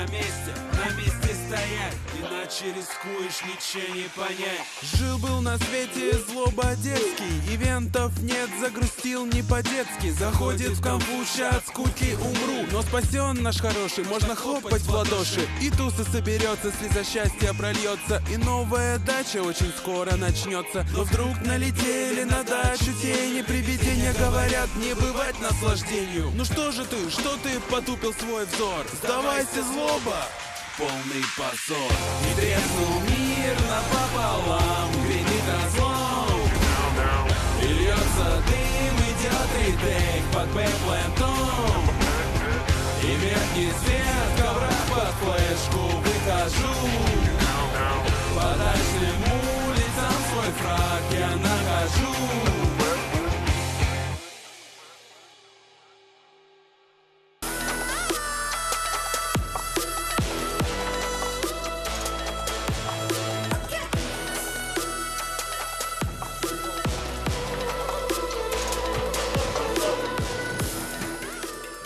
на месте стоять, иначе рискуешь ничего не понять. Жил-был на свете злоба детский, ивентов нет, загрустил не по-детски. Заходит в конфу, ща от скуки умру, но спасен наш хороший, можно хлопать в ладоши. И туса соберется, слеза счастья прольется, и новая дача очень скоро начнется. Но вдруг налетели на дачу тени, привидения говорят, не бывать наслаждению. Ну что же ты, что ты потупил свой взор? Сдавайся, злоба, полный позор. И треснул мир напополам, гремит разлом, и льется дым, идет ретейк под бэкплентом. И верхний свет ковра под флешку выхожу, по дачным улицам свой фраг я нахожу.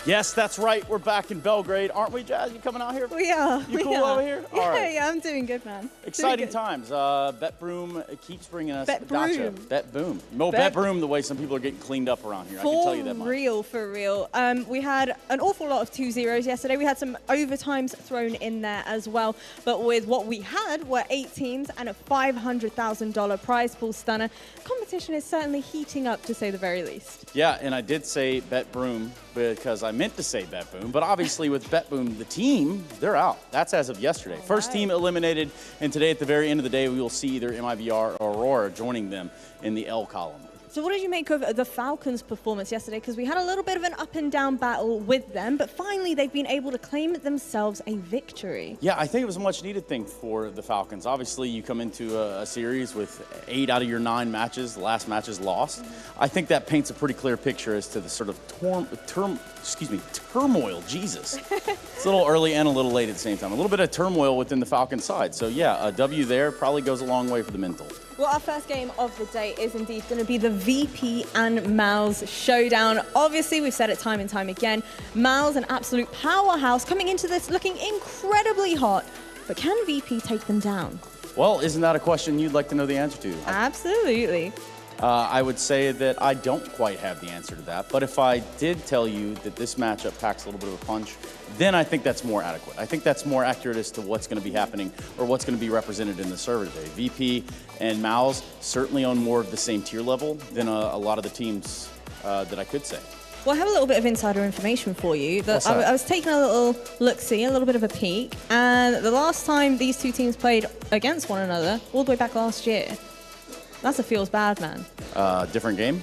Yes, that's right. We're back in Belgrade, aren't we, Jazz? You coming out here? We are. You cool over here? Yeah, All right. yeah, I'm doing good, man. Exciting times. BetBoom keeps bringing us BetBoom. BetBoom. No, BetBoom, the way some people are getting cleaned up around here. I can tell you that much. For real. We had an awful lot of 2-0s yesterday. We had some overtimes thrown in there as well. But with what we had were 8 teams and a $500,000 prize pool stunner. Competition is certainly heating up, to say the very least. Yeah, and I did say BetBoom because I meant to say BetBoom, but obviously with BetBoom, the team, they're out. That's as of yesterday. First team eliminated, and today at the very end of the day, we will see either MIBR or Aurora joining them in the L column. So what did you make of the Falcons' performance yesterday? Because we had a little bit of an up and down battle with them, but finally they've been able to claim themselves a victory. Yeah, I think it was a much needed thing for the Falcons. Obviously, you come into a series with 8 out of your 9 matches, the last match is lost. I think that paints a pretty clear picture as to the sort of turmoil, Jesus. It's a little early and a little late at the same time. A little bit of turmoil within the Falcons side. So yeah, a W there probably goes a long way for the mental. Well, our first game of the day is indeed going to be the VP and Mal's showdown. Obviously, we've said it time and time again. Mal's an absolute powerhouse coming into this looking incredibly hot. But can VP take them down? Well, isn't that a question you'd like to know the answer to? Absolutely. I would say that I don't quite have the answer to that. But if I did tell you that this matchup packs a little bit of a punch, then I think that's more adequate. I think that's more accurate as to what's going to be happening or what's going to be represented in the server today. VP and Mal's certainly on more of the same tier level than a lot of the teams that I could say. Well, I have a little bit of insider information for you. I was taking a little look-see, a little bit of a peek, and the last time these two teams played against one another, all the way back last year, that's a feels bad, man. Different game?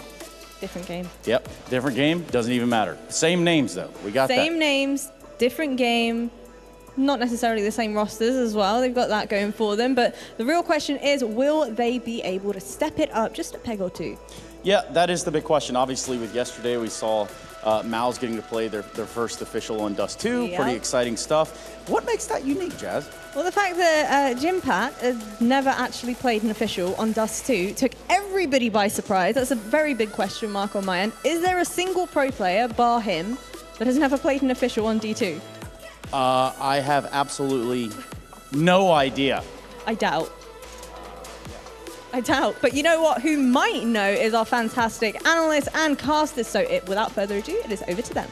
Different game. Yep, different game, doesn't even matter. Same names, though. We got that. Same names, different game, not necessarily the same rosters as well. They've got that going for them, but the real question is, will they be able to step it up just a peg or two? Yeah, that is the big question. Obviously, with yesterday, we saw Mal's getting to play their first official on Dust 2. Yep. Pretty exciting stuff. What makes that unique, Jazz? Well, the fact that Jim Pat has never actually played an official on Dust 2 took everybody by surprise. That's a very big question mark on my end. Is there a single pro player, bar him, that has never played an official on D2? I have absolutely no idea. I doubt. But you know what? Who might know is our fantastic analysts and casters. So without further ado, it is over to them.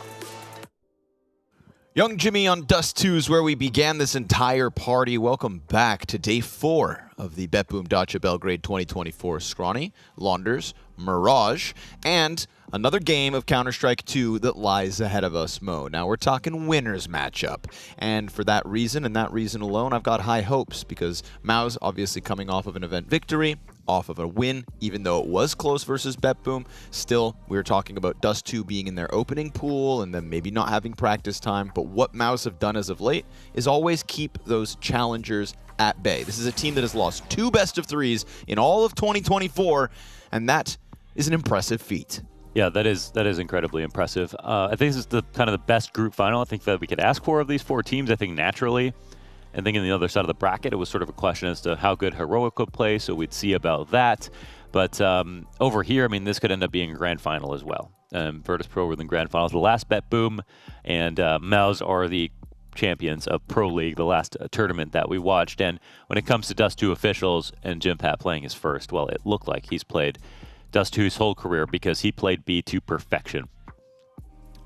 Young Jimmy on Dust 2 is where we began this entire party. Welcome back to day 4 of the BetBoom Dacha Belgrade 2024 Scrawny, Launders, Mirage, and another game of Counter-Strike 2 that lies ahead of us, Mo. Now we're talking winners matchup. And for that reason and that reason alone, I've got high hopes because Mao's obviously coming off of an event victory, off of a win, even though it was close versus BetBoom. Still, we were talking about Dust 2 being in their opening pool and then maybe not having practice time. But what Mao's have done as of late is always keep those challengers at bay. This is a team that has lost 2 best-of-3s in all of 2024, and that is an impressive feat. Yeah, that is incredibly impressive. I think this is the kind of the best group final I think that we could ask for of these 4 teams. I think naturally, I think on the other side of the bracket, it was sort of a question as to how good Heroic would play, so we'd see about that. But over here, I mean, this could end up being a grand final as well. Virtus.pro were in the grand finals. The last BetBoom and Mel's are the champions of Pro League, the last tournament that we watched. And when it comes to Dust 2 officials and Jimpat playing his first, well, it looked like he's played Dust 2's whole career because he played B to perfection.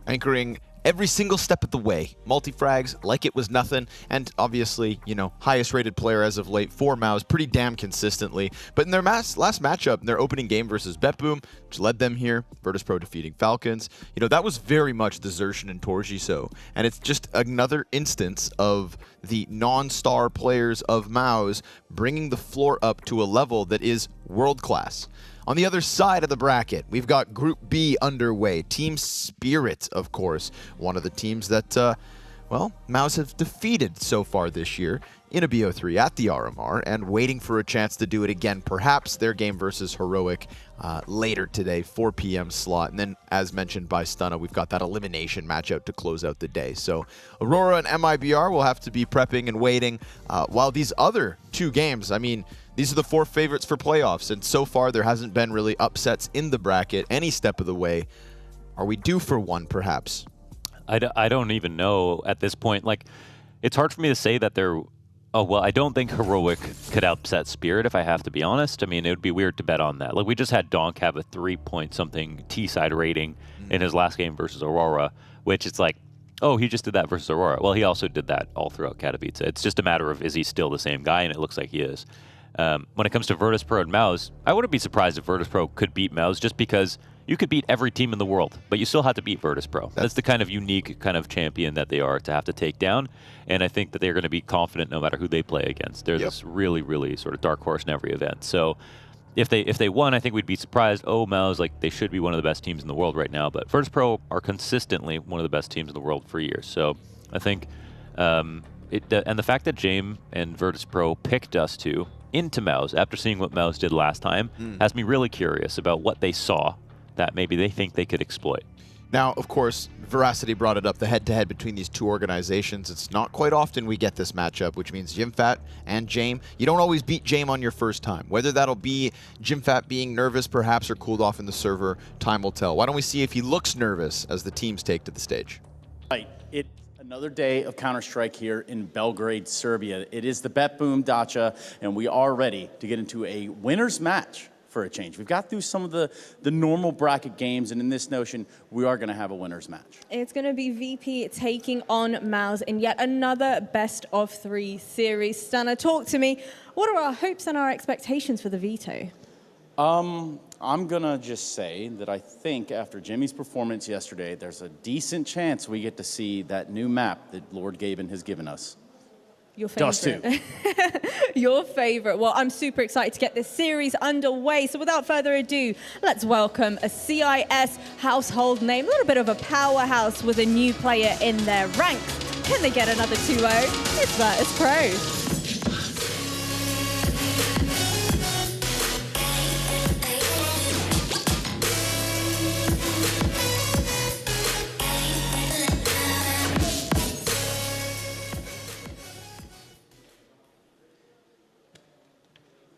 Anchoring every single step of the way. Multi-frags like it was nothing, and obviously, you know, highest rated player as of late for MOUZ pretty damn consistently. But in their last matchup, in their opening game versus BetBoom, which led them here, virtus.pro defeating Falcons, you know, that was very much the Xerxin and Torjiso. And it's just another instance of the non-star players of MOUZ bringing the floor up to a level that is world-class. On the other side of the bracket, we've got Group B underway. Team Spirit, of course, one of the teams that, well, MOUZ have defeated so far this year in a BO3 at the RMR and waiting for a chance to do it again, perhaps their game versus Heroic later today, 4 p.m. slot. And then, as mentioned by Stunna, we've got that elimination matchup to close out the day. So Aurora and MIBR will have to be prepping and waiting, while these other two games, I mean, these are the 4 favorites for playoffs, and so far there hasn't been really upsets in the bracket any step of the way. Are we due for one, perhaps? I don't even know at this point. Like, it's hard for me to say that they're... Oh, well, I don't think Heroic could upset Spirit, if I have to be honest. I mean, it would be weird to bet on that. Like, we just had Donk have a 3-point-something T-side rating in his last game versus Aurora, which it's like, oh, he just did that versus Aurora. Well, he also did that all throughout Katowice. It's just a matter of, is he still the same guy? And it looks like he is. When it comes to virtus.pro and MOUZ, I wouldn't be surprised if virtus.pro could beat MOUZ just because you could beat every team in the world, but you still have to beat virtus.pro. That's the kind of unique kind of champion that they are to have to take down, and I think that they're going to be confident no matter who they play against. They're this really, really sort of dark horse in every event. So if they won, I think we'd be surprised. Oh, MOUZ, like, they should be one of the best teams in the world right now, but virtus.pro are consistently one of the best teams in the world for years. So I think, and the fact that Jame and virtus.pro picked us to into MOUZ after seeing what MOUZ did last time has me really curious about what they saw that maybe they think they could exploit. Now, of course, Veracity brought it up, the head-to-head between these two organizations. It's not quite often we get this matchup, which means Jimfat and Jame. You don't always beat Jame on your first time. Whether that'll be Jimfat being nervous, perhaps, or cooled off in the server, time will tell. Why don't we see if he looks nervous as the teams take to the stage? Right. Another day of Counter-Strike here in Belgrade, Serbia. It is the BetBoom Dacha, and we are ready to get into a winner's match for a change. We've got through some of the normal bracket games, and in this notion, we are going to have a winner's match. It's going to be VP taking on MOUZ in yet another best-of-3 series. Stunna, talk to me. What are our hopes and our expectations for the veto? I'm going to just say that I think after Jimmy's performance yesterday, there's a decent chance we get to see that new map that Lord Gaben has given us. Your favorite. Dust 2. Your favorite. Well, I'm super excited to get this series underway. So without further ado, let's welcome a CIS household name, a little bit of a powerhouse with a new player in their ranks. Can they get another 2-0? It's virtus.pro.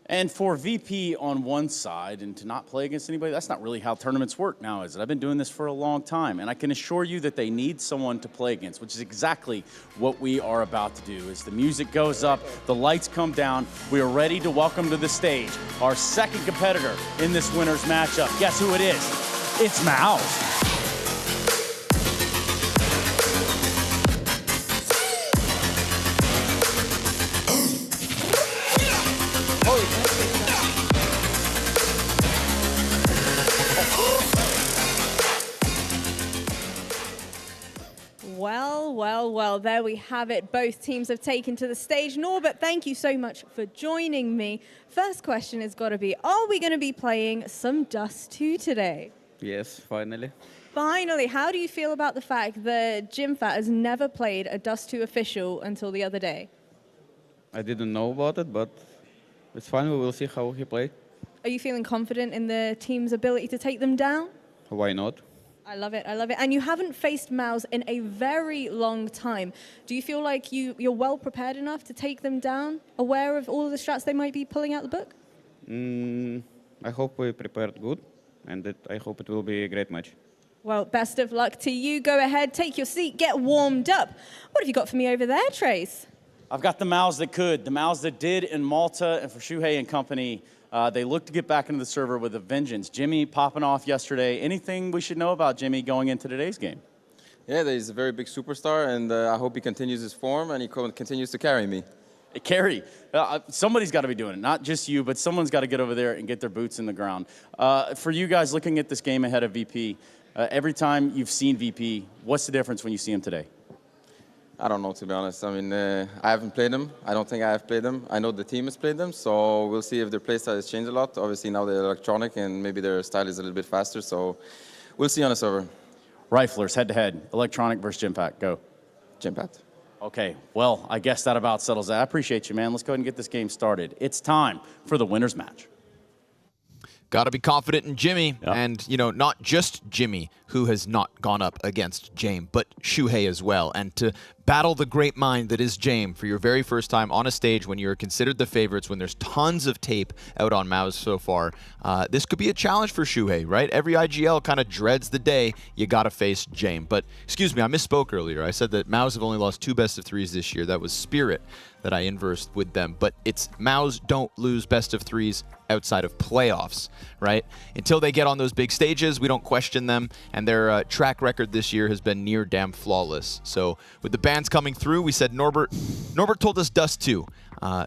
And for VP on one side and to not play against anybody, that's not really how tournaments work now, is it? I've been doing this for a long time, and I can assure you that they need someone to play against, which is exactly what we are about to do. As the music goes up, the lights come down, we are ready to welcome to the stage our second competitor in this winner's matchup. Guess who it is? It's MOUZ. Well, there we have it. Both teams have taken to the stage. Norbert, thank you so much for joining me. First question has got to be, are we going to be playing some Dust 2 today? Yes, finally. Finally. How do you feel about the fact that Jimfat has never played a Dust 2 official until the other day? I didn't know about it, but it's fine. We will see how he plays. Are you feeling confident in the team's ability to take them down? Why not? I love it. I love it. And you haven't faced MOUZ in a very long time. Do you feel like you're well prepared enough to take them down, aware of all of the strats they might be pulling out the book? I hope we prepared good, and I hope it will be a great match. Well, best of luck to you. Go ahead, take your seat, get warmed up. What have you got for me over there, Trace? I've got the Maus that could, the Maus that did in Malta, and for Shuhei and company, they look to get back into the server with a vengeance. Jimmy popping off yesterday. Anything we should know about Jimmy going into today's game? Yeah, he's a very big superstar, and I hope he continues his form and he continues to carry me. Carry. Somebody's got to be doing it. Not just you, but someone's got to get over there and get their boots in the ground. For you guys looking at this game ahead of VP, every time you've seen VP, what's the difference when you see him today? I don't know, to be honest. I mean, I haven't played them. I don't think I have played them. I know the team has played them, so we'll see if their play style has changed a lot. Obviously, now they're electronic, and maybe their style is a little bit faster, so we'll see on the server. Riflers, head-to-head, electronic versus Gympact, go. Gympact. Okay, well, I guess that about settles that. I appreciate you, man. Let's go ahead and get this game started. It's time for the winner's match. Got to be confident in Jimmy, and, you know, not just Jimmy, who has not gone up against James, but Shuhei as well. And to battle the great mind that is James for your very first time on a stage when you're considered the favorites, when there's tons of tape out on Maus so far, this could be a challenge for Shuhei, right? Every IGL kind of dreads the day you got to face James. But, excuse me, I misspoke earlier. I said that Maus have only lost 2 best-of-3s this year. That was Spirit that I inversed with them. But it's Maus don't lose best-of-3s outside of playoffs, right? Until they get on those big stages, we don't question them, and their track record this year has been near damn flawless. So with the bans coming through, we said Norbert told us Dust 2.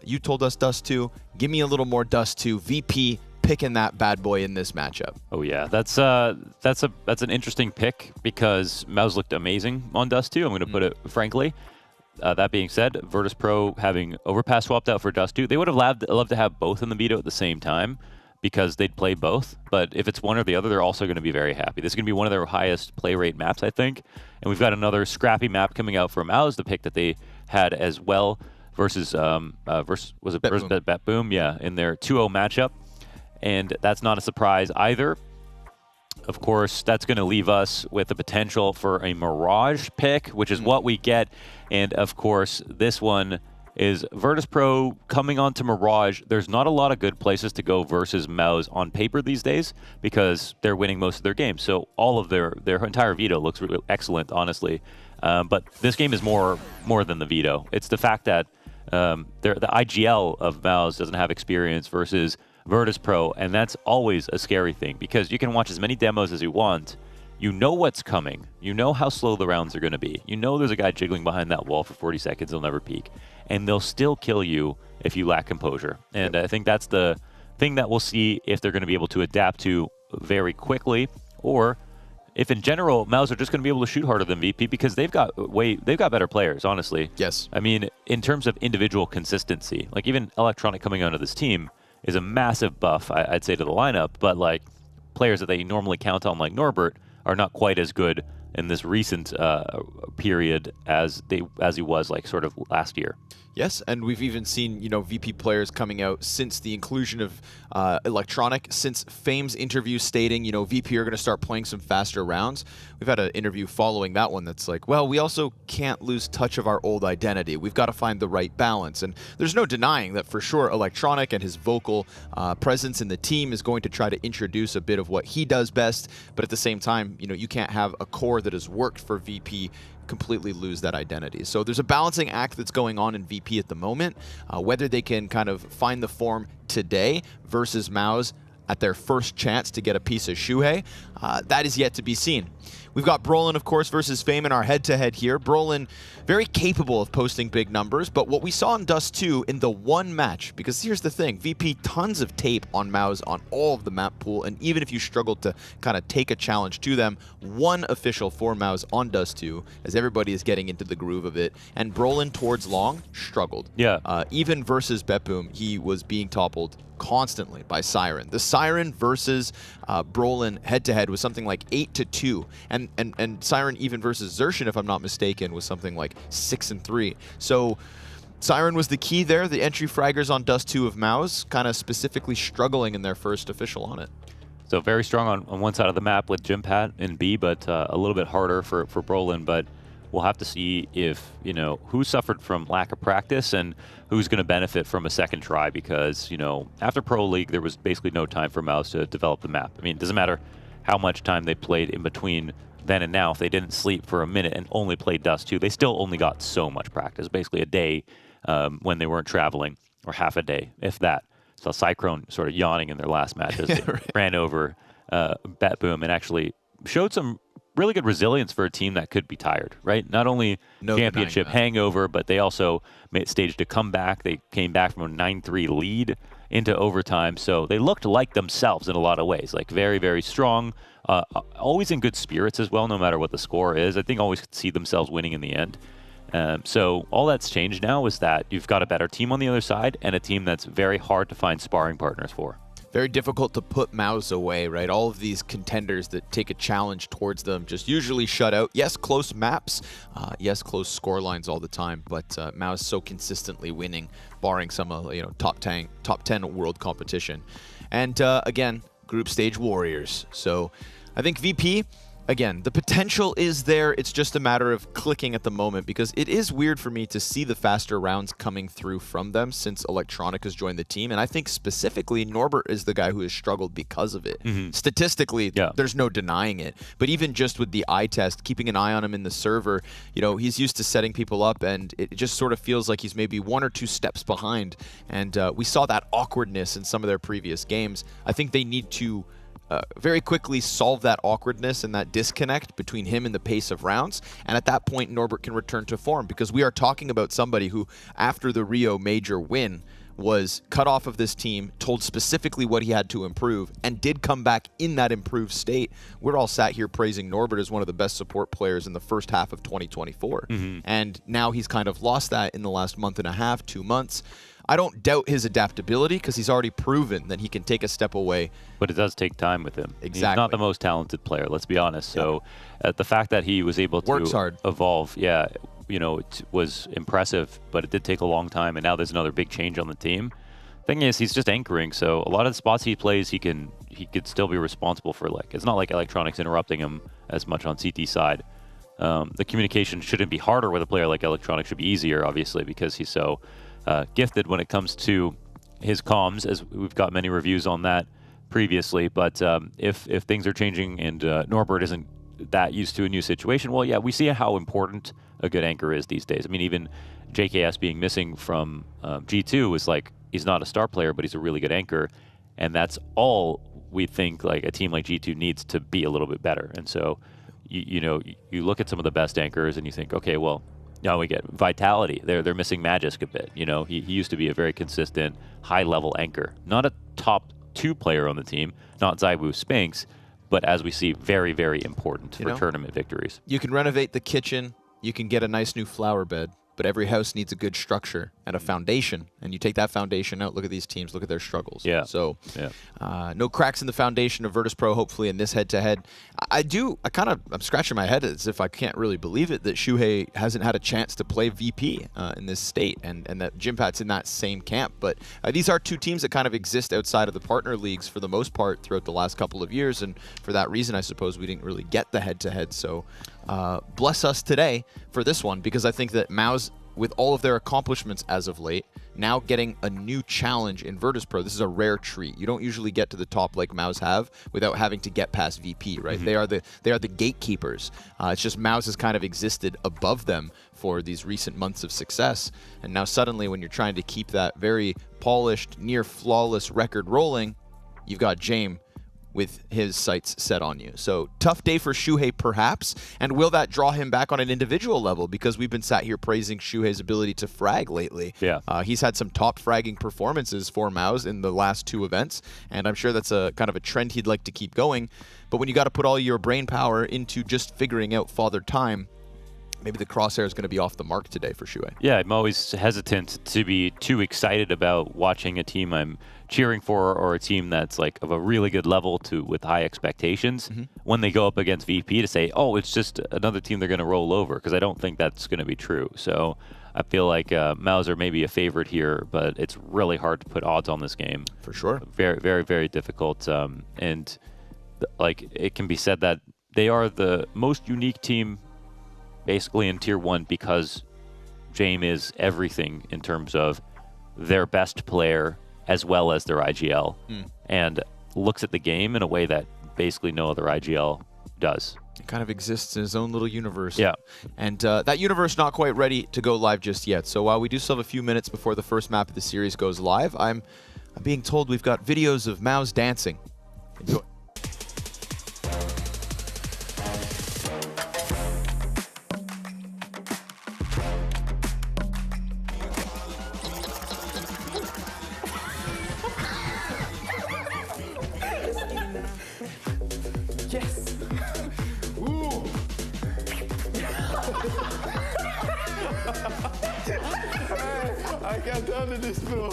You told us Dust 2. Give me a little more Dust 2. VP picking that bad boy in this matchup. Oh yeah, that's an interesting pick because Maus looked amazing on Dust 2. I'm going to put it frankly. That being said, virtus.pro having Overpass swapped out for Dust 2, they would have loved to have both in the veto at the same time because they'd play both. But if it's one or the other, they're also going to be very happy. This is going to be one of their highest play rate maps, I think. And we've got another scrappy map coming out for Maus, the pick that they had as well versus BetBoom? Yeah, in their 2-0 matchup. And that's not a surprise either. Of course, that's going to leave us with the potential for a Mirage pick, which is what we get. And, of course, this one is virtus.pro coming on to Mirage. There's not a lot of good places to go versus Maus on paper these days because they're winning most of their games. So all of their entire veto looks really excellent, honestly. But this game is more than the veto. It's the fact that the IGL of Maus doesn't have experience versus virtus.pro, and that's always a scary thing because you can watch as many demos as you want. You know what's coming. You know how slow the rounds are going to be. You know there's a guy jiggling behind that wall for 40 seconds. They'll never peek. And they'll still kill you if you lack composure. And I think that's the thing that we'll see if they're going to be able to adapt to very quickly, or if in general Maus are just going to be able to shoot harder than VP because they've got better players, honestly. Yes. I mean, in terms of individual consistency, like even Electronic coming onto this team is a massive buff, I'd say, to the lineup. But like players that they normally count on, like Norbert, are not quite as good in this recent period as he was like sort of last year. Yes, and we've even seen, you know, VP players coming out since the inclusion of Electronic, since Fame's interview stating, you know, VP are going to start playing some faster rounds. We've had an interview following that one that's like, well, we also can't lose touch of our old identity. We've got to find the right balance. And there's no denying that for sure Electronic and his vocal presence in the team is going to try to introduce a bit of what he does best. But at the same time, you know, you can't have a core that has worked for VP completely lose that identity. So there's a balancing act that's going on in VP at the moment. Whether they can kind of find the form today versus Maus at their first chance to get a piece of Shuhei, that is yet to be seen. We've got Brolin, of course, versus Fame in our head-to-head here. Brolin, very capable of posting big numbers, but what we saw in Dust 2 in the one match, because here's the thing, VP, tons of tape on Maus on all of the map pool, and even if you struggled to kind of take a challenge to them, one official for Maus on Dust 2, as everybody is getting into the groove of it, and Brolin towards long struggled. Yeah. Even versus BetBoom, he was being toppled constantly by Siren. The Siren versus Brolin head-to-head was something like 8-2, and Siren even versus Zershin, if I'm not mistaken, was something like 6-3. So Siren was the key there. The entry fraggers on Dust 2 of Maus kind of specifically struggling in their first official on it. So very strong on one side of the map with Gympact in B, but a little bit harder for Brolin. But we'll have to see if, you know, who suffered from lack of practice and who's going to benefit from a second try, because, you know, after Pro League, there was basically no time for Maus to develop the map. I mean, it doesn't matter how much time they played in between then and now, if they didn't sleep for a minute and only played Dust 2, they still only got so much practice, basically a day when they weren't traveling, or half a day, if that. So Cyclone sort of yawning in their last match as they ran over BetBoom and actually showed some really good resilience for a team that could be tired, right? Not only championship hangover, but they also staged a comeback. They came back from a 9-3 lead into overtime, so they looked like themselves in a lot of ways, like very, very strong, always in good spirits as well, no matter what the score is. I think always could see themselves winning in the end. So all that's changed now is that you've got a better team on the other side and a team that's very hard to find sparring partners for. Very difficult to put MIBR away, right? All of these contenders that take a challenge towards them just usually shut out. Yes, close maps. Yes, close score lines all the time. But MIBR is so consistently winning, barring some top 10 world competition. And again, group stage warriors. So I think VP, again, the potential is there. It's just a matter of clicking at the moment, because it is weird for me to see the faster rounds coming through from them since Electronic has joined the team. And I think specifically Norbert is the guy who has struggled because of it. Statistically, there's no denying it. But even just with the eye test, keeping an eye on him in the server, he's used to setting people up, and it just sort of feels like he's maybe 1 or 2 steps behind. And we saw that awkwardness in some of their previous games. I think they need to very quickly solve that awkwardness and that disconnect between him and the pace of rounds. And at that point, Norbert can return to form, because we are talking about somebody who, after the Rio major win, was cut off of this team, told specifically what he had to improve, and did come back in that improved state. We're all sat here praising Norbert as one of the best support players in the first half of 2024. And now he's kind of lost that in the last month and a half, 2 months. I don't doubt his adaptability, because he's already proven that he can take a step away. But it does take time with him. Exactly. He's not the most talented player, let's be honest. So the fact that he was able to evolve, it was impressive, but it did take a long time, and now there's another big change on the team. Thing is, he's just anchoring, so a lot of the spots he plays, he could still be responsible for. Like, it's not like Electronics interrupting him as much on CT side. The communication shouldn't be harder with a player like Electronics, should be easier, obviously, because he's so gifted when it comes to his comms, as we've got many reviews on that previously. But if things are changing and Norbert isn't that used to a new situation, well, yeah, we see how important a good anchor is these days. I mean, even JKS being missing from G2 is like, he's not a star player, but he's a really good anchor. And that's all we think like a team like G2 needs to be a little bit better. And so, you look at some of the best anchors and you think, okay, well, now we get Vitality. They're missing Magisk a bit. He used to be a very consistent, high-level anchor. Not a top 2 player on the team, not Zaibu Spinks, but as we see, very, very important for tournament victories. You can renovate the kitchen, you can get a nice new flower bed, but every house needs a good structure and a foundation. And you take that foundation out, look at these teams, look at their struggles. So no cracks in the foundation of virtus.pro, hopefully, in this head-to-head. I'm scratching my head as if I can't really believe it that Shuhei hasn't had a chance to play VP in this state, and that Jimpat's in that same camp. But these are 2 teams that kind of exist outside of the partner leagues for the most part throughout the last couple of years. And for that reason, I suppose we didn't really get the head-to-head. So bless us today for this one, because I think that MIBR, with all of their accomplishments as of late, now getting a new challenge in virtus.pro. This is a rare treat. You don't usually get to the top like MIBR have without having to get past VP, right? They are the gatekeepers. It's just MIBR has kind of existed above them for these recent months of success, and now suddenly, when you're trying to keep that very polished, near flawless record rolling, you've got James with his sights set on you. So tough day for Shuhei, perhaps, and will that draw him back on an individual level? Because we've been sat here praising Shuhei's ability to frag lately. He's had some top fragging performances for MIBR in the last 2 events, and I'm sure that's a kind of a trend he'd like to keep going. But when you got to put all your brain power into just figuring out Father Time, maybe the crosshair is going to be off the mark today for Shuhei. Yeah, I'm always hesitant to be too excited about watching a team I'm cheering for, or a team that's like of a really good level with high expectations, when they go up against VP, to say, oh, it's just another team they're going to roll over, because I don't think that's going to be true. So I feel like MIBR may be a favorite here, but it's really hard to put odds on this game. For sure. Very, very, very difficult. Like, it can be said that they are the most unique team basically in Tier 1, because James is everything in terms of their best player as well as their IGL, and looks at the game in a way that basically no other IGL does. It kind of exists in his own little universe. Yeah. And that universe not quite ready to go live just yet. So while we do still have a few minutes before the first map of the series goes live, I'm being told we've got videos of Maus dancing. Enjoy. Yes. Ooh. I can't handle this, bro.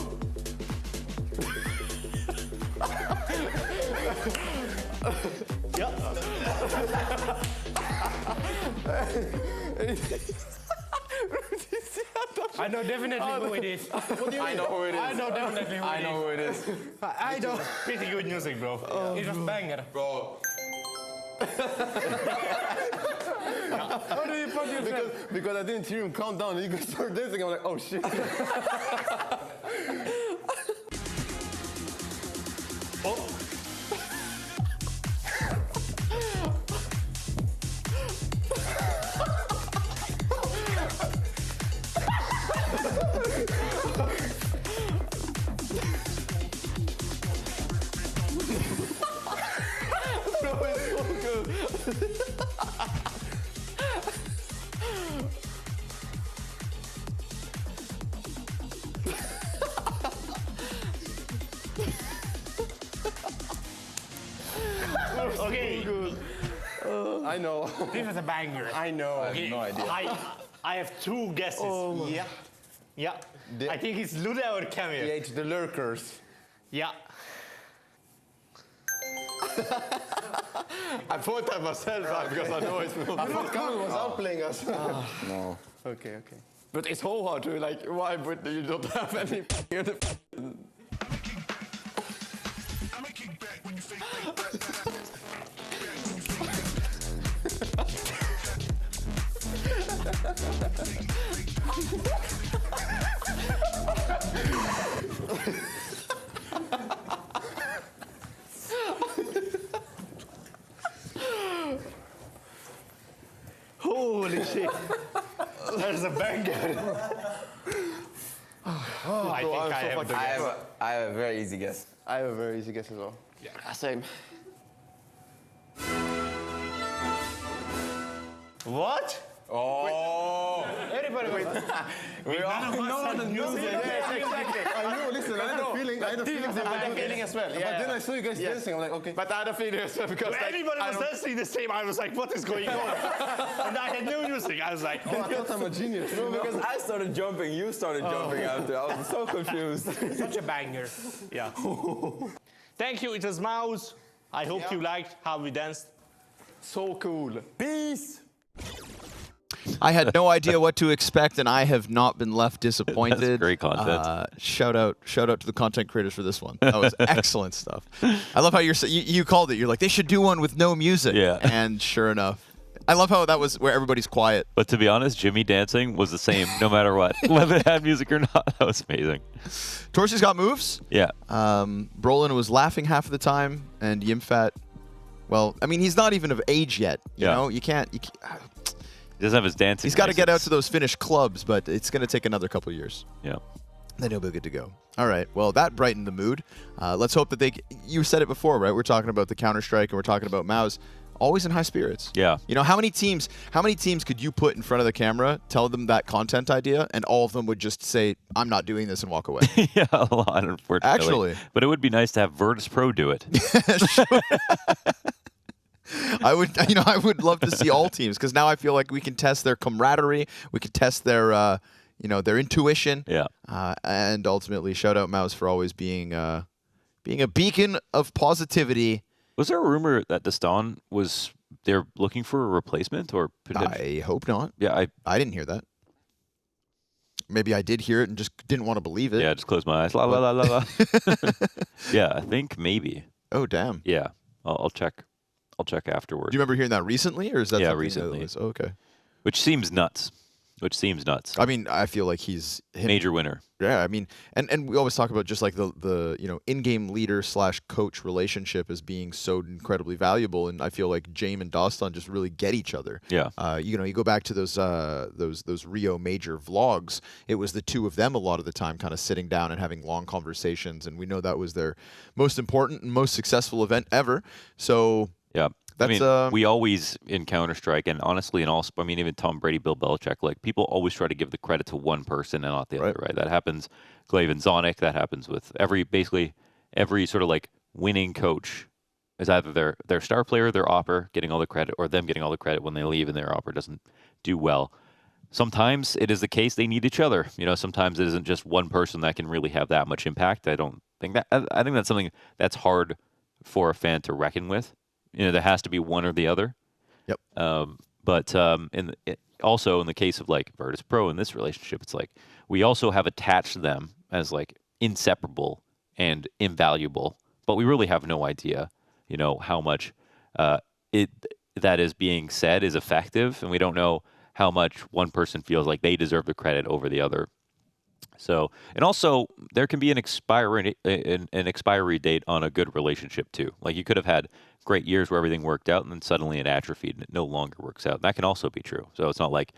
Yeah. I know definitely who it is. What do you mean? I know who it is. I know definitely who it is. I know who it is. I know. Pretty good music, bro. Oh, it was banger. Bro. How do you put yourself? Because I didn't hear him count down and you guys started dancing. I'm like, oh shit. Oh. Bro, it's so good. Okay. I know. This is a banger. I know. I Okay. have no idea. I have two guesses. Yeah. Yeah. I think it's Luda or Camille. Yeah, it's the lurkers. Yeah. I thought that myself because I know it's. I thought Camille was outplaying us. No. Okay, okay. But it's so hard to like. Why would you don't have any? Holy shit. There's a banger. Oh, I think I have the guess. I have a very easy guess. I have a very easy guess as well. Yeah, same. What? Oh! Everybody wait. We all know the music. Yeah, exactly. I know, listen, I had a feeling. I had a feeling as well. But then I saw you guys dancing. I'm like, okay. But I had a feeling as well because everybody was dancing the same. I was like, what is going on? And I had no music. I was like, Oh, I thought I'm a genius. No, because I started jumping, you started jumping after. I was so confused. such a banger. Yeah. Thank you. It was Maus. I hope you liked how we danced. So cool. Peace! I had no idea what to expect, and I have not been left disappointed. That's great content. Shout out to the content creators for this one. That was excellent stuff. I love how you called it. You're like, they should do one with no music. Yeah. And sure enough, I love how that was where everybody's quiet. But to be honest, Jimmy dancing was the same no matter what. Whether it had music or not, that was amazing. Torchy's got moves. Yeah. Brolin was laughing half of the time, and Yimfat, well, I mean, he's not even of age yet. You know, you can't. He doesn't have his dancing. He's got to get out to those Finnish clubs, but it's going to take another couple of years. Yeah. Then he'll be good to go. All right. Well, that brightened the mood. Let's hope that you said it before, right? We're talking about the Counter-Strike and we're talking about Maus. Always in high spirits. Yeah. You know, how many teams could you put in front of the camera, tell them that content idea, and all of them would just say, I'm not doing this and walk away? Yeah, a lot, unfortunately. Actually. But it would be nice to have virtus.pro do it. I would love to see all teams, because now I feel like we can test their camaraderie, we can test their their intuition. Yeah. And ultimately, shout out Maus for always being a beacon of positivity. Was there a rumor that Deston they're looking for a replacement or potentially? I hope not. Yeah, I didn't hear that. Maybe I did hear it and just didn't want to believe it. Yeah, just close my eyes. La la la la la. Yeah, I think maybe. Oh damn. Yeah, I'll check. I'll check afterwards. Do you remember hearing that recently, or is that yeah, something recently? okay. Which seems nuts. which seems nuts. I mean, I feel like he's Major winner. Yeah, I mean, and we always talk about just like the in-game leader / coach relationship as being so incredibly valuable, and I feel like James and Dostan just really get each other. Yeah. You go back to those Rio Major vlogs. It was the two of them a lot of the time, kind of sitting down and having long conversations, and we know that was their most important and most successful event ever. So yeah. That's, I mean, we always, in Counter-Strike, and honestly in all, I mean, even Tom Brady, Bill Belichick, like, people always try to give the credit to one person and not the other, right? That happens, Glaven Zonic, that happens with basically every sort of, like, winning coach is either their star player, their opper, getting all the credit, or them getting all the credit when they leave and their opper doesn't do well. Sometimes it is the case they need each other. Sometimes it isn't just one person that can really have that much impact. I think that's something that's hard for a fan to reckon with. There has to be one or the other. Yep. But also in the case of like virtus.pro in this relationship, it's like we also have attached them as like inseparable and invaluable, but we really have no idea, how much that is being said is effective, and we don't know how much one person feels like they deserve the credit over the other. So, and also there can be an expiry date on a good relationship too. Like you could have had great years where everything worked out, and then suddenly it atrophied and it no longer works out. That can also be true. So it's not like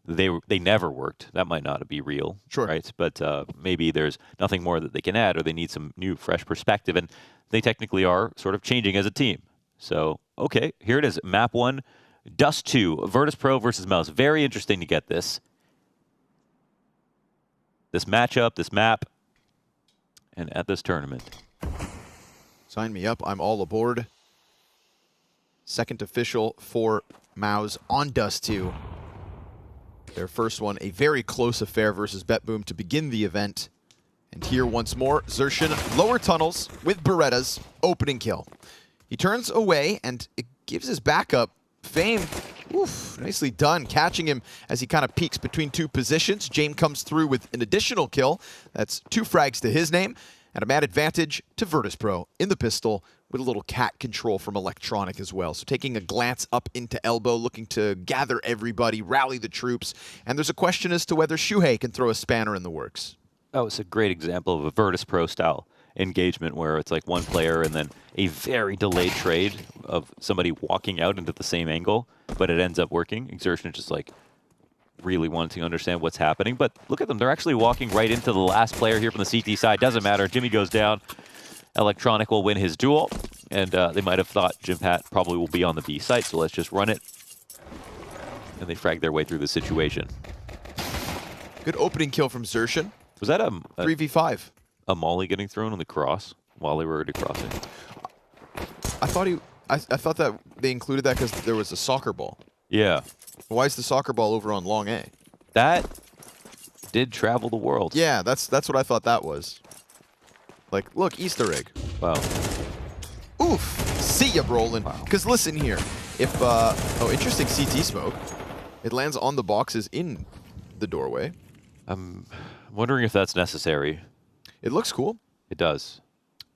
they never worked. That might not be real, sure, right? But maybe there's nothing more that they can add, or they need some new, fresh perspective, and they technically are sort of changing as a team. So, okay, here it is, Map 1, Dust 2, virtus.pro versus Mouse. Very interesting to get this matchup, this map, and at this tournament. Sign me up. I'm all aboard. Second official for Mouse on Dust 2. Their first one, a very close affair versus BetBoom to begin the event. And here once more, Zershin, lower tunnels with Berettas, opening kill. He turns away, and it gives his backup Fame. Oof, nicely done, catching him as he kind of peeks between two positions. James comes through with an additional kill. That's 2 frags to his name, and a mad advantage to virtus.pro in the pistol with a little cat control from Electronic as well. So taking a glance up into elbow, looking to gather everybody, rally the troops, and there's a question as to whether Shuhei can throw a spanner in the works. Oh, it's a great example of a virtus.pro style engagement where it's like one player and then a very delayed trade of somebody walking out into the same angle, but it ends up working. Exertion is just like really wanting to understand what's happening, but look at them. They're actually walking right into the last player here from the CT side. Doesn't matter. Jimmy goes down. Electronic will win his duel, and they might have thought Jim Pat probably will be on the B site, so let's just run it. And they frag their way through the situation. Good opening kill from Zershin. Was that a 3v5? A molly getting thrown on the cross while they were already crossing? I thought that they included that because there was a soccer ball. Yeah. Why is the soccer ball over on long A? That did travel the world. Yeah, that's what I thought that was. Like, look, Easter egg. Wow. Oof. See ya, Brolin. Because listen here. If, oh, interesting CT smoke. It lands on the boxes in the doorway. I'm wondering if that's necessary. It looks cool. It does.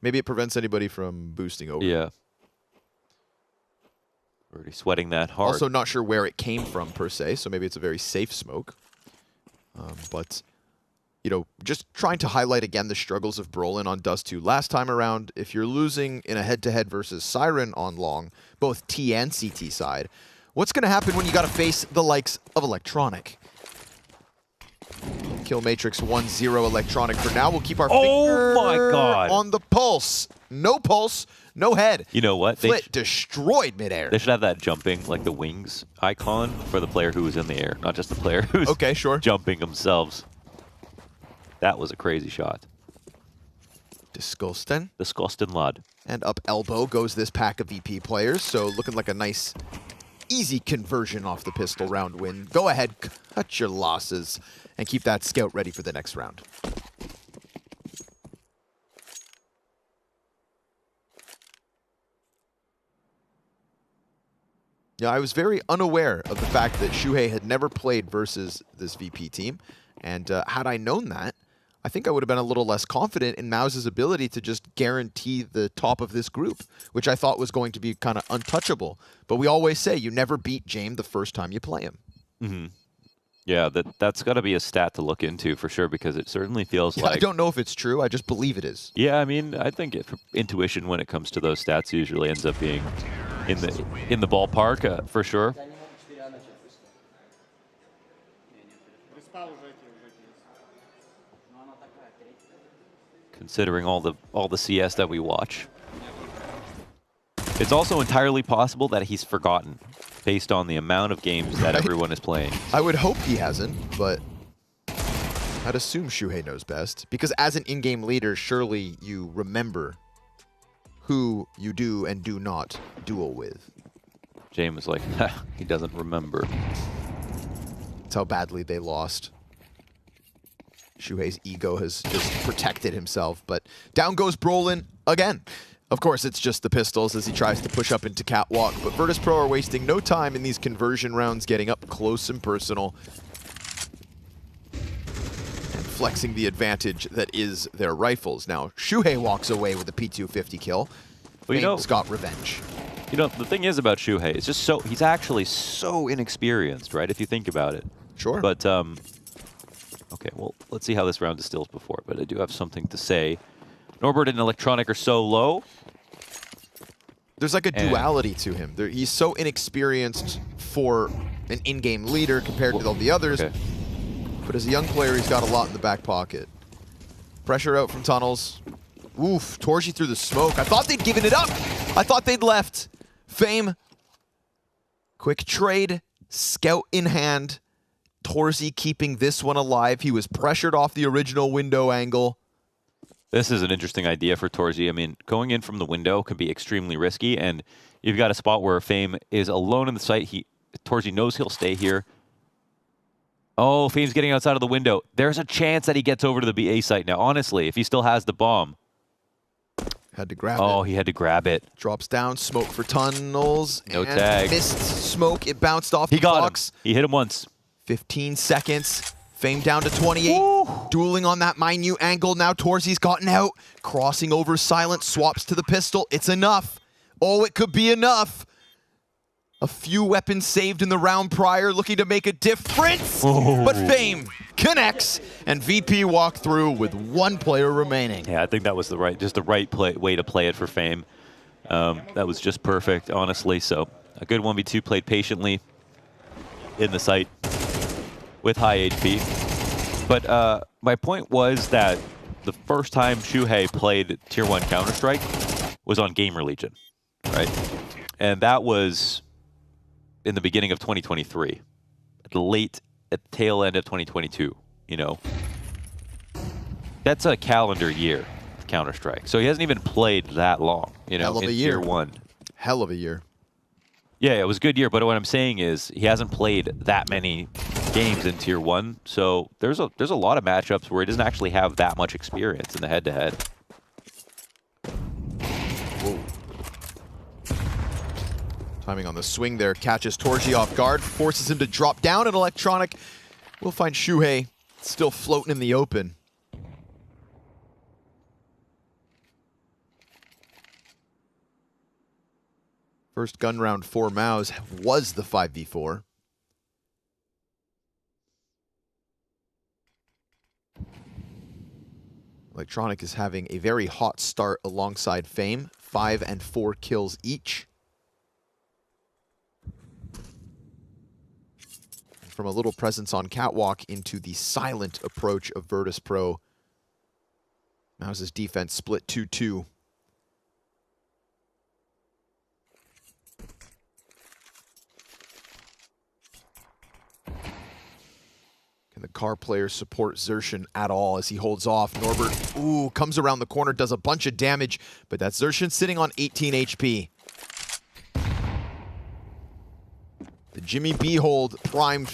Maybe it prevents anybody from boosting over. Yeah. Already sweating that hard. Also not sure where it came from, per se, so maybe it's a very safe smoke. But, just trying to highlight again the struggles of Brolin on Dust 2. Last time around, if you're losing in a head-to-head versus Siren on long, both T and CT side, what's going to happen when you got to face the likes of Electronic? Kill Matrix 1-0 Electronic for now. We'll keep our finger my God. on the pulse. No pulse, no head. You know what? Flit destroyed midair. They should have that jumping, like the wings icon for the player who was in the air, not just the player who's jumping themselves. That was a crazy shot. Disgusting. Disgusting lad. And up elbow goes this pack of VP players, so looking like a nice, easy conversion off the pistol round win. Go ahead, cut your losses, and keep that scout ready for the next round. Yeah, I was very unaware of the fact that Shuhei had never played versus this VP team, and had I known that, I think I would have been a little less confident in Mouse's ability to just guarantee the top of this group, which I thought was going to be kind of untouchable. But we always say you never beat James the first time you play him. Mm-hmm. Yeah, that's got to be a stat to look into for sure, because it certainly feels like... I don't know if it's true. I just believe it is. Yeah, I mean, I think intuition when it comes to those stats usually ends up being in the ballpark for sure. Considering all the CS that we watch. It's also entirely possible that he's forgotten based on the amount of games that everyone is playing. I would hope he hasn't, but I'd assume Shuhei knows best. Because as an in-game leader, surely you remember who you do and do not duel with. James was like, he doesn't remember. That's how badly they lost. Shuhei's ego has just protected himself, but down goes Brolin again. Of course, it's just the pistols as he tries to push up into Catwalk, but virtus.pro are wasting no time in these conversion rounds, getting up close and personal, and flexing the advantage that is their rifles. Now, Shuhei walks away with a P250 kill. Well, Fame's got revenge. You know, the thing is about Shuhei, it's just he's actually so inexperienced, right, if you think about it. Sure. But, okay, well, let's see how this round distills before, but I do have something to say. Norbert and Electronic are so low. There's like a duality to him. He's so inexperienced for an in-game leader compared to all the others. Okay. But as a young player, he's got a lot in the back pocket. Pressure out from tunnels. Oof, Torji through the smoke. I thought they'd given it up. I thought they'd left. Fame. Quick trade. Scout in hand. Torzi keeping this one alive. He was pressured off the original window angle. This is an interesting idea for Torzi. I mean, going in from the window can be extremely risky, and you've got a spot where Fame is alone in the site. Torzi knows he'll stay here. Oh, Fame's getting outside of the window. There's a chance that he gets over to the BA site now, honestly, if he still has the bomb. Had to grab it. Oh, he had to grab it. Drops down, smoke for tunnels. No and tag. Missed smoke, it bounced off the blocks. Him. He hit him once. 15 seconds. Fame down to 28. Woo. Dueling on that minute angle. Now Torzi's gotten out. Crossing over Silent. Swaps to the pistol. It's enough. Oh, it could be enough. A few weapons saved in the round prior. Looking to make a difference. Oh. But Fame connects. And VP walk through with one player remaining. Yeah, I think that was the right way to play it for Fame. That was just perfect, honestly. So a good 1v2 played patiently in the site with high HP. But my point was that the first time Shuhei played Tier 1 Counter-Strike was on Gamer Legion, right? And that was in the beginning of 2023, at the tail end of 2022, you know. That's a calendar year of Counter-Strike. So he hasn't even played that long, you know, in Tier 1. Hell of a year. Yeah, it was a good year, but what I'm saying is he hasn't played that many games in Tier 1, so there's a lot of matchups where he doesn't actually have that much experience in the head-to-head. Timing on the swing there, catches Torji off guard, forces him to drop down, and Electronic will find Shuhei still floating in the open. First gun round for Maus was the 5v4. Electronic is having a very hot start alongside Fame. 5 and 4 kills each. From a little presence on Catwalk into the silent approach of virtus.pro. Maus's defense split 2-2. The car players support Xerxin at all as he holds off. Norbert, ooh, comes around the corner, does a bunch of damage, but that's Xerxin sitting on 18 HP. The Jimmy B hold primed.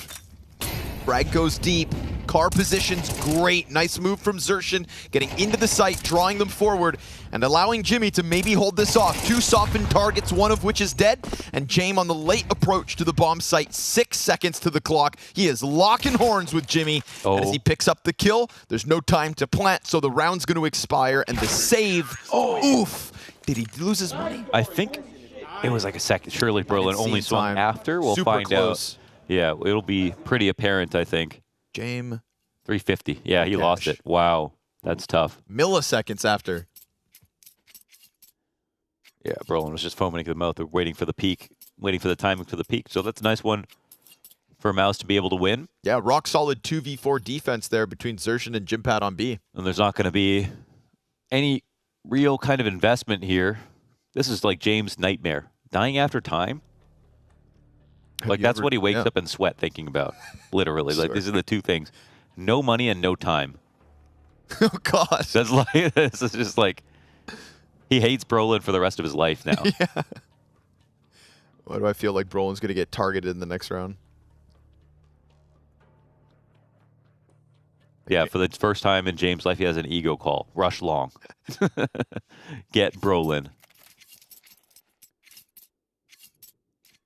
Frag goes deep. Car positions great. Nice move from Xerxin, getting into the site, drawing them forward, and allowing Jimmy to maybe hold this off. 2 softened targets, one of which is dead, and James on the late approach to the bomb site. 6 seconds to the clock. He is locking horns with Jimmy, and as he picks up the kill, there's no time to plant, so the round's going to expire, and the save, oof. Did he lose his money? I think it was like a second. Surely Brolin only swung after. We'll find out. Yeah, it'll be pretty apparent, I think. Jame. 350. Yeah, he lost it. Wow, that's tough. Milliseconds after. Yeah, Brolin was just foaming at the mouth, waiting for the peak, waiting for the timing for the peak. So that's a nice one for Mouse to be able to win. Yeah, rock solid 2v4 defense there between Xerxin and Jimpad on B. And there's not going to be any real kind of investment here. This is like James' nightmare. Dying after time. Like, that's what he wakes up and sweat thinking about. Literally. Like, these are the two things. No money and no time. Oh, God. That's like, this is just like, he hates Brolin for the rest of his life now. Yeah. Why do I feel like Brolin's going to get targeted in the next round? Yeah, for the first time in James' life, he has an ego call. Rush long. Get Brolin.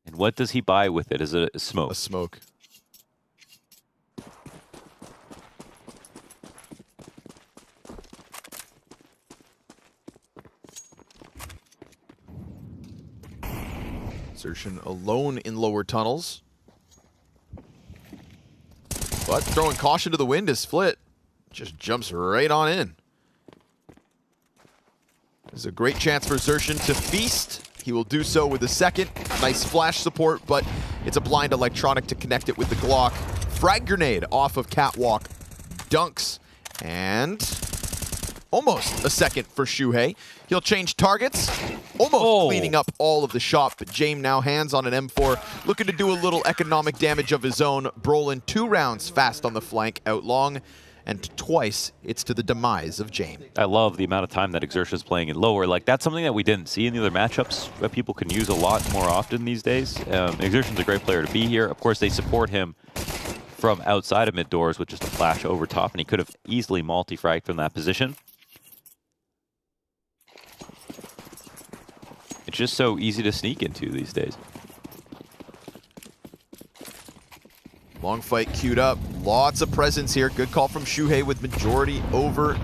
And what does he buy with it? Is it a smoke? A smoke. Xerxin alone in lower tunnels. But throwing caution to the wind is Flit. Just jumps right on in. There's a great chance for Xerxin to feast. He will do so with a second. Nice flash support, but it's a blind electronic to connect it with the Glock. Frag grenade off of Catwalk. Dunks. And almost a second for Shuhei. He'll change targets. Almost cleaning up all of the shot, but Jame now hands on an M4, looking to do a little economic damage of his own. Brolin 2 rounds fast on the flank, out long, and twice it's to the demise of Jame. I love the amount of time that Xerxin is playing in lower. Like, that's something that we didn't see in the other matchups that people can use a lot more often these days. Xerxin's a great player to be here. Of course, they support him from outside of mid doors with just a flash over top, and he could have easily multi-fragged from that position. It's just so easy to sneak into these days. Long fight queued up. Lots of presence here. Good call from Shuhei with majority over.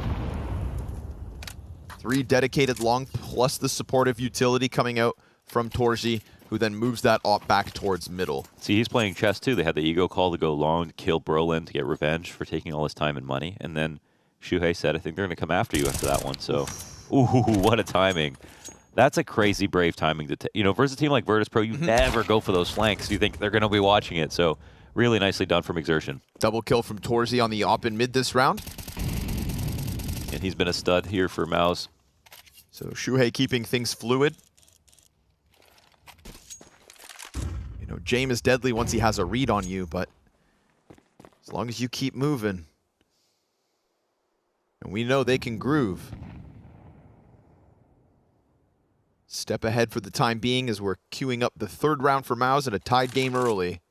3 dedicated long plus the supportive utility coming out from Torzi, who then moves that op back towards middle. See, he's playing chess too. They had the ego call to go long, to kill Brolin, to get revenge for taking all his time and money. And then Shuhei said, I think they're going to come after you after that one. So, ooh, what a timing. That's a crazy brave timing to take. You know, versus a team like virtus.pro, you never go for those flanks. You think they're going to be watching it. So, really nicely done from Xerxin. Double kill from Torzi on the op in mid this round. And he's been a stud here for Mouse. So Shuhei keeping things fluid. You know, Jame is deadly once he has a read on you, but as long as you keep moving. And we know they can groove. Step ahead for the time being as we're queuing up the 3rd round for Mouse and a tied game early.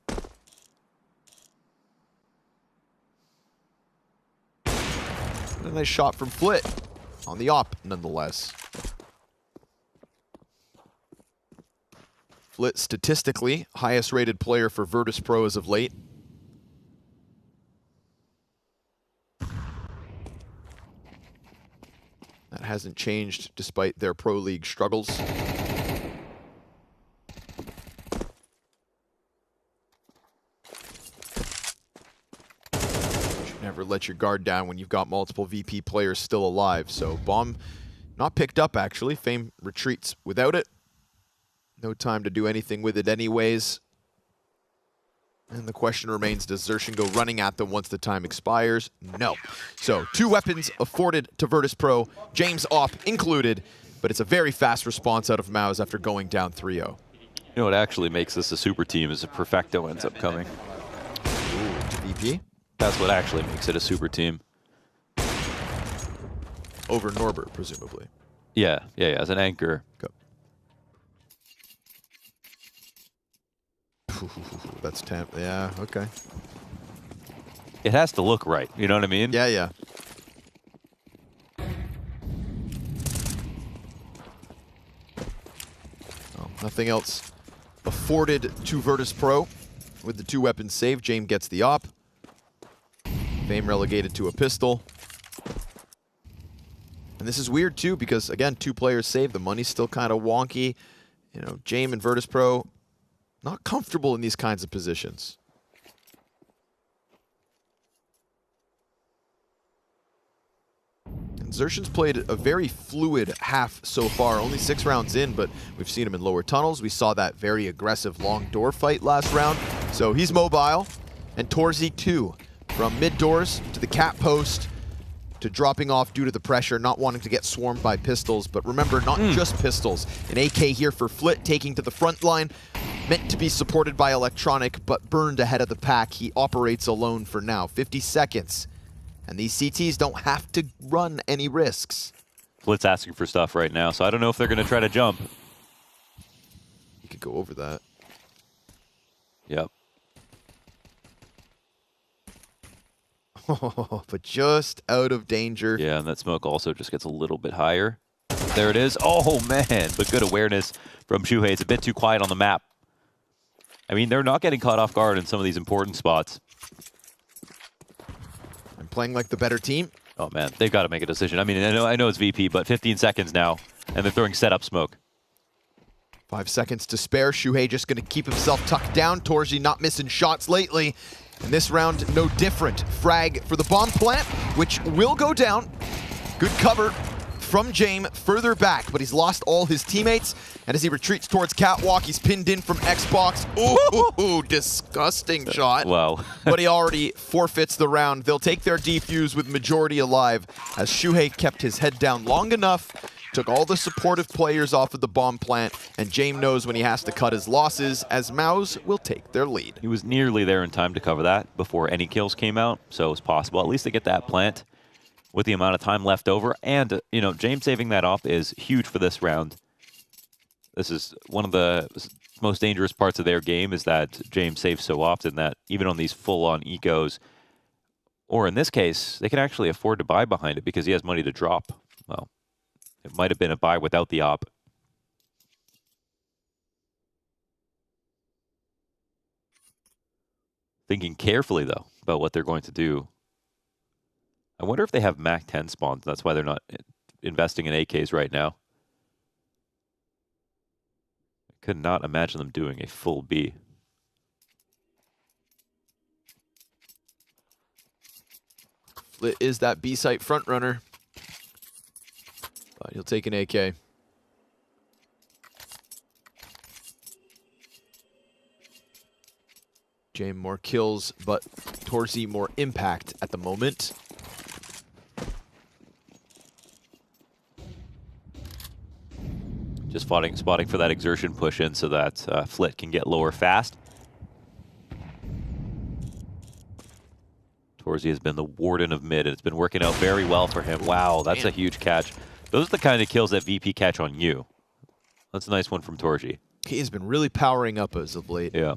A nice shot from Flit on the op, nonetheless. Flit, statistically, highest rated player for virtus.pro as of late. That hasn't changed despite their pro league struggles. Never let your guard down when you've got multiple VP players still alive. So bomb not picked up, actually. Fame retreats without it. No time to do anything with it anyways. And the question remains, does Xerxin go running at them once the time expires? No. So 2 weapons afforded to virtus.pro, James op included, but it's a very fast response out of Mouse after going down 3-0. You know what actually makes this a super team is if Perfecto ends up coming. Ooh, to VP? That's what actually makes it a super team. Over Norbert, presumably. Yeah, as an anchor. Go. That's temp. Yeah, okay. It has to look right. You know what I mean? Yeah. Oh, nothing else afforded to virtus.pro with the 2 weapons saved. Jame gets the op. Fame relegated to a pistol. And this is weird too because, again, 2 players saved. The money's still kind of wonky. You know, Jame and virtus.pro not comfortable in these kinds of positions. Xertion's played a very fluid half so far, only 6 rounds in, but we've seen him in lower tunnels. We saw that very aggressive long door fight last round. So he's mobile. And Torzy too, from mid doors to the cat post to dropping off due to the pressure, not wanting to get swarmed by pistols. But remember, not just pistols. An AK here for Flit, taking to the front line. Meant to be supported by Electronic, but burned ahead of the pack. He operates alone for now. 50 seconds. And these CTs don't have to run any risks. Flit's asking for stuff right now, so I don't know if they're going to try to jump. You could go over that. Yep. Oh, but just out of danger. Yeah, and that smoke also just gets a little bit higher. There it is. Oh, man. But good awareness from Shuhei. It's a bit too quiet on the map. I mean, they're not getting caught off guard in some of these important spots. I'm playing like the better team. Oh, man. They've got to make a decision. I mean, I know it's VP, but 15 seconds now, and they're throwing setup smoke. 5 seconds to spare. Shuhei just going to keep himself tucked down. Torzy not missing shots lately. And this round, no different. Frag for the bomb plant, which will go down. Good cover from James further back, but he's lost all his teammates. And as he retreats towards Catwalk, he's pinned in from Xbox. Ooh, disgusting shot. Wow. But he already forfeits the round. They'll take their defuse with majority alive, as Shuhei kept his head down long enough, took all the supportive players off of the bomb plant, and James knows when he has to cut his losses, as Maus will take their lead. He was nearly there in time to cover that before any kills came out, so it was possible at least to get that plant with the amount of time left over. And, you know, James saving that off is huge for this round. This is one of the most dangerous parts of their game, is that James saves so often that even on these full-on ecos, or in this case, they can actually afford to buy behind it because he has money to drop. Well, it might have been a buy without the op. Thinking carefully, though, about what they're going to do. I wonder if they have Mac 10 spawns. That's why they're not investing in AKs right now. I could not imagine them doing a full B. Flit is that B-site front runner, but he'll take an AK. James more kills, but Torzy more impact at the moment. Just spotting for that exertion push in so that Flit can get lower fast. Torzy has been the warden of mid, and it's been working out very well for him. Wow, that's a huge catch. Those are the kind of kills that VP catch on you. That's a nice one from Torzy. He has been really powering up as of late. Yeah.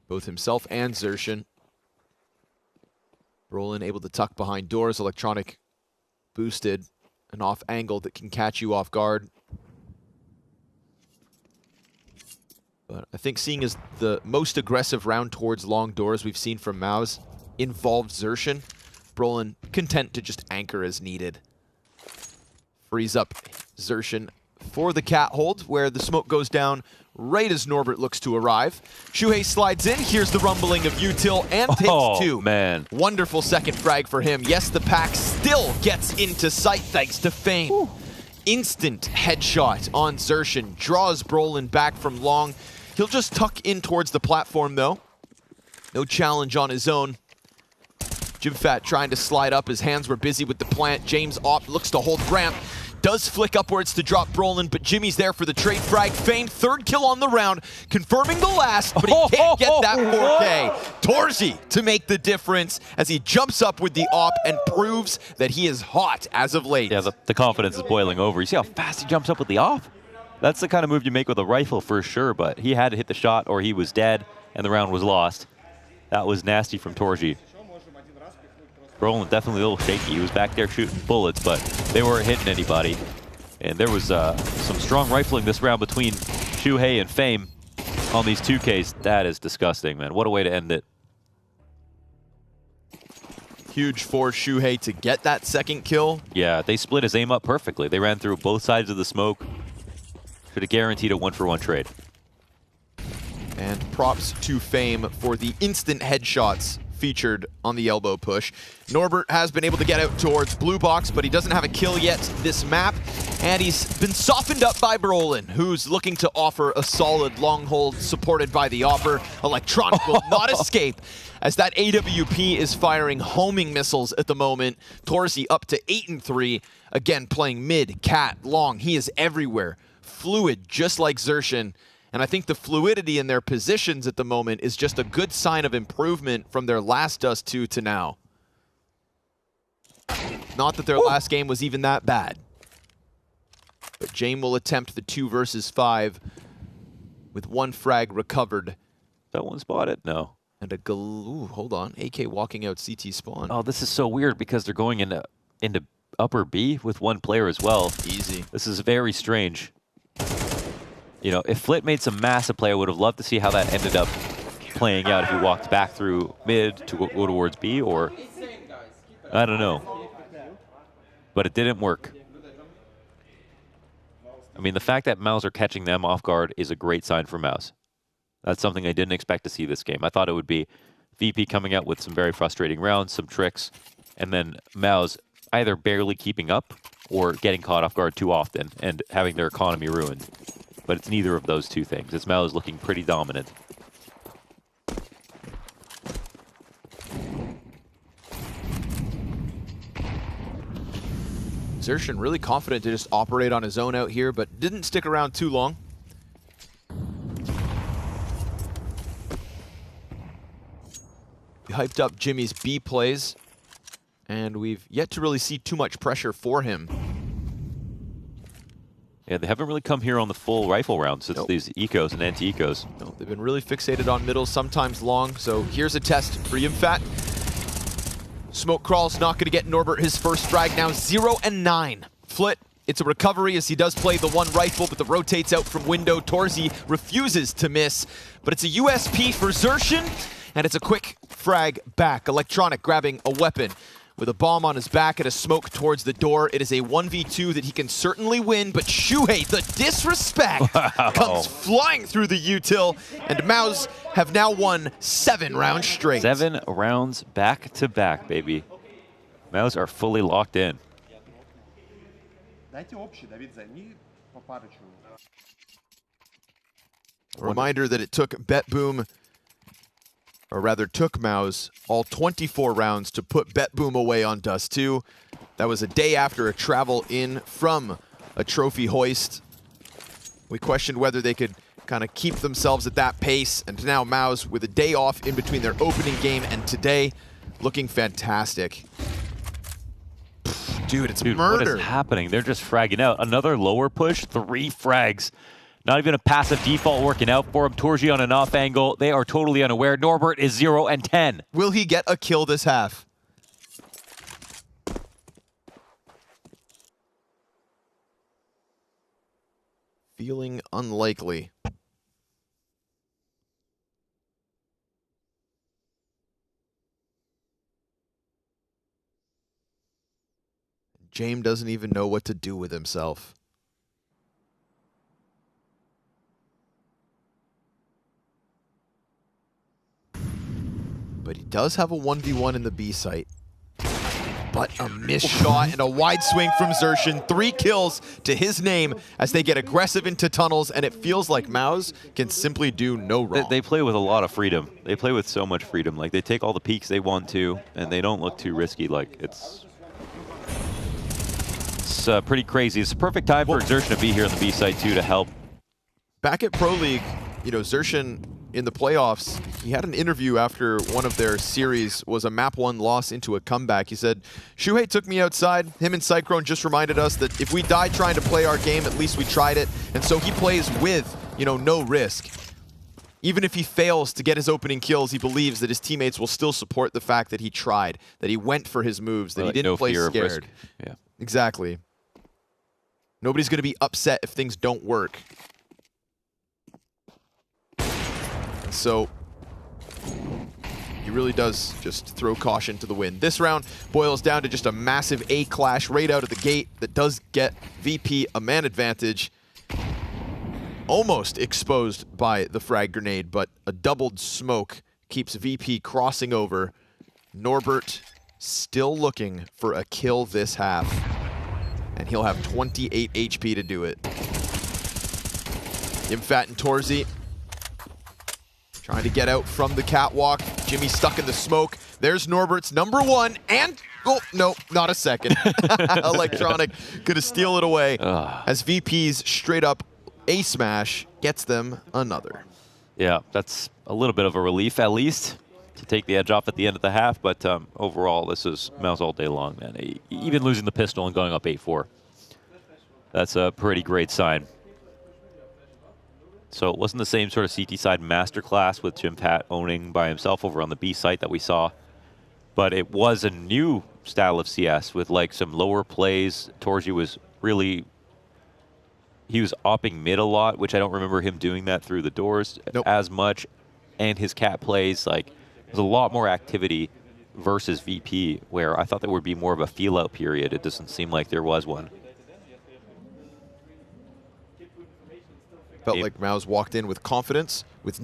Both himself and Xertion. Brolin able to tuck behind doors. Electronic boosted. An off angle that can catch you off guard. But I think seeing as the most aggressive round towards long doors we've seen from Maus involved Xertion, Brolin content to just anchor as needed. Frees up Xertion for the cat hold, where the smoke goes down right as Norbert looks to arrive. Shuhei slides in. Here's the rumbling of util and takes two. Man. Wonderful second frag for him. Yes, the pack still gets into sight thanks to Fame. Ooh. Instant headshot on Xertion. Draws Brolin back from long. He'll just tuck in towards the platform, though. No challenge on his own. Jimfat trying to slide up. His hands were busy with the plant. James Opp looks to hold ramp. Does flick upwards to drop Brolin, but Jimmy's there for the trade frag. Fame, third kill on the round, confirming the last, but he can't get that 4K. Torzy to make the difference as he jumps up with the op and proves that he is hot as of late. Yeah, the confidence is boiling over. You see how fast he jumps up with the op? That's the kind of move you make with a rifle for sure, but he had to hit the shot or he was dead and the round was lost. That was nasty from Torzy. Brolin definitely a little shaky. He was back there shooting bullets, but they weren't hitting anybody. And there was some strong rifling this round between Shuhei and Fame on these 2Ks. That is disgusting, man. What a way to end it. Huge for Shuhei to get that second kill. Yeah, they split his aim up perfectly. They ran through both sides of the smoke. Should have guaranteed a 1-for-1 trade. And props to Fame for the instant headshots featured on the elbow push. Norbert has been able to get out towards blue box, but he doesn't have a kill yet this map. And he's been softened up by Brolin, who's looking to offer a solid long hold supported by the offer. Electronic will not escape as that AWP is firing homing missiles at the moment. Torsi up to 8-3. Again, playing mid, cat, long. He is everywhere. Fluid, just like Xerxin. And I think the fluidity in their positions at the moment is just a good sign of improvement from their last Dust 2 to now. Not that their last game was even that bad. But Jame will attempt the 2 versus 5 with 1 frag recovered. That one spotted? No. And a ooh, hold on. AK walking out CT spawn. Oh, this is so weird because they're going into upper B with 1 player as well. Easy. This is very strange. You know, if Flit made some massive play, I would have loved to see how that ended up playing out if he walked back through mid to go towards B, or I don't know. But it didn't work. I mean, the fact that Mouse are catching them off guard is a great sign for Mouse. That's something I didn't expect to see this game. I thought it would be VP coming out with some very frustrating rounds, some tricks, and then Mouse either barely keeping up or getting caught off guard too often and having their economy ruined. But it's neither of those two things. It's Mouse looking pretty dominant. Xerxin really confident to just operate on his own out here, but didn't stick around too long. We hyped up Jimmy's B plays, and we've yet to really see too much pressure for him. Yeah, they haven't really come here on the full rifle rounds. It's these ecos and anti-ecos. No, they've been really fixated on middle, sometimes long, so here's a test for Yimfat. Smoke crawl's not going to get Norbert his first frag now, 0-9. Flit, it's a recovery as he does play the 1 rifle, but the rotates out from window. Torsi refuses to miss, but it's a USP for Xerxin, and it's a quick frag back. Electronic grabbing a weapon with a bomb on his back and a smoke towards the door. It is a 1v2 that he can certainly win, but Shuhei, the disrespect, comes flying through the util, and Mouse have now won 7 rounds straight. 7 rounds back to back, baby. Mouse are fully locked in. A reminder that it took BetBoom, or rather took Mouse, all 24 rounds to put BetBoom away on Dust 2. That was a day after a travel in from a trophy hoist. We questioned whether they could kind of keep themselves at that pace, and now Mouse, with a day off in between their opening game and today, looking fantastic. Dude, it's murder. What is happening? They're just fragging out. Another lower push, 3 frags. Not even a passive default working out for him. Torsi on an off angle. They are totally unaware. Norbert is 0-10. Will he get a kill this half? Feeling unlikely. Jame doesn't even know what to do with himself. But he does have a 1v1 in the B site. But a missed shot and a wide swing from Xerxin. 3 kills to his name as they get aggressive into tunnels, and it feels like Mouse can simply do no wrong. They play with a lot of freedom. They play with so much freedom. Like, they take all the peaks they want to, and they don't look too risky. Like, it's pretty crazy. It's a perfect time for Xerxin to be here on the B side, too, to help. Back at Pro League, you know, Xerxin in the playoffs, he had an interview after one of their series was a map 1 loss into a comeback. He said, Shuhei took me outside. Him and Cyclone just reminded us that if we die trying to play our game, at least we tried it. And so he plays with, you know, no risk. Even if he fails to get his opening kills, he believes that his teammates will still support the fact that he tried, that he went for his moves, that he didn't play scared. Yeah, exactly. Nobody's going to be upset if things don't work. So he really does just throw caution to the wind. This round boils down to just a massive A clash right out of the gate that does get VP a man advantage. Almost exposed by the frag grenade, but a doubled smoke keeps VP crossing over Norbert still looking for a kill this half. And he'll have 28 HP to do it. Imfat and Torzi trying to get out from the catwalk. Jimmy stuck in the smoke. There's Norbert's #1, and oh no, not a second. Electronic gonna steal it away as VP's straight up A smash gets them another. Yeah, that's a little bit of a relief at least to take the edge off at the end of the half, but overall this is Mouse all day long, man. Even losing the pistol and going up 8-4. That's a pretty great sign. So it wasn't the same sort of CT side masterclass with Jim Pat owning by himself over on the B site that we saw, but it was a new style of CS with like some lower plays. Torji was really, he was opping mid a lot, which I don't remember him doing that through the doors as much. And his cat plays, like, there's a lot more activity versus VP, where I thought there would be more of a feel out period. It doesn't seem like there was one. Felt like Mouse walked in with confidence, with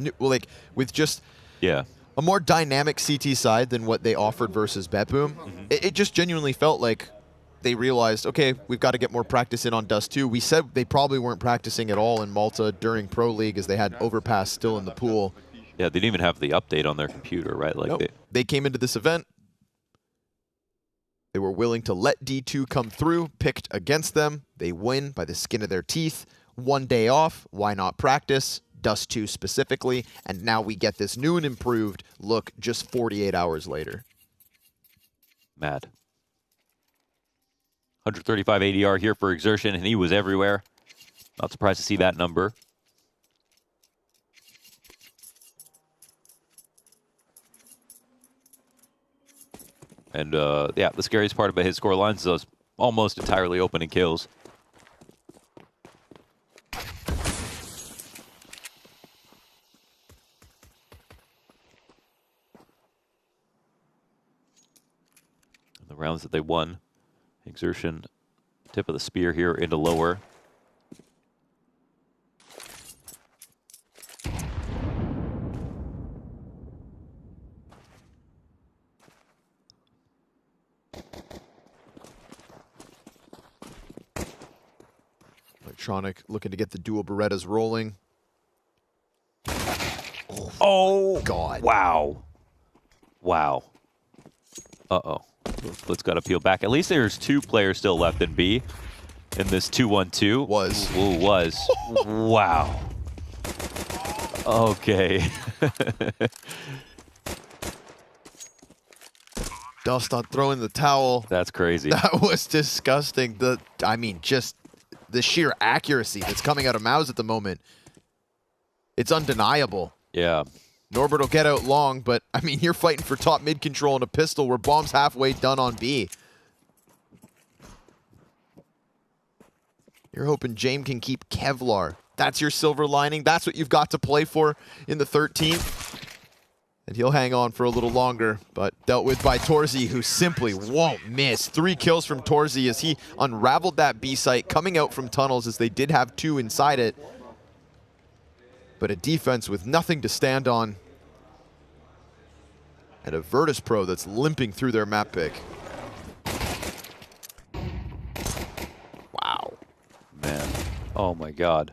just a more dynamic CT side than what they offered versus BetBoom. It just genuinely felt like they realized, okay, we've got to get more practice in on Dust 2. We said they probably weren't practicing at all in Malta during Pro League as they had Overpass still in the pool. Yeah, they didn't even have the update on their computer, right? Like they came into this event. They were willing to let D2 come through, picked against them. They win by the skin of their teeth. 1 day off, why not practice? Dust 2 specifically, and now we get this new and improved look just 48 hours later. Mad. 135 ADR here for Exertion, and he was everywhere. Not surprised to see that number. And yeah, the scariest part about his score lines is those almost entirely open in kills. The rounds that they won, Exertion, tip of the spear here into lower. Electronic looking to get the dual Berettas rolling. Oh, God. Wow. Wow. Uh-oh. Let's got to peel back. At least there's 2 players still left in B in this 2-1-2. Was. Ooh, was. Wow. Okay. Dust on throwing the towel. That's crazy. That was disgusting. I mean, just the sheer accuracy that's coming out of Mouse at the moment. It's undeniable. Yeah. Norbert will get out long, but, I mean, you're fighting for top mid control and a pistol where Bomb's halfway done on B. You're hoping James can keep Kevlar. That's your silver lining. That's what you've got to play for in the 13th. And he'll hang on for a little longer, but dealt with by Torzi, who simply won't miss. 3 kills from Torzi as he unraveled that B site, coming out from tunnels as they did have 2 inside it. But a defense with nothing to stand on. And a virtus.pro that's limping through their map pick. Wow. Man. Oh my God.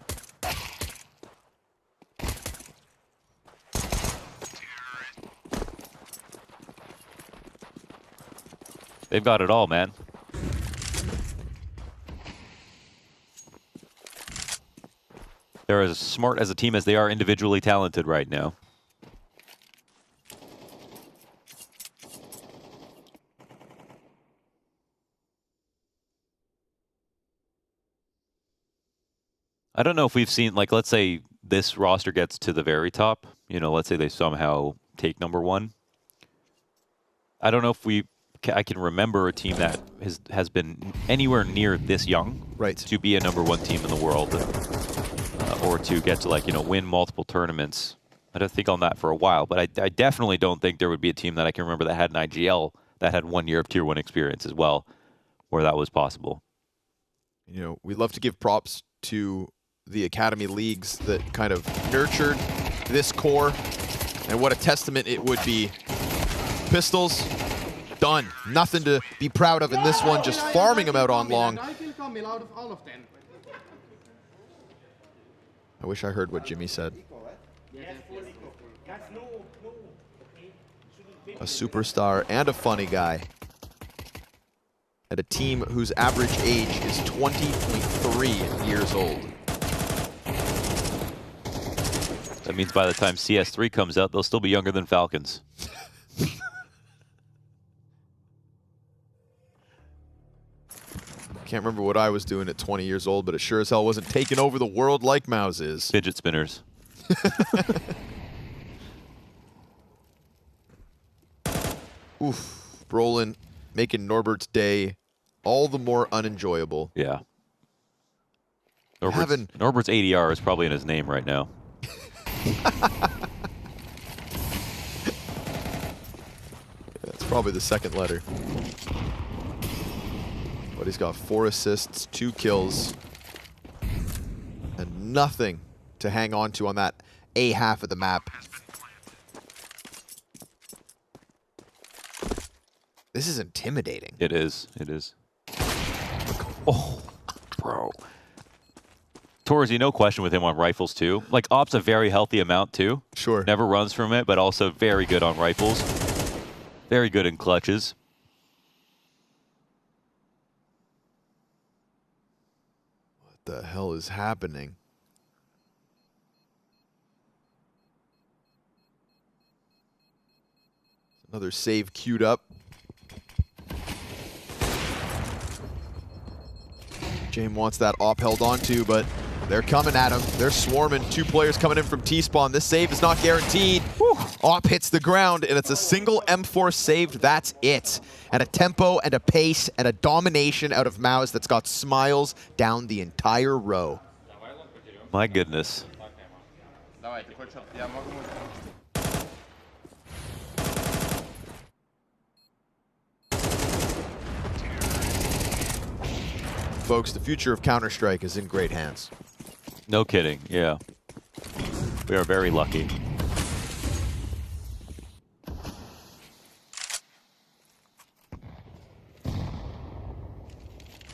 They've got it all, man. They're as smart as a team as they are individually talented right now. I don't know if we've seen, like, let's say this roster gets to the very top. You know, let's say they somehow take #1. I don't know if I can remember a team that has been anywhere near this young to be a #1 team in the world, or to get to, like, you know, win multiple tournaments. I don't think on that for a while, but I definitely don't think there would be a team that I can remember that had an IGL that had 1 year of Tier 1 experience as well, where that was possible. You know, we love to give props to the academy leagues that kind of nurtured this core, and what a testament it would be. Pistols done. Nothing to be proud of in this one, just farming him out on long. I wish I heard what Jimmy said. A superstar and a funny guy at a team whose average age is 20.3 years old. That means by the time CS3 comes out, they'll still be younger than Falcons. Can't remember what I was doing at 20 years old, but it sure as hell wasn't taking over the world like Mouse is. Fidget spinners. Oof. Brolin making Norbert's day all the more unenjoyable. Yeah. Norbert's ADR is probably in his name right now. That's probably the second letter. But he's got 4 assists, 2 kills, and nothing to hang on to on that A half of the map. This is intimidating. It is. It is. Oh, bro. Torzy, no question with him on rifles, too. Like, Op's a very healthy amount, too. Sure. Never runs from it, but also very good on rifles. Very good in clutches. What the hell is happening? Another save queued up. James wants that op held onto, but they're coming at him. They're swarming. 2 players coming in from T-spawn. This save is not guaranteed. Whew. Op hits the ground, and it's a single M4 saved. That's it. And a tempo and a pace and a domination out of Mouse that's got smiles down the entire row. My goodness. Folks, the future of Counter-Strike is in great hands. No kidding, yeah. We are very lucky.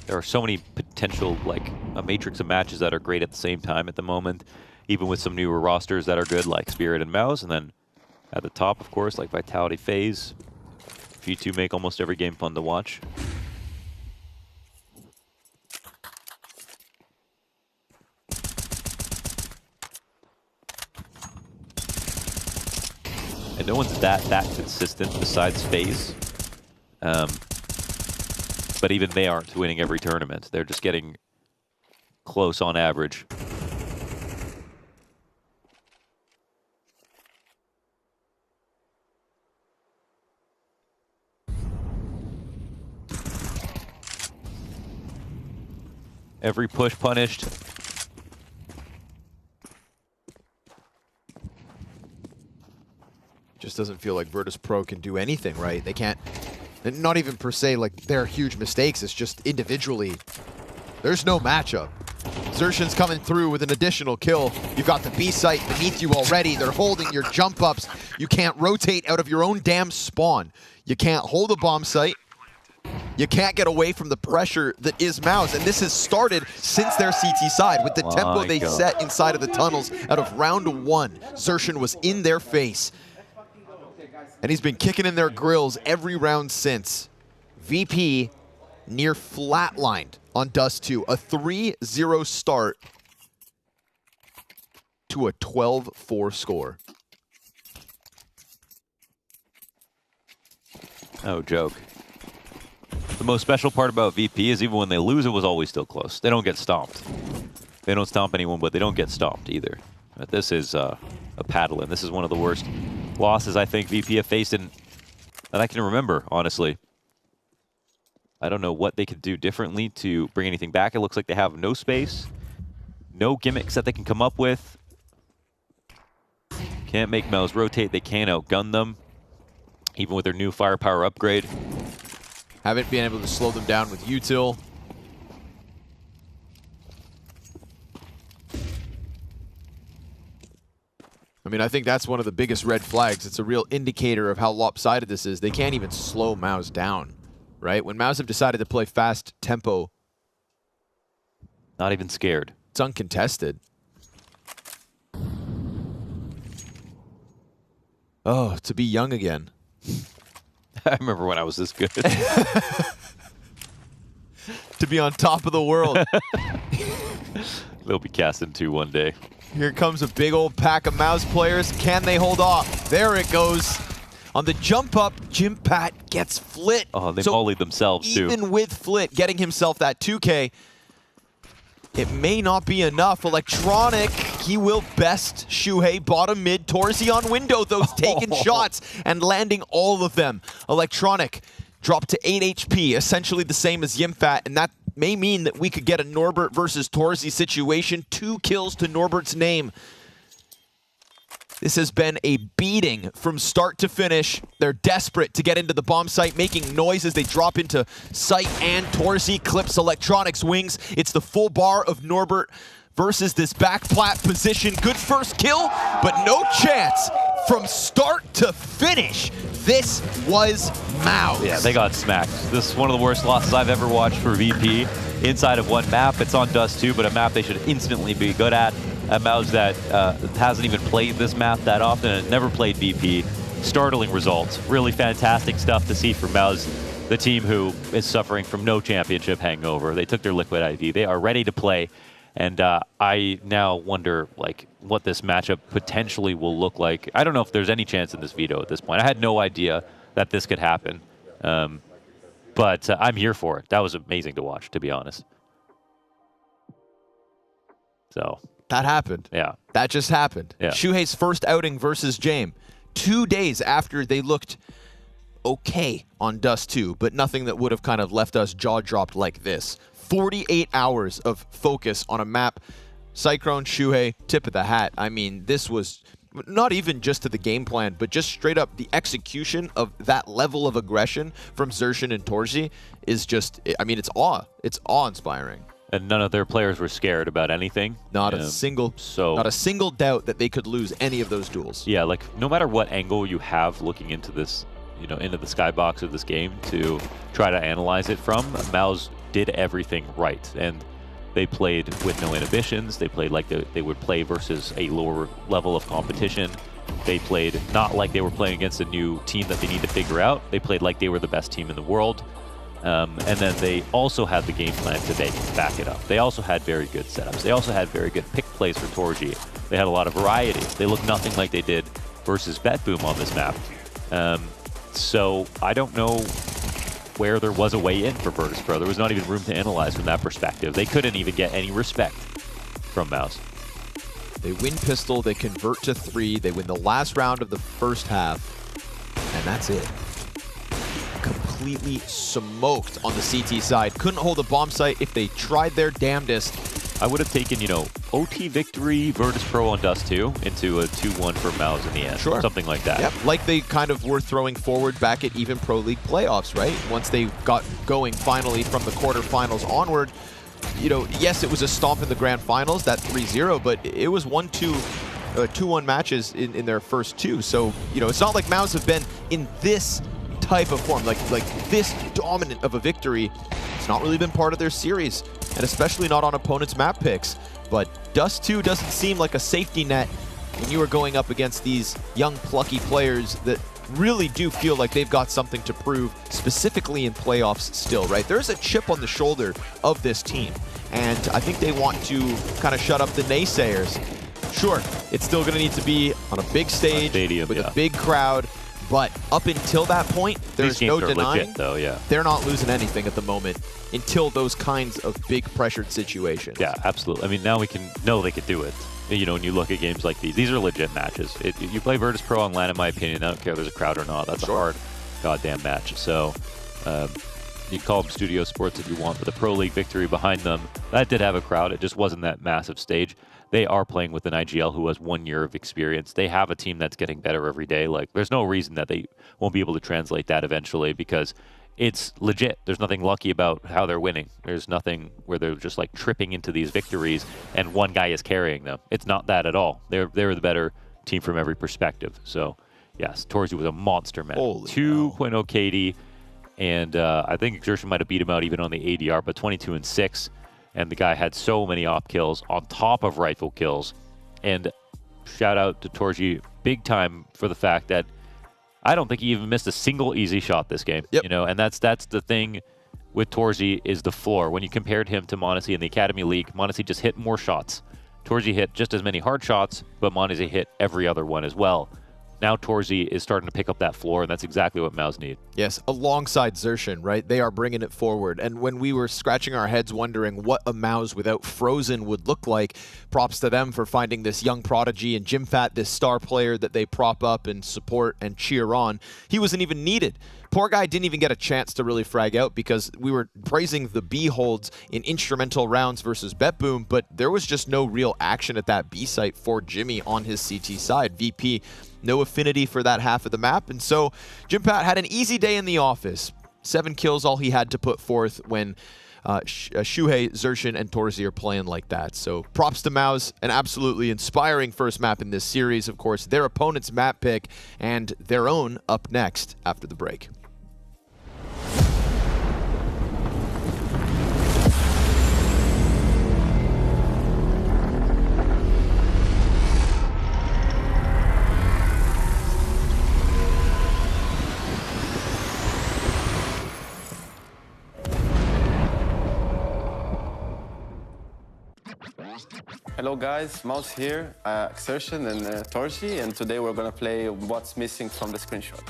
There are so many potential, like, a matrix of matches that are great at the same time at the moment, even with some newer rosters that are good, like Spirit and Mouse, and then at the top, of course, like Vitality FaZe. You two make almost every game fun to watch. And no one's that consistent besides FaZe. But even they aren't winning every tournament. They're just getting close on average. Every push punished. Just doesn't feel like virtus.pro can do anything right. They can't, not even per se like they're huge mistakes. It's just individually, there's no matchup. Xertion's coming through with an additional kill. You've got the B site beneath you already. They're holding your jump ups. You can't rotate out of your own damn spawn. You can't hold a bomb site. You can't get away from the pressure that is Mouse. And this has started since their CT side with the tempo they set inside of the tunnels out of round 1. Xertion was in their face. And he's been kicking in their grills every round since. VP near flatlined on Dust 2. A 3-0 start to a 12-4 score. No joke. The most special part about VP is even when they lose, it was always still close. They don't get stomped. They don't stomp anyone, but they don't get stomped either. But this is a paddle, and this is one of the worst losses I think VP have faced in that I can remember, honestly. I don't know what they could do differently to bring anything back. It looks like they have no space, no gimmicks that they can come up with. Can't make Mouse rotate. They can't outgun them, even with their new firepower upgrade. Haven't been able to slow them down with util. mean, I think that's one of the biggest red flags. It's a real indicator of how lopsided this is. They can't even slow Mouse down, right? When Mouse have decided to play fast tempo, not even scared. It's uncontested. Oh, to be young again. I remember when I was this good. To be on top of the world. They'll be cast in 2 one day. Here comes a big old pack of Mouse players. Can they hold off? There it goes. On the jump up, Jim Pat gets Flit. Oh, they volleyed themselves too. Even with Flit getting himself that 2K, it may not be enough. Electronic, he will best Shuhei bottom mid. Torsi on window, those taking shots and landing all of them. Electronic dropped to 8 HP, essentially the same as Yimfat, and that may mean that we could get a Norbert versus Torsi situation. 2 kills to Norbert's name. This has been a beating from start to finish. They're desperate to get into the bomb site, making noise as they drop into site, and Torsi clips Electronic's wings. It's the full bar of Norbert versus this back plat position. Good first kill, but no chance from start to finish. This was Mouse. Yeah, they got smacked. This is one of the worst losses I've ever watched for VP. Inside of one map, it's on Dust 2, but a map they should instantly be good at. A Mouse that hasn't even played this map that often and never played VP. Startling results. Really fantastic stuff to see from Mouse, the team who is suffering from no championship hangover. They took their Liquid IV. They are ready to play. And I now wonder, like, what this matchup potentially will look like. I don't know if there's any chance in this veto at this point. I had no idea that this could happen. But I'm here for it. That was amazing to watch, to be honest. So that happened. Yeah. That just happened. Yeah. Shuhei's first outing versus Jame. 2 days after they looked okay on Dust 2, but nothing that would have kind of left us jaw-dropped like this. 48 hours of focus on a map. Cyclone, Shuhei, tip of the hat. I mean, this was not even just to the game plan, but just straight up the execution of that level of aggression from Xerxin and Torsi is just, I mean, it's awe-inspiring. And none of their players were scared about anything. Not a single doubt that they could lose any of those duels. Yeah, like no matter what angle you have looking into this, you know, into the skybox of this game to try to analyze it from, Mouse did everything right. And they played with no inhibitions. They played like they would play versus a lower level of competition. They played not like they were playing against a new team that they need to figure out. They played like they were the best team in the world. And then they also had the game plan to back it up. They also had very good setups. They also had very good pick plays for Torji. They had a lot of variety. They looked nothing like they did versus BetBoom on this map. So I don't know where there was a way in for virtus.pro. There was not even room to analyze from that perspective. They couldn't even get any respect from Mouse. They win pistol, they convert to 3, they win the last round of the first half, and that's it. Completely smoked on the CT side. Couldn't hold a bomb site if they tried their damnedest. I would have taken, you know, OT victory, virtus.pro on Dust 2 into a 2-1 for Mouse in the end. Sure. Something like that. Yep, like they kind of were throwing forward back at even Pro League playoffs, right? Once they got going finally from the quarterfinals onward, you know, yes, it was a stomp in the grand finals, that 3-0, but it was 2-1 matches in their first 2. So, you know, it's not like Mouse have been in this type of form, like this dominant of a victory. It's not really been part of their series, and especially not on opponents' map picks. But Dust 2 doesn't seem like a safety net when you are going up against these young, plucky players that really do feel like they've got something to prove, specifically in playoffs still, right? There's a chip on the shoulder of this team, and I think they want to kind of shut up the naysayers. Sure, it's still going to need to be on a big stage with a big crowd, but up until that point, there's no denying legit, though, yeah. They're not losing anything at the moment until those kinds of big pressured situations. Yeah, absolutely. I mean, now we can know they could do it. You know, when you look at games like these are legit matches. You play virtus.pro on LAN, in my opinion, I don't care if there's a crowd or not. That's a hard goddamn match. So you call them studio sports if you want, but the Pro League victory behind them, that did have a crowd. It just wasn't that massive stage. They are playing with an IGL who has 1 year of experience. They have a team that's getting better every day. Like, there's no reason that they won't be able to translate that eventually because it's legit. There's nothing lucky about how they're winning. There's nothing where they're just like tripping into these victories and one guy is carrying them. It's not that at all. They're the better team from every perspective. So, yes, Torzy was a monster man. Holy 2.0 KD, and I think Exertion might have beat him out even on the ADR, but 22-6, and the guy had so many op kills on top of rifle kills. And shout out to Torzy big time for the fact that I don't think he even missed a single easy shot this game. Yep. You know, and that's the thing with Torzy is the floor. When you compared him to Mondesi in the Academy League, Mondesi just hit more shots. Torzy hit just as many hard shots, but Mondesi hit every other one as well. Now Torzy is starting to pick up that floor, and that's exactly what Maus need. Yes, alongside Xerxin, right? They are bringing it forward. And when we were scratching our heads wondering what a Maus without Frozen would look like, props to them for finding this young prodigy and Jimfat, this star player that they prop up and support and cheer on. He wasn't even needed. Poor guy didn't even get a chance to really frag out because we were praising the B holds in instrumental rounds versus BetBoom, but there was just no real action at that B site for Jimmy on his CT side. VP, no affinity for that half of the map, and so Jimpat had an easy day in the office. 7 kills, all he had to put forth when Shuhei, Xerxin, and Torzy are playing like that. So props to Maus, an absolutely inspiring first map in this series. Of course, their opponent's map pick and their own up next after the break. Hello guys, Maus here, Xerxin and Torzy, and today we're gonna play what's missing from the screenshot.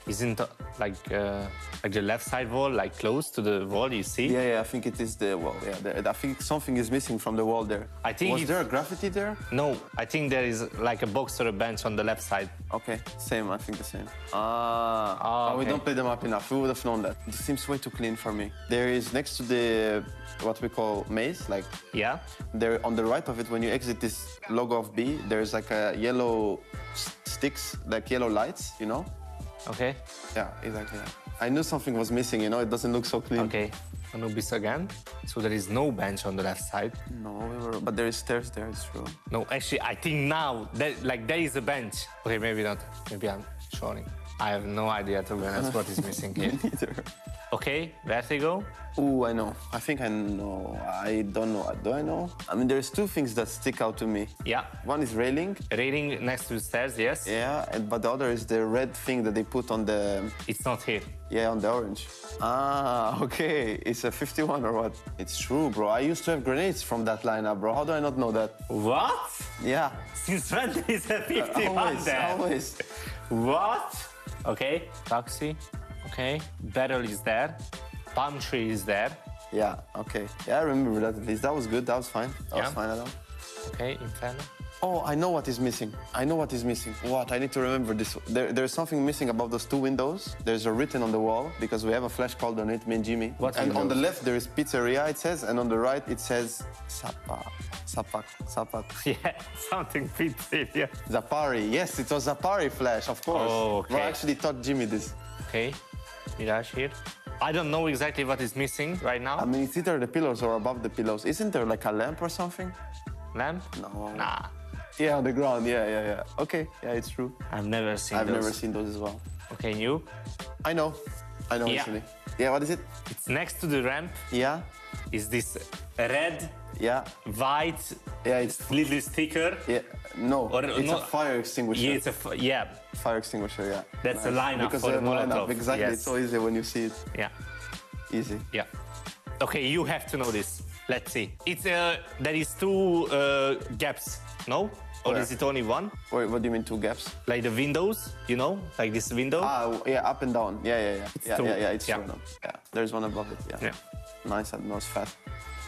Isn't like the left side wall like close to the wall you see? Yeah, I think it is the wall. Yeah, I think something is missing from the wall there. I think was there a graffiti there? No, I think there is like a box or a bench on the left side. Okay, same. I think the same. Okay. We don't play the map enough. We would have known that. It seems way too clean for me. There is next to the what we call maze, like there on the right of it. When you exit this logo of B, there's like a yellow sticks, like yellow lights. You know? Okay. Yeah, exactly. Yeah. I knew something was missing, you know, it doesn't look so clean. Okay, Anubis again. So there is no bench on the left side. No, but there is stairs there, it's true. No, actually, I think now, that, there is a bench. Okay, maybe not. Maybe I'm showing. I have no idea, to be honest, what is missing here. Neither. Okay, Vertigo. Ooh, I know. I think I know. I don't know. Do I know? I mean, there's 2 things that stick out to me. Yeah. One is railing. Railing next to the stairs, yes. Yeah, but the other is the red thing that they put on the... It's not here. Yeah, on the orange. Ah, okay. It's a 51 or what? It's true, bro. I used to have grenades from that lineup, bro. How do I not know that? What? Yeah. Since when there is a 51 always, there? Always. What? Okay, Taxi. Okay, Battle is there. Palm tree is there. Yeah, okay. Yeah, I remember that at least. That was good. That was fine. That was fine, Adam. Okay, Inferno. Oh, I know what is missing. I know what is missing. What? I need to remember this. There's something missing above those 2 windows. There's a written on the wall because we have a flash called on it, me and Jimmy. What and windows? On the left there is pizzeria, it says, and on the right it says Sapak. Yeah, something pizzeria. Zapari. Yes, it was Zapari flash, of course. Oh, okay. Bro, I actually taught Jimmy this. Okay, Mirage here. I don't know exactly what is missing right now. I mean, it's either the pillars or above the pillows. Isn't there like a lamp or something? Lamp? No. Nah. Yeah, on the ground. Yeah. Okay, yeah, it's true. I've never seen I've those. never seen those as well. Okay, you? I know Yeah. actually. Yeah, what is it? It's next to the ramp. Yeah. Is this red, Yeah. white, Yeah, it's little sticker? yeah. No, Or it's no- a fire extinguisher. Yeah, it's a Fire extinguisher. Yeah. That's a lineup because for we the have a lineup. Molotov. Exactly. Yes. It's so easy when you see it. yeah, Easy. yeah. Okay, you have to know this. Let's see. It's there is 2 gaps, no? Or Where? is it only one? Wait, what do you mean 2 gaps? Like the windows, you know, like this window. Yeah, up and down. Yeah. It's two. It's Yeah. true. No. Yeah, there's one above it. Yeah. Yeah. Nice and not fat.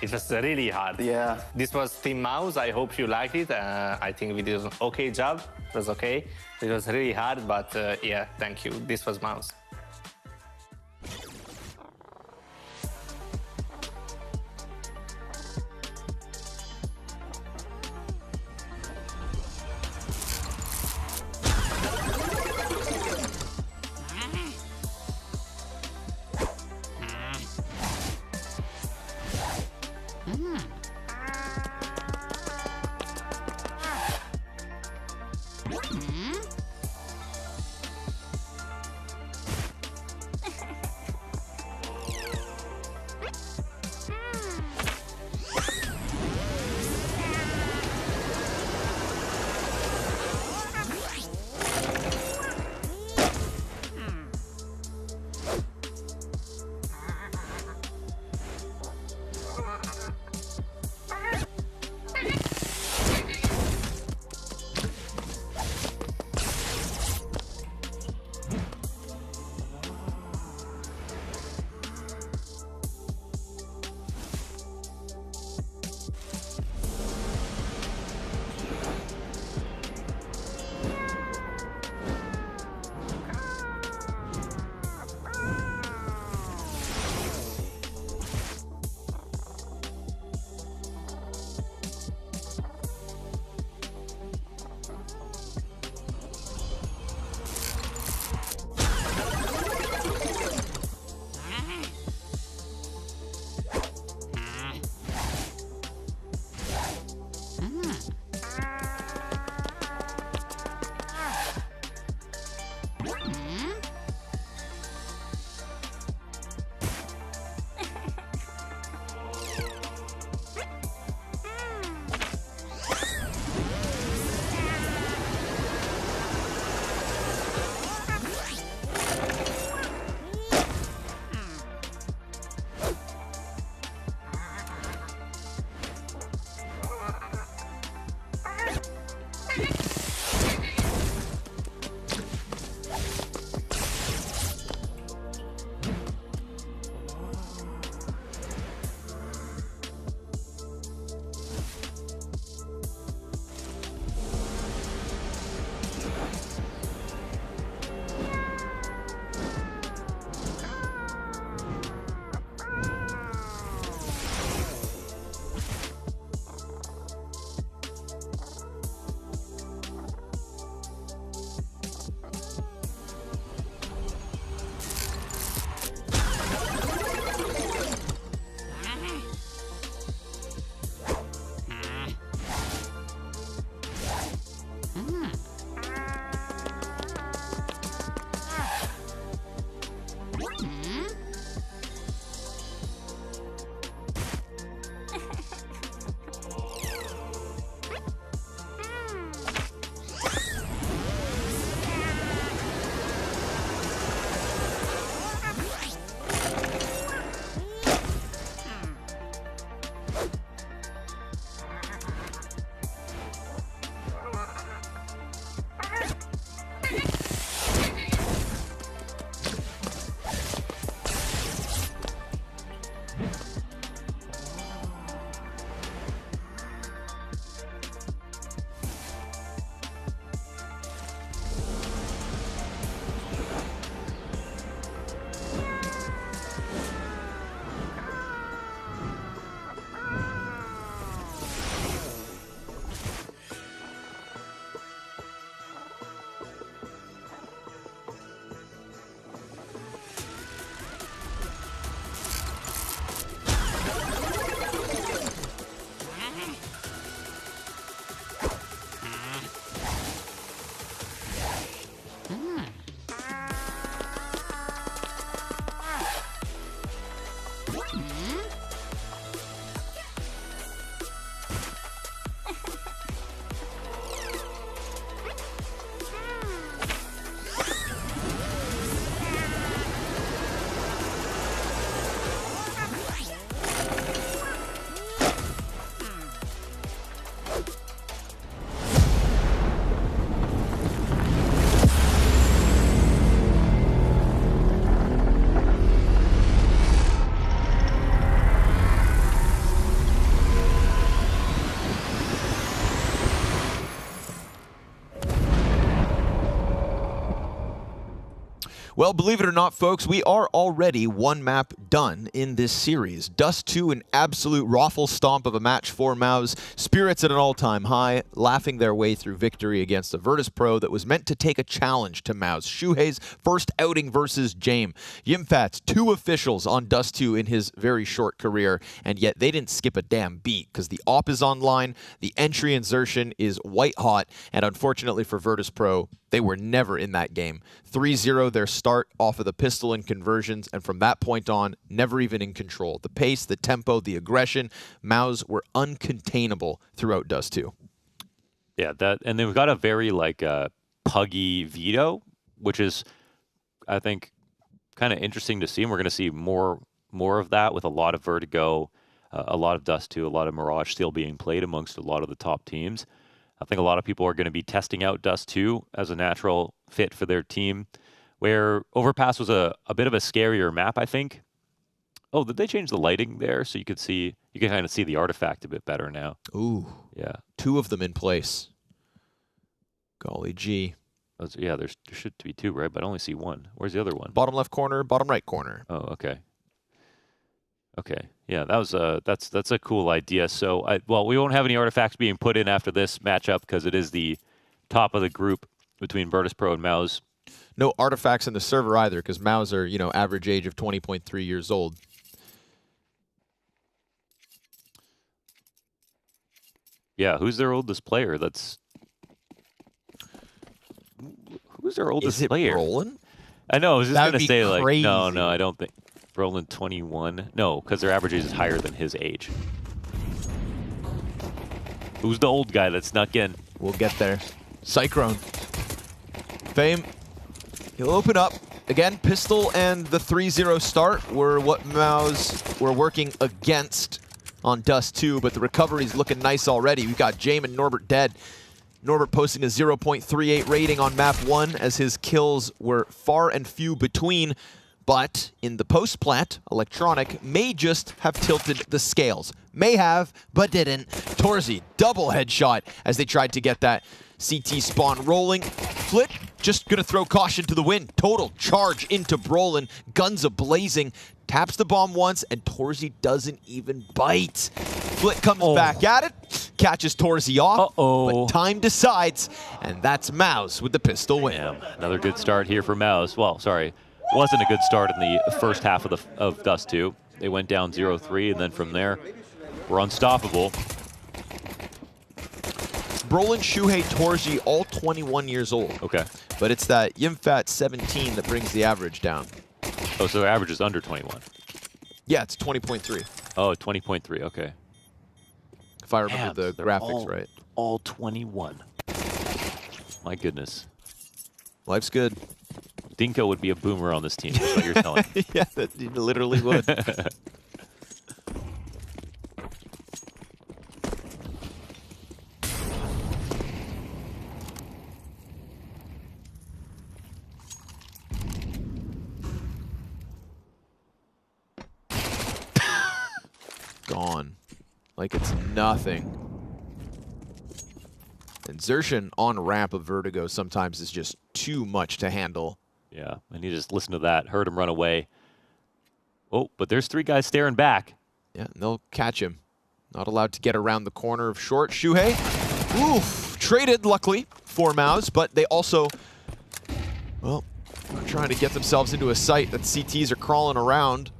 It was really hard. Yeah. This was Team Mouse. I hope you liked it. I think we did an okay job. It was okay. It was really hard, but yeah, thank you. This was Mouse. Well, believe it or not, folks, we are already one map done in this series. Dust 2, an absolute raffle stomp of a match for MIBR. Spirits at an all-time high, laughing their way through victory against a virtus.pro that was meant to take a challenge to MIBR. Shuhei's first outing versus Jame. Yimfat's 2 officials on Dust 2 in his very short career, and yet they didn't skip a damn beat because the op is online, the entry insertion is white hot, and unfortunately for virtus.pro, they were never in that game. 3-0 their start off of the pistol and conversions, and from that point on, never even in control. The pace, the tempo, the aggression, MIBR were uncontainable throughout Dust 2. Yeah, and they've got a very puggy veto, which is, I think, kind of interesting to see. And we're going to see more of that with a lot of Vertigo, a lot of Dust 2, a lot of Mirage still being played amongst a lot of the top teams. I think a lot of people are going to be testing out Dust 2 as a natural fit for their team, where Overpass was a bit of a scarier map, I think. Oh, did they change the lighting there so you can kind of see the artifact a bit better now? Ooh. Yeah. 2 of them in place. Golly gee. Yeah, there should be 2, right? But I only see 1. Where's the other one? Bottom left corner, bottom right corner. Oh, okay. Okay, yeah, that was that's a cool idea. So, well, we won't have any artifacts being put in after this matchup because it is the top of the group between virtus.pro and MIBR. No artifacts in the server either because MIBR are, average age of 20.3 years old. Yeah, who's their oldest player? Who's their oldest player? Brolin? I know. I was just going to say, crazy. No, I don't think. Brolin 21. No, because their average age is higher than his age. Who's the old guy that snuck in? We'll get there. Cyclone. Fame. He'll open up. Again, pistol and the 3-0 start were what MIBR were working against on Dust 2, but the recovery's looking nice already. We've got Jame and Norbert dead. Norbert posting a 0.38 rating on map 1 as his kills were far and few between. But in the post-plant, Electronic may just have tilted the scales. May have, but didn't. Torzy, double headshot as they tried to get that CT spawn rolling. Flit just gonna throw caution to the wind. Total charge into Brolin, guns a-blazing. Taps the bomb once, and Torzy doesn't even bite. Flit comes back at it, catches Torzy off, but time decides, and that's Mouse with the pistol win. Yeah, another good start here for Mouse. Well, sorry. Wasn't a good start in the first half of Dust 2. They went down 0-3, and then from there, we're unstoppable. Brolin, Shuhei, Torzy, all 21 years old. Okay. But it's that Yimfat 17 that brings the average down. Oh, so the average is under 21. Yeah, it's 20.3. Oh, 20.3, okay. If I remember the graphics right. All 21. My goodness. Life's good. Dinko would be a boomer on this team, is what you're telling me. Yeah, that he literally would. Gone. Like it's nothing. And Xertion on ramp of Vertigo sometimes is just too much to handle. Yeah, and you just listen to that, heard him run away. Oh, but there's 3 guys staring back. Yeah, and they'll catch him. Not allowed to get around the corner of short. Shuhei, oof, traded luckily for Mouse, but they also, well, are trying to get themselves into a site that CTs are crawling around.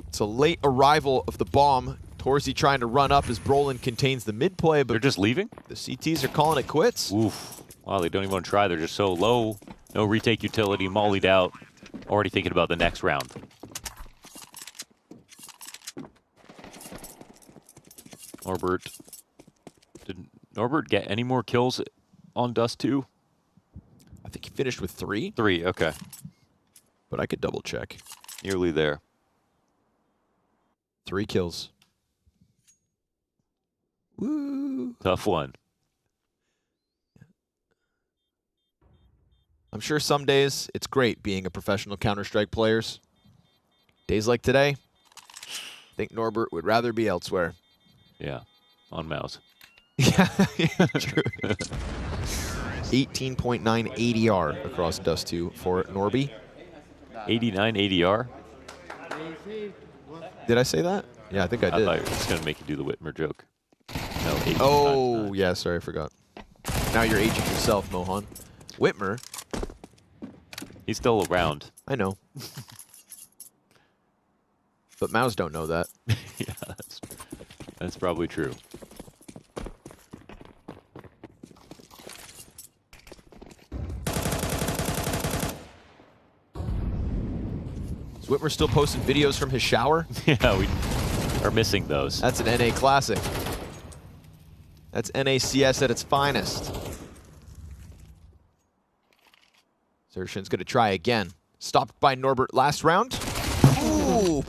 It's a late arrival of the bomb. Torzy trying to run up as Brolin contains the mid play, but they're just leaving? The CTs are calling it quits. Oof. Wow, they don't even want to try. They're just so low. No retake utility, mollied out. Already thinking about the next round. Norbert. Did Norbert get any more kills on Dust 2? I think he finished with 3. 3, okay. But I could double check. Nearly there. 3 kills. Woo. Tough one. I'm sure some days it's great being a professional Counter-Strike players. Days like today, I think Norbert would rather be elsewhere. Yeah, on Mouse. Yeah, true. 18.9 ADR across Dust 2 for Norby. 89 ADR? Did I say that? Yeah, I think I did. I thought you were just going to make you do the Whitmer joke. No, 89, oh, yeah, sorry, I forgot. Now you're aging yourself, Mohan. Whitmer. He's still around. I know. But Mouse don't know that. Yeah, that's probably true. Is Whitmer still posting videos from his shower? Yeah, we are missing those. That's an NA classic. That's NACS at its finest. Xertion's going to try again. Stopped by Norbert last round. Ooh.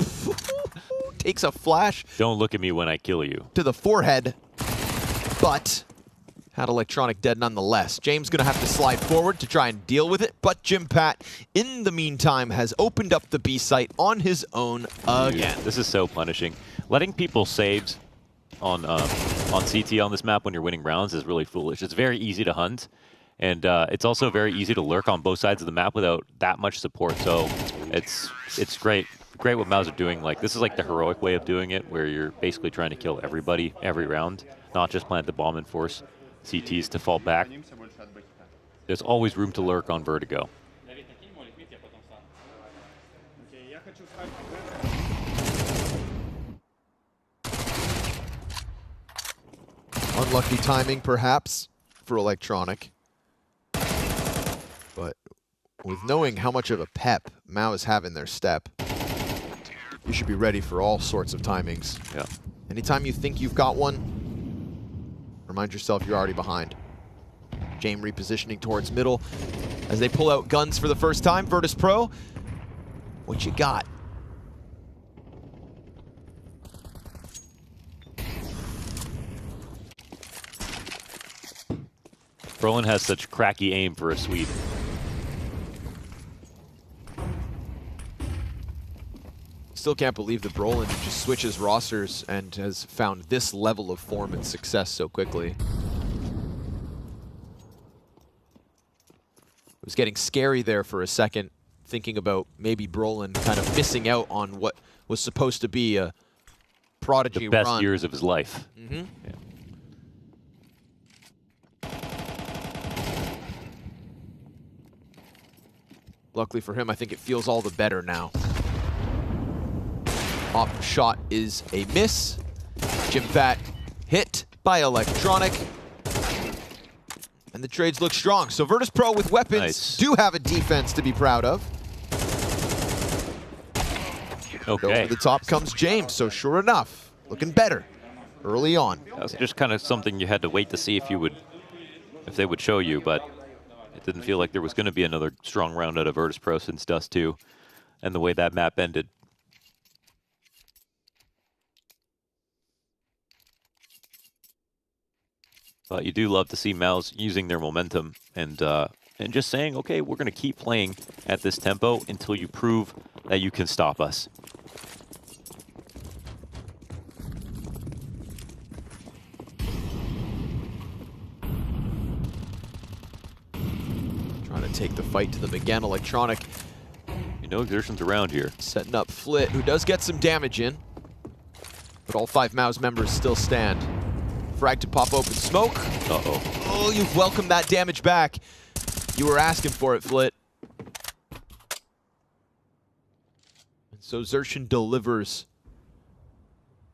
Takes a flash. Don't look at me when I kill you. To the forehead. But had Electronic dead nonetheless. James going to have to slide forward to try and deal with it. But Jim Pat, in the meantime, has opened up the B site on his own again. Dude, this is so punishing. Letting people saves on CT on this map when you're winning rounds is really foolish. It's very easy to hunt. And it's also very easy to lurk on both sides of the map without that much support. So it's great. Great what Mouse are doing. Like, this is like the heroic way of doing it, where you're basically trying to kill everybody every round, not just plant the bomb and force CTs to fall back. There's always room to lurk on Vertigo. Unlucky timing, perhaps, for Electronic. But with knowing how much of a pep Mao's have in their step, you should be ready for all sorts of timings. Yeah. Anytime you think you've got one, remind yourself you're already behind. James repositioning towards middle as they pull out guns for the first time. virtus.pro, what you got? Brolin has such cracky aim for a sweep. Still can't believe that Brolin just switches rosters and has found this level of form and success so quickly. It was getting scary there for a second, thinking about maybe Brolin kind of missing out on what was supposed to be a prodigy The best run. years of his life. Mm-hmm. Yeah. Luckily for him, I think it feels all the better now. Off shot is a miss. Jimfat hit by Electronic. And the trades look strong. So virtus.pro with weapons do have a defense to be proud of. Okay. Over the top comes James, so sure enough, looking better early on. That was just kind of something you had to wait to see if they would show you, but it didn't feel like there was going to be another strong round out of virtus.pro since Dust 2 and the way that map ended. But you do love to see Mouse using their momentum and just saying, okay, we're going to keep playing at this tempo until you prove that you can stop us. Trying to take the fight to them again. Electronic. No exertions around here. Setting up Flit, who does get some damage in. But all 5 Mouse members still stand. Frag to pop open smoke. Uh-oh. Oh, you've welcomed that damage back. You were asking for it, Flit. And so Xerxin delivers.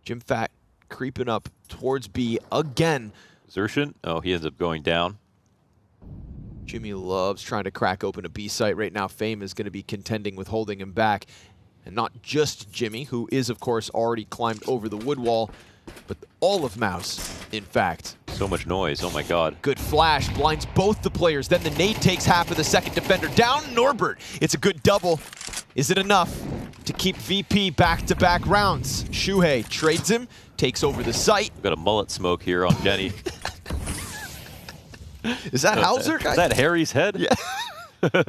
Jimfat creeping up towards B again. Xerxin, oh, he ends up going down. Jimmy loves trying to crack open a B site right now. Fame is going to be contending with holding him back. And not just Jimmy, who is, of course, already climbed over the wood wall, but all of Mouse, in fact. So much noise, oh my god. Good flash, blinds both the players. Then the nade takes half of the second defender down. Norbert, it's a good double. Is it enough to keep VP back-to-back rounds? Shuhei trades him, takes over the site. We've got a mullet smoke here on Jenny. Is that Hauser? Is that Harry's head? Yeah.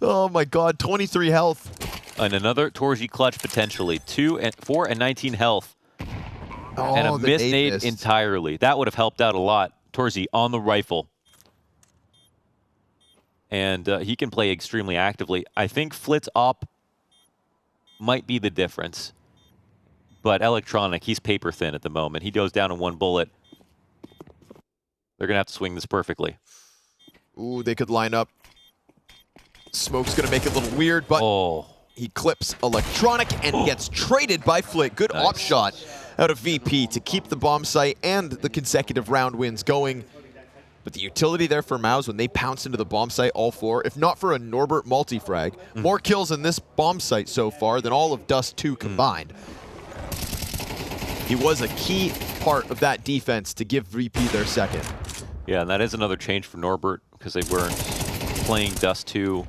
Oh my god, 23 health. And another Torji clutch potentially. 4 and 19 health. Oh, and a the missed nade nade missed. entirely. That would have helped out a lot. Torzi on the rifle. And he can play extremely actively. I think Flit's op might be the difference. But Electronic, he's paper thin at the moment. He goes down in 1 bullet. They're going to have to swing this perfectly. Ooh, they could line up. Smoke's going to make it a little weird, but he clips Electronic and gets traded by Flit. Good op shot out of VP to keep the bomb site and the consecutive round wins going. But the utility there for Mouse when they pounce into the bomb site all 4, if not for a Norbert multi-frag, more kills in this bomb site so far than all of Dust 2 combined. He was a key part of that defense to give VP their second. Yeah, and that is another change for Norbert because they weren't playing Dust 2.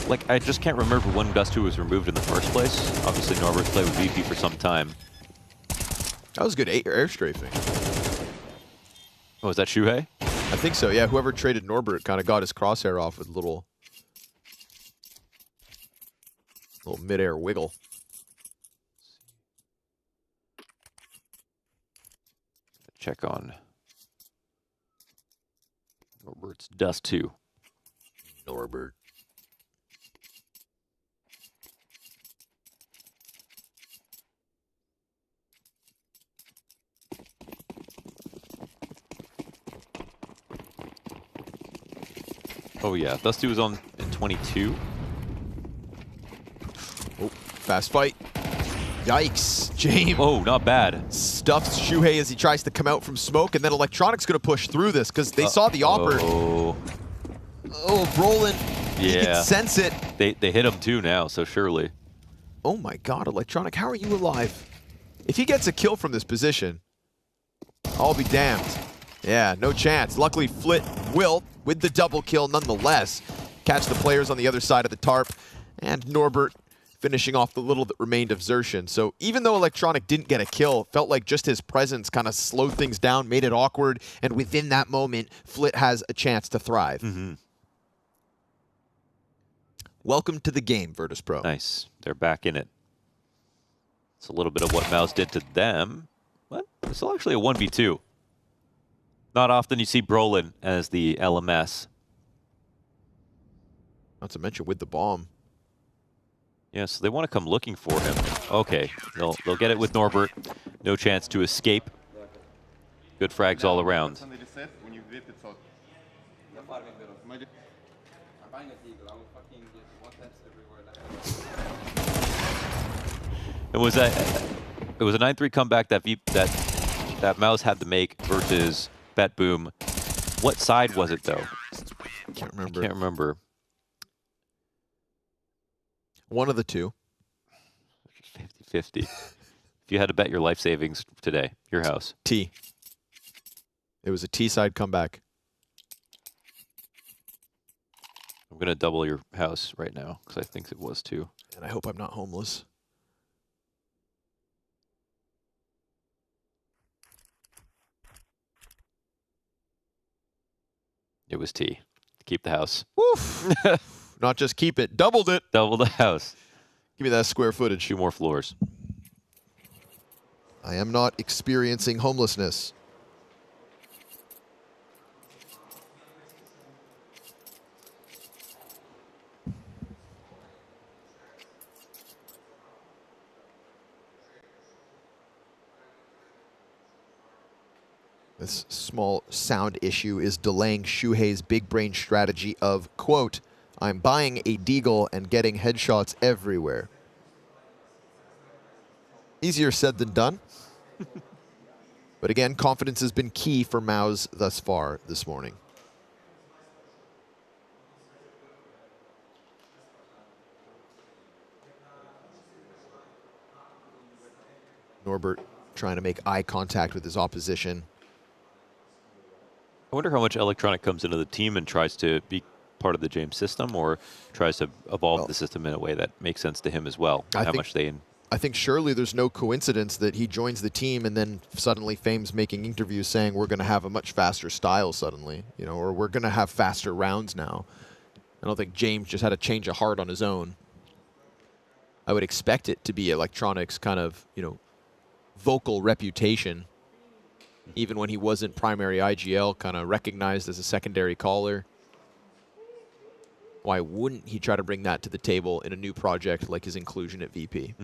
Like, I just can't remember when Dust 2 was removed in the first place. Obviously, Norbert's played with VP for some time. That was good air strafing. Oh, is that Shuhei? I think so, yeah. Whoever traded Norbert kind of got his crosshair off with a little mid-air wiggle. Check on Norbert's Dust 2. Norbert. Oh yeah, Dust 2 was on in 22. Oh, fast fight. Yikes, James. Oh, not bad. Stuffs Shuhei as he tries to come out from smoke, and then Electronic's going to push through this because they saw the opper. Oh, Brolin. Yeah. He can sense it. They hit him too now, so surely. Oh my god, Electronic, how are you alive? If he gets a kill from this position, I'll be damned. Yeah, no chance. Luckily, Flit will, with the double kill nonetheless, catch the players on the other side of the tarp. And Norbert finishing off the little that remained of Xerxan. So even though Electronic didn't get a kill, felt like just his presence kind of slowed things down, made it awkward, and within that moment, Flit has a chance to thrive. Welcome to the game, Virtus.pro. Nice. They're back in it. It's a little bit of what Mouse did to them. What? It's still actually a 1v2. Not often you see Brolin as the LMS. Not to mention with the bomb. Yeah, so they want to come looking for him. Okay, they'll get it with Norbert. No chance to escape. Good frags all around. It was a 9-3 comeback that Mouse had to make versus BetBoom. What side was it though? Can't remember. Can't remember. One of the two. 50-50. If you had to bet your life savings today, your house. T. It was a T-side comeback. I'm going to double your house right now because I think it was too. And I hope I'm not homeless. It was T. Keep the house. Woof. Not just keep it, doubled it. Double the house. Give me that square footage. 2 more floors. I am not experiencing homelessness. This small sound issue is delaying Shuhei's big brain strategy of, quote, I'm buying a deagle and getting headshots everywhere. Easier said than done. But again, confidence has been key for Maus thus far this morning. Norbert trying to make eye contact with his opposition. I wonder how much Electronic comes into the team and tries to be part of the James system or tries to evolve the system in a way that makes sense to him as well. I think surely there's no coincidence that he joins the team and then suddenly Fame's making interviews saying we're going to have a much faster style suddenly, you know, or we're going to have faster rounds now. I don't think James just had a change of heart on his own. I would expect it to be Electronic's kind of, you know, vocal reputation. Even when he wasn't primary IGL, kind of recognized as a secondary caller. Why wouldn't he try to bring that to the table in a new project like his inclusion at VP?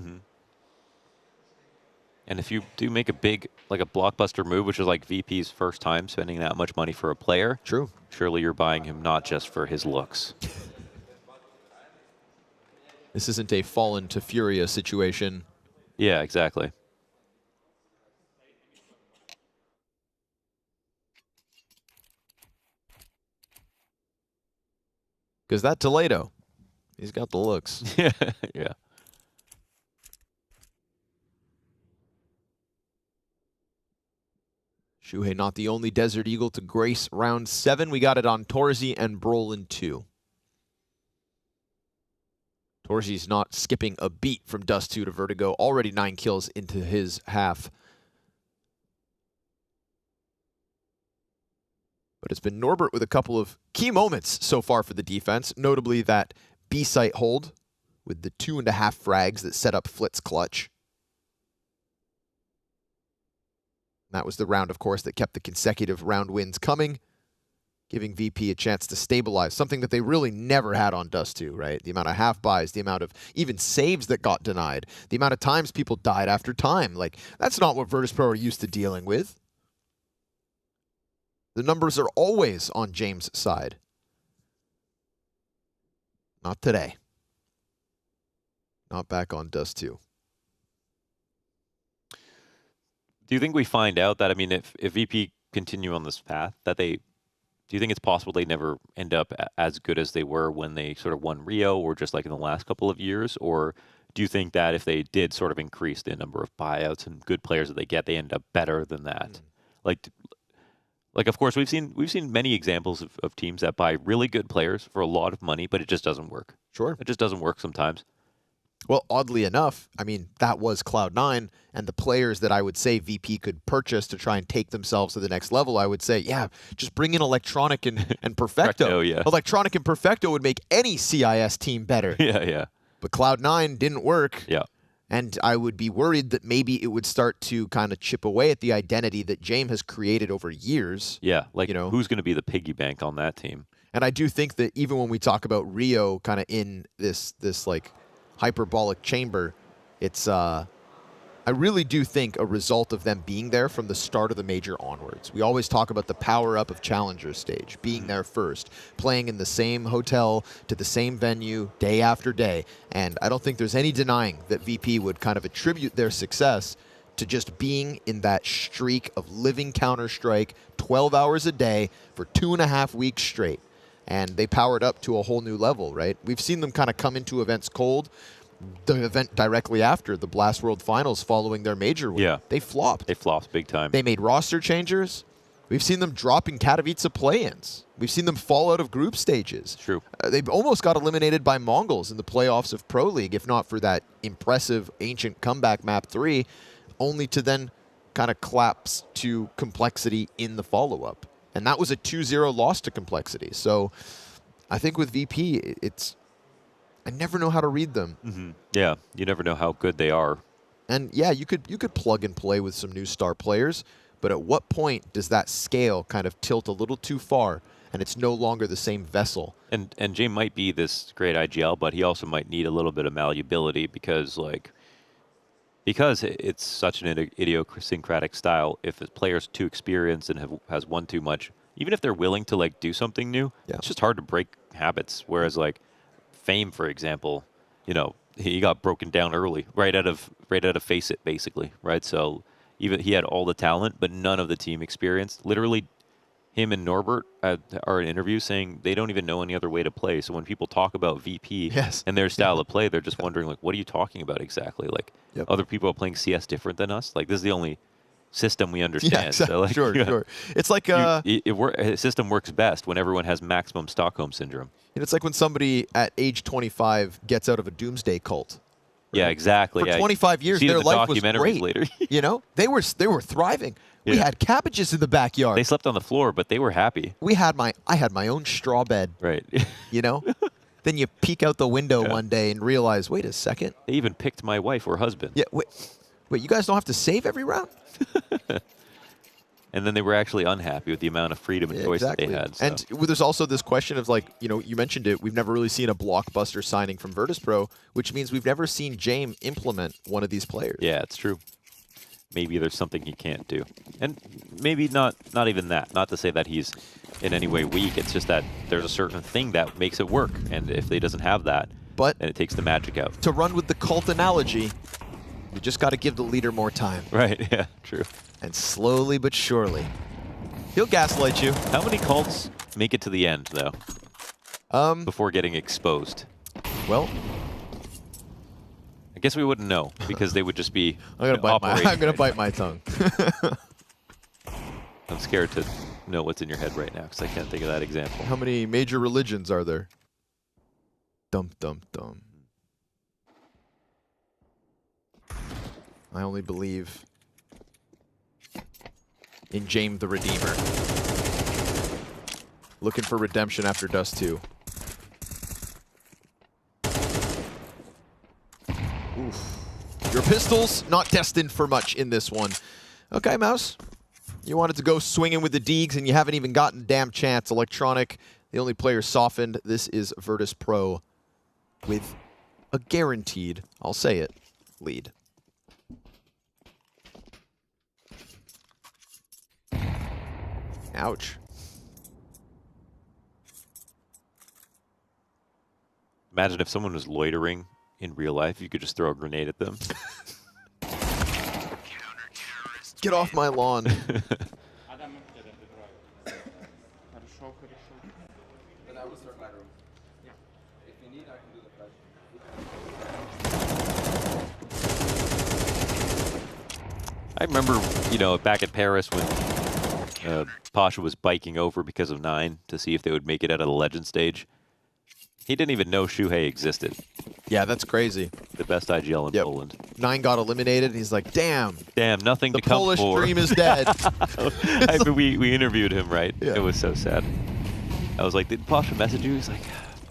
And if you do make a big, like a blockbuster move, which is like VP's first time spending that much money for a player, true. Surely you're buying him not just for his looks. This isn't a Fallen to Furia situation. Yeah, exactly. Because that Toledo, he's got the looks. Yeah. Shuhei not the only Desert Eagle to grace round 7. We got it on Torzi and Brolin 2. Torzi's not skipping a beat from Dust 2 to Vertigo. Already 9 kills into his half. But it's been Norbert with a couple of key moments so far for the defense, notably that B-site hold with the 2.5 frags that set up Flit's clutch. That was the round, of course, that kept the consecutive round wins coming, giving VP a chance to stabilize, something that they really never had on Dust 2, right? The amount of half buys, the amount of even saves that got denied, the amount of times people died after time. Like, that's not what Virtus.pro are used to dealing with. The numbers are always on James' side. Not today. Not back on Dust 2. Do you think we find out that, I mean, if VP continue on this path, that do you think it's possible they never end up as good as they were when they sort of won Rio or just like in the last couple of years? Or do you think that if they did sort of increase the number of buyouts and good players that they get, they end up better than that? Like, of course, we've seen many examples of teams that buy really good players for a lot of money, but it just doesn't work. Sure. It just doesn't work sometimes. Well, oddly enough, I mean, that was Cloud9, and the players that I would say VP could purchase to try and take themselves to the next level, I would say, yeah, just bring in Electronic and Perfecto. Yeah. Electronic and Perfecto would make any CIS team better. Yeah. But Cloud9 didn't work. Yeah. And I would be worried that maybe it would start to kind of chip away at the identity that James has created over years. Yeah, like, you know, who's going to be the piggy bank on that team? And I do think that even when we talk about Rio kind of in this like hyperbolic chamber, it's I really do think a result of them being there from the start of the major onwards. We always talk about the power-up of Challenger stage, being there first, playing in the same hotel to the same venue day after day. And I don't think there's any denying that VP would kind of attribute their success to just being in that streak of living Counter-Strike 12 hours a day for 2.5 weeks straight. And they powered up to a whole new level, right? We've seen them kind of come into events cold. The event directly after the Blast World Finals following their major win. Yeah. They flopped. They flopped big time. They made roster changers. We've seen them drop in Katowice play-ins. We've seen them fall out of group stages. True. They almost got eliminated by Mongols in the playoffs of Pro League, if not for that impressive ancient comeback map 3, only to then kind of collapse to Complexity in the follow-up. And that was a 2-0 loss to Complexity. So I think with VP, I never know how to read them. Mm-hmm. Yeah, you never know how good they are. And yeah, you could plug and play with some new star players, but at what point does that scale kind of tilt a little too far and it's no longer the same vessel? And Jay might be this great IGL, but he also might need a little bit of malleability because it's such an idiosyncratic style. If a player's too experienced and has won too much, even if they're willing to like do something new, it's just hard to break habits. Whereas like Fame, for example, you know, he got broken down early, right out of Face It, basically, right? So even he had all the talent, but none of the team experience. Literally, him and Norbert are in interviews saying they don't even know any other way to play. So when people talk about VP and their style of play, they're just wondering, like, what are you talking about exactly? Like, other people are playing CS different than us? Like, this is the only system we understand. Yeah, exactly. So, like, sure. It's like a system works best when everyone has maximum Stockholm syndrome. And it's like when somebody at age 25 gets out of a doomsday cult. Right? Yeah, exactly. For 25 years, their life was great. Later. You know, they were thriving. We had cabbages in the backyard. They slept on the floor, but they were happy. I had my own straw bed. Right. You know? Then you peek out the window one day and realize, wait a second. They even picked my wife or husband. Yeah, wait, you guys don't have to save every round? And then they were actually unhappy with the amount of freedom and choice that they had. So. And there's also this question of, like, you know, you mentioned it, we've never really seen a blockbuster signing from virtus.pro, which means we've never seen James implement one of these players. Yeah, it's true. Maybe there's something he can't do. And maybe not even that. Not to say that he's in any way weak. It's just that there's a certain thing that makes it work. And if he doesn't have that, then it takes the magic out. To run with the cult analogy, you just got to give the leader more time. Right, yeah, true. And slowly but surely, he'll gaslight you. How many cults make it to the end, though? Before getting exposed? Well, I guess we wouldn't know because they would just be I'm gonna bite my tongue. I'm scared to know what's in your head right now because I can't think of that example. How many major religions are there? Dum dum dum. I only believe in James the Redeemer. Looking for redemption after Dust 2. Oof. Your pistols, not destined for much in this one. Okay, Mouse. You wanted to go swinging with the Deegs, and you haven't even gotten a damn chance. Electronic, the only player softened. This is virtus.pro with a guaranteed, I'll say it, lead. Ouch. Imagine if someone was loitering in real life, you could just throw a grenade at them. Get off my lawn. I remember, you know, back at Paris when Pasha was biking over because of 9 to see if they would make it out of the legend stage. He didn't even know Shuhei existed. Yeah, that's crazy. The best IGL in Poland. 9 got eliminated. He's like, damn. Damn, nothing The to come Polish for. dream is dead. we interviewed him, right? Yeah. It was so sad. I was like, did Pasha message you? He's like,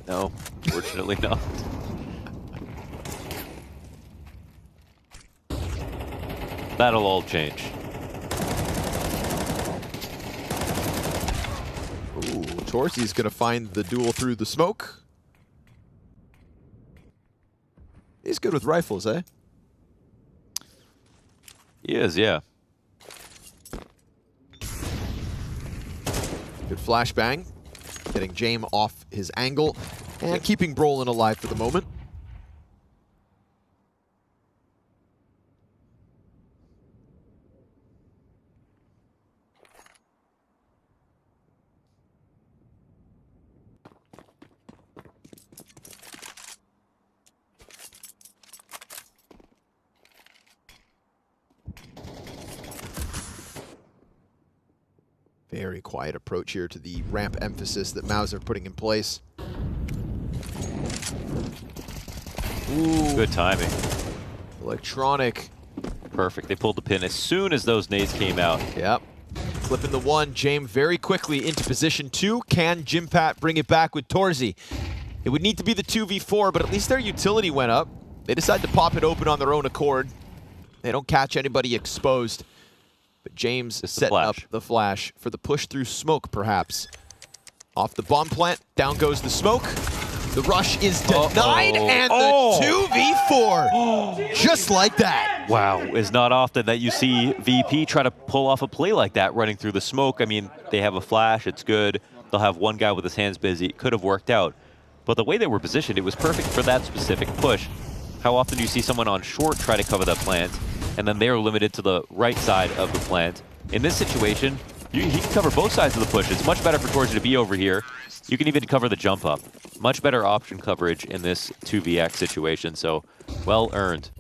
no, fortunately not. That'll all change. Ooh, Torsi's going to find the duel through the smoke. He's good with rifles, eh? He is, yeah. Good flashbang. Getting James off his angle and keeping Brolin alive for the moment. Very quiet approach here to the ramp emphasis that Maus are putting in place. Ooh. Good timing. Electronic. Perfect. They pulled the pin as soon as those nades came out. Yep. Clipping the 1. James very quickly into position 2. Can Jimpat bring it back with Torsi? It would need to be the 2v4, but at least their utility went up. They decide to pop it open on their own accord. They don't catch anybody exposed. But James setting up the flash for the push through smoke, perhaps. Off the bomb plant, down goes the smoke. The rush is denied, and the 2v4, just like that. Wow, it's not often that you see VP try to pull off a play like that running through the smoke. I mean, they have a flash, it's good. They'll have one guy with his hands busy. It could have worked out. But the way they were positioned, it was perfect for that specific push. How often do you see someone on short try to cover that plant, and then they're limited to the right side of the plant? In this situation, he can cover both sides of the push. It's much better for Torsi to be over here. You can even cover the jump up. Much better option coverage in this 2vx situation, so well earned.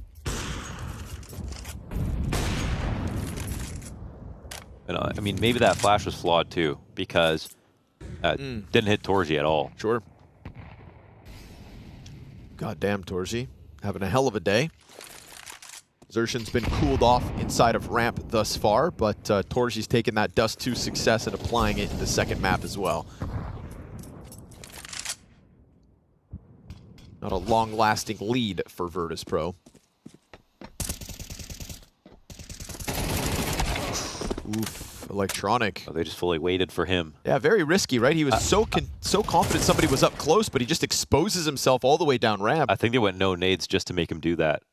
And, I mean, maybe that flash was flawed too, because didn't hit Torsi at all. Sure. Goddamn, Torsi. Having a hell of a day. Xertion's been cooled off inside of ramp thus far, but Torsi's taken that Dust 2 success and applying it in the second map as well. Not a long-lasting lead for virtus.pro. Oof, electronic. Oh, they just fully waited for him. Yeah, very risky, right? He was so confident somebody was up close, but he just exposes himself all the way down ramp. I think they went no nades just to make him do that,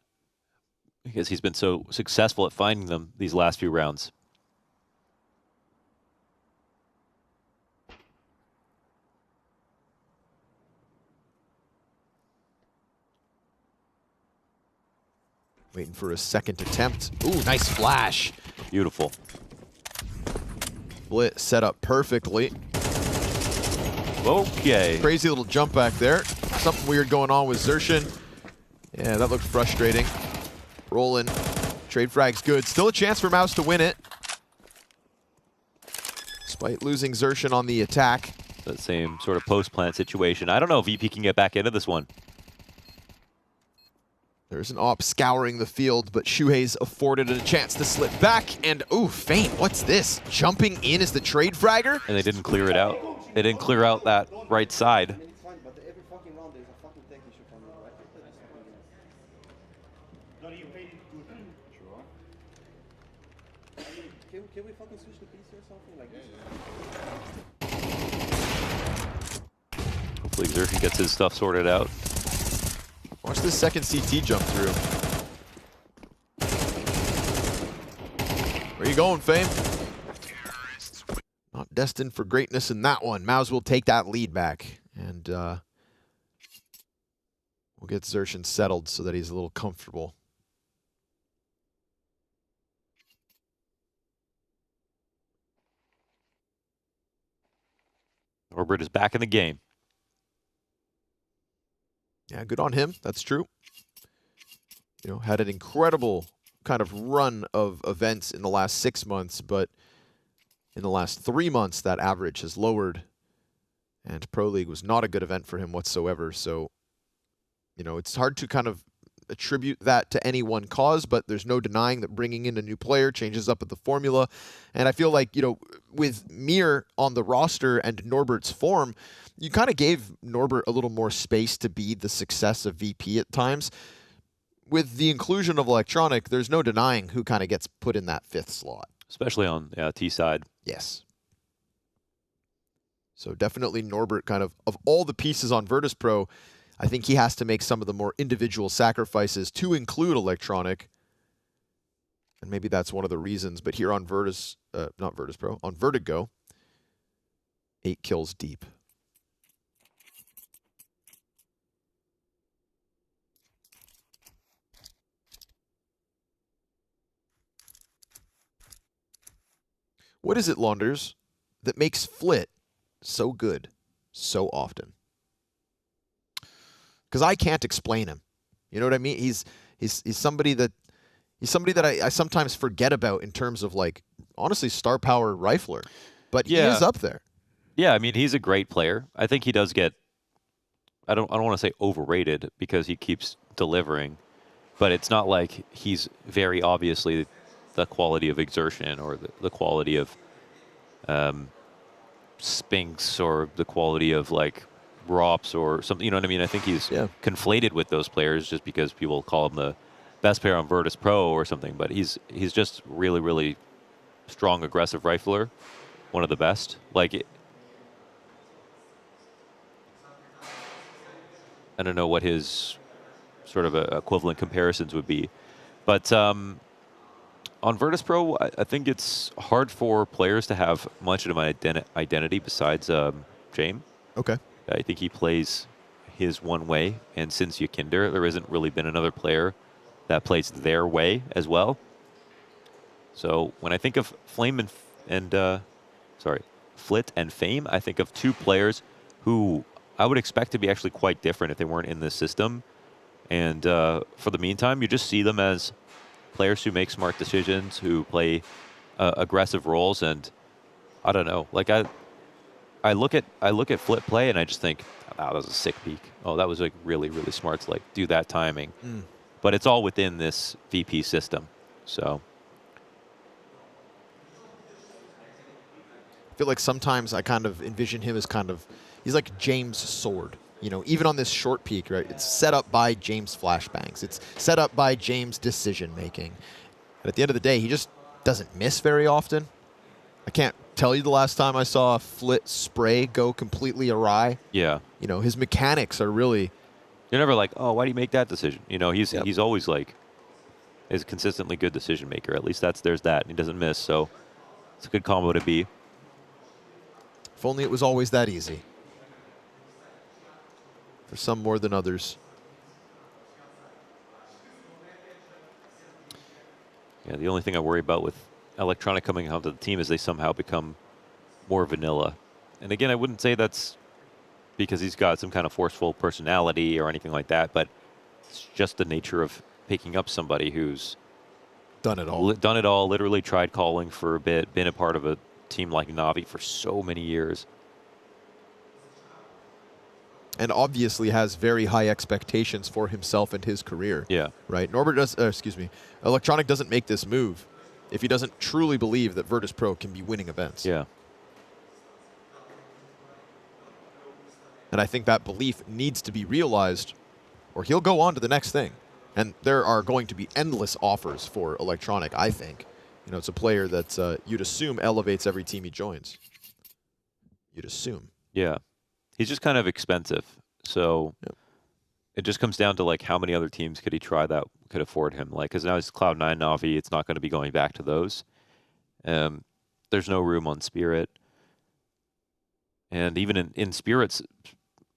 because he's been so successful at finding them these last few rounds. Waiting for a second attempt. Ooh, nice flash. Beautiful. Split set up perfectly. Okay. Crazy little jump back there. Something weird going on with Xertion. Yeah, that looked frustrating. Rolling. Trade frag's good. Still a chance for Maus to win it. Despite losing Xertion on the attack. That same sort of post-plant situation. I don't know if VP can get back into this one. There's an op scouring the field, but Shuhei's afforded it a chance to slip back. And, ooh, Feint, what's this? Jumping in as the trade fragger? And they didn't clear it out. They didn't clear out that right side. Can we fucking switch the piece or something like this? Hopefully Xertion gets his stuff sorted out. Watch this second CT jump through. Where you going, Fame? Not destined for greatness in that one. Maus will take that lead back. And we'll get Xertion settled so that he's a little comfortable. Norbert is back in the game. Yeah, good on him. That's true. You know, had an incredible kind of run of events in the last 6 months, but in the last 3 months, that average has lowered. And Pro League was not a good event for him whatsoever. So, you know, it's hard to kind of attribute that to any one cause, but there's no denying that bringing in a new player changes up the formula. And I feel like, you know, with Mir on the roster and Norbert's form, you kind of gave Norbert a little more space to be the success of VP at times. With the inclusion of Electronic, there's no denying who kind of gets put in that 5th slot. Especially on T side. Yes. So definitely Norbert kind of all the pieces on Virtus.pro, I think he has to make some of the more individual sacrifices to include Electronic. And maybe that's one of the reasons. But here on not Virtus.pro, on Vertigo, 8 kills deep. What is it, Launders, that makes Flit so good so often? Because I can't explain him. You know what I mean? He's somebody that I sometimes forget about in terms of, like, honestly, star power rifler. But he is up there. Yeah, I mean, he's a great player. I think he does get, I don't want to say overrated because he keeps delivering, but it's not like he's very obviously the quality of exertion or the quality of Spinks or the quality of, like, Rops or something, you know what I mean? I think he's conflated with those players just because people call him the best player on Virtus.pro or something, but he's just really, really strong, aggressive rifler, one of the best. Like, I don't know what his sort of equivalent comparisons would be, but on Virtus.pro, I think it's hard for players to have much of an identity besides James. Okay. I think he plays his one way, and since Yakinder, there hasn't really been another player that plays their way as well. So when I think of Flit and Fame, I think of 2 players who I would expect to be actually quite different if they weren't in this system. And for the meantime, you just see them as players who make smart decisions, who play aggressive roles, and I don't know, like I look at Flit play and I just think, oh, that was a sick peek. Oh, that was, like, really, really smart to, like, do that timing. But it's all within this VP system. So I feel like sometimes I kind of envision him as he's like James' sword. You know, even on this short peek, right? It's set up by James' flashbangs. It's set up by James' decision making. But at the end of the day, he just doesn't miss very often. I can't tell you the last time I saw a Flit spray go completely awry. Yeah. You know, his mechanics are really... You're never like, oh, why do you make that decision? You know, he's always, like, is a consistently good decision maker. At least there's that. And he doesn't miss, so it's a good combo to be. If only it was always that easy. For some more than others. Yeah, the only thing I worry about with Electronic coming onto the team is they somehow become more vanilla. And again, I wouldn't say that's because he's got some kind of forceful personality or anything like that, but it's just the nature of picking up somebody who's done it all. Done it all, literally tried calling for a bit, been a part of a team like Na'Vi for so many years. And obviously has very high expectations for himself and his career. Yeah. Right? Electronic doesn't make this move if he doesn't truly believe that Virtus.pro can be winning events. Yeah. And I think that belief needs to be realized or he'll go on to the next thing. And there are going to be endless offers for Electronic, I think. You know, it's a player that you'd assume elevates every team he joins. You'd assume. Yeah. He's just kind of expensive. So it just comes down to, like, how many other teams could he try that could afford him? Like, because now he's Cloud9 Na'Vi. It's not going to be going back to those. There's no room on Spirit. And even in Spirits,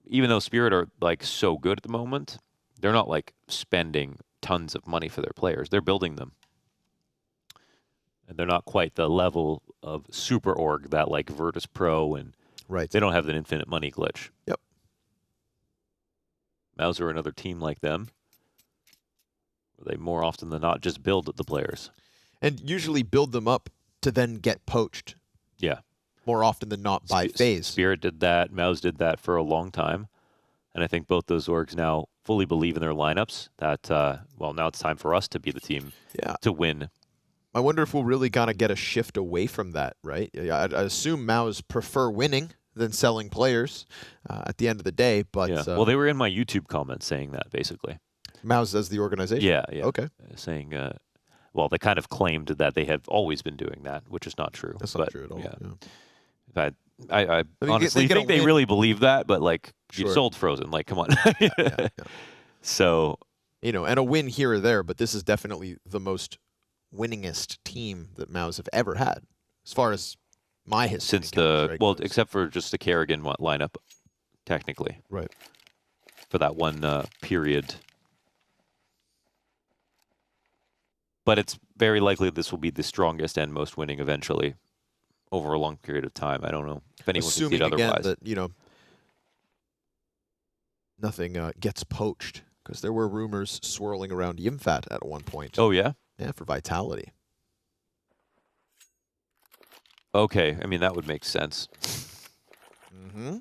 even though Spirit are, like, so good at the moment, they're not, like, spending tons of money for their players. They're building them. And they're not quite the level of super org that, like, Virtus.pro and they don't have an infinite money glitch. Yep. Mauser, another team like them, where they more often than not just build the players. And usually build them up to then get poached. Yeah. more often than not by phase. Spirit did that. Mouse did that for a long time. And I think both those orgs now fully believe in their lineups that, well, now it's time for us to be the team to win. I wonder if we'll really kind of get a shift away from that, right? I assume Maus prefer winning than selling players at the end of the day, but... Yeah. Well, they were in my YouTube comments saying that, basically. Maus as the organization? Yeah. Okay. Saying, well, they kind of claimed that they have always been doing that, which is not true. That's not true at all. Yeah. I honestly think they really believe that, but, like, you sold Frozen. Like, come on. So... You know, and a win here or there, but this is definitely the most winningest team that Maus have ever had, as far as my history. Since the, well, except for just the Kerrigan lineup, technically. Right. For that one period. But it's very likely this will be the strongest and most winning eventually over a long period of time. I don't know if anyone can see it otherwise. Again, that, you know, nothing gets poached, because there were rumors swirling around Yimfat at one point. Oh, yeah? Yeah, for Vitality. Okay, I mean, that would make sense. Mm-hmm.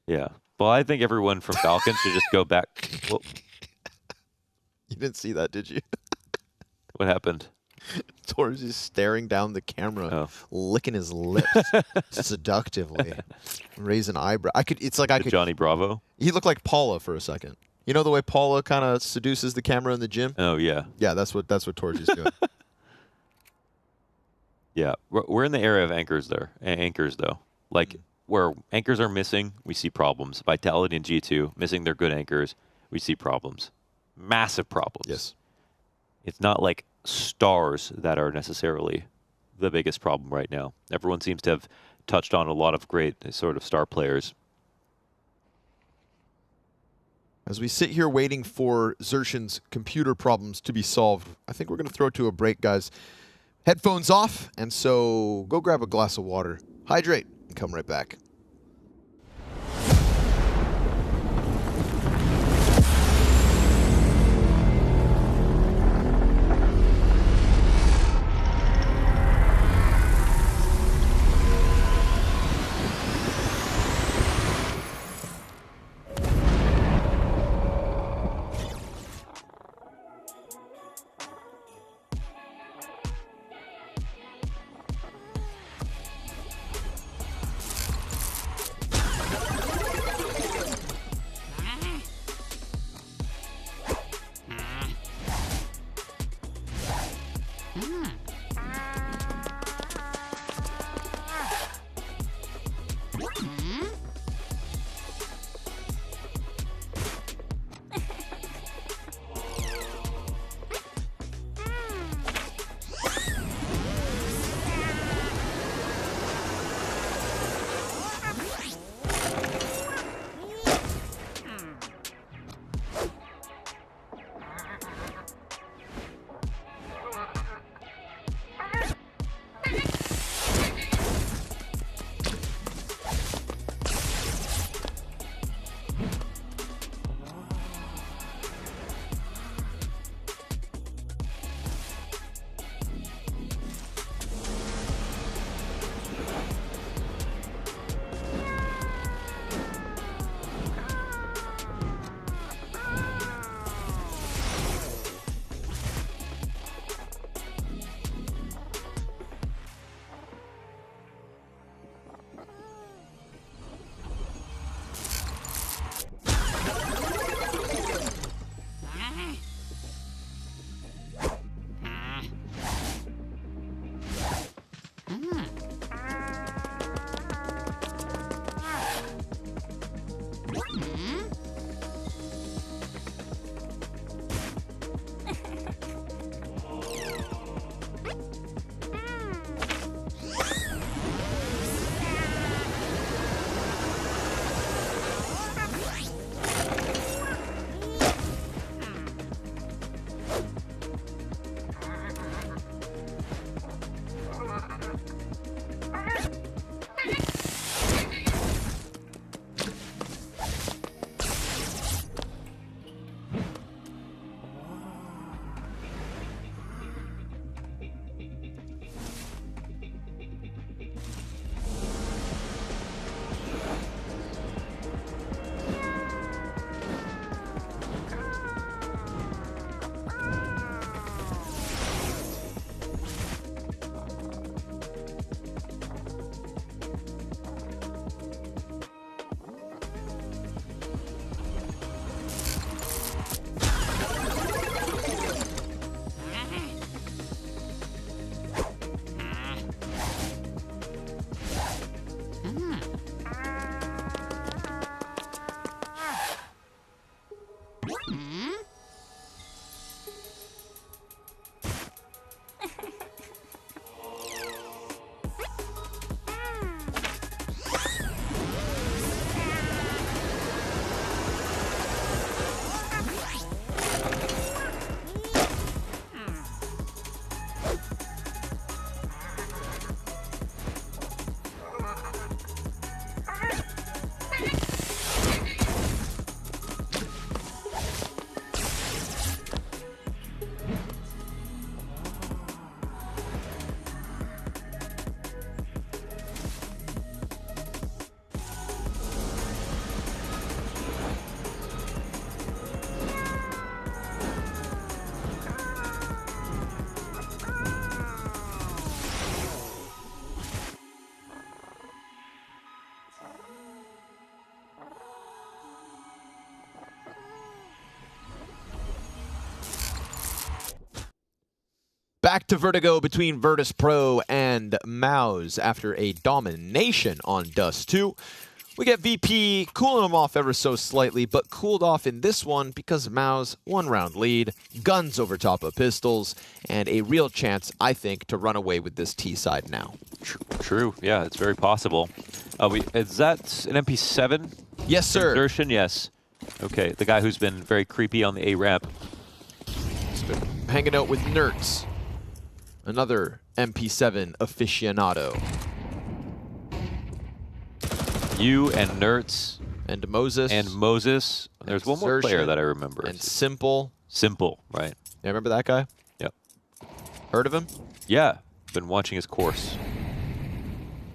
Yeah. Well, I think everyone from Falcon should just go back. Well, you didn't see that, did you? What happened? Torres is staring down the camera, licking his lips seductively, raise an eyebrow. It's like I could. Johnny Bravo. He looked like Paula for a second. You know the way Paula kind of seduces the camera in the gym? Oh yeah. Yeah, that's what Torres is doing. Yeah, we're in the area of anchors there. Anchors though, like where anchors are missing, we see problems. Vitality and G2 missing their good anchors, we see problems. Massive problems. Yes. It's not like stars that are necessarily the biggest problem right now. Everyone seems to have touched on a lot of great sort of star players. As we sit here waiting for Xertion's computer problems to be solved, I think we're going to throw it to a break, guys. Headphones off, and so go grab a glass of water, hydrate, and come right back. back to Vertigo between virtus.pro and Mouse after a domination on Dust 2. We get VP cooling them off ever so slightly, but cooled off in this one because Mouse, 1-round lead, guns over top of pistols, and a real chance, I think, to run away with this T side now. True. Yeah, it's very possible. Is that an MP7? Yes, sir. Exertion? Yes. Okay, the guy who's been very creepy on the A ramp. He's been hanging out with Nerds, another MP7 aficionado. You and Nerds. And Moses. And Moses. There's one more player that I remember. And Simple. Simple, right. Yeah, remember that guy? Yep. Heard of him? Yeah. Been watching his course.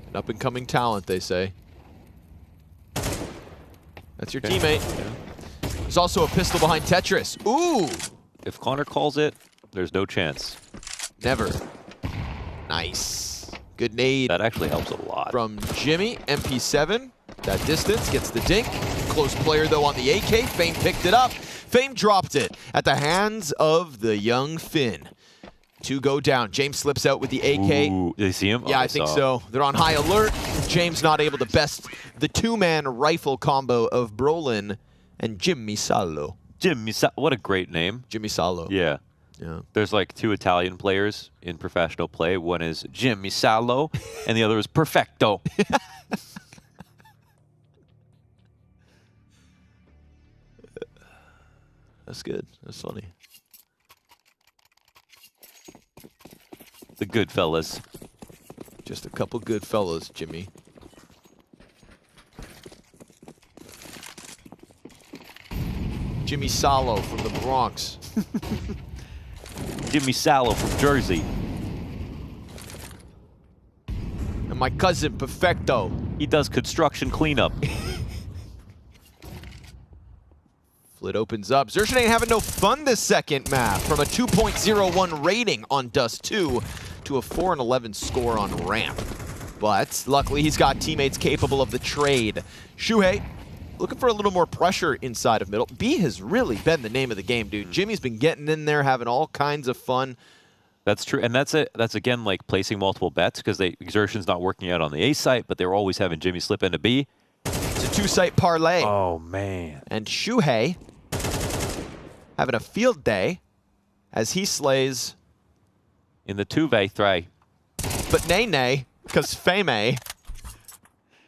An up-and-coming talent, they say. That's your teammate. Yeah. There's also a pistol behind Tetris. Ooh! If Connor calls it, there's no chance. Never. Nice. Good nade. That actually helps a lot. From Jimmy, MP7. That distance gets the dink. Close player, though, on the AK. Fame picked it up. Fame dropped it at the hands of the young Finn. 2 go down. James slips out with the AK. Ooh, did they see him? Yeah, I think so. They're on high alert. James not able to best the 2-man rifle combo of Brolin and Jimmy Salo. What a great name. Jimmy Salo. Yeah. Yeah. There's like 2 Italian players in professional play. One is Jimmy Salo, and the other is Perfecto. That's good. That's funny. The good fellas. Just a couple good fellas, Jimmy. Jimmy Salo from the Bronx. Jimmy Salo from Jersey. And my cousin, Perfecto. He does construction cleanup. Flit opens up. Xerxes ain't having no fun this second map. From a 2.01 rating on Dust 2 to a 4-11 score on ramp. But luckily he's got teammates capable of the trade. Shuhei looking for a little more pressure inside of middle. B has really been the name of the game, dude. Jimmy's been getting in there, having all kinds of fun. That's true, and that's again like placing multiple bets because Exertion's not working out on the A site, but they're always having Jimmy slip into B. It's a 2-site parlay. Oh man! And Shuhei having a field day as he slays in the 2v3. But nay, because Fame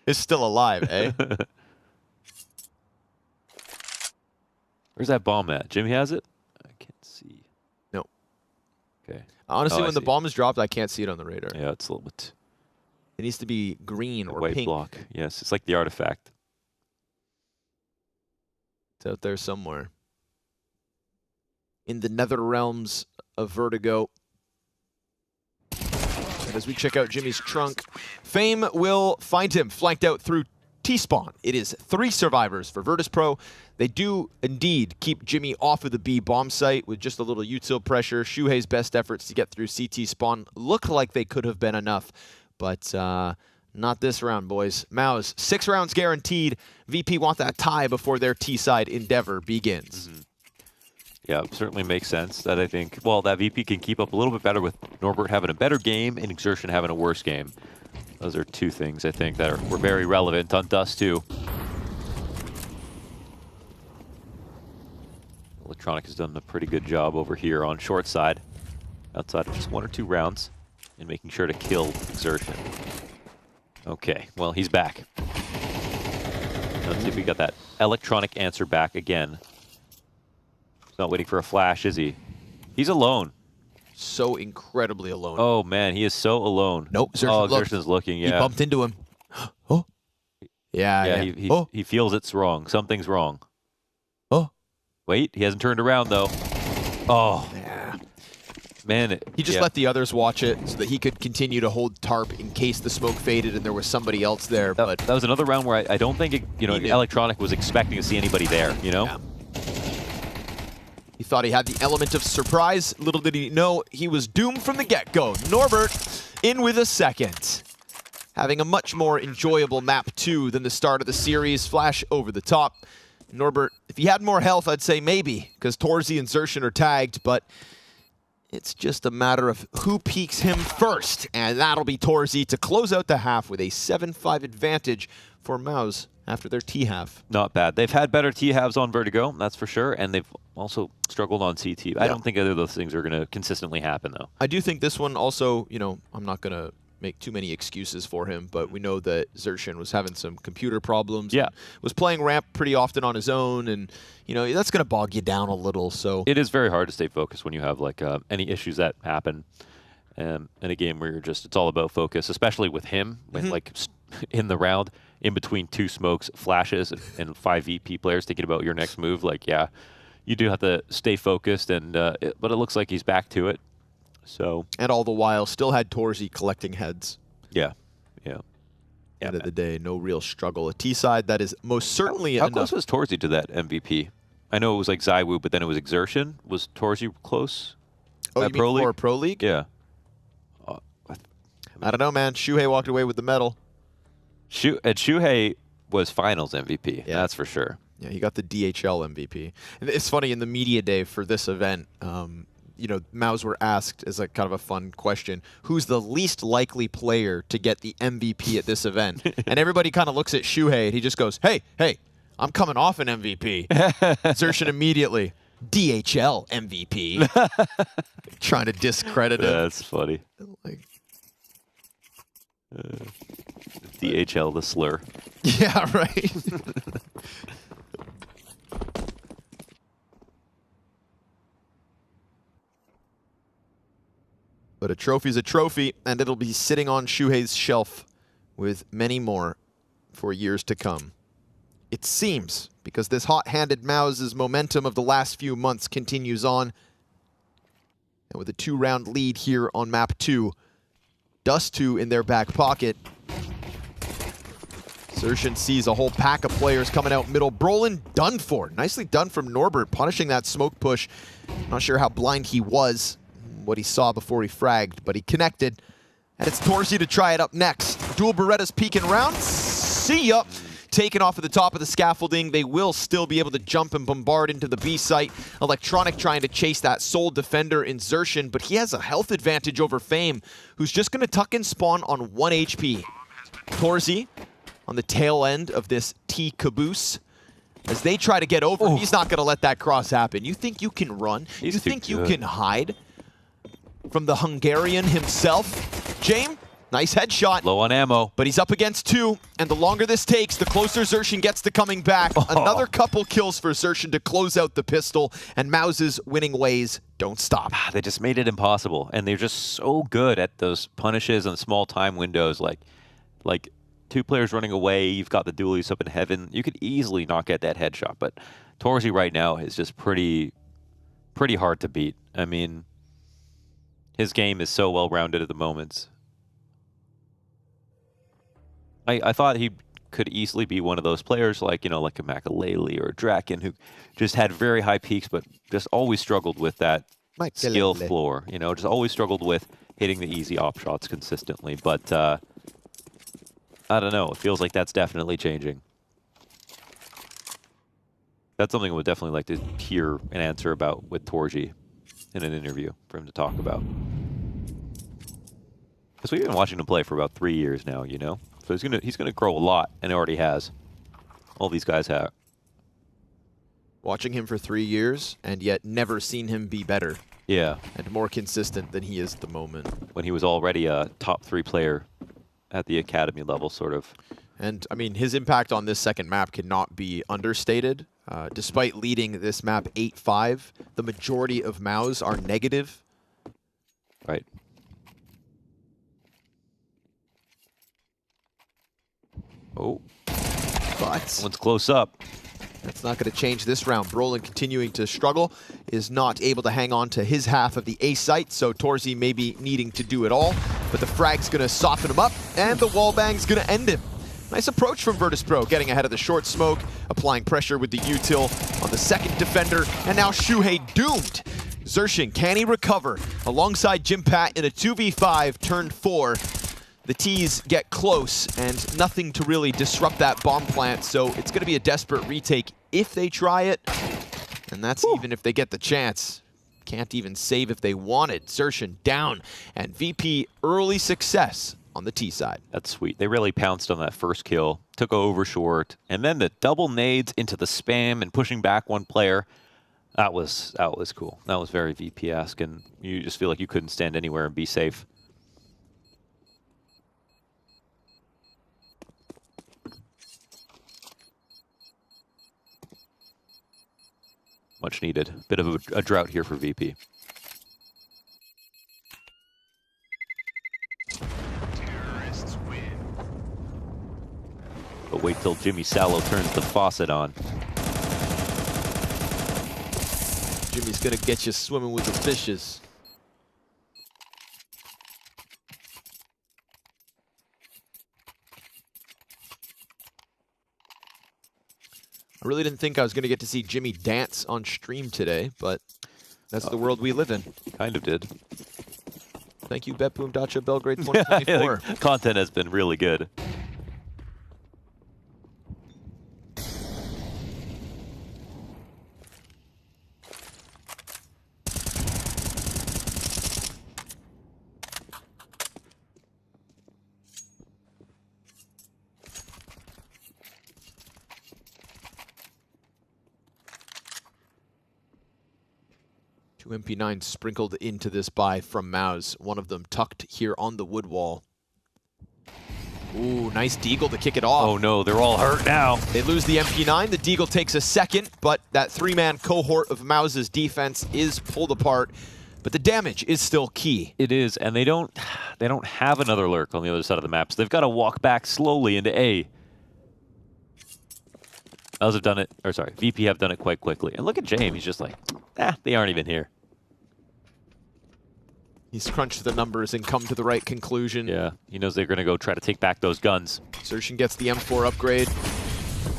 is still alive, eh? Where's that bomb at? Jimmy has it? I can't see. No. Okay. Honestly, when the bomb is dropped, I can't see it on the radar. Yeah, it's a little bit. It needs to be green or white pink. Block. Yes, it's like the artifact. It's out there somewhere. In the nether realms of Vertigo. And as we check out Jimmy's trunk, Fame will find him flanked out through T-spawn. It is 3 survivors for virtus.pro. They do indeed keep Jimmy off of the B bomb site with just a little util pressure. Shuhei's best efforts to get through CT spawn look like they could have been enough, but not this round, boys. Mouse, 6 rounds guaranteed. VP want that tie before their T-side endeavor begins. Mm-hmm. Yeah, certainly makes sense that I think, well, that VP can keep up a little bit better with Norbert having a better game and Exertion having a worse game. Those are 2 things, I think, that were very relevant on Dust 2. Electronic has done a pretty good job over here on short side, outside of just 1 or 2 rounds, and making sure to kill Exertion. Okay, well, he's back. Let's see if we got that Electronic answer back again. He's not waiting for a flash, is he? He's alone. So incredibly alone. Oh, man, he is so alone. Nope, Xerxen's looking, yeah. He bumped into him. Oh. Yeah. He feels it's wrong. Something's wrong. Oh. Wait, he hasn't turned around, though. Oh. Yeah. Man. He just let the others watch it so that he could continue to hold tarp in case the smoke faded and there was somebody else there. But that was another round where I don't think, Electronic was expecting to see anybody there, you know? Yeah. He thought he had the element of surprise. Little did he know he was doomed from the get-go. Norbert in with a second. Having a much more enjoyable map 2 than the start of the series. Flash over the top. Norbert, if he had more health, I'd say maybe, because Torzy and Xerxen are tagged, but It's just a matter of who peaks him first, and that'll be Torzy to close out the half with a 7-5 advantage for Mouse after their T-half. Not bad. They've had better T-halves on Vertigo, that's for sure, and they've also struggled on CT. Yeah. I don't think either of those things are going to consistently happen, though. I do think this one also, you know, I'm not going to make too many excuses for him, but we know that Xerxin was having some computer problems. Yeah. Was playing ramp pretty often on his own, and, you know, that's going to bog you down a little, so. It is very hard to stay focused when you have, like, any issues that happen in a game where you're just, it's all about focus, especially with him, with, like, in the round, in between 2 smokes, flashes, and 5 VP players thinking about your next move. Like, yeah, you do have to stay focused, and but it looks like he's back to it. So. And all the while, still had Torzy collecting heads. Yeah. End of the day, no real struggle. A T-side that is most certainly How close was Torzy to that MVP? I know it was like Zywoo, but then it was Xerxin. Was Torzy close? Oh, you mean for Pro League? Yeah. I don't know, man. Shuhei walked away with the medal. And Shuhei was finals MVP. Yeah, that's for sure. Yeah, he got the DHL MVP. And it's funny, in the media day for this event, you know, Mouse were asked as like kind of a fun question, who's the least likely player to get the MVP at this event? And everybody kind of looks at Shuhei and he just goes, hey, I'm coming off an MVP. Xerxin immediately, DHL MVP. Trying to discredit him. That's funny. Like, DHL, the slur. Yeah, right. But a trophy's a trophy, and it'll be sitting on Shuhei's shelf with many more for years to come. It seems, because this hot-handed Mouse's momentum of the last few months continues on. And with a 2-round lead here on map 2, Dust 2 in their back pocket. Xerxin sees a whole pack of players coming out middle. Brolin done for. Nicely done from Norbert, punishing that smoke push. Not sure how blind he was, what he saw before he fragged, but he connected. And it's Torzy to try it up next. Dual Berettas peeking round. See ya. Taken off at the top of the scaffolding. They will still be able to jump and bombard into the B site. Electronic trying to chase that sole defender in Xerxin, but he has a health advantage over Fame, who's just going to tuck and spawn on 1 HP. Torzy on the tail end of this T caboose. As they try to get over, he's not going to let that cross happen. You think you can run? You think you can hide from the Hungarian himself? James, nice headshot. Low on ammo. But he's up against 2, and the longer this takes, the closer Xerxin gets to coming back. Another couple kills for Xerxin to close out the pistol, and Mouse's winning ways don't stop. They just made it impossible, and they're just so good at those punishes and small time windows. Like 2 players running away, you've got the duelies up in heaven. You could easily not get that headshot, but Torzy right now is just pretty hard to beat. I mean, his game is so well-rounded at the moment. I thought he could easily be one of those players like, you know, like a Makalele or a Draken who just had very high peaks, but just always struggled with that skill floor. You know, just always struggled with hitting the easy op shots consistently. But I don't know. It feels like that's definitely changing. That's something I would definitely like to hear an answer about with Torzy in an interview for him to talk about. Because we've been watching him play for about 3 years now, you know? So he's gonna grow a lot, and already has. All these guys have. Watching him for 3 years, and yet never seen him be better. Yeah. And more consistent than he is at the moment. When he was already a top 3 player at the academy level, sort of. And, I mean, his impact on this second map cannot be understated. Despite leading this map 8-5, the majority of Mouse are negative. Right. Oh. But one's close up. That's not going to change this round. Brolin continuing to struggle, is not able to hang on to his half of the A site, so Torzy may be needing to do it all. But the frag's going to soften him up, and the wallbang's going to end him. Nice approach from virtus.pro, getting ahead of the short smoke, applying pressure with the util on the second defender, and now Shuhei doomed. Xerxin, can he recover? Alongside Jimpat in a 2v5, turn 4. The T's get close, and nothing to really disrupt that bomb plant, so it's going to be a desperate retake if they try it, and that's even if they get the chance. can't even save if they wanted. Xerxin down, and VP early success on the T side. That's sweet. They really pounced on that first kill, took over short, and then the double nades into the spam and pushing back one player. That was cool. That was very VP-esque, and you just feel like you couldn't stand anywhere and be safe. Much needed. Bit of a drought here for VP. But wait till Jimmy Sallow turns the faucet on. Jimmy's gonna get you swimming with the fishes. I really didn't think I was gonna get to see Jimmy dance on stream today, but that's the world we live in. Kind of did. Thank you, BetBoom Dacha Belgrade 2024. Yeah, content has been really good. Two MP9 sprinkled into this buy from Maus. One of them tucked here on the wood wall. Ooh, nice Deagle to kick it off. Oh no, they're all hurt now. They lose the MP9. The Deagle takes a second, but that three-man cohort of Maus's defense is pulled apart. But the damage is still key. It is, and they don't have another lurk on the other side of the map, so they've got to walk back slowly into A. Maus have done it, or sorry, VP have done it quite quickly. And look at James, he's just like, they aren't even here. He's crunched the numbers and come to the right conclusion. Yeah, he knows they're going to go try to take back those guns. Xerxin gets the M4 upgrade.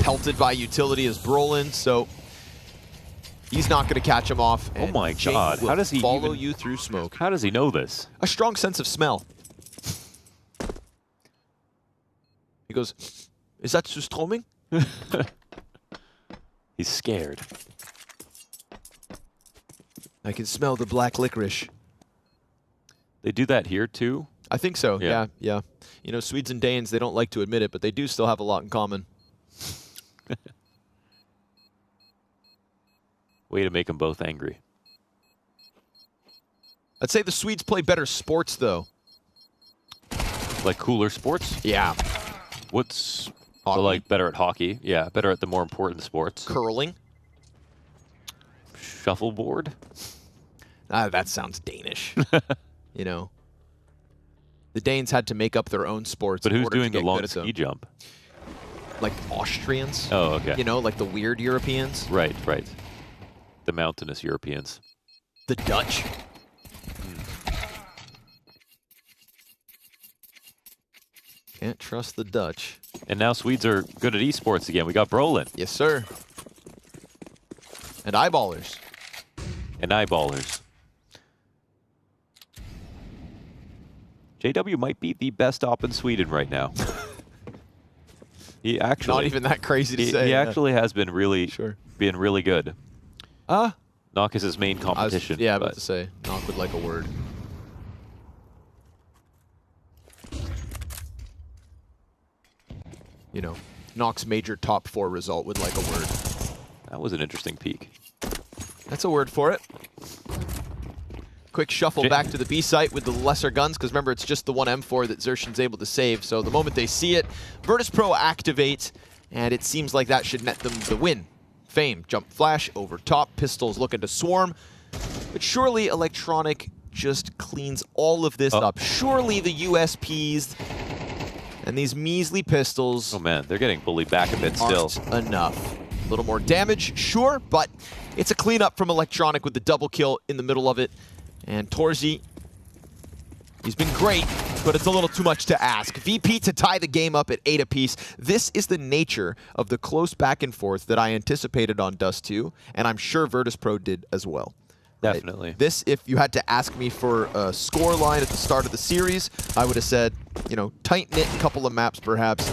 Pelted by utility as Brolin, so he's not going to catch him off. Oh my God, how does he follow you through smoke? How does he know this? A strong sense of smell. He goes, is that Sustroming? He's scared. I can smell the black licorice. They do that here too? I think so, yeah. You know, Swedes and Danes, they don't like to admit it, but they do still have a lot in common. Way to make them both angry. I'd say the Swedes play better sports, though. Like cooler sports? Yeah. What's hockey? So like better at hockey? Yeah, better at the more important sports. Curling. Shuffleboard? That sounds Danish. You know. The Danes had to make up their own sports. But who's doing the long ski ski jump? Like Austrians. Oh, okay. You know, like the weird Europeans. Right, right. The mountainous Europeans. The Dutch. Can't trust the Dutch. And now Swedes are good at esports again. We got Brolin. Yes, sir. And eyeballers. And eyeballers. JW might be the best op in Sweden right now. He actually not even that crazy to say. He actually has been really good. Knock is his main competition. I was about to say Knock would like a word. You know, Knock's major top 4 result would like a word. That was an interesting peek. That's a word for it. Quick shuffle back to the B site with the lesser guns, because remember, it's just the one M4 that Xerxin's able to save. So the moment they see it, virtus.pro activates, and it seems like that should net them the win. Fame, jump flash, over top, pistols looking to swarm. But surely Electronic just cleans all of this up. Surely the USPs and these measly pistols. Oh man, they're getting bullied back a bit still. Enough. A little more damage, sure, but it's a cleanup from Electronic with the double kill in the middle of it. And Torzi, he's been great, but it's a little too much to ask. VP to tie the game up at 8 apiece. This is the nature of the close back and forth that I anticipated on Dust 2, and I'm sure virtus.pro did as well. Definitely. Right? This, if you had to ask me for a score line at the start of the series, I would have said, you know, tight-knit couple of maps perhaps.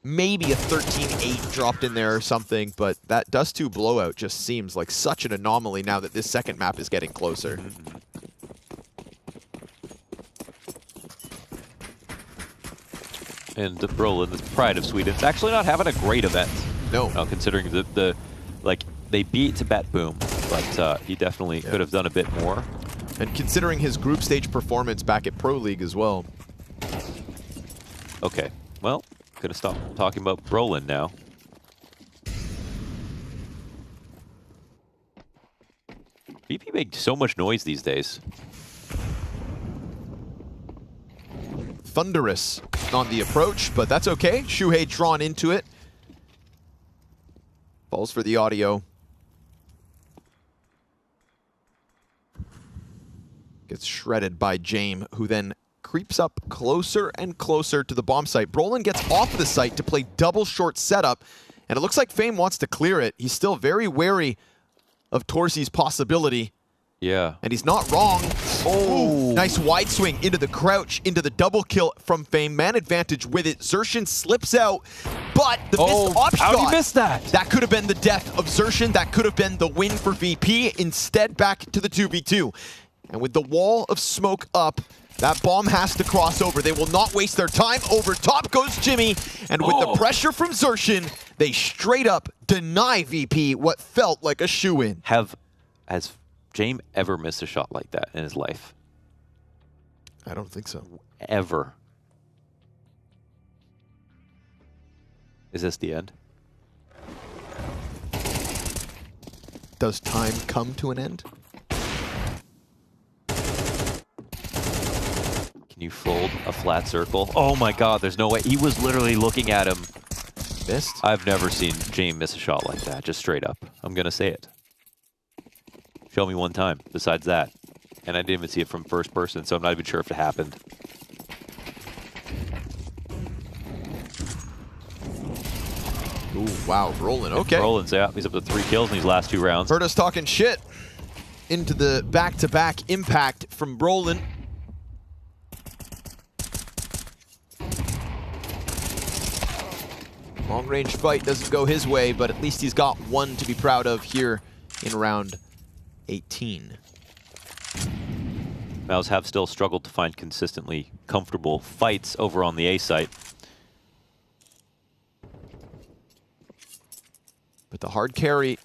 maybe a 13-8 dropped in there or something, but that Dust 2 blowout just seems like such an anomaly now that this second map is getting closer. And Brolin, the pride of Sweden, it's actually not having a great event. No. Considering the like, they beat BetBoom, but he definitely could have done a bit more. And considering his group stage performance back at Pro League as well. Okay, well, gonna stop talking about Brolin now. VP make so much noise these days. Thunderous on the approach, but that's okay. Shuhei drawn into it. Falls for the audio. Gets shredded by Jame, who then creeps up closer and closer to the bomb site. Brolin gets off the site to play double short setup, and it looks like Fame wants to clear it. He's still very wary of Torsi's possibility. Yeah. And he's not wrong. Oh, nice wide swing into the crouch, into the double kill from Fame. Man advantage with it. Xerxin slips out, but the missed op shot. How'd he miss that? That could have been the death of Xerxin. That could have been the win for VP. Instead, back to the 2v2. And with the wall of smoke up, that bomb has to cross over. They will not waste their time. Over top goes Jimmy. And with the pressure from Xerxin, they straight up deny VP what felt like a shoo-in. Has Jame ever missed a shot like that in his life? I don't think so. Ever. Is this the end? Does time come to an end? Can you fold a flat circle? Oh my god, there's no way. He was literally looking at him. Missed? I've never seen Jame miss a shot like that, just straight up. I'm gonna say it. Show me one time, besides that. And I didn't even see it from first person, so I'm not even sure if it happened. Ooh, wow, Brolin, okay. Brolin's out. He's up to 3 kills in these last 2 rounds. Heard us talking shit into the back-to-back impact from Brolin. Long-range fight doesn't go his way, but at least he's got one to be proud of here in round 18. Mouse have still struggled to find consistently comfortable fights over on the A site. But the hard carry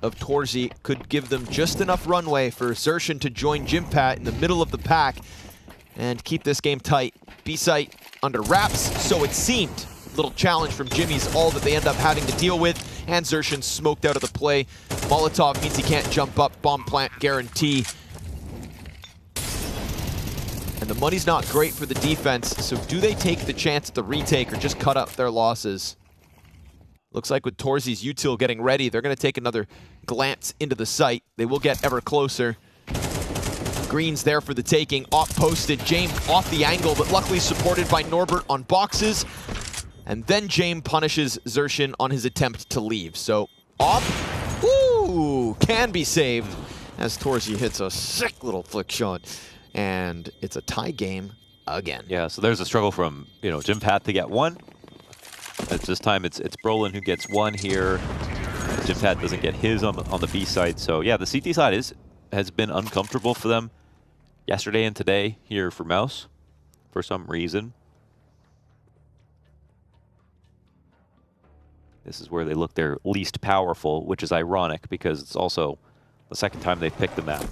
of Torsi could give them just enough runway for Xerxin to join Jimpat in the middle of the pack and keep this game tight. B site under wraps, so it seemed. Little challenge from Jimmy's all that they end up having to deal with, and Xerxin smoked out of the play. Molotov means he can't jump up, bomb plant guarantee. And the money's not great for the defense, so do they take the chance at the retake or just cut up their losses? Looks like with Torsi's util getting ready, they're going to take another glance into the site. They will get ever closer. Green's there for the taking, off posted, Jame off the angle, but luckily supported by Norbert on boxes. And then Jame punishes Xerxin on his attempt to leave. So, off, ooh, can be saved as Torsi hits a sick little flick shot. And it's a tie game again. Yeah, so there's a struggle from, Jimpat to get one. This time it's Brolin who gets one here. Jimpat doesn't get his on the B side. So yeah, the CT side has been uncomfortable for them yesterday and today here for Mouse for some reason. This is where they look their least powerful, which is ironic because it's also the second time they've picked the map.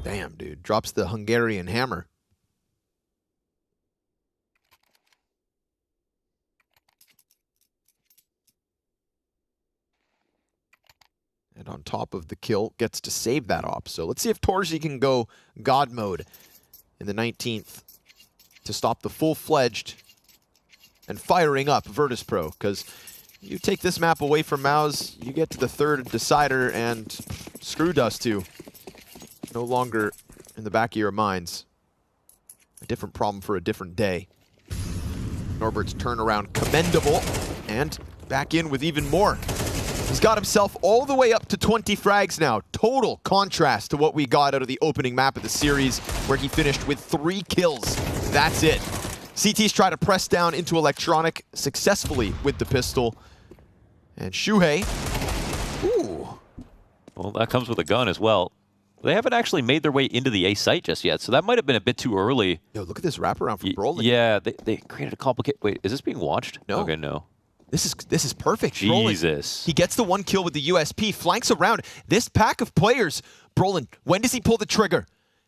Damn, dude. Drops the Hungarian hammer. And on top of the kill, gets to save that op. So let's see if Torsi can go God mode in the 19th to stop the full-fledged and firing up virtus.pro. Because you take this map away from Mouse, you get to the third decider, and screw Dust 2. No longer in the back of your minds. A different problem for a different day. Norbert's turnaround commendable, and back in with even more. He's got himself all the way up to 20 frags now. Total contrast to what we got out of the opening map of the series, where he finished with 3 kills. That's it. CT's try to press down into Electronic successfully with the pistol. And Shuhei, ooh. Well, that comes with a gun as well. They haven't actually made their way into the A site just yet, so that might have been a bit too early. Yo, look at this wraparound from Brolin. Yeah, they created a complicated... Wait, is this being watched? No. Okay, no. This is perfect. Jesus. Brolin, he gets the 1 kill with the USP, flanks around. This pack of players, Brolin, when does he pull the trigger?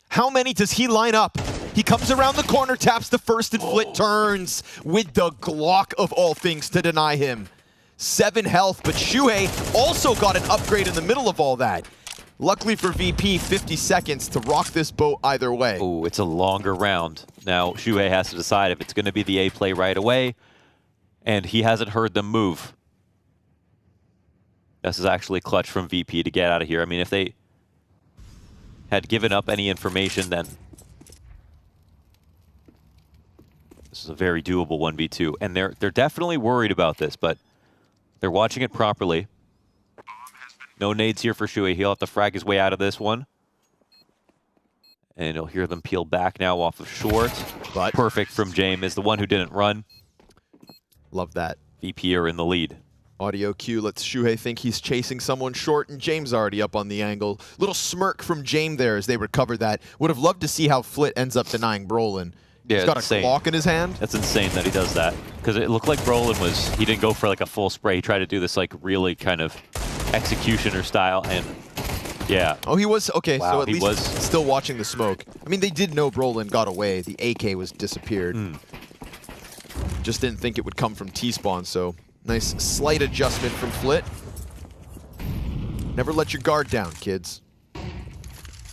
How many does he line up? He comes around the corner, taps the first, and Flit turns with the Glock of all things to deny him. 7 health, but Shuhei also got an upgrade in the middle of all that. Luckily for VP, 50 seconds to rock this boat either way. Oh, it's a longer round. Now, Shuhei has to decide if it's going to be the A play right away, and he hasn't heard them move. This is actually clutch from VP to get out of here. I mean, if they had given up any information, then this is a very doable 1v2. And they're definitely worried about this, but they're watching it properly. No nades here for Shuhei. He'll have to frag his way out of this one. And you'll hear them peel back now off of short. But perfect from James is the one who didn't run. Love that. VP are in the lead. Audio cue lets Shuhei think he's chasing someone short, and James already up on the angle. Little smirk from James there as they recover that. Would have loved to see how Flit ends up denying Brolin. Yeah, he's got a Glock in his hand. That's insane that he does that. Because it looked like Brolin was, he didn't go for like a full spray. He tried to do this like really kind of executioner style, and yeah. Oh, he was, okay, wow, so at he least was still watching the smoke. I mean, they did know Brolin got away. The AK was disappeared. Just didn't think it would come from T-spawn, so nice slight adjustment from Flit. Never let your guard down, kids.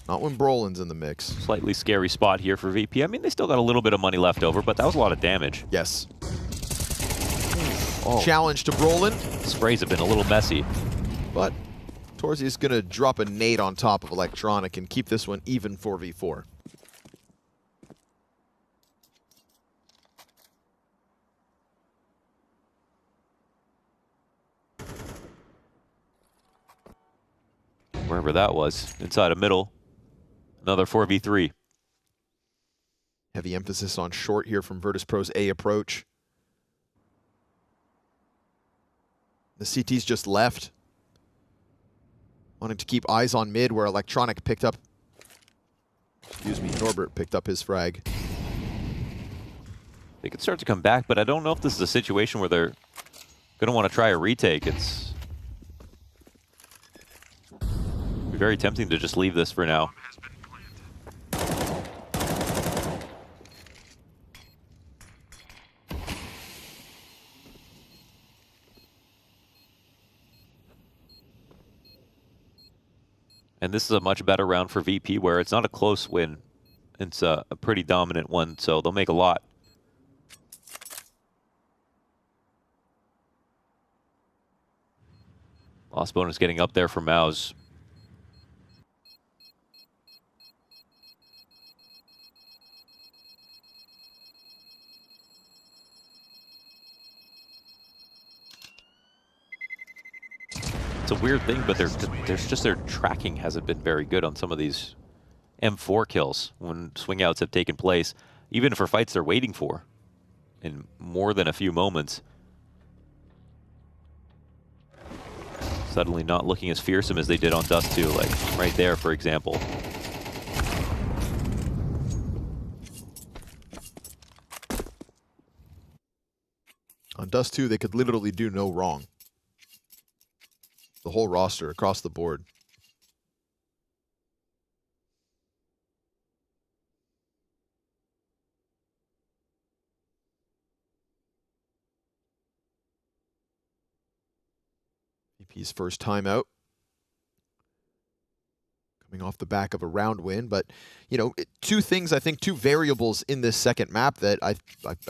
Not when Brolin's in the mix. Slightly scary spot here for VP. I mean, they still got a little bit of money left over, but that was a lot of damage. Yes. Challenge to Brolin. Sprays have been a little messy. But Torzi is going to drop a nade on top of Electronic and keep this one even 4v4. Wherever that was, inside a middle. Another 4v3. Heavy emphasis on short here from virtus.pro's A approach. The CT's just left. Wanting to keep eyes on mid where Electronic picked up, Norbert picked up his frag. They could start to come back, but I don't know if this is a situation where they're going to want to try a retake. It's very tempting to just leave this for now. And this is a much better round for VP, where it's not a close win. It's a pretty dominant one, so they'll make a lot. Lost bonus getting up there for Maus. It's a weird thing, but there's just their tracking hasn't been very good on some of these M4 kills when swing outs have taken place, even for fights they're waiting for in more than a few moments. Suddenly not looking as fearsome as they did on Dust 2, like right there, for example. On Dust 2, they could literally do no wrong. The whole roster across the board. VP's first time out. Coming off the back of a round win, but, you know, two things, I think, two variables in this second map that I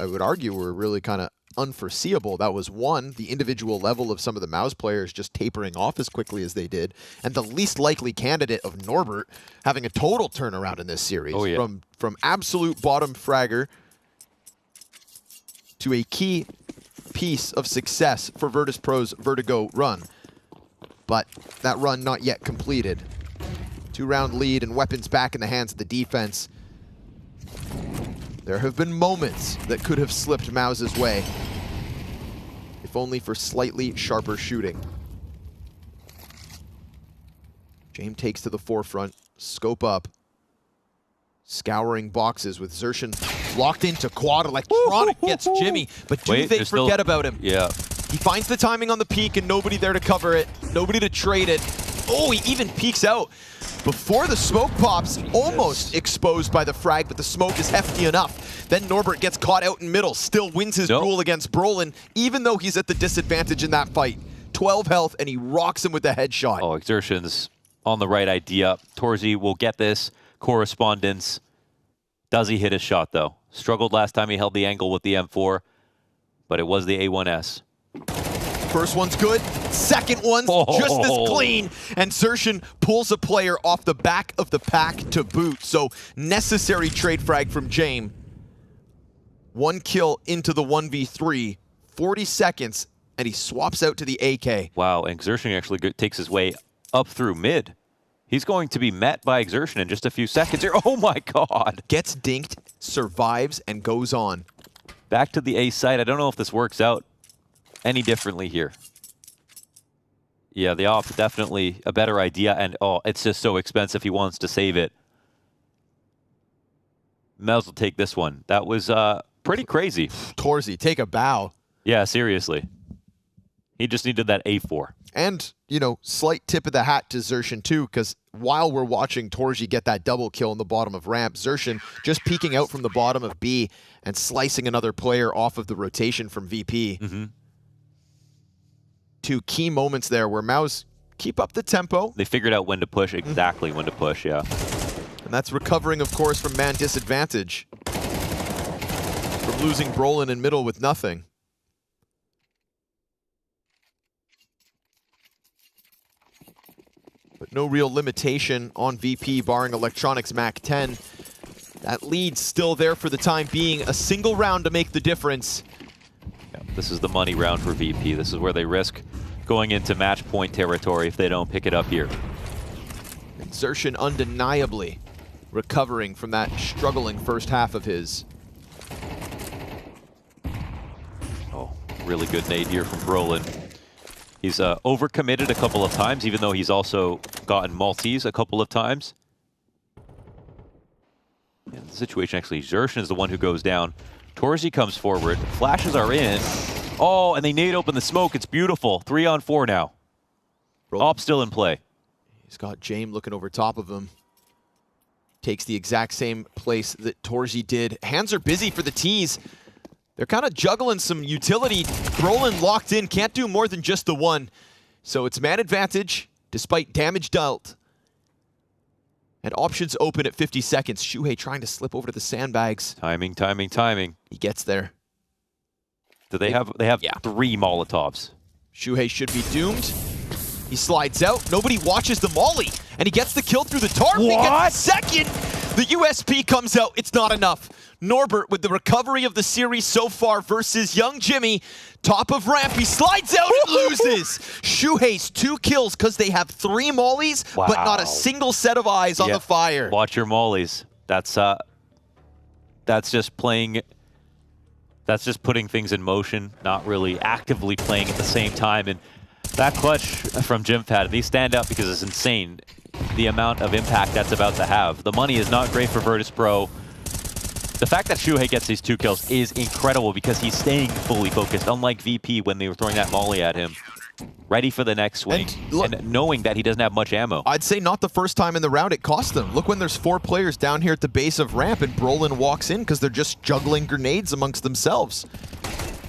would argue were really kind of unforeseeable. That was one, the individual level of some of the Maus players just tapering off as quickly as they did, and the least likely candidate of Norbert having a total turnaround in this series. Oh, yeah. From absolute bottom fragger to a key piece of success for Virtus.pro's Vertigo run. But that run not yet completed. 2-round lead and weapons back in the hands of the defense. There have been moments that could have slipped Mouse's way, if only for slightly sharper shooting. James takes to the forefront, scope up, scouring boxes with Xertion locked into quad. Electronic gets Jimmy, but do they forget about him? Yeah. He finds the timing on the peak and nobody there to cover it, nobody to trade it. Oh, he even peeks out before the smoke pops, almost exposed by the frag, but the smoke is hefty enough. Then Norbert gets caught out in middle, still wins his duel against Brolin, even though he's at the disadvantage in that fight. 12 health, and he rocks him with the headshot. Oh, Exertion's on the right idea. Torzy will get this correspondence. Does he hit his shot, though? Struggled last time he held the angle with the M4, but it was the A1S. First one's good, second one's just as clean, and Xertion pulls a player off the back of the pack to boot. So necessary trade frag from James. 1 kill into the 1v3, 40 seconds, and he swaps out to the AK. Wow, and Xertion actually takes his way up through mid. He's going to be met by Xertion in just a few seconds here. Oh my god. Gets dinked, survives, and goes on. Back to the A site. I don't know if this works out any differently here. Yeah, the op definitely a better idea, and oh, it's just so expensive he wants to save it. Mels will take this one. That was pretty crazy. Torzy, take a bow. Yeah, seriously. He just needed that A4. And, you know, slight tip of the hat to Xertion too, because while we're watching Torzy get that double kill in the bottom of ramp, Xertion just peeking out from the bottom of B and slicing another player off of the rotation from VP. Two key moments there where Mouse keep up the tempo. They figured out when to push, exactly when to push, yeah. And that's recovering, of course, from man disadvantage. From losing Brolin in middle with nothing. But no real limitation on VP, barring Electronics Mac 10. That lead's still there for the time being. A single round to make the difference. Yeah, this is the money round for VP. This is where they risk going into match point territory if they don't pick it up here. And Xertion undeniably recovering from that struggling first half of his. Oh, really good nade here from Brolin. He's overcommitted a couple of times, even though he's also gotten multis a couple of times. In the situation, actually, Xertion is the one who goes down. Torzy comes forward. Flashes are in. Oh, and they nade open the smoke. It's beautiful. 3-on-4 now. Op still in play. He's got James looking over top of him. Takes the exact same place that Torzy did. Hands are busy for the T's. They're kind of juggling some utility. Brolin locked in, can't do more than just the one. So it's man advantage, despite damage dealt. And options open at 50 seconds. Shuhei trying to slip over to the sandbags. Timing, timing, timing. He gets there. Do they have 3 Molotovs. Shuhei should be doomed. He slides out. Nobody watches the molly. And he gets the kill through the tarp. He gets second. The USP comes out. It's not enough. Norbert with the recovery of the series so far versus young Jimmy. Top of ramp. He slides out and loses. Shuhei's 2 kills because they have 3 mollies, but not a single set of eyes on the fire. Watch your mollies. That's just playing. That's just putting things in motion, not really actively playing at the same time. And that clutch from JimFat, these stand out because it's insane the amount of impact that's about to have. The money is not great for Virtus.pro. The fact that Shuhei gets these 2 kills is incredible because he's staying fully focused, unlike VP when they were throwing that molly at him. Ready for the next swing, and knowing that he doesn't have much ammo. I'd say not the first time in the round it cost them. Look when there's 4 players down here at the base of ramp and Brolin walks in because they're just juggling grenades amongst themselves.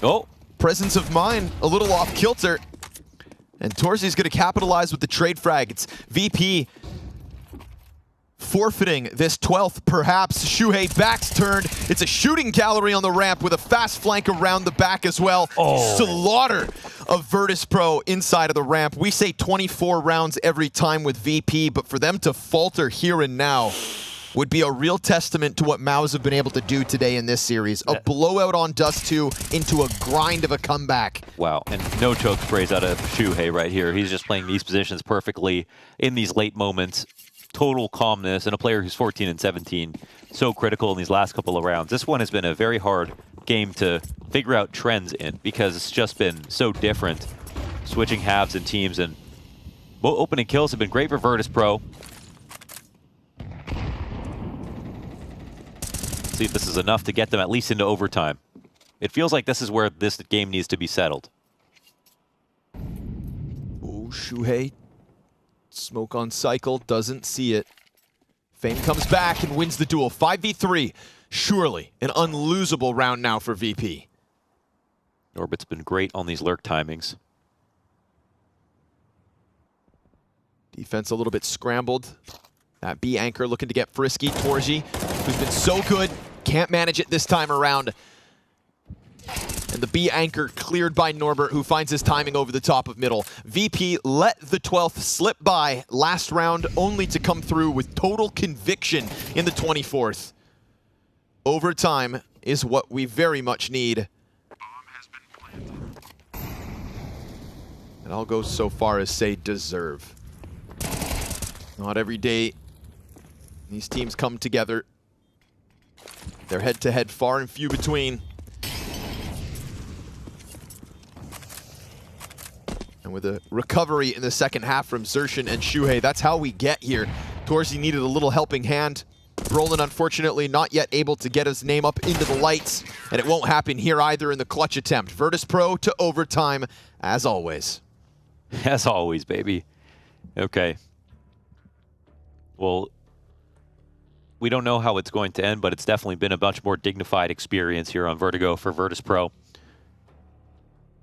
Oh. Presence of mind, a little off kilter. And Torzy's going to capitalize with the trade frag. It's VP forfeiting this 12th, perhaps. Shuhei backs turned. It's a shooting gallery on the ramp with a fast flank around the back as well. Slaughter of Virtus.pro inside of the ramp. We say 24 rounds every time with VP, but for them to falter here and now, would be a real testament to what MOUZ have been able to do today in this series. A blowout on Dust 2 into a grind of a comeback. Wow, and no choke sprays out of Shuhei right here. He's just playing these positions perfectly in these late moments. Total calmness, and a player who's 14 and 17. So critical in these last couple of rounds. This one has been a very hard game to figure out trends in because it's just been so different. Switching halves and teams, and opening kills have been great for virtus.pro. See if this is enough to get them at least into overtime. It feels like this is where this game needs to be settled. Oh, Shuhei. Smoke on cycle, doesn't see it. Fame comes back and wins the duel. 5v3. Surely an unlosable round now for VP. Norbit's been great on these lurk timings. Defense a little bit scrambled. That B anchor looking to get frisky. Torji, who's been so good, can't manage it this time around. And the B anchor cleared by Norbert, who finds his timing over the top of middle. VP let the 12th slip by last round, only to come through with total conviction in the 24th. Overtime is what we very much need. And I'll go so far as say deserve. Not every day these teams come together. They're head-to-head far and few between. And with a recovery in the second half from Zershin and Shuhei, that's how we get here. Torzi needed a little helping hand. Brolin, unfortunately, not yet able to get his name up into the lights, and it won't happen here either in the clutch attempt. virtus.pro to overtime, as always. As always, baby. Okay. Well, we don't know how it's going to end, but it's definitely been a much more dignified experience here on Vertigo for virtus.pro.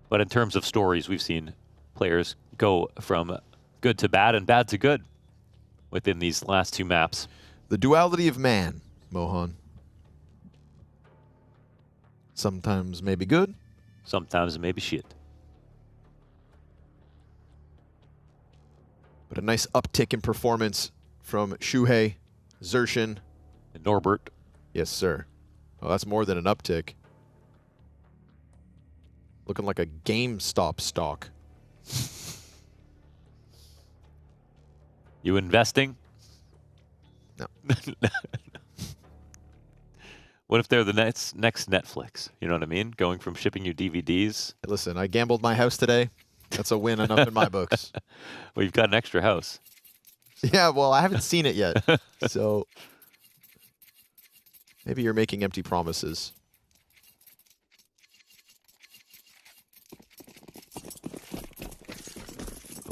But in terms of stories, we've seen players go from good to bad and bad to good within these last two maps. The duality of man, Mohan. Sometimes maybe good. Sometimes maybe shit. But a nice uptick in performance from Shuhei, Zershin, and Norbert. Yes, sir. Oh, that's more than an uptick. Looking like a GameStop stock. You investing? No. What if they're the next Netflix? You know what I mean? Going from shipping you DVDs. Listen, I gambled my house today. That's a win enough in my books. Well, you've got an extra house. Yeah, well, I haven't seen it yet. So maybe you're making empty promises.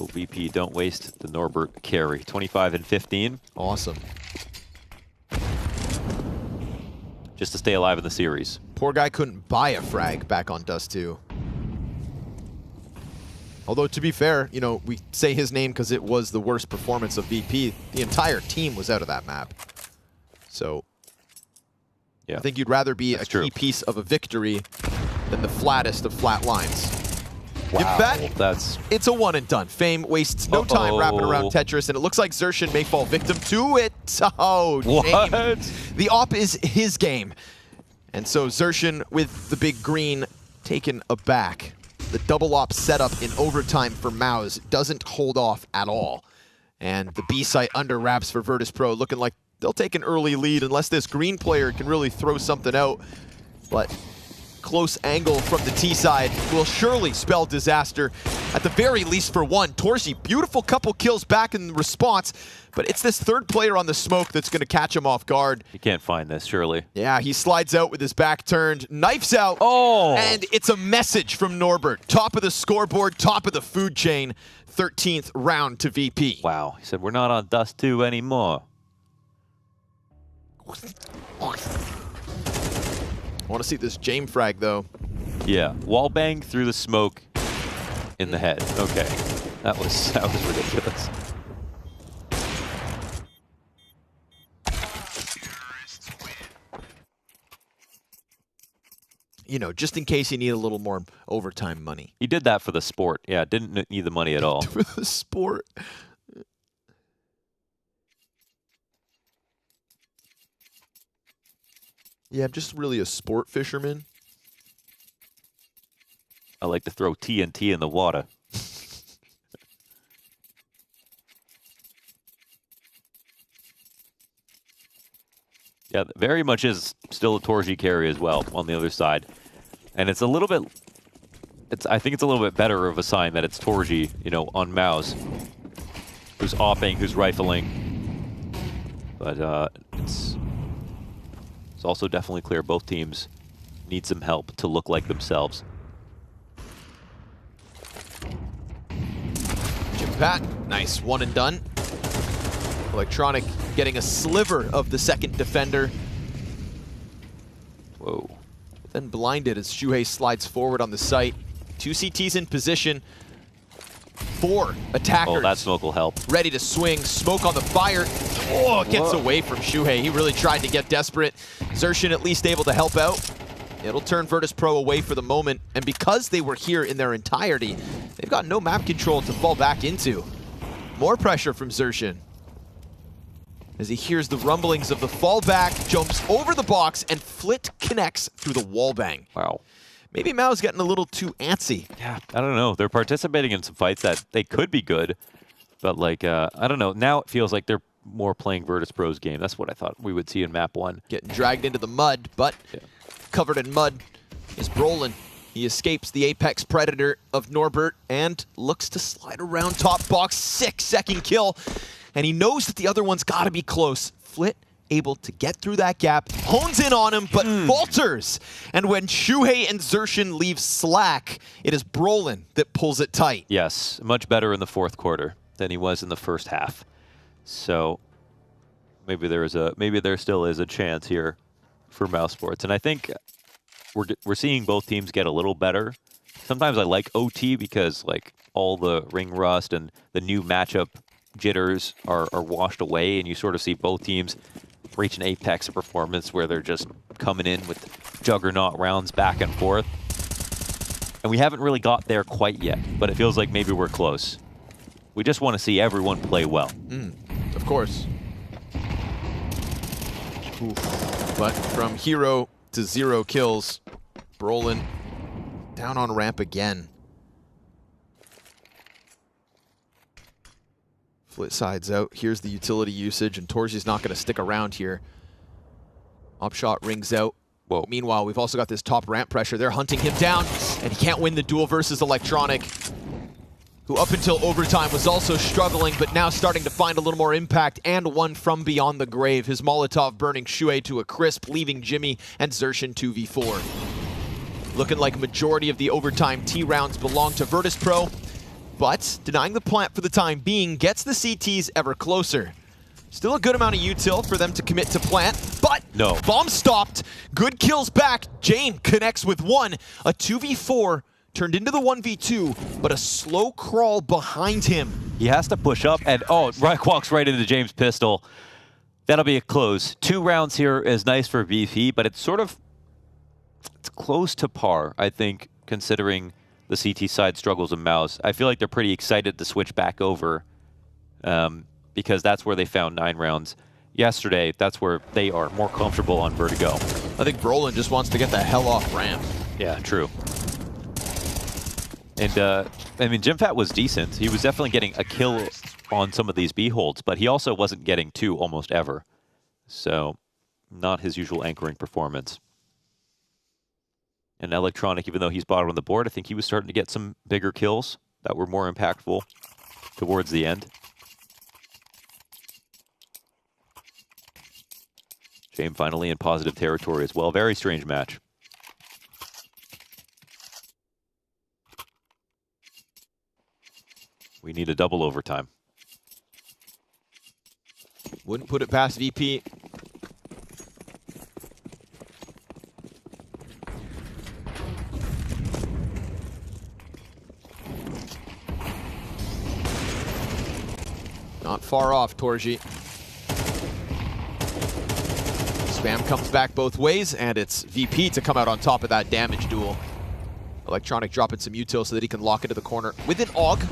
Oh, VP, don't waste the Norbert carry. 25 and 15. Awesome. Just to stay alive in the series. Poor guy couldn't buy a frag back on Dust 2. Although, to be fair, you know, we say his name because it was the worst performance of VP. The entire team was out of that map. So, yeah. I think you'd rather be a key piece of a victory than the flattest of flat lines. Wow, it's a one and done. Fame wastes no time wrapping around Tetris, and it looks like Zershin may fall victim to it. Oh, what? Shame. The op is his game. And so Zershin with the big green taken aback. The double op setup in overtime for MOUZ doesn't hold off at all. And the B site under wraps for virtus.pro, looking like they'll take an early lead unless this green player can really throw something out. But close angle from the T side will surely spell disaster, at the very least for one. Torsi, beautiful couple kills back in response, but it's this third player on the smoke that's going to catch him off guard. You can't find this, surely. Yeah, he slides out with his back turned, knifes out, and it's a message from Norbert. Top of the scoreboard, top of the food chain, 13th round to VP. Wow, he said, we're not on Dust 2 anymore. I want to see this Jame frag, though. Yeah, wall bang through the smoke in the head. Okay, that was ridiculous. You know, just in case you need a little more overtime money. He did that for the sport. Yeah, didn't need the money at all. For the sport. Yeah, I'm just really a sport fisherman. I like to throw TNT in the water. Yeah, very much is still a Torji carry as well on the other side. And it's a little bit, I think it's a little bit better of a sign that it's Torji, you know, on Mouse, who's offing, who's rifling. But it's also definitely clear both teams need some help to look like themselves. Jim Pat, nice, one and done. Electronic getting a sliver of the second defender. Whoa. Then blinded as Shuhei slides forward on the site. 2 CTs in position. 4 attackers. Oh, that smoke will help. Ready to swing. Smoke on the fire. Oh, it gets away from Shuhei. He really tried to get desperate. Zershin at least able to help out. It'll turn virtus.pro away for the moment. And because they were here in their entirety, they've got no map control to fall back into. More pressure from Zershin. As he hears the rumblings of the fallback, jumps over the box, and Flit connects through the wallbang. Wow. Maybe Mao's getting a little too antsy. Yeah, I don't know. They're participating in some fights that they could be good, but like, I don't know. Now it feels like they're more playing virtus.pro's game. That's what I thought we would see in map 1. Getting dragged into the mud, but covered in mud is Brolin. He escapes the apex predator of Norbert and looks to slide around top box. 6-second kill. And he knows that the other one's got to be close. Flit able to get through that gap, hones in on him, but falters. And when Shuhei and Zershin leave slack, it is Brolin that pulls it tight. Yes, much better in the fourth quarter than he was in the first half. So maybe there still is a chance here for Mouse Sports. And I think we're seeing both teams get a little better. Sometimes I like OT because like all the ring rust and the new matchup jitters are washed away, and you sort of see both teams reach an apex of performance where they're just coming in with juggernaut rounds back and forth. And we haven't really got there quite yet, but it feels like maybe we're close. We just want to see everyone play well. Of course. Oof. But from hero to 0 kills, Brolin down on ramp again. Flit sides out. Here's the utility usage, and Torji's not going to stick around here. Upshot rings out. Whoa. Meanwhile, we've also got this top ramp pressure. They're hunting him down, and he can't win the duel versus Electronic, who up until overtime was also struggling, but now starting to find a little more impact, and one from beyond the grave. His Molotov burning Shuhei to a crisp, leaving Jimmy and Zershin 2v4. Looking like a majority of the overtime T rounds belong to virtus.pro, but denying the plant for the time being gets the CTs ever closer. Still a good amount of util for them to commit to plant, but no. Bomb stopped. Good kills back. Jame connects with 1. A 2v4 turned into the 1v2, but a slow crawl behind him. He has to push up, and walks right into James' pistol. That'll be a close. 2 rounds here is nice for VP, but it's close to par, I think, considering the CT side struggles of Mouse. I feel like they're pretty excited to switch back over because that's where they found 9 rounds yesterday. That's where they are more comfortable on Vertigo. I think Brolin just wants to get the hell off ramp. Yeah, true. And, I mean, Jim Fat was decent. He was definitely getting a kill on some of these B holds, but he also wasn't getting 2 almost ever. So, not his usual anchoring performance. And Electronic, even though he's bottom on the board, I think he was starting to get some bigger kills that were more impactful towards the end. Jame finally in positive territory as well. Very strange match. We need a double overtime. Wouldn't put it past VP. Not far off, Torji. Spam comes back both ways, and it's VP to come out on top of that damage duel. Electronic dropping some util so that he can lock into the corner with an AUG.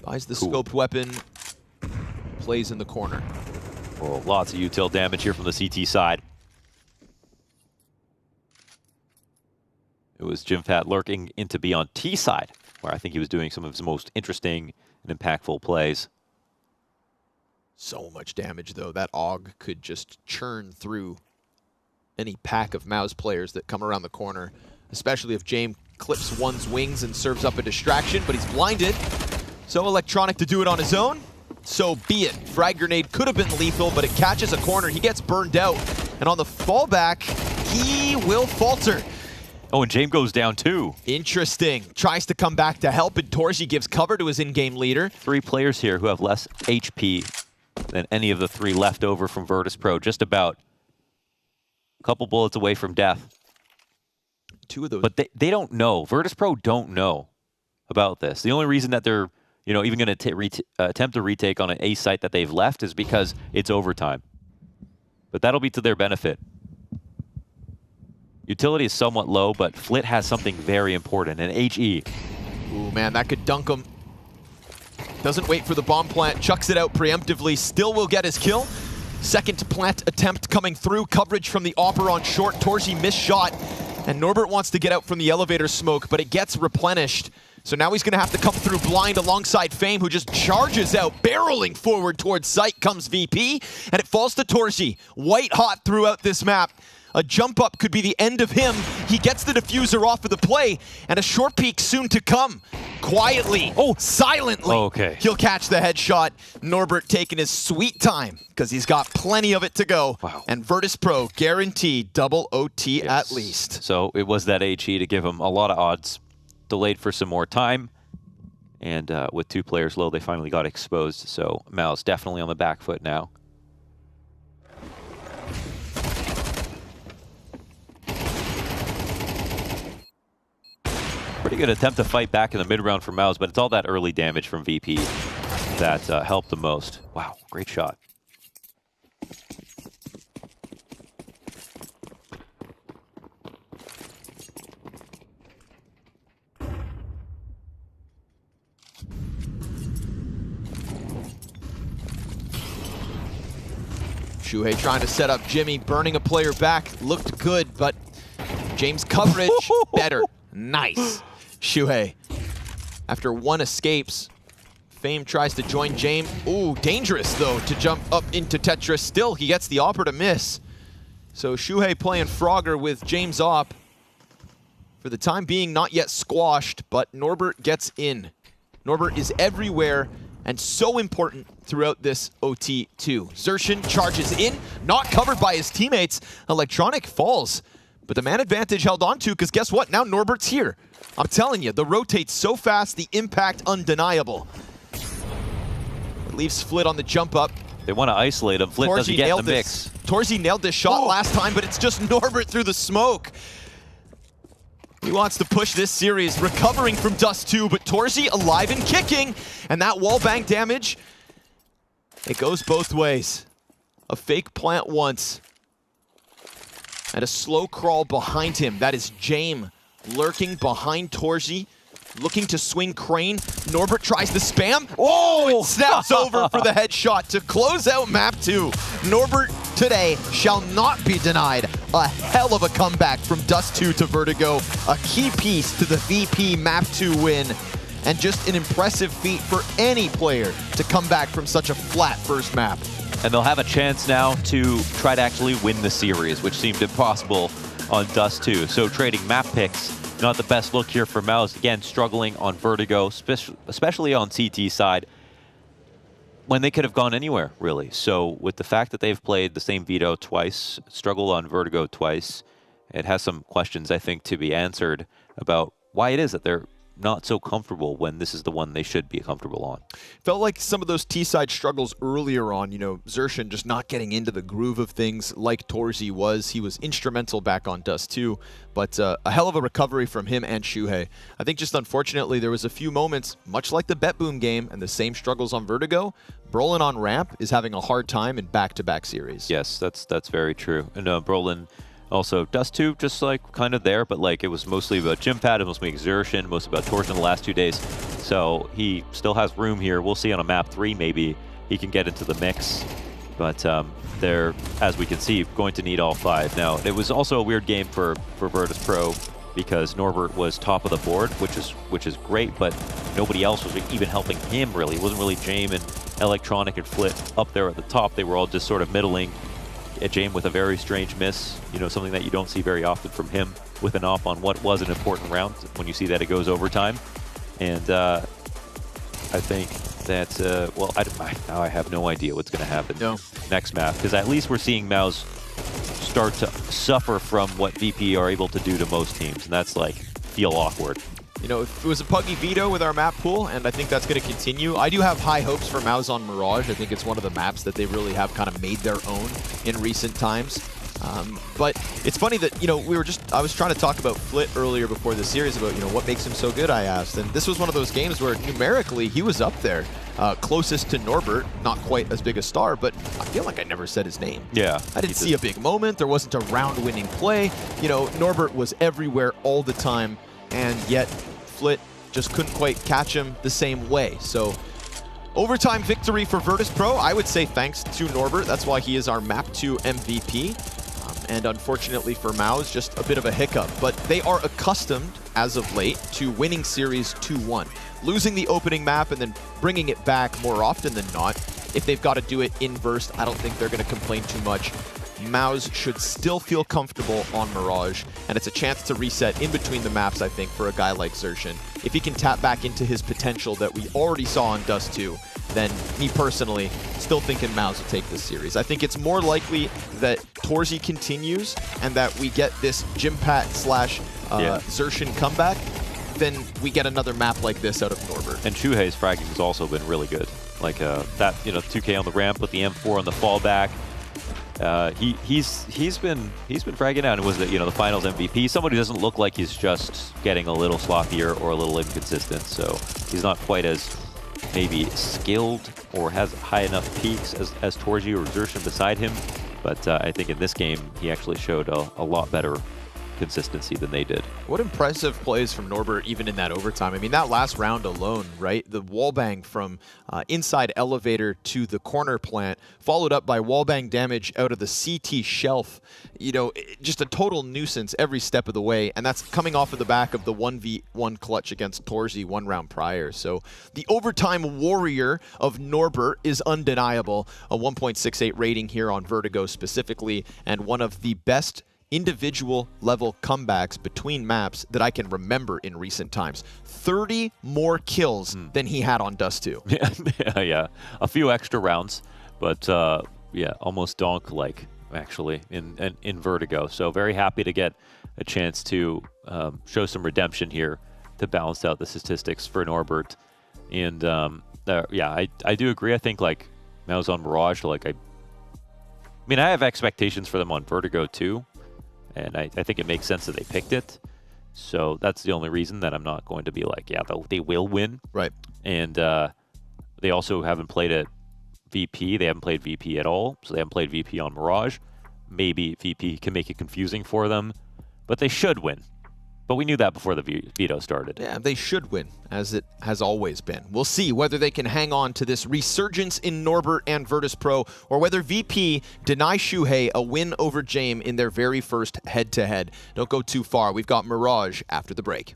Buys the scoped weapon, plays in the corner. Well, lots of util damage here from the CT side. It was Jimfat lurking into B on T side, where I think he was doing some of his most interesting and impactful plays. So much damage, though. That AUG could just churn through any pack of Mouse players that come around the corner, especially if James clips one's wings and serves up a distraction, but he's blinded. So Electronic to do it on his own. So be it. Frag grenade could have been lethal, but it catches a corner. He gets burned out. And on the fallback, he will falter. Oh, and James goes down too. Interesting. Tries to come back to help, and Torsi gives cover to his in-game leader. 3 players here who have less HP than any of the 3 left over from virtus.pro. Just about a couple bullets away from death. 2 of those. But they don't know. virtus.pro don't know about this. The only reason that they're even going to attempt a retake on an A site that they've left is because it's overtime. But that'll be to their benefit. Utility is somewhat low, but Flit has something very important, an HE. Ooh, man, that could dunk him. Doesn't wait for the bomb plant, chucks it out preemptively, still will get his kill. Second plant attempt coming through, coverage from the Opera on short. Torsi missed shot, and Norbert wants to get out from the elevator smoke, but it gets replenished. So now he's going to have to come through blind alongside Fame, who just charges out, barreling forward towards site comes VP, and it falls to Torsi. White hot throughout this map. A jump up could be the end of him. He gets the diffuser off of the play, and a short peek soon to come. Quietly, silently, okay. He'll catch the headshot. Norbert taking his sweet time, because he's got plenty of it to go. Wow. And virtus.pro guaranteed double OT at least. So it was that HE to give him a lot of odds. Delayed for some more time. And with 2 players low, they finally got exposed. So Mal's definitely on the back foot now. Pretty good attempt to fight back in the mid-round for Mouse, but it's all that early damage from VP that helped the most. Wow, great shot. Shuhei trying to set up Jimmy, burning a player back. Looked good, but James' coverage better. Nice. Shuhei, after 1 escapes, Fame tries to join James. Ooh, dangerous though to jump up into Tetris. Still, he gets the Opera to miss. So Shuhei playing Frogger with James Op. For the time being, not yet squashed, but Norbert gets in. Norbert is everywhere and so important throughout this OT2. Xerxin charges in, not covered by his teammates. Electronic falls, but the man advantage held on to, because guess what? Now Norbert's here. I'm telling you, the rotate's so fast, the impact undeniable. It leaves Flit on the jump up. They want to isolate him. Flit doesn't get in the mix. Torsi nailed this shot last time, but it's just Norbert through the smoke. He wants to push this series, recovering from Dust 2, but Torsi alive and kicking. And that wallbang damage, it goes both ways. A fake plant once, and a slow crawl behind him. That is James lurking behind Torsi, looking to swing Crane. Norbert tries to spam. Oh, it snaps over for the headshot to close out map 2. Norbert today shall not be denied. A hell of a comeback from Dust 2 to Vertigo. A key piece to the VP map 2 win. And just an impressive feat for any player to come back from such a flat first map. And they'll have a chance now to try to actually win the series, which seemed impossible on Dust 2. So trading map picks, not the best look here for Mouse. Again, struggling on Vertigo, especially on CT side, when they could have gone anywhere, really. So with the fact that they've played the same Veto twice, struggled on Vertigo twice, it has some questions, I think, to be answered about why it is that they're not so comfortable when this is the one they should be comfortable on. Felt like some of those T-side struggles earlier on, Xerxin just not getting into the groove of things like Torsi was. He was instrumental back on Dust 2, but a hell of a recovery from him and Shuhei. I think just unfortunately there was a few moments, much like the BetBoom game and the same struggles on Vertigo, Brolin on ramp is having a hard time in back-to-back series. Yes, that's very true. And Brolin also, Dust 2, just like kind of there, but like it was mostly about Jimfat, mostly Xerxin, mostly about Torsion the last 2 days. So he still has room here. We'll see on a map 3 maybe he can get into the mix. But they're, as we can see, going to need all 5. Now, it was also a weird game for virtus.pro because Norbert was top of the board, which is great, but nobody else was even helping him, really. It wasn't really Jame and Electronic and Flit up there at the top. They were all just sort of middling. Jame with a very strange miss, you know, something that you don't see very often from him with an op on what was an important round when you see that it goes overtime. And I think that, well, now I have no idea what's going to happen next map, because at least we're seeing Maus start to suffer from what VP are able to do to most teams, and that's like, feel awkward. You know, it was a puggy veto with our map pool, and I think that's going to continue. I do have high hopes for Maus on Mirage. I think it's one of the maps that they really have kind of made their own in recent times. But it's funny that, you know, I was trying to talk about Flit earlier before the series about, you know, what makes him so good, I asked. And this was one of those games where numerically he was up there, closest to Norbert, not quite as big a star, but I feel like I never said his name. Yeah. I didn't see a big moment. There wasn't a round-winning play. You know, Norbert was everywhere all the time, and yet Flit just couldn't quite catch him the same way. So overtime victory for virtus.pro. I would say thanks to Norbert. That's why he is our Map 2 MVP. And unfortunately for Maus, just a bit of a hiccup. But they are accustomed, as of late, to winning series 2-1. Losing the opening map and then bringing it back more often than not. If they've got to do it inversed, I don't think they're going to complain too much. Maus should still feel comfortable on Mirage, and it's a chance to reset in between the maps, I think, for a guy like Xerxin. If he can tap back into his potential that we already saw on Dust 2, then me personally still thinking Maus will take this series. I think it's more likely that Torzi continues and that we get this Jimpat / Xerxin comeback than we get another map like this out of Norbert. And Shuhei's fragging has also been really good. Like that, you know, 2K on the ramp with the M4 on the fallback. He's been fragging out and was the finals MVP. Somebody who doesn't look like he's just getting a little sloppier or a little inconsistent. So he's not quite as maybe skilled or has high enough peaks as Torji or Xerxin beside him. But I think in this game he actually showed a lot better consistency than they did. What impressive plays from Norbert even in that overtime. I mean, that last round alone, right? The wallbang from inside elevator to the corner plant, followed up by wallbang damage out of the CT shelf. You know, just a total nuisance every step of the way, and that's coming off of the back of the 1v1 clutch against Torzi 1 round prior. So the overtime warrior of Norbert is undeniable. A 1.68 rating here on Vertigo specifically, and one of the best individual level comebacks between maps that I can remember in recent times. 30 more kills than he had on Dust 2. Yeah. A few extra rounds, but yeah, almost donk-like actually in Vertigo. So very happy to get a chance to show some redemption here to balance out the statistics for Norbert. And yeah, I do agree. I think like Maus on Mirage, like I mean, I have expectations for them on Vertigo too. And I think it makes sense that they picked it. So that's the only reason that I'm not going to be like, yeah, they will win. Right. And they also haven't played at VP. They haven't played VP at all. So they haven't played VP on Mirage. Maybe VP can make it confusing for them. But they should win. But we knew that before the veto started. Yeah, they should win, as it has always been. We'll see whether they can hang on to this resurgence in Norbert and virtus.pro, or whether VP deny Shuhei a win over Jame in their very first head-to-head. Don't go too far. We've got Mirage after the break.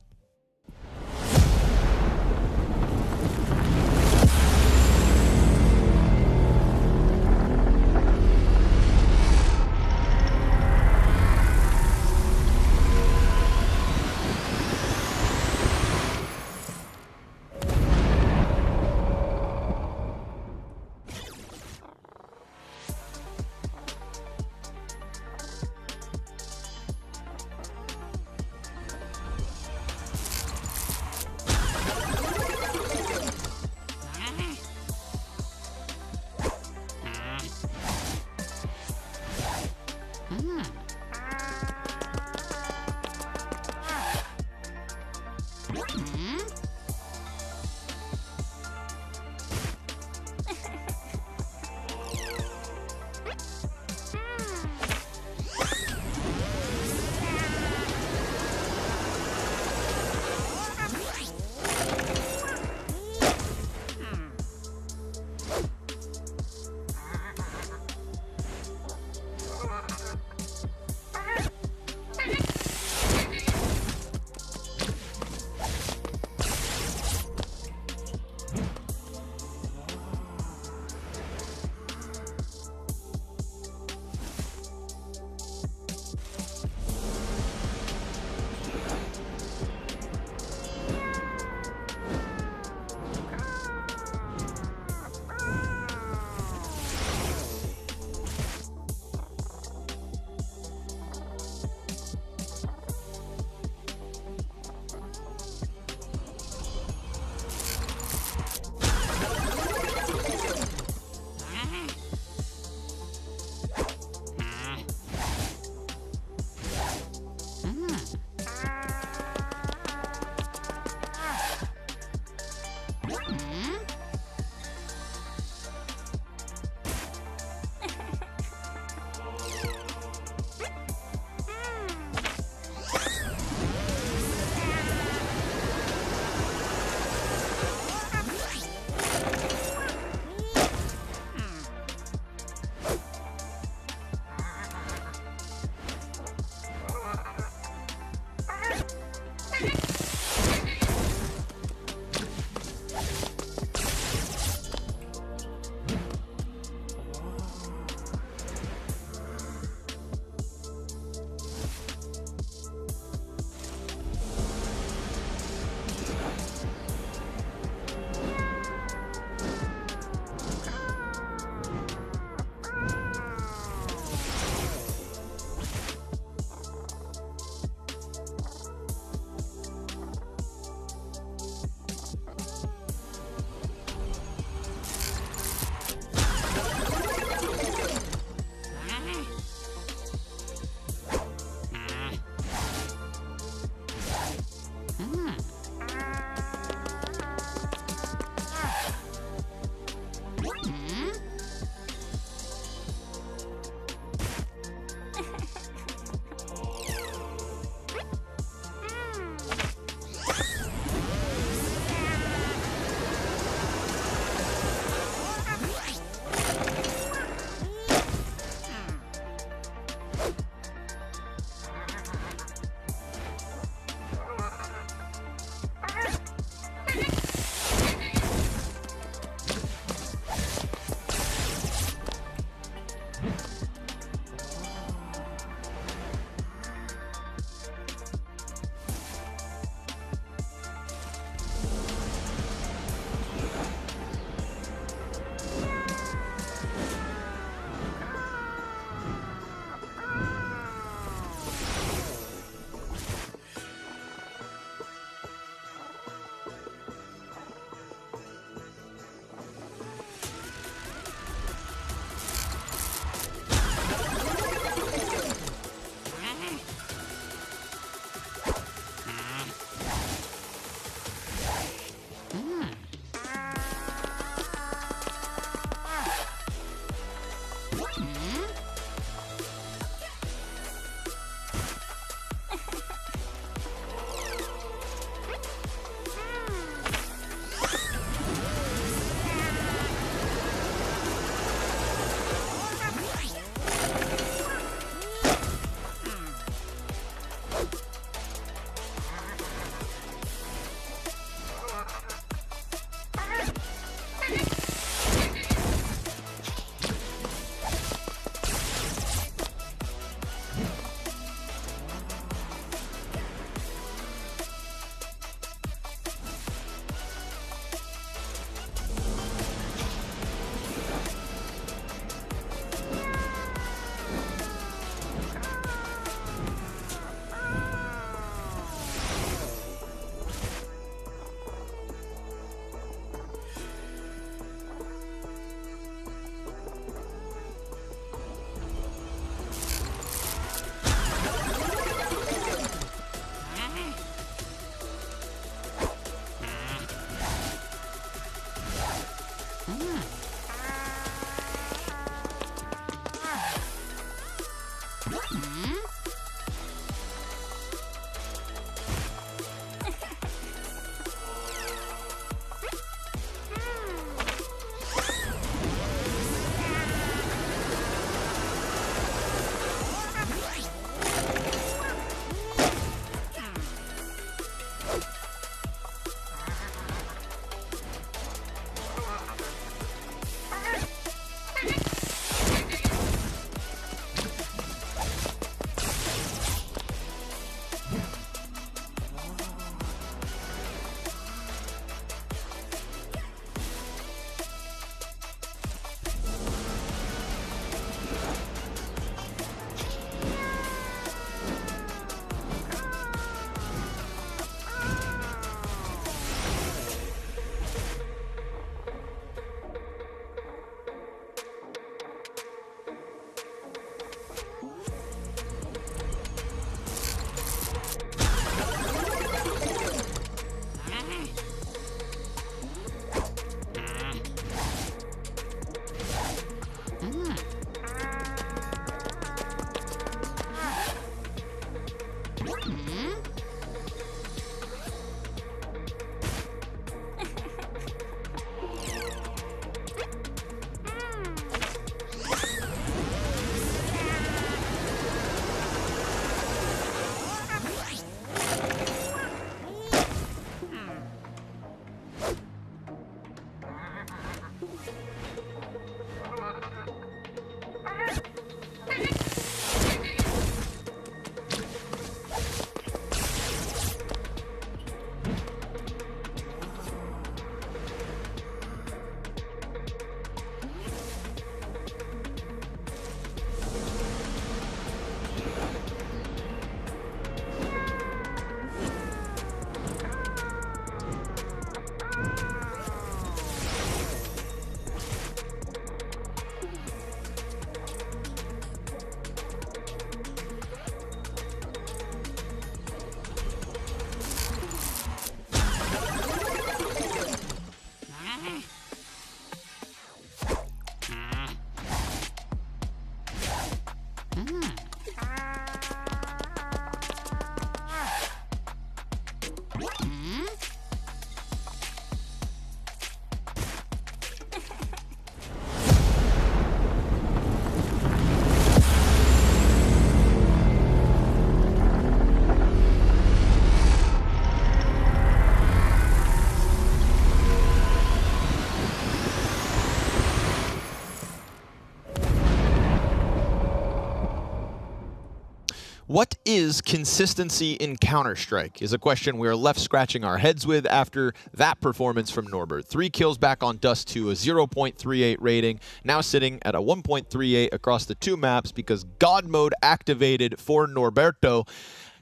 What is consistency in Counter-Strike is a question we are left scratching our heads with after that performance from Norbert. 3 kills back on Dust 2, a 0.38 rating, now sitting at a 1.38 across the 2 maps because God Mode activated for Norberto,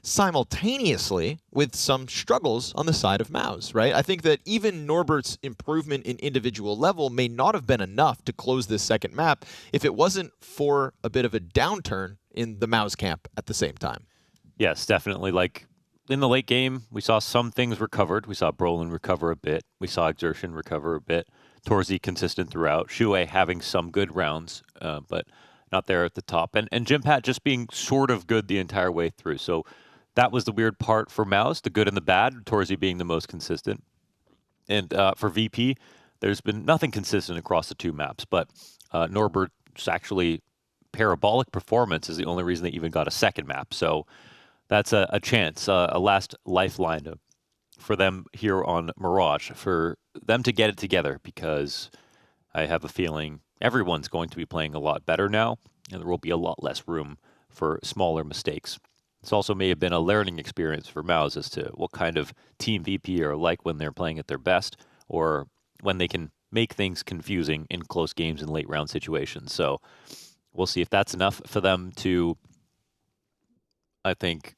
simultaneously with some struggles on the side of Mouse, right? I think that even Norbert's improvement in individual level may not have been enough to close this second map if it wasn't for a bit of a downturn in the Mouse camp at the same time. Yes, definitely. Like in the late game, we saw some things recovered. We saw Brolin recover a bit. We saw Exertion recover a bit. Torzi consistent throughout. Shuei having some good rounds, but not there at the top. And Jimpat just being sort of good the entire way through. So that was the weird part for Mouse, the good and the bad, Torzi being the most consistent. And for VP, there's been nothing consistent across the 2 maps, but Norbert's actually parabolic performance is the only reason they even got a second map. So that's a chance, a last lifeline for them here on Mirage, for them to get it together, because I have a feeling everyone's going to be playing a lot better now, and there will be a lot less room for smaller mistakes. This also may have been a learning experience for Mouse as to what kind of team VP are like when they're playing at their best, or when they can make things confusing in close games and late round situations. So we'll see if that's enough for them to, I think,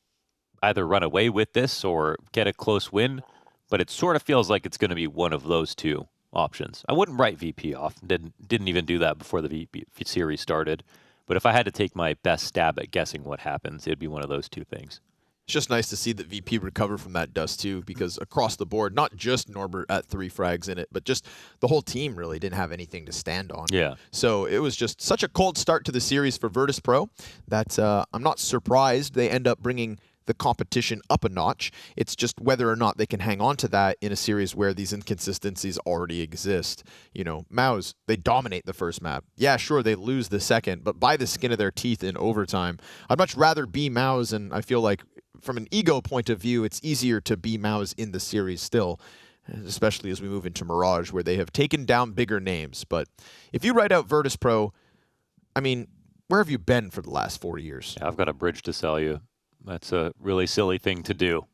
either run away with this or get a close win. But it sort of feels like it's going to be one of those 2 options. I wouldn't write VP off. Didn't even do that before the VP series started. But if I had to take my best stab at guessing what happens, it'd be one of those 2 things. It's just nice to see that VP recover from that dust too, because across the board, not just Norbert at 3 frags in it, but just the whole team really didn't have anything to stand on. Yeah. So it was just such a cold start to the series for Virtus.pro that I'm not surprised they end up bringing the competition up a notch. It's just whether or not they can hang on to that in a series where these inconsistencies already exist. You know, Maus, they dominate the first map. Yeah, sure, they lose the second, but by the skin of their teeth in overtime. I'd much rather be Maus, and I feel like from an ego point of view, it's easier to be Maus in the series still, especially as we move into Mirage, where they have taken down bigger names. But if you write out Virtus.pro, I mean, where have you been for the last 4 years? Yeah, I've got a bridge to sell you. That's a really silly thing to do.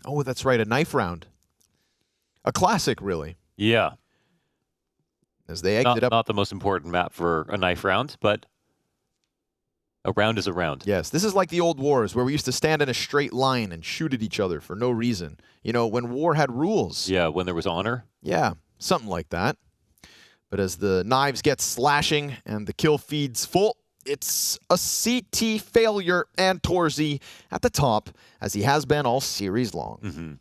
Oh, that's right, a knife round. A classic, really. Yeah. As they exit up. Not the most important map for a knife round, but a round is a round. Yes, this is like the old wars where we used to stand in a straight line and shoot at each other for no reason. You know, when war had rules. Yeah, when there was honor. Yeah, something like that. But as the knives get slashing and the kill feed's full, it's a CT failure, and Torzy at the top, as he has been all series long. Mm-hmm.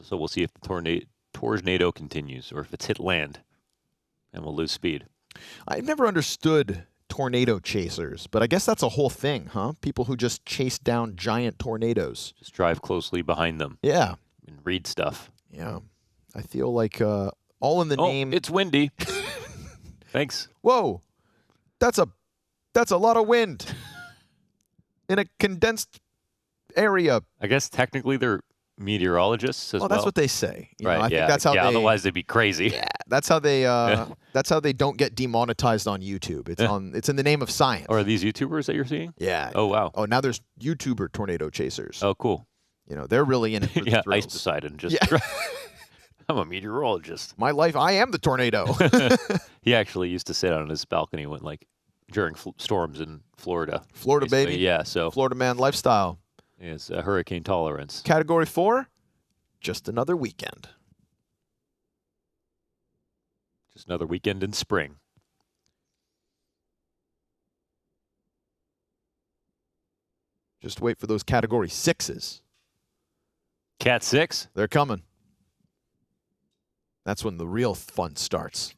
So we'll see if the Tornado continues, or if it's hit land, and we'll lose speed. I've never understood tornado chasers, but I guess that's a whole thing, huh? People who just chase down giant tornadoes. Just drive closely behind them. Yeah. And read stuff. Yeah. I feel like all in the name. It's windy. Thanks. Whoa. That's a lot of wind in a condensed area. I guess technically they're meteorologists as well. That's what they say. You right. know, I yeah. think that's how they, otherwise they'd be crazy. Yeah. That's how they. That's how they don't get demonetized on YouTube. It's It's in the name of science. Or are these YouTubers that you're seeing? Yeah. Oh wow. Oh, now there's YouTuber tornado chasers. Oh cool. You know, they're really in it for the yeah. thrills. Ice Poseidon just. Yeah. I'm a meteorologist. My life, I am the tornado. He actually used to sit on his balcony when, like, during storms in Florida. Florida, baby. Yeah, so. Florida man lifestyle. Is hurricane tolerance. Category 4, just another weekend. Just another weekend in spring. Just wait for those category 6s. Cat 6? They're coming. That's when the real fun starts.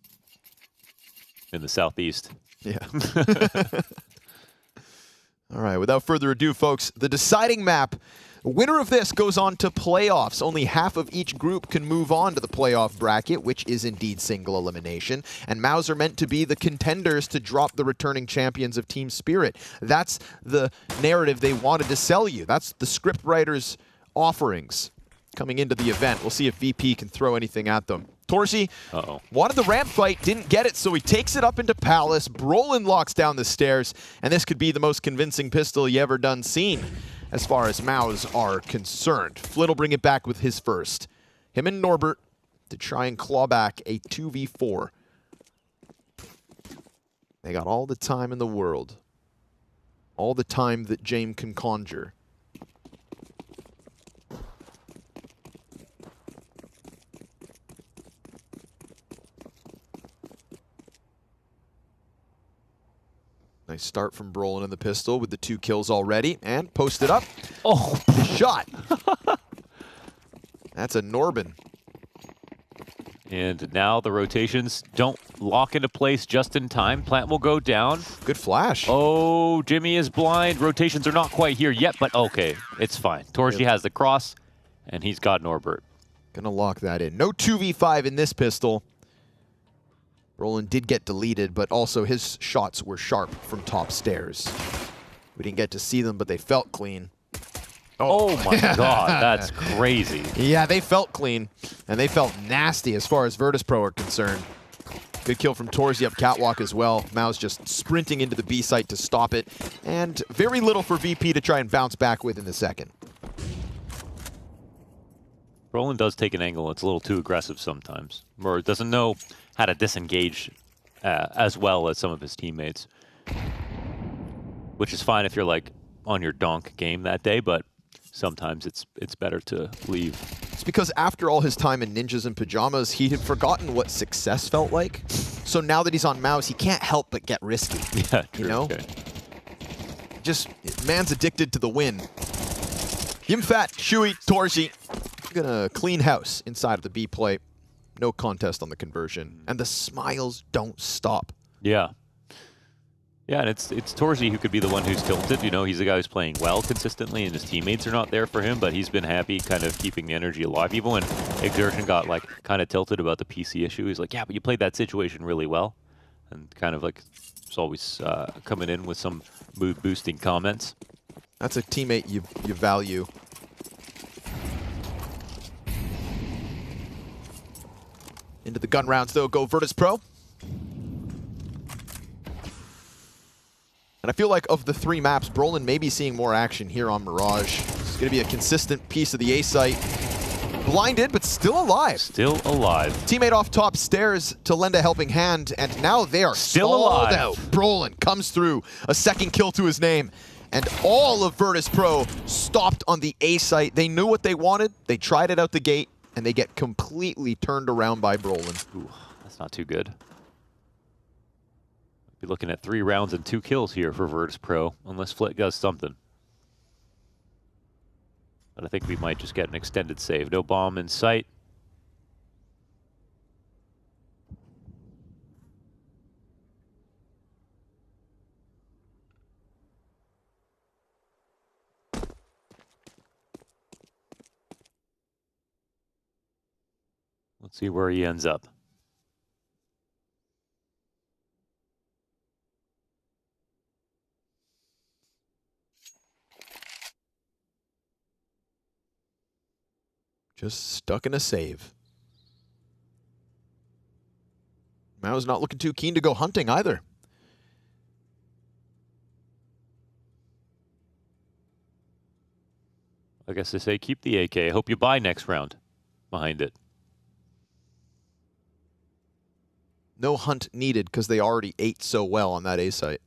In the southeast. Yeah. All right, without further ado, folks, the deciding map. Winner of this goes on to playoffs. Only half of each group can move on to the playoff bracket, which is indeed single elimination. And Maus are meant to be the contenders to drop the returning champions of Team Spirit. That's the narrative they wanted to sell you. That's the script writers' offerings coming into the event. We'll see if VP can throw anything at them. Torzy wanted the ramp fight, didn't get it, so he takes it up into Palace. Brolin locks down the stairs, and this could be the most convincing pistol you ever done seen as far as Maus are concerned. Flit will bring it back with his first. Him and Norbert to try and claw back a 2v4. They got all the time in the world. All the time that James can conjure. Nice start from Brolin in the pistol with the 2 kills already, and posted up. Oh, the shot. That's a Norbin. And now the rotations don't lock into place just in time. Plant will go down. Good flash. Oh, Jimmy is blind. Rotations are not quite here yet, but okay, it's fine. Torzy has the cross, and he's got Norbert. Gonna lock that in. No 2v5 in this pistol. Brolin did get deleted, but also his shots were sharp from top stairs. We didn't get to see them, but they felt clean. Oh my god, that's crazy. Yeah, they felt clean, and they felt nasty as far as Virtus.pro are concerned. Good kill from Torzy up catwalk as well. Maus just sprinting into the B site to stop it, and very little for VP to try and bounce back with in the second. Brolin does take an angle. It's a little too aggressive sometimes, or doesn't know how to disengage as well as some of his teammates, which is fine if you're like on your donk game that day, but sometimes it's better to leave. It's because after all his time in Ninjas in Pajamas, he had forgotten what success felt like. So also, now that he's on Mouse, he can't help but get risky. Yeah, true. You know? Okay. Just, man's addicted to the win. Yimfat, Shui, Torji, gonna clean house inside of the B play. No contest on the conversion. And the smiles don't stop. Yeah. Yeah, and it's Torzi who could be the one who's tilted. You know, he's the guy who's playing well consistently, and his teammates are not there for him, but he's been happy kind of keeping the energy alive. Even when Exertion got, like, kind of tilted about the PC issue, he's like, yeah, but you played that situation really well. And kind of, like, he's always coming in with some mood-boosting comments. That's a teammate you value. Into the gun rounds, though, go virtus.pro. And I feel like of the 3 maps, Brolin may be seeing more action here on Mirage. It's going to be a consistent piece of the A site. Blinded, but still alive. Still alive. Teammate off top stairs to lend a helping hand, and now they are still alive. Out. Brolin comes through, a second kill to his name. And all of virtus.pro stopped on the A site. They knew what they wanted, they tried it out the gate, and they get completely turned around by Brolin. Ooh, that's not too good. Be looking at 3 rounds and 2 kills here for virtus.pro, unless Flit does something. But I think we might just get an extended save. No bomb in sight. Let's see where he ends up. Just stuck in a save. Mao's not looking too keen to go hunting either. I guess they say keep the AK. I hope you buy next round behind it. No hunt needed because they already ate so well on that A site.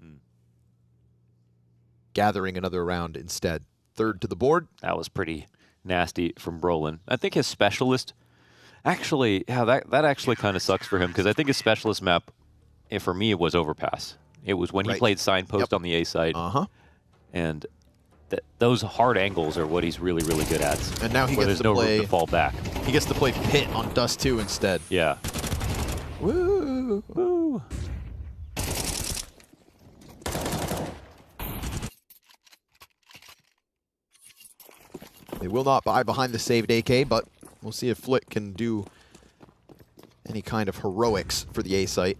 Gathering another round instead. 3rd to the board. That was pretty nasty from Brolin. I think his specialist, actually, yeah, that actually kind of sucks for him because I think his specialist map, for me, it was Overpass. It was when he played Signpost on the A side. And those hard angles are what he's really, really good at. And now he gets there's no room to fall back. He gets to play Pit on Dust 2 instead. Yeah. Woo! Woo! They will not buy behind the saved AK, but we'll see if Flit can do any kind of heroics for the A site.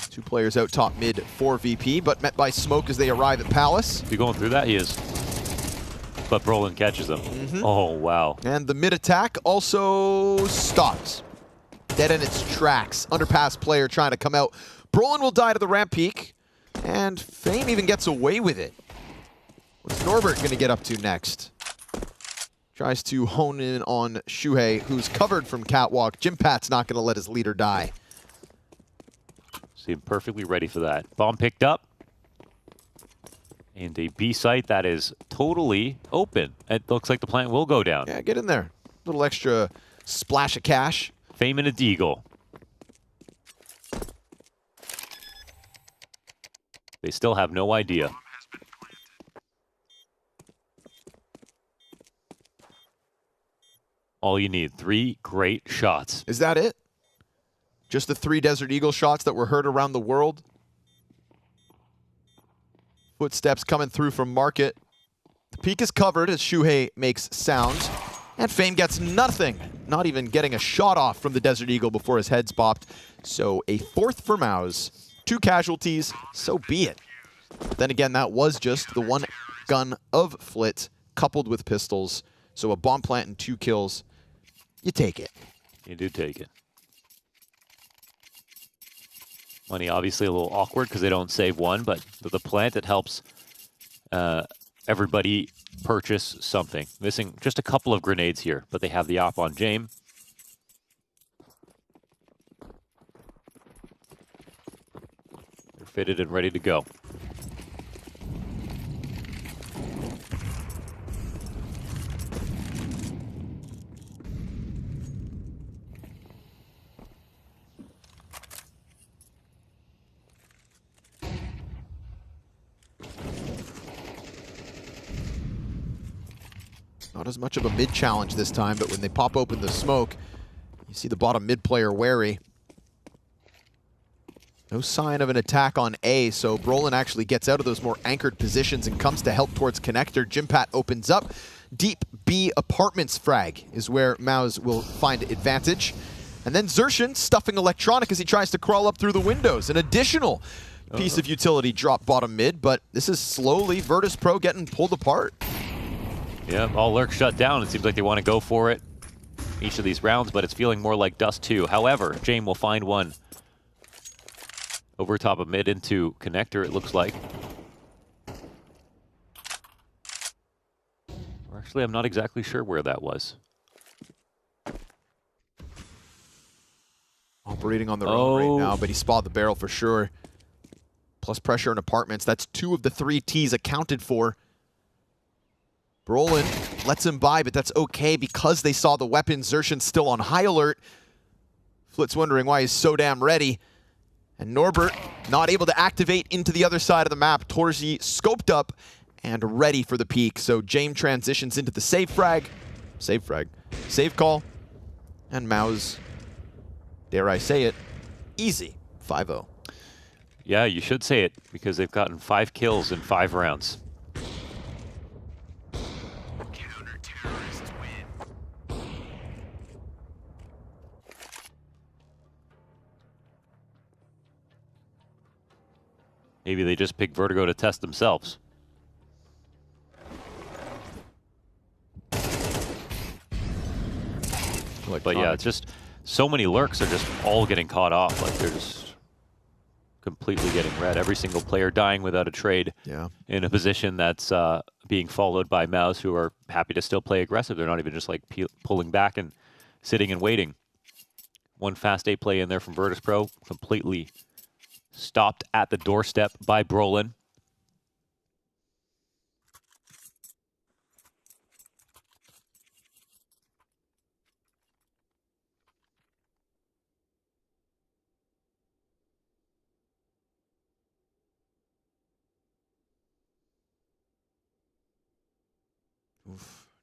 Two players out top mid for VP, but met by smoke as they arrive at Palace. Is he going through that? He is. But Brolin catches him. Oh, wow. And the mid attack also stops. Dead in its tracks. Underpass player trying to come out. Brolin will die to the ramp peak. And Fame even gets away with it. What's Norbert going to get up to next? Tries to hone in on Shuhei, who's covered from Catwalk. Jimpat's not going to let his leader die. Seem perfectly ready for that. Bomb picked up. And a B site that is totally open. It looks like the plant will go down. Yeah, get in there. A little extra splash of cash. Fame and a Deagle. They still have no idea. All you need, 3 great shots. Is that it? Just the 3 Desert Eagle shots that were heard around the world? Footsteps coming through from Market. The peak is covered as Shuhei makes sound. And Fame gets nothing. Not even getting a shot off from the Desert Eagle before his head's popped. So a 4th for Maus. 2 casualties, so be it. But then again, that was just the 1 gun of Flit coupled with pistols. So a bomb plant and 2 kills. You take it. You do take it. Money obviously a little awkward because they don't save 1, but the plant, it helps everybody purchase something. Missing just a couple of grenades here, but they have the op on Jame. They're fitted and ready to go. Not as much of a mid challenge this time, but when they pop open the smoke, you see the bottom mid player wary. No sign of an attack on A, so Brolin actually gets out of those more anchored positions and comes to help towards connector. Jimpat opens up. Deep B apartments frag is where Maus will find advantage. And then Xerxin stuffing Electronic as he tries to crawl up through the windows. An additional piece of utility drop bottom mid, but this is slowly virtus.pro getting pulled apart. Yeah, all lurk shut down. It seems like they want to go for it each of these rounds, but it's feeling more like Dust 2. However, Jame will find one over top of mid into connector, it looks like. Or actually, I'm not exactly sure where that was. Operating on their own right now, but he spotted the barrel for sure. Plus pressure in apartments. That's 2 of the 3 Ts accounted for. Brolin lets him by, but that's okay because they saw the weapon. Xerxin's still on high alert. Flit's wondering why he's so damn ready. And Norbert not able to activate into the other side of the map. Torzi scoped up and ready for the peak. So Jame transitions into the save call, and Maus, dare I say it, easy 5-0. Yeah, you should say it, because they've gotten 5 kills in 5 rounds. Maybe they just picked Vertigo to test themselves. But yeah, it's just so many lurks are just all getting caught off. Like they're just completely getting red. Every single player dying without a trade in a position that's being followed by Maus, who are happy to still play aggressive. They're not even just like pulling back and sitting and waiting. One fast A play in there from virtus.pro, completely stopped at the doorstep by Brolin.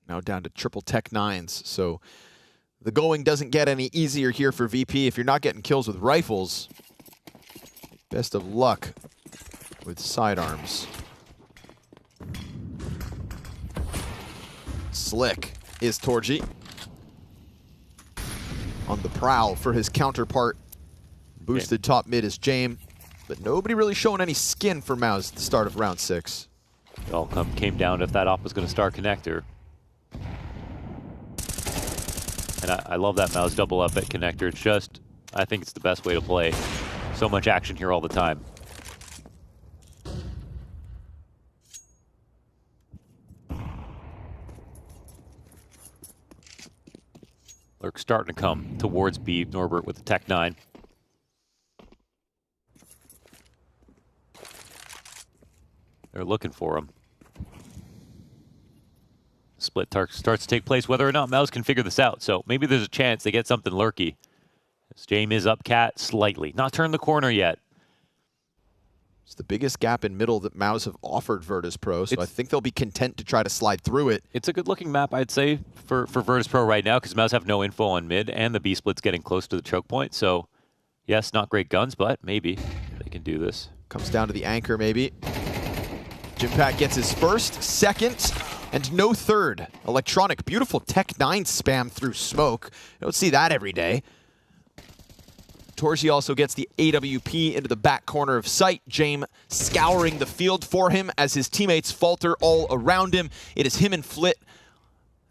Now down to triple tech 9s, so the going doesn't get any easier here for VP. If you're not getting kills with rifles, best of luck with sidearms. Slick is Torji on the prowl for his counterpart. Boosted top mid is Jame, but nobody really showing any skin for Maus at the start of round 6. It all came down to if that op was going to start connector. And I love that Maus double up at connector. It's just, I think it's the best way to play. So much action here all the time. Lurk starting to come towards B. Norbert with the Tech 9. They're looking for him. Split starts to take place, whether or not Maus can figure this out. So maybe there's a chance they get something lurky. As Jame is up cat slightly. Not turned the corner yet. It's the biggest gap in middle that Maus have offered virtus.pro, so I think they'll be content to try to slide through it. It's a good looking map, I'd say, for virtus.pro right now, because Maus have no info on mid, and the B split's getting close to the choke point. So yes, not great guns, but maybe they can do this. Comes down to the anchor, maybe. Jimpat gets his first, second, and no third. Electronic, beautiful Tech 9 spam through smoke. You don't see that every day. Torzi also gets the AWP into the back corner of sight. Jame scouring the field for him as his teammates falter all around him. It is him and Flit.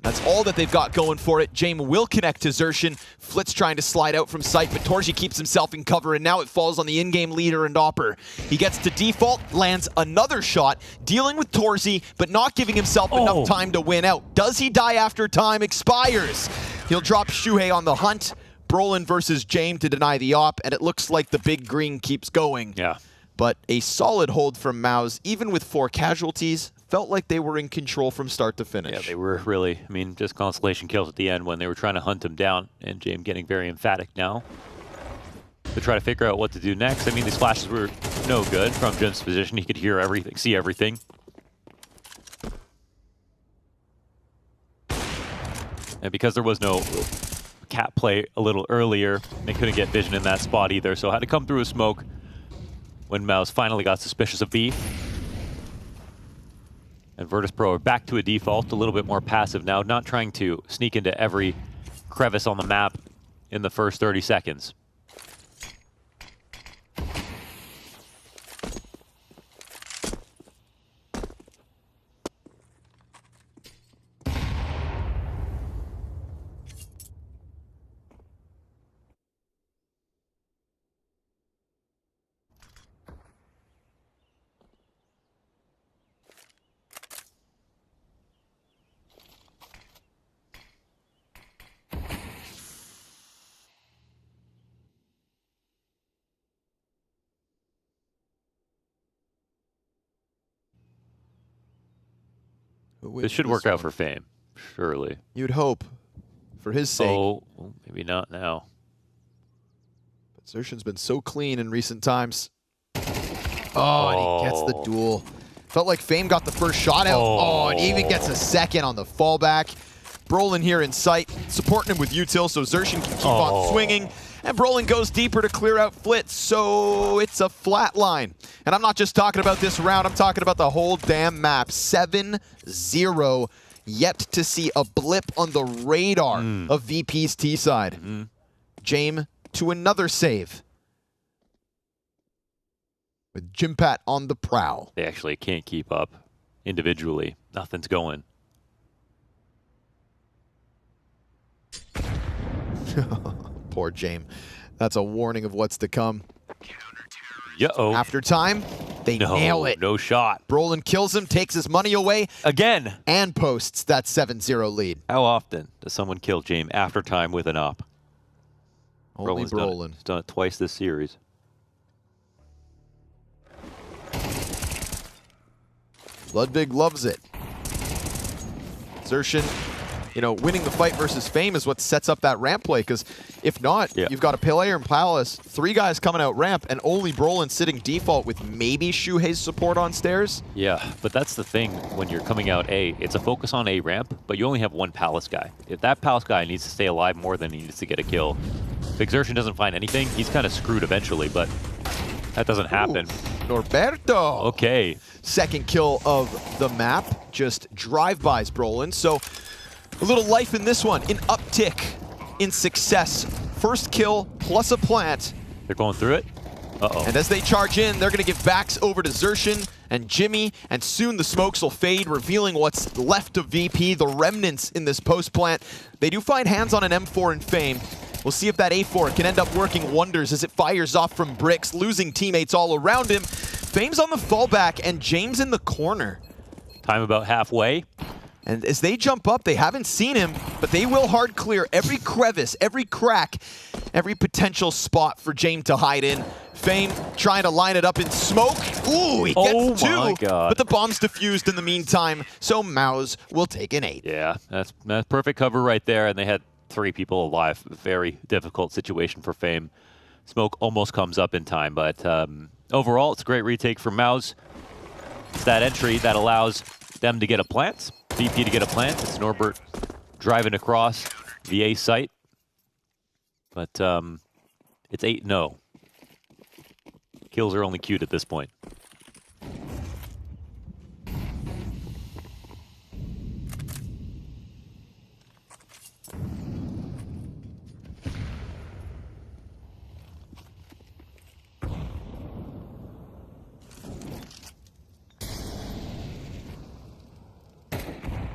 That's all that they've got going for it. Jame will connect to Xerxin. Flit's trying to slide out from sight, but Torzi keeps himself in cover, and now it falls on the in-game leader and Opper. He gets to default, lands another shot, dealing with Torzi, but not giving himself enough time to win out. Does he die after time expires? He'll drop Shuhei on the hunt. Brolin versus Jame to deny the op, and it looks like the big green keeps going. Yeah. But a solid hold from Maus, even with 4 casualties, felt like they were in control from start to finish. Yeah, they were really, I mean, just consolation kills at the end when they were trying to hunt him down, and Jame getting very emphatic now to try to figure out what to do next. I mean, these flashes were no good from Jame's position. He could hear everything, see everything. And because there was no cat play a little earlier, they couldn't get vision in that spot either, so had to come through a smoke when Mouse finally got suspicious of B. And virtus.pro are back to a default, a little bit more passive now, not trying to sneak into every crevice on the map in the first 30 seconds. This should work out for Fame, surely. You'd hope, for his sake. Oh, maybe not now. But Xertion's been so clean in recent times. Oh, and he gets the duel. Felt like Fame got the first shot out. Oh, and even gets a second on the fallback. Brolin here in sight, supporting him with util so Xertion can keep on swinging. And Brolin goes deeper to clear out Flitz, so it's a flat line. And I'm not just talking about this round, I'm talking about the whole damn map. 7-0, yet to see a blip on the radar of VP's T side. Jame to another save. With Jimpat on the prowl. They actually can't keep up individually. Nothing's going. Poor Jame. That's a warning of what's to come. Uh-oh. After time, they nail it. No shot. Brolin kills him, takes his money away. Again. And posts that 7-0 lead. How often does someone kill Jame after time with an op? Only Brolin. He's done it twice this series. Ludwig loves it. Xertion, you know, winning the fight versus Fame is what sets up that ramp play, because if not, you've got a Pelayer and Palace, 3 guys coming out ramp, and only Brolin sitting default with maybe Shuhei's support on stairs. Yeah, but that's the thing when you're coming out A. It's a focus on A ramp, but you only have one Palace guy. If that Palace guy needs to stay alive more than he needs to get a kill, if Xertion doesn't find anything, he's kind of screwed eventually, but that doesn't happen. Norberto. Okay. Second kill of the map, just drive-bys Brolin. So a little life in this one, an uptick in success. First kill plus a plant. They're going through it. Uh-oh. And as they charge in, they're going to give backs over to Xertion and Jimmy, and soon the smokes will fade, revealing what's left of VP, the remnants in this post plant. They do find hands on an M4 in Fame. We'll see if that A4 can end up working wonders as it fires off from bricks, losing teammates all around him. Fame's on the fallback, and James in the corner. Time about halfway. And as they jump up, they haven't seen him, but they will hard clear every crevice, every crack, every potential spot for James to hide in. Fame trying to line it up in smoke. Ooh, he gets 2, but the bomb's defused in the meantime, so Mouse will take an 8. Yeah, that's perfect cover right there, and they had 3 people alive. Very difficult situation for Fame. Smoke almost comes up in time, but overall, it's a great retake for Mouse. It's that entry that allows them to get a plant, VP to get a plant. It's Norbert driving across the A site. But it's 8-0. Kills are only queued at this point.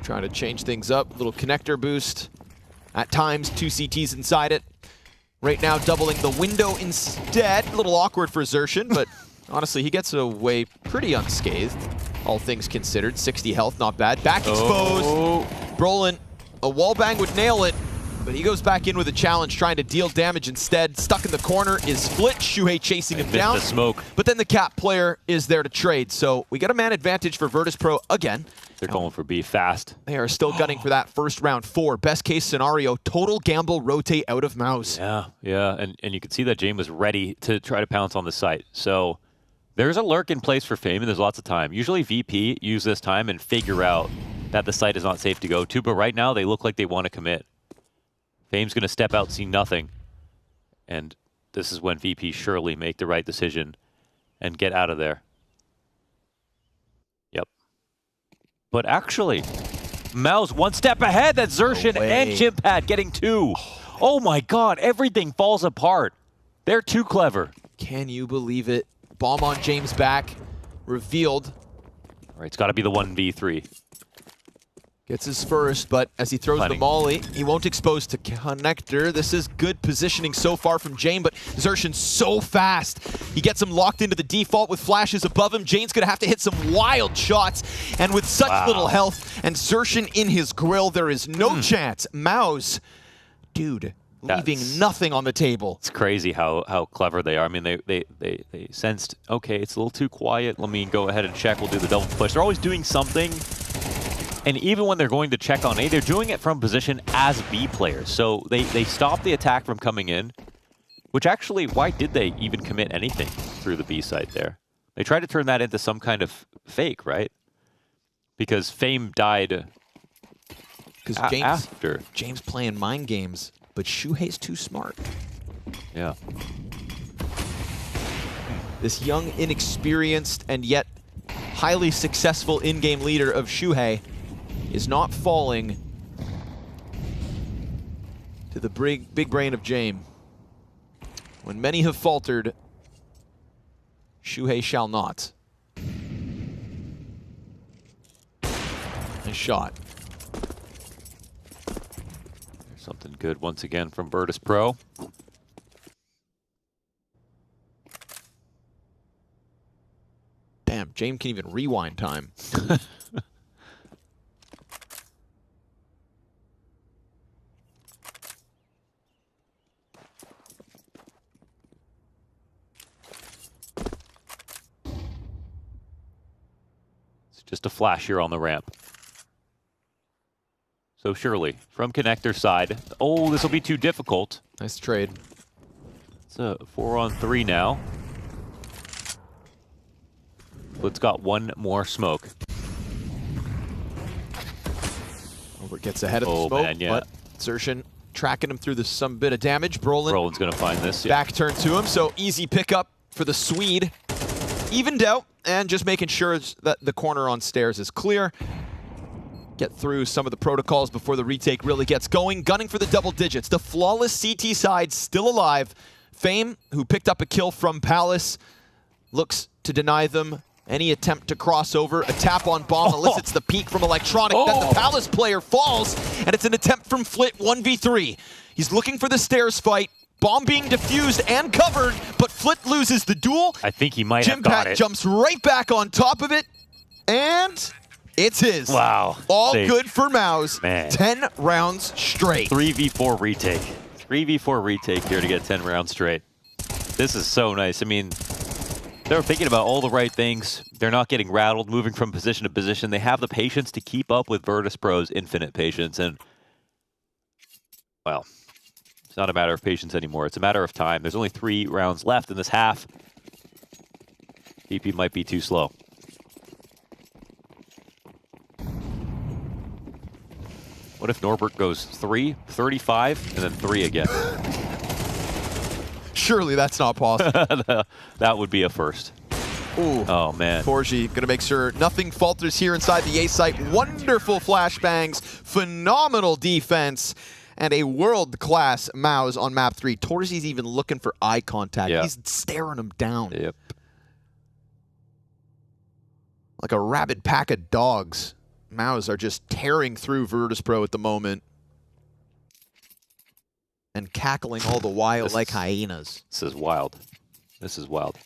Trying to change things up, little connector boost. At times, 2 CTs inside it. Right now, doubling the window instead. A little awkward for Xertion, but honestly, he gets away pretty unscathed, all things considered. 60 health, not bad. Back exposed. Brolin, a wall bang would nail it, but he goes back in with a challenge, trying to deal damage instead. Stuck in the corner is Flit. Shuhei chasing him down. The smoke. But then the Cap player is there to trade, so we get a man advantage for virtus.pro again. They're going for B fast. They are still gunning for that first round 4. Best case scenario, total gamble, rotate out of Mouse. Yeah, and you could see that James was ready to try to pounce on the site. So there's a lurk in place for Fame, and there's lots of time. Usually VP use this time and figure out that the site is not safe to go to, but right now they look like they want to commit. Fame's going to step out, see nothing. And this is when VP surely make the right decision and get out of there. Yep. But actually, Mao's one step ahead. That's Zershin and Chimpad getting 2. Oh my god, everything falls apart. They're too clever. Can you believe it? Bomb on James back. Revealed. All right, it's got to be the 1v3. Gets his first, but as he throws the molly, he won't expose to connector. This is good positioning so far from Jane, but Zershin's so fast. He gets him locked into the default with flashes above him. Jane's gonna have to hit some wild shots, and with such little health and Zershin in his grill, there is no chance. Mao's, dude, leaving nothing on the table. It's crazy how clever they are. I mean, they sensed, okay, it's a little too quiet. Let me go ahead and check. We'll do the double push. They're always doing something. And even when they're going to check on A, they're doing it from position as B players. So they stop the attack from coming in, which actually, why did they even commit anything through the B side there? They tried to turn that into some kind of fake, right? Because Fame died after. James playing mind games, but Shuhei's too smart. Yeah. This young, inexperienced, and yet highly successful in-game leader of Shuhei is not falling to the big brain of James. When many have faltered, Shuhei shall not. Nice shot. There's something good once again from virtus.pro. Damn, James can even rewind time. Just a flash here on the ramp. So surely, from connector side. Oh, this will be too difficult. Nice trade. It's a 4-on-3 now. It's got one more smoke. Over gets ahead of the smoke, man, yeah. but Zershin tracking him through some bit of damage. Brolin's gonna find this. Back turn to him, so easy pickup for the Swede. Evened out, and just making sure that the corner on stairs is clear. Get through some of the protocols before the retake really gets going. Gunning for the double digits. The flawless CT side still alive. Fame, who picked up a kill from Palace, looks to deny them any attempt to cross over. A tap on bomb elicits the peek from Electronic. Then the Palace player falls, and it's an attempt from Flit 1v3. He's looking for the stairs fight. Bomb being defused and covered, but Flit loses the duel. I think he might have got it. Jumps right back on top of it, and it's his. Wow. All good for Maus. Man. 10 rounds straight. 3v4 retake. 3v4 retake here to get 10 rounds straight. This is so nice. I mean, they're thinking about all the right things. They're not getting rattled, moving from position to position. They have the patience to keep up with virtus.pro's infinite patience. And, well, it's not a matter of patience anymore. It's a matter of time. There's only 3 rounds left in this half. VP might be too slow. What if Norbert goes 3, 35, and then 3 again? Surely that's not possible. That would be a first. Ooh. Oh, man. Torji going to make sure nothing falters here inside the A site. Wonderful flashbangs, phenomenal defense, and a world-class Maus on map 3. Torji's even looking for eye contact. Yeah. He's staring him down. Yep. Like a rabid pack of dogs. Maus are just tearing through virtus.pro at the moment. And cackling all the while like hyenas. This is wild. This is wild.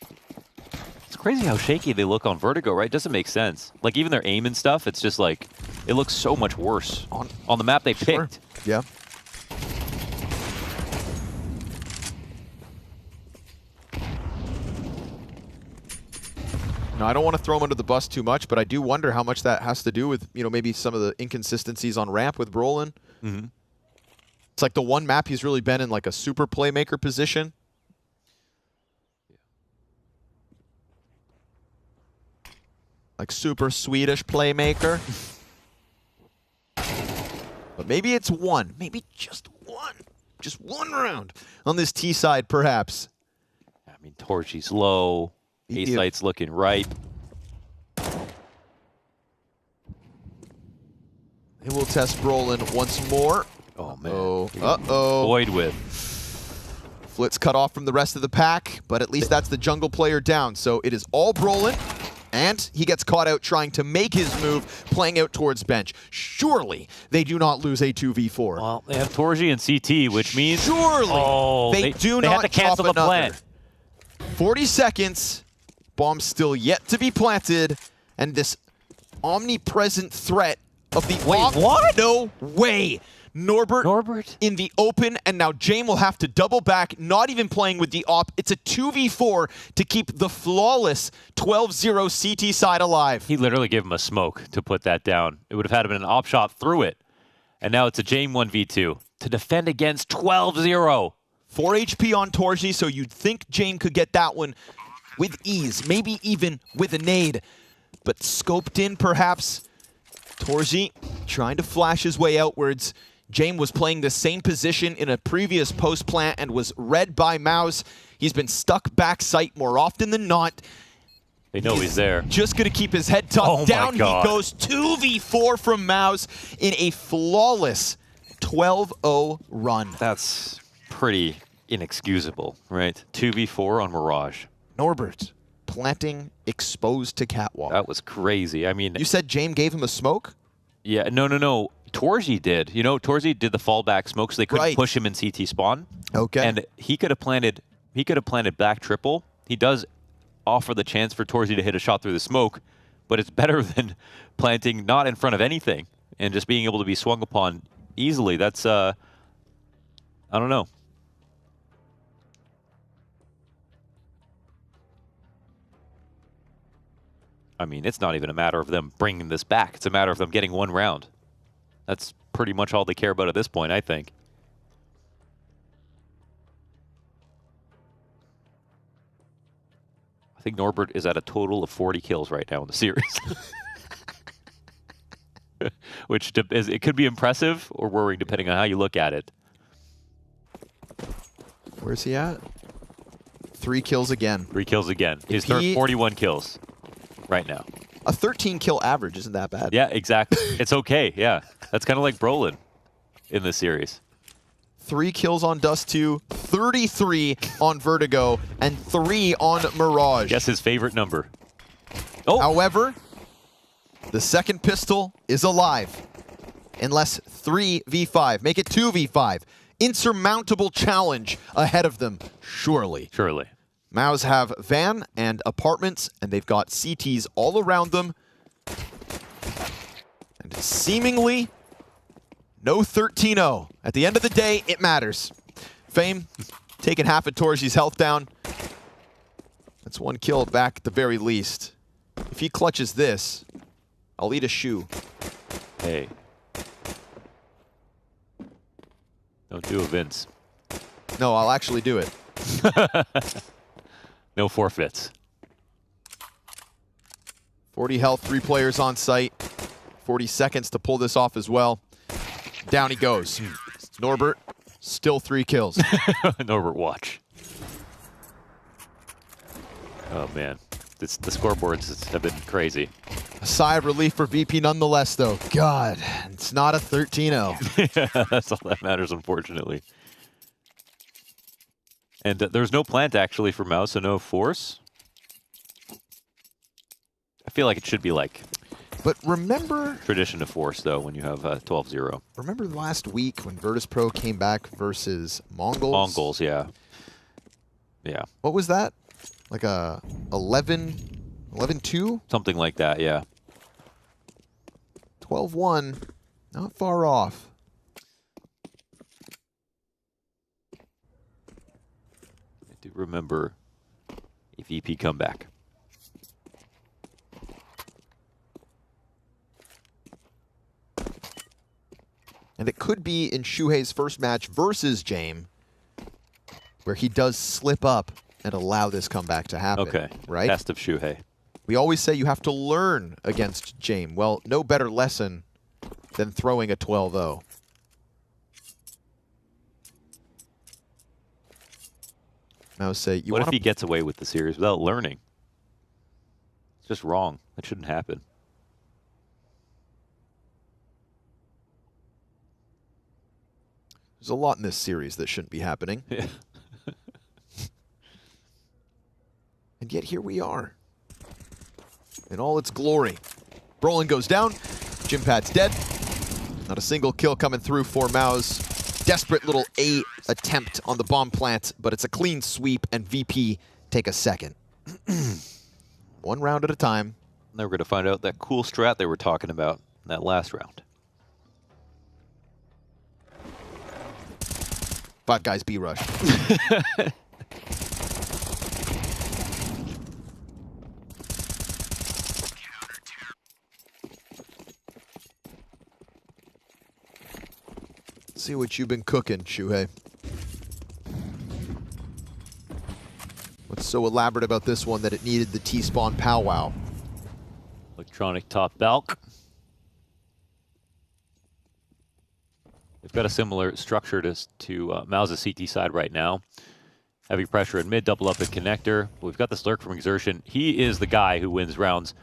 It's crazy how shaky they look on Vertigo, right? Doesn't make sense. Like, even their aim and stuff, it's just like, it looks so much worse on the map they picked. Yeah. No, I don't want to throw him under the bus too much, but I do wonder how much that has to do with, you know, maybe some of the inconsistencies on ramp with Brolin. Mm-hmm. It's like the one map he's really been in like a super playmaker position. Like super Swedish playmaker. But maybe it's one. Maybe just one. just one round on this T side, perhaps. I mean, Torchy's low. A-site's looking right. And we'll test Brolin once more. Oh, man. Uh-oh. Void with. Flitz cut off from the rest of the pack, but at least that's the jungle player down. So it is all Brolin, and he gets caught out trying to make his move, playing out towards bench. Surely they do not lose a 2v4. Well, they have Torgy and CT, which means... Surely they do they not have to cancel the chop plan. another. 40 seconds. Bomb still yet to be planted, and this omnipresent threat of the Wait, what? No way. Norbert in the open, and now Jame will have to double back, not even playing with the op. It's a 2v4 to keep the flawless 12-0 CT side alive. He literally gave him a smoke to put that down. It would have had him an op shot through it. And now it's a Jame 1v2 to defend against 12-0. 4 HP on Torgy, so you'd think Jame could get that one with ease, maybe even with a nade. But scoped in, perhaps. Torgy trying to flash his way outwards. Jame was playing the same position in a previous post plant and was read by Mouse. He's been stuck back sight more often than not. They know he's there. Just going to keep his head tucked. Oh Down my God. he goes. 2v4 from Mouse in a flawless 12-0 run. That's pretty inexcusable, right? 2v4 on Mirage. Norbert planting exposed to catwalk. That was crazy. I mean... You said Jame gave him a smoke? Yeah, no. Torgy did. You know, Torgy did the fallback smoke, so they couldn't push him in CT spawn. Okay. And he could have planted back triple. He does offer the chance for Torgy to hit a shot through the smoke, but it's better than planting not in front of anything and just being able to be swung upon easily. That's I don't know. I mean, it's not even a matter of them bringing this back. It's a matter of them getting one round. That's pretty much all they care about at this point, I think. I think Norbert is at a total of 40 kills right now in the series. Which it could be impressive or worrying depending on how you look at it. Where's he at? 3 kills again. 3 kills again. He's 41 kills right now. A 13 kill average isn't that bad. Yeah, exactly. It's okay, yeah. That's kind of like Brolin in this series. 3 kills on Dust 2, 33 on Vertigo, and 3 on Mirage. Guess his favorite number. Oh. However, the second pistol is alive. Unless 3v5. Make it 2v5. Insurmountable challenge ahead of them, surely. Surely. Maus have van and apartments, and they've got CTs all around them. And seemingly, no 13-0. At the end of the day, it matters. Fame taking half of Torgy's health down. That's 1 kill back at the very least. If he clutches this, I'll eat a shoe. Hey. Don't do it, Vince. No, I'll actually do it. No forfeits. 40 health, 3 players on site. 40 seconds to pull this off as well. Down he goes. Norbert, still 3 kills. Norbert, watch. Oh, man. The scoreboards have been crazy. A sigh of relief for VP nonetheless, though. God, it's not a 13-0. Yeah, that's all that matters, unfortunately. And there's no plant, actually, for Mouse, so no force. I feel like it should be like... But remember... Tradition of force, though, when you have 12-0. Remember last week when virtus.pro came back versus Mongols? Mongols, yeah. Yeah. What was that? Like a 11-2? Something like that, yeah. 12-1. Not far off. I do remember a VP comeback. And it could be in Shuhei's first match versus Jame, where he does slip up and allow this comeback to happen. Okay, right? Test of Shuhei. We always say you have to learn against Jame. Well, no better lesson than throwing a 12-0. Mouse say, what if he gets away with the series without learning? It's just wrong. That shouldn't happen. There's a lot in this series that shouldn't be happening. Yeah. And yet here we are. In all its glory. Brolin goes down. Jimpad's dead. Not a single kill coming through for Mao's desperate little A attempt on the bomb plant, but it's a clean sweep, and VP take a second. 1 round at a time. Now we're going to find out that cool strat they were talking about in that last round. 5 guys B rush. See what you've been cooking, Shuhei. What's so elaborate about this one that it needed the T-spawn powwow? Electronic top Belk. They've got a similar structure to Mao's CT side right now. Heavy pressure in mid, double up at connector. We've got this lurk from Exertion. He is the guy who wins rounds,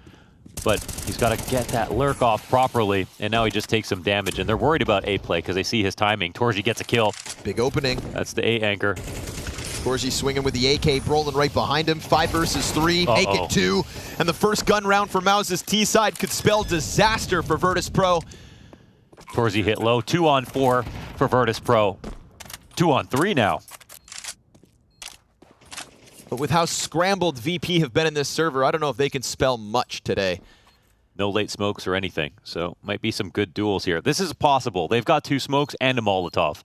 but he's got to get that lurk off properly, and now he just takes some damage, and they're worried about A play because they see his timing. Torji gets a kill. Big opening. That's the A anchor. Torji swinging with the AK, Brolin right behind him. 5 versus 3, make it 2. And the first gun round for Mao's T side could spell disaster for Virtus.pro. Torji hit low, 2 on 4 for Virtus.pro. 2 on 3 now. But with how scrambled VP have been in this server, I don't know if they can spell much today. No late smokes or anything, so might be some good duels here. This is possible. They've got 2 smokes and a Molotov. I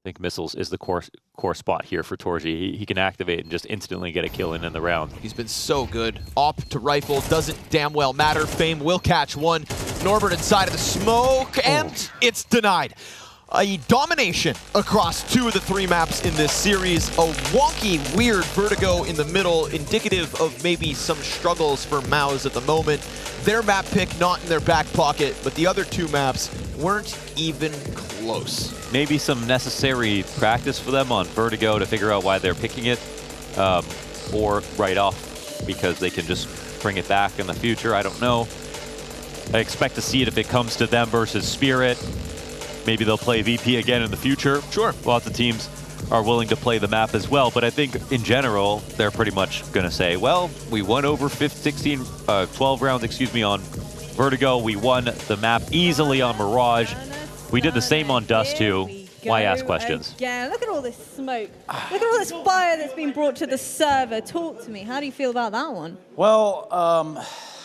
think missiles is the core spot here for Torji. He can activate and just instantly get a kill in the round. He's been so good. Op to rifle doesn't damn well matter. Fame will catch one. Norbert inside of the smoke, and it's denied. A domination across 2 of the 3 maps in this series. A wonky, weird vertigo in the middle, indicative of maybe some struggles for Mao's at the moment. Their map pick not in their back pocket, but the other 2 maps weren't even close. Maybe some necessary practice for them on vertigo to figure out why they're picking it, or right off because they can just bring it back in the future. I don't know. I expect to see it if it comes to them versus Spirit. Maybe they'll play VP again in the future. Sure. Lots of teams are willing to play the map as well, but I think in general, they're pretty much going to say, well, we won over 12 rounds, on Vertigo. We won the map easily on Mirage. We did the same on Dust too. Why ask questions? Yeah, look at all this smoke. Look at all this fire that's been brought to the server. Talk to me. How do you feel about that one? Well,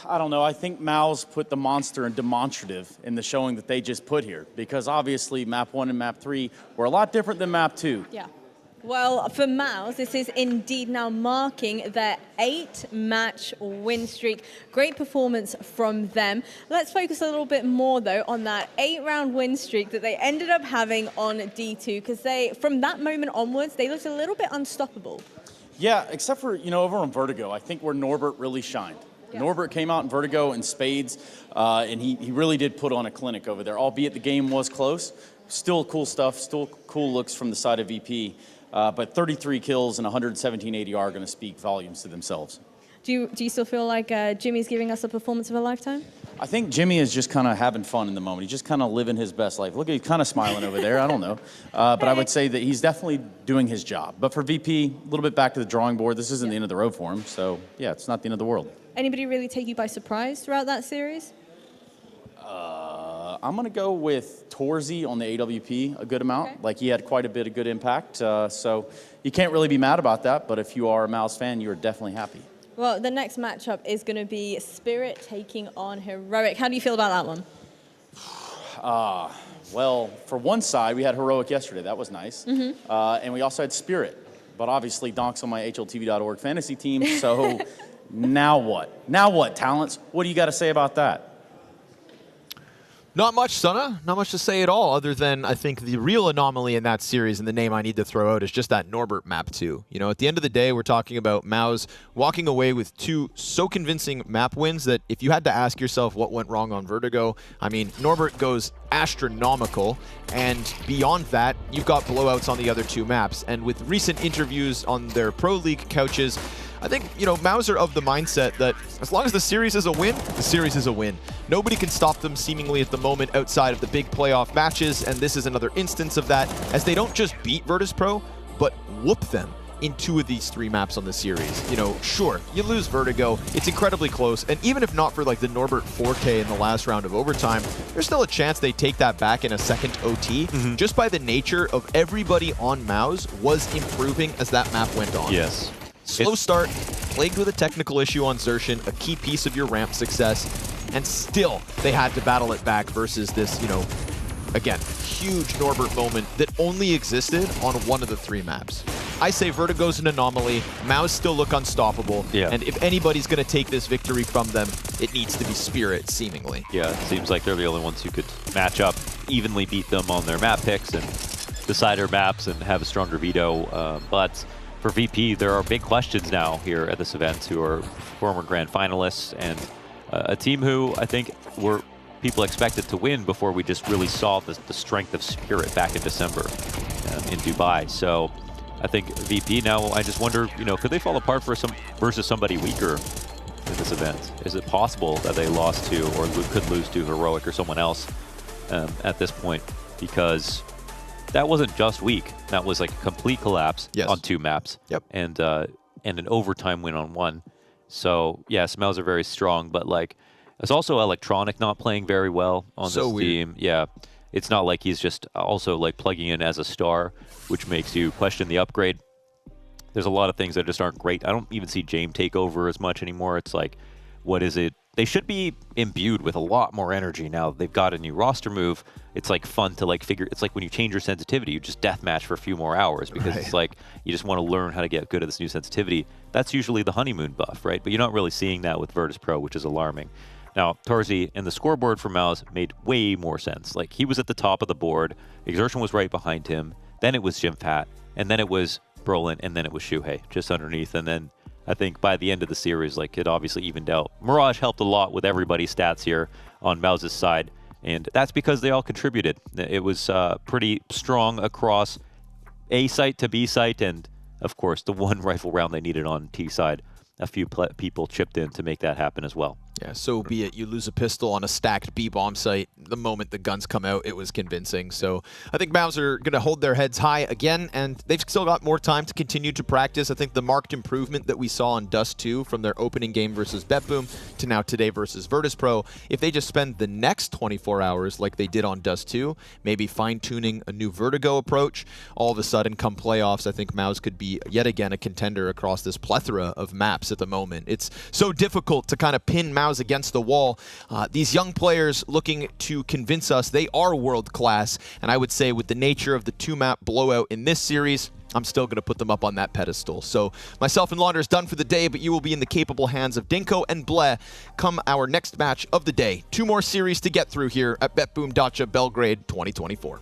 I don't know. I think Mao's put the monster and demonstrative in the showing that they just put here, because obviously map 1 and map 3 were a lot different than map 2. Yeah. Well, for Mao's, this is indeed now marking their 8-match win streak. Great performance from them. Let's focus a little bit more, though, on that 8-round win streak that they ended up having on D2, because from that moment onwards, they looked a little bit unstoppable. Yeah, except for, over on Vertigo, I think where Norbert really shined. Yeah. Norbert came out in Vertigo in spades, and he really did put on a clinic over there, albeit the game was close. Still cool stuff, still cool looks from the side of VP. But 33 kills and 117 ADR are going to speak volumes to themselves. Do you still feel like Jimmy's giving us a performance of a lifetime? I think Jimmy is just kind of having fun in the moment. He's just kind of living his best life. Look, he's kind of smiling over there. I don't know. But I would say that he's definitely doing his job. But for VP, a little bit back to the drawing board. This isn't the end of the road for him. So, yeah, it's not the end of the world. Anybody really take you by surprise throughout that series? I'm going to go with Torzi on the AWP a good amount. Okay. Like, he had quite a bit of good impact. So you can't really be mad about that. But if you are a Mouse fan, you're definitely happy. Well, the next matchup is going to be Spirit taking on Heroic. How do you feel about that one? Well, for one side, we had Heroic yesterday. That was nice. Mm-hmm. And we also had Spirit. But obviously, Donk's on my HLTV.org fantasy team. So now what? Now what, Talents? What do you got to say about that? Not much, Sana. Not much to say at all, other than I think the real anomaly in that series and the name I need to throw out is just that Norbert map 2. You know, at the end of the day, we're talking about MOUZ walking away with 2 so convincing map wins that if you had to ask yourself what went wrong on Vertigo, I mean, Norbert goes astronomical, and beyond that, you've got blowouts on the other 2 maps. And with recent interviews on their Pro League couches, I think, you know, MOUZ are of the mindset that as long as the series is a win, the series is a win. Nobody can stop them seemingly at the moment outside of the big playoff matches, and this is another instance of that, as they don't just beat virtus.pro, but whoop them in 2 of these 3 maps on the series. You know, sure, you lose Vertigo, it's incredibly close, and even if not for like the Norbert 4K in the last round of overtime, there's still a chance they take that back in a second OT, just by the nature of everybody on MOUZ was improving as that map went on. Yes. Slow start, plagued with a technical issue on Xerxin, a key piece of your ramp success, and still they had to battle it back versus this, you know, again, huge Norbert moment that only existed on 1 of the 3 maps. I say Vertigo's an anomaly, MOUZ still look unstoppable, and if anybody's going to take this victory from them, it needs to be Spirit, seemingly. Yeah, it seems like they're the only ones who could match up, evenly beat them on their map picks and decider maps and have a stronger veto, but for VP, there are big questions now here at this event, who are former grand finalists and a team who I think were people expected to win before we just really saw the strength of Spirit back in December in Dubai. So I think VP now, I just wonder, you know, could they fall apart for versus somebody weaker in this event? Is it possible that they lost to or could lose to Heroic or someone else at this point? Because that wasn't just weak. That was like a complete collapse on 2 maps. And an overtime win on 1. So yeah, MOUZ are very strong, but like it's also Electronic not playing very well on this team. Yeah, it's not like he's just also like plugging in as a star, which makes you question the upgrade. There's a lot of things that just aren't great. I don't even see Jame take over as much anymore. It's like, what is it? They should be imbued with a lot more energy now. They've got a new roster move. It's like fun to like figure. It's like when you change your sensitivity, you just deathmatch for a few more hours because it's like you just want to learn how to get good at this new sensitivity. That's usually the honeymoon buff, right? But you're not really seeing that with virtus.pro, which is alarming. Now, Tarzi and the scoreboard for MOUZ made way more sense. Like he was at the top of the board, Xerxin was right behind him, then it was Jimfat, and then it was Brolin, and then it was Shuhei just underneath, and then I think by the end of the series, like it obviously evened out. Mirage helped a lot with everybody's stats here on MOUZ's side, and that's because they all contributed. It was pretty strong across A site to B site, and of course the 1 rifle round they needed on T side. A few people chipped in to make that happen as well. Yeah, so be it. You lose a pistol on a stacked B-bomb site. The moment the guns come out, it was convincing. So I think MOUZ are going to hold their heads high again, and they've still got more time to continue to practice. I think the marked improvement that we saw on Dust 2 from their opening game versus BetBoom to now today versus virtus.pro, if they just spend the next 24 hours like they did on Dust 2, maybe fine-tuning a new Vertigo approach, all of a sudden come playoffs, I think MOUZ could be yet again a contender across this plethora of maps at the moment. It's so difficult to kind of pin MOUZ against the wall. These young players looking to convince us they are world class, and I would say with the nature of the 2-map blowout in this series, I'm still going to put them up on that pedestal. So myself and Launder is done for the day, but you will be in the capable hands of Dinko and Ble come our next match of the day. 2 more series to get through here at BetBoom Dacha Belgrade 2024.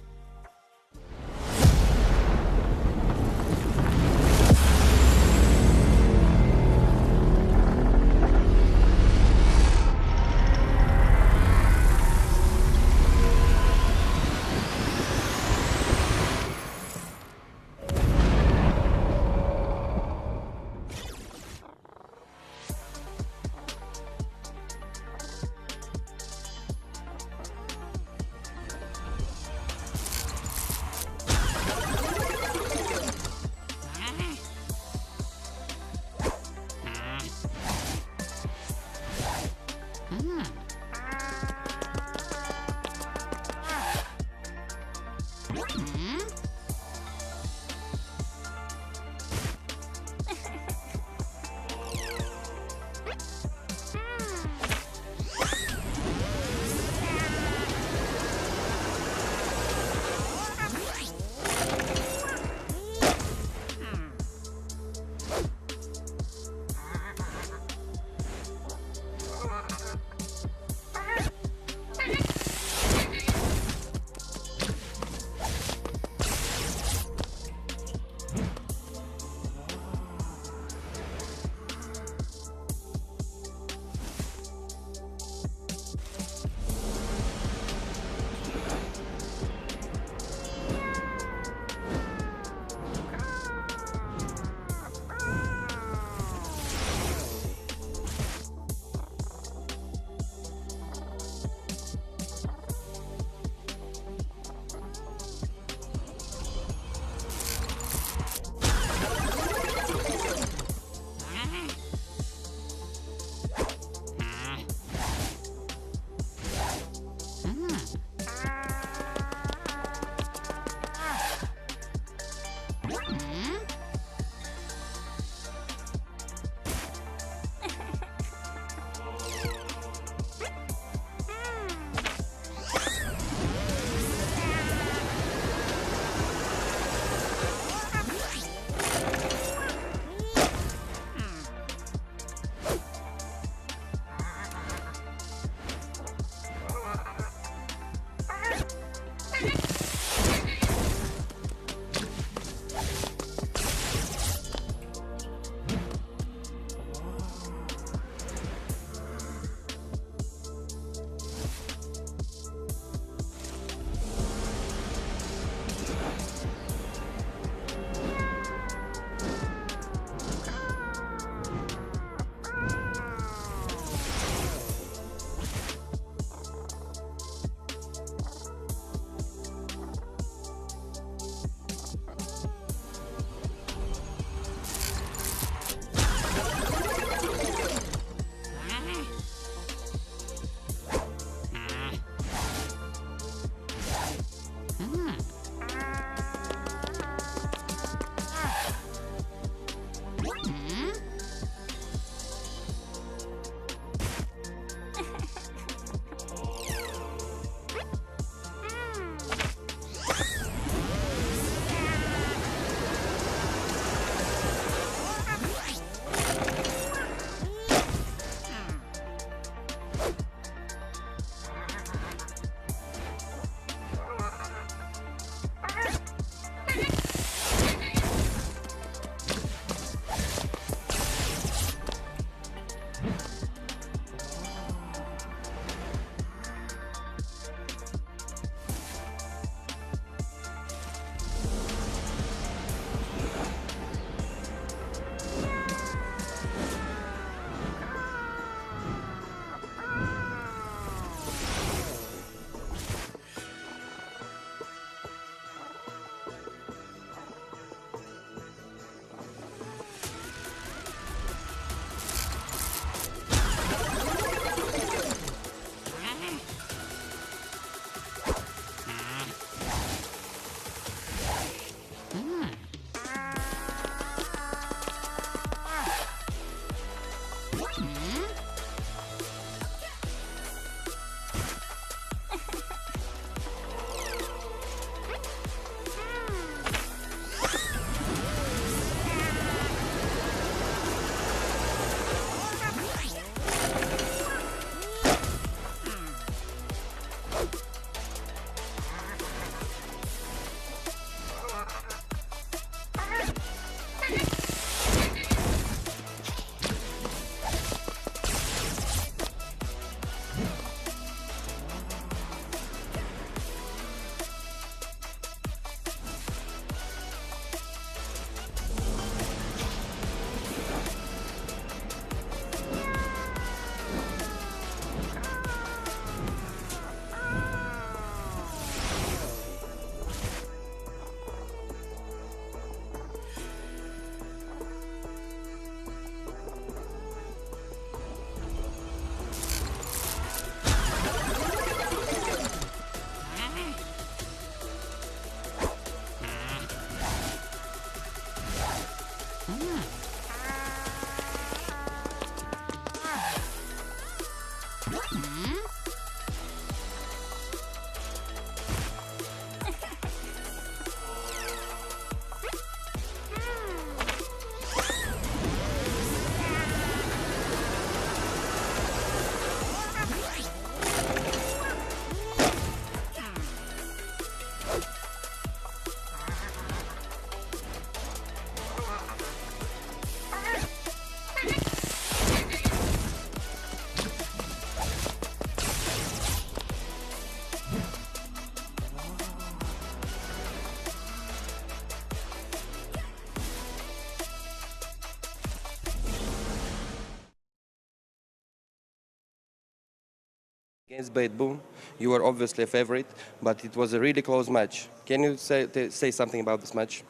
Against BetBoom, you were obviously a favorite, but it was a really close match. Can you say something about this match?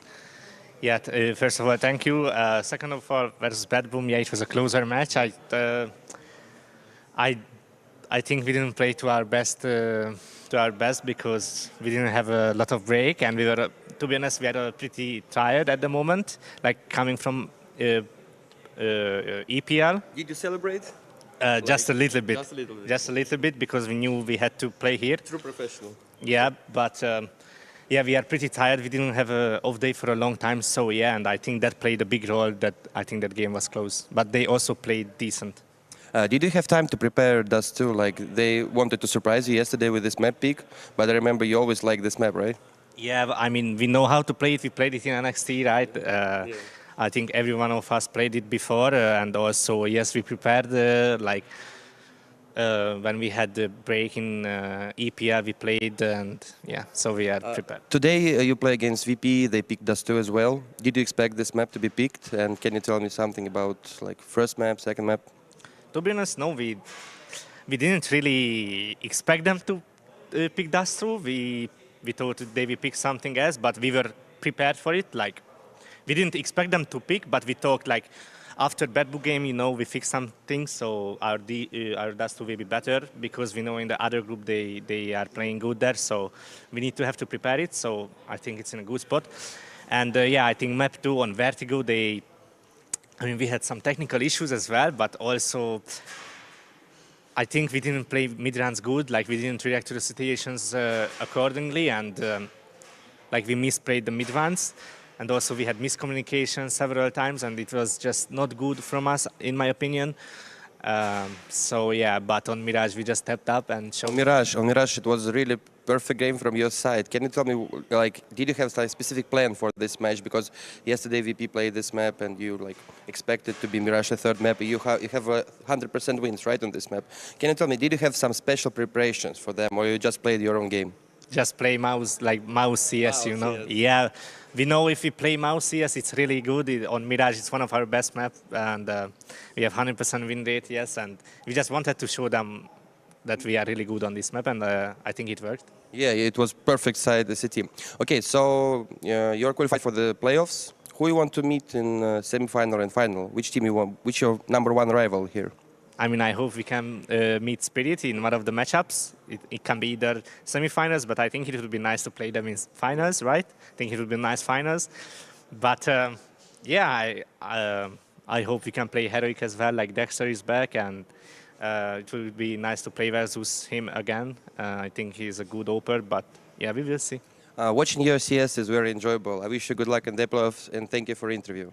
Yeah, first of all, thank you. Second of all, versus BetBoom, yeah, it was a closer match. I think we didn't play to our best because we didn't have a lot of break, and we were, to be honest, we are pretty tired at the moment, like coming from EPL. Did you celebrate? Just a little bit. Just a little bit. Just a little bit because we knew we had to play here. True professional. Yeah, but yeah, we are pretty tired. We didn't have an off day for a long time, so yeah, and I think that played a big role. That I think that game was close, but they also played decent. Did you have time to prepare Dust 2? Like, they wanted to surprise you yesterday with this map pick, but I remember you always liked this map, right? Yeah, I mean, we know how to play it. We played it in NXT, right? Yeah. I think every one of us played it before, and also, yes, we prepared, when we had the break in EPL, we played, and yeah, so we are prepared. Today, you play against VP. They picked Dust 2 as well. Did you expect this map to be picked? And can you tell me something about, like, first map, second map? To be honest, no, we didn't really expect them to pick Dust 2. We thought they would pick something else, but we were prepared for it. Like, we didn't expect them to pick, but we thought, like, after BetBoom game, you know, we fixed some things, so our Dust 2 will be better because we know in the other group they are playing good there, so we need to have to prepare it. So I think it's in a good spot. And yeah, I think map 2 on Vertigo, I mean, we had some technical issues as well, but also I think we didn't play mid-runs good, like we didn't react to the situations accordingly, and like we misplayed the mid-runs. And also we had miscommunication several times, and it was just not good from us, in my opinion. So yeah, but on Mirage we just stepped up and showed. On Mirage, it was a really perfect game from your side. Can you tell me, like, did you have a specific plan for this match? Because yesterday VP played this map, and you like expected to be Mirage a third map. You have 100% wins, right, on this map. Can you tell me, did you have some special preparations for them, or you just played your own game? Just play mouse, like mouse CS, you know. CS. Yeah, we know if we play mouse CS, it's really good. On Mirage, it's one of our best maps, and we have 100% win rate, yes. And we just wanted to show them that we are really good on this map, and I think it worked. Yeah, it was perfect side the city. Okay, so you're qualified for the playoffs. Who you want to meet in semi-final and final? Which team you want? Which your #1 rival here? I mean, I hope we can meet Spirit in one of the matchups. It can be either semi-finals, but I think it would be nice to play them in finals, right? I think it would be nice finals. But yeah, I hope we can play Heroic as well, like Dexter is back, and it would be nice to play versus him again. I think he's a good opener, but yeah, we will see. Watching your CS is very enjoyable. I wish you good luck in the playoffs, and thank you for the interview.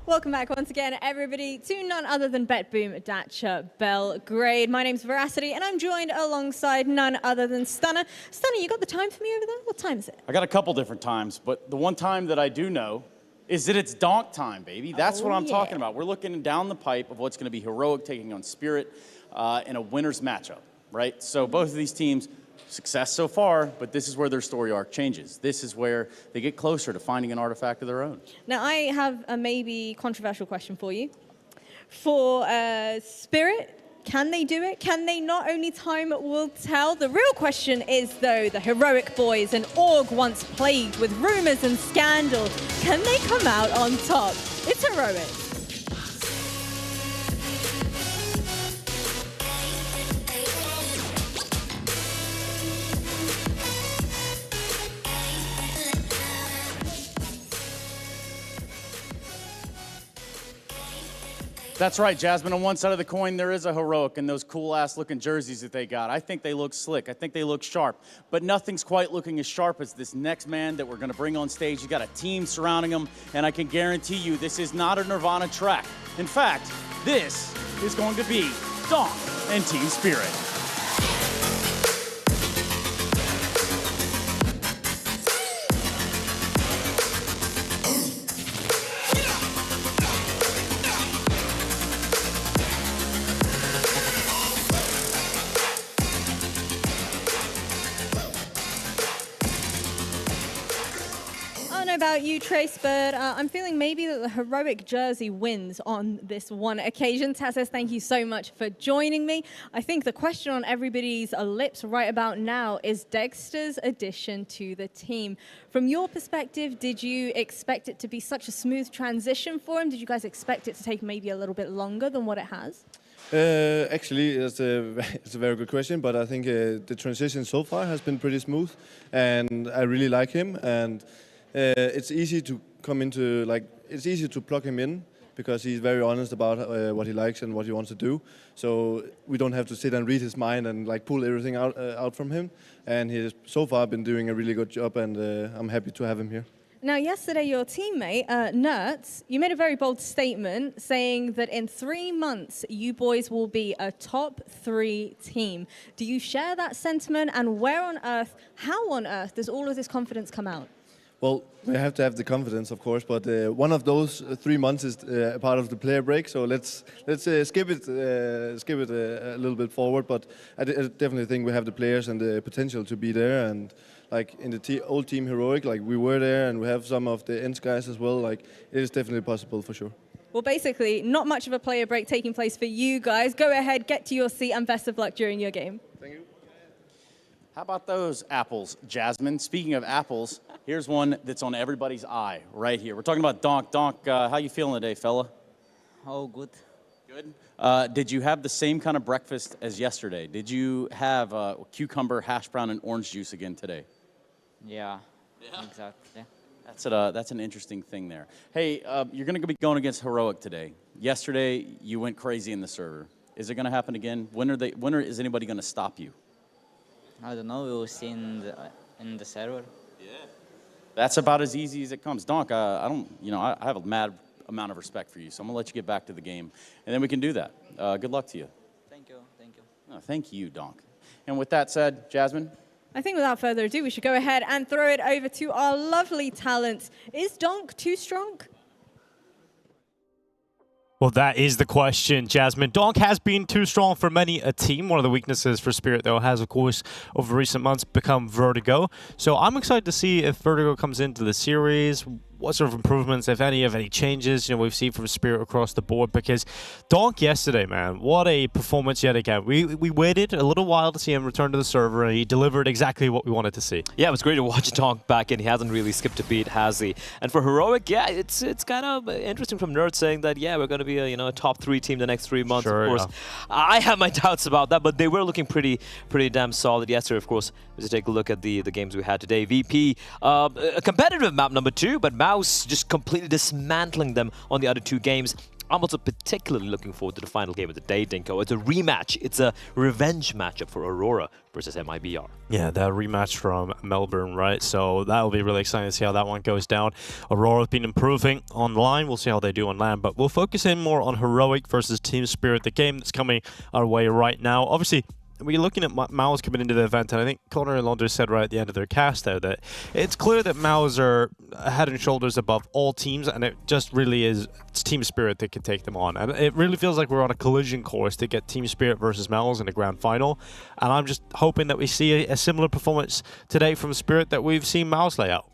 Welcome back once again, everybody, to none other than BetBoom Dacha Belgrade. My name's Veracity, and I'm joined alongside none other than Stunner. Stunner, you got the time for me over there? What time is it? I got a couple different times, but the one time that I do know is that it's donk time, baby. That's what I'm talking about. We're looking down the pipe of what's going to be Heroic taking on Spirit in a winner's matchup, right? So both of these teams, success so far, but this is where their story arc changes. This is where they get closer to finding an artifact of their own. Now, I have a maybe controversial question for you. For Spirit, can they do it? Can they not? Only time will tell. The real question is, though, the Heroic boys, an org once plagued with rumors and scandal, can they come out on top? It's Heroic. That's right, Jasmine. On one side of the coin, there is a Heroic and those cool-ass looking jerseys that they got. I think they look slick. I think they look sharp. But nothing's quite looking as sharp as this next man that we're going to bring on stage. You got a team surrounding him, and I can guarantee you this is not a Nirvana track. In fact, this is going to be donk and Team Spirit. About you, Trace, but I'm feeling maybe that the Heroic jersey wins on this one occasion. Taz, thank you so much for joining me. I think the question on everybody's lips right about now is Dexter's addition to the team. From your perspective, did you expect it to be such a smooth transition for him? Did you guys expect it to take maybe a little bit longer than what it has? Actually, it's a very good question, but I think the transition so far has been pretty smooth, and I really like him. And it's easy to come into, it's easy to plug him in because he's very honest about what he likes and what he wants to do. So we don't have to sit and read his mind and pull everything out from him. And he has so far been doing a really good job, and I'm happy to have him here. Now, yesterday, your teammate, Nertz, you made a very bold statement saying that in 3 months, you boys will be a top 3 team. Do you share that sentiment? And where on earth, how on earth does all of this confidence come out? Well, we have to have the confidence, of course, but one of those 3 months is a part of the player break. So let's skip it a little bit forward. But I definitely think we have the players and the potential to be there. And in the old team Heroic, we were there, and we have some of the Ents guys as well. It is definitely possible for sure. Well, basically, not much of a player break taking place for you guys. Go ahead, get to your seat, and best of luck during your game. Thank you. How about those apples, Jasmine? Speaking of apples, Here's one that's on everybody's eye right here. We're talking about Donk. Donk, how you feeling today, fella? Oh, good. Good. Did you have the same kind of breakfast as yesterday? Did you have cucumber, hash brown, and orange juice again today? Yeah. Exactly. That's an interesting thing there. Hey, you're going to be going against Heroic today. Yesterday, you went crazy in the server. Is it going to happen again? When is anybody going to stop you? I don't know. We will see in the server. Yeah. That's about as easy as it comes. Donk, I have a mad amount of respect for you, so I'm going to let you get back to the game, and then we can do that. Good luck to you. Thank you. Thank you. No, thank you, Donk. And with that said, Jasmine? I think without further ado, we should go ahead and throw it over to our lovely talents. Is Donk too strong? Well, that is the question, Jasmine. Donk has been too strong for many a team. One of the weaknesses for Spirit, though, has, of course, over recent months become Vertigo. So I'm excited to see if Vertigo comes into the series, what sort of improvements, if any changes, we've seen from Spirit across the board. Because Donk yesterday, man, what a performance yet again. We waited a little while to see him return to the server, and he delivered exactly what we wanted to see. Yeah, it was great to watch Donk back in. He hasn't really skipped a beat, has he? And for Heroic, yeah, it's kind of interesting from Nerd saying that, yeah, we're going to be a top 3 team the next 3 months. Sure, of course, yeah. I have my doubts about that, but they were looking pretty damn solid yesterday. Of course, let's take a look at the games we had today. VP, a competitive map number 2, but Mouse just completely dismantling them on the other 2 games. I'm also particularly looking forward to the final game of the day, Dinko. It's a rematch. It's a revenge matchup for Aurora versus MIBR. Yeah, that rematch from Melbourne, right? So that'll be really exciting to see how that one goes down. Aurora's been improving online. We'll see how they do on land, but we'll focus in more on Heroic versus Team Spirit, the game that's coming our way right now. Obviously, we're looking at MOUZ coming into the event, and I think Connor and Launders said right at the end of their cast there that it's clear that MOUZ are head and shoulders above all teams, and it just really is Team Spirit that can take them on. And it really feels like we're on a collision course to get Team Spirit versus MOUZ in the grand final, and I'm just hoping that we see a similar performance today from Spirit that we've seen MOUZ lay out.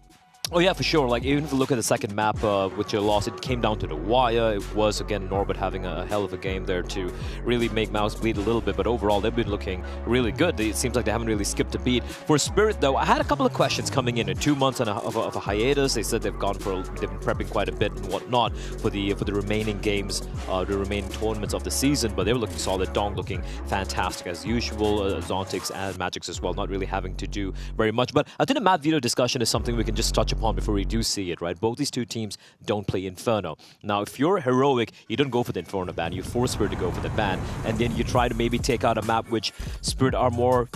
Oh yeah, for sure. Like, even if you look at the second map with your loss, it came down to the wire. It was, again, Norbert having a hell of a game there to really make MOUZ bleed a little bit, but overall, they've been looking really good. It seems like they haven't really skipped a beat. For Spirit, though, I had a couple of questions coming in 2 months of a hiatus. They said they've been prepping quite a bit and whatnot for the remaining games, the remaining tournaments of the season, but they were looking solid. Donk looking fantastic as usual. Zontix and Magix as well, not really having to do very much. But I think the map veto discussion is something we can just touch upon before we do see it, right? Both these 2 teams don't play Inferno. Now, if you're Heroic, you don't go for the Inferno ban. You force Spirit to go for the ban, and then you try to maybe take out a map which Spirit are more,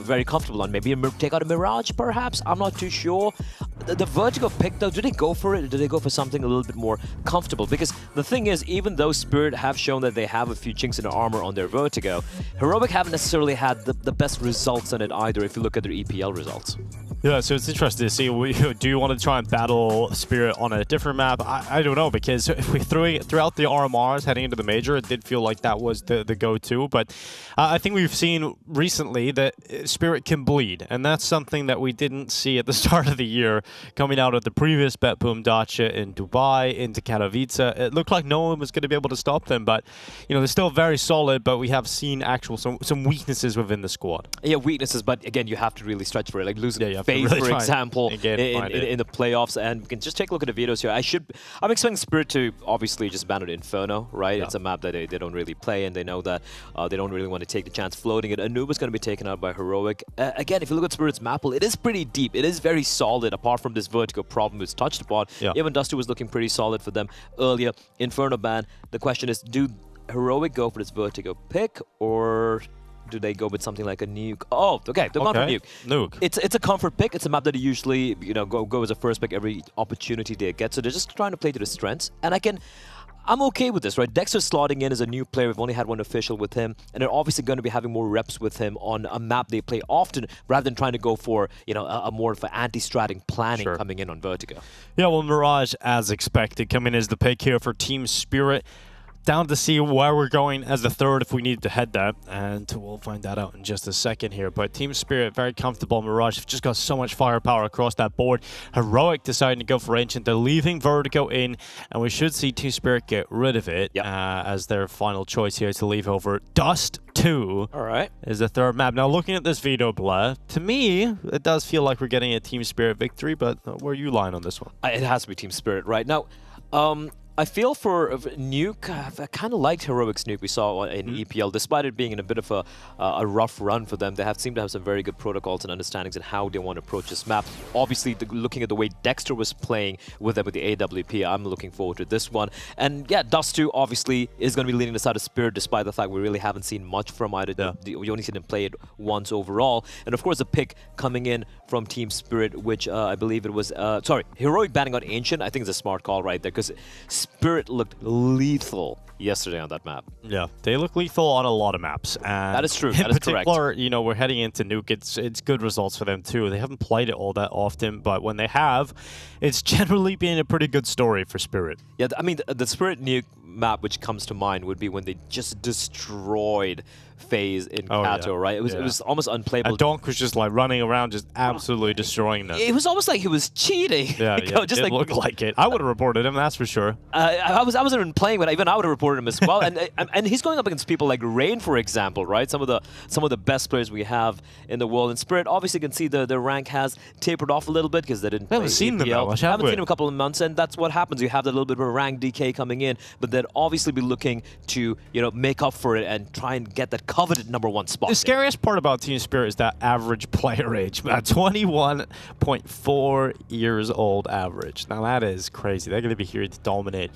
very comfortable on. Maybe take out a Mirage, perhaps? I'm not too sure. The Vertigo pick, though, do they go for it? Or do they go for something a little bit more comfortable? Because the thing is, even though Spirit have shown that they have a few chinks in their armor on their Vertigo, Heroic haven't necessarily had the best results on it either, if you look at their EPL results. Yeah, so it's interesting to see, do you want to try and battle Spirit on a different map? I don't know, because if we throughout the RMRs heading into the major, it did feel like that was the go-to, but I think we've seen recently that Spirit can bleed, and that's something that we didn't see at the start of the year coming out of the previous BetBoom Dacha in Dubai into Katowice. It looked like no one was going to be able to stop them, but they're still very solid, but we have seen some weaknesses within the squad. Yeah, weaknesses, but again, you have to really stretch for it, like losing really for example, in the playoffs, and we can just take a look at the videos here. I'm expecting Spirit to obviously just ban it Inferno, right? Yeah. It's a map that they don't really play, and they know that they don't really want to take the chance floating it. Anuba's going to be taken out by Heroic. Again, if you look at Spirit's map pool, it is pretty deep. It is very solid, apart from this Vertigo problem it's touched upon. Yeah. Even Dusty was looking pretty solid for them earlier. Inferno ban. The question is, do Heroic go for this Vertigo pick, or do they go with something like a nuke? Oh, okay, they're going for nuke. It's a comfort pick. It's a map that they usually go as a first pick every opportunity they get. So they're just trying to play to the strengths. And I'm okay with this, right? Dexter's slotting in as a new player. We've only had one official with him, and they're obviously going to be having more reps with him on a map they play often, rather than trying to go for a more of an anti-stratting planning coming in on Vertigo. Yeah, well, Mirage, as expected, coming as the pick here for Team Spirit. Down to see where we're going as the third if we need to head that, and we'll find that out in just a second here. But Team Spirit, very comfortable. Mirage have just got so much firepower across that board. Heroic deciding to go for Ancient. They're leaving Vertigo in, and we should see Team Spirit get rid of it as their final choice here to leave over Dust CS2 is the third map. Now, looking at this video blur, to me, it does feel like we're getting a Team Spirit victory, but where are you lying on this one? It has to be Team Spirit, right? Now, I feel for Nuke, I kind of liked Heroic's Nuke we saw in EPL, despite it being in a bit of a rough run for them. They seem to have some very good protocols and understandings in how they want to approach this map. Obviously, looking at the way Dexter was playing with them with the AWP, I'm looking forward to this one. And yeah, Dust2 obviously is going to be leading the side of Spirit, despite the fact we really haven't seen much from either. We only seen him play it once overall. And of course, a pick coming in from Team Spirit, which I believe it was, Heroic banning on Ancient. I think it's a smart call right there, because Spirit looked lethal yesterday on that map. Yeah, they look lethal on a lot of maps. And that is true. In that is particular, correct. you know, we're heading into Nuke. It's good results for them too. They haven't played it all that often, but when they have, it's generally been a pretty good story for Spirit. Yeah, I mean, the Spirit Nuke map which comes to mind would be when they just destroyed FaZe in Kato, right? It was almost unplayable. And Donk was just like running around, just absolutely destroying them. It was almost like he was cheating. Yeah, just it looked like it. I would have reported him, that's for sure. I wasn't even playing, but even I would have reported him as well. and he's going up against people like Rain, for example, right? Some of the best players we have in the world. And Spirit obviously can see the rank has tapered off a little bit because they didn't. We haven't seen them that much, have we? Haven't seen them a couple of months, and that's what happens. You have that little bit of a rank decay coming in, but they'd obviously be looking to make up for it and try and get that coveted #1 spot. The scariest part about Team Spirit is that average player age, 21.4 years old average. Now that is crazy. They're going to be here to dominate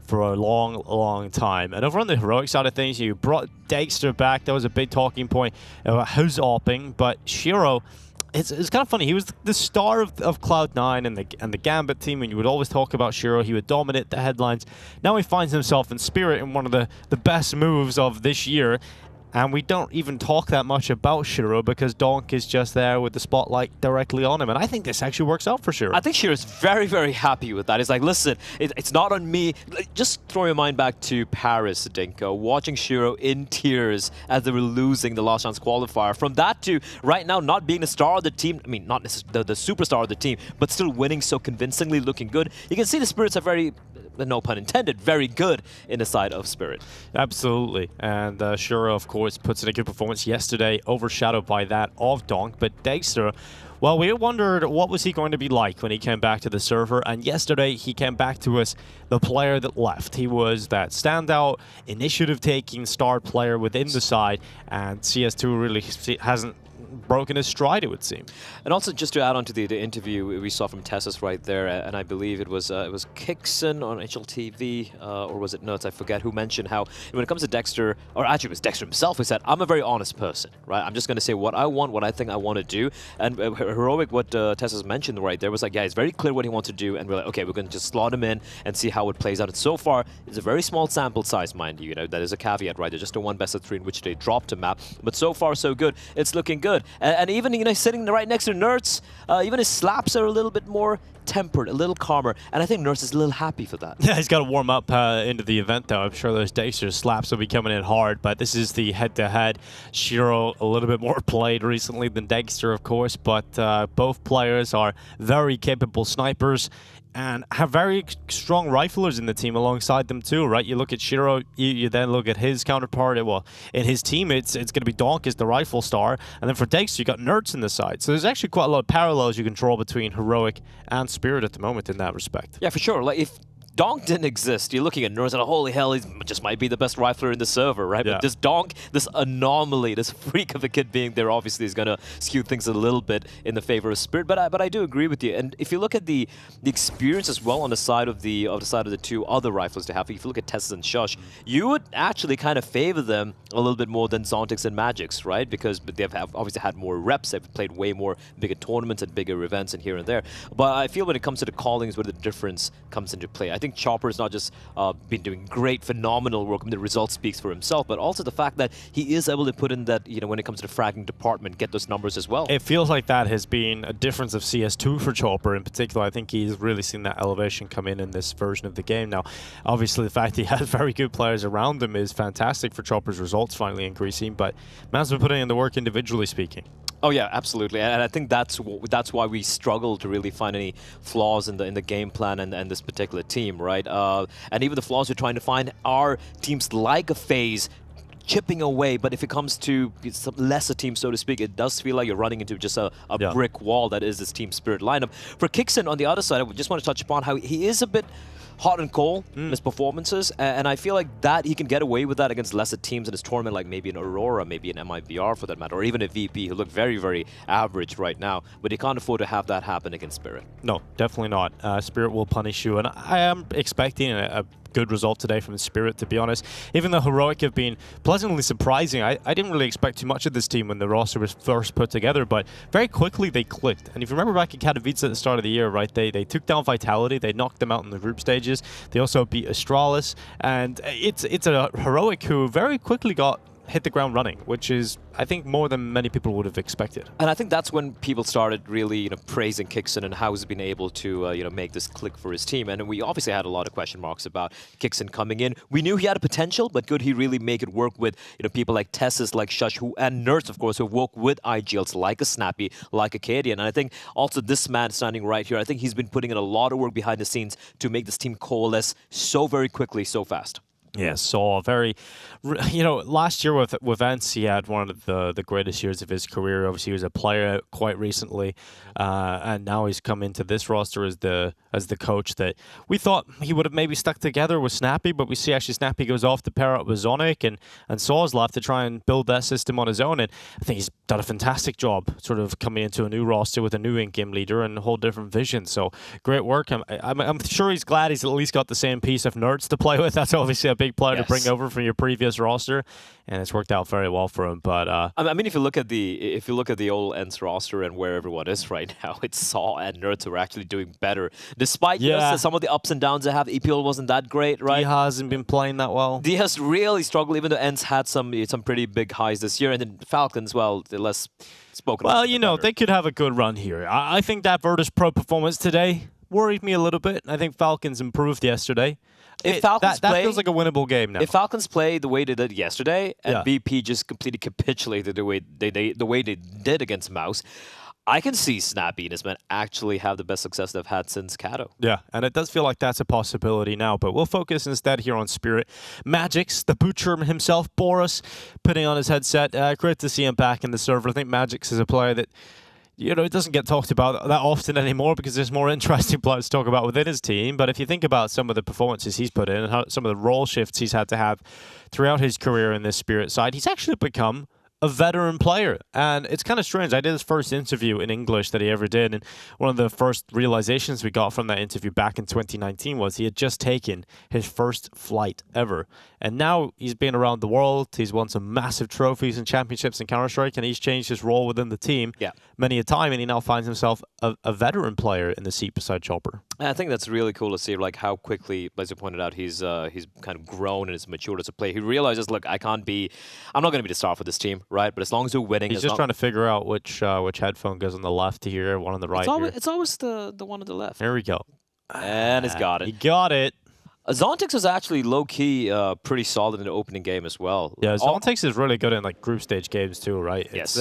for a long, long time. And over on the Heroic side of things, you brought Dexter back. That was a big talking point about who's opping, but Shiro, it's kind of funny. He was the star of Cloud9 and the Gambit team, and you would always talk about Shiro. He would dominate the headlines. Now he finds himself in Spirit in one of the best moves of this year. And we don't even talk that much about Shiro because Donk is just there with the spotlight directly on him. And I think this actually works out for Shiro. I think Shiro's very, very happy with that. He's like, listen, it's not on me. Just throw your mind back to Paris, Dinko, watching Shiro in tears as they were losing the last chance qualifier. From that to right now not being the star of the team, I mean, not necessarily the superstar of the team, but still winning so convincingly, looking good. You can see the Spirits are very, no pun intended, very good in the side of Spirit. Absolutely. And Shiro, of course, puts in a good performance yesterday, overshadowed by that of Donk. But Dexter, well, we wondered what was he going to be like when he came back to the server. And yesterday, he came back to us the player that left. He was that standout, initiative-taking star player within the side. And CS2 really hasn't broken his stride, it would seem. And also, just to add on to the interview we saw from Tessus right there, and I believe it was Kixon on HLTV, or was it Nuts? I forget who mentioned how when it comes to Dexter, or actually it was Dexter himself who said, I'm a very honest person, right? I'm just going to say what I want, what I think I want to do. And Heroic, what Tessus mentioned right there was like, yeah, he's very clear what he wants to do, and we're like, okay, we're going to just slot him in and see how it plays out. And so far, it's a very small sample size, mind you. That is a caveat, right? There's just a 1 best of 3 in which they dropped a map, but so far so good. It's looking good. And even sitting right next to Nerds, even his slaps are a little bit more tempered, a little calmer, and I think Nerds is a little happy for that. Yeah, he's got to warm up into the event, though. I'm sure those Dexter slaps will be coming in hard, but this is the head-to-head. Shiro a little bit more played recently than Dexter, of course, but both players are very capable snipers and have very strong riflers in the team alongside them too, right? You look at Shiro, you then look at his counterpart. Well, in his team, it's going to be Donk as the rifle star, and then for Dexter, you got Nerds in the side. So there's actually quite a lot of parallels you can draw between Heroic and Spirit at the moment in that respect. Yeah, for sure. Like if Donk didn't exist, you're looking at Nerds and holy hell, he just might be the best rifler in the server, right? Yeah. But this Donk, this anomaly, this freak of a kid being there obviously is going to skew things a little bit in the favor of Spirit. But I do agree with you. And if you look at the experience as well on the side of the two other riflers they have, if you look at Tessus and Shush, you would actually kind of favor them a little bit more than Zontix and Magix, right? Because they've obviously had more reps, they've played way more bigger tournaments and bigger events and here and there. But I feel when it comes to the callings where the difference comes into play. I think Chopper has not just been doing great, phenomenal work. I mean, the result speaks for himself, but also the fact that he is able to put in that, when it comes to the fragging department, get those numbers as well. It feels like that has been a difference of CS2 for Chopper in particular. I think he's really seen that elevation come in this version of the game. Now, obviously, the fact he has very good players around him is fantastic for Chopper's results finally increasing, but man's been putting in the work individually speaking. Oh yeah, absolutely, and I think that's why we struggle to really find any flaws in the game plan and this particular team, right? And even the flaws we're trying to find are teams like a FaZe chipping away, but if it comes to some lesser teams, so to speak, it does feel like you're running into just a brick wall that is this Team Spirit lineup. For Kixen, on the other side, I just want to touch upon how he is a bit hot and cold in his performances, and I feel like that he can get away with that against lesser teams in his tournament, like maybe an Aurora, maybe an MIBR for that matter, or even a VP who look very, very average right now, but he can't afford to have that happen against Spirit. No, definitely not. Spirit will punish you, and I am expecting a good result today from Spirit, to be honest. Even though Heroic have been pleasantly surprising, I didn't really expect too much of this team when the roster was first put together, but very quickly they clicked. And if you remember back in Katowice at the start of the year, right, they took down Vitality, they knocked them out in the group stages, they also beat Astralis, and it's a Heroic who very quickly hit the ground running, which is, I think, more than many people would have expected. And I think that's when people started really, praising Kixen and how he's been able to, make this click for his team. And we obviously had a lot of question marks about Kixen coming in. We knew he had a potential, but could he really make it work with, people like Tessus, like Shush, and Nerds, of course, who work with IGLs like a Snappy, like a Cadian. And I think also this man standing right here, I think he's been putting in a lot of work behind the scenes to make this team coalesce so very quickly, so fast. Yeah, so very, last year with Ents, he had one of the greatest years of his career. Obviously, he was a player quite recently, and now he's come into this roster as the coach that we thought he would have maybe stuck together with Snappy, but we see actually Snappy goes off to pair up with Zonic, and Saw's left to try and build that system on his own, and I think he's done a fantastic job sort of coming into a new roster with a new in-game leader and a whole different vision, so great work. I'm sure he's glad he's at least got the same piece of Nerds to play with. That's obviously a big player to bring over from your previous roster, and it's worked out very well for him. But I mean, if you look at the old Ents roster and where everyone is right now, it's Saw and Nerds who are actually doing better, despite some of the ups and downs they have. EPL wasn't that great, right? D hasn't been playing that well. D has really struggled, even though Ents had some pretty big highs this year, and then Falcons, well, they're less spoken. Well, they could have a good run here. I think that virtus.pro performance today worried me a little bit. I think Falcons improved yesterday. If Falcons that feels like a winnable game now. If Falcons play the way they did yesterday, and BP just completely capitulated the way they did against Mouse, I can see Snappy and his men actually have the best success they've had since Kato. Yeah, and it does feel like that's a possibility now, but we'll focus instead here on Spirit. Magix, the butcher himself, Boris, putting on his headset. Great to see him back in the server. I think Magix is a player that it doesn't get talked about that often anymore because there's more interesting players to talk about within his team. But if you think about some of the performances he's put in and some of the role shifts he's had to have throughout his career in this Spirit side, he's actually become a veteran player. And it's kind of strange. I did his first interview in English that he ever did, and one of the first realizations we got from that interview back in 2019 was he had just taken his first flight ever. And now he's been around the world, he's won some massive trophies and championships in Counter-Strike, and he's changed his role within the team many a time, and he now finds himself a veteran player in the seat beside Chopper. I think that's really cool to see, like how quickly, as you pointed out, he's kind of grown and has matured as a player. He realizes, look, I'm not going to be the star for this team, right? But as long as we're winning, he's just trying to figure out which headphone goes on the left here, one on the right. It's always the one on the left. There we go, and he's got it. He got it. Zontix was actually low-key pretty solid in the opening game as well. Yeah, Zontix is really good in like group stage games too, right? Yes.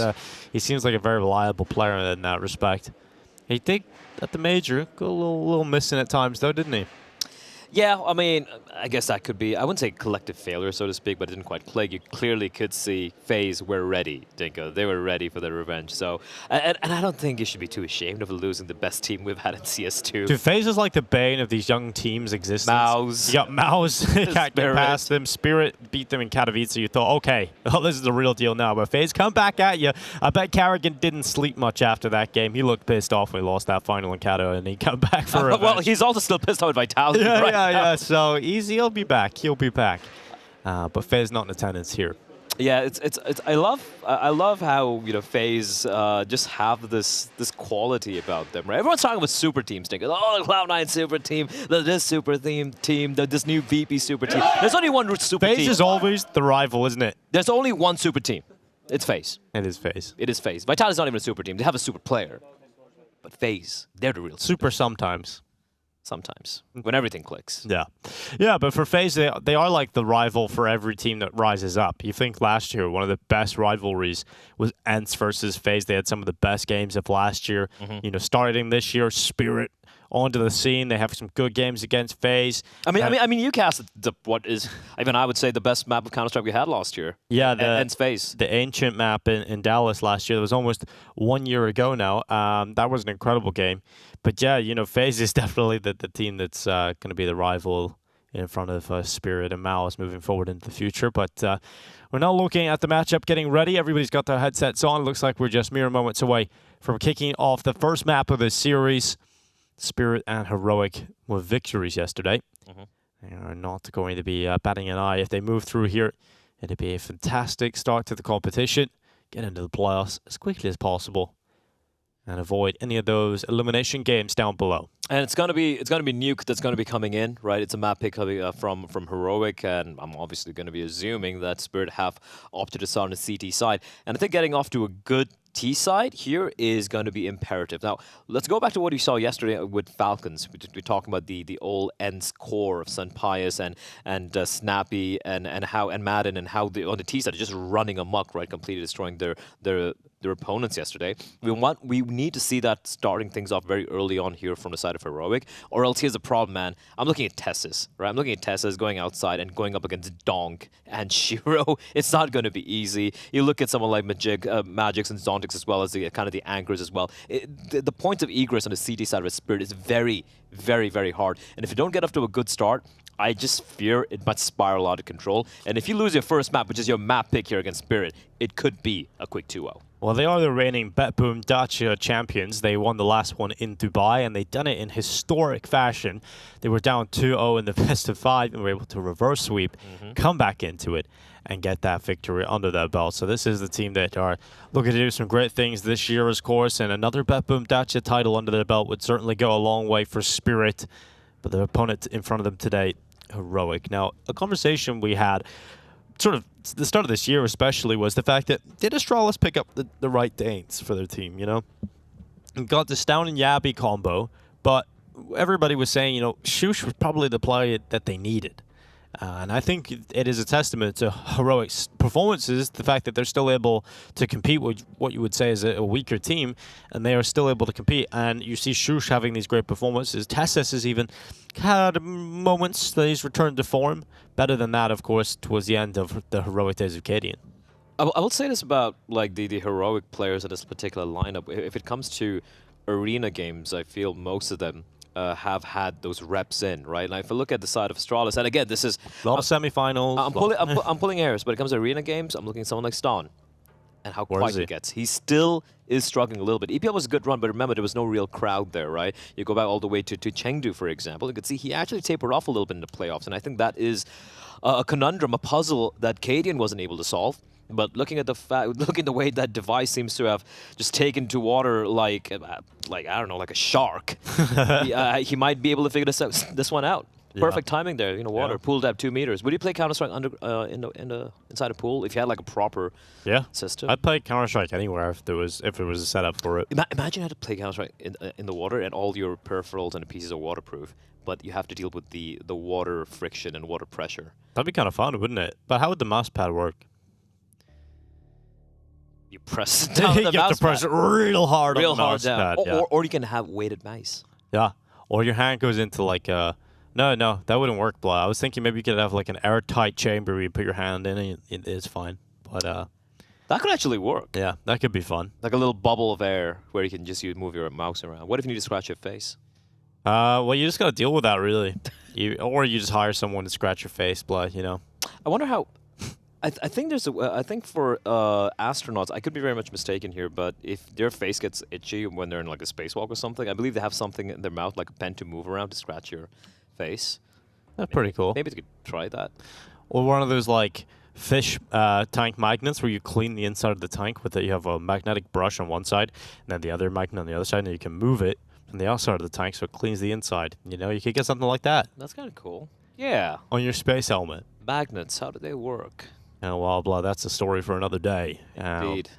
He seems like a very reliable player in that respect. He did at the major go a little missing at times though, didn't he? Yeah, I mean, I guess that could be, I wouldn't say collective failure, so to speak, but it didn't quite click. You clearly could see FaZe were ready, Dinko. They were ready for their revenge. So, and I don't think you should be too ashamed of losing the best team we've had in CS2. Dude, FaZe is like the bane of these young teams' existence. Mouse. You got Mouse, can't get past them. Spirit beat them in Katowice. You thought, okay, well, this is the real deal now. But FaZe come back at you. I bet Carrigan didn't sleep much after that game. He looked pissed off when he lost that final in Kato, and he come back for revenge. Well, he's also still pissed off at Vitality right now. Yeah. So he'll be back. He'll be back. But FaZe not in attendance here. Yeah, I love how FaZe just have this quality about them. Right? Everyone's talking about super teams. Thinking, oh, the Cloud9 super team, this super team, this new VP super team. There's only one super team. FaZe is always the rival, isn't it? There's only one super team. It's FaZe. It is FaZe. It is FaZe. Vitality's not even a super team. They have a super player. But FaZe, they're the real super sometimes. Sometimes, when everything clicks. Yeah, but for FaZe, they are like the rival for every team that rises up. You think last year, one of the best rivalries was Ents versus FaZe. They had some of the best games of last year. Starting this year, Spirit onto the scene. They have some good games against FaZe. I mean, UCAS, I would say the best map of Counter-Strike we had last year. Yeah, and FaZe. The ancient map in Dallas last year. That was almost 1 year ago now. That was an incredible game. But yeah, you know, FaZe is definitely the team that's going to be the rival in front of Spirit and Malice moving forward into the future. But we're now looking at the matchup, getting ready. Everybody's got their headsets on. Looks like we're just mere moments away from kicking off the first map of the series. Spirit and Heroic with victories yesterday. They are not going to be batting an eye if they move through here. It'd be a fantastic start to the competition. Get into the playoffs as quickly as possible and avoid any of those elimination games down below. And it's gonna be Nuke that's gonna be coming in, right? It's a map pick coming from Heroic, and I'm obviously gonna be assuming that Spirit have opted to start on the CT side. And I think getting off to a good T side here is going to be imperative. Now, let's go back to what you saw yesterday with Falcons. We're talking about the old ends core of Sun Pius and Snappy and Madden, and how on the T side just running amok, right, completely destroying their opponents yesterday. We need to see that starting things off very early on here from the side of Heroic, or else here's the problem, man. I'm looking at Tessus, right? I'm looking at Tessus going outside and going up against Donk and Shiro. It's not going to be easy. You look at someone like Magix and Zontix as well as the kind of the anchors as well. The point of egress on the CT side of Spirit is very, very, very hard. And if you don't get off to a good start, I just fear it might spiral out of control. And if you lose your first map, which is your map pick here against Spirit, it could be a quick 2-0. Well, they are the reigning BetBoom Dacha champions. They won the last one in Dubai, and they've done it in historic fashion. They were down 2-0 in the best of 5 and were able to reverse sweep, come back into it, and get that victory under their belt. So this is the team that are looking to do some great things this year, of course, and another BetBoom Dacha title under their belt would certainly go a long way for Spirit. But their opponent in front of them today, Heroic. Now, a conversation we had sort of the start of this year especially was the fact that did Astralis pick up the right Danes for their team, you know? And got the Stown and Yabi combo, but everybody was saying, you know, Shush was probably the play that they needed. And I think it is a testament to Heroic's performances, the fact that they're still able to compete with what you would say is a weaker team, and they are still able to compete. And you see Shush having these great performances. Tessus has even had moments that he's returned to form. Better than that, of course, towards the end of the Heroic days of Cadian. I will say this about like the Heroic players in this particular lineup. If it comes to arena games, I feel most of them have had those reps in, right? Like if I look at the side of Astralis, and again, this is a lot of semifinals. I'm pulling hairs, but it comes to arena games, I'm looking at someone like Ston and how quiet he gets. He still is struggling a little bit. EPL was a good run, but remember, there was no real crowd there, right? You go back all the way to Chengdu, for example. You could see he actually tapered off a little bit in the playoffs, and I think that is a conundrum, a puzzle that Cadian wasn't able to solve. But looking at the way that device seems to have just taken to water like I don't know, like a shark, he might be able to figure this one out. Yeah. Perfect timing there, you know, water pooled up 2 meters. Would you play Counter-Strike inside a pool if you had like a proper system? I'd play Counter-Strike anywhere if there was a setup for it. Imagine you had to play Counter-Strike in the water and all your peripherals and pieces are waterproof, but you have to deal with the water friction and water pressure. That'd be kind of fun, wouldn't it? But how would the mouse pad work? You press down the mouse pad. You have to press it real hard on the mouse down. pad. Or you can have weighted mice. Yeah. Or your hand goes into like a... No, that wouldn't work, Blah. I was thinking maybe you could have like an airtight chamber where you put your hand in and it is fine. But that could actually work. Yeah, that could be fun. Like a little bubble of air where you can just move your mouse around. What if you need to scratch your face? Well, you just got to deal with that, really. Or you just hire someone to scratch your face, Blah, you know. I wonder how... I think there's I think for astronauts, I could be very much mistaken here, but if their face gets itchy when they're in like a spacewalk or something, I believe they have something in their mouth, like a pen to move around to scratch your face. That's pretty cool. Maybe they could try that. Or one of those like fish tank magnets where you clean the inside of the tank with it. You have a magnetic brush on one side and then the other magnet on the other side, and you can move it from the outside of the tank so it cleans the inside. You know, you could get something like that. That's kind of cool. Yeah. On your space helmet. Magnets, how do they work? Oh, well, Blah, that's a story for another day. Indeed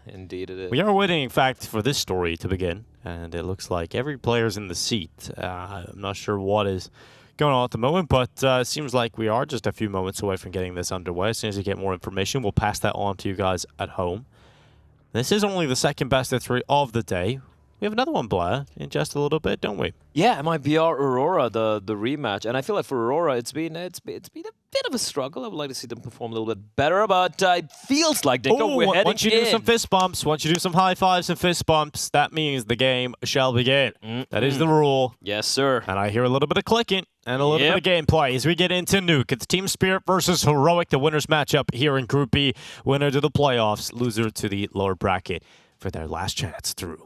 it is. We are waiting, in fact, for this story to begin, and it looks like every player's in the seat. I'm not sure what is going on at the moment, but it seems like we are just a few moments away from getting this underway. As soon as we get more information, we'll pass that on to you guys at home. This is only the second best of 3 of the day. we have another one, Blair, in just a little bit, don't we? Yeah, MIBR Aurora, the rematch, and I feel like for Aurora, it's been a bit of a struggle. I would like to see them perform a little bit better, but it feels like they go. We're heading once you do some fist bumps, once you do some high fives and fist bumps, that means the game shall begin. That is the rule. Yes, sir. And I hear a little bit of clicking and a little bit of gameplay as we get into Nuke. It's Team Spirit versus Heroic, the winners matchup here in Group B. Winner to the playoffs, loser to the lower bracket for their last chance through.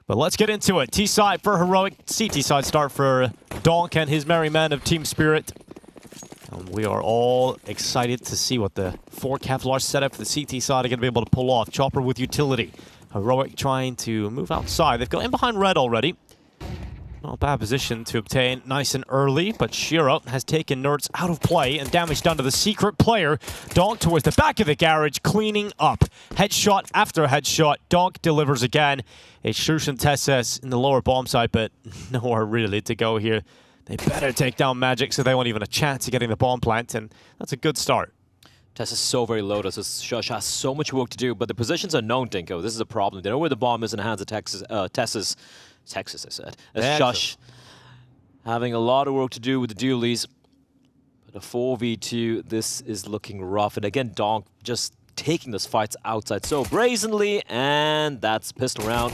But let's get into it. T-side for Heroic, CT side start for Donk and his merry men of Team Spirit. And we are all excited to see what the 4 Kevlar setup for the CT side are going to be able to pull off. Chopper with utility. Heroic trying to move outside. They've got in behind red already. Not a bad position to obtain nice and early, but Shiro has taken Nerds out of play and damage done to the secret player. Donk towards the back of the garage, cleaning up. Headshot after headshot. Donk delivers again. A Shushan Tesses in the lower bomb site, but nowhere really to go here. They better take down Magic so they won't even a chance of getting the bomb plant, and that's a good start. Tess is so very low. Shush has so much work to do, but the positions are known, Dinko. This is a problem. They know where the bomb is in the hands of Texas, I said. Shush having a lot of work to do with the dualies. But a 4v2, this is looking rough. And again, Donk just taking those fights outside so brazenly, and that's pistol round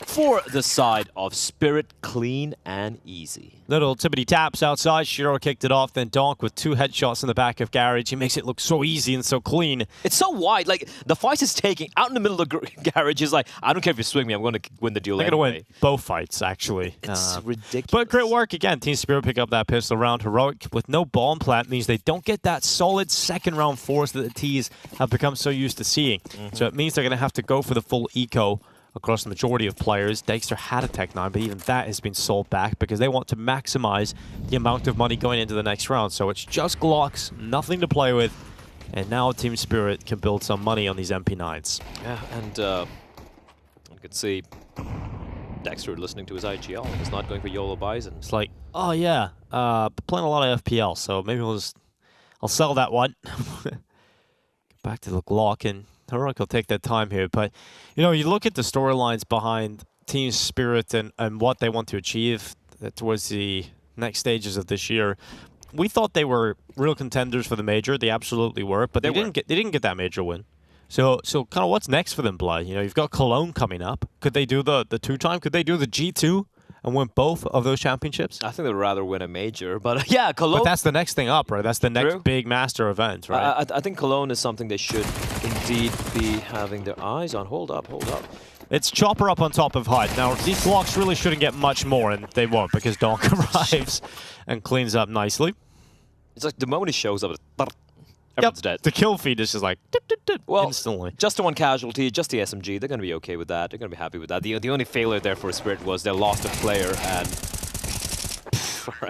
for the side of Spirit, clean and easy. Little tippity taps outside. Shiro kicked it off. Then Donk with 2 headshots in the back of garage. He makes it look so easy and so clean. It's so wide. Like, the fight is taking out in the middle of the garage. He's like, I don't care if you swing me. I'm going to win the duel They're anyway. going to win both fights, actually. It's ridiculous. But great work again. Team Spirit pick up that pistol round. Heroic with no bomb plant means they don't get that solid second round force that the T's have become so used to seeing. So it means they're going to have to go for the full eco across the majority of players. Dexter had a Tech 9, but even that has been sold back because they want to maximize the amount of money going into the next round. So it's just Glocks, nothing to play with, and now Team Spirit can build some money on these MP9s. Yeah, and I could see Dexter listening to his IGL. He's not going for YOLO Bison. It's like, oh yeah, playing a lot of FPL, so maybe I'll sell that one. Get back to the Glock, and Heroic will take that time here, but you know, you look at the storylines behind Team Spirit and what they want to achieve towards the next stages of this year. We thought they were real contenders for the major. They absolutely were, but they didn't get that major win. So kind of what's next for them, Blood? You know, you've got Cologne coming up. Could they do the 2-time? Could they do the G2 and win both of those championships? I think they'd rather win a major, but yeah, Cologne. But that's the next thing up, right? That's the next big master event, right? I think Cologne is something they should indeed be having their eyes on. Hold up. It's Chopper up on top of HUD. Now, these blocks really shouldn't get much more, and they won't because Donk arrives and cleans up nicely. It's like the moment he shows up, everyone's dead. The kill feed is just like instantly. Just the one casualty, just the SMG. They're going to be okay with that. They're going to be happy with that. The only failure there for Spirit was they lost a player and...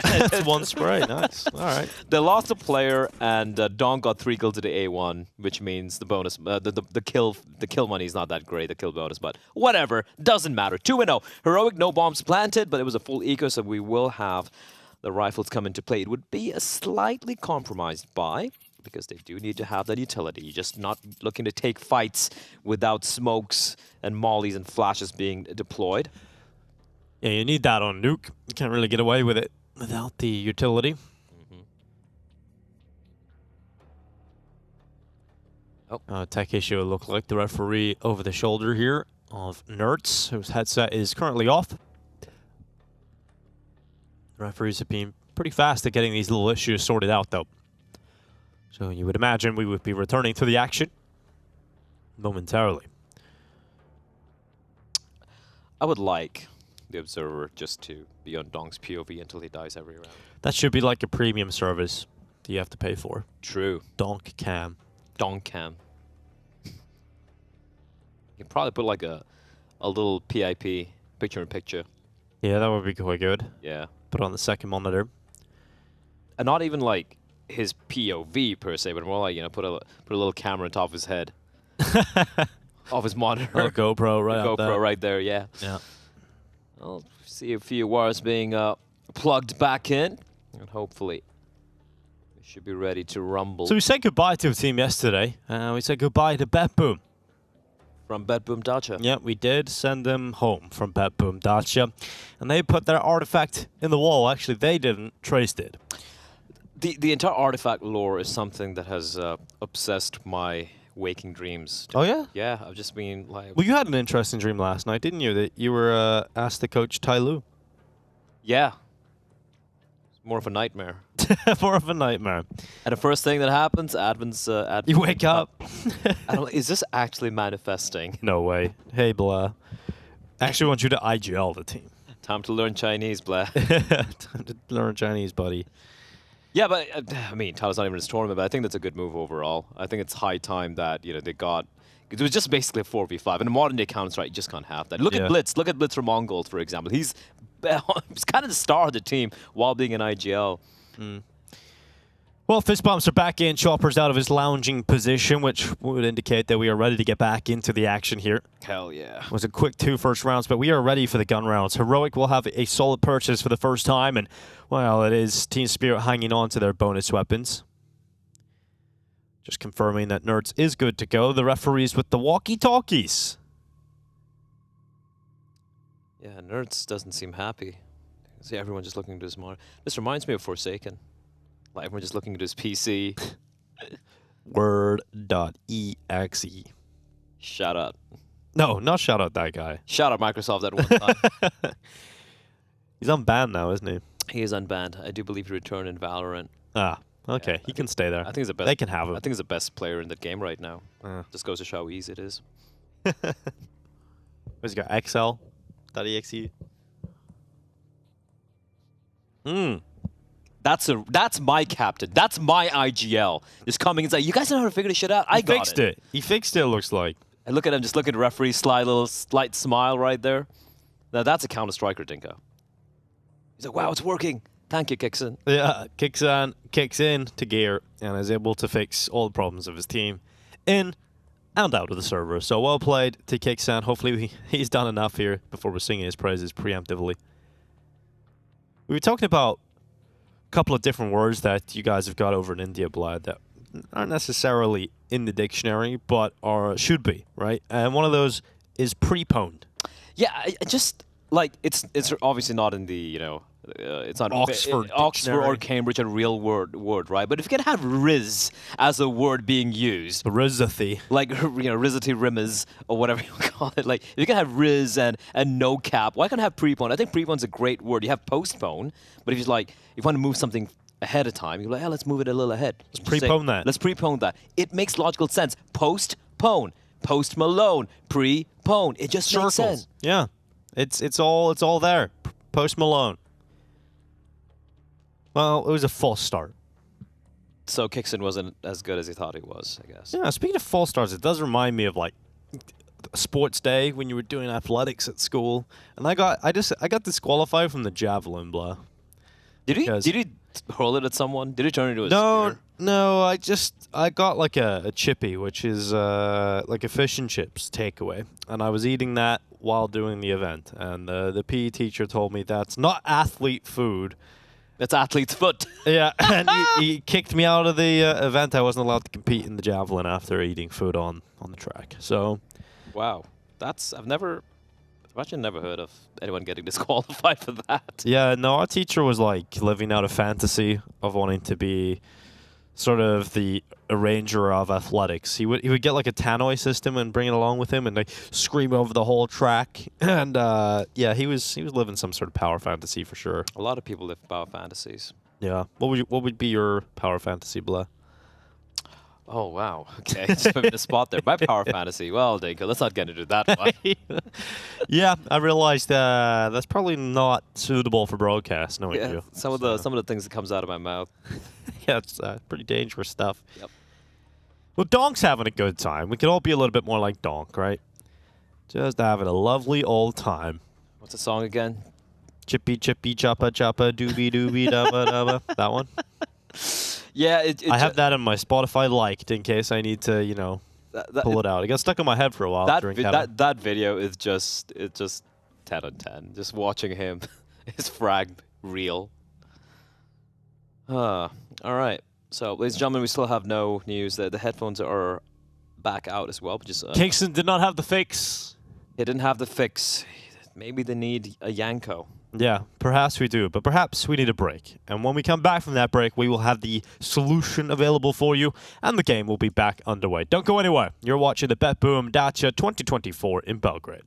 That's one spray, nice. All right. They lost a player and Donk got 3 kills to the A1, which means the bonus, the kill money is not that great, the kill bonus, but whatever, doesn't matter. 2-0. Heroic, no bombs planted, but it was a full eco, so we will have the rifles come into play. It would be a slightly compromised buy, because they do need to have that utility. You're just not looking to take fights without smokes and mollies and flashes being deployed. Yeah, you need that on Nuke. You can't really get away with it without the utility. Tech issue, it looked like the referee over the shoulder here of Nerds, whose headset is currently off. The referees have been pretty fast at getting these little issues sorted out, though. So you would imagine we would be returning to the action momentarily. I would like the observer just to be on Donk's POV until he dies every round. That should be like a premium service that you have to pay for. True. Donk Cam. Donk Cam. You can probably put like a little PIP, picture-in-picture. Yeah, that would be quite good. Yeah. Put on the second monitor. And not even like his POV per se, but more like, you know, put a little camera on top of his head. Off his monitor. Oh, GoPro right up there. GoPro right there, yeah. Yeah. I'll see a few wires being plugged back in, and hopefully we should be ready to rumble. So we said goodbye to a team yesterday. We said goodbye to BetBoom From BetBoom Dacha. Yeah, we did send them home from BetBoom Dacha. And they put their artifact in the wall. Actually, they didn't. Trace did. The entire artifact lore is something that has obsessed my waking dreams. Oh, yeah? Yeah, I've just been like... Well, you had an interesting dream last night, didn't you? That you were asked to coach Tai Lu. Yeah. More of a nightmare. More of a nightmare. And the first thing that happens, you wake up. I don't, is this actually manifesting? No way. Hey, Blah. I actually want you to IGL the team. Time to learn Chinese, Blah. Time to learn Chinese, buddy. Yeah, but I mean, Tyler's not even in his tournament, but I think that's a good move overall. I think it's high time that, you know, they got... It was just basically a 4v5. In a modern day Counter-Strike, you just can't have that. Look at Blitz. Look at Blitz from Mongols, for example. He's kind of the star of the team while being in IGL. Well, fist bumps are back in. Chopper's out of his lounging position, which would indicate that we are ready to get back into the action here. Hell yeah. It was a quick 2 first rounds, but we are ready for the gun rounds. Heroic will have a solid purchase for the first time, and, well, it is Team Spirit hanging on to their bonus weapons. Just confirming that Nerds is good to go. The referees with the walkie-talkies. Yeah, Nerds doesn't seem happy. See, everyone just looking to his monitor. This reminds me of Forsaken. Like, everyone just looking at his PC. Word.exe. Shout out. No, not shout out that guy. Shout out Microsoft at one time. He's unbanned now, isn't he? He is unbanned. I do believe he returned in Valorant. Ah, okay. Yeah, he can stay there. I think he's the best. They can have him. I think he's the best player in the game right now. Just goes to show how easy it is. What's he got? XL.exe. That's my captain. That's my IGL. Just coming and saying, you guys know how to figure this shit out? I got fixed it. He fixed it, looks like. And look at him, just look at the referee's slight smile right there. Now that's a Counter-Striker, Dinko. He's like, wow, it's working. Thank you, Kixon. Yeah, kicks in to gear and is able to fix all the problems of his team in and out of the server. So well played to Kixan. Hopefully he's done enough here before we're singing his praises preemptively. We were talking about a couple of different words that you guys have got over in India, Blood, that aren't necessarily in the dictionary, but should be, right? And one of those is preponed. Yeah, I just like it's obviously not in the, you know, it's not Oxford or Cambridge a real word, right? But if you can have Riz as a word being used, Rizathi, like, you know, Rizathi Rimmers or whatever you call it, like if you can have Riz and no cap, why can't I have prepone? I think prepone's a great word. You have postpone, but if you like, if you want to move something ahead of time, you're like, hey, let's move it a little ahead. Let's prepone that. Let's prepone that. It makes logical sense. Postpone, Post Malone, prepone. It just makes sense. Yeah, it's all there. Post Malone. Well, it was a false start. So Kixon wasn't as good as he thought he was, I guess. Yeah, speaking of false starts, it does remind me of like sports day when you were doing athletics at school, and I got disqualified from the javelin, blah. Did he hurl it at someone? Did he turn it into a spear? No, I got like a chippy, which is like a fish and chips takeaway, and I was eating that while doing the event, and the PE teacher told me that's not athlete food. That's athlete's foot. Yeah, and he kicked me out of the event. I wasn't allowed to compete in the javelin after eating food on the track. So, wow, I've actually never heard of anyone getting disqualified for that. Yeah, no, our teacher was like living out a fantasy of wanting to be sort of the arranger of athletics. He would get like a tannoy system and bring it along with him and like scream over the whole track. And yeah, he was living some sort of power fantasy for sure. A lot of people live power fantasies. Yeah. What would be your power fantasy, Blah? Oh, wow. Okay, just put me in the spot there. My power fantasy. Well, Dinko, let's not get into that one. Yeah, I realized that's probably not suitable for broadcast, knowing you. Some of the things that comes out of my mouth. Yeah, it's pretty dangerous stuff. Yep. Well, Donk's having a good time. We could all be a little bit more like Donk, right? Just having a lovely old time. What's the song again? Chippy, chippy, choppa, choppa, doobie, doobie, dabba, dabba. That one? Yeah, I have that in my Spotify liked in case I need to, you know, pull it out. It got stuck in my head for a while. That video is just 10 on 10. Just watching him, his frag reel. All right. So, ladies and gentlemen, we still have no news. The headphones are back out as well. But just Kingston did not have the fix. He didn't have the fix. Maybe they need a Yanko. Yeah, perhaps we do, but perhaps we need a break. And when we come back from that break, we will have the solution available for you, and the game will be back underway. Don't go anywhere. You're watching the BetBoom Dacha 2024 in Belgrade.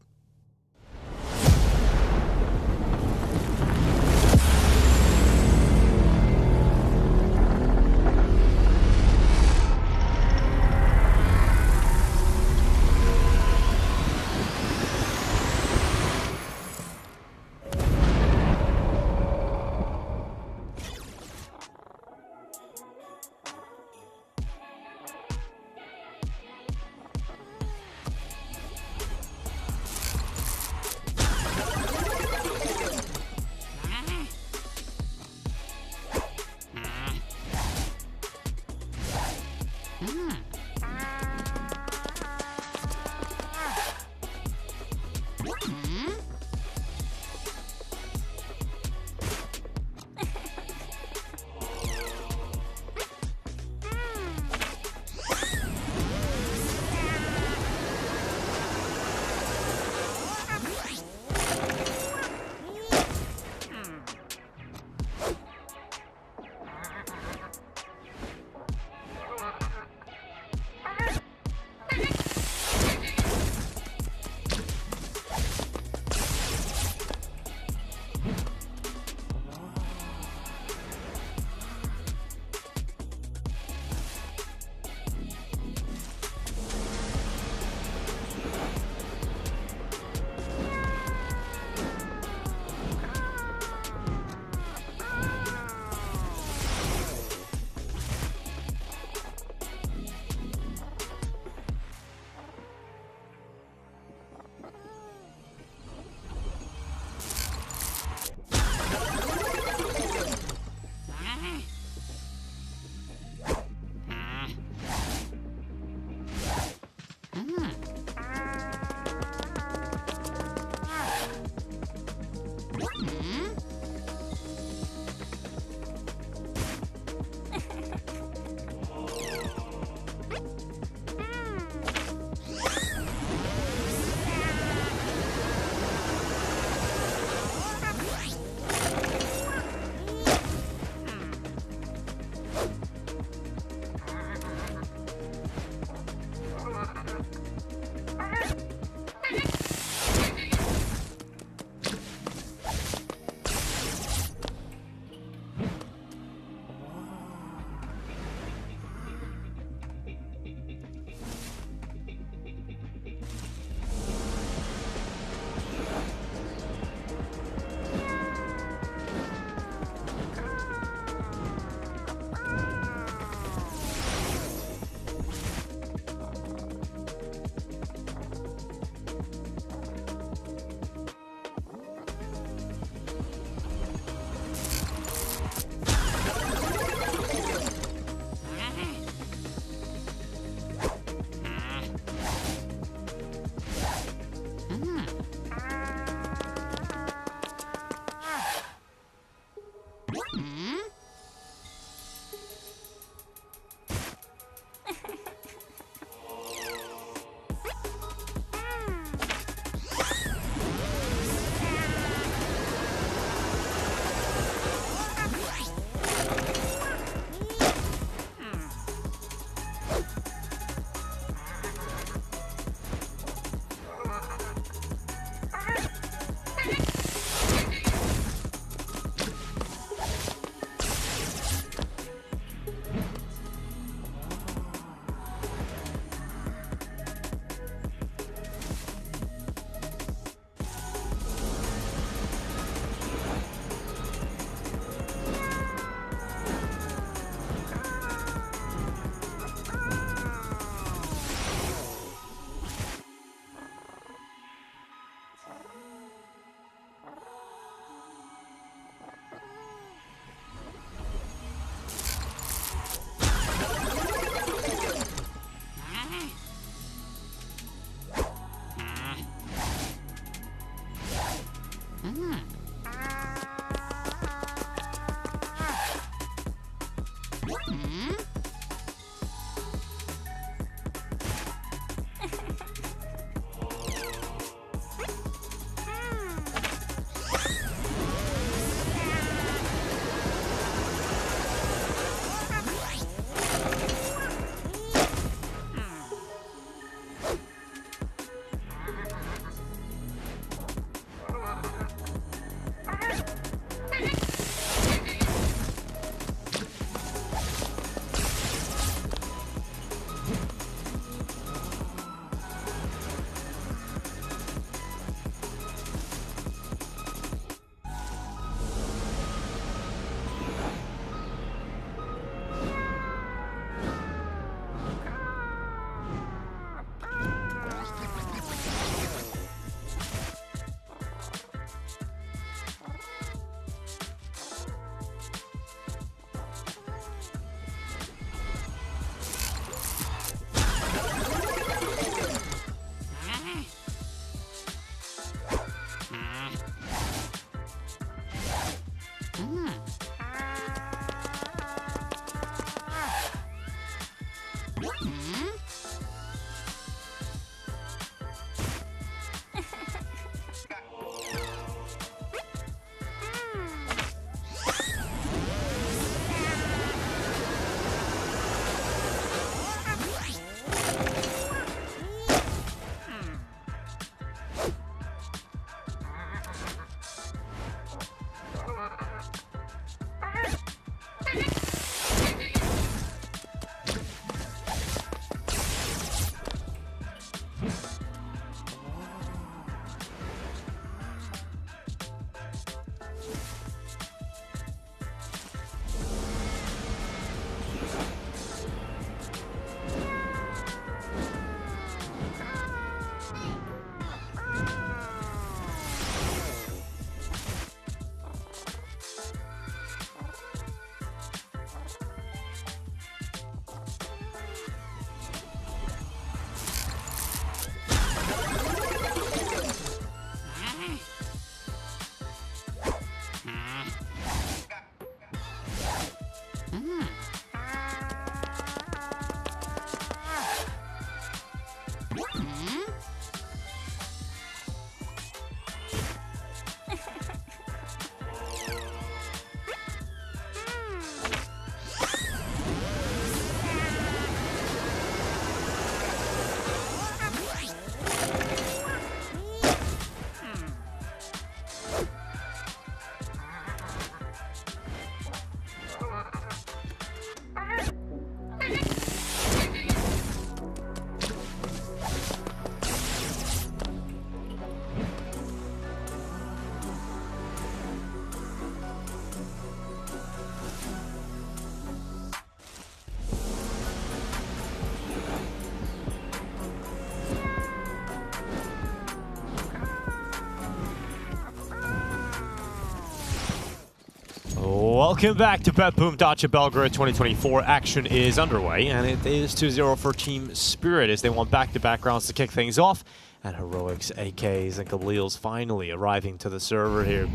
Welcome back to BetBoom Dacha Belgrade 2024. Action is underway, and it is 2-0 for Team Spirit as they want back-to-back rounds to kick things off. And Heroics, AKs, and Galil's finally arriving to the server here.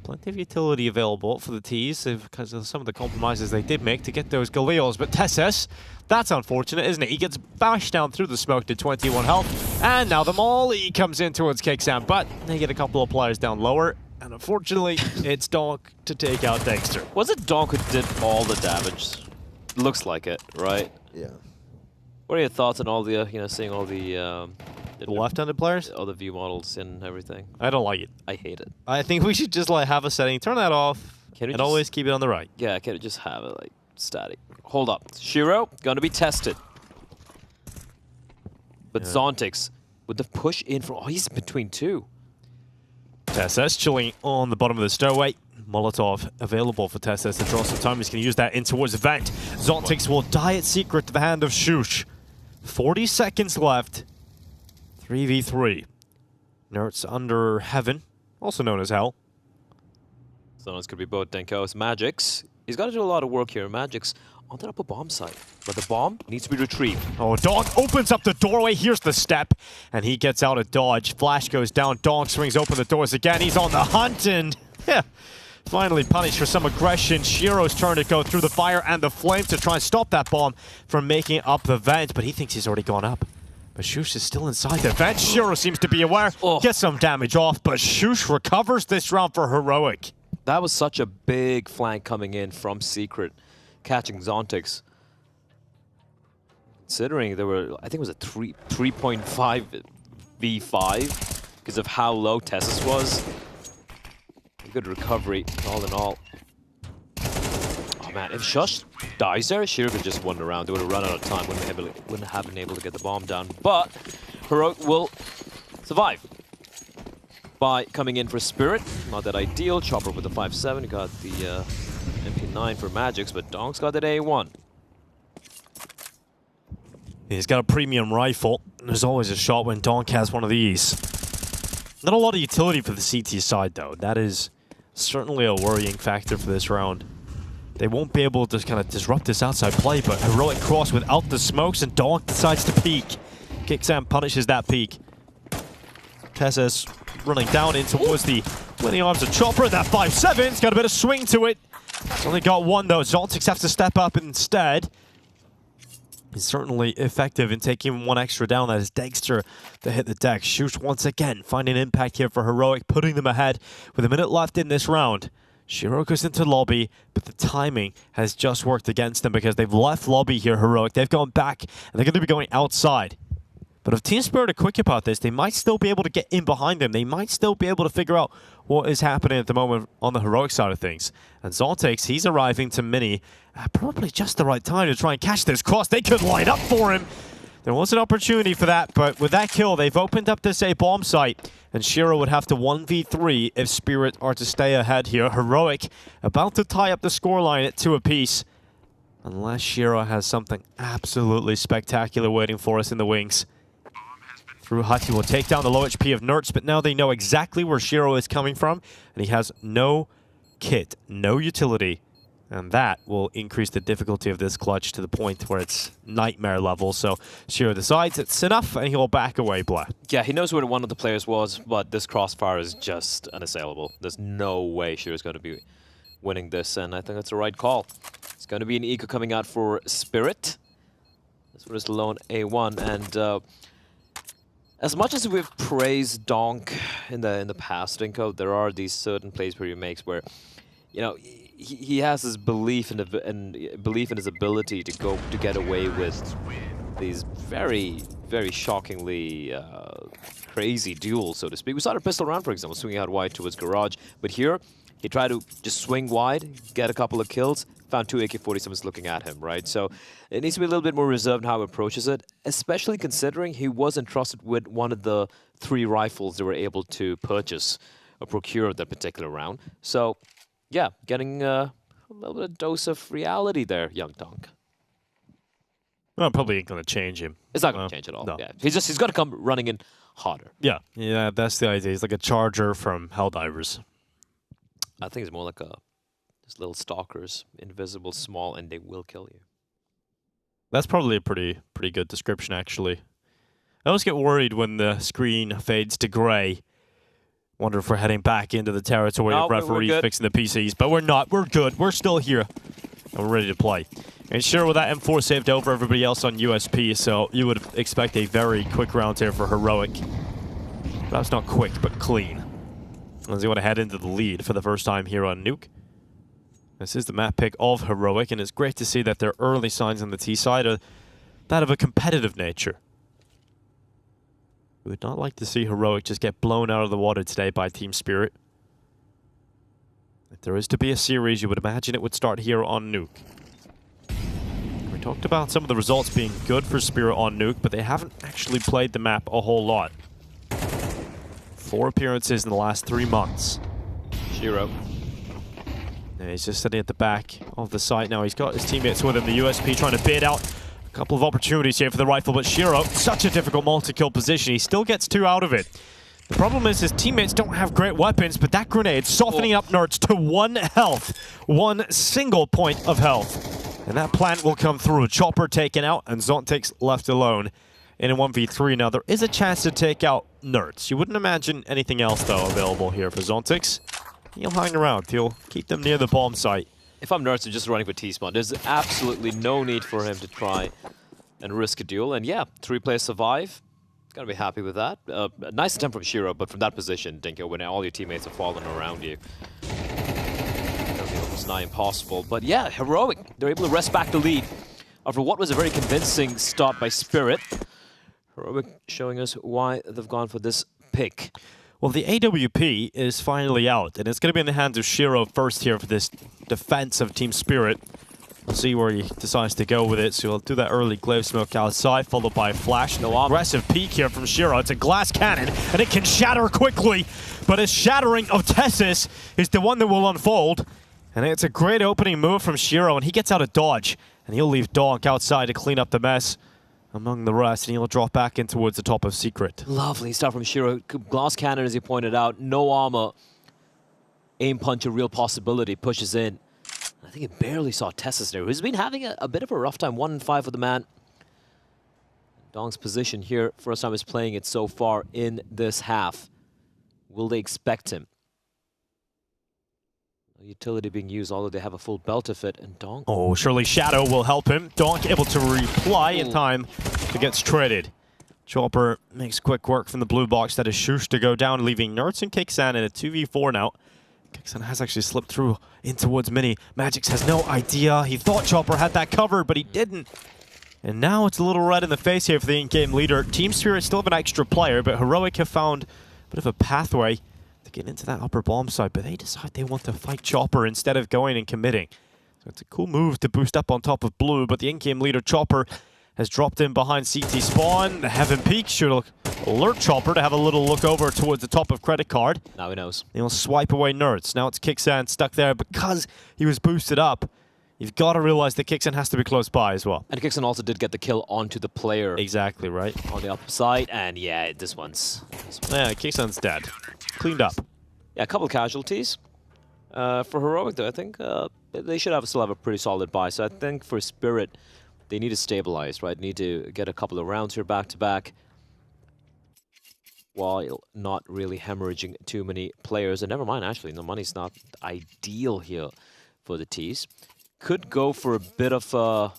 Plenty of utility available for the T's because of some of the compromises they did make to get those Galils. But Tessus, that's unfortunate, isn't it? He gets bashed down through the smoke to 21 health. And now the Molly comes in towards Kicksam, but they get a couple of players down lower. And unfortunately, it's Donk to take out Dexter. Was it Donk who did all the damage? Looks like it, right? Yeah. What are your thoughts on all the, seeing all the left-handed players? All the view models and everything. I don't like it. I hate it. I think we should just have a setting, turn that off, and always keep it on the right. Yeah, can it just have it static? Hold up. Shiro, gonna be tested. But Zontix with the push in for, he's between two. Tessus chilling on the bottom of the stairway. Molotov available for Tessus to draw some time. He's going to use that in towards the vent. Zontix will die at secret to the hand of Shush. 40 seconds left. 3v3. Nerds under heaven, also known as hell. So it's going to be both Denko's Magix. He's got to do a lot of work here. Magix on the upper bomb site, but the bomb needs to be retrieved. Oh, Donk opens up the doorway. Here's the step, and he gets out of dodge. Flash goes down. Donk swings open the doors again. He's on the hunt, and finally punished for some aggression. Shiro's turn to go through the fire and the flames to try and stop that bomb from making it up the vent, but he thinks he's already gone up. But Shush is still inside the vent. Shiro seems to be aware. Gets some damage off, but Shush recovers this round for Heroic. That was such a big flank coming in from Secret, catching Zontix. Considering there were, I think it was a 3.5 v5 because of how low Tessus was. Good recovery, all in all. Oh man, if Shush dies there, Shiro could just won the round. They would have run out of time, wouldn't have been able to get the bomb down. But Heroic will survive by coming in for Spirit. Not that ideal. Chopper with the 5.7. He got the MP9 for Magix, but Donk's got that A1. He's got a premium rifle. There's always a shot when Donk has one of these. Not a lot of utility for the CT side, though. That is certainly a worrying factor for this round. They won't be able to kind of disrupt this outside play, but Heroic cross without the smokes, and Donk decides to peek. Kicksam punishes that peek. Tessus running down in towards the winning arms of Chopper. That 5.7's got a bit of swing to it. It's only got one, though. Zontix has to step up instead. He's certainly effective in taking one extra down. That is Dexter to hit the deck. Shush once again finding impact here for Heroic, putting them ahead with a minute left in this round. Shiro goes into lobby, but the timing has just worked against them because they've left lobby here, Heroic. They've gone back, and they're going to be going outside. But if Team Spirit are quick about this, they might still be able to get in behind them. They might still be able to figure out what is happening at the moment on the Heroic side of things. And Zontix, he's arriving to Mini at probably just the right time to try and catch this cross. They could line up for him. There was an opportunity for that, but with that kill, they've opened up this A bomb site. And Shiro would have to 1v3 if Spirit are to stay ahead here. Heroic about to tie up the scoreline at 2 apiece. Unless Shiro has something absolutely spectacular waiting for us in the wings. Through Hati will take down the low HP of Nerds, but now they know exactly where Shiro is coming from, and he has no kit, no utility, and that will increase the difficulty of this clutch to the point where it's nightmare level. So Shiro decides it's enough, and he'll back away, Blah. Yeah, he knows where one of the players was, but this crossfire is just unassailable. There's no way Shiro's going to be winning this, and I think that's the right call. He's Going to be an eco coming out for Spirit. This one is the lone A1, and as much as we've praised Donk in the past, Dinko, there are these certain plays where he makes where, you know, he has this belief in belief in his ability to get away with these very, very shockingly crazy duels, so to speak. We saw a pistol round, for example, swinging out wide towards Garage, but here he tried to just swing wide, get a couple of kills, found 2 AK-47s looking at him, right? So it needs to be a little bit more reserved in how he approaches it, especially considering he was entrusted with one of the 3 rifles they were able to purchase or procure that particular round. So, yeah, getting a little bit of dose of reality there, young Donk. Well, probably ain't going to change him. It's not going to change at all. No. Yeah. He's got to come running in harder. Yeah, that's the idea. He's like a charger from Helldivers. I think it's more like just little stalkers, invisible, small, and they will kill you. That's probably a pretty good description, actually. I always get worried when the screen fades to gray. Wonder if we're heading back into the territory of referees fixing the PCs, but we're not. We're good. We're still here, and we're ready to play. And sure, with that M4 saved over everybody else on USP, so you would expect a very quick round here for Heroic. Perhaps not quick, but clean. As they want to head into the lead for the first time here on Nuke. This is the map pick of Heroic, and it's great to see that their early signs on the T side are that of a competitive nature. We would not like to see Heroic just get blown out of the water today by Team Spirit. If there is to be a series, you would imagine it would start here on Nuke. We talked about some of the results being good for Spirit on Nuke, but they haven't actually played the map a whole lot. 4 appearances in the last 3 months. Shiro. Yeah, he's just sitting at the back of the site now. He's got his teammates with him. The USP trying to bait out a couple of opportunities here for the rifle, but Shiro, such a difficult multi-kill position. He still gets 2 out of it. The problem is his teammates don't have great weapons, but that grenade softening up Nerds to 1 health. 1 single point of health. And that plant will come through. Chopper taken out, and Zontic's left alone in a 1v3. Now, there is a chance to take out Nerds. You wouldn't imagine anything else, though, available here for Zontix. He'll hang around. He'll keep them near the bomb site. If I'm Nerds and just running for T-spawn, there's absolutely no need for him to try and risk a duel. And yeah, 3 players survive. Gotta be happy with that. Nice attempt from Shiro, but from that position, Dinko, when all your teammates are falling around you, that'll be almost nigh impossible. But yeah, Heroic, they're able to wrest back the lead after what was a very convincing start by Spirit. Heroic showing us why they've gone for this pick. Well, the AWP is finally out, and it's going to be in the hands of Shiro first here for this defense of Team Spirit. We'll see where he decides to go with it. So he'll do that early glaive smoke outside, followed by a flash. No aggressive peek here from Shiro. It's a glass cannon, and it can shatter quickly. But his shattering of Tessis is the one that will unfold. And it's a great opening move from Shiro, and he gets out of dodge. And he'll leave Donk outside to clean up the mess among the rest, and he'll drop back in towards the top of Secret. Lovely stuff from Shiro. Glass cannon, as he pointed out, no armor. Aim punch, a real possibility, pushes in. I think he barely saw Tessis there, who's been having a bit of a rough time. 1-5 for the man. Dong's position here, first time he's playing it so far in this half. Will they expect him? Utility being used, although they have a full belt of it, and Donk. Oh, surely Shadow will help him. Donk able to reply in time to get traded. Chopper makes quick work from the blue box. That is Shush to go down, leaving Nerds and Kixan in a 2v4 now. Kixan has actually slipped through in towards Mini. Magix has no idea. He thought Chopper had that covered, but he didn't. And now it's a little red in the face here for the in-game leader. Team Spirit still have an extra player, but Heroic have found a bit of a pathway to get into that upper bomb site, but they decide they want to fight Chopper instead of going and committing. So it's a cool move to boost up on top of Blue, but the in-game leader Chopper has dropped in behind CT spawn. The Heaven Peak should alert Chopper to have a little look over towards the top of Credit Card. Now he knows. He'll swipe away Nerds. Now it's Kixan stuck there because he was boosted up. You've got to realize that Kixan has to be close by as well. And Kixan also did get the kill onto the player. Exactly, right. On the upper side, and yeah, this one's... Yeah, Kixan's dead. Cleaned up. Yeah, a couple of casualties. For Heroic, though, I think they should still have a pretty solid buy. So I think for Spirit, they need to stabilize, right? Need to get a couple of rounds here back-to-back while not really hemorrhaging too many players. And never mind, actually, the money's not ideal here for the T's. could go for a bit of a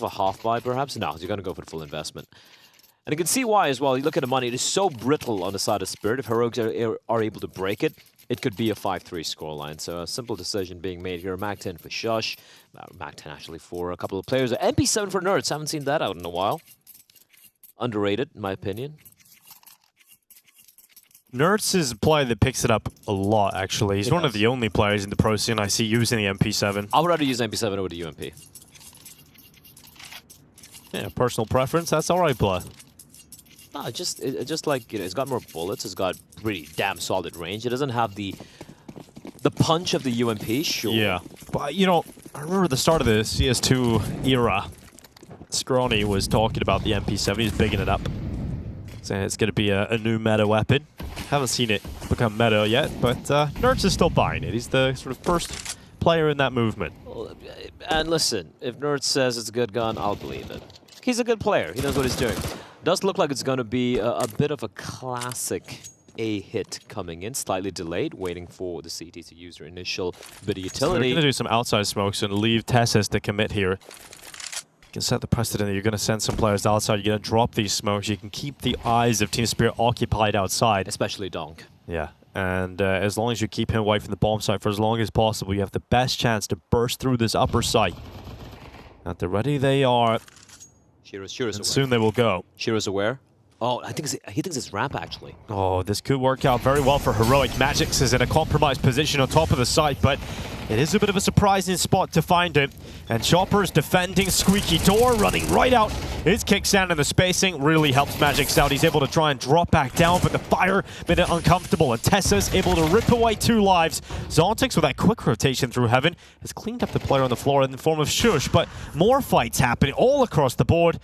half buy, perhaps. No, you're going to go for the full investment. And you can see why as well. You look at the money; it is so brittle on the side of Spirit. If Heroics are able to break it, it could be a 5-3 scoreline. So a simple decision being made here. Mag 10 for Shush, Mag 10 actually for a couple of players. MP7 for Nerds. Haven't seen that out in a while. Underrated, in my opinion. Nerds is a player that picks it up a lot, actually. He's one of the only players in the pro scene I see using the MP7. I would rather use MP7 over the UMP. Yeah, personal preference. That's all right, Blood. No, just like, you know, it's got more bullets. It's got pretty damn solid range. It doesn't have the punch of the UMP, sure. Yeah, but you know, I remember the start of the CS2 era. Scrawny was talking about the MP7. He's bigging it up, saying it's going to be a new meta weapon. Haven't seen it become meta yet, but Nerds is still buying it. He's the sort of first player in that movement. And listen, if Nerds says it's a good gun, I'll believe it. He's a good player. He knows what he's doing. Does look like it's going to be a bit of a classic A hit coming in, slightly delayed, waiting for the CT to use their initial bit of utility. So they're going to do some outside smokes and leave Tessus to commit here. You can set the precedent that you're going to send some players outside. You're going to drop these smokes. You can keep the eyes of Team Spirit occupied outside. Especially Donk. Yeah. And as long as you keep him away from the bomb site for as long as possible, you have the best chance to burst through this upper site. At the ready they are. Shiro's and aware. soon they will go. Shiro's aware. Oh, I think he thinks it's ramp, actually. Oh, this could work out very well for Heroic. Magix is in a compromised position on top of the site, but it is a bit of a surprising spot to find it. And Chopper's defending Squeaky Door, running right out. His kickstand and the spacing really helps Magix out. He's able to try and drop back down, but the fire made it uncomfortable. And Tessa's able to rip away 2 lives. Zontix, with that quick rotation through Heaven, has cleaned up the player on the floor in the form of Shush, but more fights happening all across the board.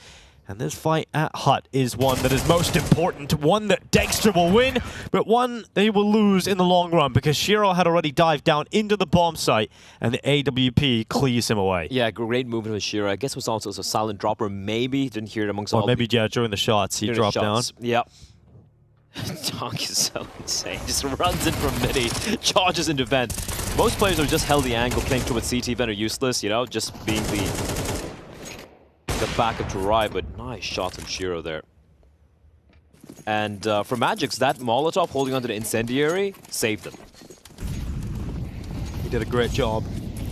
And this fight at Hut is one that is most important, one that Dexter will win, but one they will lose in the long run because Shiro had already dived down into the bomb site and the AWP cleaves him away. Yeah, great movement with Shiro. I guess it was also a silent dropper, maybe. Didn't hear it amongst all. Or maybe, yeah, during the shots, he dropped down. Yep. Donk is so insane. Just runs in from midi, charges into vent. Most players are just held the angle, playing towards CT vent are useless, you know, just being the backup to Rai, but nice shots from Shiro there. And for Magix, that Molotov holding onto the incendiary saved them. He did a great job.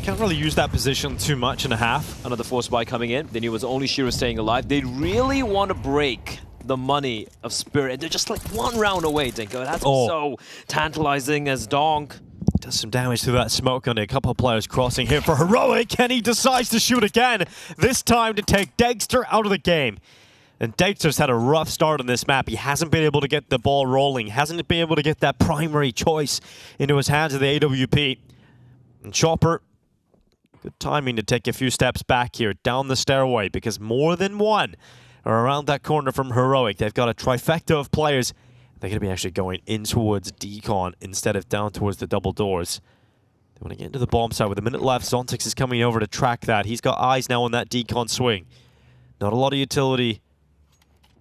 Can't really use that position too much in a half. Another force buy coming in. They knew it was only Shiro staying alive. They really want to break the money of Spirit. They're just like 1 round away, Dinko. That's so tantalizing as Donk does some damage to that smoke on a couple of players crossing here for Heroic, and he decides to shoot again, this time to take Dexter out of the game. And Dexter's had a rough start on this map. He hasn't been able to get the ball rolling, hasn't been able to get that primary choice into his hands of the AWP. And Chopper, good timing to take a few steps back here, down the stairway, because more than one are around that corner from Heroic. They've got a trifecta of players. They're going to be actually going in towards Decon instead of down towards the double doors. They want to get into the bomb side with a minute left. Zontix is coming over to track that. He's got eyes now on that Decon swing. Not a lot of utility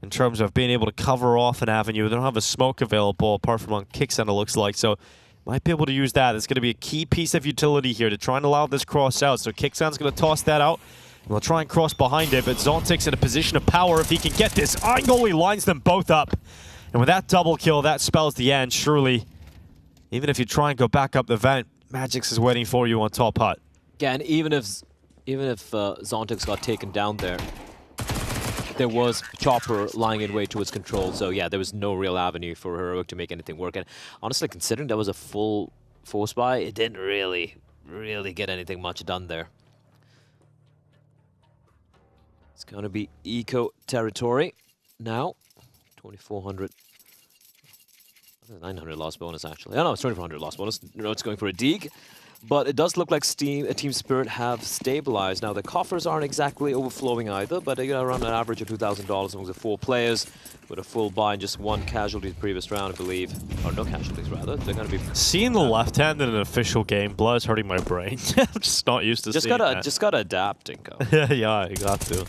in terms of being able to cover off an avenue. They don't have a smoke available apart from on Kickstand, it looks like. So might be able to use that. It's going to be a key piece of utility here to try and allow this cross out. So Kickstand's going to toss that out. We'll try and cross behind it, but Zontix in a position of power if he can get this angle. He lines them both up. And with that double kill, that spells the end, surely. Even if you try and go back up the vent, Magix is waiting for you on top Hut. Yeah, and even if Zontix got taken down there was Chopper lying in wait towards control. So yeah, there was no real avenue for Heroic to make anything work. And honestly, considering that was a full force buy, it didn't really get anything much done there. It's going to be eco territory now. 2,400. 900 loss bonus, actually. Oh, no, it's 2,400 loss bonus. No, it's going for a dig. But it does look like Team Spirit have stabilized. Now, the coffers aren't exactly overflowing either, but they got around an average of $2,000 among the 4 players with a full buy and just 1 casualty the previous round, I believe. Or no casualties, rather. They're going to be... Seeing the left hand in an official game, blood is hurting my brain. I'm just not used to seeing that. Just gotta adapt, Dinko. Yeah, you got to.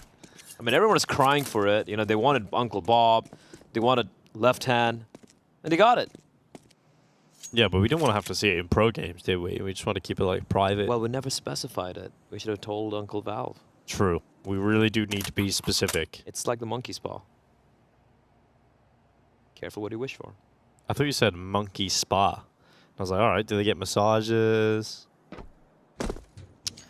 I mean, everyone is crying for it. You know, they wanted Uncle Bob. They wanted left hand. And he got it. Yeah, but we don't want to have to see it in pro games, did we? We just want to keep it like private. Well, we never specified it. We should have told Uncle Valve. True. We really do need to be specific. It's like the monkey spa. Careful what you wish for. I thought you said monkey spa. I was like, all right, do they get massages?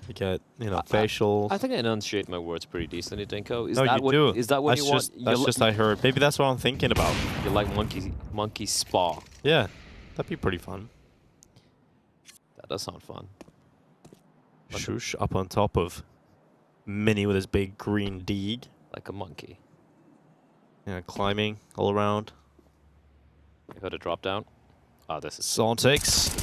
They get, you know, facials? I think I enunciate my words pretty decently, Dinko. Is no, that you what, do. Is that what you want? That's just I heard. Maybe that's what I'm thinking about. You like monkey spa. Yeah, that'd be pretty fun. That does sound fun. Shush up on top of Mini with his big green deed. Like a monkey. Yeah, climbing all around. You heard a drop down. Oh, this is Zontix.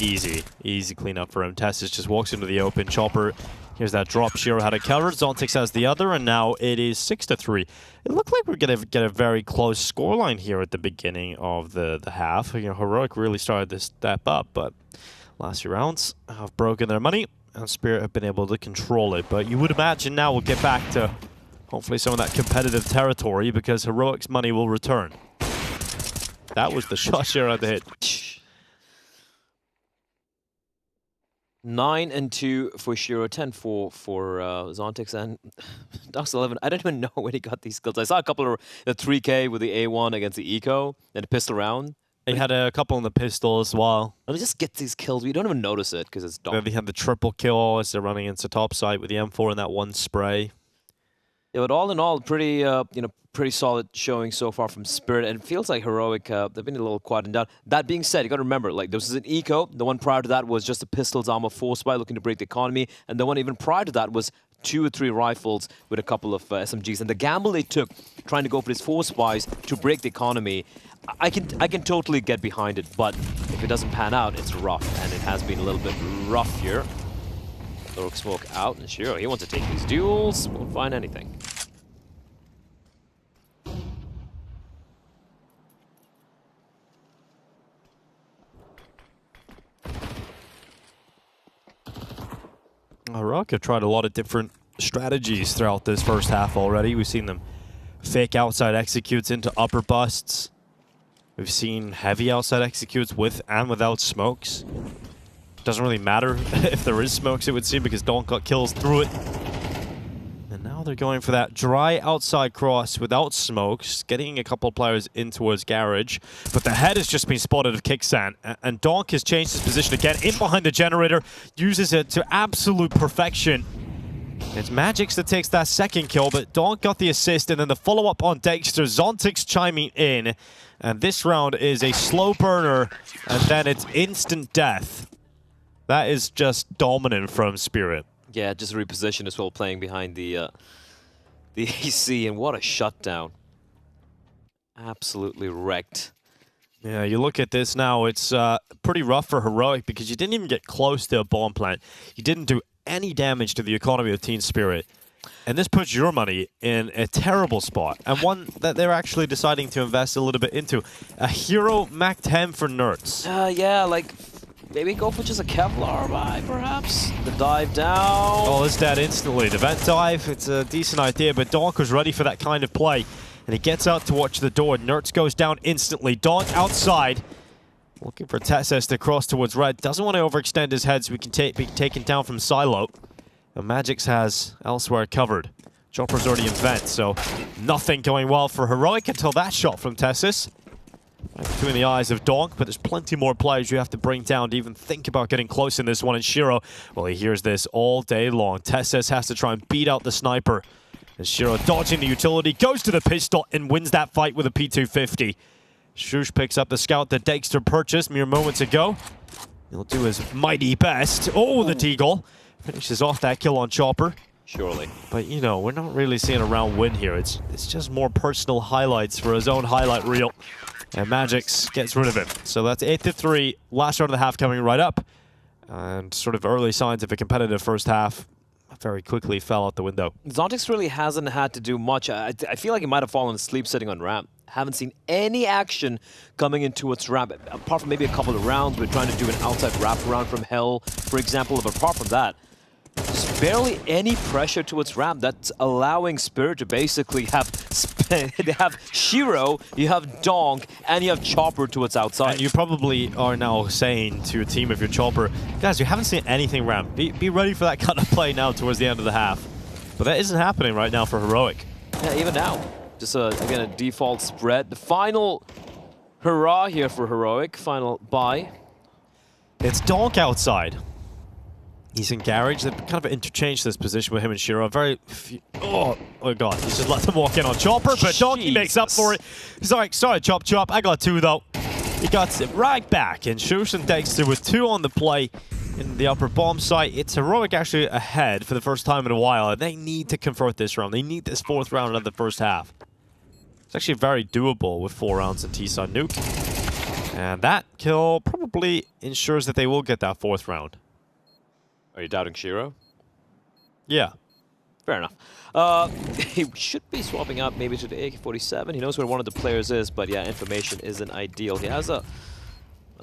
Easy cleanup for him. Tessus just walks into the open. Chopper, here's that drop. Shiro had it covered. Zontix has the other, and now it is 6-3. It looked like we're going to get a very close scoreline here at the beginning of the half. You know, Heroic really started to step up, but last few rounds have broken their money, and Spirit have been able to control it. But you would imagine now we'll get back to hopefully some of that competitive territory, because Heroic's money will return. That was the shot Shiro had to hit. 9-2 for Shiro, 10-4 for Zontix, and Dox11. I don't even know where he got these skills. I saw a couple of the 3K with the A1 against the Eco and the pistol round. He had a couple on the pistol as well. Let me just get these kills. We don't even notice it because it's dark. Then he had the triple kill as they're running into top side with the M4 and that one spray. Yeah, but all in all, pretty pretty solid showing so far from Spirit, and it feels like Heroic, they've been a little quieted down. That being said, you got to remember, like, this is an Eco. The one prior to that was just a Pistols Armor 4 spy looking to break the economy, and the one even prior to that was 2 or 3 rifles with a couple of SMGs. And the gamble they took trying to go for these 4 spies to break the economy, I can totally get behind it, but if it doesn't pan out, it's rough, and it has been a little bit rough here. Throw smoke out, and sure, he wants to take these duels. Won't find anything. Rock have tried a lot of different strategies throughout this first half already. We've seen them fake outside executes into upper busts. We've seen heavy outside executes with and without smokes. Doesn't really matter if there is smokes, it would seem, because Donk got kills through it. And now they're going for that dry outside cross without smokes, getting a couple of players in towards Garage. But the head has just been spotted of Kicksan, and Donk has changed his position again, in behind the generator, uses it to absolute perfection. It's Magix that takes that second kill, but Donk got the assist, and then the follow-up on Dexter. Zontix chiming in, and this round is a slow burner, and then it's instant death. That is just dominant from Spirit. Yeah, just reposition as well, playing behind the AC, and what a shutdown. Absolutely wrecked. Yeah, you look at this now, it's pretty rough for Heroic, because you didn't even get close to a bomb plant. You didn't do any damage to the economy of Team Spirit. And this puts your money in a terrible spot, and one that they're actually deciding to invest a little bit into. A Hero Mac 10 for Nerds. Yeah, like, maybe go for just a Kevlar buy, perhaps? The dive down. Oh, it's dead instantly. The vent dive, it's a decent idea, but Donk was ready for that kind of play. And he gets out to watch the door. Nerds goes down instantly. Donk outside, looking for Tessus to cross towards red. Doesn't want to overextend his head so we can be taken down from Silo. And Magix has elsewhere covered. Chopper's already in vent, so nothing going well for Heroic until that shot from Tessus. Right between the eyes of Donk, but there's plenty more players you have to bring down to even think about getting close in this one. And Shiro, well, he hears this all day long. Tessus has to try and beat out the sniper. And Shiro dodging the utility, goes to the pistol and wins that fight with a P250. Shush picks up the scout that Dexter purchased mere moments ago. He'll do his mighty best. Oh, the Deagle finishes off that kill on Chopper. Surely. But, you know, we're not really seeing a round win here. It's just more personal highlights for his own highlight reel. And Magix gets rid of it. So that's 8-3. Last round of the half coming right up. And sort of early signs of a competitive first half very quickly fell out the window. Zontix really hasn't had to do much. I feel like he might have fallen asleep sitting on ramp. Haven't seen any action coming into its ramp, apart from maybe a couple of rounds. We're trying to do an outside wrap around from Hell, for example. But apart from that, There's barely any pressure towards Ram. That's allowing Spirit to basically have they have Shiro, you have Donk, and you have Chopper towards outside. And you probably are now saying to your team, if you're Chopper, guys, you haven't seen anything Ram. Be ready for that kind of play now towards the end of the half. But that isn't happening right now for Heroic. Yeah, even now. Just, again, a default spread. The final hurrah here for Heroic. Final buy. It's Donk outside. He's in garage. They've kind of interchanged this position with him and Shiro. Oh god, he's just let them walk in on Chopper, but Donkey makes up for it. He's like, sorry, Chop. I got 2 though. He got it right back, and Shush and Dexter with 2 on the play in the upper bomb site. It's Heroic actually ahead for the first time in a while, and they need to convert this round. They need this 4th round of the first half. It's actually very doable with 4 rounds in T-Sun Nuke. And that kill probably ensures that they will get that 4th round. Are you doubting Shiro? Yeah. Fair enough. He should be swapping out maybe to the AK-47. He knows where one of the players is, but yeah, information isn't ideal. He has another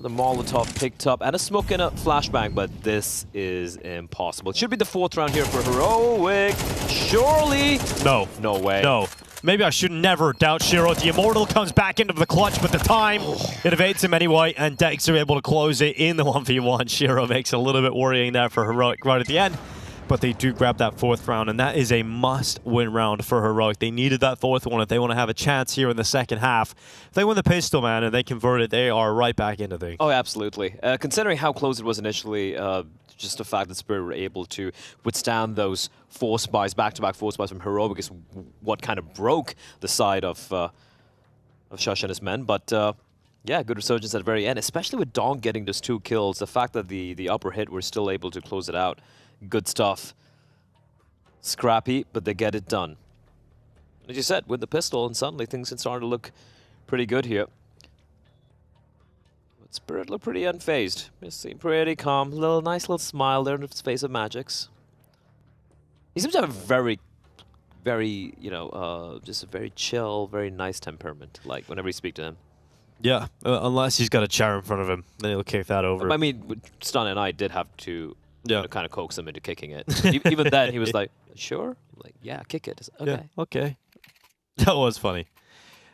Molotov picked up and a smoke and a flashbang, but this is impossible. It should be the 4th round here for Heroic. Surely. No. No way. No. Maybe I should never doubt Shiro. The Immortal comes back into the clutch, but the time, it evades him anyway, and Dexter able to close it in the 1v1. Shiro makes it a little bit worrying there for Heroic right at the end, but they do grab that 4th round, and that is a must-win round for Heroic. They needed that 4th one if they want to have a chance here in the second half. If they win the pistol, man, and they convert it, they are right back into things. Oh, absolutely. Considering how close it was initially, just the fact that Spirit were able to withstand those force buys, back-to-back force buys from Heroic is what kind of broke the side of Shush and his men. But yeah, good resurgence at the very end, especially with Donk getting those 2 kills. The fact that the upper hit were still able to close it out. Good stuff. Scrappy, but they get it done. As you said, with the pistol, and suddenly things are starting to look pretty good here. But Spirit looked pretty unfazed. It seemed pretty calm. Nice little smile there in his face of Magic's. He seems to have a very, you know, just a very chill, very nice temperament. Like whenever you speak to him. Yeah, unless he's got a chair in front of him, then he'll kick that over. I mean, Stun and I did have to kind of coax him into kicking it. Even then, he was like, "Sure." I'm like, yeah, kick it. Okay. Yeah, okay. That was funny.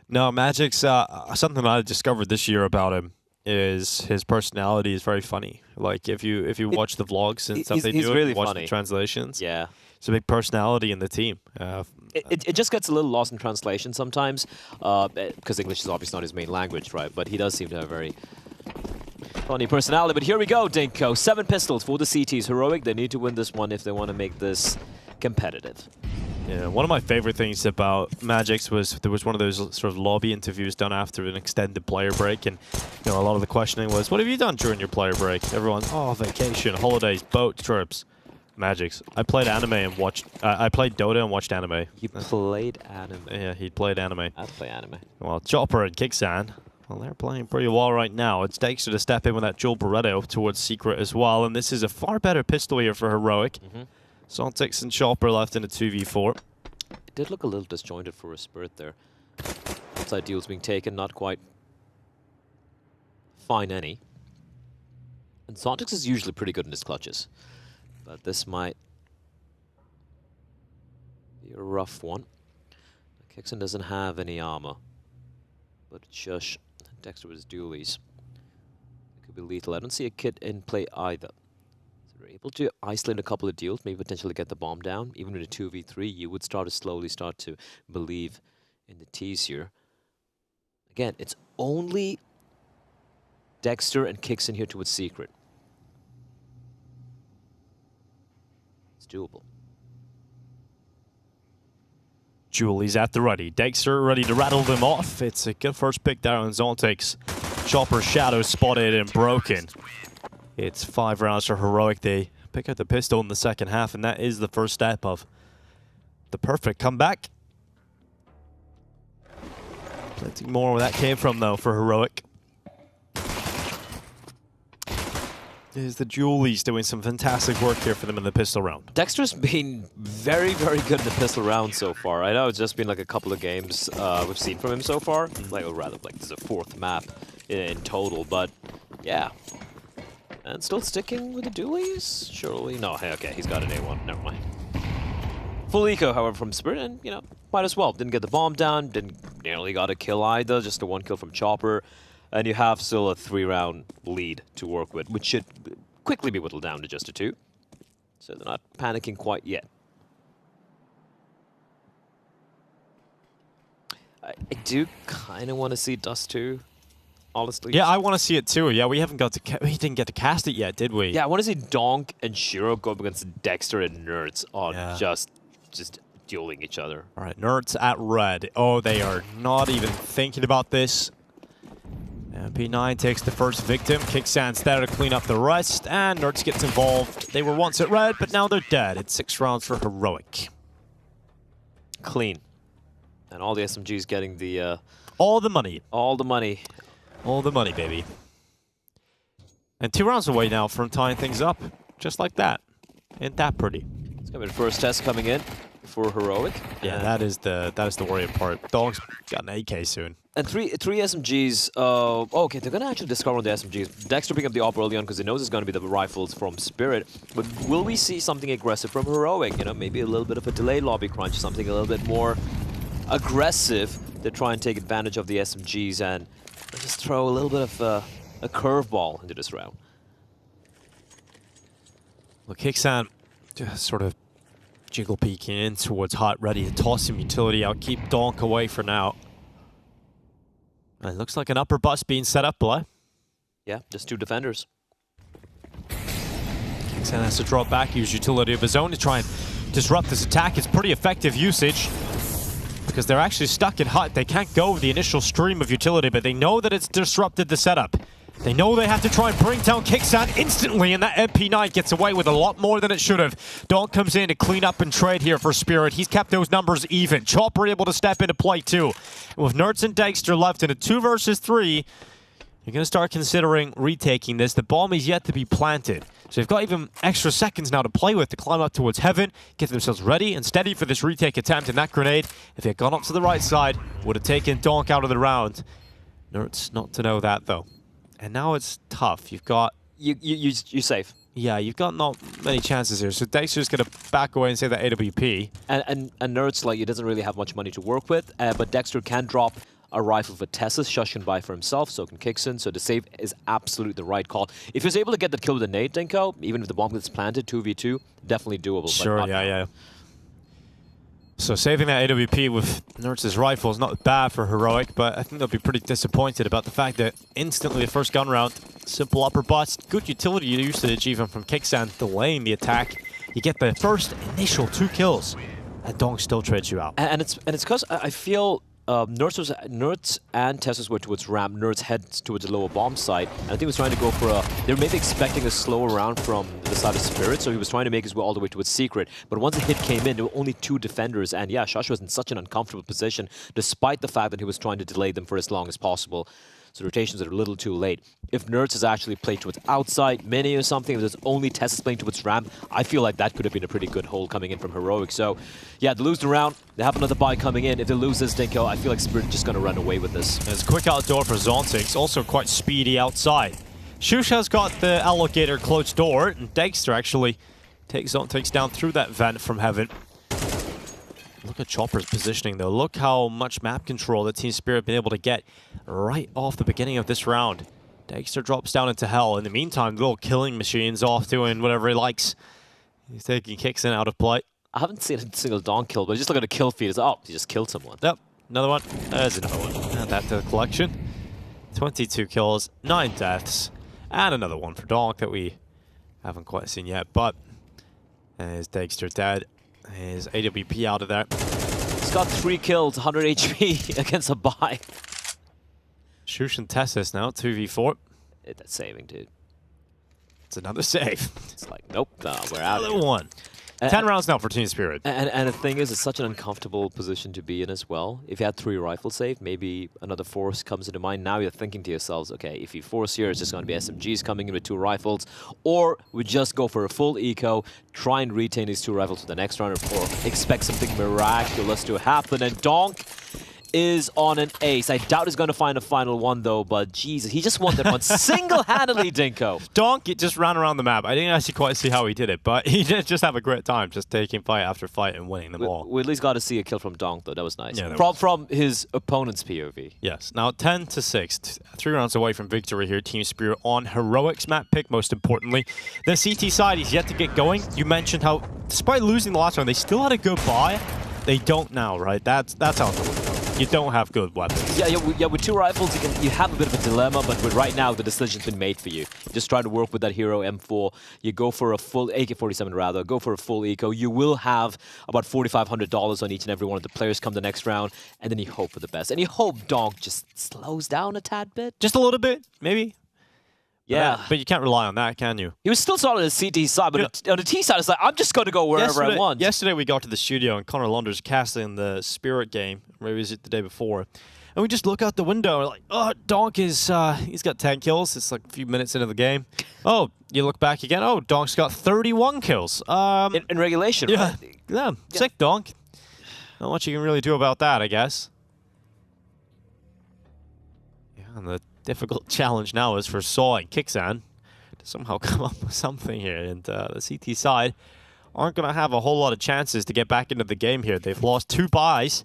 No, Magic's something I discovered this year about him is his personality is very funny. Like if you watch the vlogs and stuff they do, really watch funny. the translations. Yeah. It's a big personality in the team. It just gets a little lost in translation sometimes, because English is obviously not his main language, right? But he does seem to have a very funny personality. But here we go, Dinko. 7 pistols for the CTs. Heroic, they need to win this one if they want to make this competitive. Yeah, one of my favorite things about Magic's was there was one of those sort of lobby interviews done after an extended player break, and you know a lot of the questioning was, "What have you done during your player break?" Everyone's, "Oh, vacation, holidays, boat trips." Magic's. I played anime and watched. I played Dota and watched anime. You played anime? Yeah, he played anime. I'd play anime. Well, Chopper and Kicksan, well, they're playing pretty well right now. It's Dexter to step in with that dual Beretta towards Secret as well, and this is a far better pistol here for Heroic. Zontix and Chopper left in a 2v4. It did look a little disjointed for a Spirit there. Outside deals being taken, not quite fine any. And Zontix is usually pretty good in his clutches. But this might be a rough one. Kixon doesn't have any armor. But Shush, Dexter with his dualies. It could be lethal. I don't see a kit in play either. So they're able to isolate a couple of deals, maybe potentially get the bomb down. Even with a 2v3, you would slowly start to believe in the T's here. Again, it's only Dexter and Kixon here towards Secret. Doable. Julie's at the ready. Dexter ready to rattle them off. It's a good first pick there on Zontix. Chopper shadow spotted and broken. It's 5 rounds for Heroic. They pick out the pistol in the second half, and that is the first step of the perfect comeback. Plenty more where that came from, though, for Heroic. Is the Julies doing some fantastic work here for them in the pistol round. Dexter's been very, very good in the pistol round so far. I know it's just been like a couple of games we've seen from him so far. Like, or rather, like this is a 4th map in total, but yeah. And still sticking with the dualies? Surely. No, hey, okay, he's got an A1. Never mind. Full eco, however, from Spirit, and, you know, might as well. Didn't get the bomb down, didn't nearly got a kill either, just a 1 kill from Chopper. And you have still a 3-round lead to work with, which should quickly be whittled down to just a 2. So they're not panicking quite yet. I do kind of want to see Dust 2, honestly. Yeah, I want to see it too. Yeah, we didn't get to cast it yet, did we? Yeah, I want to see Donk and Shiro go up against Dexter and Nerds on just dueling each other. All right, Nerds at red. Oh, they are not even thinking about this. P9 takes the first victim. Kicksan's there to clean up the rest, and Nerds gets involved. They were once at red, but now they're dead. It's 6 rounds for Heroic. Clean. And all the SMGs getting the... all the money. All the money. All the money, baby. And 2 rounds away now from tying things up. Just like that. Ain't that pretty? It's going to be the first test coming in for Heroic. Yeah, that is the worrying part. Dog's got an AK soon. And three SMGs. Okay, they're gonna actually discover the SMGs. Dexter picking up the op early on because he knows it's gonna be the rifles from Spirit. But will we see something aggressive from Heroic? You know, maybe a little bit of a delayed lobby crunch, something a little bit more aggressive to try and take advantage of the SMGs and just throw a little bit of a curveball into this round. Well, Kicksan just sort of jiggle peeking in towards Hot, ready to toss some utility out, keep Donk away for now. And it looks like an upper bus being set up, Bly. Yeah, just 2 defenders. Kicksan has to drop back, use utility of his own to try and disrupt this attack. It's pretty effective usage because they're actually stuck in Hut. They can't go with the initial stream of utility, but they know that it's disrupted the setup. They know they have to try and bring down Kicksan instantly, and that MP9 gets away with a lot more than it should have. Donk comes in to clean up and trade here for Spirit. He's kept those numbers even. Chopper able to step into play too. And with Nerds and Dexter left in a 2 versus 3, you're going to start considering retaking this. The bomb is yet to be planted. So they've got even extra seconds now to play with to climb up towards heaven, get themselves ready and steady for this retake attempt. And that grenade, if they had gone up to the right side, would have taken Donk out of the round. Nerds not to know that though. And now it's tough. You've got... You're safe. Yeah, you've got not many chances here. So Dexter's going to back away and say that AWP. And Nerds, like, he doesn't really have much money to work with, but Dexter can drop a rifle for Tessus. Shush can buy for himself, so can Kicksan. So the save is absolutely the right call. If he was able to get the kill with a nade, Dinko, even if the bomb gets planted, 2v2, definitely doable. Sure, yeah. So saving that AWP with Nerds' rifle is not bad for Heroic, but I think they'll be pretty disappointed about the fact that instantly the first gun round, simple upper bust, good utility usage even from Kicksan delaying the attack. You get the first initial 2 kills, and Donk still trades you out. And it's because I feel Nerds and Tessus were towards ramp. Nerds heads towards the lower bomb site, and I think he was trying to go for a... They were maybe expecting a slower round from the side of Spirit, so he was trying to make his way all the way towards Secret. But once the hit came in, there were only 2 defenders, and yeah, Shush was in such an uncomfortable position, despite the fact that he was trying to delay them for as long as possible. So rotations are a little too late. If Nerds has actually played towards outside, mini or something, if there's only Tessus playing towards ramp, I feel like that could have been a pretty good hold coming in from Heroic. So, yeah, they lose the round. They have another buy coming in. If they lose this, Dinko, I feel like Spirit is just going to run away with this. There's quick outdoor for Zontix, also quite speedy outside. Shusha's got the alligator closed door, and Dexter actually takes Zontix down through that vent from heaven. Look at Chopper's positioning, though. Look how much map control that Team Spirit have been able to get right off the beginning of this round. Dexter drops down into hell. In the meantime, little killing machine's off doing whatever he likes. He's taking Kicksan out of play. I haven't seen a single Donk kill, but just look at the kill feed. It's, oh, he just killed someone. Yep, another one. There's another one. Add that to the collection. 22 kills, 9 deaths, and another one for Donk that we haven't quite seen yet. But there's Dexter dead. His AWP out of there. He's got 3 kills, 100 HP against a buy. Shush and Tessus now, 2v4. That's saving, dude. It's another save. It's like, nope, we're out. Another one. 10 rounds now for Team Spirit. And the thing is, it's such an uncomfortable position to be in as well. If you had 3 rifle save, maybe another force comes into mind. Now you're thinking to yourselves, okay, if you force here, it's just going to be SMGs coming in with 2 rifles. Or we just go for a full eco, try and retain these 2 rifles for the next round, or expect something miraculous to happen. And Donk is on an ace. I doubt he's going to find a final one, though, but Jesus, he just won that one single-handedly, Dinko. Donk just ran around the map. I didn't actually quite see how he did it, but he did just have a great time just taking fight after fight and winning them all. We at least got to see a kill from Donk, though. That was nice. Yeah, From his opponent's POV. Yes. Now 10-6. 3 rounds away from victory here. Team Spirit on Heroics map pick, most importantly. The CT side is yet to get going. You mentioned how, despite losing the last round, they still had a good buy. They don't now, right? That's how it goes. You don't have good weapons. Yeah, with 2 rifles, you have a bit of a dilemma, but right now, the decision's been made for you. Just try to work with that hero M4. You go for a full AK-47 rather, go for a full eco. You will have about $4,500 on each and every one of the players come the next round, and then you hope for the best. And you hope Donk just slows down a tad bit. Just a little bit, maybe. Yeah. But you can't rely on that, can you? He was still solid on the CT side, but on the T side, it's like, I'm just going to go wherever I want. Yesterday, we got to the studio, and Connor Launders casting the Spirit game. Maybe was it the day before? And we just look out the window, and like, oh, Donk is, he's got 10 kills. It's like a few minutes into the game. Oh, you look back again. Oh, Donk's got 31 kills. In regulation, yeah, right? Yeah, sick Donk. Not much you can really do about that, I guess. Yeah, and the difficult challenge now is for Saw and Kixan to somehow come up with something here. And the CT side aren't going to have a whole lot of chances to get back into the game here. They've lost 2 buys,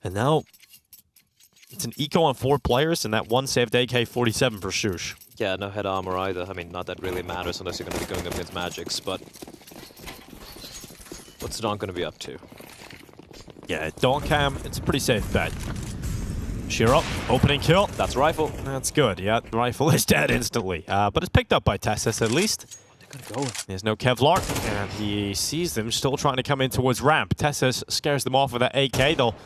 and now it's an eco on 4 players and that 1 saved AK-47 for Shush. Yeah, no head armor either. I mean, not that really matters unless you're going to be going up against Magics, but what's Donk going to be up to? Yeah, Donkcam, it's a pretty safe bet. Shiro, opening kill. That's rifle. That's good. Yeah, the rifle is dead instantly. But it's picked up by Tessus at least. They're going. There's no Kevlar, and he sees them still trying to come in towards ramp. Tessus scares them off with that AK. They'll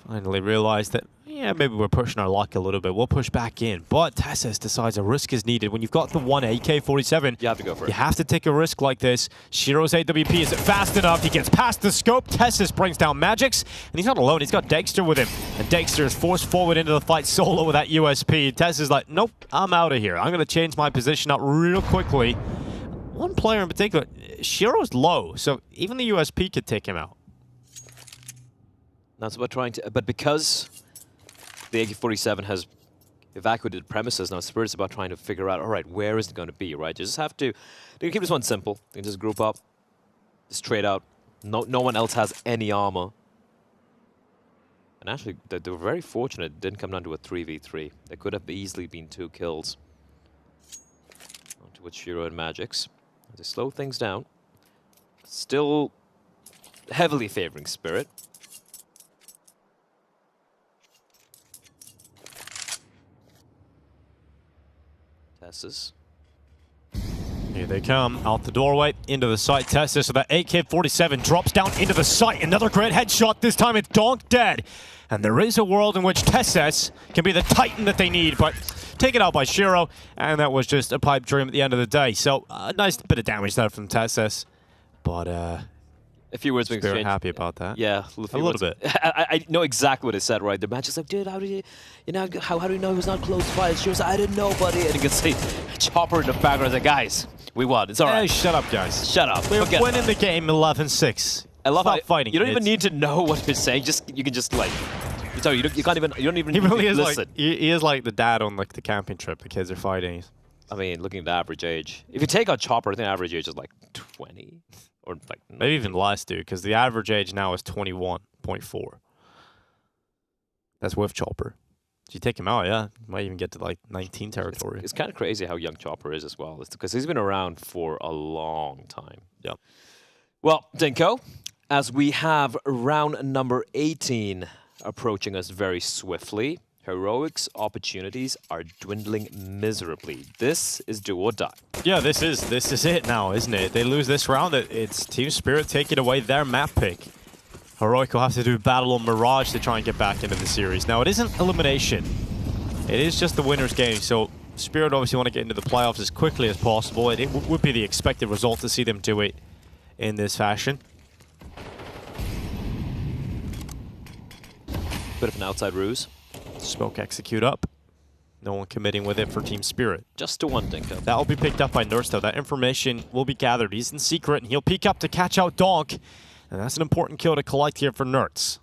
finally realize that, yeah, maybe we're pushing our luck a little bit. We'll push back in. But Tessus decides a risk is needed. When you've got the 1 AK-47, you have to go for it. You have to take a risk like this. Shiro's AWP isn't fast enough. He gets past the scope. Tessus brings down Magix, and he's not alone. He's got Dexter with him. And Dexter is forced forward into the fight solo with that USP. Tessus is like, nope, I'm out of here. I'm going to change my position up real quickly. One player in particular, Shiro's low, so even the USP could take him out. That's about trying to, but because the AK-47 has evacuated the premises, now Spirit's about trying to figure out, all right, where is it going to be, right? You just have to, they can keep this one simple. They can just group up, just trade out. No one else has any armor. And actually, they were very fortunate it didn't come down to a 3v3. There could have easily been 2 kills. Onto with Shiro and Magix. They slow things down. Still heavily favoring Spirit. Tessus. Here they come, out the doorway, into the site. Tessus, so that AK-47 drops down into the site. Another great headshot, this time it's Donk dead. And there is a world in which Tessus can be the titan that they need, but taken out by Shiro, and that was just a pipe dream at the end of the day. So, a nice bit of damage there from Tessus, but a few words being Spirit exchanged. happy about that. Yeah, a little bit. I know exactly what they said, right? The match is like, dude, how do you know, how do you know he was not close by? She was like, I didn't know, buddy. And you can see Chopper in the background. Like, guys, we won. It's all right. Hey, shut up, guys. Shut up. We're winning the game 11-6. I love Stop fighting. You don't even need to know what he's saying. You can just like. Sorry, you don't even. He really is listen. like he is like the dad on like the camping trip. The kids are fighting. I mean, looking at the average age, if you take out Chopper, I think the average age is like 20 or like maybe even less, dude. Because the average age now is 21.4. That's with Chopper. If you take him out, yeah, you might even get to like 19 territory. It's kind of crazy how young Chopper is as well. It's because he's been around for a long time. Yep. Well, Dinko, as we have round number 18 approaching us very swiftly, Heroics opportunities are dwindling miserably. This is do or die. Yeah, this is it now, isn't it? They lose this round, it's Team Spirit taking away their map pick. Heroic will have to do battle on Mirage to try and get back into the series. Now, it isn't elimination. It is just the winner's game, so Spirit obviously want to get into the playoffs as quickly as possible. It would be the expected result to see them do it in this fashion. Bit of an outside ruse. Smoke execute up. No one committing with it for Team Spirit. Just to one Dinko. That will be picked up by Nurse, though. That information will be gathered. He's in secret, and he'll peek up to catch out Donk. And that's an important kill to collect here for Nerds.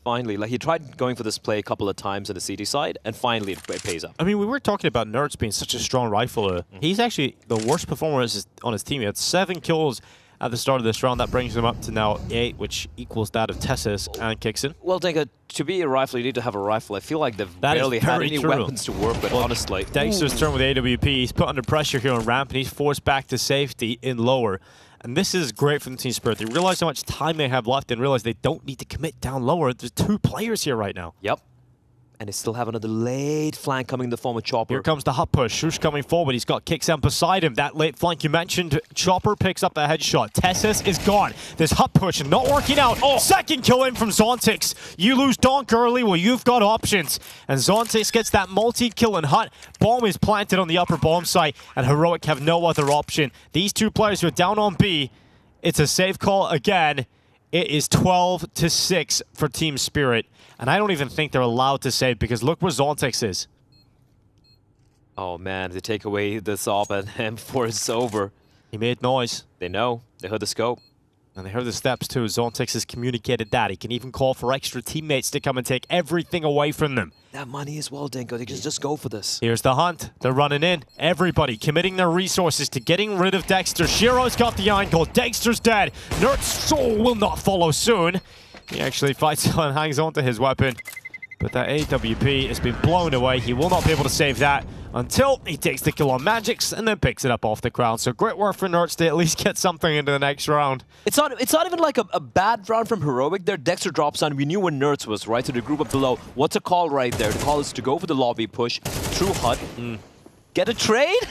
Finally, like he tried going for this play a couple of times on the CT side, and finally it pays up. I mean, we were talking about Nerds being such a strong rifler. He's actually the worst performer on his team. He had 7 kills at the start of this round. That brings him up to now 8, which equals that of Tessis and Kixon. Well, Dacha, to be a rifler, you need to have a rifle. I feel like they've barely had any weapons to work with, honestly. Dexter's turn with AWP. He's put under pressure here on ramp, and he's forced back to safety in lower. And this is great from the team spirit. They realize how much time they have left and realize they don't need to commit down lower. There's 2 players here right now. Yep. And they still have another late flank coming in the form of Chopper. Here comes the hot push. Shush coming forward. He's got Kixan beside him. That late flank you mentioned. Chopper picks up the headshot. Tessis is gone. This hot push not working out. Oh, second kill in from Zontix. You lose Donk early. Well, you've got options. And Zontix gets that multi-kill and hut. Bomb is planted on the upper bomb site. And Heroic have no other option. These 2 players who are down on B. It's a safe call again. It is 12-6 for Team Spirit. And I don't even think they're allowed to save because look where Zontix is. Oh man, they take away this op and M4 is over. He made noise. They know. They heard the scope. And they heard the steps too. Zontix has communicated that. He can even call for extra teammates to come and take everything away from them. That money as well, Dinko. They can just go for this. Here's the hunt. They're running in. Everybody committing their resources to getting rid of Dexter. Shiro's got the angle. Dexter's dead. Nert's soul will not follow soon. He actually fights on, hangs on to his weapon. But that AWP has been blown away. He will not be able to save that until he takes the kill on Magix and then picks it up off the ground. So great work for Nerds to at least get something into the next round. It's not even like a bad round from Heroic there. Dexter drops on. We knew where Nerds was, right? So the group up below. What's a call right there? The call is to go for the lobby push through hut. Get a trade?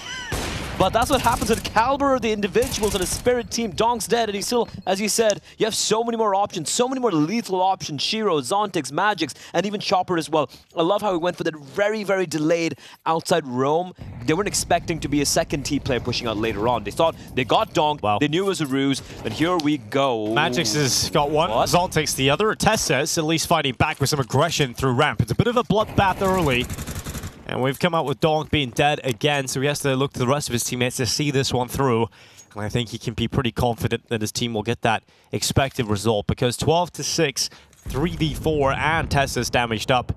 But that's what happens at Caliber, the individuals and the Spirit team. Donk's dead, and he's still, as you said, you have so many more options, so many more lethal options. Shiro, Zontix, Magix, and even Chopper as well. I love how he went for that very, very delayed outside roam. They weren't expecting to be a second T player pushing out later on. They thought they got Donk, they knew it was a ruse, and here we go. Magix has got one, Zontix the other. Tessa's at least fighting back with some aggression through ramp. It's a bit of a bloodbath early. And we've come out with Donk being dead again, so he has to look to the rest of his teammates to see this one through. And I think he can be pretty confident that his team will get that expected result, because 12-6, 3v4, and Tessa's damaged up.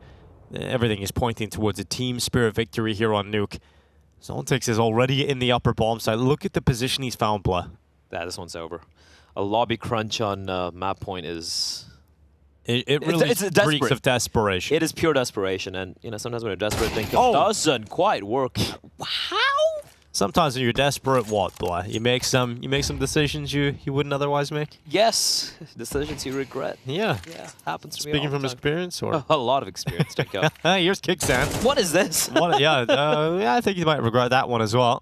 Everything is pointing towards a team spirit victory here on Nuke. Zontix is already in the upper bomb side. Look at the position he's found, Blah. Yeah, this one's over. A lobby crunch on map point is... It really reeks of desperation. It is pure desperation, and you know sometimes when you're desperate, it doesn't quite work. How? Sometimes when you're desperate, what, Blah? You make some decisions you wouldn't otherwise make. Yes, decisions you regret. Yeah. Yeah, happens to me. Speaking from experience, or a lot of experience. Jacob. Here's Kicksan. What is this? Yeah, I think you might regret that one as well.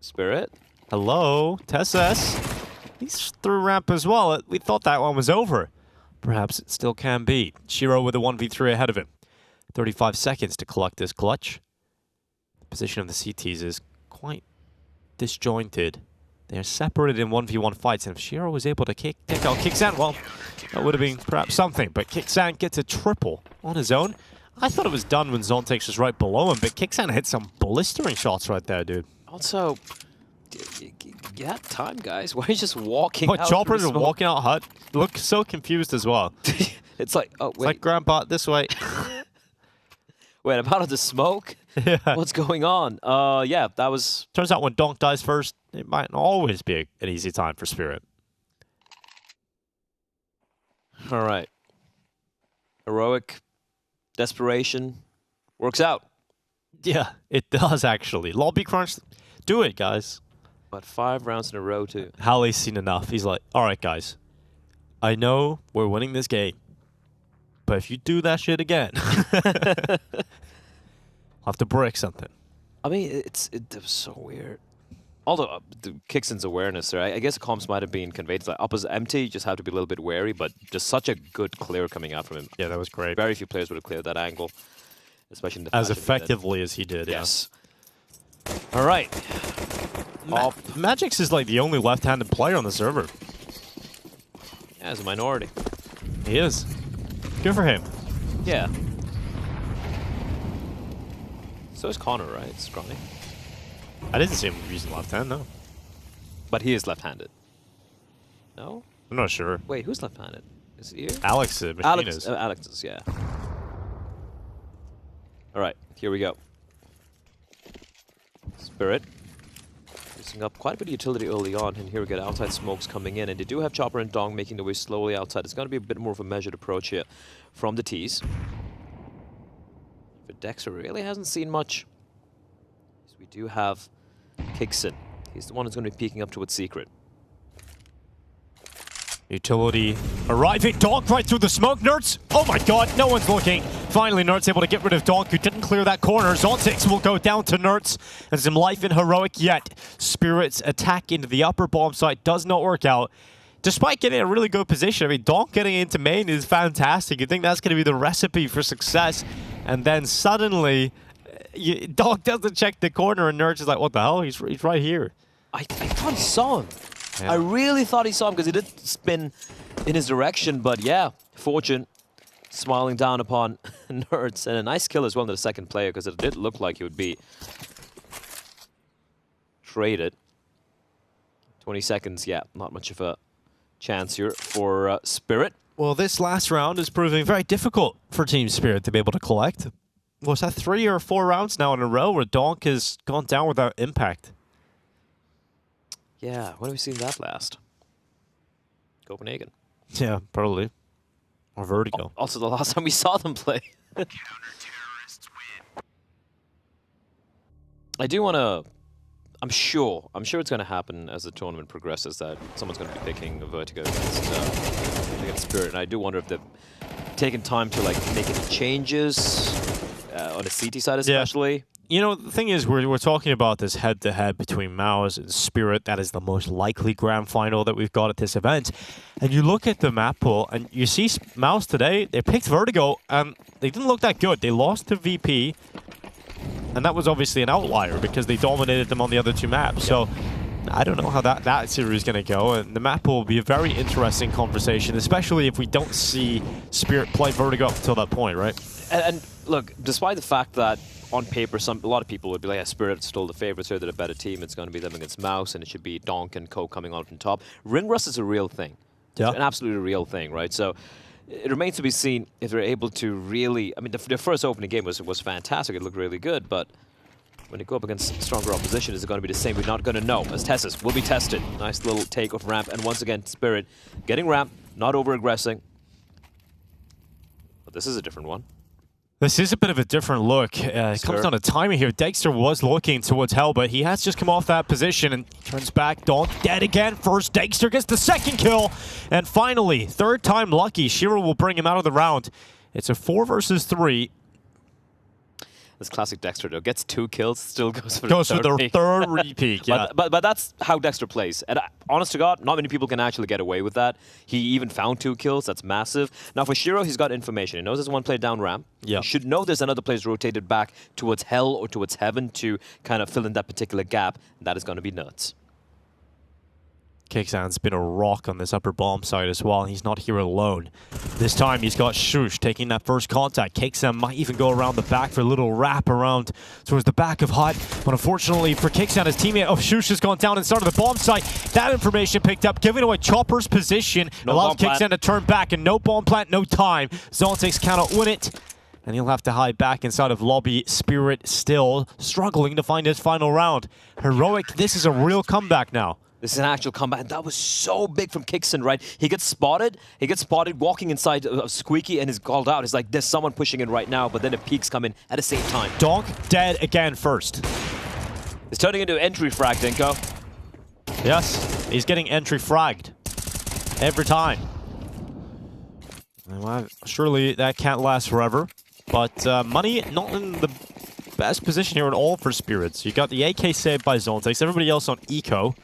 Spirit. Hello, Tessas. He's through ramp as well. We thought that one was over. Perhaps it still can be. Shiro with a 1v3 ahead of him. 35 seconds to collect this clutch. The position of the CTs is quite disjointed. They are separated in 1v1 fights, and if Shiro was able to take out Kixan, well, that would have been perhaps something. But Kixan gets a triple on his own. I thought it was done when Zontix was right below him, but Kixan hit some blistering shots right there, dude. Also, you had time, guys. Why are you just walking out? Chopper's walking out hut. Look so confused as well. It's like, oh, wait. It's like Grandpa, this way. Wait, I'm out of the smoke? Yeah. What's going on? Yeah, that was... Turns out when Donk dies first, it might always be an easy time for Spirit. All right. Heroic desperation works out. Yeah, it does actually. Lobby crunch, do it, guys. But 5 rounds in a row, too. Halley's seen enough. He's like, all right, guys. I know we're winning this game. But if you do that shit again, I'll have to break something. I mean, it was so weird. Although, Kixon's awareness there, I guess comms might have been conveyed. It's like, up is empty, you just have to be a little bit wary, but just such a good clear coming out from him. Yeah, that was great. Very few players would have cleared that angle, especially in the as effectively as he did. Yes. Yeah. All right. Magix is like the only left-handed player on the server. Yeah, as a minority. He is. Good for him. Yeah. So is Connor, right? Scrawny. I didn't see him using left hand, no. But he is left-handed. No? I'm not sure. Wait, who's left-handed? Is it here? Alex, Alex's, yeah. All right, here we go. Spirit. Using up quite a bit of utility early on, and here we get outside smokes coming in, and they do have Chopper and Dong making their way slowly outside. It's going to be a bit more of a measured approach here from the T's. But Dexter really hasn't seen much. So we do have Kixon. He's the one who's going to be peeking up towards Secret. Utility arriving. Donk right through the smoke. Nerds. Oh my god, no one's looking. Finally, Nerds able to get rid of Donk, who didn't clear that corner. Zontix will go down to Nerds. And some life in Heroic yet. Spirit's attack into the upper bomb site does not work out. Despite getting a really good position, I mean, Donk getting into main is fantastic. You think that's going to be the recipe for success. And then suddenly, Donk doesn't check the corner, and Nerds is like, what the hell? He's right here. I thought he saw him. Yeah. I really thought he saw him because he did spin in his direction, but yeah, Fortune smiling down upon Nerds, and a nice kill as well to the second player because it did look like he would be traded. 20 seconds, yeah, not much of a chance here for Spirit. Well, this last round is proving very difficult for Team Spirit to be able to collect. Was that 3 or 4 rounds now in a row where Donk has gone down without impact? Yeah, when have we seen that last? Copenhagen. Yeah, probably. Or Vertigo. Also the last time we saw them play. I do want to... I'm sure it's going to happen as the tournament progresses that someone's going to be picking Vertigo against Spirit. And I do wonder if they've taken time to like make any changes on the CT side especially. Yeah. You know, the thing is, we're talking about this head-to-head between MOUZ and Spirit. That is the most likely grand final that we've got at this event. And you look at the map pool, and you see MOUZ today, they picked Vertigo, and they didn't look that good. They lost to VP, and that was obviously an outlier because they dominated them on the other 2 maps. So I don't know how that series is going to go, and the map pool will be a very interesting conversation, especially if we don't see Spirit play Vertigo up until that point, right? And look, despite the fact that on paper, a lot of people would be like, yeah, Spirit's still the favorites here, they're a better team, it's going to be them against MOUZ, and it should be Donk and Co coming on from top. Ring rust is a real thing. Yeah. It's an absolutely real thing, right? So it remains to be seen if they're able to really... I mean, their first opening game was fantastic, it looked really good, but when they go up against stronger opposition, is it going to be the same? We're not going to know, as Tessus will be tested. Nice little take of ramp, and once again, Spirit getting ramp, not over-aggressing. But this is a different one. This is a bit of a different look. It comes down to timing here. Dexter was looking towards Hell, but he has just come off that position and turns back. Donk dead again. First, Dexter gets the second kill. And finally, third time lucky. Shiro will bring him out of the round. It's a 4 versus 3. This classic Dexter, though, gets 2 kills, still goes for the third repeat, yeah. But that's how Dexter plays. And honest to God, not many people can actually get away with that. He even found 2 kills, that's massive. Now for Shiro, he's got information. He knows there's one player down ramp. Yeah. He should know there's another player rotated back towards Hell or towards Heaven to kind of fill in that particular gap. That is going to be nuts. Kixan's been a rock on this upper bomb side as well, and he's not here alone. This time he's got Shush taking that first contact. Kixan might even go around the back for a little wrap around towards the back of Hut, but unfortunately for Kixan, his teammate of Shush has gone down inside of the bomb site. That information picked up, giving away Chopper's position, allows Kixan to turn back, and no bomb plant, no time. Zontix cannot win it, and he'll have to hide back inside of lobby. Spirit still struggling to find his final round. Heroic, this is a real comeback now. This is an actual comeback, and that was so big from Kixon, right? He gets spotted walking inside of Squeaky, and is called out. It's like, there's someone pushing in right now, but then the peaks come in at the same time. Donk dead again first. It's turning into entry frag, Dinko. Yes, he's getting entry fragged every time. Well, surely that can't last forever, but money not in the best position here at all for Spirits. You got the AK saved by Zontix, everybody else on eco.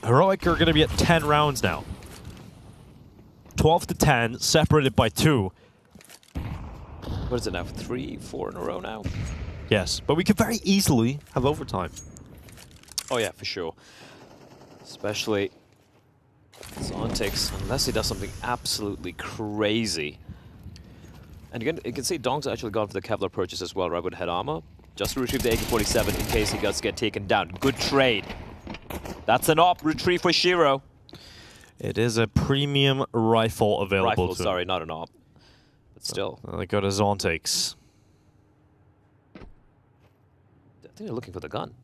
Heroic are going to be at 10 rounds now. 12 to 10, separated by 2. What is it now? 3, 4 in a row now? Yes, but we could very easily have overtime. Oh yeah, for sure. Especially Zontix, unless he does something absolutely crazy. And again, you can see Donk's actually gone for the Kevlar purchase as well, right, with head armor. Just to retrieve the AK-47 in case he does get taken down. Good trade. That's an op retrieve for Shiro. It is a premium rifle available Rifle, to sorry, not an op. But still. They go to Zontics. I think they're looking for the gun.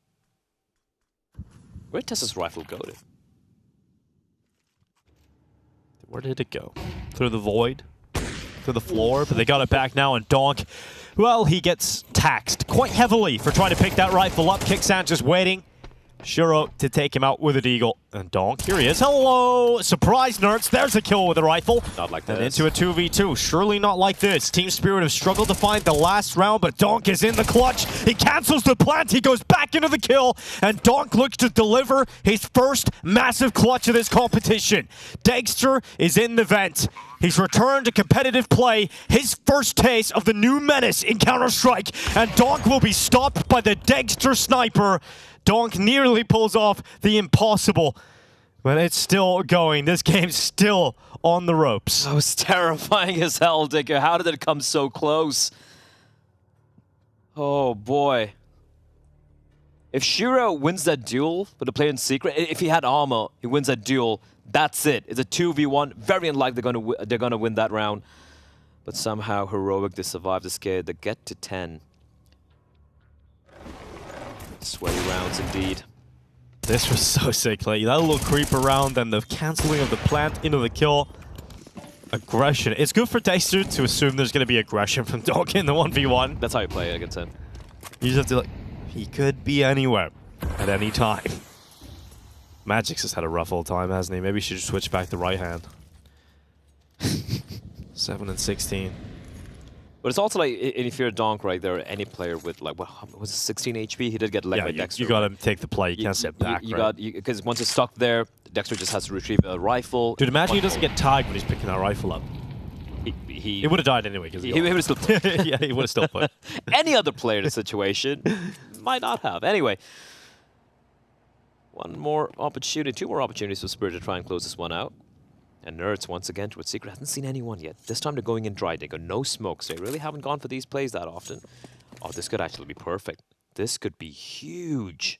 Where did Tessa's rifle go to? Where did it go? Through the void? Through the floor? But they got it back now, and Donk, well, he gets taxed quite heavily for trying to pick that rifle up. Kicksan just waiting. Shiro to take him out with a deagle. And Donk, here he is. Hello! Surprise, Nerds. There's a kill with a rifle. Not like and this. into a 2v2. Surely not like this. Team Spirit have struggled to find the last round, but Donk is in the clutch. He cancels the plant. He goes back into the kill. And Donk looks to deliver his first massive clutch of this competition. Dexter is in the vent. He's returned to competitive play, his first taste of the new menace in Counter-Strike. And Donk will be stopped by the Dexter sniper. Donk nearly pulls off the impossible, but it's still going. This game's still on the ropes. That was terrifying as hell, Dicker. How did it come so close? Oh, boy. If Shiro wins that duel with the player in secret, if he had armor, he wins that duel, that's it. It's a 2v1. Very unlikely they're gonna win that round. But somehow Heroic, they survive the scare. They get to 10. Sweaty rounds indeed. This was so sick. Like that little creep around and the cancelling of the plant into the kill. Aggression. It's good for Dexter to assume there's going to be aggression from Donk in the 1v1. That's how you play against him. You just have to, like, he could be anywhere at any time. Magic's has had a rough old time, hasn't he? Maybe he should switch back to right hand. 7 and 16. But it's also like, if you're a Donk right there, any player with like, what was it, 16 HP? He did get leg by Dexter. You got to take the play. You can't sit back, because once it's stuck there, Dexter just has to retrieve a rifle. Dude, imagine he doesn't get tagged when he's picking that rifle up. He would have died anyway. He would have still played. Yeah, he would have still played. Any other player in the situation might not have. Anyway, two more opportunities for Spirit to try and close this one out. And Nerds, once again, towards Secret, hasn't seen anyone yet. This time they're going in dry. They got no smoke, so they really haven't gone for these plays that often. Oh, this could actually be perfect. This could be huge.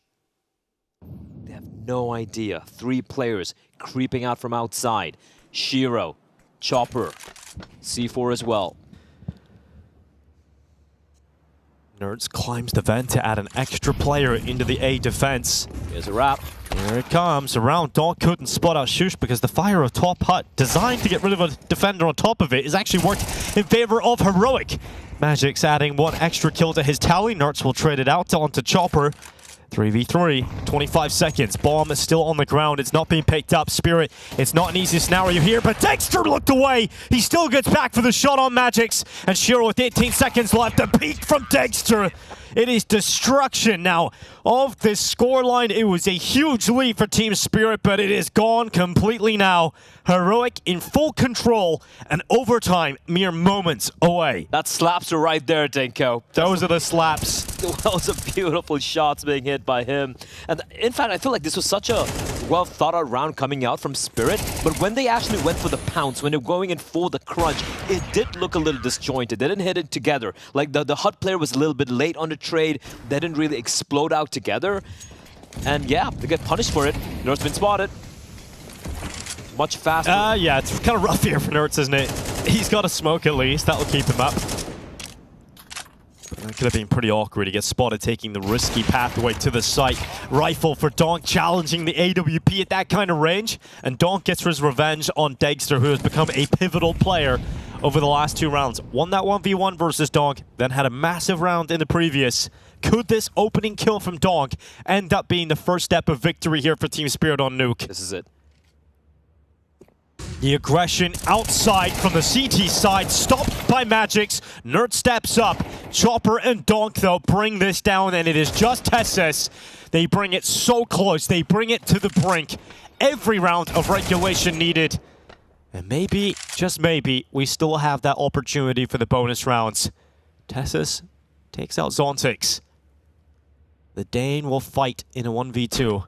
They have no idea. 3 players creeping out from outside. Shiro, Chopper, C4 as well. Nerds climbs the vent to add an extra player into the A defense. Here's a wrap. Here it comes. Around Donk couldn't spot out Shush because the fire of top hut, designed to get rid of a defender on top of it, is actually worked in favor of Heroic. Magic's adding 1 extra kill to his tally. Nerds will trade it out onto Chopper. 3v3, 25 seconds. Bomb is still on the ground. It's not being picked up. Spirit, it's not an easy scenario here, but Dexter looked away. He still gets back for the shot on Magic's. And Shiro with 18 seconds left. The peak from Dexter. It is destruction now of this scoreline. It was a huge lead for Team Spirit, but it is gone completely now. Heroic in full control, and overtime mere moments away. That slaps are right there, Dinko. Those are the slaps. Those are beautiful shots being hit by him. And in fact, I feel like this was such a well thought out round coming out from Spirit, but when they actually went for the pounce, when they're going in for the crunch, it did look a little disjointed. They didn't hit it together. Like the HUD player was a little bit late on the trade. They didn't really explode out together. And yeah, they get punished for it. Nerds been spotted. Much faster. Yeah, it's kind of rough here for Nerds, isn't it? He's got a smoke at least. That'll keep him up. That could have been pretty awkward. He gets spotted taking the risky pathway to the site. Rifle for Donk challenging the AWP at that kind of range. And Donk gets his revenge on Dexter, who has become a pivotal player over the last 2 rounds. Won that 1v1 versus Donk, then had a massive round in the previous. Could this opening kill from Donk end up being the first step of victory here for Team Spirit on Nuke? This is it. The aggression outside from the CT side, stopped by Magic's. Nerd steps up. Chopper and Donk, though, bring this down, and it is just Tessus. They bring it so close. They bring it to the brink. Every round of regulation needed. And maybe, just maybe, we still have that opportunity for the bonus rounds. Tessus takes out Zontix. The Dane will fight in a 1v2.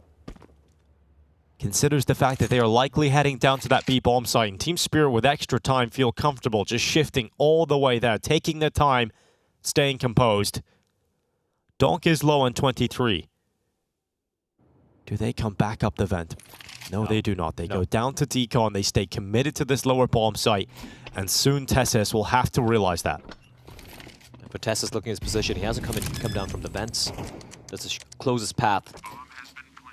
Considers the fact that they are likely heading down to that B bomb site, and Team Spirit with extra time feel comfortable just shifting all the way there, taking their time, staying composed. Donk is low on 23. Do they come back up the vent? No, they do not. They go down to Decon. They stay committed to this lower bomb site. And soon TeSeS will have to realize that. But TeSeS looking at his position. He hasn't come down from the vents. That's the closest path.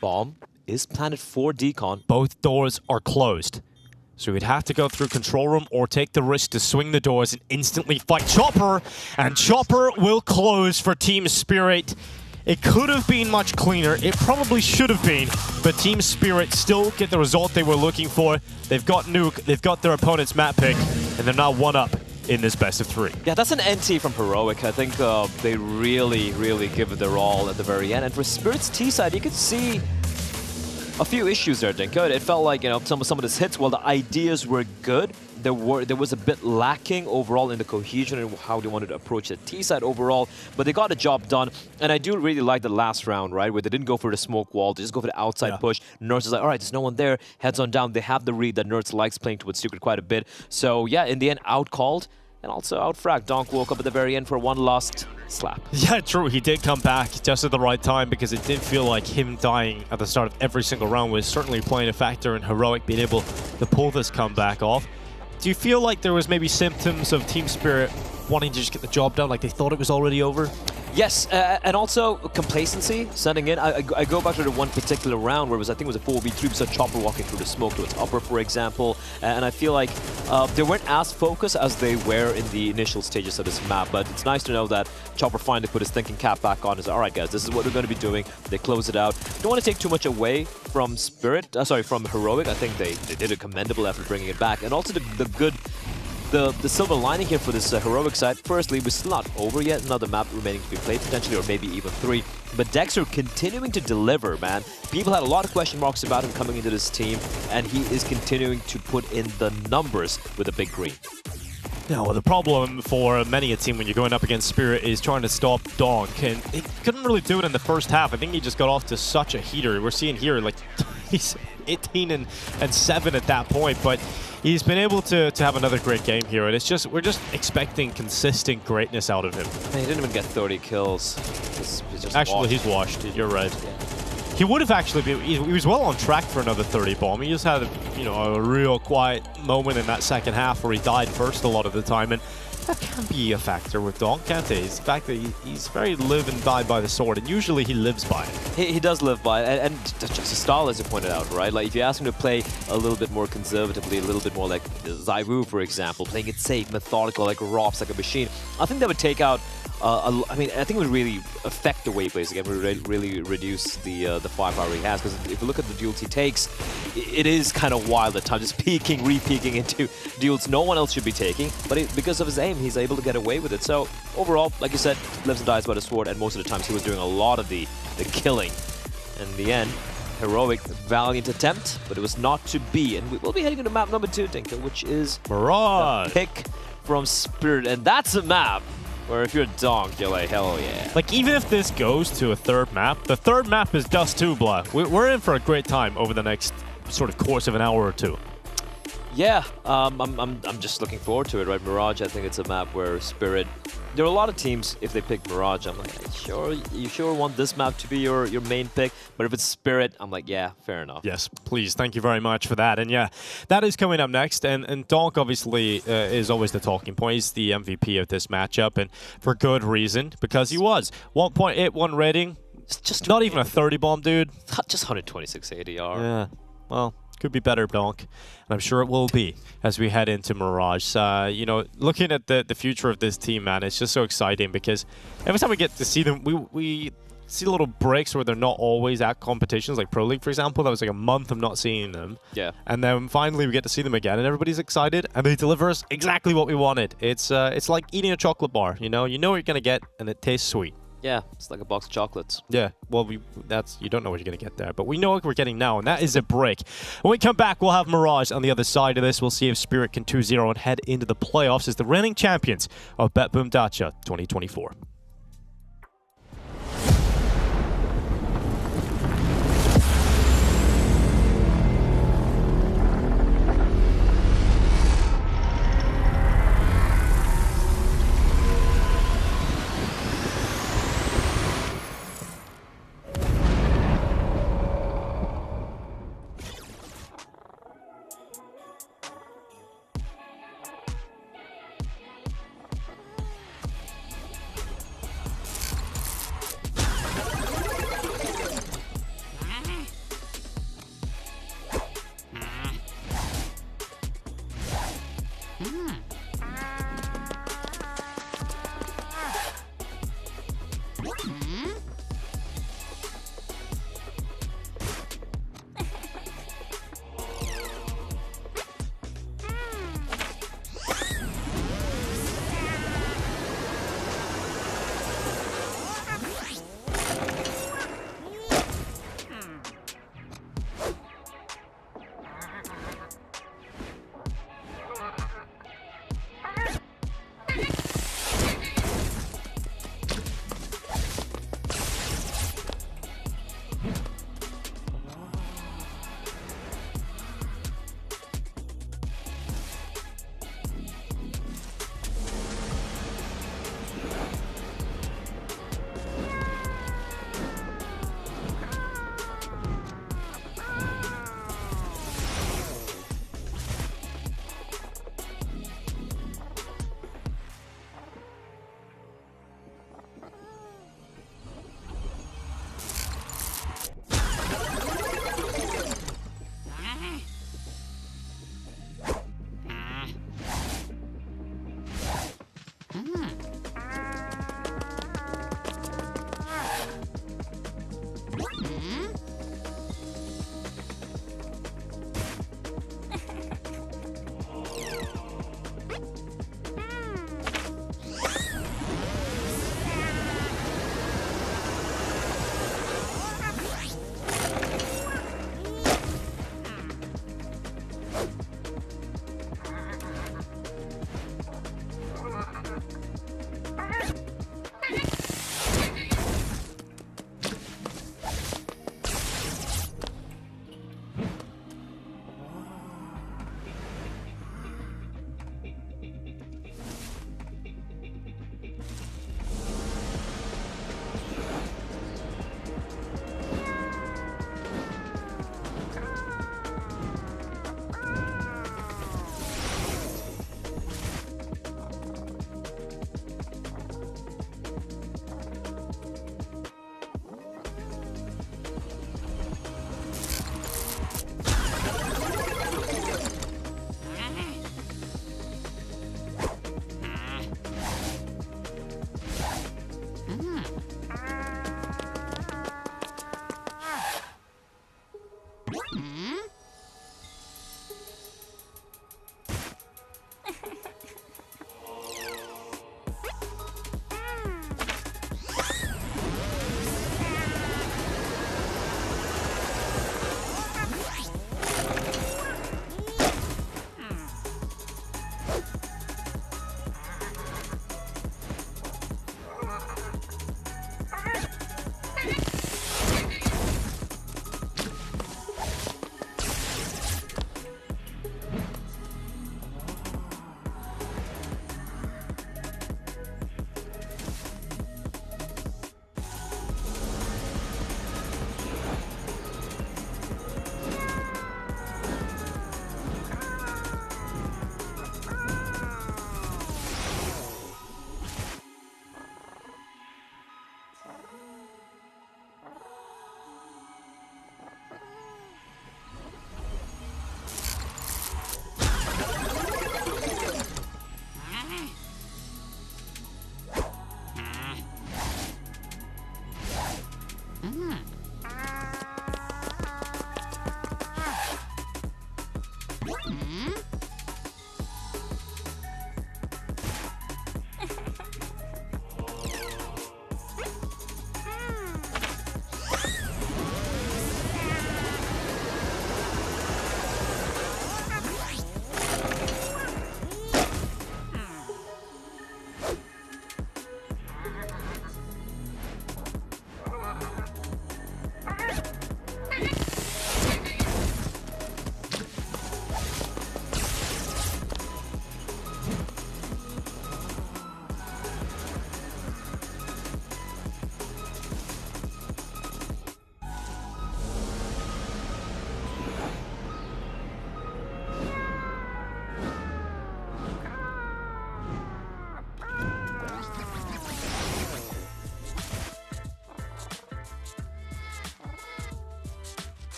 Bomb is planted for Decon. Both doors are closed. So we'd have to go through control room or take the risk to swing the doors and instantly fight Chopper. And Chopper will close for Team Spirit. It could have been much cleaner. It probably should have been. But Team Spirit still get the result they were looking for. They've got Nuke, they've got their opponent's map pick, and they're now 1-up in this best of 3. Yeah, that's an NT from Heroic. I think they really, really give it their all at the very end. And for Spirit's T side, you could see a few issues there, Dinko. It felt like, you know, some of his hits, while the ideas were good, there was a bit lacking overall in the cohesion and how they wanted to approach the T side overall, but they got the job done. And I do really like the last round, right, where they didn't go for the smoke wall, they just go for the outside push. Nerds is like, all right, there's no one there, heads on down. They have the read that Nerds likes playing towards Secret quite a bit. So yeah, in the end, out-called and also out-fragged. Donk woke up at the very end for one last slap. Yeah, true. He did come back just at the right time because it did feel like him dying at the start of every single round was certainly playing a factor in Heroic being able to pull this comeback off. Do you feel like there was maybe symptoms of Team Spirit wanting to just get the job done, like they thought it was already over? Yes, and also complacency setting in. I go back to the one particular round where it was, I think it was a 4v3, we saw Chopper walking through the smoke towards upper, for example, and I feel like they weren't as focused as they were in the initial stages of this map, but it's nice to know that Chopper finally put his thinking cap back on and said, all right guys, this is what we're going to be doing. They close it out. Don't want to take too much away from from Heroic. I think they did a commendable effort bringing it back, and also the silver lining here for this Heroic side, firstly, we're still not over yet. Another map remaining to be played, potentially, or maybe even 3. But Dexter continuing to deliver, man. People had a lot of question marks about him coming into this team, and he is continuing to put in the numbers with a big green. Yeah, well, the problem for many a team when you're going up against Spirit is trying to stop Donk, and he couldn't really do it in the first half. I think he just got off to such a heater. We're seeing here, like, he's 18 and 7 at that point, but he's been able to have another great game here, and it's just we're just expecting consistent greatness out of him. Man, he didn't even get 30 kills. He's just actually, he's washed. You're right. Yeah. He would have actually been. He was well on track for another 30 bomb. He just had a real quiet moment in that second half where he died first a lot of the time, and that can be a factor with Donk, can't it? It's the fact that he's very live and die by the sword, and usually he lives by it. He does live by it, and just his style, as you pointed out, right? Like, if you ask him to play a little bit more conservatively, a little bit more like Zaiwu, for example, playing it safe, methodical, like Rops, like a machine, I think that would take out I mean, I think it would really affect the way he plays again. It would really reduce the firepower he has. Because if you look at the duels he takes, it is kind of wild at times, just peeking, re-peeking into duels no one else should be taking. But because of his aim, he's able to get away with it. So overall, like you said, lives and dies by the sword, and most of the times he was doing a lot of the killing. In the end, Heroic, valiant attempt, but it was not to be. And we will be heading into map number 2, Dinka, which is Mirage. The pick from Spirit. And that's a map where if you're a Donk, you're like, hell yeah. Like, even if this goes to a third map, the third map is Dust 2, blah. We're in for a great time over the next sort of course of an hour or two. Yeah, I'm just looking forward to it, right? Mirage, I think it's a map where Spirit... There are a lot of teams, if they pick Mirage, I'm like, you sure want this map to be your main pick? But if it's Spirit, I'm like, yeah, fair enough. Yes, please. Thank you very much for that. And yeah, that is coming up next. And Donk obviously is always the talking point. He's the MVP of this matchup, and for good reason, because he was. 1.81 rating. It's just not even a 30 bomb, dude. Just 126 ADR. Yeah, well... Could be better, Donk, and I'm sure it will be as we head into Mirage. You know, looking at the future of this team, man, it's just so exciting because every time we get to see them, we see little breaks where they're not always at competitions, like Pro League, for example. That was like a month of not seeing them. Yeah. And then finally we get to see them again, and everybody's excited, and they deliver us exactly what we wanted. It's like eating a chocolate bar. You know what you're gonna get, and it tastes sweet. Yeah, it's like a box of chocolates. Yeah, well, you don't know what you're going to get there, but we know what we're getting now, and that is a break. When we come back, we'll have Mirage on the other side of this. We'll see if Spirit can 2-0 and head into the playoffs as the reigning champions of BetBoom Dacha 2024.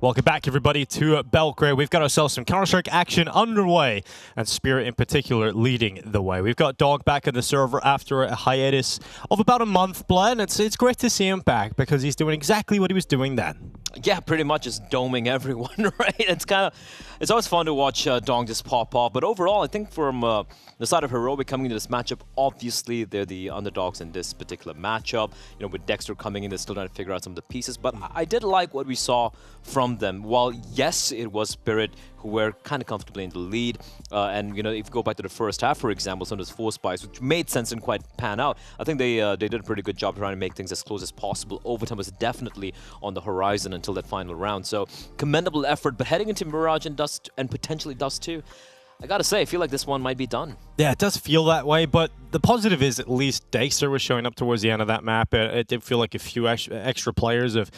Welcome back, everybody, to Belgrade. We've got ourselves some Counter-Strike action underway, and Spirit in particular leading the way. We've got Dog back on the server after a hiatus of about a month, Bled, and it's great to see him back because he's doing exactly what he was doing then. Yeah, pretty much just doming everyone, right? It's always fun to watch Dong just pop off, but overall, I think from the side of Heroic coming into this matchup, obviously they're the underdogs in this particular matchup. You know, with Dexter coming in, they're still trying to figure out some of the pieces, but I did like what we saw from them. While yes, it was Spirit who were kind of comfortably in the lead, and you know, if you go back to the first half, for example, some of those 4 spikes, which made sense and quite pan out, I think they did a pretty good job trying to make things as close as possible. Overtime was definitely on the horizon until that final round, so commendable effort. But heading into Mirage and Dust, and potentially Dust 2, I gotta say, I feel like this one might be done. Yeah, it does feel that way, but the positive is at least Dexter was showing up towards the end of that map. It did feel like a few extra players of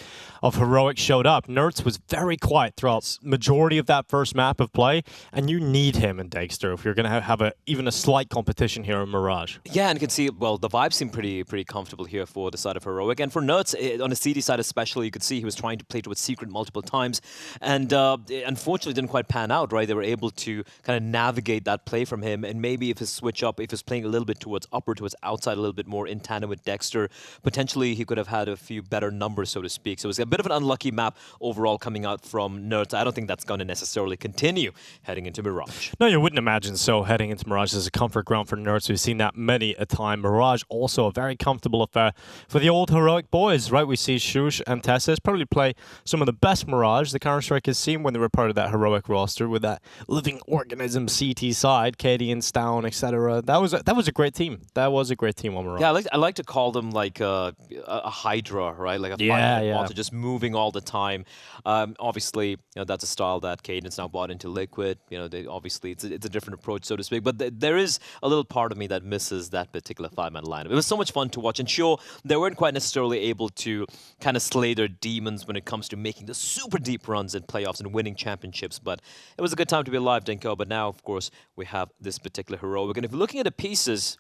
Heroic showed up. Nertz was very quiet throughout majority of that first map of play, and you need him in Dexter if you're going to have even a slight competition here in Mirage. Yeah, and you can see, well, the vibes seem pretty comfortable here for the side of Heroic. And for Nertz, on the CD side especially, you could see he was trying to play towards Secret multiple times, and unfortunately didn't quite pan out, right? They were able to kind of navigate that play from him, and maybe if his switch up, if he's playing a little bit towards upper, towards outside a little bit more in tandem with Dexter, potentially he could have had a few better numbers, so to speak. So it was a bit of an unlucky map overall coming out from Nertz. I don't think that's going to necessarily continue heading into Mirage. No, you wouldn't imagine so. Heading into Mirage is a comfort ground for Nertz. We've seen that many a time. Mirage also a very comfortable affair for the old Heroic boys, right? We see Shush and Tessis probably play some of the best Mirage the Counter-Strike has seen when they were part of that Heroic roster with that living organism CT side, Katie and Stown, etc. That was a great team. That was a great team on Mirage. Yeah, I like to call them like a Hydra, right? Like a monster just moving all the time. Obviously, you know, that's a style that Caden's now bought into Liquid. You know, obviously it's a different approach, so to speak. But there is a little part of me that misses that particular 5-man lineup. It was so much fun to watch, and sure, they weren't quite necessarily able to kind of slay their demons when it comes to making the super deep runs in playoffs and winning championships. But it was a good time to be alive, Dinko. But now, of course, we have this particular Heroic, and if you're looking at the pieces,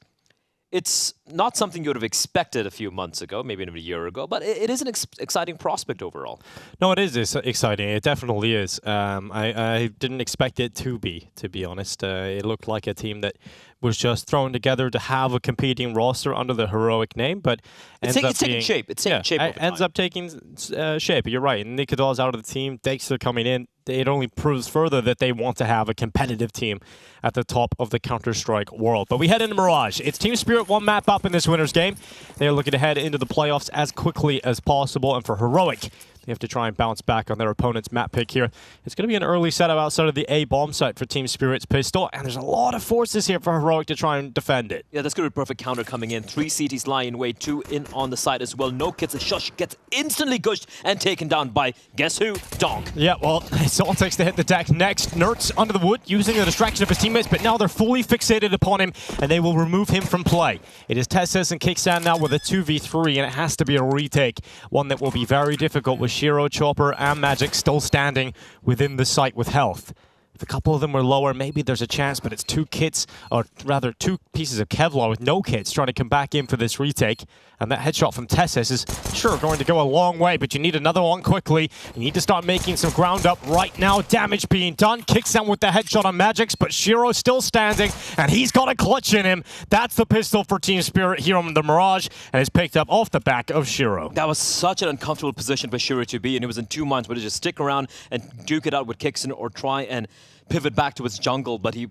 it's not something you would have expected a few months ago, maybe even a year ago, but it is an exciting prospect overall. No, it is exciting. It definitely is. I didn't expect it to be honest. It looked like a team that was just thrown together to have a competing roster under the Heroic name, but it's taking shape. It's taking shape. Ends up taking shape. You're right. Nikadal's out of the team. Dexter coming in. It only proves further that they want to have a competitive team at the top of the Counter-Strike world. But we head into Mirage. It's Team Spirit 1 map up in this winner's game. They are looking to head into the playoffs as quickly as possible. And for Heroic, they have to try and bounce back on their opponent's map pick here. It's going to be an early setup outside of the A bomb site for Team Spirit's pistol, and there's a lot of forces here for Heroic to try and defend it. Yeah, that's going to be a perfect counter coming in. 3 CTs lying in wait, 2 in on the side as well. No kits, and Shush gets instantly gushed and taken down by, guess who? Donk. Yeah, well, Soltex to hit the deck next. Nertz under the wood, using the distraction of his teammates, but now they're fully fixated upon him, and they will remove him from play. It is Tessis and Kickstand now with a 2v3, and it has to be a retake. One that will be very difficult with Shiro, Chopper, and Magic still standing within the site with health. If a couple of them were lower, maybe there's a chance, but it's 2 kits, or rather 2 pieces of Kevlar with no kits trying to come back in for this retake. And that headshot from Tessis is sure going to go a long way, but you need another one quickly. You need to start making some ground up right now. Damage being done. Kicks down with the headshot on Magix, but Shiro still standing, and he's got a clutch in him. That's the pistol for Team Spirit here on the Mirage, and it's picked up off the back of Shiro. That was such an uncomfortable position for Shiro to be in. It was in 2 months, but to just stick around and duke it out with Kixon or try and pivot back to his jungle, but he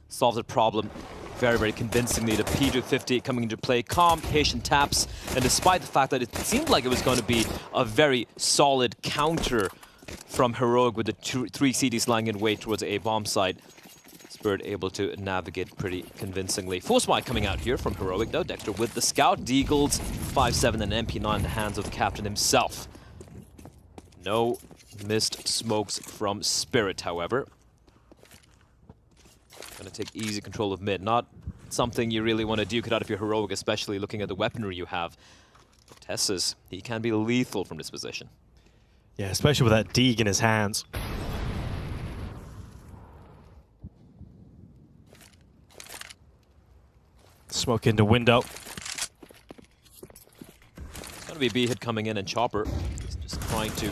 solves the problem very, very convincingly. The P250 coming into play, calm, patient taps, and despite the fact that it seemed like it was going to be a very solid counter from Heroic with the 3 CDs lying in wait towards the A bomb site, Spirit able to navigate pretty convincingly. Force Mike coming out here from Heroic though. Dexter with the scout, Deagles, 5-7 and MP9 in the hands of the captain himself. No missed smokes from Spirit, however. Gonna take easy control of mid. Not something you really want to duke it out if you're Heroic, especially looking at the weaponry you have. Tessis, he can be lethal from this position. Yeah, especially with that Deeg in his hands. Smoke into window. It's gonna be a B hit coming in, and Chopper is just trying to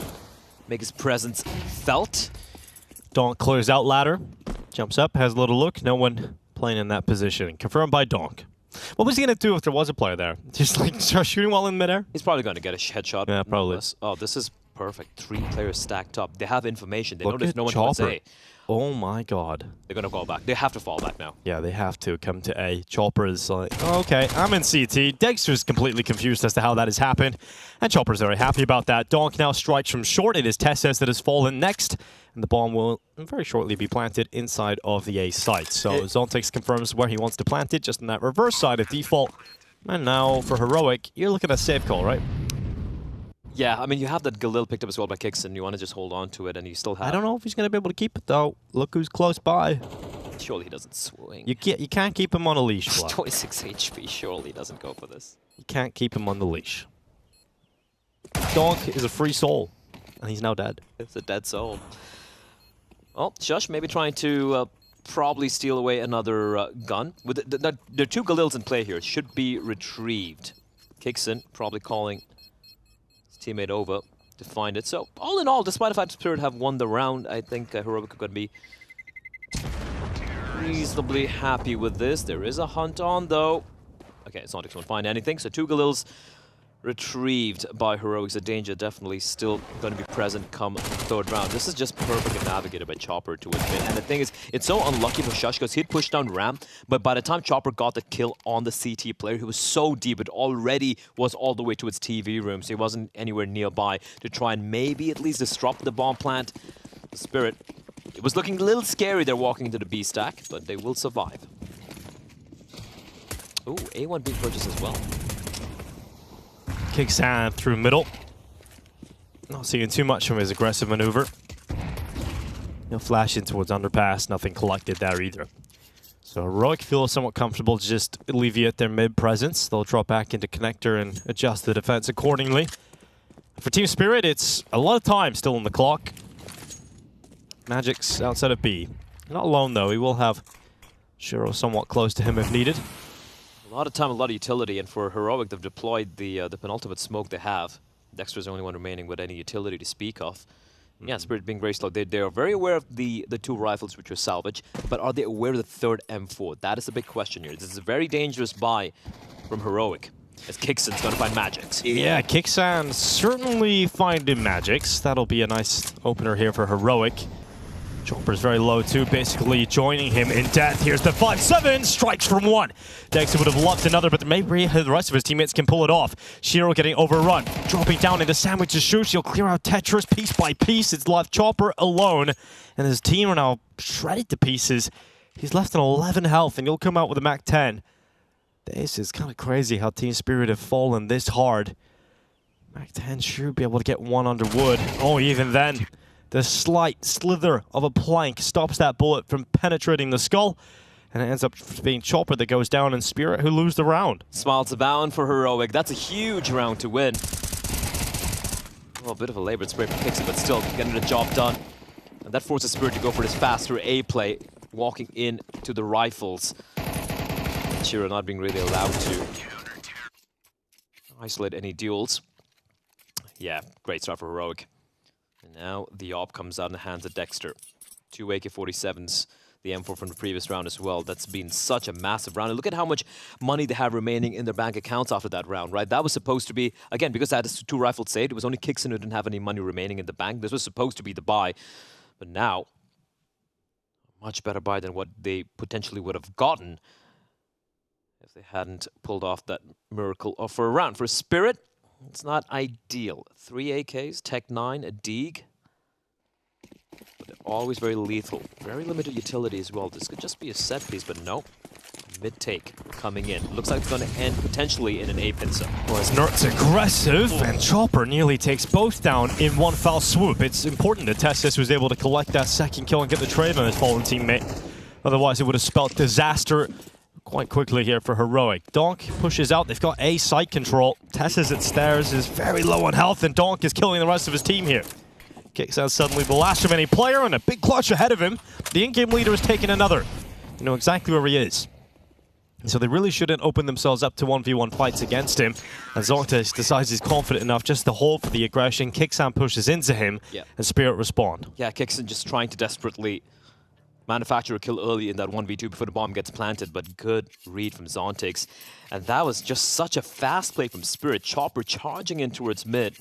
make his presence felt. Donk clears out ladder, jumps up, has a little look. No one playing in that position. Confirmed by Donk. What was he going to do if there was a player there? Just like start shooting while in midair? He's probably going to get a headshot. Yeah, probably. Oh, this is perfect. 3 players stacked up. They have information. They know Look there's at no one Chopper. to say. Oh my god. They're going to go back. They have to fall back now. Yeah, they have to come to A. Chopper is like, oh, okay, I'm in CT. Dexter's completely confused as to how that has happened. And Chopper's very happy about that. Donk now strikes from short. It is Tesses that has fallen next. And the bomb will very shortly be planted inside of the A site. So Zontex confirms where he wants to plant it, just on that reverse side of default. And now for Heroic, you're looking at a safe call, right? Yeah, I mean, you have that Galil picked up as well by Kixon. You want to just hold on to it, and you still have... I don't know if he's going to be able to keep it, though. Look who's close by. Surely he doesn't swing. You can't keep him on a leash, Vlad. 26 HP, surely he doesn't go for this. You can't keep him on the leash. Donk is a free soul, and he's now dead. It's a dead soul. Well, Shush maybe trying to probably steal away another gun. With there are 2 Galils in play here. It should be retrieved. Kixon probably calling his teammate over to find it. So, all in all, despite the fact Spirit have won the round, I think Heroic are going to be reasonably happy with this. There is a hunt on, though. Okay, Zontex won't find anything. So 2 Galils retrieved by Heroics. The danger definitely still going to be present come 3rd round. This is just perfectly navigated by Chopper to win. And the thing is, it's so unlucky for Shush because he'd pushed down ramp, but by the time Chopper got the kill on the CT player, he was so deep, it already was all the way to its TV room, so he wasn't anywhere nearby to try and maybe at least disrupt the bomb plant. The Spirit, it was looking a little scary there walking into the B stack, but they will survive. Ooh, A1 being purchased as well. Kicks hand through middle. Not seeing too much from his aggressive maneuver. He'll flash in towards underpass. Nothing collected there either. So Heroic feels somewhat comfortable to just alleviate their mid presence. They'll drop back into connector and adjust the defense accordingly. For Team Spirit, it's a lot of time still on the clock. Magic's outside of B. Not alone though. He will have Shiro somewhat close to him if needed. A lot of time, a lot of utility, and for Heroic, they've deployed the penultimate smoke they have. Dexter's the only one remaining with any utility to speak of. Yeah, Spirit being very slow. They are very aware of the 2 rifles which were salvaged, but are they aware of the 3rd M4? That is a big question here. This is a very dangerous buy from Heroic, as Kixon's going to find Magics. Yeah, Kixan certainly finding Magics. That'll be a nice opener here for Heroic. Chopper's very low too, basically joining him in death. Here's the 5-7, strikes from 1. Dexter would have loved another, but maybe the rest of his teammates can pull it off. Shiro getting overrun, dropping down into sandwich to Shush. He'll clear out Tetris piece by piece. It's left Chopper alone, and his team are now shredded to pieces. He's left on 11 health, and he'll come out with a Mac 10. This is kind of crazy how Team Spirit have fallen this hard. Mac 10 should be able to get 1 under wood. Oh, even then. The slight slither of a plank stops that bullet from penetrating the skull, and it ends up being Chopper that goes down and Spirit who lose the round. Smiles abound for Heroic. That's a huge round to win. Well, a bit of a labored spray from Kixon, but still getting the job done. And that forces Spirit to go for this faster A play, walking into the rifles. Shiro not being really allowed to isolate any duels. Yeah, great start for Heroic. And now the AWP comes out in the hands of Dexter. 2 AK-47s, the M4 from the previous round as well. That's been such a massive round. And look at how much money they have remaining in their bank accounts after that round, right? That was supposed to be, again, because I had 2 rifles saved, it was only Kixon who didn't have any money remaining in the bank. This was supposed to be the buy. But now, much better buy than what they potentially would have gotten if they hadn't pulled off that miracle offer round. For Spirit, it's not ideal. 3 AKs, Tech 9, a Deeg. But they're always very lethal. Very limited utility as well. This could just be a set piece, but no. Mid-take coming in. Looks like it's going to end potentially in an A pincer. Well, as Nert's aggressive, and Chopper nearly takes both down in one foul swoop. It's important that Testis was able to collect that 2nd kill and get the trade on his fallen teammate. Otherwise, it would have spelled disaster quite quickly here for Heroic. Donk pushes out. They've got A site control. Tessis at stairs is very low on health, and Donk is killing the rest of his team here. Kicks out suddenly the last remaining player, and a big clutch ahead of him. The in-game leader is taking another. You know exactly where he is. So they really shouldn't open themselves up to 1v1 fights against him. And Zontex decides he's confident enough just to hold for the aggression. Kixan pushes into him, and Spirit respond. Yeah, Kixan just trying to desperately manufacture a kill early in that 1v2 before the bomb gets planted, but good read from Zontex. And that was just such a fast play from Spirit. Chopper charging in towards mid,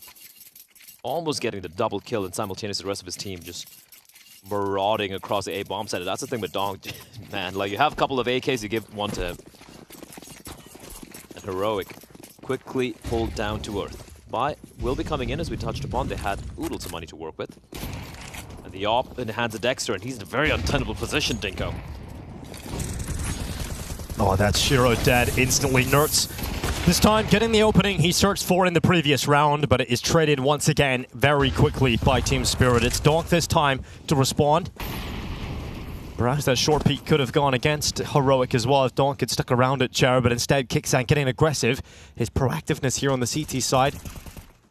almost getting the double kill, and simultaneously the rest of his team just marauding across the A bomb site. That's the thing with Donk, man. Like, you have a couple of AKs, you give one to him. And Heroic quickly pulled down to earth. But will be coming in, as we touched upon. They had oodles of money to work with. And the AWP in the hands of Dexter, and he's in a very untenable position, Dinko. Oh, that's Shiro dead instantly. Nertz, this time getting the opening he searched for in the previous round, but it is traded once again very quickly by Team Spirit. It's Donk this time to respond. Perhaps that short peek could have gone against Heroic as well if Donk had stuck around at Cher, but instead Kixan getting aggressive. His proactiveness here on the CT side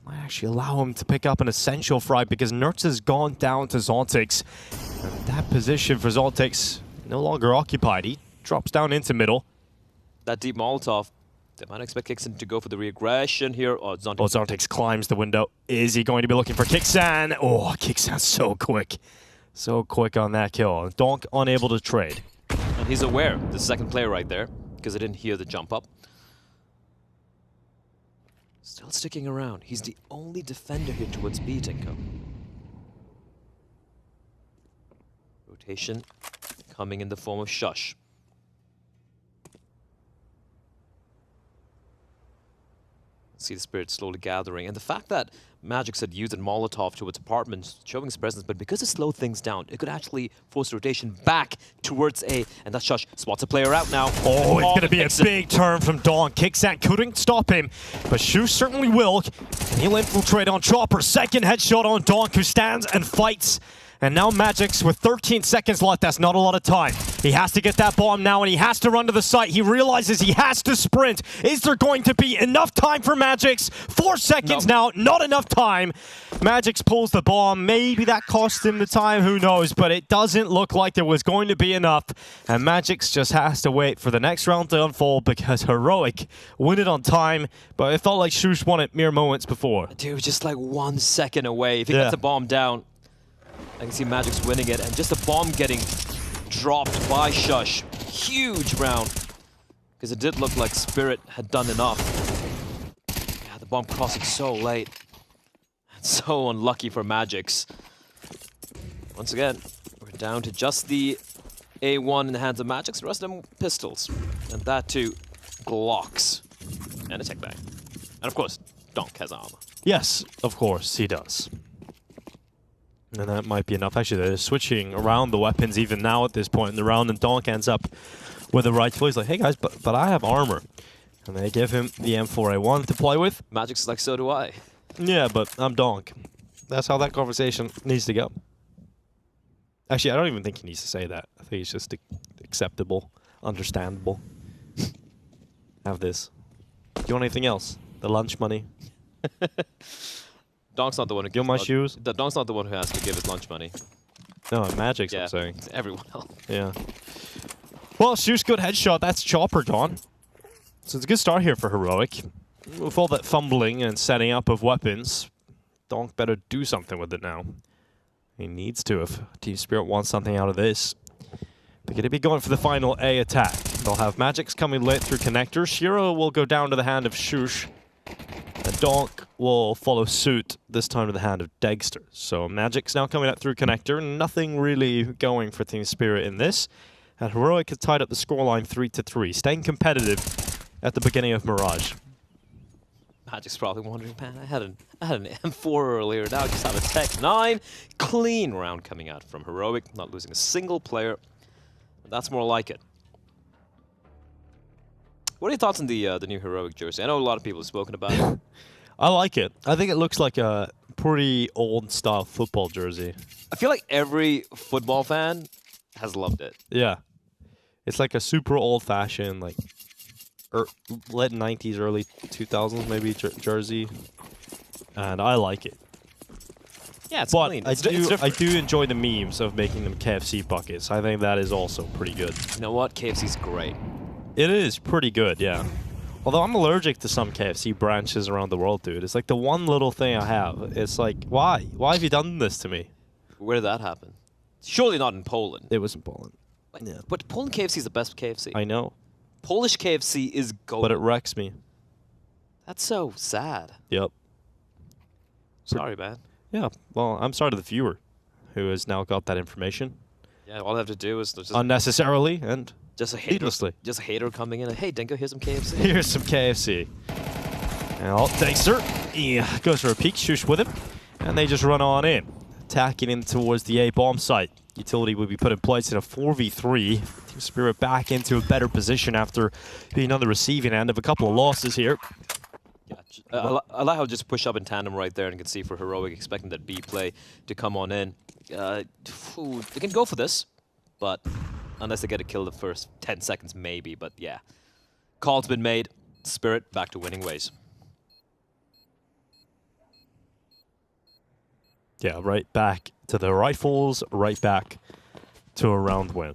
might actually allow him to pick up an essential frag because Nertz has gone down to Zontex. And that position for Zontex no longer occupied. He drops down into middle. That deep Molotov, they might expect Kixan to go for the re-aggression here. Oh, Zontex climbs the window. Is he going to be looking for Kixan? Oh, Kixan's so quick. So quick on that kill. Donk unable to trade. And he's aware, the second player right there, because I didn't hear the jump up. Still sticking around. He's the only defender here towards B, Dinko. Rotation coming in the form of Shush. See the Spirit slowly gathering. And the fact that Magix had used a Molotov towards apartments, showing his presence, but because it slowed things down, it could actually force rotation back towards A. And that Shush spots a player out now. Oh, it's going to be a big turn from Dawn. Kixan couldn't stop him, but Shu certainly will. And he'll infiltrate on Chopper. Second headshot on Dawn, who stands and fights. And now Magix with 13 seconds left. That's not a lot of time. He has to get that bomb now, and he has to run to the site. He realizes he has to sprint. Is there going to be enough time for Magix? 4 seconds now, not enough time. Magix pulls the bomb. Maybe that cost him the time, who knows? But it doesn't look like there was going to be enough. And Magix just has to wait for the next round to unfold because Heroic win it on time. But it felt like Shush won it mere moments before. Dude, just like 1 second away. If he gets the bomb down, I can see Magix winning it, and just a bomb getting dropped by Shush. Huge round, because it did look like Spirit had done enough. Yeah, the bomb crossing so late. So unlucky for Magix. Once again, we're down to just the A1 in the hands of Magix, the rest of them pistols. And that too, Glocks. And a tech bag. And of course, Donk has armor. Yes, of course, he does. And that might be enough. Actually, they're switching around the weapons even now at this point in the round, and Donk ends up with the right choice. Like, hey guys, but I have armor. And they give him the M4A1 to play with. Magix is like, so do I. Yeah, but I'm Donk. That's how that conversation needs to go. Actually, I don't even think he needs to say that. I think it's just acceptable, understandable. Have this. Do you want anything else? The lunch money? Donk's not the one who gives my shoes. Donk's not the one who has to give his lunch money. No, Magic's I'm saying. It's everyone else. Yeah. Well, Shu's good headshot. That's Chopper gone. So it's a good start here for Heroic. With all that fumbling and setting up of weapons, Donk better do something with it now. He needs to if Team Spirit wants something out of this. They're going to be going for the final A attack. They'll have Magix coming late through connector. Shiro will go down to the hand of Shush. And Donk will follow suit, this time to the hand of Dexter. So Magic's now coming up through connector. Nothing really going for Team Spirit in this. And Heroic has tied up the scoreline 3-3, staying competitive at the beginning of Mirage. Magic's probably wondering, man, I had an M4 earlier, now I just have a Tech 9. Clean round coming out from Heroic, not losing a single player. That's more like it. What are your thoughts on the new Heroic jersey? I know a lot of people have spoken about it. I like it. I think it looks like a pretty old-style football jersey. I feel like every football fan has loved it. Yeah. It's like a super old-fashioned, like, late 90s, early 2000s maybe jersey. And I like it. Yeah, it's but clean. I do enjoy the memes of making them KFC buckets. I think that is also pretty good. You know what? KFC's great. It is pretty good, yeah. Although I'm allergic to some KFC branches around the world, dude. It's like the one little thing I have. It's like, why? Why have you done this to me? Where did that happen? Surely not in Poland. It was in Poland. Yeah. But Poland KFC is the best KFC. I know. Polish KFC is gold. But it wrecks me. That's so sad. Yep. Sorry, man. Yeah, well, I'm sorry to the viewer who has now got that information. Yeah, all I have to do is just unnecessarily and just a hater, needlessly. Just a hater coming in and, hey, Denko, here's some KFC. Here's some KFC. Now, Dexter goes for a peek, Shush with him, and they just run on in, attacking in towards the A-bomb site. Utility would be put in place in a 4v3. Team Spirit back into a better position after being on the receiving end of a couple of losses here. I like how just push up in tandem right there, and you can see for Heroic expecting that B play to come on in. They can go for this, but unless they get a kill the first 10 seconds, maybe. But yeah, call's been made. Spirit back to winning ways. Yeah, right back to the rifles, right back to a round win.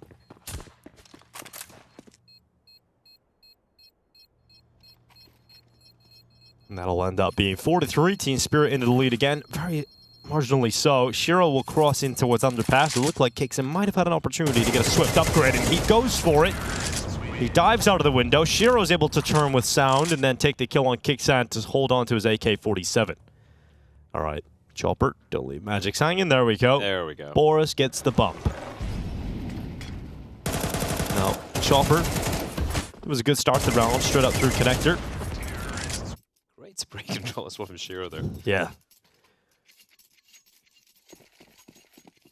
And that'll end up being 4-3. Team Spirit into the lead again. Very marginally so. Shiro will cross into what's underpass. It looked like Kixon might have had an opportunity to get a swift upgrade, and he goes for it. He dives out of the window. Shiro's able to turn with sound and then take the kill on Kixan to hold on to his AK-47. All right, Chopper, don't leave Magic's hanging. There we go. There we go. Boris gets the bump. Now, Chopper, it was a good start to the round. Straight up through connector. Great spray control as well from Shiro there. Yeah.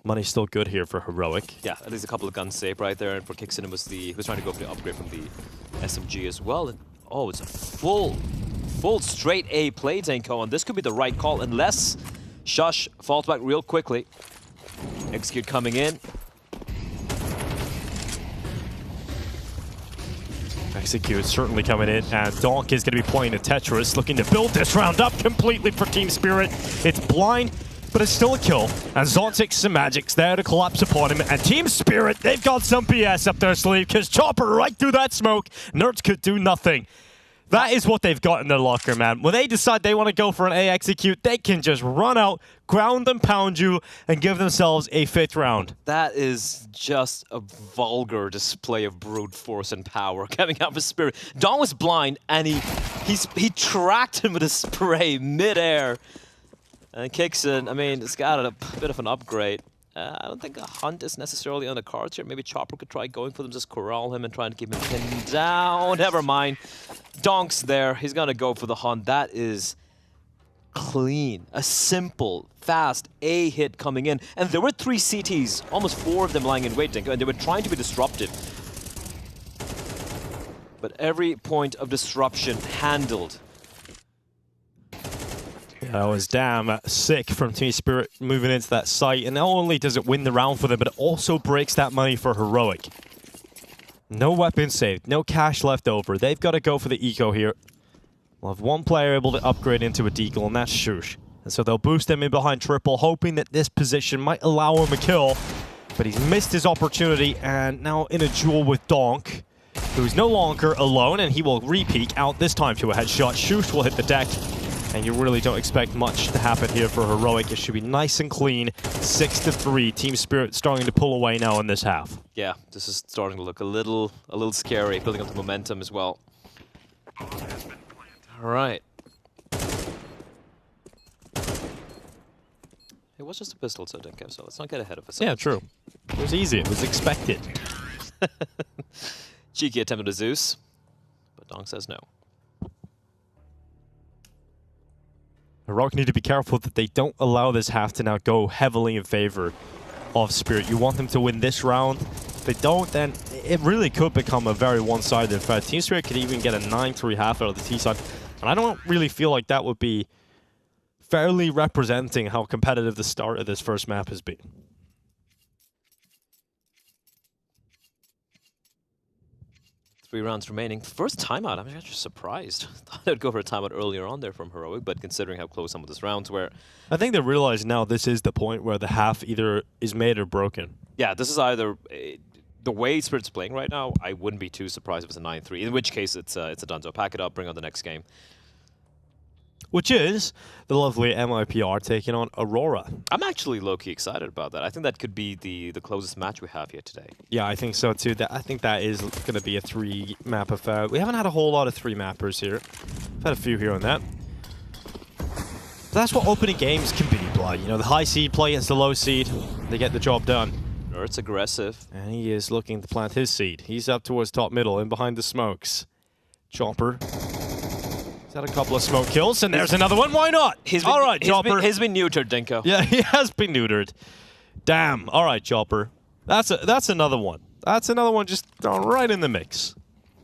Money's still good here for Heroic. Yeah, at least a couple of guns saved right there. And for Kixon, he was trying to go for the upgrade from the SMG as well. And, oh, it's a full straight A play, Denko, and this could be the right call unless Shush falls back real quickly. Execute coming in. Execute certainly coming in, and Donk is going to be playing a Tetris, looking to build this round up completely for Team Spirit. It's blind, but it's still a kill, and Zontic's and Magic's there to collapse upon him, and Team Spirit, they've got some BS up their sleeve, because Chopper right through that smoke, Nerds could do nothing. That is what they've got in their locker, man. When they decide they want to go for an A execute, they can just run out, ground and pound you, and give themselves a 5th round. That is just a vulgar display of brute force and power coming out of Spirit. Don was blind, and he tracked him with a spray mid-air. And Kixon, I mean, it's got a bit of an upgrade. I don't think a hunt is necessarily on the cards here. Maybe Chopper could try going for them, just corral him and try to keep him pinned down. Never mind. Donk's there. He's going to go for the hunt. That is clean. A simple, fast A hit coming in. And there were 3 CTs, almost 4 of them lying in wait, and they were trying to be disruptive. But every point of disruption handled. That was damn sick from Team Spirit moving into that site. And not only does it win the round for them, but it also breaks that money for Heroic. No weapons saved, no cash left over. They've got to go for the eco here. We'll have one player able to upgrade into a deagle, and that's Shush. And so they'll boost him in behind triple, hoping that this position might allow him a kill. But he's missed his opportunity, and now in a duel with Donk, who's no longer alone, and he will re-peek out this time to a headshot. Shush will hit the deck. And you really don't expect much to happen here for Heroic. It should be nice and clean. 6-3. Team Spirit starting to pull away now in this half. Yeah, this is starting to look a little scary, building up the momentum as well. All right. It was just a pistol, so Denko, so let's not get ahead of ourselves. Yeah, true. It was easy. It was expected. Cheeky attempt at Zeus, but Donk says no. Heroic need to be careful that they don't allow this half to now go heavily in favor of Spirit. You want them to win this round. If they don't, then it really could become a very one-sided fight. Team Spirit could even get a 9-3 half out of the T side. And I don't really feel like that would be fairly representing how competitive the start of this first map has been. Three rounds remaining. First timeout, I'm actually surprised. Thought I'd go for a timeout earlier on there from Heroic, but considering how close some of these rounds were. I think they realize now this is the point where the half either is made or broken. Yeah, this is either the way Spirit's playing right now, I wouldn't be too surprised if it's a 9-3. In which case, it's a dunzo. Pack it up, bring on the next game. Which is the lovely MIBR taking on Aurora. I'm actually low-key excited about that. I think that could be the closest match we have here today. Yeah, I think so too. I think that is going to be a 3-map affair. We haven't had a whole lot of 3-mappers here. We've had a few here on that. That's what opening games can be, Blood. You know, the high seed play against the low seed. They get the job done. It's aggressive. And he is looking to plant his seed. He's up towards top middle and behind the smokes. Chopper. He's had a couple of smoke kills, and there's another one. Why not? All right, Chopper. He's been neutered, Dinko. Yeah, he has been neutered. Damn. All right, Chopper. That's another one. That's another one just thrown right in the mix.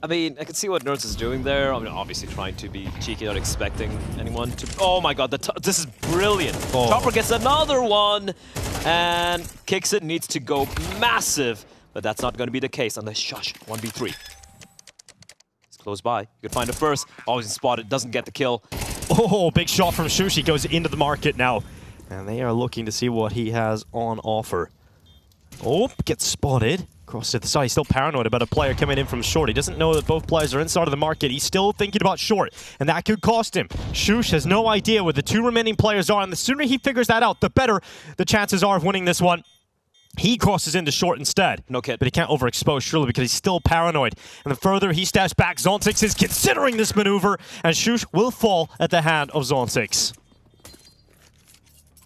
I mean, I can see what Nerds is doing there. I mean, obviously trying to be cheeky, not expecting anyone to... Oh my god, this is brilliant. Oh. Chopper gets another one, and kicks it, needs to go massive. But that's not going to be the case unless Shush, 1v3. It's close by. You can find it first. Always spotted, doesn't get the kill. Oh, big shot from Shushi goes into the market now. And they are looking to see what he has on offer. Oh, gets spotted. Cross to the side. He's still paranoid about a player coming in from short. He doesn't know that both players are inside of the market. He's still thinking about short, and that could cost him. Shush has no idea where the 2 remaining players are, and the sooner he figures that out, the better the chances are of winning this one. He crosses into short instead. No kid. But he can't overexpose, surely, because he's still paranoid. And the further he steps back, Zontix is considering this maneuver, and Shush will fall at the hand of Zontix.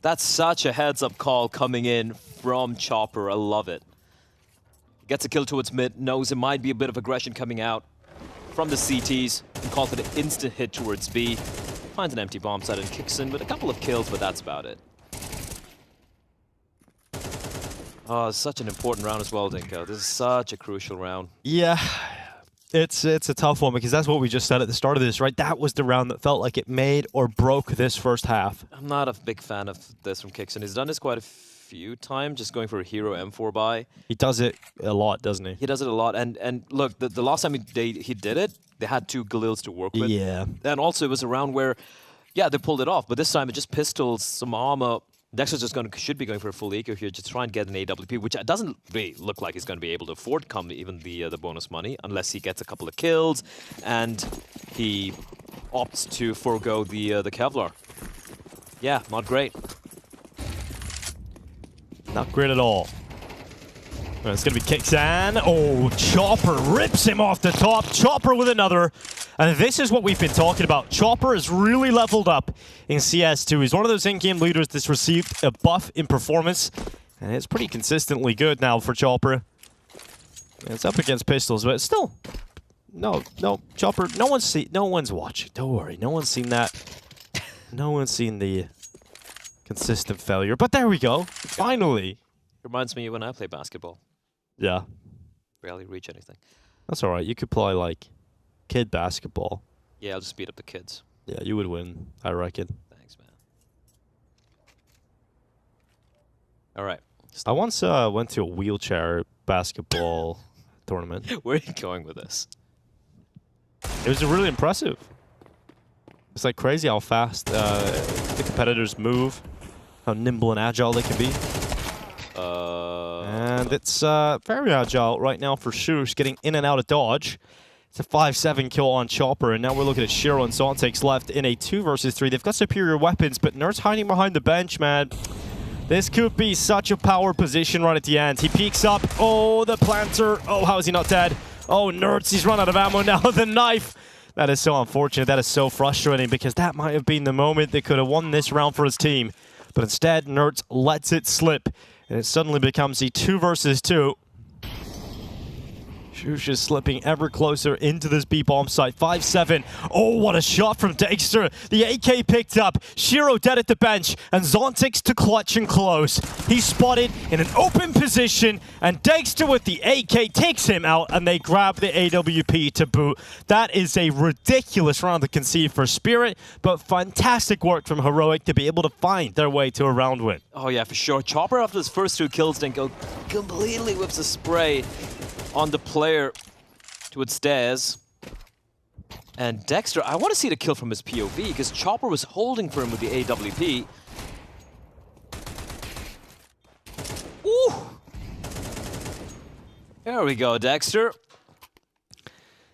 That's such a heads-up call coming in from Chopper. I love it. Gets a kill towards mid, knows it might be a bit of aggression coming out from the CTs, and calls it an instant hit towards B. Finds an empty bomb site and kicks in with a couple of kills, but that's about it. Oh, it's such an important round as well, Dinko. This is such a crucial round. Yeah, it's a tough one, because that's what we just said at the start of this, right? That was the round that felt like it made or broke this first half. I'm not a big fan of this from Kixon. He's done this quite a few times, just going for a hero M4 buy. He does it a lot, doesn't he? He does it a lot, and look, the last time he did it, they had 2 Galils to work with. Yeah. And also it was a round where, yeah, they pulled it off, but this time it just pistols, some armor. Dexter's just should be going for a full eco here, just try and get an AWP, which doesn't really look like he's going to be able to afford come even the bonus money, unless he gets a couple of kills, and he opts to forego the Kevlar. Yeah, not great. Not great at all. Well, it's going to be Kixan. Oh, Chopper rips him off the top. Chopper with another. And this is what we've been talking about. Chopper has really leveled up in CS2. He's one of those in-game leaders that's received a buff in performance. And it's pretty consistently good now for Chopper. It's up against pistols, but still. No, Chopper, no one's watching. Don't worry, no one's seen that. No one's seen the consistent failure. But there we go. Finally. Reminds me when I play basketball. Yeah. Barely reach anything. That's all right. You could play, like, kid basketball. Yeah, I'll just beat up the kids. Yeah, you would win, I reckon. Thanks, man. All right. I once went to a wheelchair basketball tournament. Where are you going with this? It was really impressive. It's like crazy how fast the competitors move, how nimble and agile they can be. And it's very agile right now for Shush, getting in and out of dodge. It's a 5-7 kill on Chopper, and now we're looking at Shiro and Zontix left in a 2 versus 3. They've got superior weapons, but Nerds hiding behind the bench, man. This could be such a power position right at the end. He peeks up. Oh, the planter. Oh, how is he not dead? Oh, Nerds, he's run out of ammo now. The knife. That is so unfortunate. That is so frustrating, because that might have been the moment that could have won this round for his team. But instead, Nerds lets it slip, and it suddenly becomes a 2 versus 2. Shush is slipping ever closer into this B-bomb site. 5-7. Oh, what a shot from Dexter. The AK picked up. Shiro dead at the bench. And Zontix to clutch and close. He's spotted in an open position. And Dexter with the AK takes him out. And they grab the AWP to boot. That is a ridiculous round to concede for Spirit. But fantastic work from Heroic to be able to find their way to a round win. Oh, yeah, for sure. Chopper, after his first 2 kills, Dinko completely whips a spray on the player towards stairs. And Dexter, I want to see the kill from his POV, because Chopper was holding for him with the AWP. Ooh! There we go, Dexter.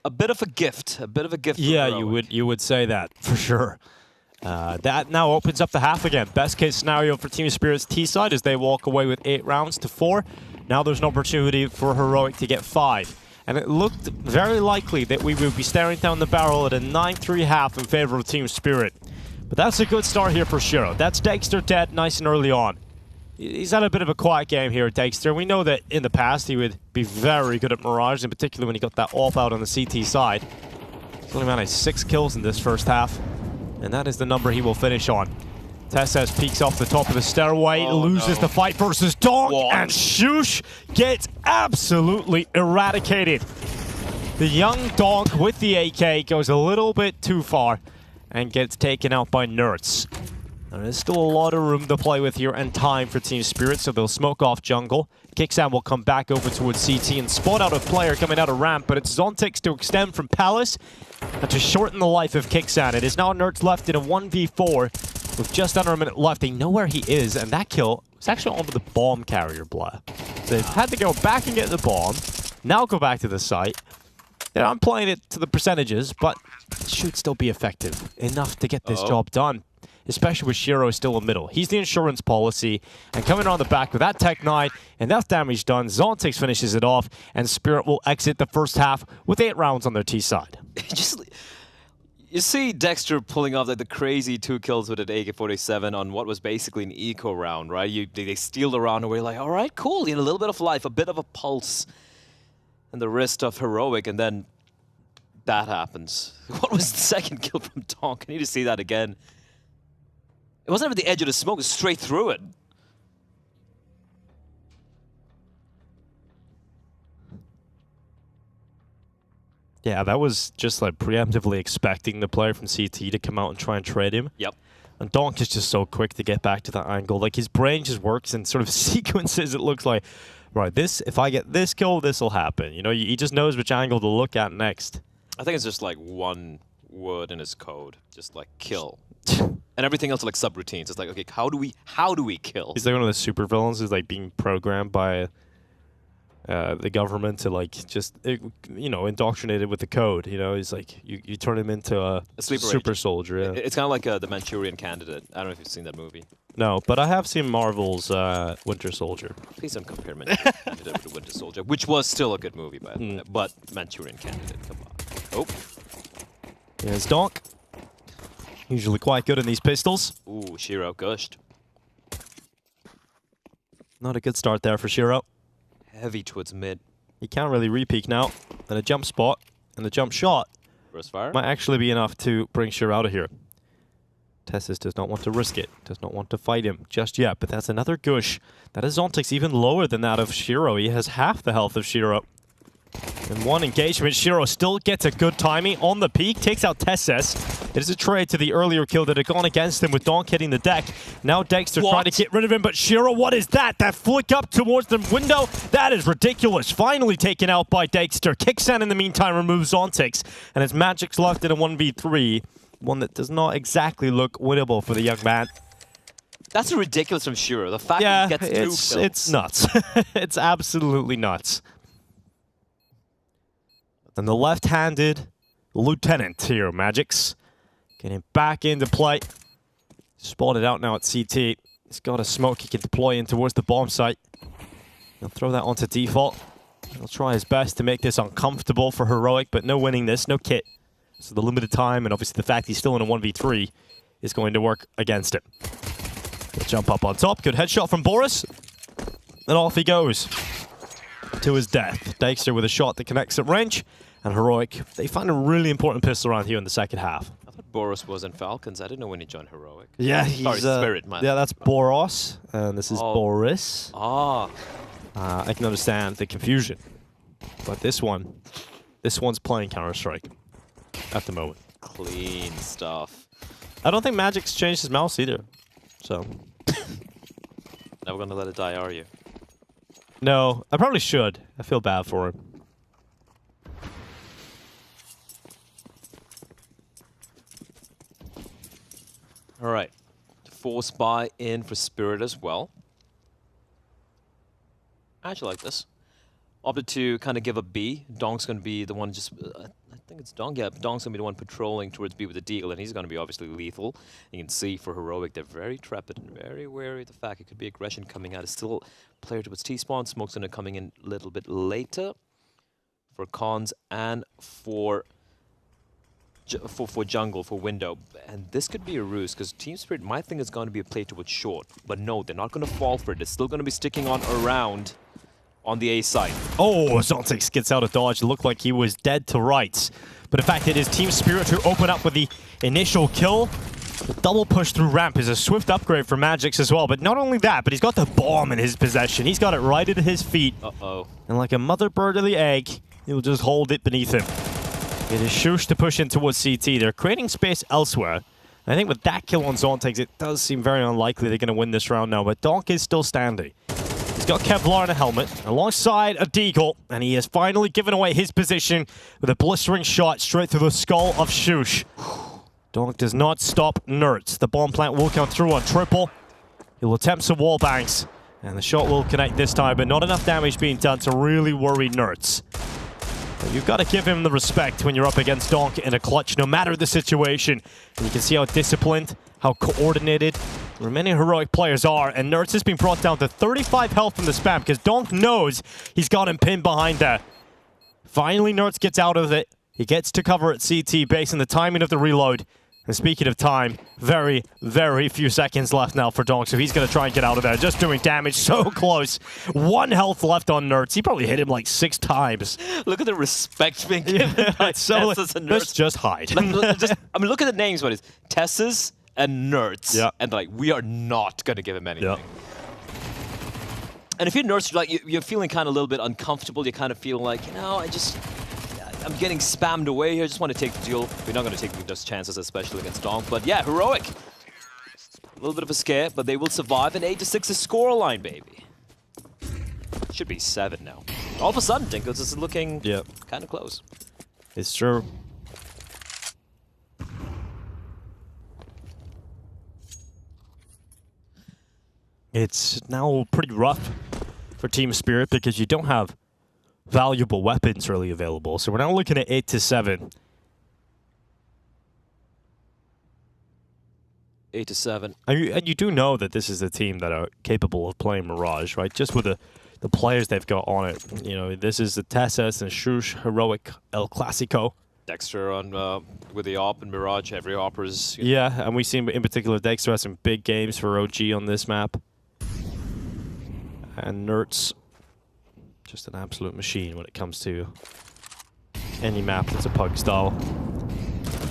A bit of a gift. A bit of a gift. Yeah, you would say that for sure. That now opens up the half again. Best case scenario for Team Spirit's T side is they walk away with 8 rounds to 4. Now there's an opportunity for Heroic to get 5. And it looked very likely that we would be staring down the barrel at a 9-3 half in favor of Team Spirit. But that's a good start here for Shiro. That's Dexter dead nice and early on. He's had a bit of a quiet game here, Dexter. We know that in the past he would be very good at Mirage, in particular when he got that off out on the CT side. He's only managed 6 kills in this first half, and that is the number he will finish on. Tessez peeks off the top of the stairway, loses the fight versus Donk, and Shush gets absolutely eradicated. The young Donk with the AK goes a little bit too far and gets taken out by Nerds. There's still a lot of room to play with here and time for Team Spirit, so they'll smoke off jungle. Kixan will come back over towards CT and spot out a player coming out of ramp, but it's Zontix to extend from Palace and to shorten the life of Kixan. It is now Nerds left in a 1v4 with just under a minute left. They know where he is, and that kill was actually onto the bomb carrier, Blah. So they've had to go back and get the bomb, now go back to the site. I'm playing it to the percentages, but it should still be effective enough to get this job done. Especially with Shiro still in middle. He's the insurance policy, and coming on the back with that Tech 9, enough damage done. Zontix finishes it off, and Spirit will exit the first half with 8 rounds on their T side. You see Dexter pulling off like the crazy 2 kills with an AK-47 on what was basically an eco round, right? They steal the round away, like, all right, cool, a little bit of life, a bit of a pulse, and the wrist of Heroic, and then that happens. What was the second kill from Donk? I need to see that again. It wasn't even the edge of the smoke, it was straight through it. Yeah, that was just like preemptively expecting the player from CT to come out and try and trade him. Yep. And Donk is just so quick to get back to that angle. Like, his brain just works in sort of sequences. It looks like, right, if I get this kill, this will happen. You know, he just knows which angle to look at next. I think it's just like one word in his code, just like kill. And everything else are like subroutines. It's like, okay, how do we kill? He's like one of the supervillains who's like being programmed by the government to like just indoctrinated with the code. You know, he's like you turn him into a super soldier. Yeah. It's kind of like the Manchurian Candidate. I don't know if you've seen that movie. No, but I have seen Marvel's Winter Soldier. Please don't compare Manchurian Candidate with Winter Soldier, which was still a good movie, by the way. But Manchurian Candidate, come on. Oh, here's Donk. Usually quite good in these pistols. Ooh, Shiro gushed. Not a good start there for Shiro. Heavy towards mid. He can't really re-peek now. And a jump spot and a jump shot Burst fire might actually be enough to bring Shiro out of here. Tessis does not want to risk it. Does not want to fight him just yet. But that's another gush. That is Zontix even lower than that of Shiro. He has half the health of Shiro. In one engagement, Shiro still gets a good timing on the peak, takes out Tesses. It is a trade to the earlier kill that had gone against him with Donk hitting the deck. Now Dexter trying to get rid of him, but Shiro, what is that? That flick up towards the window? That is ridiculous. Finally taken out by Dexter. Kixan in the meantime removes Zontix, and his Magic's left in a 1v3. One that does not exactly look winnable for the young man. That's ridiculous from Shiro. The fact that he gets 2 kills. It's nuts. It's absolutely nuts. And the left-handed lieutenant here, Magix, getting back into play. Spotted out now at CT. He's got a smoke he can deploy in towards the bomb site. He'll throw that onto default. He'll try his best to make this uncomfortable for Heroic, but no winning this, no kit. So the limited time, and obviously the fact he's still in a 1v3 is going to work against it. He'll jump up on top. Good headshot from Boris. And off he goes to his death. Dexter with a shot that connects at range. And Heroic, they find a really important pistol around here in the second half. I thought Boris was in Falcons. I didn't know when he joined Heroic. Yeah, he's... Sorry, Spirit, man. Yeah, that's Boros, and this is Boris. Ah. I can understand the confusion. But this one's playing Counter-Strike at the moment. Clean stuff. I don't think Magic's changed his mouse either, so... Never gonna let it die, are you? No, I probably should. I feel bad for him. All right. Force buy in for Spirit as well. I actually like this. opted to kind of give up B. Donk's going to be the one just... I think it's Donk. Yeah, Donk's going to be the one patrolling towards B with the Deagle, and he's going to be obviously lethal. You can see for Heroic, they're very trepid and very wary of the fact it could be aggression coming out. It's still player towards T-spawn. Smoke's going to coming in a little bit later for Cons and for jungle, for window. And this could be a ruse, because Team Spirit might think it's going to be a play towards short. But no, they're not going to fall for it. They're still going to be sticking on around on the A side. Oh, Zontex gets out of dodge. It looked like he was dead to rights. But in fact, it is Team Spirit who open up with the initial kill. The double push through ramp is a swift upgrade for Magix as well. But not only that, but he's got the bomb in his possession. He's got it right at his feet. Uh-oh. And like a mother bird of the egg, he'll just hold it beneath him. It is Shush to push in towards CT. They're creating space elsewhere. I think with that kill on Zontex, it does seem very unlikely they're going to win this round now. But Donk is still standing. He's got Kevlar in a helmet alongside a Deagle, and he has finally given away his position with a blistering shot straight through the skull of Shush. Donk does not stop Nerds. The bomb plant will come through on triple. He'll attempt some wall bangs, and the shot will connect this time, but not enough damage being done to really worry Nerds. But you've got to give him the respect when you're up against Donk in a clutch, no matter the situation. And you can see how disciplined, how coordinated remaining Heroic players are, and Nerds has been brought down to 35 health from the spam because Donk knows he's got him pinned behind there. Finally, Nerds gets out of it. He gets to cover at CT based on the timing of the reload. And speaking of time, very, very few seconds left now for Donk, so he's going to try and get out of there. Just doing damage so close. 1 health left on Nerds. He probably hit him like 6 times. Look at the respect being given by so Tessus and Nerds. let's just hide. I mean, look at the names, but it's Tessus and Nerds. Yeah. And like, we are not going to give him anything. Yeah. And if you're Nerds, like, you're feeling kind of a little bit uncomfortable. You kind of feel like, you know, I'm getting spammed away here. I just want to take the duel. We're not going to take those chances, especially against Donk. But yeah, Heroic. A little bit of a scare, but they will survive. An 8-6 is scoreline, baby. Should be 7 now. All of a sudden, Dinkles is looking kind of close. It's true. It's now pretty rough for Team Spirit because you don't have valuable weapons really available. So we're now looking at 8-7. 8-7. And you do know that this is a team that are capable of playing Mirage, right? Just with the players they've got on it. You know, this is the Tessus and Shush Heroic El Clasico. Dexter on with the AWP and Mirage. Every AWPer is... Yeah, and we see in particular Dexter has some big games for OG on this map. And Nerds, just an absolute machine when it comes to any map that's a pug style.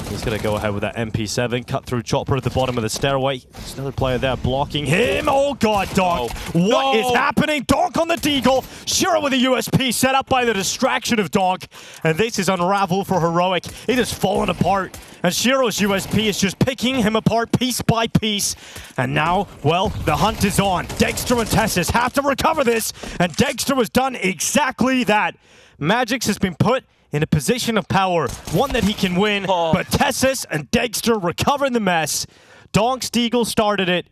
He's going to go ahead with that MP7, cut through Chopper at the bottom of the stairway. There's another player there blocking him. Oh god, Donk! What is happening? Donk on the Deagle. Shiro with a USP set up by the distraction of Donk. And this is unraveled for Heroic. It has fallen apart. And Shiro's USP is just picking him apart piece by piece. And now, well, the hunt is on. Dexter and Tessus have to recover this. And Dexter has done exactly that. Magix has been put in a position of power, one that he can win, but Tessus and Dexter recover the mess. Donk's Deagle started it,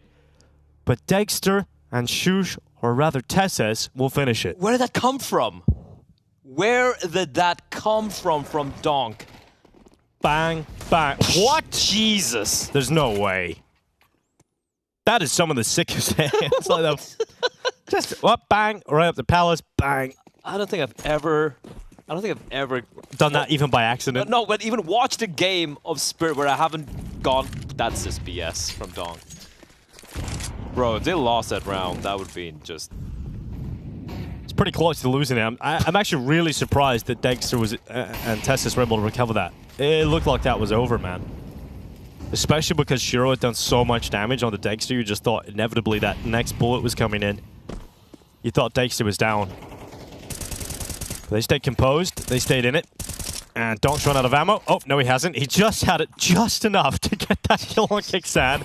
but Dexter and Shush, or rather Tessus, will finish it. Where did that come from? Where did that come from Donk? Bang, bang. What? Jesus. There's no way. That is some of the sickest hands. Like that. Just, what, bang, right up the palace, bang. I don't think I've ever done that even by accident. No, but even watched a game of Spirit where I haven't gone, that's just BS from Donk. Bro, if they lost that round, that would be just... It's pretty close to losing it. I'm actually really surprised that Dexter was and Tessus were able to recover that. It looked like that was over, man. Especially because Shiro had done so much damage on the Dexter, you just thought inevitably that next bullet was coming in. You thought Dexter was down. They stayed composed. They stayed in it. And Donk's run out of ammo. Oh, no, he hasn't. He just had it just enough to get that kill on Kickstand.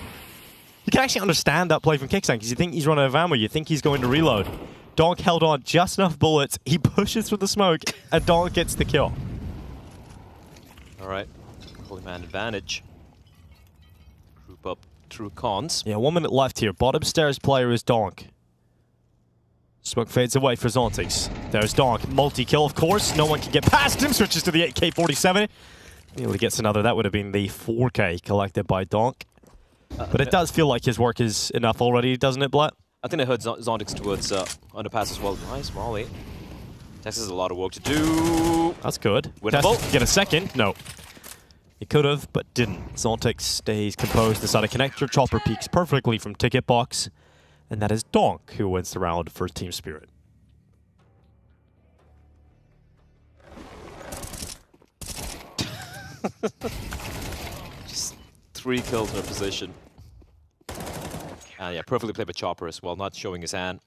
You can actually understand that play from Kickstand because you think he's run out of ammo. You think he's going to reload. Donk held on just enough bullets. He pushes through the smoke, and Donk gets the kill. All right. Holy man advantage. Group up through Cons. Yeah, 1 minute left here. Bottom stairs player is Donk. Smoke fades away for Zontix. There's Donk. Multi-kill, of course. No one can get past him. Switches to the 8K47. He gets another. That would have been the 4K collected by Donk. But it does feel like his work is enough already, doesn't it, Blatt? I think I heard Zontix towards underpass as well. Nice, Molly. Texas has a lot of work to do. That's good. Winnable. Get a second. No. He could have, but didn't. Zontix stays composed inside a connector. Chopper peeks perfectly from ticket box. And that is Donk who wins the round for Team Spirit. Just 3 kills in a position. And yeah, perfectly played by Chopper as well, not showing his hand.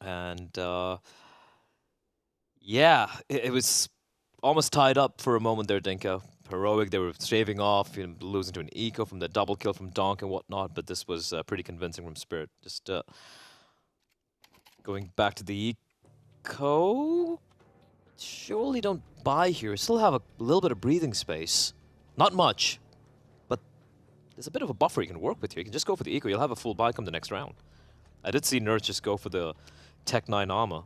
And yeah, it was almost tied up for a moment there, Dinka. Heroic, they were staving off, losing to an eco from the double kill from Donk and whatnot, but this was pretty convincing from Spirit. Just going back to the eco. Surely don't buy here. Still have a little bit of breathing space. Not much, but there's a bit of a buffer you can work with here. You can just go for the eco. You'll have a full buy come the next round. I did see Nerds just go for the Tech 9 armor.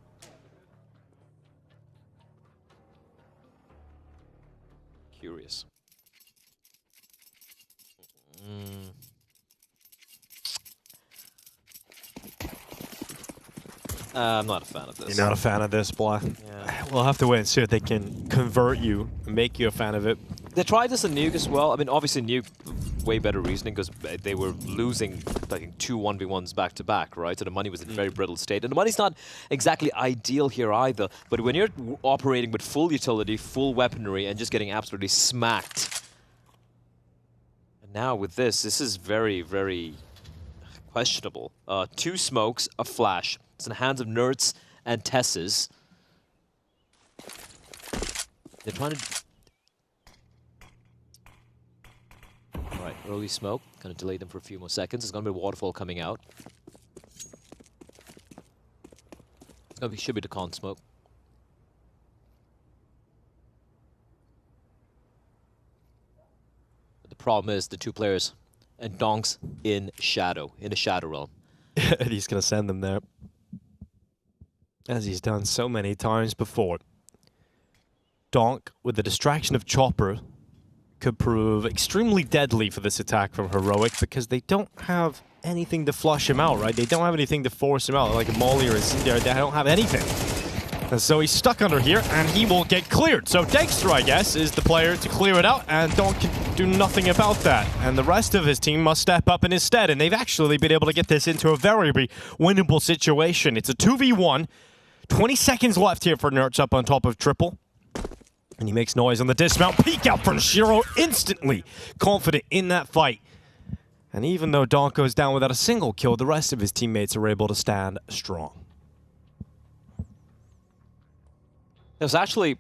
Curious. I'm not a fan of this. You're not a fan of this, Black? Yeah. We'll have to wait and see if they can convert you and make you a fan of it. They tried this in Nuke as well. I mean, obviously Nuke, way better reasoning because they were losing, I think, 2 1v1s back to back, right? So the money was in a very brittle state. And the money's not exactly ideal here either. But when you're operating with full utility, full weaponry, and just getting absolutely smacked. And now with this is very, very questionable. 2 smokes, a flash. It's in the hands of Nerds and Tesses. They're trying to... Alright, early smoke. Gonna delay them for a few more seconds. There's gonna be a waterfall coming out. It's gonna be, should be the con smoke. But the problem is the 2 players and Donk's in the shadow realm. And he's gonna send them there, as he's done so many times before. Donk, with the distraction of Chopper, could prove extremely deadly for this attack from Heroic because they don't have anything to flush him out, right? They don't have anything to force him out, like a Molly or a Cinder. They don't have anything. And so he's stuck under here, and he will get cleared. So Dexter, I guess, is the player to clear it out, and Donk can do nothing about that. And the rest of his team must step up in his stead, and they've actually been able to get this into a very winnable situation. It's a 2v1. 20 seconds left here for Nerds up on top of Triple. And he makes noise on the dismount. Peek out from Shiro, instantly confident in that fight. And even though Donk goes down without a single kill, the rest of his teammates are able to stand strong. There's actually...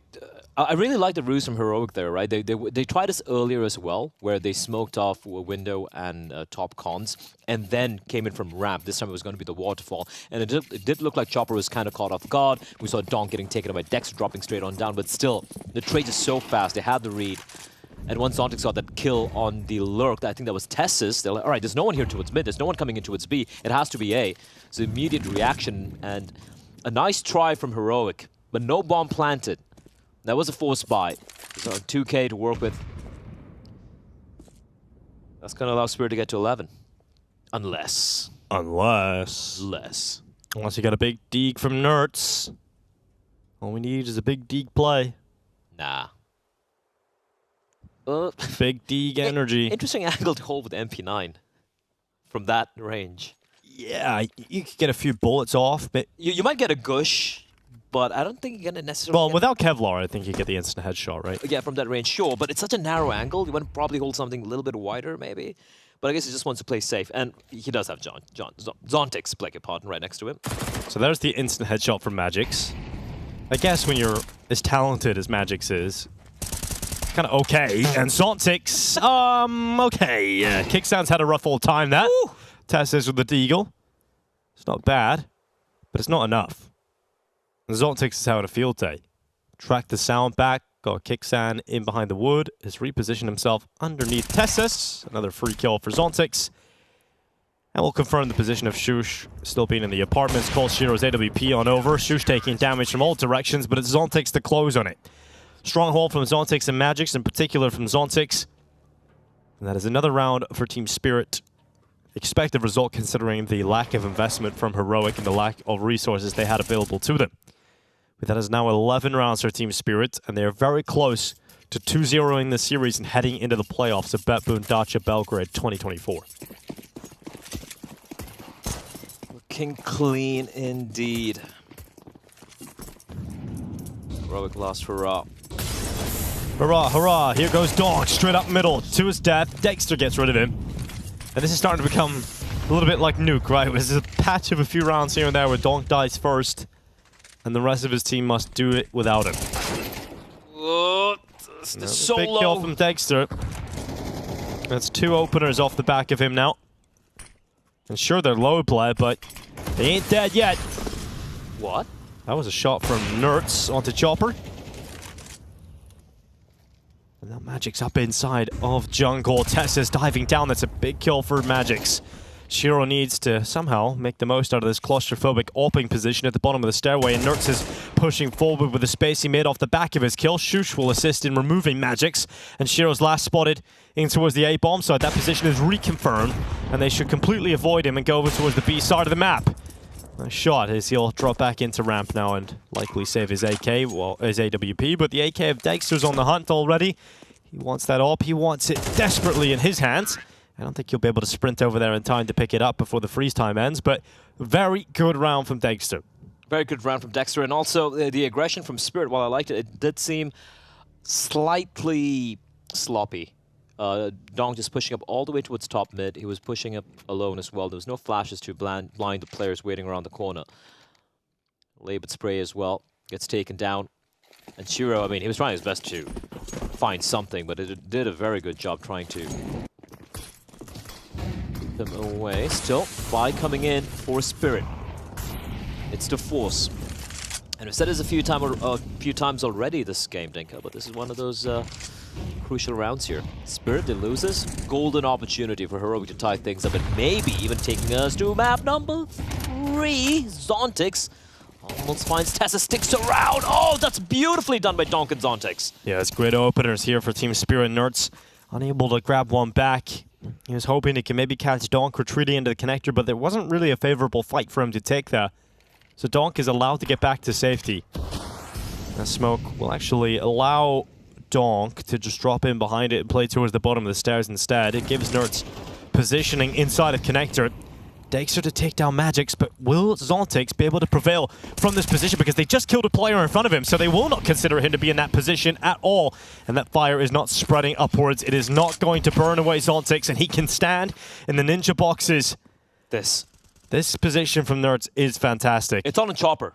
I really like the ruse from Heroic there, right? They tried this earlier as well, where they smoked off a window and top cons, and then came in from ramp. This time it was going to be the waterfall. And it did look like Chopper was kind of caught off guard. We saw Donk getting taken away, Dex dropping straight on down, but still, the trade is so fast. They had the read. And once Zontix got that kill on the lurk, I think that was Tessis, they're like, all right, there's no one here towards mid, there's no one coming in towards B, it has to be A. So immediate reaction, and a nice try from Heroic, but no bomb planted. That was a forced buy. So 2K to work with. That's going to allow Spirit to get to 11. Unless you got a big deeg from Nerds. All we need is a big deeg play. Nah. Big deeg energy. Interesting angle to hold with MP9 from that range. Yeah, you could get a few bullets off. But you might get a gush. But I don't think you're going to necessarily... Well, without Kevlar, I think you get the instant headshot, right? Yeah, from that range, sure. But it's such a narrow angle. You want to probably hold something a little bit wider, maybe. But I guess he just wants to play safe. And he does have Zontix, beg your pardon, right next to him. So there's the instant headshot from Magix. I guess when you're as talented as Magix is, kind of okay. And Zontix, okay. Yeah, Kicksound's had a rough old time, that. Tess is with the Deagle. It's not bad, but it's not enough. Zontix is having a field day. Track the sound back, got Kicksan in behind the wood, has repositioned himself underneath Tessus. Another free kill for Zontix. And we'll confirm the position of Shush still being in the apartments. Calls Shiro's AWP on over. Shush taking damage from all directions, but it's Zontix to close on it. Stronghold from Zontix and Magix, in particular from Zontix. And that is another round for Team Spirit. Expected result considering the lack of investment from Heroic and the lack of resources they had available to them. But that is now 11 rounds for Team Spirit, and they are very close to 2-0ing the series and heading into the playoffs of BetBoom Dacha Belgrade 2024. Looking clean indeed. Heroic lost for Ra. Hurrah, hurrah, here goes Donk, straight up middle, to his death. Dexter gets rid of him. And this is starting to become a little bit like Nuke, right? It was a patch of a few rounds here and there where Donk dies first, and the rest of his team must do it without him. So big low. kill from Dexter. That's 2 openers off the back of him now. And sure, they're low play, but they ain't dead yet. What? That was a shot from Nertz onto Chopper. And now Magix up inside of jungle. Tessa's diving down. That's a big kill for Magix. Shiro needs to somehow make the most out of this claustrophobic AWPing position at the bottom of the stairway, and Nertz is pushing forward with the space he made off the back of his kill. Shush will assist in removing Magix, and Shiro's last spotted in towards the A-bomb side. That position is reconfirmed, and they should completely avoid him and go over towards the B side of the map. Nice shot as he'll drop back into ramp now and likely save his AK, well, his AWP, but the AK of Dexter's on the hunt already. He wants that AWP, he wants it desperately in his hands. I don't think he'll be able to sprint over there in time to pick it up before the freeze time ends, but very good round from Dexter. Very good round from Dexter, and also the aggression from Spirit, while I liked it, it did seem slightly sloppy. Dong just pushing up all the way towards top mid. He was pushing up alone as well. There was no flashes to blind the players waiting around the corner. Labet spray as well. Gets taken down. And Shiro, I mean, he was trying his best to find something, but it did a very good job trying to keep them away. Still, Fly coming in for Spirit. It's the Force. And we've said this a few times already this game, Dinka, but this is one of those crucial rounds here. Spirit, they loses. Golden opportunity for Heroic to tie things up and maybe even taking us to map number 3. Zontix almost finds Tessa, sticks around. Oh, that's beautifully done by Donk and Zontix. Yeah, it's great openers here for Team Spirit. Nertz unable to grab one back. He was hoping he could maybe catch Donk retreating into the connector, but there wasn't really a favorable fight for him to take there. So Donk is allowed to get back to safety. That smoke will actually allow Donk to just drop in behind it and play towards the bottom of the stairs instead. It gives Nertz positioning inside of connector. Dexter to take down Magix, but will Zontix be able to prevail from this position? Because they just killed a player in front of him, so they will not consider him to be in that position at all. And that fire is not spreading upwards. It is not going to burn away Zontix, and he can stand in the ninja boxes. This position from Nertz is fantastic. It's on a Chopper.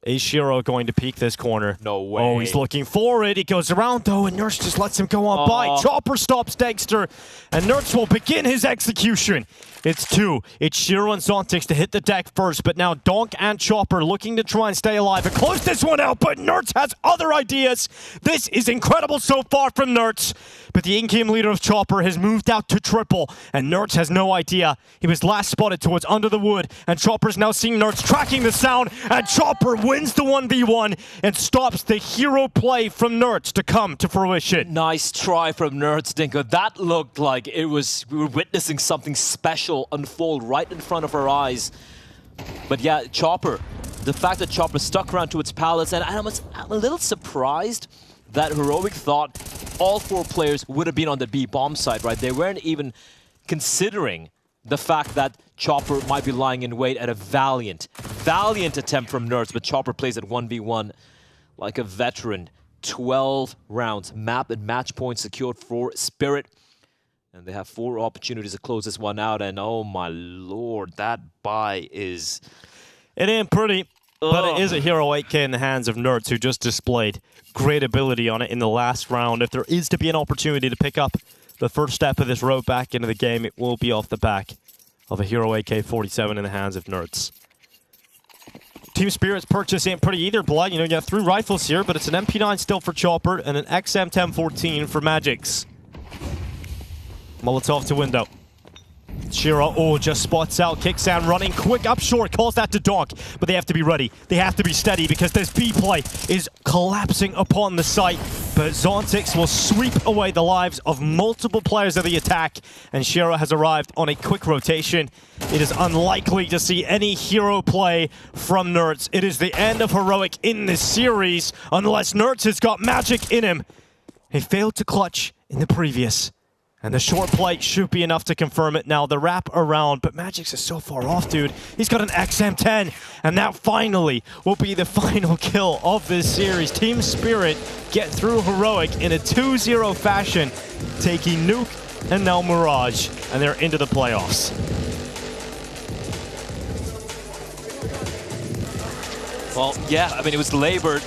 Is Shiro going to peek this corner? No way. Oh, he's looking for it. He goes around, though, and Nertz just lets him go on by. Chopper stops Dexter, and Nertz will begin his execution. It's 2. It's Shiro and Zontix to hit the deck first, but now Donk and Chopper looking to try and stay alive and close this one out, but Nertz has other ideas. This is incredible so far from Nertz, but the in-game leader of Chopper has moved out to triple, and Nertz has no idea. He was last spotted towards under the wood, and Chopper's now seeing Nertz tracking the sound, and Chopper wins the 1v1 and stops the hero play from Nertz to come to fruition. Nice try from Nertz, Dinko. That looked like we were witnessing something special unfold right in front of our eyes. But yeah, Chopper, the fact that Chopper stuck around to its pallets, and I'm a little surprised that Heroic thought all 4 players would have been on the B bomb side, right? They weren't even considering the fact that Chopper might be lying in wait at a valiant attempt from Nertz, but Chopper plays at 1v1 like a veteran. 12 rounds, map and match points secured for Spirit. And they have 4 opportunities to close this one out, and oh my lord, that buy is... It ain't pretty, but it is a hero 8k in the hands of Nertz, who just displayed great ability on it in the last round. If there is to be an opportunity to pick up the first step of this road back into the game, it will be off the back of a hero AK-47 in the hands of Nertz. Team Spirit's purchase ain't pretty either, Blood. You know, you got 3 rifles here, but it's an MP9 still for Chopper and an XM1014 for Magix. Molotov to window. Shiro, just spots out, kicks out, running quick up short, calls that to Donk, but they have to be ready. They have to be steady because this B play is collapsing upon the site. But Zontix will sweep away the lives of multiple players of the attack, and Shiro has arrived on a quick rotation. It is unlikely to see any hero play from Nerds. It is the end of Heroic in this series, unless Nerds has got magic in him. He failed to clutch in the previous. And the short play should be enough to confirm it now. The wrap around, but Magix is so far off, dude. He's got an XM10, and that finally will be the final kill of this series. Team Spirit get through Heroic in a 2-0 fashion, taking Nuke and now Mirage, and they're into the playoffs. Well, yeah, I mean, it was labored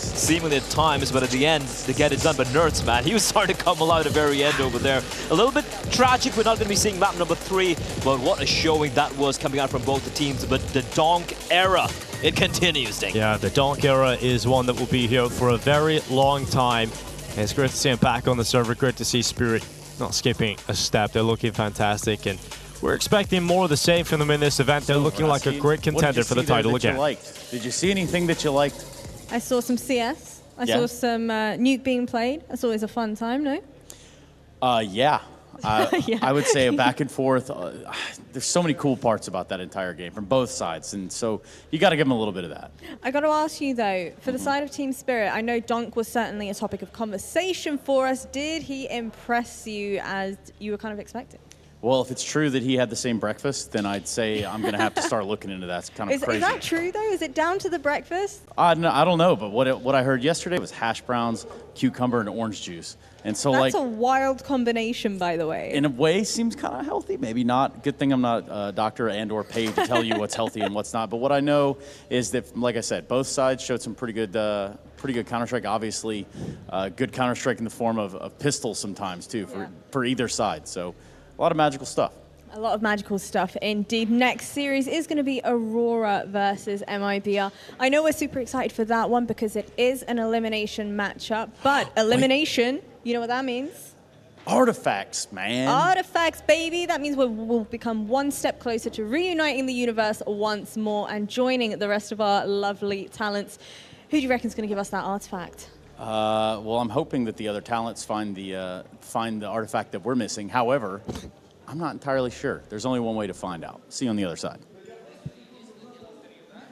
seemingly at times, but at the end, they get it done. But Nerds, man, he was starting to come alive at the very end over there. A little bit tragic, we're not going to be seeing map number 3, but what a showing that was coming out from both the teams. But the Donk era, it continues, Dink. Yeah, the Donk era is one that will be here for a very long time. And it's great to see him back on the server. Great to see Spirit not skipping a step. They're looking fantastic, and we're expecting more of the same from them in this event. They're looking like a great contender for the title again. Did you see anything that you liked? I saw some CS. I saw some Nuke being played. That's always a fun time, no? Yeah. I would say a back and forth. There's so many cool parts about that entire game from both sides, and so you got to give them a little bit of that. I got to ask you though, for the side of Team Spirit, I know Donk was certainly a topic of conversation for us. Did he impress you as you were kind of expecting? Well, if it's true that he had the same breakfast, then I'd say I'm going to have to start looking into that. It's kind of crazy. Is that true, though? Is it down to the breakfast? I don't know, but what I heard yesterday was hash browns, cucumber, and orange juice. And so, that's a wild combination, by the way. In a way, seems kind of healthy. Maybe not. Good thing I'm not a doctor and or paid to tell you what's healthy and what's not. But what I know is that, like I said, both sides showed some pretty good Counter-Strike. Obviously, good Counter-Strike in the form of pistols sometimes, too, for either side. So a lot of magical stuff. A lot of magical stuff indeed. Next series is going to be Aurora versus MIBR. I know we're super excited for that one because it is an elimination matchup, but elimination, you know what that means? Artifacts, man. Artifacts, baby. That means we'll become one step closer to reuniting the universe once more and joining the rest of our lovely talents. Who do you reckon is going to give us that artifact? Well, I'm hoping that the other talents find the artifact that we're missing. However, I'm not entirely sure. There's only one way to find out. See you on the other side.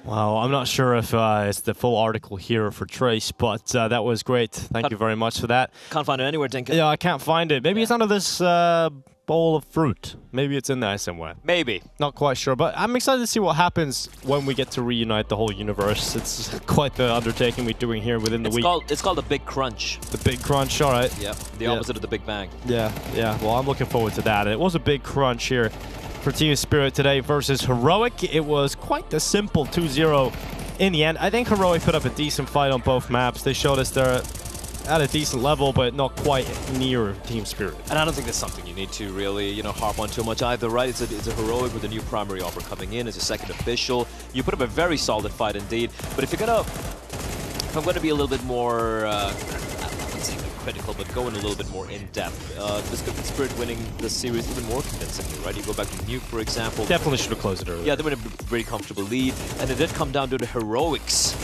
Well, I'm not sure if it's the full article here for Trace, but that was great. Thank you very much for that. Can't find it anywhere, Dinka. Yeah, I can't find it. Maybe it's under this bowl of fruit. Maybe it's in there somewhere. Maybe. Not quite sure, but I'm excited to see what happens when we get to reunite the whole universe. It's quite the undertaking we're doing here within the week. It's called the Big Crunch. The Big Crunch, all right. Yeah, the opposite of the Big Bang. Yeah. Well, I'm looking forward to that. It was a big crunch here for Team Spirit today versus Heroic. It was quite a simple 2-0 in the end. I think Heroic put up a decent fight on both maps. They showed us they're at a decent level, but not quite near Team Spirit. And I don't think that's something you need to really, harp on too much either, right? It's a Heroic with a new primary offer coming in as a second official. You put up a very solid fight indeed. But if I'm going to be a little bit more, I wouldn't say critical, but going a little bit more in depth, this could be Spirit winning the series even more convincingly, right? You go back to Nuke, for example. Definitely should have closed it earlier. Yeah, they were in a very comfortable lead, and it did come down to the Heroics.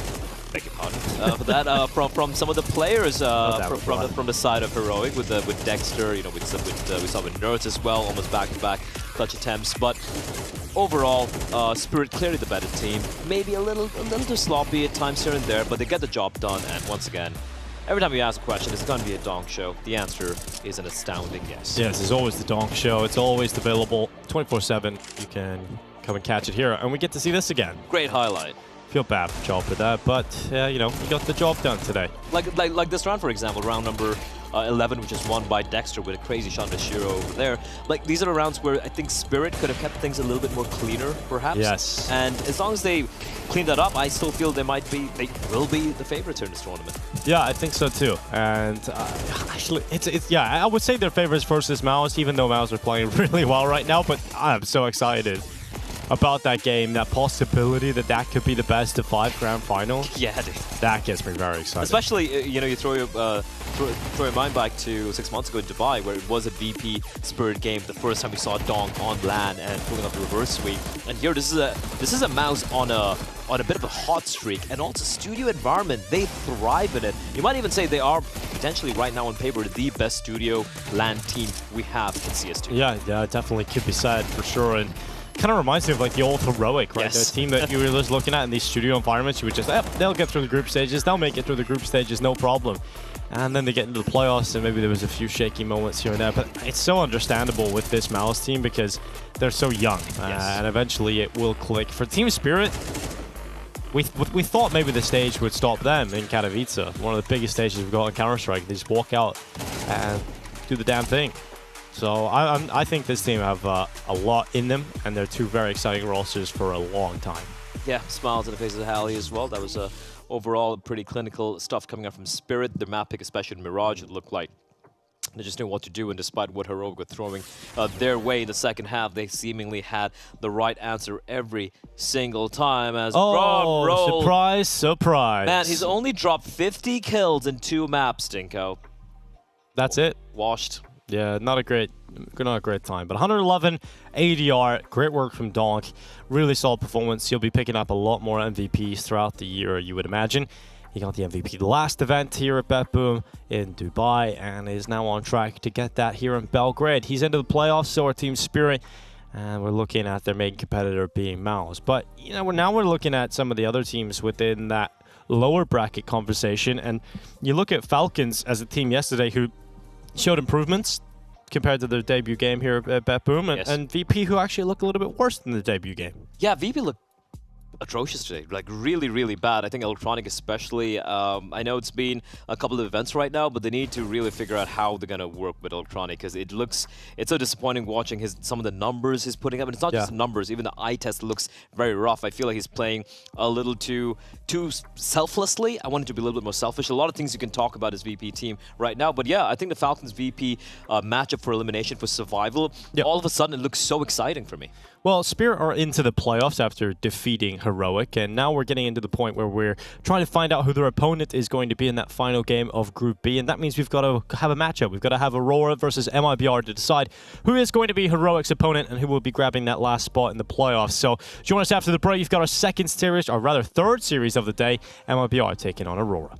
Beg your pardon. For that, from some of the players from the side of Heroic with Dexter, we saw with Nerds as well, almost back-to-back clutch attempts. But overall, Spirit clearly the better team. Maybe a little too sloppy at times here and there, but they get the job done. And once again, every time you ask a question, is it going to be a Donk show? The answer is an astounding yes. Yes, it's always the Donk show. It's always available 24/7. You can come and catch it here, and we get to see this again. Great highlight. Feel bad for Job for that, but you got the job done today. Like this round, for example, round number 11, which is won by Dexter with a crazy shot to Shiro over there. Like, these are the rounds where I think Spirit could have kept things a little bit more cleaner, perhaps. Yes. And as long as they clean that up, I still feel they will be the favorites here in this tournament. Yeah, I think so too. And actually, I would say they're favorites versus Mouse, even though Mouse are playing really well right now. But I'm so excited about that game, that possibility that could be the best of 5 grand final. Yeah, dude. That gets me very excited. Especially, you throw throw your mind back to 6 months ago in Dubai, where it was a VP Spirit game. The first time we saw Donk on LAN and pulling off the reverse sweep. And here, this is a mouse on a bit of a hot streak, and also studio environment. They thrive in it. You might even say they are potentially right now on paper the best studio LAN team we have in CS2. Yeah, definitely could be said for sure. And kind of reminds me of like the old Heroic, right? Yes. The team that you were just looking at in these studio environments. You would just, they'll get through the group stages. They'll make it through the group stages, no problem. And then they get into the playoffs, and maybe there was a few shaky moments here and there. But it's so understandable with this Malice team because they're so young, and eventually it will click. For Team Spirit, we thought maybe the stage would stop them in Katowice, one of the biggest stages we've got in Counter-Strike. They just walk out and do the damn thing. So I think this team have a lot in them, and they're two very exciting rosters for a long time. Yeah, smiles on the face of Hallie as well. That was overall pretty clinical stuff coming out from Spirit. Their map pick, especially in Mirage, it looked like they just knew what to do, and despite what Heroic were throwing their way in the second half, they seemingly had the right answer every single time. As Rob rolled. Surprise, surprise. Man, he's only dropped 50 kills in 2 maps, Dinko. That's it. Washed. Yeah, not a great time. But 111 ADR, great work from Donk. Really solid performance. He'll be picking up a lot more MVPs throughout the year, you would imagine. He got the MVP the last event here at BetBoom in Dubai, and is now on track to get that here in Belgrade. He's into the playoffs, so are Team Spirit, and we're looking at their main competitor being Mouse. But you know, now we're looking at some of the other teams within that lower bracket conversation, and you look at Falcons as a team yesterday who showed improvements compared to their debut game here at BetBoom, and VP, who actually looked a little bit worse than the debut game. Yeah, VP looked atrocious today, like really, really bad. I think Electronic especially. I know it's been a couple of events right now, but they need to really figure out how they're gonna work with Electronic, because it's so disappointing watching some of the numbers he's putting up. And it's not just numbers, even the eye test looks very rough. I feel like he's playing a little too selflessly. I want it to be a little bit more selfish. A lot of things you can talk about his VP team right now, but yeah, I think the Falcons VP matchup for elimination, for survival, all of a sudden it looks so exciting for me. Well, Spirit are into the playoffs after defeating Heroic, and now we're getting into the point where we're trying to find out who their opponent is going to be in that final game of Group B, and that means we've got to have a matchup. We've got to have Aurora versus MIBR to decide who is going to be Heroic's opponent and who will be grabbing that last spot in the playoffs. So join us after the break. You've got our second series, or rather third series of the day, MIBR taking on Aurora.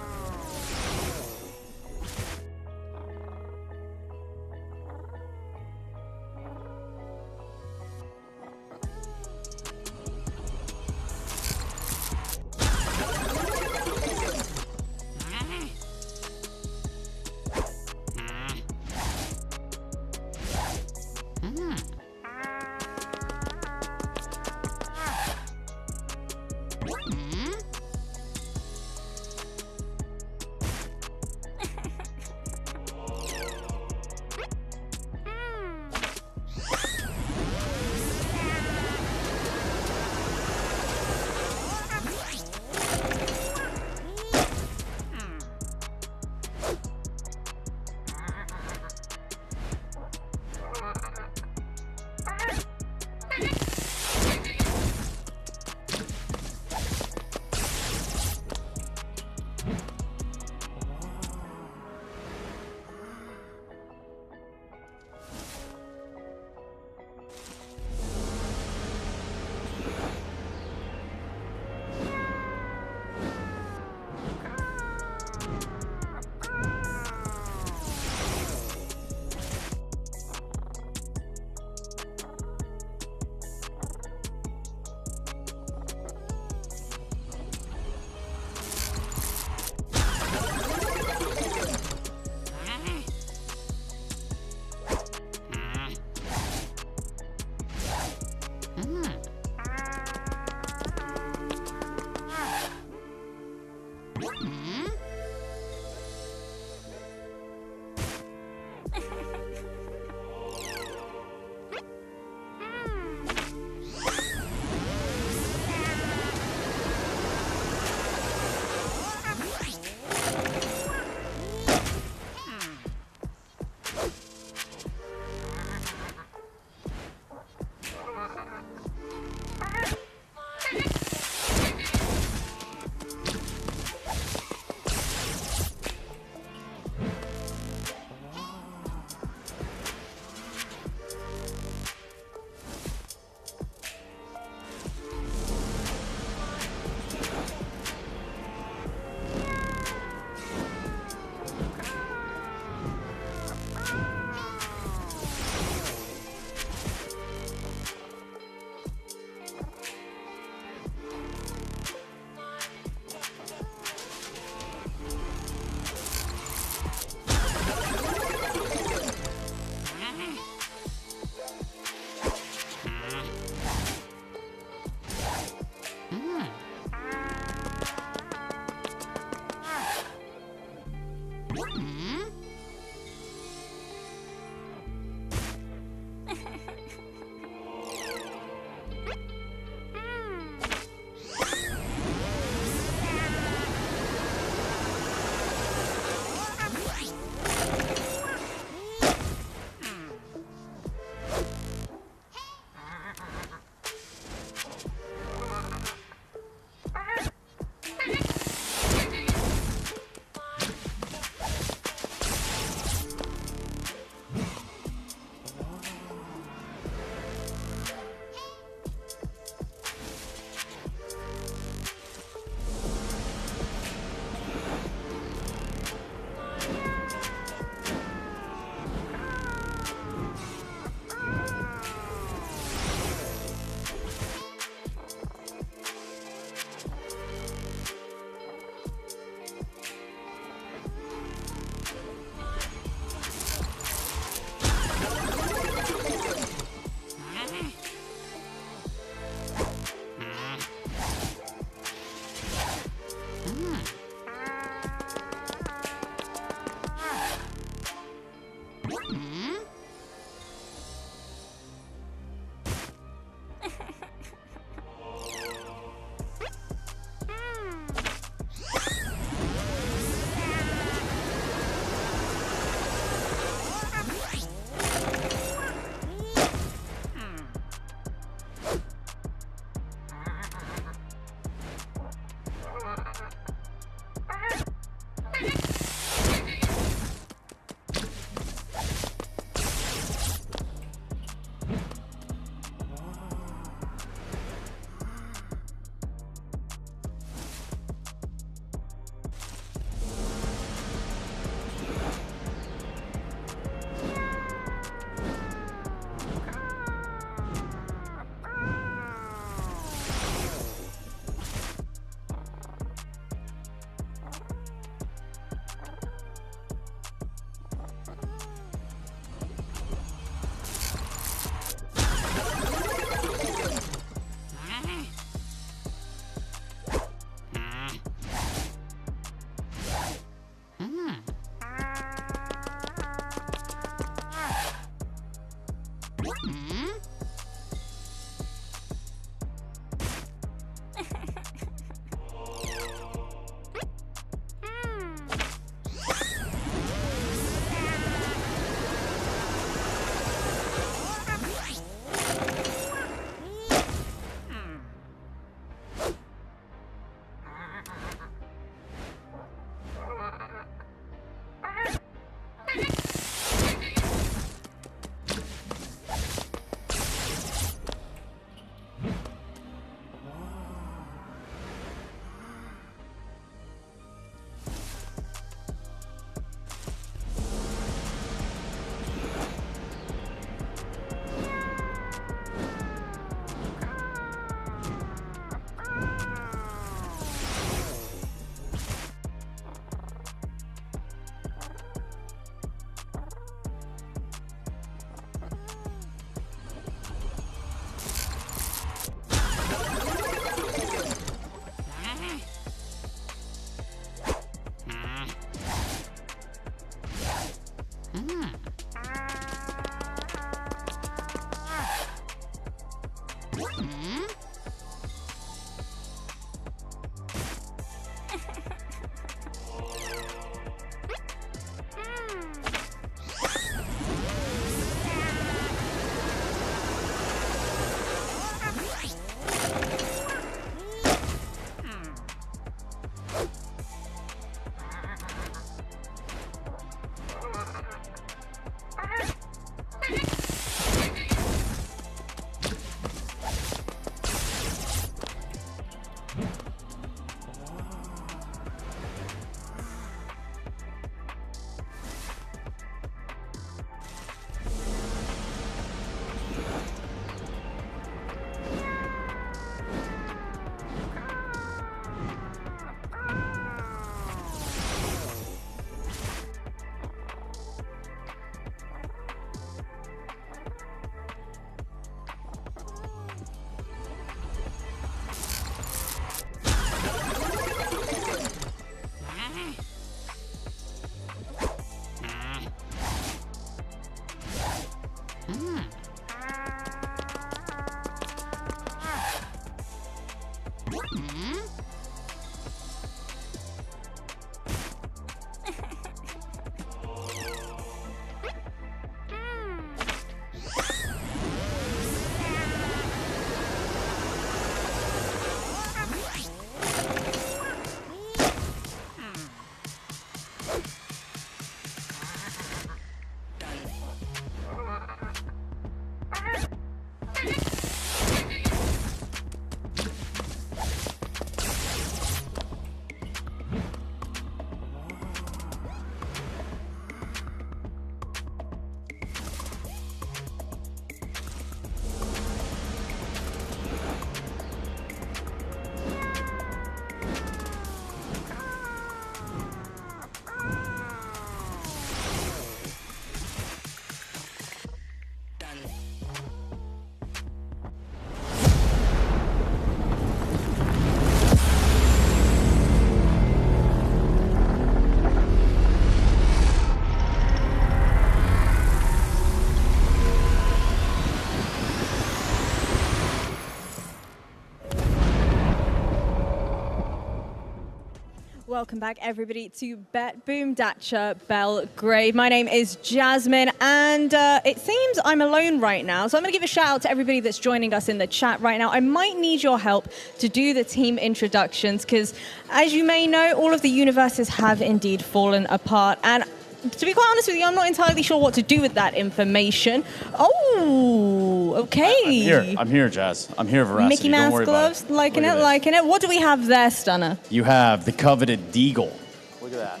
Welcome back, everybody, to BetBoom Dacha Belgrade. My name is Jasmine, and it seems I'm alone right now. So I'm going to give a shout out to everybody that's joining us in the chat right now. I might need your help to do the team introductions, because as you may know, all of the universes have indeed fallen apart. And to be quite honest with you, I'm not entirely sure what to do with that information. Oh, okay. I'm here, Jazz. I'm here, Veracity. Mickey Mouse gloves, liking it. What do we have there, Stunner? You have the coveted Deagle. Look at that.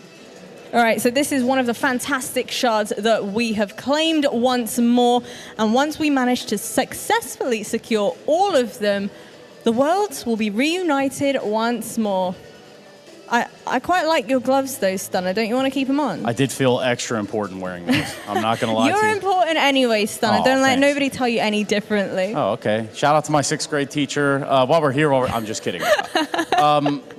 All right, so this is one of the fantastic shards that we have claimed once more. And once we manage to successfully secure all of them, the worlds will be reunited once more. I quite like your gloves, though, Stunner. Don't you want to keep them on? I did feel extra important wearing those. I'm not going to lie to you. You're important anyway, Stunner. Oh, Don't let thanks. nobody tell you any differently. Oh, okay. Shout out to my 6th grade teacher. While we're here, I'm just kidding.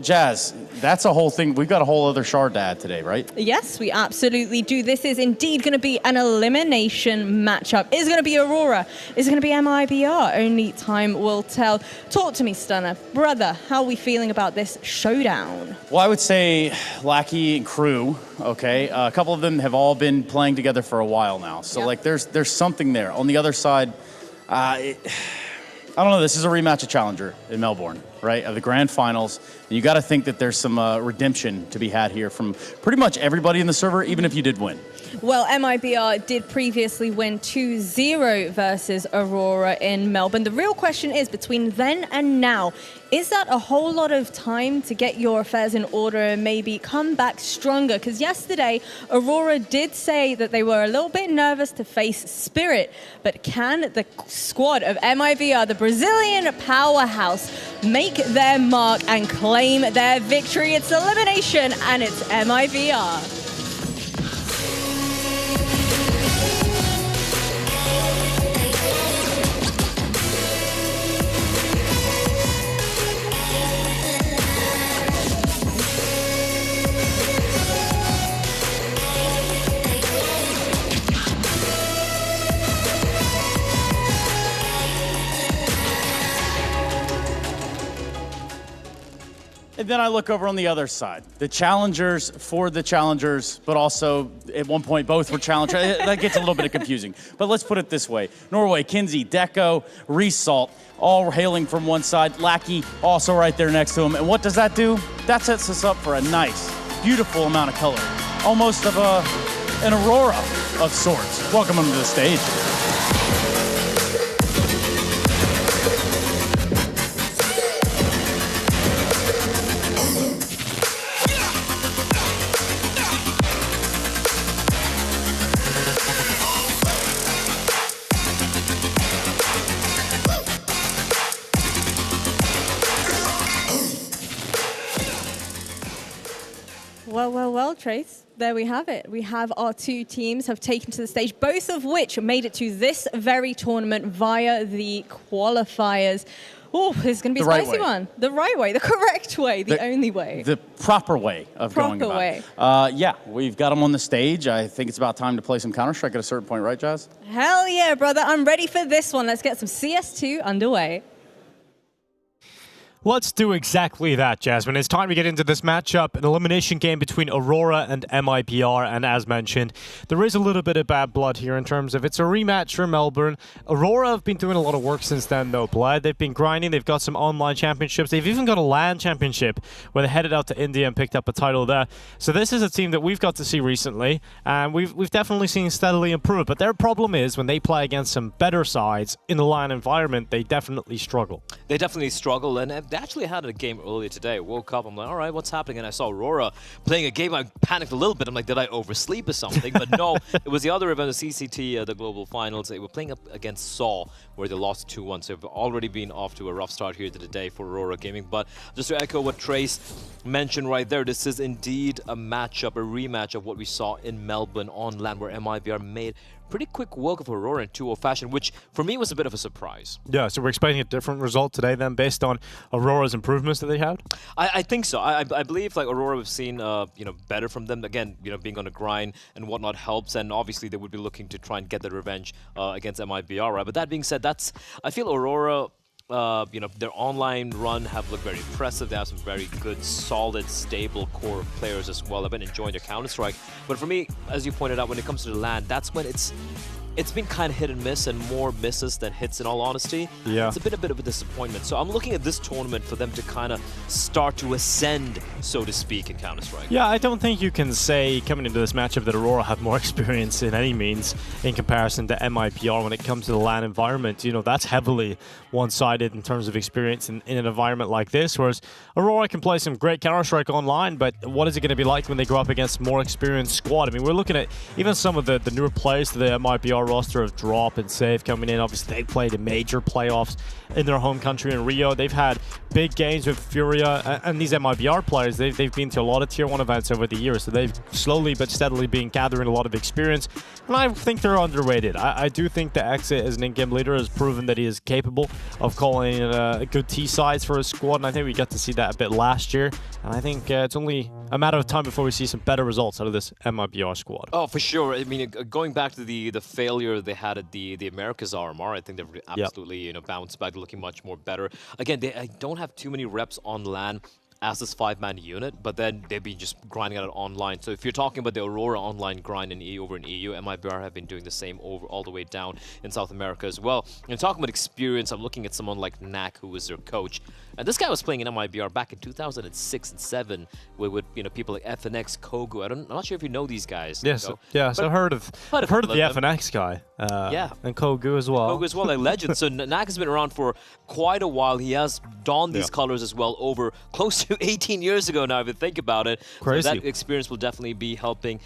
Jazz, that's a whole thing. We've got a whole other shard to add today, right? Yes, we absolutely do. This is indeed going to be an elimination matchup. Is it going to be Aurora? Is it going to be MIBR? Only time will tell. Talk to me, Stunner. Brother, how are we feeling about this showdown? Well, I would say Lackey and crew, okay? A couple of them have all been playing together for a while now. So, like, there's something there. On the other side, I don't know. This is a rematch of Challenger in Melbourne, right? Of the grand finals. And you got to think that there's some redemption to be had here from pretty much everybody in the server, even if you did win. Well, MIBR did previously win 2-0 versus Aurora in Melbourne. The real question is, between then and now, is that a whole lot of time to get your affairs in order and maybe come back stronger? Because yesterday, Aurora did say that they were a little bit nervous to face Spirit. But can the squad of MIBR, the Brazilian powerhouse, make their mark and claim their victory? It's elimination, and it's MIBR. And then I look over on the other side. The challengers for the challengers, but also at one point both were challengers. That gets a little bit confusing. But let's put it this way. Norway, Kinsey, Deco, Resalt, all hailing from one side. Lackey also right there next to him. And what does that do? That sets us up for a nice, beautiful amount of color. Almost of an Aurora of sorts. Welcome him to the stage. Well, Trace, there we have it. We have our two teams have taken to the stage, both of which made it to this very tournament via the qualifiers. Oh, this is going to be a spicy one. The right way, the correct way, the only way. The proper way of going about it. Yeah, we've got them on the stage. I think it's about time to play some Counter-Strike at a certain point, right, Jazz? Hell yeah, brother. I'm ready for this one. Let's get some CS2 underway. Let's do exactly that, Jasmine. It's time to get into this matchup, an elimination game between Aurora and MIBR, and as mentioned, there is a little bit of bad blood here in terms of it's a rematch for Melbourne. Aurora have been doing a lot of work since then, though, Blood. They've been grinding, they've got some online championships, they've even got a LAN championship where they headed out to India and picked up a title there. So this is a team that we've got to see recently, and we've definitely seen steadily improve, but their problem is when they play against some better sides in the LAN environment, they definitely struggle. They definitely struggle, and they actually had a game earlier today. I woke up, I'm like, all right, what's happening? And I saw Aurora playing a game. I panicked a little bit. I'm like, did I oversleep or something? But no, it was the other event, the CCT, the Global Finals. They were playing up against Saw, where they lost 2-1. So they've already been off to a rough start here to the day for Aurora Gaming. But just to echo what Trace mentioned right there, this is indeed a matchup, a rematch of what we saw in Melbourne on LAN, where MIBR made pretty quick work of Aurora in 2-0 fashion, which for me was a bit of a surprise. Yeah, so we're expecting a different result today then based on Aurora's improvements that they had? I think so. I believe like Aurora, we've seen better from them. Again, being on the grind and whatnot helps, and obviously they would be looking to try and get the revenge against MIBR, right? But that being said, I feel Aurora, their online run have looked very impressive. They have some very good, solid, stable core players as well. I've been enjoying their Counter-Strike. But for me, as you pointed out, when it comes to the LAN, that's when it's been kind of hit and miss, and more misses than hits, in all honesty. Yeah. It's a bit of a disappointment. So I'm looking at this tournament for them to kind of start to ascend, so to speak, in Counter-Strike. Yeah, I don't think you can say, coming into this matchup, that Aurora have more experience in any means in comparison to MIBR when it comes to the LAN environment. That's heavily one-sided in terms of experience in an environment like this, whereas Aurora can play some great Counter-Strike online, but what is it going to be like when they go up against more experienced squad? I mean, we're looking at even some of the newer players to the MIBR roster of Drop and Save coming in. Obviously, they played in major playoffs in their home country in Rio. They've had big games with Furia, and these MIBR players, they've been to a lot of Tier 1 events over the years, so they've slowly but steadily been gathering a lot of experience, and I think they're underrated. I do think the Exit as an in-game leader has proven that he is capable of calling good T-sides for his squad, and I think we got to see that a bit last year, and I think it's only a matter of time before we see some better results out of this MIBR squad. Oh, for sure. I mean, going back to the failure they had at the Americas RMR, I think they've absolutely bounced back, looking much more better. Again, I don't have too many reps on LAN as this 5-man unit, but then they've been just grinding at it online. So if you're talking about the Aurora online grind in over in EU, MIBR have been doing the same all the way down in South America as well. And talking about experience, I'm looking at someone like Knack, who was their coach. And this guy was playing in MIBR back in 2006 and 7 with people like FNX, Kogu. I'm not sure if you know these guys. Yes, yeah, so I've heard of the FNX guy. Yeah. And Kogu as well. Kogu as well, a legend. So Knack has been around for quite a while. He has donned these colors as well over close to 18 years ago now, if you think about it. Crazy. So that experience will definitely be helping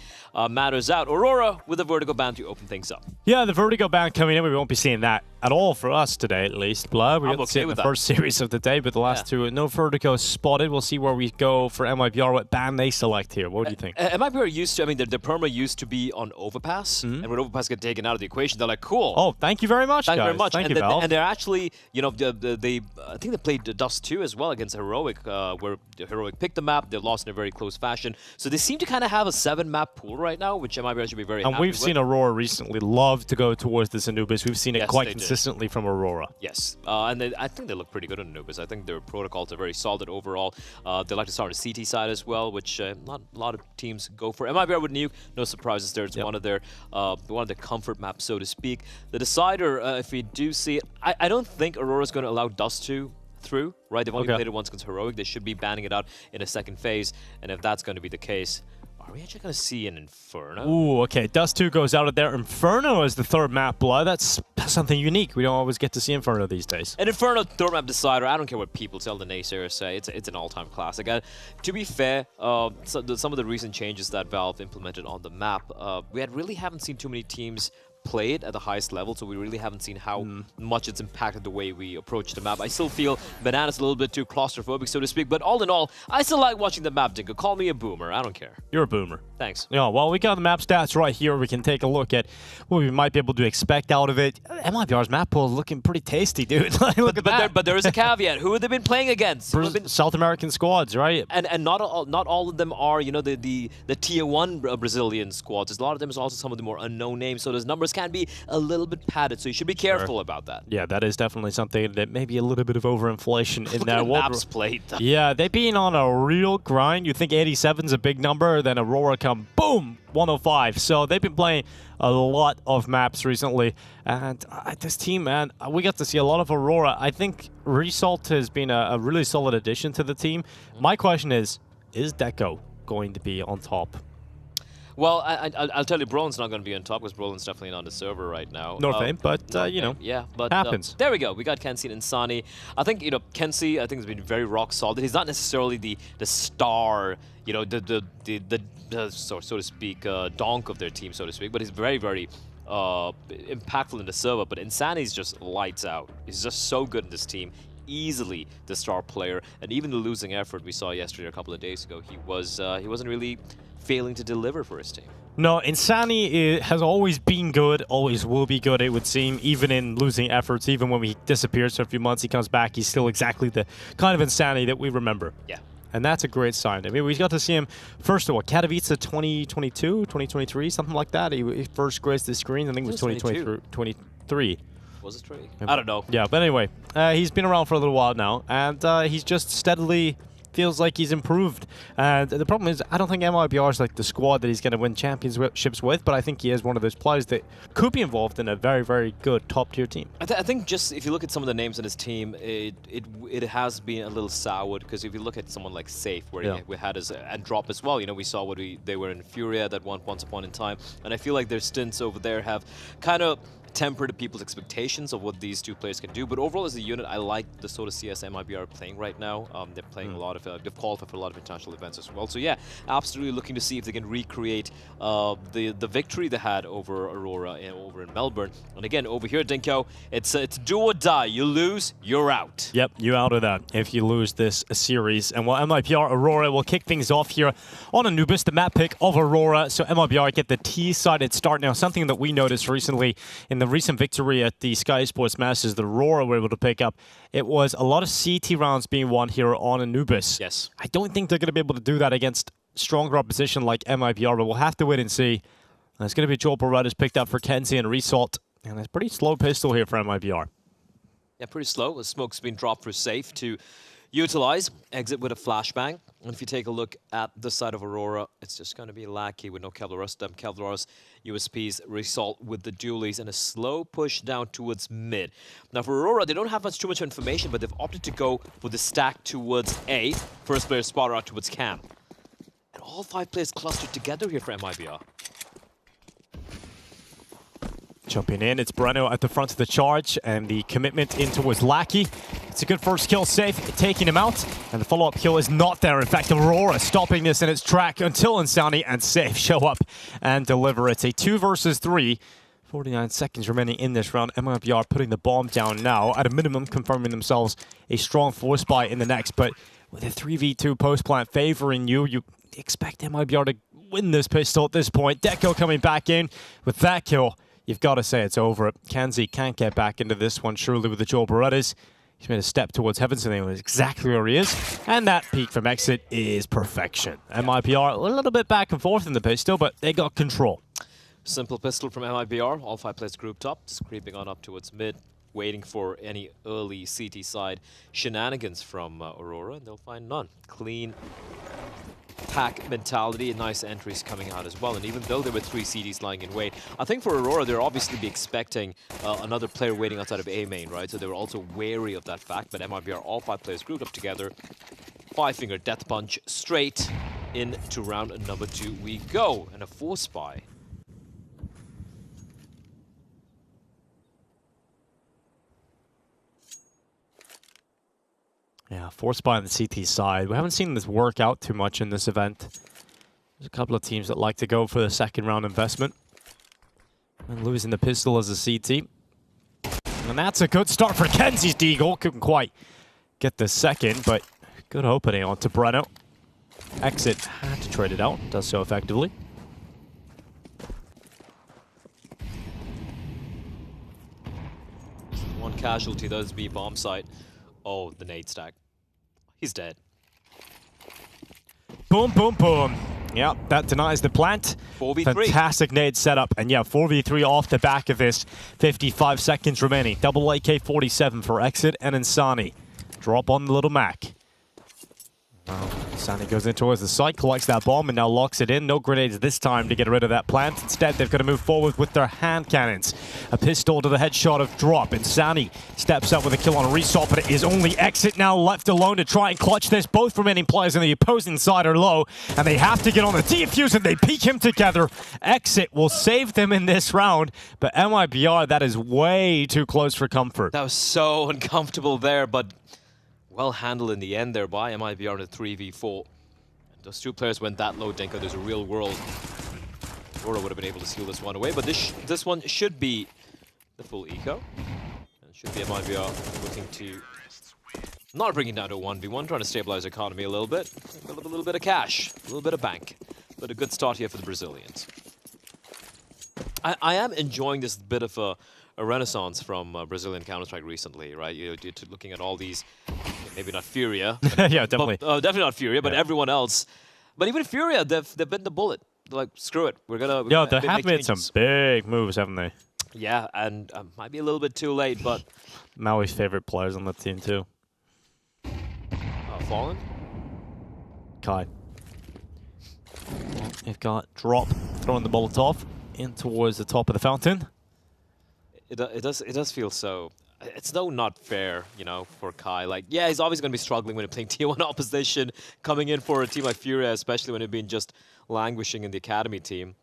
matters out. Aurora with the Vertigo ban to open things up. Yeah, the Vertigo ban coming in, we won't be seeing that at all for us today, at least. Blood, we got to see it in the first series of the day, but the last two, no Vertigo spotted. We'll see where we go for MIBR, what ban they select here. What do you think? MIBR used to, the perma used to be on Overpass, and when Overpass got taken out of the equation, they're like, cool. Oh, thank you very much, guys. Very much. Thank you, Valve. And they're actually, I think they played Dust 2 as well against Heroic, where Heroic picked the map. They lost in a very close fashion. So they seem to kind of have a 7-map pool right now, which MIBR should be very happy with. And we've seen Aurora recently love to go towards this Anubis. We've seen it quite consistently consistently from Aurora. Yes, and I think they look pretty good on Anubis. I think their protocols are very solid overall. They like to start on the CT side as well, which not a lot of teams go for. MIBR with Nuke, no surprises there. It's one of their comfort maps, so to speak. The decider, if we do see it, I don't think Aurora's going to allow Dust 2 through, right? They've only played it once against Heroic. They should be banning it out in a second phase, and if that's going to be the case, are we actually going to see an Inferno? Ooh, okay. Dust 2 goes out of there. Inferno is the third map, Blood. That's something unique. We don't always get to see Inferno these days. An Inferno third map decider, I don't care what people tell the naysayers say, it's an all-time classic. To be fair, some of the recent changes that Valve implemented on the map, we really haven't seen too many teams play it at the highest level, so we really haven't seen how much it's impacted the way we approach the map. I still feel Banana's a little bit too claustrophobic, so to speak, but all in all, I still like watching the map, Dinko. Call me a boomer, I don't care. You're a boomer. Thanks. Yeah, well, we got the map stats right here. We can take a look at what we might be able to expect out of it. MIBR's map pool is looking pretty tasty, dude. Look at that. But there is a caveat. Who have they been playing against? South American squads, right? And not all of them are, you know, the tier 1 Brazilian squads. A lot of them is also some of the more unknown names, so those numbers can be a little bit padded, so you should be careful about that. Yeah, that is definitely something that may be a little bit of overinflation in that maps played. Yeah, they've been on a real grind. You think 87's a big number, then Aurora come, boom, 105. So they've been playing a lot of maps recently. And this team, man, we got to see a lot of Aurora. I think Result has been a really solid addition to the team. My question is Deco going to be on top? Well, I'll tell you, Brolin's not going to be on top because Brolin's definitely not on the server right now. Northame, but, you know, yeah, but happens. There we go. We got Kenzie and Insani. I think, you know, Kenzie, I think, has been very rock solid. He's not necessarily the star, you know, so to speak, donk of their team, so to speak, but he's very, very impactful in the server. But Insani's just lights out. He's just so good in this team. Easily the star player, and even the losing effort we saw yesterday, a couple of days ago, he wasn't really failing to deliver for his team. No, Insani has always been good, always will be good, it would seem, even in losing efforts. Even when he disappears for a few months, he comes back, he's still exactly the kind of Insani that we remember. Yeah. And that's a great sign. I mean, we got to see him, first of all, Katowice 2022, 2023, something like that. He first graced the screen, I think it was 2023. Was it 3? I don't know. Yeah, but anyway, he's been around for a little while now, and he's just steadily feels like he's improved. And the problem is, I don't think MIBR is like the squad that he's going to win championships with, but I think he is one of those players that could be involved in a very, very good top-tier team. I think just if you look at some of the names in his team, it has been a little soured, because if you look at someone like Safe, where we had his and Drop as well, you know, we saw what they were in Furia that once upon in time, and I feel like their stints over there have kind of tempered people's expectations of what these two players can do. But overall, as a unit, I like the sort of CS MIBR are playing right now. They're playing a lot of, they've qualified for a lot of international events as well. So yeah, absolutely looking to see if they can recreate the victory they had over Aurora and over in Melbourne. And again, over here, Dinko, it's do or die. You lose, you're out. Yep, you're out of that if you lose this series. And while MIBR Aurora will kick things off here on Anubis, the map pick of Aurora. So MIBR get the T-sided start now, something that we noticed recently in the recent victory at the Sky Esports Masters that Aurora were able to pick up. It was a lot of CT rounds being won here on Anubis. Yes. I don't think they're going to be able to do that against stronger opposition like MIBR, but we'll have to wait and see. And it's going to be Joel Beretta's picked up for Kenzie and Resalt. And it's a pretty slow pistol here for MIBR. Yeah, pretty slow. The smoke's been dropped for Safe to utilize. Exit with a flashbang. And if you take a look at the side of Aurora, it's just going to be Lackey with no Kevlaros. Kevlaros USPs Result with the dualies and a slow push down towards mid. Now for Aurora, they don't have too much information, but they've opted to go for the stack towards A. First player spotter out towards Cam. And all 5 players clustered together here for MIBR. Jumping in, it's Breno at the front of the charge, and the commitment in towards Lackey. It's a good first kill, Safe, taking him out, and the follow-up kill is not there. In fact, Aurora stopping this in its track until Insani and Safe show up and deliver. It's a 2 versus 3. 49 seconds remaining in this round. MIBR putting the bomb down now, at a minimum confirming themselves a strong force buy in the next, but with a 3v2 post-plant favoring you, you expect MIBR to win this pistol at this point. Deco coming back in with that kill. You've got to say it's over. Kenzie can't get back into this one, surely, with the Joel Berettas. He's made a step towards Heaven's, and he knows exactly where he is. And that peek from exit is perfection. MIBR a little bit back and forth in the pistol, but they got control. Simple pistol from MIBR. All 5 players grouped up, just creeping on up towards mid. waiting for any early CT side shenanigans from Aurora, and they'll find none. Clean pack mentality and nice entries coming out as well. And even though there were 3 CDs lying in wait, I think for Aurora, they're obviously be expecting another player waiting outside of A main, right? So they were also wary of that fact, but MIBR, all 5 players grouped up together. 5-finger death punch straight into round number 2 we go. And a 4 spy. Yeah, 4 spy on the CT side. We haven't seen this work out too much in this event. There's a couple of teams that like to go for the second round investment. And losing the pistol as a CT. And that's a good start for Kenzie's Deagle. Couldn't quite get the second, but good opening onto Breno. Exit had to trade it out. Does so effectively. One casualty, those B bomb site. Oh, the nade stack. He's dead. Boom, boom, boom. Yeah, that denies the plant. 4v3. Fantastic nade setup. And yeah, 4v3 off the back of this. 55 seconds remaining. Double AK-47 for Exit and Insani. Drop on the little Mac. Insani goes in towards the site, collects that bomb, and now locks it in. No grenades this time to get rid of that plant. Instead, they've got to move forward with their hand cannons. A pistol to the headshot of Drop. Insani steps up with a kill on a result, but it is only Exit now left alone to try and clutch this. Both remaining players on the opposing side are low, and they have to get on the defuse, and they peek him together. Exit will save them in this round, but MIBR, that is way too close for comfort. That was so uncomfortable there, but well handled in the end there by MIBR in a 3v4. Those 2 players went that low, Dinko. There's a real world. Aurora would have been able to steal this one away, but this one should be the full eco. And should be MIBR looking to not bring it down to 1v1, trying to stabilize the economy a little bit. A little bit of cash, a little bit of bank. But a good start here for the Brazilians. I am enjoying this bit of a renaissance from Brazilian Counter-Strike recently, right? You're looking at all these, maybe not Furia. Yeah, definitely. Definitely not Furia, but everyone else. But even Furia, they've bitten the bullet. They're like, screw it. We're gonna they have made some big moves, haven't they? Yeah, and might be a little bit too late, but Maui's favorite players on the team too. Fallen? Kai. They've got Drop throwing the Molotov in towards the top of the fountain. It does feel so. It's not fair, you know, for Kai. Like, yeah, he's always going to be struggling when he's playing Tier 1 opposition, coming in for a team like Furia, especially when he's been just languishing in the Academy team.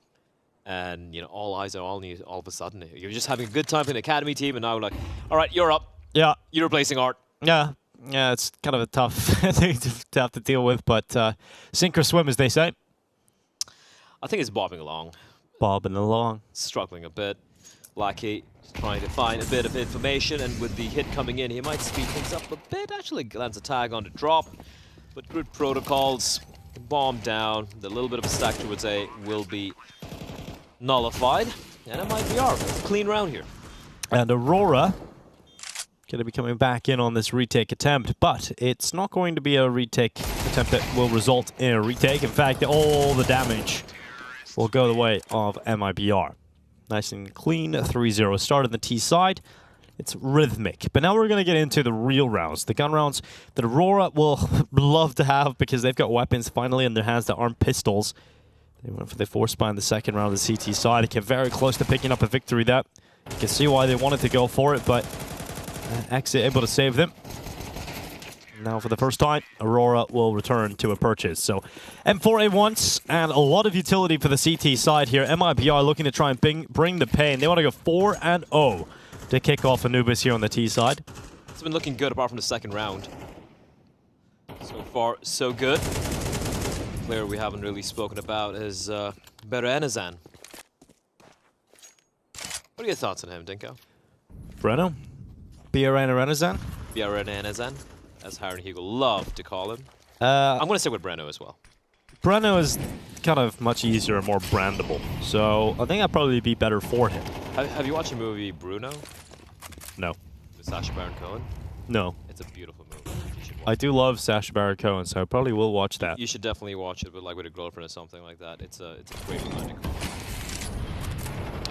And, you know, all eyes are on you all of a sudden. You're just having a good time in the Academy team, and now we're like, all right, you're up. Yeah. You're replacing Art. Yeah. Yeah, it's kind of a tough thing to have to deal with, but sink or swim, as they say. I think it's bobbing along. Bobbing along. Struggling a bit. Lucky. Trying to find a bit of information, and with the hit coming in, he might speed things up a bit. Actually lands a tag on the Drop, but good protocols. Bomb down. The little bit of a stack towards A will be nullified, and it might be our clean round here. And Aurora going to be coming back in on this retake attempt, but it's not going to be a retake attempt that will result in a retake. In fact, all the damage will go the way of MIBR. Nice and clean, 3-0 start on the T side. It's rhythmic. But now we're going to get into the real rounds. The gun rounds that Aurora will love to have because they've got weapons finally in their hands that aren't pistols. They went for the 4 spy in the second round of the CT side. They came very close to picking up a victory there. You can see why they wanted to go for it, but Exit able to save them. Now for the first time, Aurora will return to a purchase. So M4A once, and a lot of utility for the CT side here. MIBR looking to try and bring the pain. They want to go 4-0 to kick off Anubis here on the T side. It's been looking good apart from the second round. So far, so good. The player we haven't really spoken about is Berenazan. What are your thoughts on him, Dinko? Breno? Berenazan? Berenazan, as Harry and Hugo love to call him. I'm going to stick with Breno as well. Breno is kind of much easier and more brandable, so I think that'd probably be better for him. Have you watched the movie Bruno? No. With Sacha Baron Cohen? No. It's a beautiful movie. You should watch I do love Sacha Baron Cohen, so I probably will watch that. You should definitely watch it with a girlfriend or something like that. It's a great romantic comedy.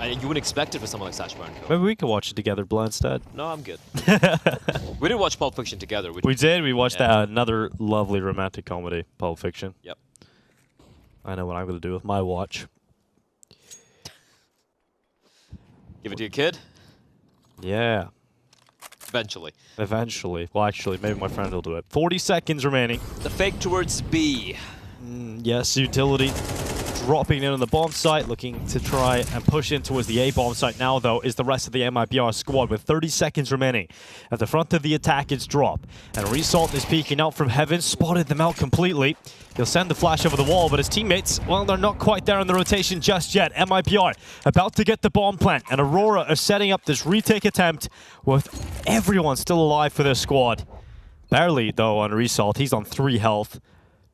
You wouldn't expect it for someone like Sash Baron. Maybe we could watch it together, Blah, instead. No, I'm good. We did watch Pulp Fiction together. We did. We watched another lovely romantic comedy, Pulp Fiction. Yep. I know what I'm going to do with my watch. Give it to your kid? Yeah. Eventually. Eventually. Well, actually, maybe my friend will do it. 40 seconds remaining. The fake towards B. Yes, utility dropping in on the bomb site, looking to try and push in towards the A bomb site. Now, though, is the rest of the MIBR squad with 30 seconds remaining. At the front of the attack, it's Drop. And Result is peeking out from heaven, spotted them out completely. He'll send the flash over the wall, but his teammates, well, they're not quite there in the rotation just yet. MIBR about to get the bomb plant, and Aurora are setting up this retake attempt with everyone still alive for their squad. Barely, though, on Result. He's on 3 health.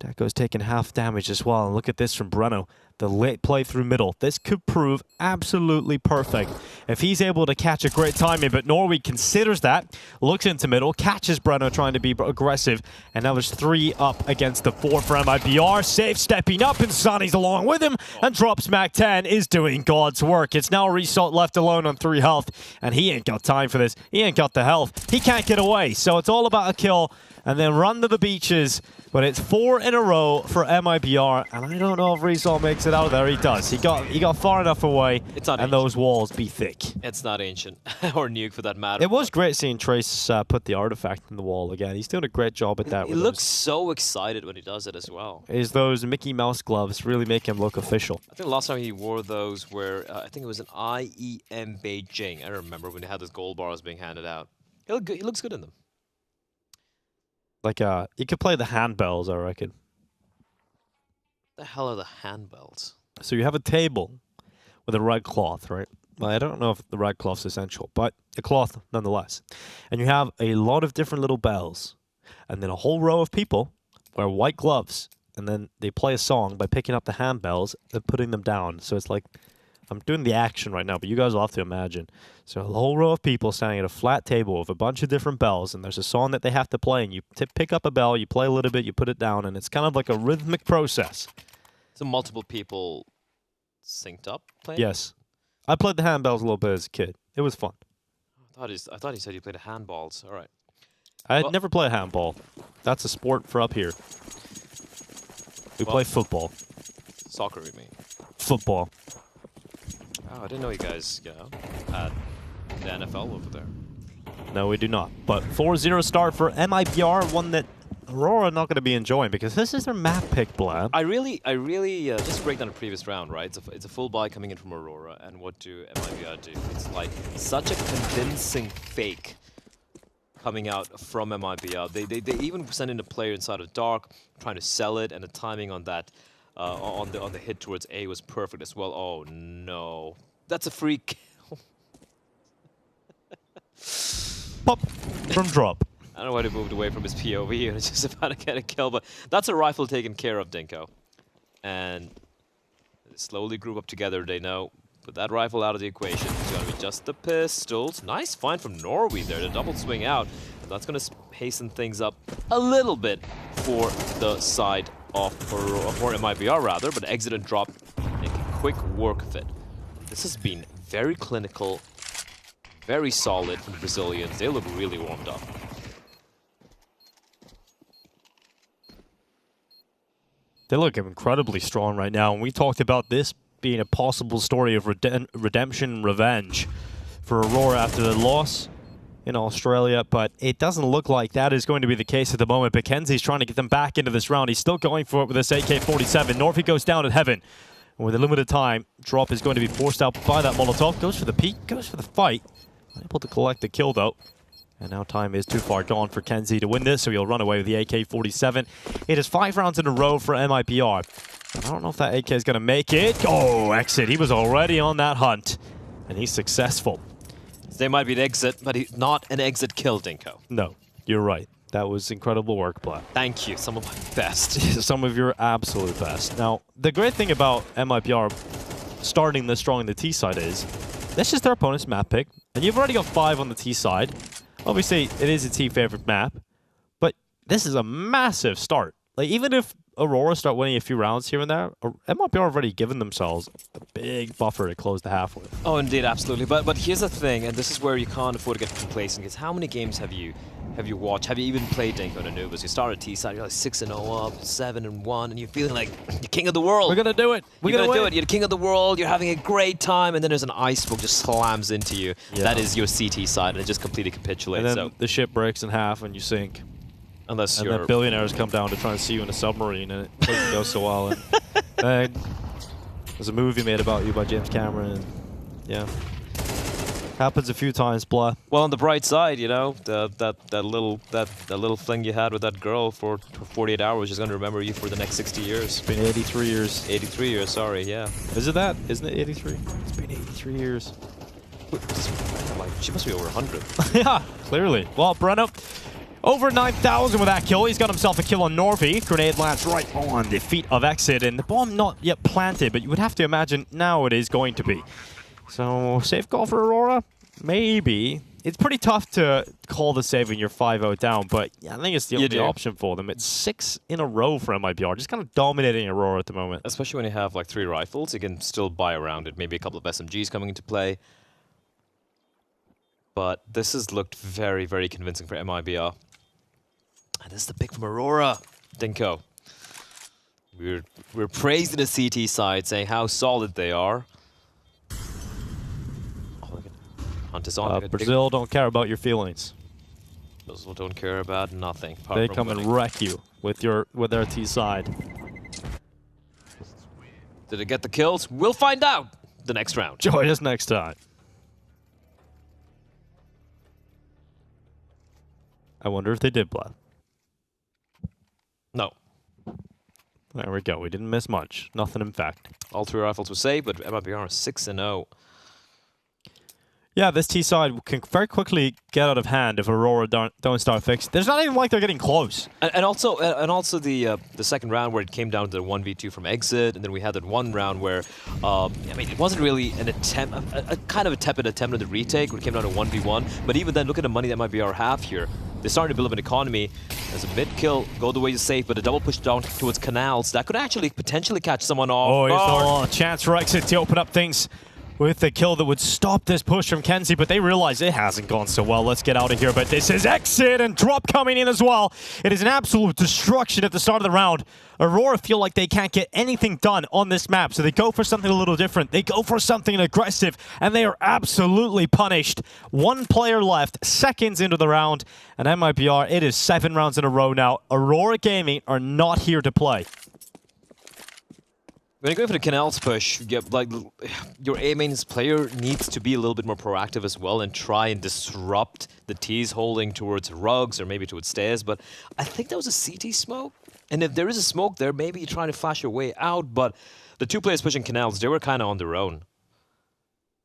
Dacha's taking half damage as well. And look at this from Breno. The late play through middle. This could prove absolutely perfect if he's able to catch a great timing, but Norway considers that, looks into middle, catches Breno trying to be aggressive, and now there's 3 up against the 4 for MIBR. Safe stepping up, and Sonny's along with him, and Drop's Mac 10 is doing God's work. It's now Result left alone on 3 health, and he ain't got time for this. He ain't got the health. He can't get away, so it's all about a kill, and then run to the beaches. But it's 4 in a row for MIBR, and I don't know if Result makes it out of there. He does. He got far enough away, and those walls be thick. It's not ancient, or nuke for that matter. It was great seeing Trace put the artifact in the wall again. He's doing a great job at that. He looks so excited when he does it as well. Is those Mickey Mouse gloves really make him look official? I think the last time he wore those were, I think it was an IEM Beijing. I remember when they had those gold bars being handed out. He looks good in them. Like, you could play the handbells, I reckon. The hell are the handbells? So you have a table with a red cloth, right? Well, I don't know if the red cloth's essential, but a cloth nonetheless. And you have a lot of different little bells. And then a whole row of people wear white gloves. And then they play a song by picking up the handbells and putting them down. So it's like, I'm doing the action right now, but you guys will have to imagine. So a whole row of people standing at a flat table with a bunch of different bells, and there's a song that they have to play, and you pick up a bell, you play a little bit, you put it down, and it's kind of like a rhythmic process. So multiple people synced up playing? Yes. I played the handbells a little bit as a kid. It was fun. I thought he said you played the handballs. All right. I'd never play a handball. That's a sport for up here. We play football. Soccer, you mean? Football. Oh, I didn't know you guys, had the NFL over there. No, we do not. But 4-0 start for MIBR, one that Aurora not going to be enjoying because this is their map pick, Blab. I really, just to break down the previous round, right? It's a full buy coming in from Aurora, and what do MIBR do? It's like such a convincing fake coming out from MIBR. They even send in a player inside of Dark, trying to sell it, and the timing on that. On the hit towards A was perfect as well. Oh no, that's a free kill. Pop from Drop. I don't know why he moved away from his POV and it's just about to get a kill, but that's a rifle taken care of, Dinko. And they slowly group up together. They know, put that rifle out of the equation. It's going to be just the pistols. Nice find from Norway there. The double swing out. And that's going to hasten things up a little bit for the side of for MIBR rather, but exit and Drop making quick work of it. This has been very clinical, very solid from the Brazilians. They look really warmed up. They look incredibly strong right now, and we talked about this being a possible story of redemption and revenge for Aurora after the loss in Australia, but it doesn't look like that is going to be the case at the moment. But Kenzie's trying to get them back into this round. He's still going for it with this AK-47. Norfie goes down at heaven. And with a limited time, Drop is going to be forced out by that Molotov. Goes for the peek, goes for the fight. Unable to collect the kill, though. And now time is too far gone for Kenzie to win this, so he'll run away with the AK-47. It is 5 rounds in a row for MIBR. And I don't know if that AK is going to make it. Oh, exit. He was already on that hunt, and he's successful. They might be an exit, but not an exit kill, Dinko. No, you're right. That was incredible work, Black. Thank you. Some of my best. Some of your absolute best. Now, the great thing about MIBR starting this strong in the T side is that's just their opponent's map pick, and you've already got 5 on the T side. Obviously, it is a T favorite map, but this is a massive start. Like, even if Aurora start winning a few rounds here and there, MIBR already given themselves a big buffer to close the half with. Oh, indeed, absolutely. But here's the thing, and this is where you can't afford to get complacent, because how many games have you watched? Have you even played Denko and Anubis? You start at T-side, you're like 6-0 up, 7-1, and you're feeling like the king of the world. We're gonna do it. We're gonna do it. You're the king of the world. You're having a great time, and then there's an ice smoke just slams into you. Yeah. That is your CT side, and it just completely capitulates. And then the ship breaks in half, and you sink. Unless and then billionaires come down to try and see you in a submarine, and it doesn't go so well. And, there's a movie made about you by James Cameron, and yeah. Happens a few times, blah. Well, on the bright side, you know, that little fling you had with that girl for 48 hours is going to remember you for the next 60 years. It's been 83 years. 83 years, sorry, yeah. Is it that? Isn't it 83? It's been 83 years. Like, she must be over 100. Yeah, clearly. Well, Brenno, over 9,000 with that kill. He's got himself a kill on Norby. Grenade lands right on the feet of Exit, and the bomb not yet planted, but you would have to imagine now it is going to be. So, safe call for Aurora? Maybe. It's pretty tough to call the save when you're 5-0 down, but yeah, I think it's the only option for them. It's 6 in a row for MIBR, just kind of dominating Aurora at the moment. Especially when you have like 3 rifles, you can still buy around it. Maybe a couple of SMGs coming into play. But this has looked very, very convincing for MIBR. And this is the pick from Aurora. Dinko. We're praising the CT side, saying how solid they are. Hunt is on. Brazil don't care about your feelings. Brazil don't care about nothing. They come and wreck you with their T side. Did it get the kills? We'll find out the next round. Join us next time. I wonder if they did bluff. No. There we go. We didn't miss much. Nothing, in fact. All 3 rifles were saved, but MIBR are 6-0. Yeah, this T side can very quickly get out of hand if Aurora don't start fixing. There's not even like they're getting close. And also the second round where it came down to the 1v2 from Exit, and then we had that one round where I mean, it wasn't really an attempt, a kind of a tepid attempt at the retake when it came down to 1v1. But even then, look at the money that MIBR have here. They're starting to build up an economy. As a mid kill, go the way you safe, but a double push down towards Canals that could actually potentially catch someone off. Oh, here's a chance for Exit to open up things with the kill that would stop this push from Kenzie, but they realize it hasn't gone so well. Let's get out of here. But this is Exit, and drop coming in as well. It is an absolute destruction at the start of the round. Aurora feel like they can't get anything done on this map, so they go for something a little different. They go for something aggressive, and they are absolutely punished. 1 player left, seconds into the round, and MIBR, it is 7 rounds in a row now. Aurora Gaming are not here to play. When you go for the Canals push, your A-main player needs to be a little bit more proactive as well and try and disrupt the T's holding towards rugs or maybe towards stairs. But I think that was a CT smoke. And if there is a smoke there, maybe you're trying to flash your way out. But the 2 players pushing Canals, they were kind of on their own.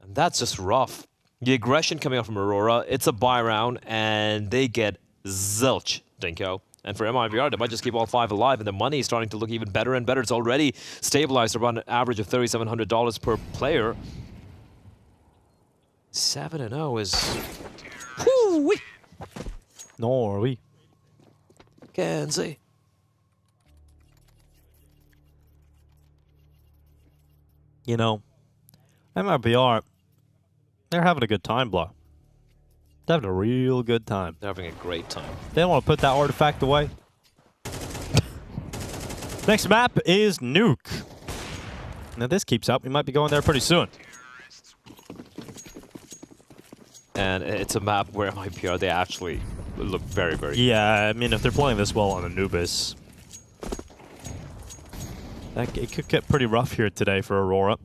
And that's just rough. The aggression coming out from Aurora, it's a buy round, and they get zilch, Dinko. And for MIBR, they might just keep all 5 alive, and the money is starting to look even better and better. It's already stabilized around an average of $3,700 per player. 7-0 is... Woo-wee! Norway. Kenzie. You know, MIBR, they're having a good time, blah. They're having a real good time. They're having a great time. They don't want to put that artifact away. Next map is Nuke. Now this keeps up. We might be going there pretty soon. And it's a map where MIBR, they actually look very, very Yeah, I mean, if they're playing this well on Anubis, it could get pretty rough here today for Aurora.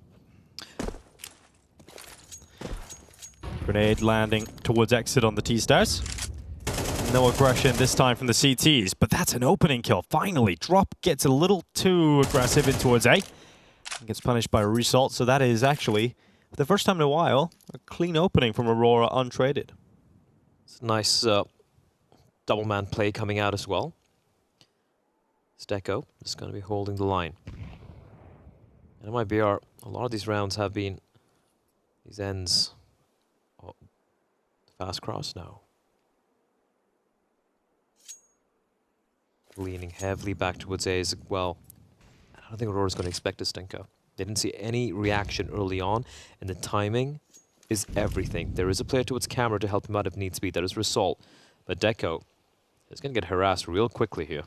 Grenade landing towards Exit on the T-stairs. No aggression this time from the CTs, but that's an opening kill. Finally, Drop gets a little too aggressive in towards A. Gets punished by a result, so that is actually, for the first time in a while, a clean opening from Aurora untraded. It's a nice double man play coming out as well. Stecco is going to be holding the line. And MIBR, a lot of these rounds have been these ends. Oh, fast cross? No. leaning heavily back towards A as well. I don't think Aurora's going to expect this, Denko. They didn't see any reaction early on, and the timing is everything. There is a player towards camera to help him out if needs be. That is Result. But Deco is going to get harassed real quickly here.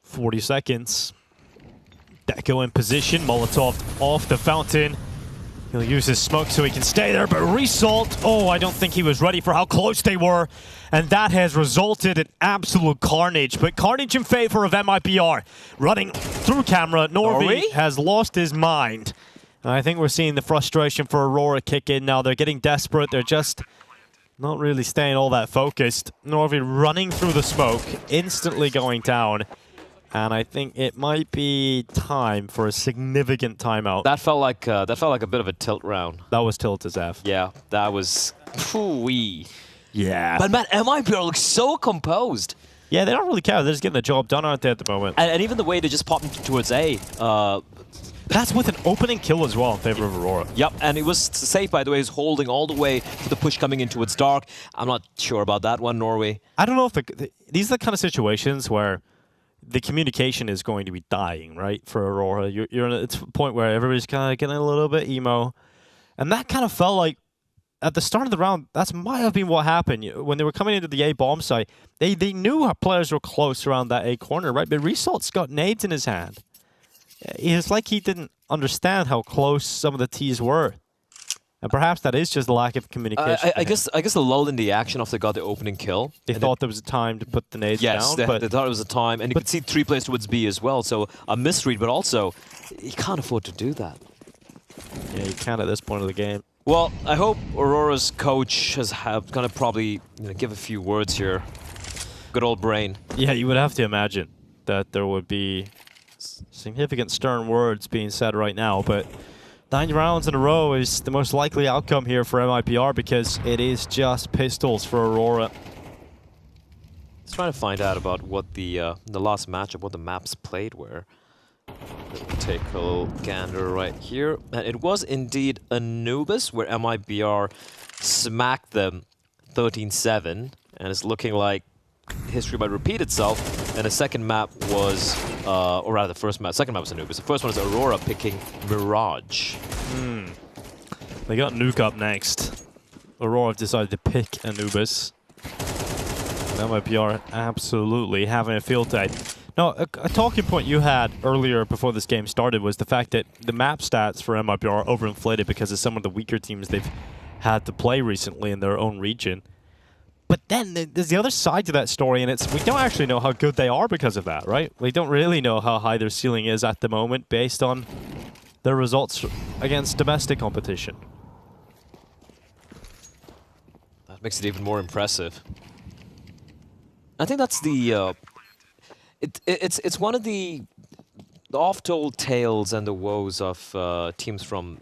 40 seconds. Deco in position. Molotov off the fountain. He'll use his smoke so he can stay there, but Result, oh, I don't think he was ready for how close they were. And that has resulted in absolute carnage. But carnage in favor of MIBR. Running through camera, Norby has lost his mind. And I think we're seeing the frustration for Aurora kick in now. They're getting desperate. They're just not really staying all that focused. Norby running through the smoke, instantly going down. And I think it might be time for a significant timeout. That felt like a bit of a tilt round. That was tilt as F. Yeah, that was wee. Yeah. But man, MIBR looks so composed. Yeah, they don't really care. They're just getting the job done, aren't they, at the moment? And even the way they just popped towards A. That's with an opening kill as well in favor of Aurora. Yep, and it was safe, by the way. He's holding all the way to the push coming in towards Dark. I'm not sure about that one, Norway. I don't know if these are the kind of situations where the communication is going to be dying, right, for Aurora. You're at a point where everybody's kind of getting a little bit emo. And that kind of felt like, at the start of the round, that might have been what happened. When they were coming into the A bomb site, they knew our players were close around that A corner, right? But Result's got nades in his hand. It's like he didn't understand how close some of the T's were. And perhaps that is just a lack of communication. I guess the lull in the action after they got the opening kill. They thought there was a time to put the nades down. Yes, they thought it was a time. And you could see 3 players towards B as well. So a misread, but also, you can't afford to do that. Yeah, you can't at this point of the game. Well, I hope Aurora's coach is going to probably give a few words here. Good old brain. Yeah, you would have to imagine that there would be significant stern words being said right now, but 9 rounds in a row is the most likely outcome here for MIBR because it is just pistols for Aurora. Let's try to find out about what the last matchup, what the maps played were. We'll take a little gander right here. And it was indeed Anubis, where MIBR smacked them 13-7. And it's looking like history might repeat itself. And the second map was, or rather the first map, second map was Anubis. The first one is Aurora picking Mirage. They got Nuke up next. Aurora have decided to pick Anubis. And MIBR absolutely having a field day. Now, a talking point you had earlier before this game started was the fact that the map stats for MIBR are overinflated because of some of the weaker teams they've had to play recently in their own region. But then there's the other side to that story, and it's we don't actually know how good they are because of that, right? We don't really know how high their ceiling is at the moment based on their results against domestic competition. That makes it even more impressive. I think that's the... It's one of the oft-told tales and the woes of teams from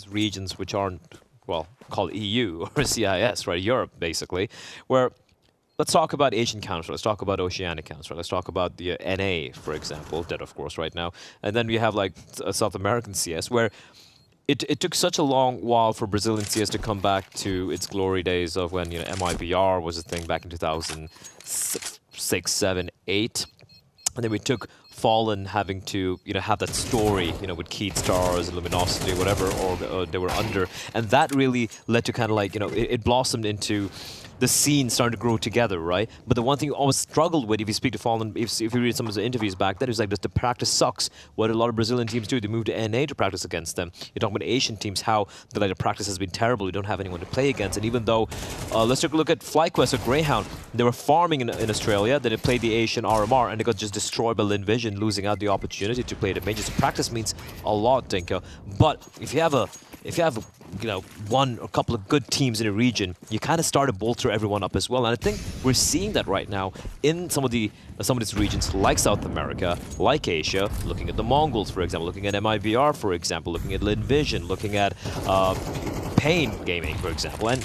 regions which aren't, well, called EU or CIS, right? Europe, basically. Where let's talk about Asian Counter, let's talk about Oceanic Counter, let's talk about the NA, for example, dead of course right now, and then we have like South American CS, where it took such a long while for Brazilian CS to come back to its glory days of when MIBR was a thing back in 2006, 7, 8. And then we took Fallen having to, have that story, with Keat Stars, Luminosity, whatever, or they were under. And that really led to kind of like, it blossomed into the scene starting to grow together, right? But the one thing you always struggled with, if you speak to Fallen, if you read some of the interviews back then, it was like, the practice sucks. What a lot of Brazilian teams do, they move to NA to practice against them. You're talking about Asian teams, how the practice has been terrible. You don't have anyone to play against. And even though, let's take a look at FlyQuest or Greyhound, they were farming in Australia, then they played the Asian RMR, and they got just destroyed by Lin Vision, losing out the opportunity to play the majors. Practice means a lot, Dinko. But if you have one or couple of good teams in a region, you kind of start to bolster everyone up as well. And I think we're seeing that right now in some of these regions like South America, like Asia, looking at the Mongols, for example, looking at MIBR, for example, looking at Lin Vision, looking at Pain Gaming, for example. And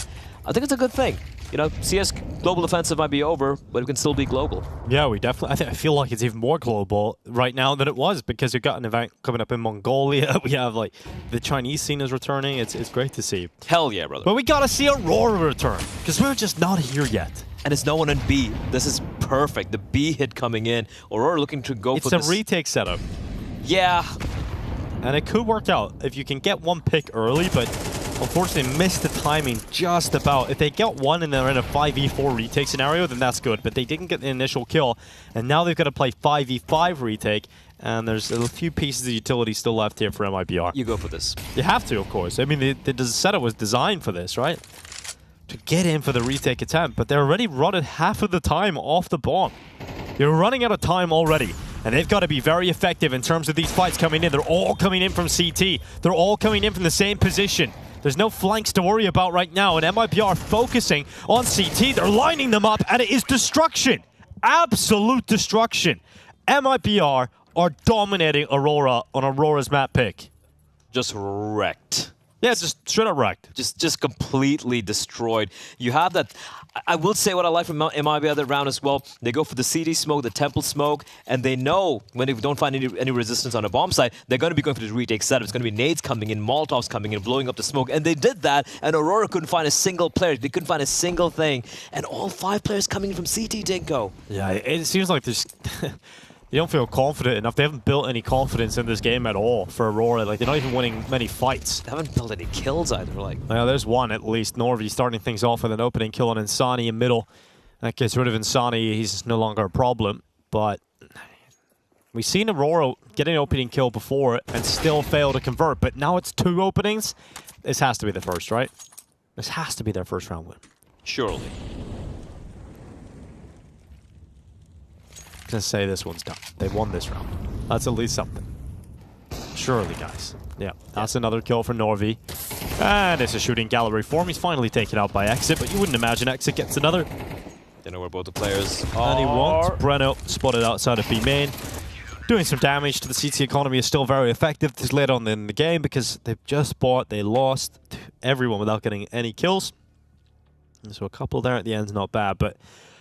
I think it's a good thing. you know, CS global offensive might be over, but it can still be global. Yeah, we definitely. I feel like it's even more global right now than it was because we've got an event coming up in Mongolia. We have like the Chinese scene is returning. It's great to see. Hell yeah, brother. But we gotta see Aurora return because we're just not here yet. And it's no one in B. This is perfect. The B hit coming in. Aurora looking to go for this. It's a retake setup. Yeah. And it could work out if you can get one pick early, but unfortunately missed the timing just about. If they get one and they're in a 5v4 retake scenario, then that's good. But they didn't get the initial kill, and now they've got to play 5v5 retake, and there's a few pieces of utility still left here for MIBR. You go for this. You have to, of course. I mean, the setup was designed for this, right? To get in for the retake attempt, but they're already running half of the time off the bomb. They're running out of time already, and they've got to be very effective in terms of these fights coming in. They're all coming in from CT. They're all coming in from the same position. There's no flanks to worry about right now, and MIBR focusing on CT. They're lining them up, and it is destruction. Absolute destruction. MIBR are dominating Aurora on Aurora's map pick. Just wrecked. Yeah, just straight up wrecked. Just completely destroyed. You have that. I will say what I like from MIBR that round as well. They go for the CD smoke, the temple smoke, and they know when they don't find any resistance on a bomb site, they're going to be going for the retake setup. It's going to be nades coming in, Molotovs coming in, blowing up the smoke. And they did that, and Aurora couldn't find a single player. They couldn't find a single thing. And all 5 players coming in from CT, Dinko. Yeah, it seems like there's... You don't feel confident enough. They haven't built any confidence in this game at all for Aurora. Like, they're not even winning many fights. They haven't built any kills either. Like, well, there's one at least. Norvi starting things off with an opening kill on Insani in middle. That gets rid of Insani. He's no longer a problem. But we've seen Aurora get an opening kill before and still fail to convert. But now it's 2 openings. This has to be the first, right? This has to be their first round win. Surely. Gonna say this one's done. They won this round. That's at least something. Surely, guys. Yeah, that's another kill for Norvi. And it's a shooting gallery form. He's finally taken out by Exit, but you wouldn't imagine Exit gets another. They know where both the players are. And he won't. Breno spotted outside of B main. Doing some damage to the CT economy is still very effective this late on in the game because they've just bought, they lost everyone without getting any kills. And so a couple there at the end is not bad, but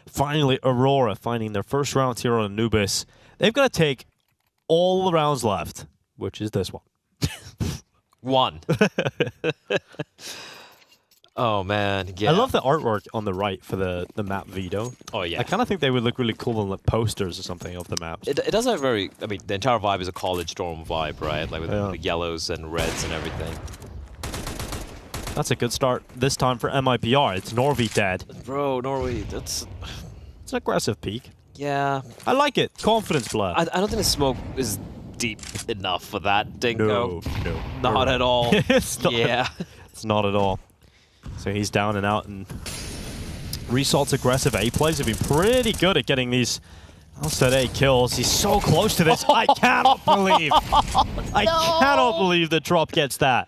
finally, Aurora finding their first round here on Anubis. They've got to take all the rounds left, which is this one. One. Oh, man. Yeah. I love the artwork on the right for the map Vito. Oh, yeah. I kind of think they would look really cool on like posters or something of the maps. It does have very... I mean, the entire vibe is a college dorm vibe, right? Like with the yellows and reds and everything. That's a good start this time for MIBR. It's Norvi dead. Bro, Norvi, that's... It's an aggressive peak. Yeah. I like it. Confidence blood. I don't think the smoke is deep enough for that, Dinko. No. Not at all. It's not, yeah. It's not at all. So he's down and out, and Resalt's aggressive A plays have been pretty good at getting these outside A kills. He's so close to this. I cannot believe. I cannot believe the drop gets that.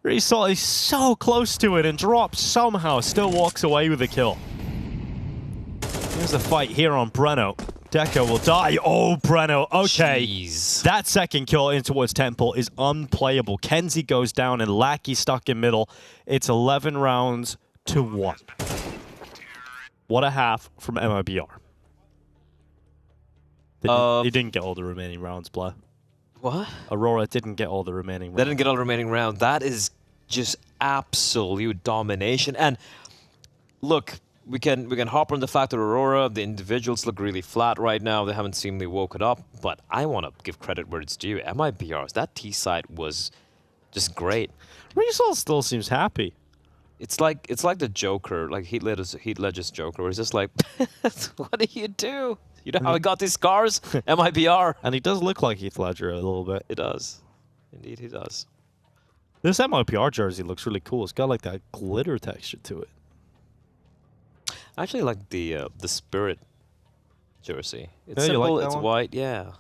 Resalt is so close to it and drops somehow, still walks away with the kill. Here's the fight here on Breno. Dacha will die. Oh, Breno. Okay. Jeez. That second kill in towards Temple is unplayable. Kenzie goes down and Lackey stuck in middle. It's 11 rounds to 1. What a half from MIBR. They didn't get all the remaining rounds, Blah. What? Aurora didn't get all the remaining rounds. They didn't get all the remaining rounds. That is just absolute domination. And look, we can harp on the fact that Aurora, the individuals look really flat right now. They haven't seemingly woken up. But I want to give credit where it's due. MIBR's, that T site was just great. Result still seems happy. It's like the Joker, like Heath Ledger's Joker, where it's just like, what do you do? You know how he got these scars? MIBR. And he does look like Heath Ledger a little bit. He does. Indeed, he does. This MIBR jersey looks really cool. It's got like that glitter texture to it. I actually like the Spirit jersey. It's Yeah, you simple, like that it's one? white, yeah.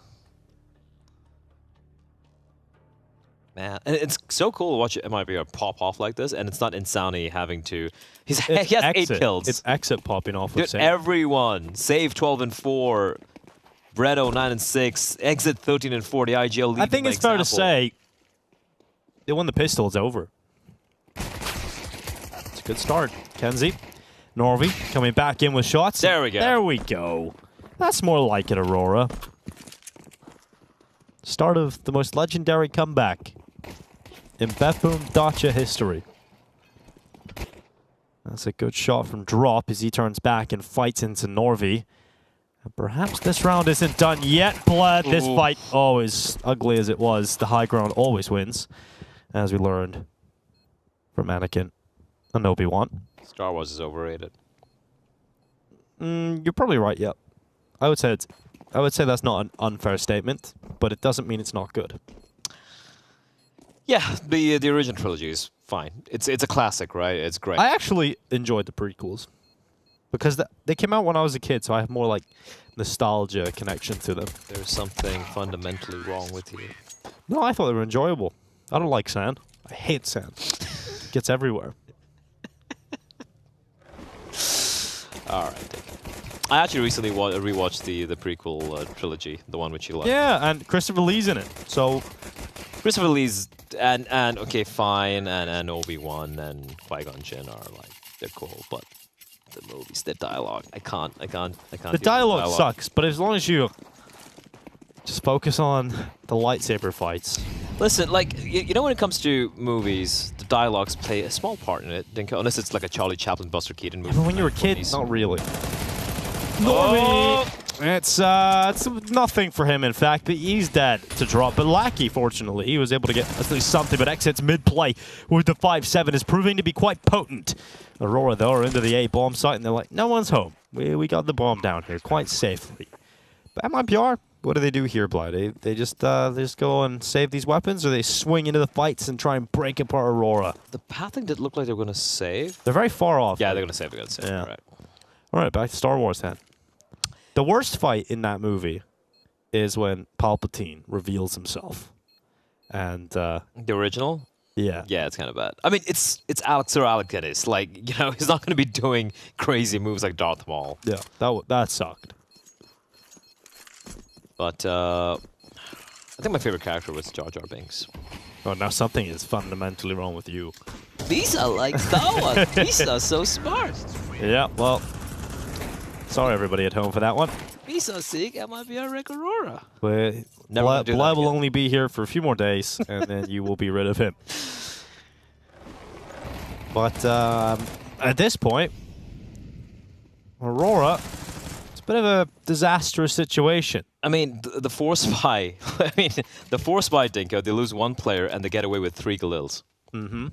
Man, and it's so cool to watch MIBR pop off like this, and it's not Insani having to... he has 8 kills. It's Exit popping off with Dude, everyone. Save 12 and 4. Bredo 9 and 6. Exit 13 and 4. The IGL leading I think by it's fair to example. say they won the pistol. It's over. It's a good start. Kenzie Norvi coming back in with shots. There we go. There we go. That's more like it, Aurora. Start of the most legendary comeback in BetBoom Dacha history. That's a good shot from Drop as he turns back and fights into Norvi. And perhaps this round isn't done yet, Bled. This fight, always ugly as it was, the high ground always wins, as we learned from Anakin and Obi-Wan. Star Wars is overrated. You're probably right, yep. I would say that's not an unfair statement, but it doesn't mean it's not good. Yeah, the original trilogy is fine. It's a classic, right? It's great. I actually enjoyed the prequels because they came out when I was a kid, so I have more like nostalgia connection to them. There's something fundamentally wrong with you. No, I thought they were enjoyable. I don't like sand. I hate sand. It gets everywhere. All right. I actually recently rewatched the prequel trilogy, the one which you liked. Yeah, and Christopher Lee's in it. So Christopher Lee's and okay, fine, and Obi-Wan and Qui-Gon Jinn are like they're cool, but the movies, the dialogue, I can't. The dialogue sucks, but as long as you just focus on the lightsaber fights. Listen, like you know, when it comes to movies, the dialogues play a small part in it, unless it's like a Charlie Chaplin, Buster Keaton movie. But when you're a kid, not really. Oh! It's nothing for him, in fact, but he's dead to Drop. But Lackey, fortunately, he was able to get at least something, but exits mid-play with the 5-7 is proving to be quite potent. Aurora, though, are into the A bomb site, and they're like, no one's home. We got the bomb down here quite safely. But MIBR, what do they do here, Bly? They just go and save these weapons, or they swing into the fights and try and break apart Aurora? The pathing did look like they were going to save. They're very far off. Yeah, they're going to save. Yeah. Right. All right, back to Star Wars then. The worst fight in that movie is when Palpatine reveals himself. And the original? Yeah. Yeah, it's kind of bad. I mean, it's Sir Alec Guinness. Like, you know, he's not going to be doing crazy moves like Darth Maul. Yeah, that sucked. But I think my favorite character was Jar Jar Binks. Oh, now something is fundamentally wrong with you. These are like Star Wars. These are so smart. Yeah, well, sorry everybody at home for that one. These are sick. MIBR Rick Aurora. But Blab will only be here for a few more days, and then you will be rid of him. But at this point, Aurora, it's a bit of a disastrous situation. I mean, the Force Spy. I mean, the Force Spy, Dinko, they lose one player and they get away with 3 Galils. Mm-hmm.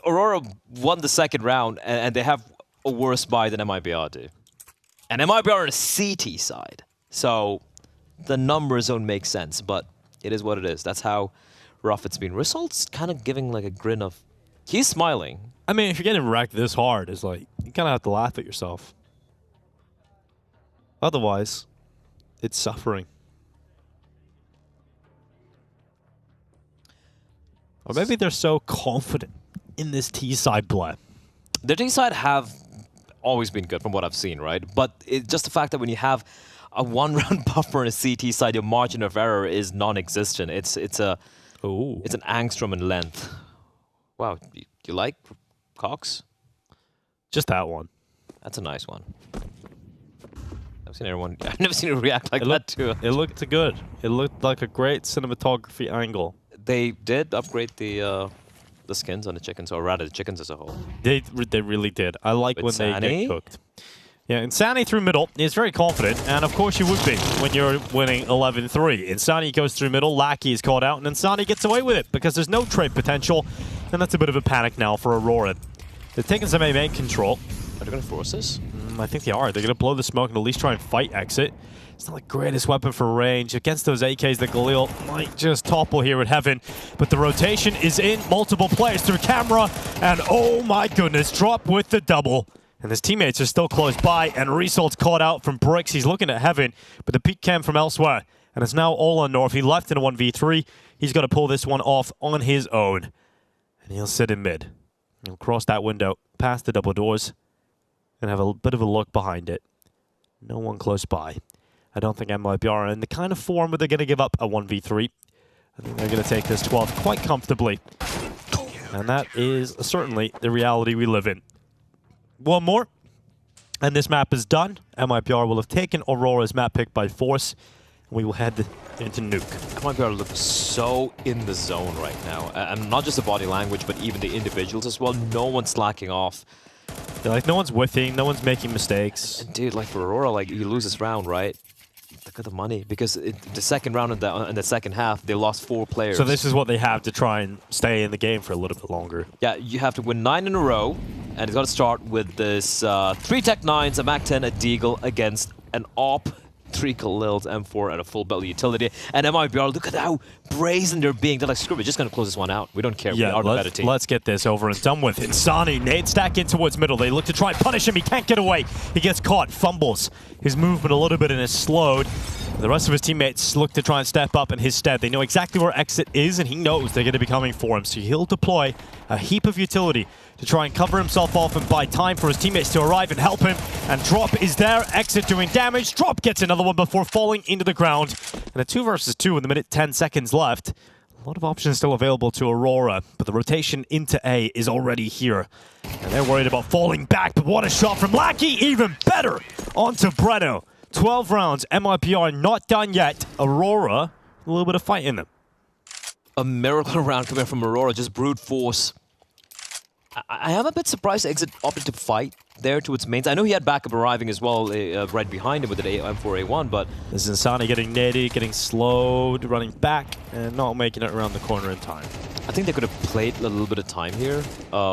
Aurora won the second round, and they have a worse buy than MIBR do. And MIBR are a CT side. So the numbers don't make sense, but it is what it is. That's how rough it's been. Results kind of giving like a grin of... He's smiling. I mean, if you're getting wrecked this hard, it's like, you kind of have to laugh at yourself. Otherwise, it's suffering. Or maybe they're so confident in this T-side play. The T-side have always been good from what I've seen, right? But it's just the fact that when you have a one-round buffer on a CT side, your margin of error is non-existent. It's an angstrom in length. Wow, you like Cox? Just that one. That's a nice one. I've never seen it react like that to it. It looked good. It looked like a great cinematography angle. They did upgrade the skins on the chickens, or rather the chickens as a whole. They really did. I like when Insani? they get cooked. Yeah, Insani through middle is very confident, and of course you would be when you're winning 11-3. Insani goes through middle, Lackey is called out, and Insani gets away with it because there's no trade potential, and that's a bit of a panic now for Aurora. They're taking some main control. Are they going to force this? I think they are. They're going to blow the smoke and at least try and fight exit. It's not the greatest weapon for range. Against those AKs, the Galil might just topple here at Heaven. But the rotation is in. Multiple players through camera. And oh my goodness, Drop with the double. And his teammates are still close by. And Resolt's caught out from Bricks. He's looking at Heaven, but the peek cam from elsewhere. And it's now all on North. He left in a 1v3. He's got to pull this one off on his own. And he'll sit in mid. He'll cross that window, past the double doors, and have a bit of a look behind it. No one close by. I don't think MIBR are in the kind of form where they're going to give up a 1v3. I think they're going to take this 12th quite comfortably. And that is certainly the reality we live in. one more. And this map is done. MIBR will have taken Aurora's map pick by force. We will head into Nuke. MIBR looks so in the zone right now. And not just the body language, but even the individuals as well. No one's slacking off. Yeah, like, no one's whiffing, no one's making mistakes. And dude, like for Aurora, like you lose this round, right? Look at the money. Because the second round in the second half, they lost 4 players. So this is what they have to try and stay in the game for a little bit longer. Yeah, you have to win 9 in a row. And it's got to start with this 3 Tech 9s, a Mac 10, a Deagle against an AWP, 3 Khalils, M4, and a full belly utility. And MIBR, look at how brazen they're being. They're like, screw it, we're just going to close this one out. We don't care. Yeah, we are the better team. Let's get this over and done with. Insani, nade stack in towards middle. They look to try and punish him. He can't get away. He gets caught, fumbles his movement a little bit and is slowed. The rest of his teammates look to try and step up in his stead. They know exactly where exit is, and he knows they're going to be coming for him. So he'll deploy a heap of utility to try and cover himself off and buy time for his teammates to arrive and help him. And Drop is there, exit doing damage. Drop gets another one before falling into the ground. And a 2 versus 2 in the minute 10 seconds left. A lot of options still available to Aurora, but the rotation into A is already here. And they're worried about falling back, but what a shot from Lackey, even better onto Breno. 12 rounds, MIBR not done yet. Aurora, a little bit of fight in them. A miracle round coming from Aurora, just brute force. I am a bit surprised Exit opted to fight there to its mains. I know he had backup arriving as well right behind him with the M4A1, but... This is Insani getting naded, getting slowed, running back, and not making it around the corner in time. I think they could have played a little bit of time here,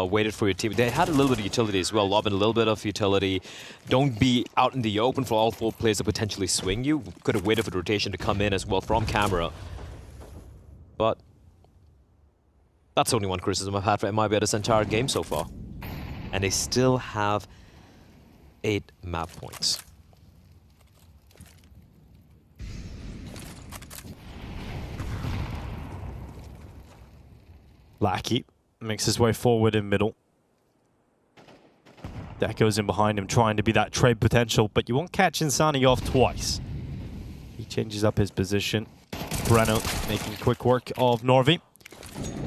waited for your team. They had a little bit of utility as well, lobbing a little bit of utility. Don't be out in the open for all 4 players to potentially swing you. Could have waited for the rotation to come in as well from camera. But that's only one criticism I've had for MIBR this entire game so far. And they still have 8 map points. Lackey makes his way forward in middle. That goes in behind him, trying to be that trade potential, but you won't catch Insani off twice. He changes up his position. Breno making quick work of Norvi.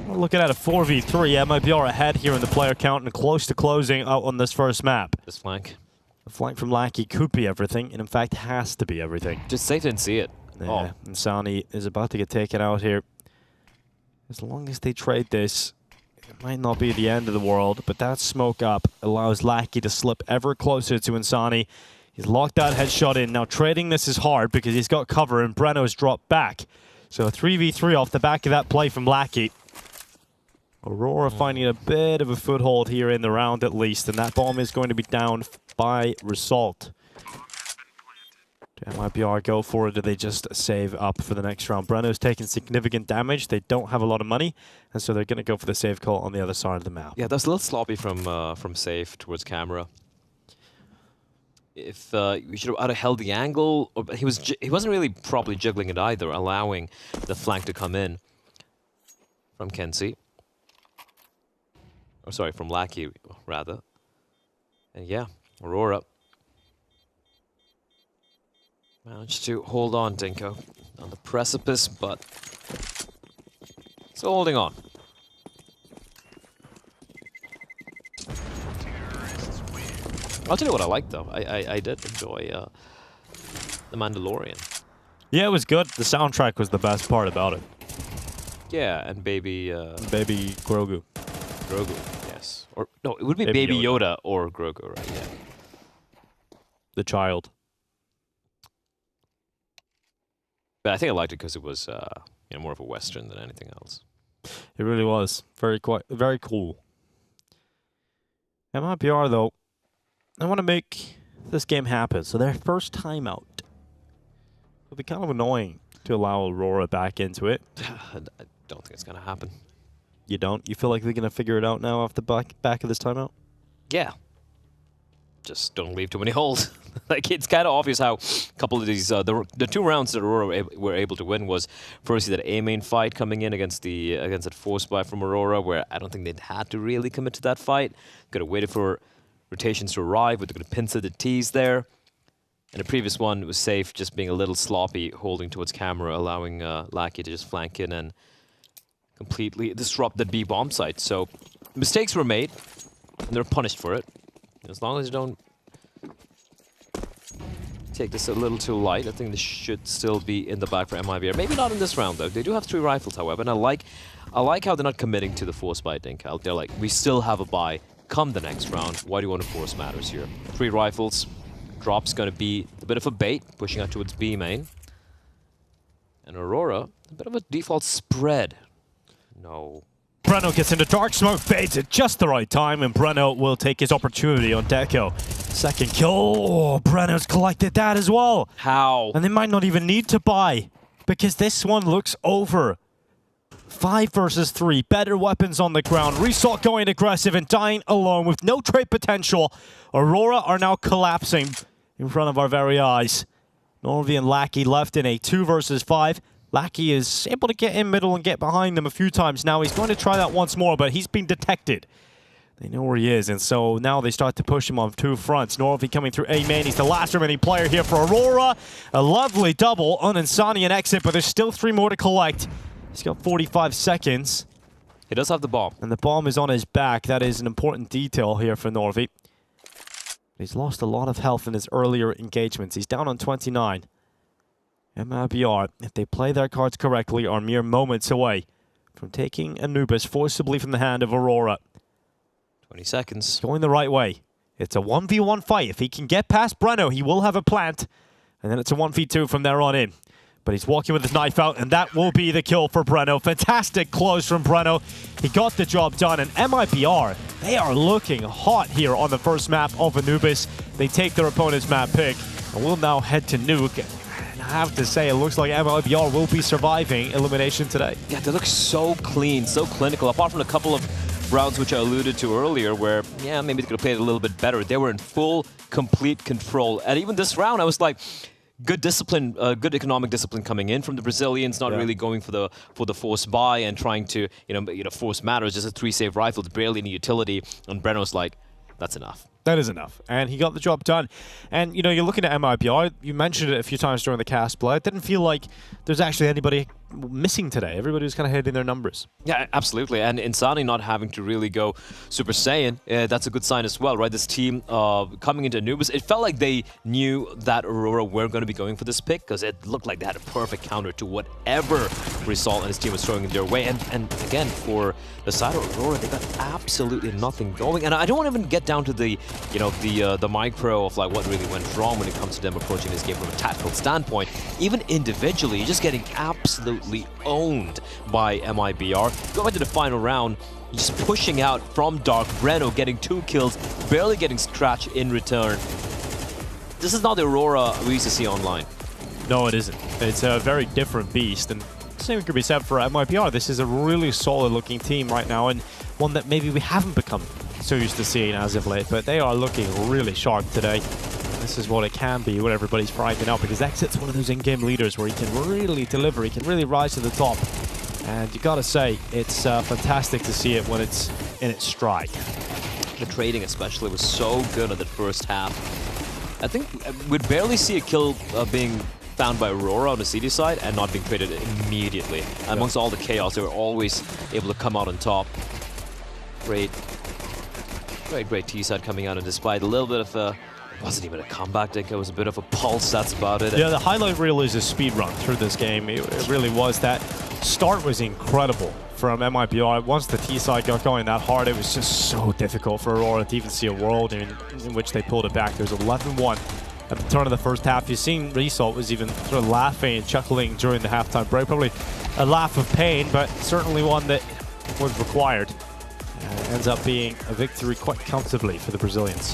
We're looking at a 4v3. MIBR ahead here in the player count and close to closing out on this first map. This flank. The flank from Lackey could be everything, and in fact has to be everything. Just safe didn't see it. Yeah, Insani is about to get taken out here. As long as they trade this, it might not be the end of the world, but that smoke up allows Lackey to slip ever closer to Insani. He's locked that headshot in. Now trading this is hard because he's got cover and Breno's dropped back. So a 3v3 off the back of that play from Lackey. Aurora finding a bit of a foothold here in the round at least, and that bomb is going to be down by result. Do MIBR go for it, or do they just save up for the next round? Breno's taking significant damage. They don't have a lot of money, and so they're going to go for the save call on the other side of the map. Yeah, that's a little sloppy from safe towards camera. If we should have either held the angle, or he wasn't really properly juggling it either, allowing the flank to come in from Kenzie. Or sorry, from Lackey, rather. And yeah, Aurora managed to hold on, Dinko, on the precipice, but still holding on. I'll tell you what I like, though. I did enjoy The Mandalorian. Yeah, it was good. The soundtrack was the best part about it. Yeah, and Baby Grogu. Grogu, yes. Or no, it would be Baby Yoda or Grogu, right? Yeah. The child. But I think I liked it because it was more of a Western than anything else. It really was. Very cool. MIBR, though, I want to make this game happen. So their first time out. It'll be kind of annoying to allow Aurora back into it. I don't think it's going to happen. You don't? You feel like they're going to figure it out now off the back of this timeout? Yeah. Just don't leave too many holes. Like, it's kind of obvious how a couple of these, the 2 rounds that Aurora were able to win was firstly that A main fight coming in against that force buy from Aurora, where I don't think they'd had to really commit to that fight. Could have waited for rotations to arrive, but they're going to pincer the T's there. And the previous one was safe, just being a little sloppy, holding towards camera, allowing Lackey to just flank in and completely disrupt the B bomb site. So mistakes were made, and they're punished for it. As long as you don't take this a little too light, I think this should still be in the bag for MIBR. Maybe not in this round, though. They do have 3 rifles, however, and I like how they're not committing to the force buy, Dinkel. They're like, we still have a buy. Come the next round. Why do you want to force matters here? 3 rifles. Drop's going to be a bit of a bait, pushing out towards B main. And Aurora, a bit of a default spread. No. Breno gets into dark smoke, fades at just the right time, and Breno will take his opportunity on Deco. Second kill. Oh, Breno's collected that as well. How? And they might not even need to buy, because this one looks over. 5 versus 3, better weapons on the ground. Resort going aggressive and dying alone with no trade potential. Aurora are now collapsing in front of our very eyes. Norvi and Lackey left in a 2 versus 5. Lackey is able to get in middle and get behind them a few times now. He's going to try that once more, but he's been detected. They know where he is, and so now they start to push him on 2 fronts. Norvi coming through A main. He's the last remaining player here for Aurora. A lovely double on Insani and exit, but there's still 3 more to collect. He's got 45 seconds. He does have the bomb. And the bomb is on his back. That is an important detail here for Norvi. He's lost a lot of health in his earlier engagements. He's down on 29. MIBR, if they play their cards correctly, are mere moments away from taking Anubis forcibly from the hand of Aurora. 20 seconds. Going the right way. It's a 1v1 fight. If he can get past Breno, he will have a plant. And then it's a 1v2 from there on in. But he's walking with his knife out, and that will be the kill for Breno. Fantastic close from Breno. He got the job done, and MIBR, they are looking hot here on the first map of Anubis. They take their opponent's map pick, and we'll now head to Nuke. And I have to say, it looks like MIBR will be surviving elimination today. Yeah, they look so clean, so clinical, apart from a couple of rounds which I alluded to earlier where, yeah, maybe they could have played a little bit better. They were in full, complete control. And even this round, I was like, good discipline, good economic discipline coming in from the Brazilians, not really going for the force buy and trying to, force matters. Just a 3-save rifle, it's barely any utility. And Breno's like, that's enough. That is enough. And he got the job done. And, you're looking at MIBR. You mentioned it a few times during the cast, but it didn't feel like there's actually anybody missing today. Everybody was kind of hitting their numbers. Yeah, absolutely. And Insani not having to really go Super Saiyan, that's a good sign as well, right? This team coming into Anubis, it felt like they knew that Aurora were going to be going for this pick because it looked like they had a perfect counter to whatever Result and his team was throwing in their way. And again, for the side of Aurora, they got absolutely nothing going. And I don't want to even get down to the micro of like what really went wrong when it comes to them approaching this game from a tactical standpoint. Even individually, you're just getting absolutely owned by MIBR. Going to the final round, just pushing out from Dark. Breno getting 2 kills, barely getting scratched in return. This is not the Aurora we used to see online. No, it isn't. It's a very different beast, and the same could be said for MIBR. This is a really solid-looking team right now, and one that maybe we haven't become so used to seeing as of late, but they are looking really sharp today. This is what it can be when everybody's frying out, because Exit's one of those in-game leaders where he can really deliver, he can really rise to the top. And you gotta say, it's fantastic to see it when it's in its stride. The trading especially was so good at the first half. I think we'd barely see a kill being found by Aurora on the CD side and not being traded immediately. Yeah. Amongst all the chaos, they were always able to come out on top. Great T side coming out, and despite a little bit of a, wasn't even a comeback, Dick. It was a bit of a pulse, that's about it. Yeah, the highlight reel is a speed run through this game. It really was. That start was incredible from MIBR. Once the T side got going that hard, it was just so difficult for Aurora to even see a world in which they pulled it back. There's 11-1 at the turn of the first half. You've seen Result was even sort of laughing and chuckling during the halftime break. Probably a laugh of pain, but certainly one that was required. Ends up being a victory quite comfortably for the Brazilians.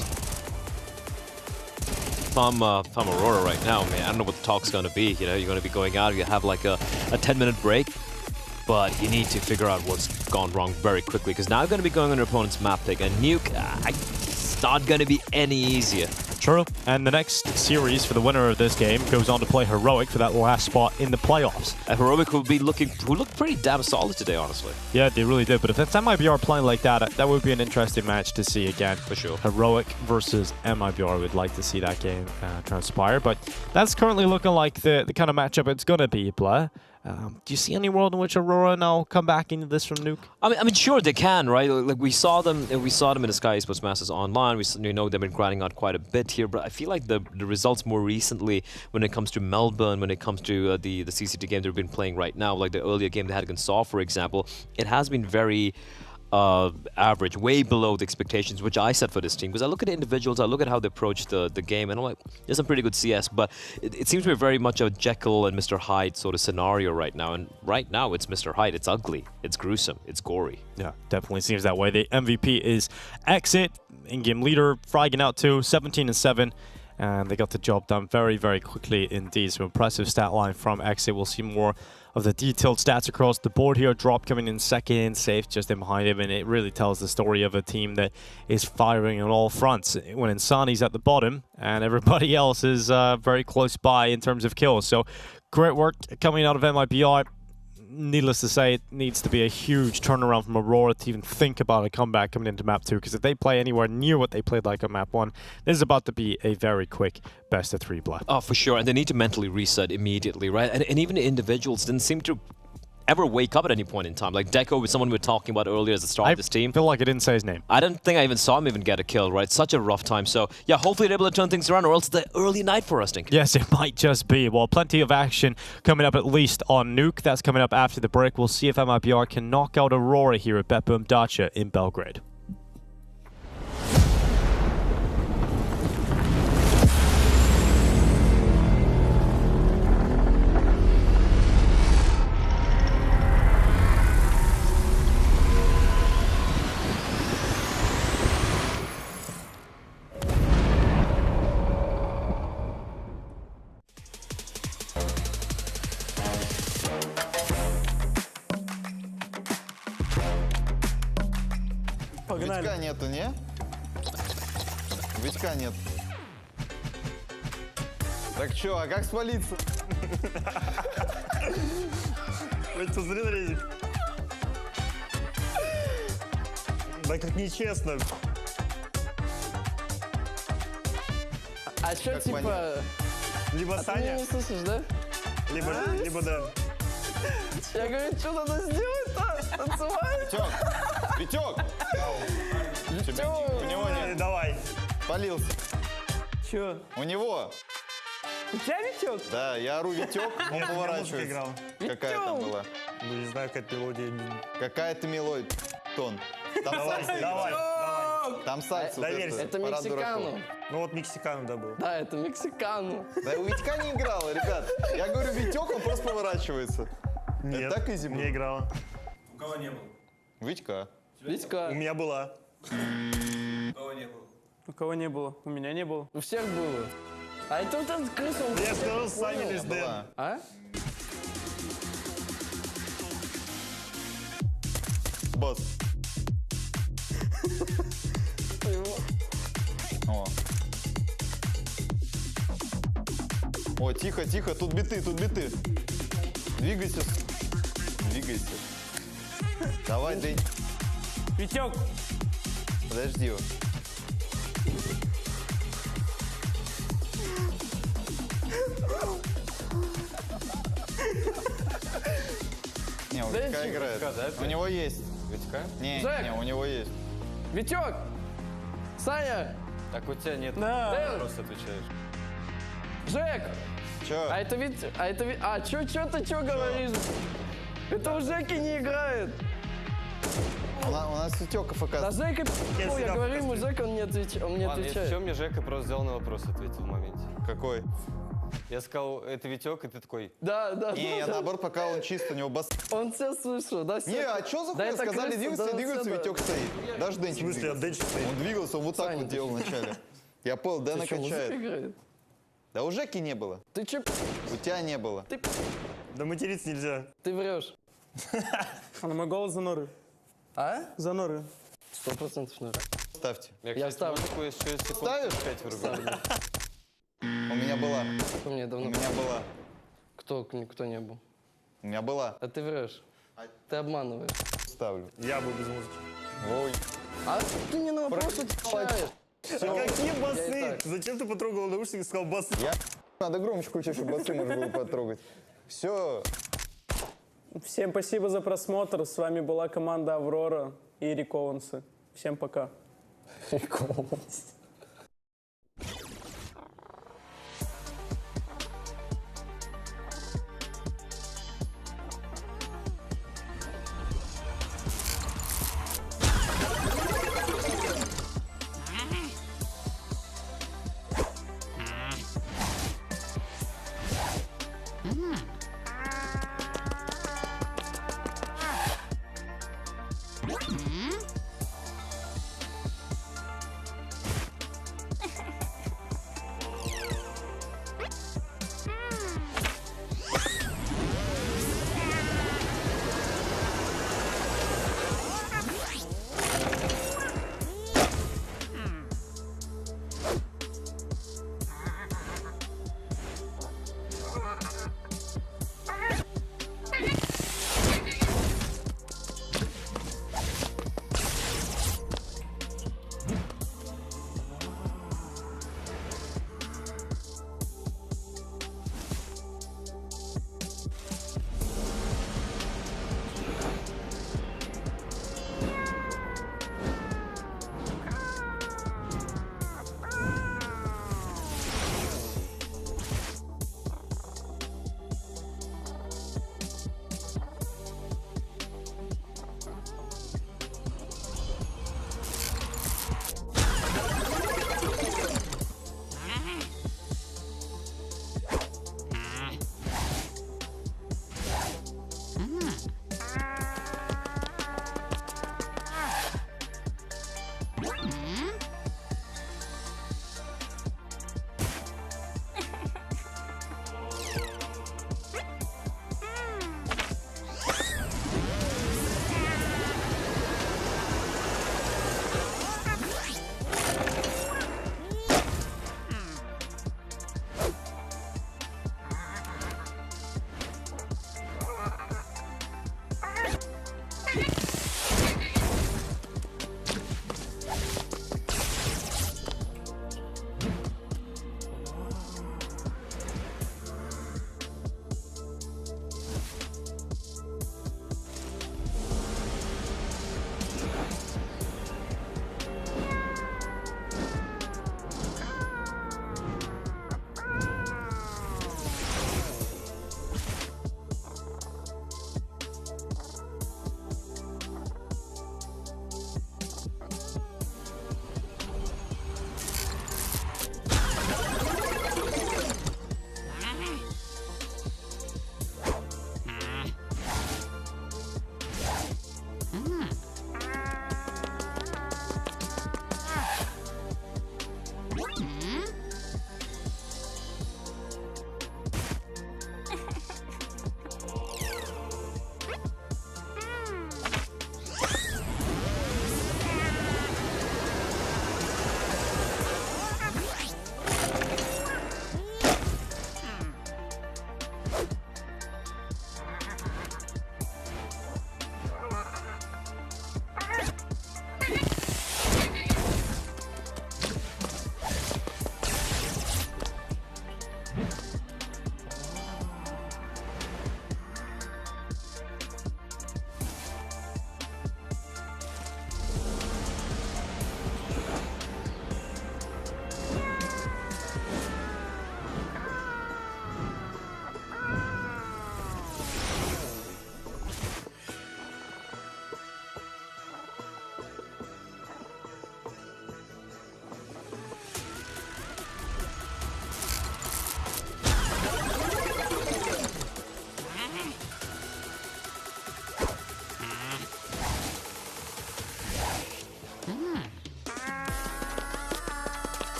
If I'm Aurora right now, man, I don't know what the talk's going to be. You're going to be going out, you have like a 10-minute break, but you need to figure out what's gone wrong very quickly, because now you're going to be going on your opponent's map pick, and Nuke, it's not going to be any easier. True. And the next series for the winner of this game goes on to play Heroic for that last spot in the playoffs. Heroic who looked pretty damn solid today, honestly. Yeah, they really did. But if it's MIBR playing like that, that would be an interesting match to see again. For sure. Heroic versus MIBR. We'd like to see that game transpire. But that's currently looking like the kind of matchup it's going to be, Blair. Do you see any world in which Aurora now come back into this from Nuke? I mean, sure they can, right? Like we saw them in the Sky Esports Masters online. We know they've been grinding out quite a bit here, but I feel like the results more recently, when it comes to Melbourne, when it comes to the CCT game they've been playing right now, like the earlier game they had against Saw, for example, it has been very average, way below the expectations which I set for this team. Because I look at the individuals, I look at how they approach the game, and I'm like, there's some pretty good CS, but it seems to be very much a Jekyll and Mr. Hyde sort of scenario right now. And right now, it's Mr. Hyde. It's ugly, it's gruesome, it's gory. Yeah, definitely seems that way. The MVP is Exit, in-game leader, fragging out too, 17-7. And they got the job done very, very quickly indeed. So impressive stat line from Exit. We'll see more of the detailed stats across the board here. Drop coming in second, Safe just in behind him, and it really tells the story of a team that is firing on all fronts. When Insani's at the bottom and everybody else is very close by in terms of kills. So great work coming out of MIBR. Needless to say, it needs to be a huge turnaround from Aurora to even think about a comeback coming into map 2, because if they play anywhere near what they played like on map 1, this is about to be a very quick best-of-3 blood. Oh, for sure, and they need to mentally reset immediately, right? And even the individuals didn't seem to ever wake up at any point in time. Like Deco was someone we were talking about earlier as the start of this team. I feel like I didn't say his name. I don't think I even saw him even get a kill, right? Such a rough time. So yeah, hopefully they're able to turn things around, or else it's the early night for us, Dink. Yes, it might just be. Well, plenty of action coming up at least on Nuke. That's coming up after the break. We'll see if MIBR can knock out Aurora here at BetBoom Dacha in Belgrade. Витька нету, не? Витька нет. Так чё, а как свалиться? Витя, посмотри на резик. Да как нечестно. А чё, Как типа... понять? Либо Ты Саня, меня не слышишь, да? либо Дэн. Я говорю, что надо сделать-то? Танцевать? Витёк! Витёк! Витёк! У него нет. Давай. Спалился. Чё? У него. У тебя Витёк? Да, я ору Витёк, он Нет, у меня музыка поворачивается. играла. Какая там была? Ну, не знаю, какая мелодия. Какая-то мелодия. Тон. Там Давай, сальса давай, играла. давай. Там сальса. вот Доверься. Это парад мексикану. дураков. Ну вот Мексикану, да, был. Да, это мексикану. Да у Витька не играла, ребят. Я говорю Витёк, он просто поворачивается. Нет, Это так изи было? не играла. У кого не было? Витька. Витька. У меня была. У кого не было? У кого не было? У меня не было. У всех было. А это вот этот крыса, он Я всех сказал, Саня понял. или с Дэн. А? Босс. О. О, тихо, тихо, тут биты, тут биты. Двигайся. Двигайся. Давай, Дэнь. Витёк! Подожди его. Не, у Витька Дэнчик. играет. Витька, да, У него есть. Витька? Не, Зэк. не, у него есть. Витёк! Саня! Так у тебя нет. Да. Ты просто отвечаешь. Жек! Чё? А это Витя... А это Ви... А, чё ты говоришь? Это у Жеки не играет. У нас Витёк АФК. Да Жека Я я говорю ему, всегда Жека, он не отвечает. Он не Ладно, если отвечает. что, мне Жека просто сделал на вопрос, ответил в моменте. Какой? Я сказал, это Витек, и ты такой... Да. Не, я наоборот, пока он чисто, у него бас... Он все слышал, да? Не, а чё за хуйня? Сказали двигаться, двигаться, Витёк стоит. Даже Дэнчик В смысле, двигался. Дэнчик стоит? Он двигался, он вот так вот делал вначале. Я понял, Дэна Ты что, музыка качает. играет? Да у Жеки не было. Ты чё? У тебя не было. Да материться нельзя. Ты врешь. А на мой голос за норы. А? За норы. 100% норы. Ставьте. Я ставлю. Такую еще секунд Ставишь? 5 вырубил. Ставлю. У меня была. У меня У давно. меня была. Кто не был? У меня была. А ты врешь. Ты обманываешь. Ставлю. Я был без музыки. Ой. А ты не на вопрос отвечаешь. А какие Я и басы? так. Зачем ты потрогал наушники и сказал басы? Надо громче включить, чтобы басы можно было потрогать. Все. Всем спасибо за просмотр. С вами была команда Aurora и Рековансы. Всем пока.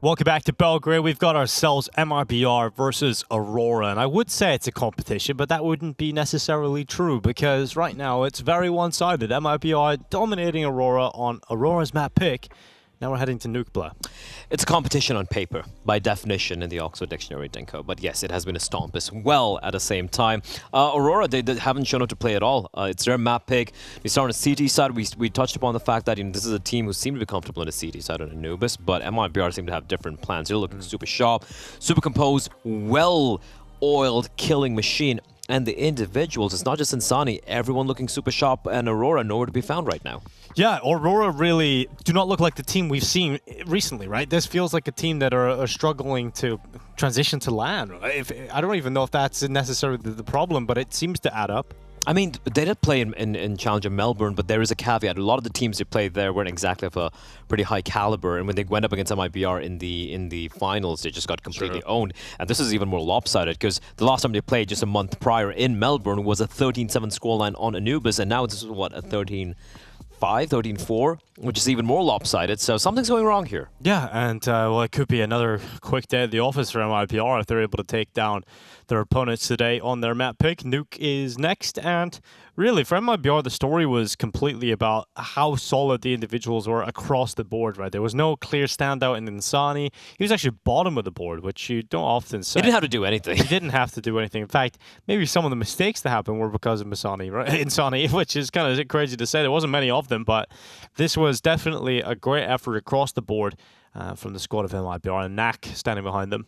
Welcome back to Belgrade. We've got ourselves MIBR versus Aurora, and I would say it's a competition, but that wouldn't be necessarily true because right now it's very one-sided. MIBR dominating Aurora on Aurora's map pick. Now we're heading to Nukebla. It's a competition on paper, by definition in the Oxford Dictionary, Dinko. But yes, it has been a stomp as well at the same time. Aurora, they haven't shown up to play at all. It's their map pick. We start on the CT side. We touched upon the fact that this is a team who seem to be comfortable on the CT side on Anubis, but MIBR seem to have different plans. They're looking super sharp, super composed, well-oiled killing machine. And the individuals, it's not just Insani, everyone looking super sharp, and Aurora nowhere to be found right now. Yeah, Aurora really do not look like the team we've seen recently, right? This feels like a team that are struggling to transition to LAN. I don't even know if that's necessarily the problem, but it seems to add up. I mean, they did play in Challenger Melbourne, but there is a caveat. A lot of the teams they played there weren't exactly of a pretty high caliber, and when they went up against MIBR in the finals, they just got completely owned. And this is even more lopsided, because the last time they played just a month prior in Melbourne was a 13-7 scoreline on Anubis, and now this is, what, a 13-5, 13-4, which is even more lopsided, so something's going wrong here. Yeah, and well, it could be another quick day at the office for MIBR if they're able to take down their opponents today on their map pick. Nuke is next, and really, for MIBR, the story was completely about how solid the individuals were across the board, right? There was no clear standout in Insani. He was actually bottom of the board, which you don't often say. He didn't have to do anything. He didn't have to do anything. In fact, maybe some of the mistakes that happened were because of Insani, right? Insani, which is kind of crazy to say. There wasn't many of them, but this was definitely a great effort across the board from the squad of MIBR, and Knack standing behind them.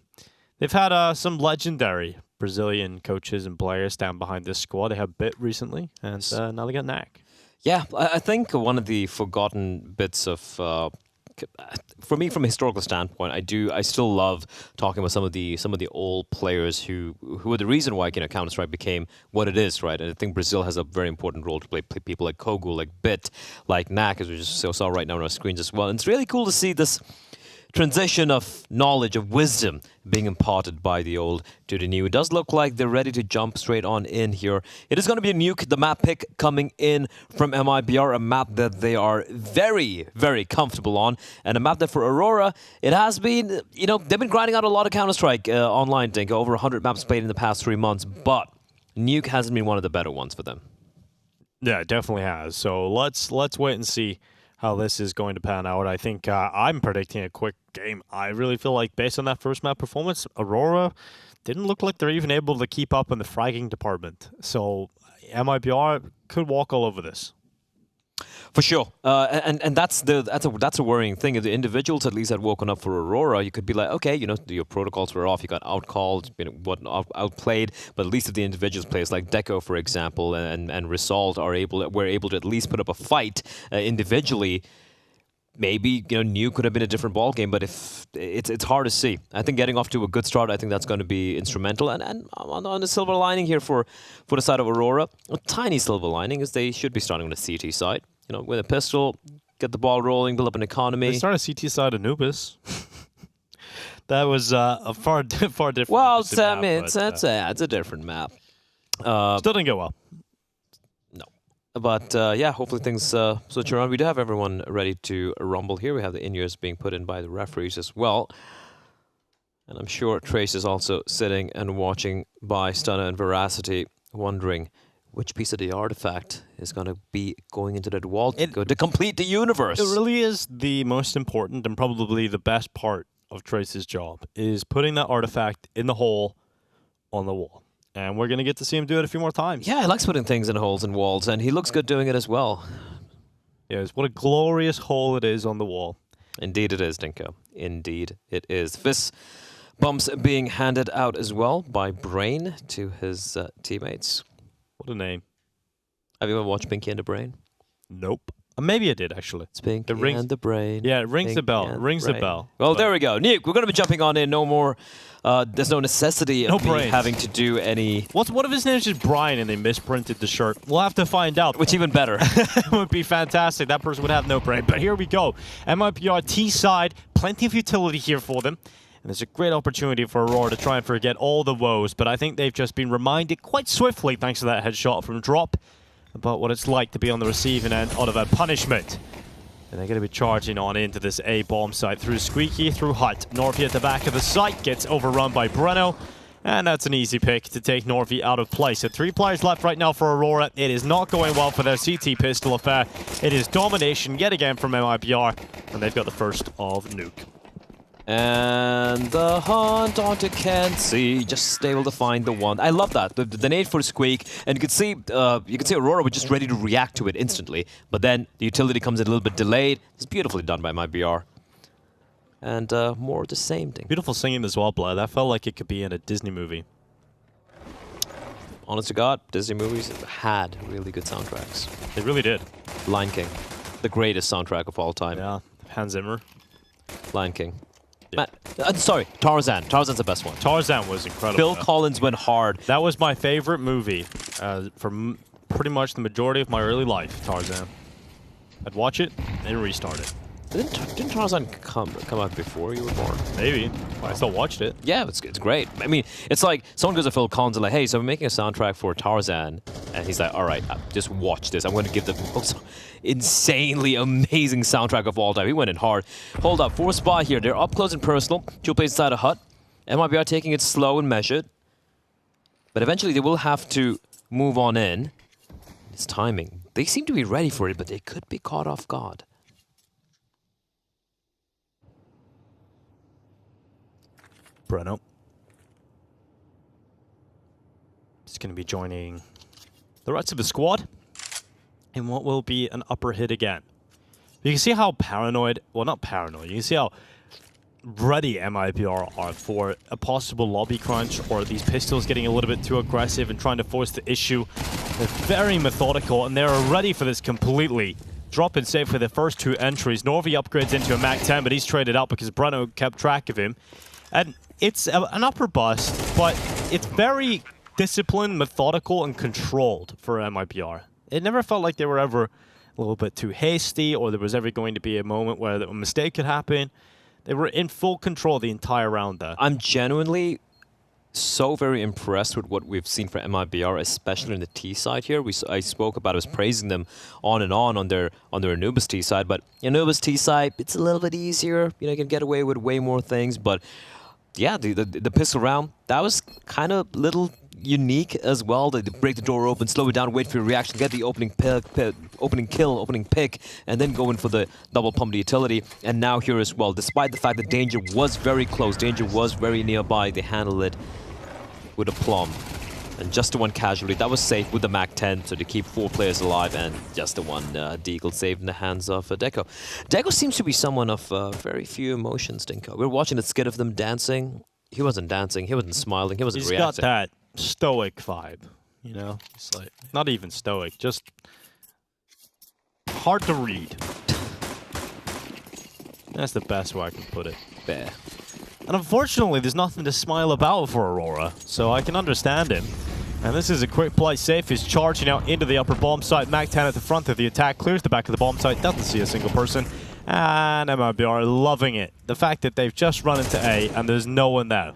They've had some legendary Brazilian coaches and players stand behind this squad. They have Bit recently, and now they got Knack. Yeah, I think one of the forgotten bits of, for me, from a historical standpoint, I still love talking about some of the old players who are the reason why Counter-Strike became what it is, right? And I think Brazil has a very important role to play. People like Kogu, like Bit, like Knack, as we just saw right now on our screens as well. And it's really cool to see this transition of knowledge, of wisdom being imparted by the old to the new. It does look like they're ready to jump straight on in here. It is going to be a Nuke, the map pick coming in from MIBR, a map that they are very, very comfortable on, and a map that for Aurora, it has been, they've been grinding out a lot of Counter-Strike online, Dinko, over 100 maps played in the past 3 months, but Nuke hasn't been one of the better ones for them. Yeah, it definitely has. So let's wait and see how this is going to pan out. I think I'm predicting a quick game. I really feel like based on that first map performance, Aurora didn't look like they're even able to keep up in the fragging department. So MIBR could walk all over this. For sure, and that's a worrying thing. If the individuals at least had woken up for Aurora, you could be like, okay, your protocols were off, you got outcalled, outplayed. But at least if the individuals, players like Deco, for example, and Result were able to at least put up a fight individually, maybe New could have been a different ball game. But if it's hard to see. I think getting off to a good start, I think that's going to be instrumental. And on the silver lining here for the side of Aurora, a tiny silver lining is they should be starting on the CT side. With a pistol, get the ball rolling, build up an economy. They started CT side Anubis. That was a far different. Well, it's a different map. Still didn't go well. No, but yeah, hopefully things switch around. We do have everyone ready to rumble here. We have the in-ears being put in by the referees as well, and I'm sure Trace is also sitting and watching by Stunner and Veracity, wondering which piece of the artifact is going to be going into that wall to complete the universe. It really is the most important and probably the best part of Trace's job, is putting that artifact in the hole on the wall. And we're going to get to see him do it a few more times. Yeah, he likes putting things in holes and walls, and he looks good doing it as well. Yes, what a glorious hole it is on the wall. Indeed it is, Dinko. Indeed it is. Fist bumps being handed out as well by Brain to his teammates. What a name. Have you ever watched Pinky and the Brain? Nope. Maybe I did, actually. It's Pinky and the Brain. Yeah, it rings Pinky the bell. and It rings the bell. Well, there we go. Nuke, we're going to be jumping on in. No more. There's no necessity of me having to do any. What if his name is just Brian and they misprinted the shirt? We'll have to find out. Which even better. It would be fantastic. That person would have no brain. But here we go. MIBR T side. Plenty of utility here for them. And there's a great opportunity for Aurora to try and forget all the woes, but I think they've just been reminded quite swiftly, thanks to that headshot from Drop, about what it's like to be on the receiving end of a punishment. And they're going to be charging on into this A bomb site through Squeaky, through Hut. Norvey at the back of the site gets overrun by Breno. And that's an easy pick to take Norvey out of play. So 3 players left right now for Aurora. It is not going well for their CT pistol affair. It is domination yet again from MIBR. And they've got the first of Nuke. And the hunt onto Kenzie, just able to find the one. I love that, the nade for Squeak, and you could see Aurora was just ready to react to it instantly. But then the utility comes in a little bit delayed. It's beautifully done by MIBR. And more of the same thing. Beautiful singing as well, Blood. That felt like it could be in a Disney movie. Honest to God, Disney movies had really good soundtracks. They really did. Lion King, the greatest soundtrack of all time. Yeah, Hans Zimmer. Lion King. Yeah. Sorry, Tarzan. Tarzan's the best one. Tarzan was incredible. Phil Collins went hard. That was my favorite movie for pretty much the majority of my early life, Tarzan. I'd watch it and restart it. Didn't Tarzan come out before you were born? Maybe. I still watched it. Yeah, it's great. I mean, it's like someone goes to Phil Collins and like, hey, so I'm making a soundtrack for Tarzan. And he's like, all right, just watch this. I'm going to give the most insanely amazing soundtrack of all time. He went in hard. Hold up, 4 spot here. They're up close and personal. 2 plays inside a hut. MIBR taking it slow and measured. But eventually they will have to move on in. It's timing. They seem to be ready for it, but they could be caught off guard. Breno. He's going to be joining the rest of the squad in what will be an upper hit again. You can see how paranoid, well, not paranoid, you can see how ready MIBR are for a possible lobby crunch or these pistols getting a little bit too aggressive and trying to force the issue. They're very methodical and they're ready for this completely. Drop and save for the first 2 entries. Norvey upgrades into a MAC-10, but he's traded out because Breno kept track of him. And it's an upper bust, but it's very disciplined, methodical, and controlled for MIBR. It never felt like they were ever a little bit too hasty or there was ever going to be a moment where a mistake could happen. They were in full control the entire round there. I'm genuinely so very impressed with what we've seen for MIBR, especially on the T side here. I spoke about, I was praising them on their Anubis T side, but Anubis T side, it's a little bit easier. You know, you can get away with way more things, but yeah, the pistol round, that was kind of little unique as well. They break the door open, slow it down, wait for your reaction, get the opening pick, and then go in for the double pump the utility. And now here as well, despite the fact that danger was very close, danger was very nearby, they handled it with aplomb. And just the one casualty, that was safe with the MAC-10, so to keep 4 players alive, and just the one deagle saved in the hands of Deco. Deco seems to be someone of very few emotions, Dinko. We were watching a skit of them dancing. He wasn't dancing, he wasn't smiling, he wasn't reacting. He's got that stoic vibe, you know? It's like, not even stoic, just hard to read. That's the best way I can put it. Fair. And unfortunately, there's nothing to smile about for Aurora, so I can understand him. And this is a quick play safe. He's charging out into the upper bomb site. MAC-10 at the front of the attack, clears the back of the bomb site, doesn't see a single person. And MIBR loving it. The fact that they've just run into A and there's no one there.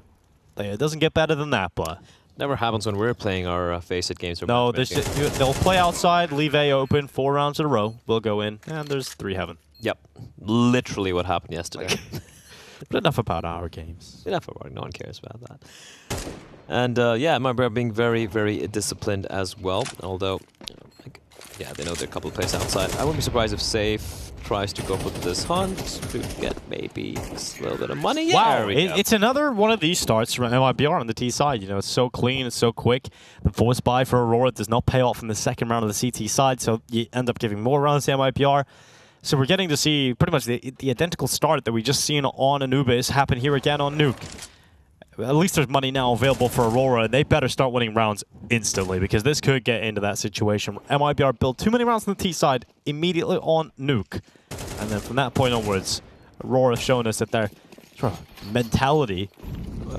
It doesn't get better than that, Blah. Never happens when we're playing our Face-It games. No, they'll play outside, leave A open, 4 rounds in a row. We'll go in, and there's 3 heaven. Yep. Literally what happened yesterday. But enough about our games. Enough about it. No one cares about that. And yeah, MIBR being very, very disciplined as well. Although, yeah, they know there are a couple of plays outside. I wouldn't be surprised if Safe tries to go for this hunt to get maybe a little bit of money. Yeah, wow, it's another one of these starts from MIBR on the T side. You know, it's so clean, it's so quick. The force buy for Aurora does not pay off in the second round of the CT side, so you end up giving more rounds to MIBR. So we're getting to see pretty much the identical start that we just seen on Anubis happen here again on Nuke. At least there's money now available for Aurora, and they better start winning rounds instantly because this could get into that situation. MIBR built too many rounds on the T side immediately on Nuke. And then from that point onwards, Aurora's shown us that their mentality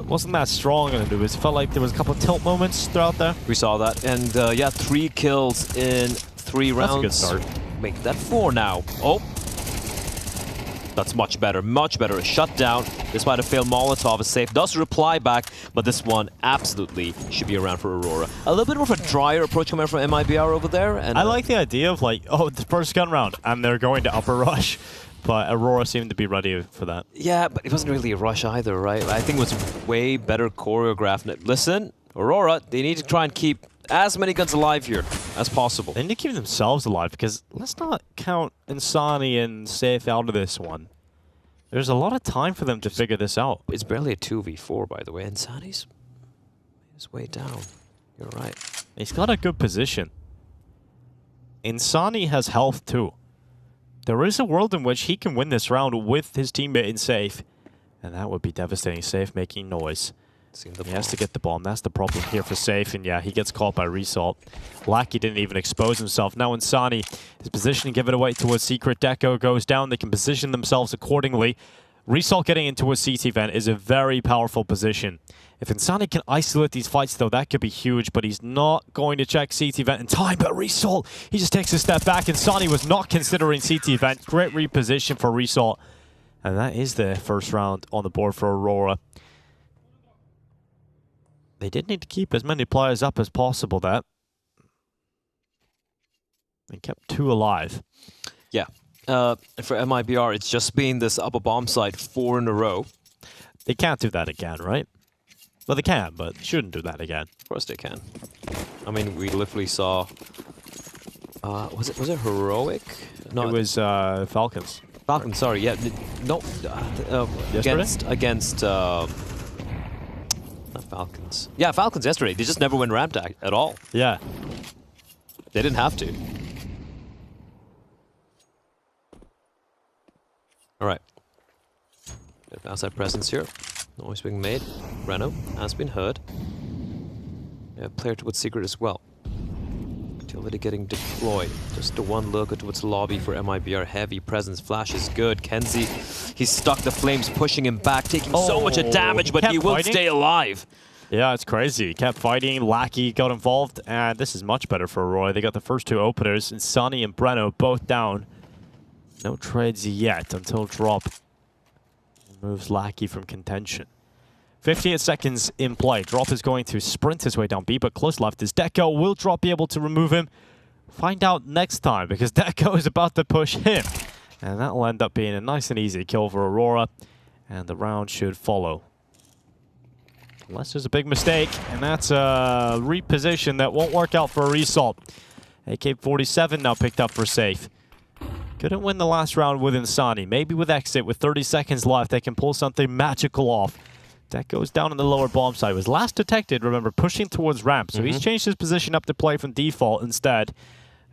wasn't that strong on Anubis. It felt like there was a couple of tilt moments throughout there. We saw that, and yeah, 3 kills in 3 rounds. That's a good start. Make that 4 now. Oh. That's much better, much better. A shutdown, despite a failed Molotov, is safe. Does reply back, but this one absolutely should be around for Aurora. A little bit more of a drier approach coming from MIBR over there. And I like the idea of like, oh, the first gun round, and they're going to upper rush. But Aurora seemed to be ready for that. Yeah, but it wasn't really a rush either, right? I think it was way better choreographed. Listen, Aurora, they need to try and keep as many guns alive here as possible. They need to keep themselves alive, because let's not count Insani and Safe out of this one. There's a lot of time for them to figure this out. It's barely a 2v4, by the way. Insani's way down. You're right. He's got a good position. Insani has health too. There is a world in which he can win this round with his teammate in Safe. And that would be devastating. Safe making noise. He has to get the bomb. That's the problem here for Safe. And yeah, he gets caught by Resalt. Lackey didn't even expose himself. Now Insani is positioning, give it away towards Secret. Deco goes down. They can position themselves accordingly. Resalt getting into a CT vent is a very powerful position. If Insani can isolate these fights, though, that could be huge, but he's not going to check CT vent in time. But Resalt, he just takes a step back. Insani was not considering CT vent. Great reposition for Resalt. And that is the first round on the board for Aurora. They did need to keep as many players up as possible there. They kept 2 alive. Yeah. For MIBR, it's just been this upper bomb site 4 in a row. They can't do that again, right? Well, they can, but shouldn't do that again. Of course they can. I mean, we literally saw... was it Heroic? No, it was Falcons. Falcons, sorry. Yeah, no. Against not Falcons. Yeah, Falcons yesterday. They just never win ramp at all. Yeah. They didn't have to. All right. Outside presence here. Noise being made. Reno has been heard. Yeah, player towards Secret as well. Utility getting deployed. Just the one look towards the lobby for MIBR. Heavy presence. Flash is good. Kenzie, he's stuck. The flames pushing him back, taking so much damage, but he will stay alive. Yeah, it's crazy. He kept fighting. Lackey got involved, and this is much better for Aurora. They got the first 2 openers, and Sonny and Breno both down. No trades yet until drop moves Lackey from contention. 58 seconds in play. Drop is going to sprint his way down B, but close left is Deco. Will Drop be able to remove him? Find out next time, because Deco is about to push him. And that will end up being a nice and easy kill for Aurora, and the round should follow. Unless there's a big mistake, and that's a reposition that won't work out for a Result. AK-47 now picked up for Safe. Couldn't win the last round with Insani. Maybe with Exit, with 30 seconds left, they can pull something magical off. That goes down in the lower bomb side. Was last detected, remember, pushing towards ramp. So he's changed his position up to play from default instead.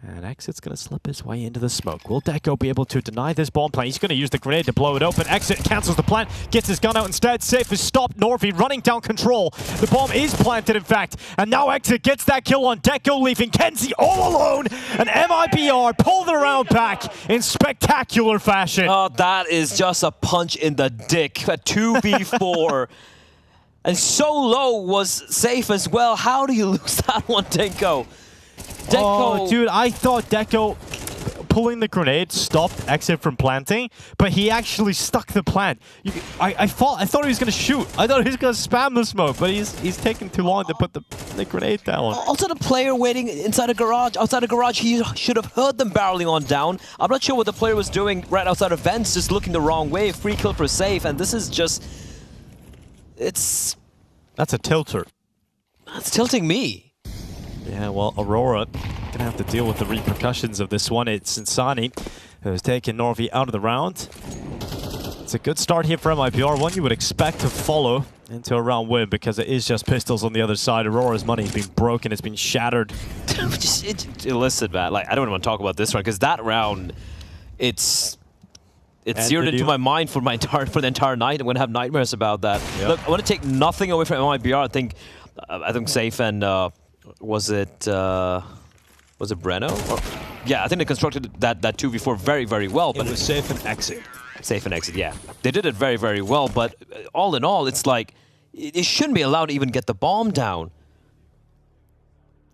And Exit's going to slip his way into the smoke. Will Deco be able to deny this bomb plant? He's going to use the grenade to blow it open. Exit cancels the plant, gets his gun out instead. Safe is stopped. Norvi running down control. The bomb is planted, in fact. And now Exit gets that kill on Deco, leaving Kenzie all alone. And MIBR pull the round back in spectacular fashion. Oh, that is just a punch in the dick. A 2v4. And so low was Safe as well. How do you lose that one, Deco? Oh, dude, I thought Deco pulling the grenade stopped Exit from planting, but he actually stuck the plant. I thought he was going to shoot. I thought he was going to spam the smoke, but he's taking too long to put the grenade down. Also, the player waiting inside a garage, outside a garage, he should have heard them barreling on down. I'm not sure what the player was doing right outside of vents, just looking the wrong way. Free kill for Safe, and this is just... That's a tilter. That's tilting me. Yeah, well, Aurora gonna have to deal with the repercussions of this one. It's Insani who's taken Norvi out of the round. It's a good start here for MIBR, one you would expect to follow into a round win, because it is just pistols on the other side. Aurora's money has been broken, it's been shattered. Listen, man, like, I don't want to talk about this round, because that round, it's seared into my mind for the entire night. I'm going to have nightmares about that. Yep. Look, I want to take nothing away from MIBR. I think Safe and was it Breno? Yeah, I think they constructed that 2v4 very, very well. But it was Safe and Exit. Safe and Exit, yeah. They did it very, very well. But all in all, it's like it shouldn't be allowed to even get the bomb down.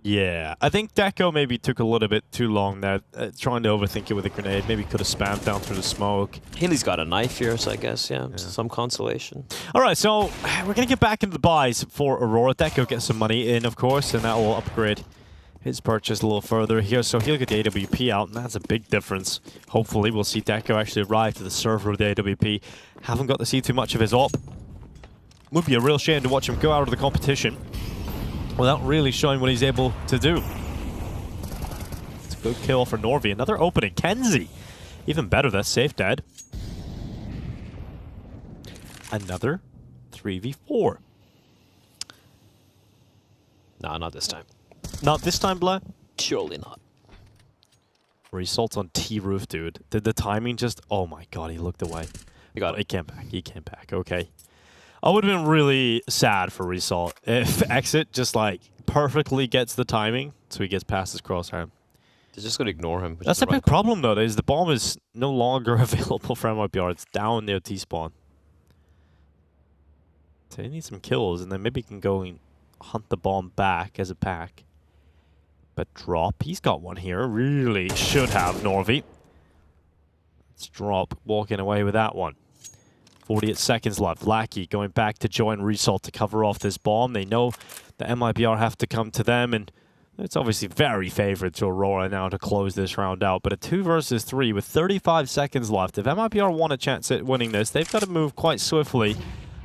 Yeah, I think Deco maybe took a little bit too long there, trying to overthink it with a grenade. Maybe could have spammed down through the smoke. Healy's got a knife here, so I guess, yeah. Some consolation. All right, so we're going to get back into the buys for Aurora. Deco gets some money in, of course, and that will upgrade his purchase a little further here. So he'll get the AWP out, and that's a big difference. Hopefully, we'll see Deco actually arrive to the server with the AWP. Haven't got to see too much of his op. Would be a real shame to watch him go out of the competition without really showing what he's able to do. It's a good kill for Norvi. Another opening. Kenzie. Even better, that's safe dead. Another 3v4. Nah, not this time. Not this time, Blah? Surely not. Result on T-roof, dude. Did the timing just... Oh my god, he looked away. He got it. He came back. He came back. Okay. I would have been really sad for Result if Exit just like perfectly gets the timing so he gets past his crosshair. They're just going to ignore him. That's a big problem though, is the bomb is no longer available for MIBR. It's down near T-spawn. So he needs some kills and then maybe he can go and hunt the bomb back as a pack. But Drop, he's got one here. Really should have Norvi. It's Drop walking away with that one. 48 seconds left. Lackey going back to join Result to cover off this bomb. They know the MIBR have to come to them, and it's obviously very favored to Aurora now to close this round out. But a 2 versus 3 with 35 seconds left. If MIBR want a chance at winning this, they've got to move quite swiftly.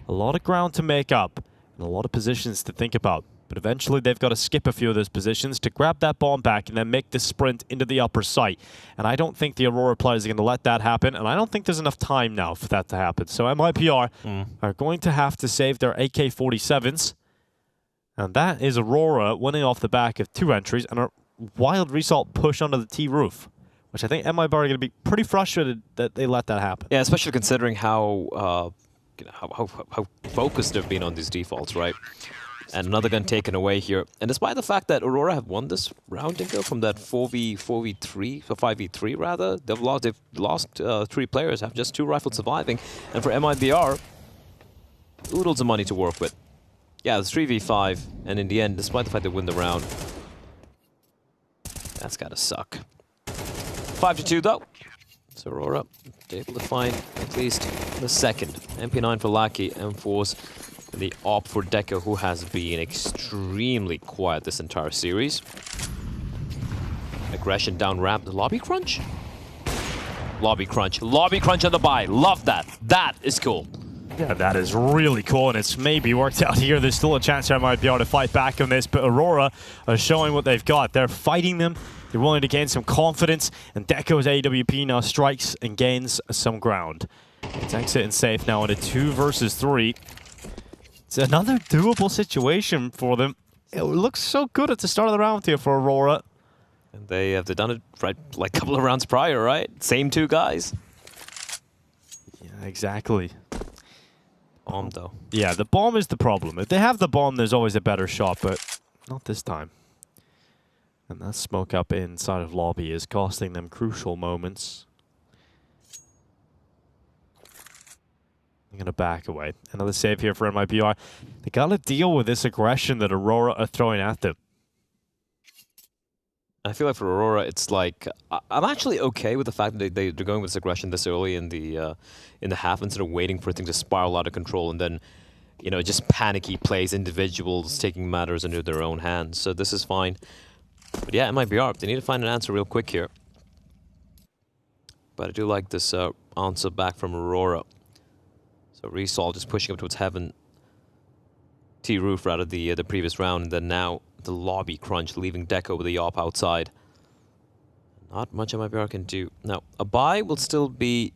A lot of ground to make up and a lot of positions to think about. But eventually they've got to skip a few of those positions to grab that bomb back and then make the sprint into the upper site. And I don't think the Aurora players are going to let that happen, and I don't think there's enough time now for that to happen. So MIBR are going to have to save their AK-47s. And that is Aurora winning off the back of 2 entries and a wild Result push onto the T-roof, which I think MIBR are going to be pretty frustrated that they let that happen. Yeah, especially considering how focused they've been on these defaults, right? And another gun taken away here. And despite the fact that Aurora have won this round, Dinko, from that 4v3, so 5v3 rather, they've lost 3 players, have just 2 rifles surviving. And for MIBR, oodles of money to work with. Yeah, it's 3v5, and in the end, despite the fact they win the round, that's gotta suck. 5-2 though. So Aurora able to find at least the second. MP9 for Lackey, M4's the op for Deco, who has been extremely quiet this entire series. Aggression down ramp. The lobby crunch? Lobby crunch. Lobby crunch on the buy. Love that. That is cool. Yeah, that is really cool, and it's maybe worked out here. There's still a chance I might be able to fight back on this, but Aurora are showing what they've got. They're fighting them. They're willing to gain some confidence, and Deco's AWP now strikes and gains some ground. It's Exit and safe now in a 2 versus 3. It's another doable situation for them. It looks so good at the start of the round here for Aurora. And they've done it right like a couple of rounds prior, right? Same 2 guys. Yeah, exactly. Bomb, though. Yeah, the bomb is the problem. If they have the bomb, there's always a better shot, but not this time. And that smoke up inside of lobby is costing them crucial moments. I'm going to back away. Another save here for MIBR. They got to deal with this aggression that Aurora are throwing at them. I feel like for Aurora, it's like I'm actually okay with the fact that they're going with this aggression this early in the half instead of waiting for things to spiral out of control and then, you know, just panicky plays, individuals taking matters into their own hands. So this is fine. But yeah, MIBR, they need to find an answer real quick here. But I do like this answer back from Aurora. So Resol just pushing up towards Heaven. T-roof rather the previous round, and then now the lobby crunch, leaving Deco with the op outside. Not much MIBR can do. Now, a buy will still be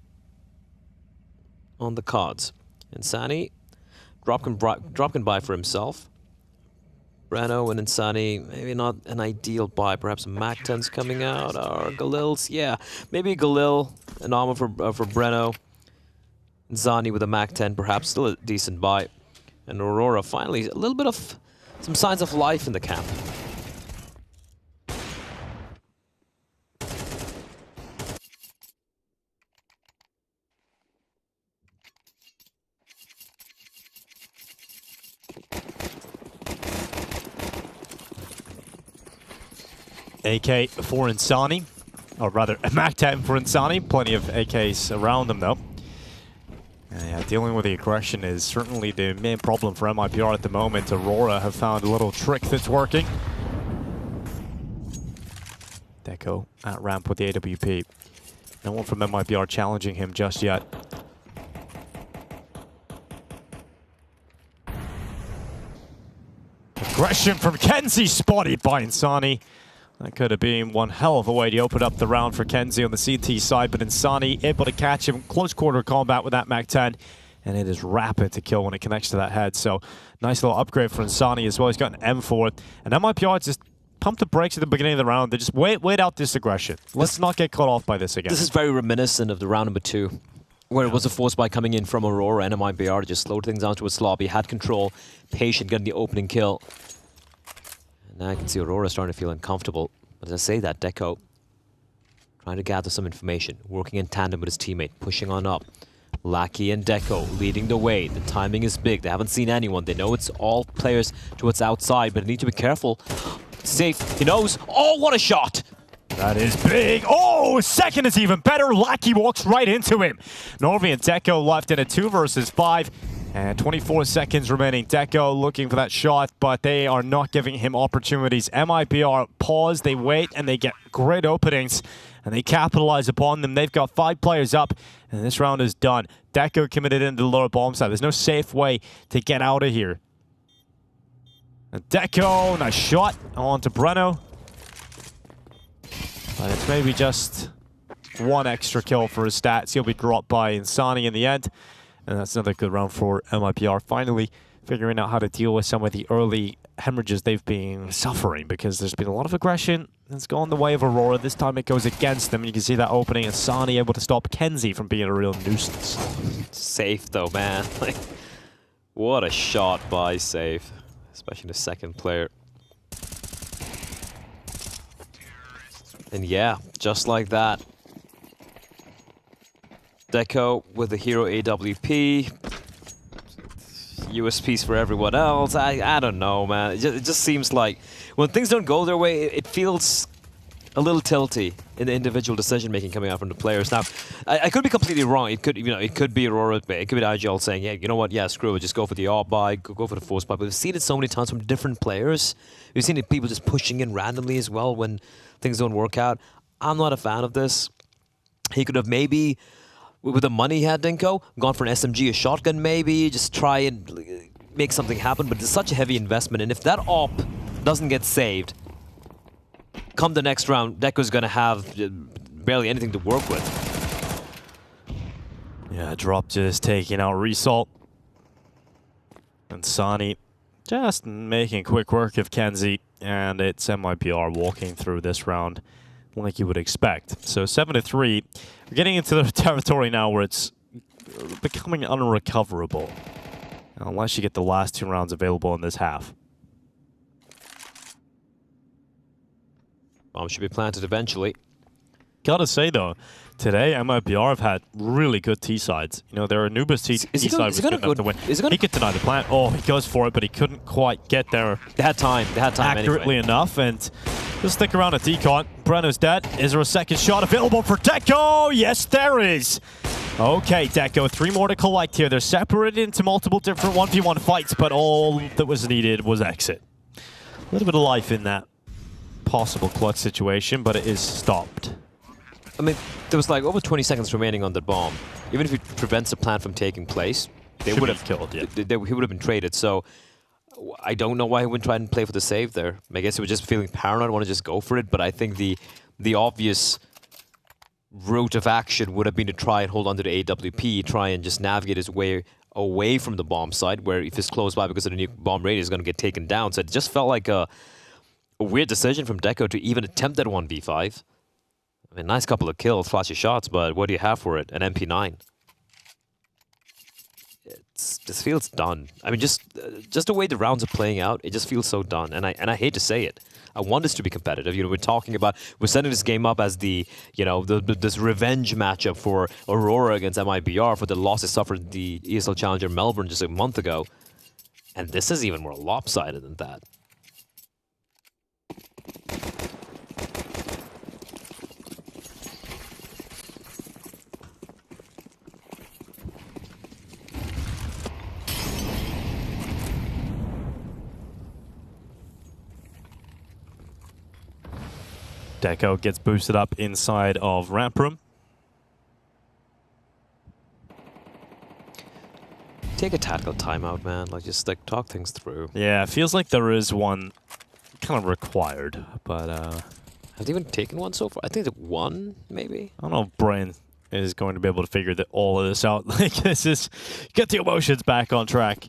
on the cards. Insani, Drop can buy for himself. Breno and Insani, maybe not an ideal buy. Perhaps a Mac-10's coming out, or Galil's. Yeah, maybe Galil, an armor for Breno. Zani with a Mac-10, perhaps still a decent buy. And Aurora, finally, a little bit of some signs of life in the camp. AK for Insani, or rather a MAC-10 for Insani. Plenty of AKs around him though. Yeah, dealing with the aggression is certainly the main problem for MIBR at the moment. Aurora have found a little trick that's working. Deco at ramp with the AWP. No one from MIBR challenging him just yet. Aggression from Kenzie, spotted by Insani. That could have been one hell of a way to open up the round for Kenzie on the CT side, but Insani able to catch him close quarter combat with that MAC-10, and it is rapid to kill when it connects to that head. So nice little upgrade for Insani as well. He's got an M4, and MIBR just pump the brakes at the beginning of the round. They just wait out this aggression. Let's not get caught off by this again. This is very reminiscent of the round number 2, where it was a force buy coming in from Aurora and MIBR to just slow things down to a sloppy, had control, patient, getting the opening kill. And now I can see Aurora starting to feel uncomfortable. But as I say that, Deco trying to gather some information, working in tandem with his teammate, pushing on up. Lackey and Deco leading the way. The timing is big. They haven't seen anyone. They know it's all players towards outside, but they need to be careful. Safe. He knows. Oh, what a shot! That is big. Oh, second is even better. Lackey walks right into him. Norvi and Deco left in a 2 versus 5. And 24 seconds remaining. Deco looking for that shot, but they are not giving him opportunities. MIBR pause, they wait, and they get great openings, and they capitalize upon them. They've got 5 players up, and this round is done. Deco committed into the lower bomb side. There's no safe way to get out of here. And Deco, nice shot on to Breno. But it's maybe just 1 extra kill for his stats. He'll be dropped by Insani in the end. And that's another good round for MIBR. Finally figuring out how to deal with some of the early hemorrhages they've been suffering, because there's been a lot of aggression that's gone the way of Aurora. This time it goes against them. You can see that opening, and Sani able to stop Kenzie from being a real nuisance. Safe though, man. Like, what a shot by Safe, especially the second player. And yeah, just like that. Deco with the hero AWP. USPs for everyone else. I don't know, man. It just seems like when things don't go their way, it feels a little tilty in the individual decision making coming out from the players. Now, I could be completely wrong. It could, it could be Aurora, it could be the IGL saying, yeah, you know what? Yeah, screw it. Just go for the AWP buy, go for the force buy. But we've seen it so many times from different players. We've seen it people just pushing in randomly as well when things don't work out. I'm not a fan of this. He could have maybe, with the money he had, Denko, gone for an SMG, a shotgun maybe, just try and make something happen, but it's such a heavy investment, and if that AWP doesn't get saved, come the next round, Deco's gonna have barely anything to work with. Yeah, drop just taking out Result. And Sani just making quick work of Kenzie, and it's MIBR walking through this round like you would expect. So 7-3. We're getting into the territory now where it's becoming unrecoverable, unless you get the last 2 rounds available in this half. Bomb should be planted eventually. Gotta say though, today MIBR have had really good T sides. You know, their Anubis T side was good enough to win. He could deny the plant. Oh, he goes for it, but he couldn't quite get there. They had time. They had time accurately enough, and just stick around at decon. Breno's dead. Is there a second shot available for Deco? Yes, there is. Okay, Deco, 3 more to collect here. They're separated into multiple different 1v1 fights, but all that was needed was exit. A little bit of life in that possible clutch situation, but it is stopped. I mean, there was like over 20 seconds remaining on the bomb. Even if it prevents the plant from taking place, they would have killed. Yeah, he would have been traded. So I don't know why he wouldn't try and play for the save there. I guess he was just feeling paranoid, want to just go for it. But I think the obvious route of action would have been to try and hold on to the AWP, try and just navigate his way away from the bomb site, where if it's close by because of the new bomb radius, is going to get taken down. So it just felt like a weird decision from Deco to even attempt that 1v5. I mean, nice couple of kills, flashy shots, but what do you have for it? An MP9. It just feels done. I mean, just the way the rounds are playing out, it just feels so done. And I hate to say it. I want this to be competitive. You know, we're setting this game up as the, this revenge matchup for Aurora against MIBR for the losses suffered in the ESL Challenger Melbourne just a month ago. And this is even more lopsided than that. Deco gets boosted up inside of ramp room. Take a tactical timeout, man. Like, just like talk things through. Yeah, it feels like there is one kind of required, but have they even taken one so far? I think that one, maybe. I don't know if Brian is going to be able to figure all of this out. Like, this is get the emotions back on track.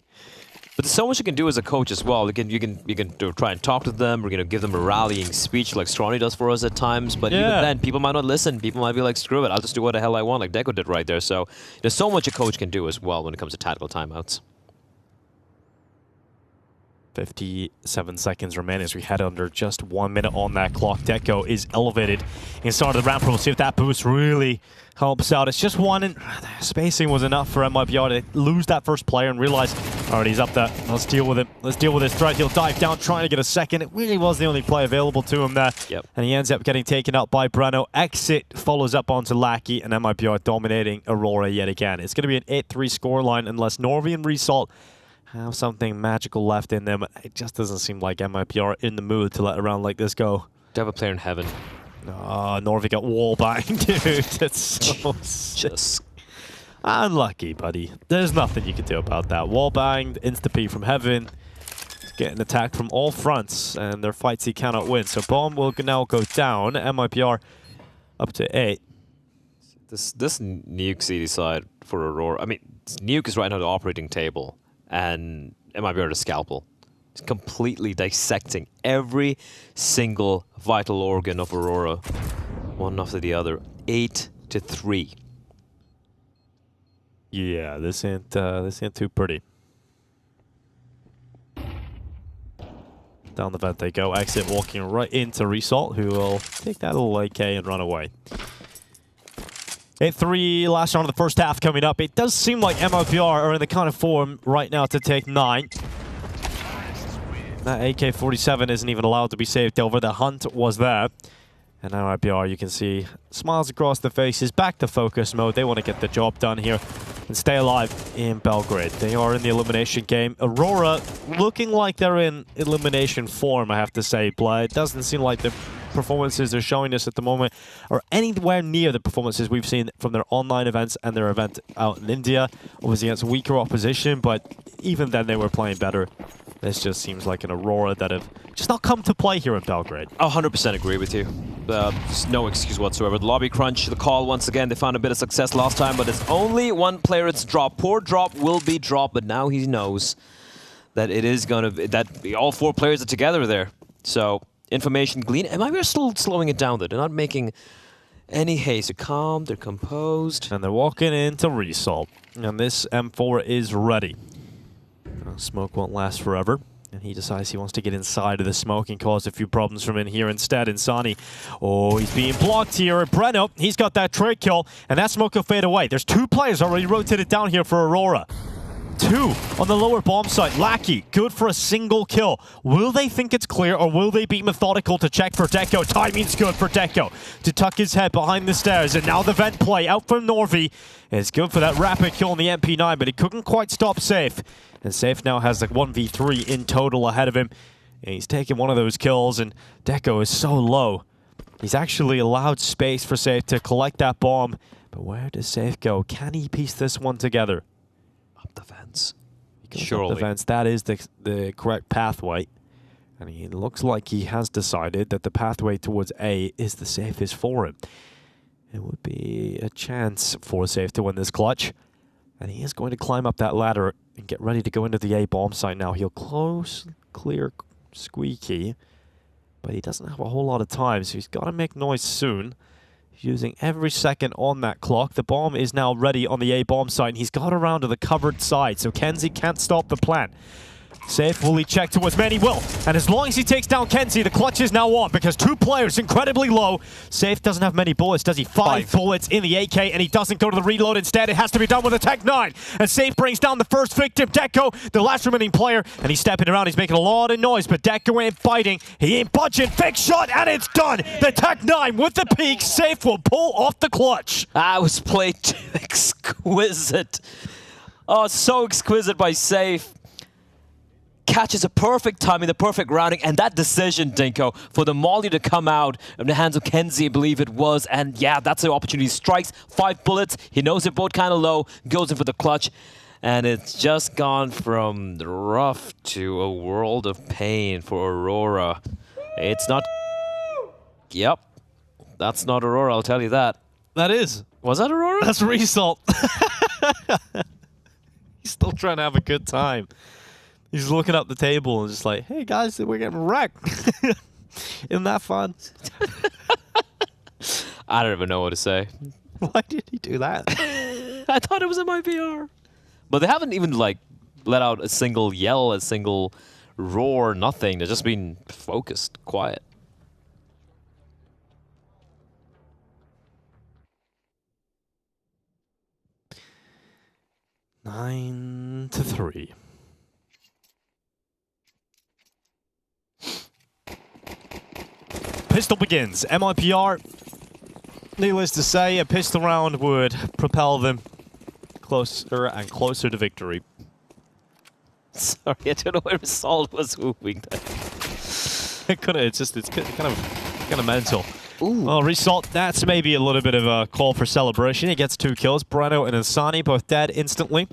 But there's so much you can do as a coach as well. You can try and talk to them. We're gonna give them a rallying speech like Stronny does for us at times. But even then, people might not listen. People might be like, screw it, I'll just do what the hell I want, like Deco did right there. So there's so much a coach can do as well when it comes to tactical timeouts. 57 seconds remaining as we head under just 1 minute on that clock. Deco is elevated inside of the ramp. We'll see if that boost really helps out. It's just one, and spacing was enough for MIBR to lose that first player and realize, all right, he's up there. Let's deal with it. Let's deal with this threat. He'll dive down, trying to get a second. It really was the only play available to him there. And he ends up getting taken out by Breno. Exit follows up onto Lackey, and MIBR dominating Aurora yet again. It's going to be an 8-3 scoreline unless Norvi and Resalt have something magical left in them. It just doesn't seem like MIBR are in the mood to let a round like this go. They have a player in heaven. Norvi got wall banged, dude. That's so just unlucky, buddy. There's nothing you can do about that. Wall banged, insta-P from heaven. Getting attacked from all fronts, and their fights he cannot win. So bomb will now go down. MIBR up to 8. This nuke CD side for Aurora. I mean, nuke is right now the operating table, and MIBR the scalpel. It's completely dissecting every single vital organ of Aurora, one after the other. 8-3. Yeah, this ain't too pretty. Down the vent they go. Exit walking right into Resalt, who will take that little AK and run away. 8-3 last round of the first half coming up. It does seem like MIBR are in the kind of form right now to take 9. That AK-47 isn't even allowed to be saved over. The hunt was there. And now MIBR, you can see smiles across the faces, back to focus mode. They want to get the job done here and stay alive in Belgrade. They are in the elimination game. Aurora looking like they're in elimination form, I have to say, but it doesn't seem like the performances they're showing us at the moment are anywhere near the performances we've seen from their online events and their event out in India. Obviously against weaker opposition, but even then they were playing better. This just seems like an Aurora that have just not come to play here in Belgrade. 100% agree with you. There's no excuse whatsoever. The lobby crunch, the call once again, they found a bit of success last time, but it's only one player it's dropped. Poor drop will be dropped, but now he knows that it is going to be, that all 4 players are together there. So, information gleaned. MIBR still slowing it down though. They're not making any haste. They're calm, they're composed. And they're walking into Resalt. And this M4 is ready. Smoke won't last forever, and he decides he wants to get inside of the smoke and cause a few problems from in here instead. Insani, oh, he's being blocked here. Breno, he's got that trade kill, and that smoke will fade away. There's 2 players already rotated down here for Aurora. 2 on the lower bomb site. Lackey, good for a single kill. Will they think it's clear, or will they be methodical to check for Deco? Timing's good for Deco to tuck his head behind the stairs, and now the vent play out from Norvi. It's good for that rapid kill on the MP9, but he couldn't quite stop Safe. And Safe now has like 1v3 in total ahead of him. And he's taking one of those kills, and Deco is so low. He's actually allowed space for Safe to collect that bomb. But where does Safe go? Can he piece this one together? Up the fence. Surely. Up the fence. That is the correct pathway. And he looks like he has decided that the pathway towards A is the safest for him. It would be a chance for Safe to win this clutch. And he is going to climb up that ladder and get ready to go into the A bomb site now. He'll clear Squeaky, but he doesn't have a whole lot of time, so he's got to make noise soon. He's using every second on that clock. The bomb is now ready on the A bomb site, and he's got around to the covered side, so Kenzie can't stop the plan. Safe, will he check towards man? He will. And as long as he takes down Kenzie, the clutch is now on because 2 players incredibly low. Safe doesn't have many bullets, does he? 5 bullets in the AK, and he doesn't go to the reload. Instead, it has to be done with a Tech 9. And Safe brings down the first victim, Deco, the last remaining player, and he's stepping around. He's making a lot of noise, but Deco ain't biting. He ain't budging. Big shot, and it's done. The Tech 9 with the peak. Safe will pull off the clutch. That was played exquisite. Oh, so exquisite by Safe. catches a perfect timing, the perfect routing, and that decision, Dinko, for the Molly to come out in the hands of Kenzie, I believe it was. And yeah, that's the opportunity. Strikes 5 bullets. He knows they're both kind of low, goes in for the clutch. And it's just gone from the rough to a world of pain for Aurora. It's not... Yep. That's not Aurora, I'll tell you that. That is. Was that Aurora? That's Result. He's still trying to have a good time. He's looking up the table and just like, hey guys, we're getting wrecked. Isn't that fun? I don't even know what to say. Why did he do that? I thought it was MIBR. But they haven't even like let out a single yell, a single roar, nothing. They're just being focused, quiet. Nine to 3. Pistol begins. MIBR, needless to say, a pistol round would propel them closer and closer to victory. Sorry, I don't know where Result was whooping that. It's kind of mental. Ooh. Well, Result, that's maybe a little bit of a call for celebration. He gets 2 kills. Breno and Asani both dead instantly.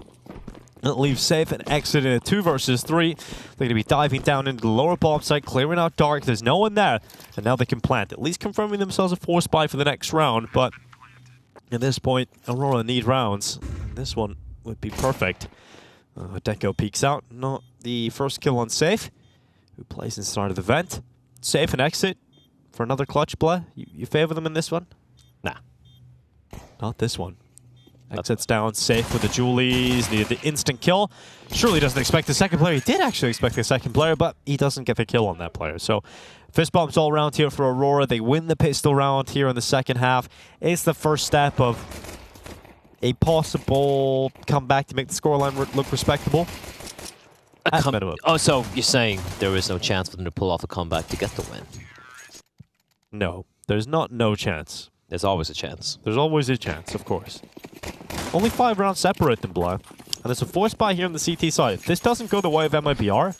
That leaves Safe and Exit in a 2 versus 3. They're going to be diving down into the lower bomb site, clearing out Dark. There's no one there. And now they can plant, at least confirming themselves a 4 spy for the next round. But at this point, Aurora need rounds. This one would be perfect. Deco peeks out. Not the first kill on Safe, who plays inside of the vent. Safe and Exit for another clutch play. You favor them in this one? Nah. Not this one. Exit's down, Safe with the Julies, needed the instant kill. Surely doesn't expect the second player. He did actually expect the second player, but he doesn't get the kill on that player. So fist bumps all around here for Aurora. They win the pistol round here in the second half. It's the first step of a possible comeback to make the scoreline look respectable. At minimum. Oh, so you're saying there is no chance for them to pull off a comeback to get the win? No, there's not no chance. There's always a chance. There's always a chance, of course. Only 5 rounds separate them, Blah. And there's a 4 spy here on the CT side. If this doesn't go the way of MIBR,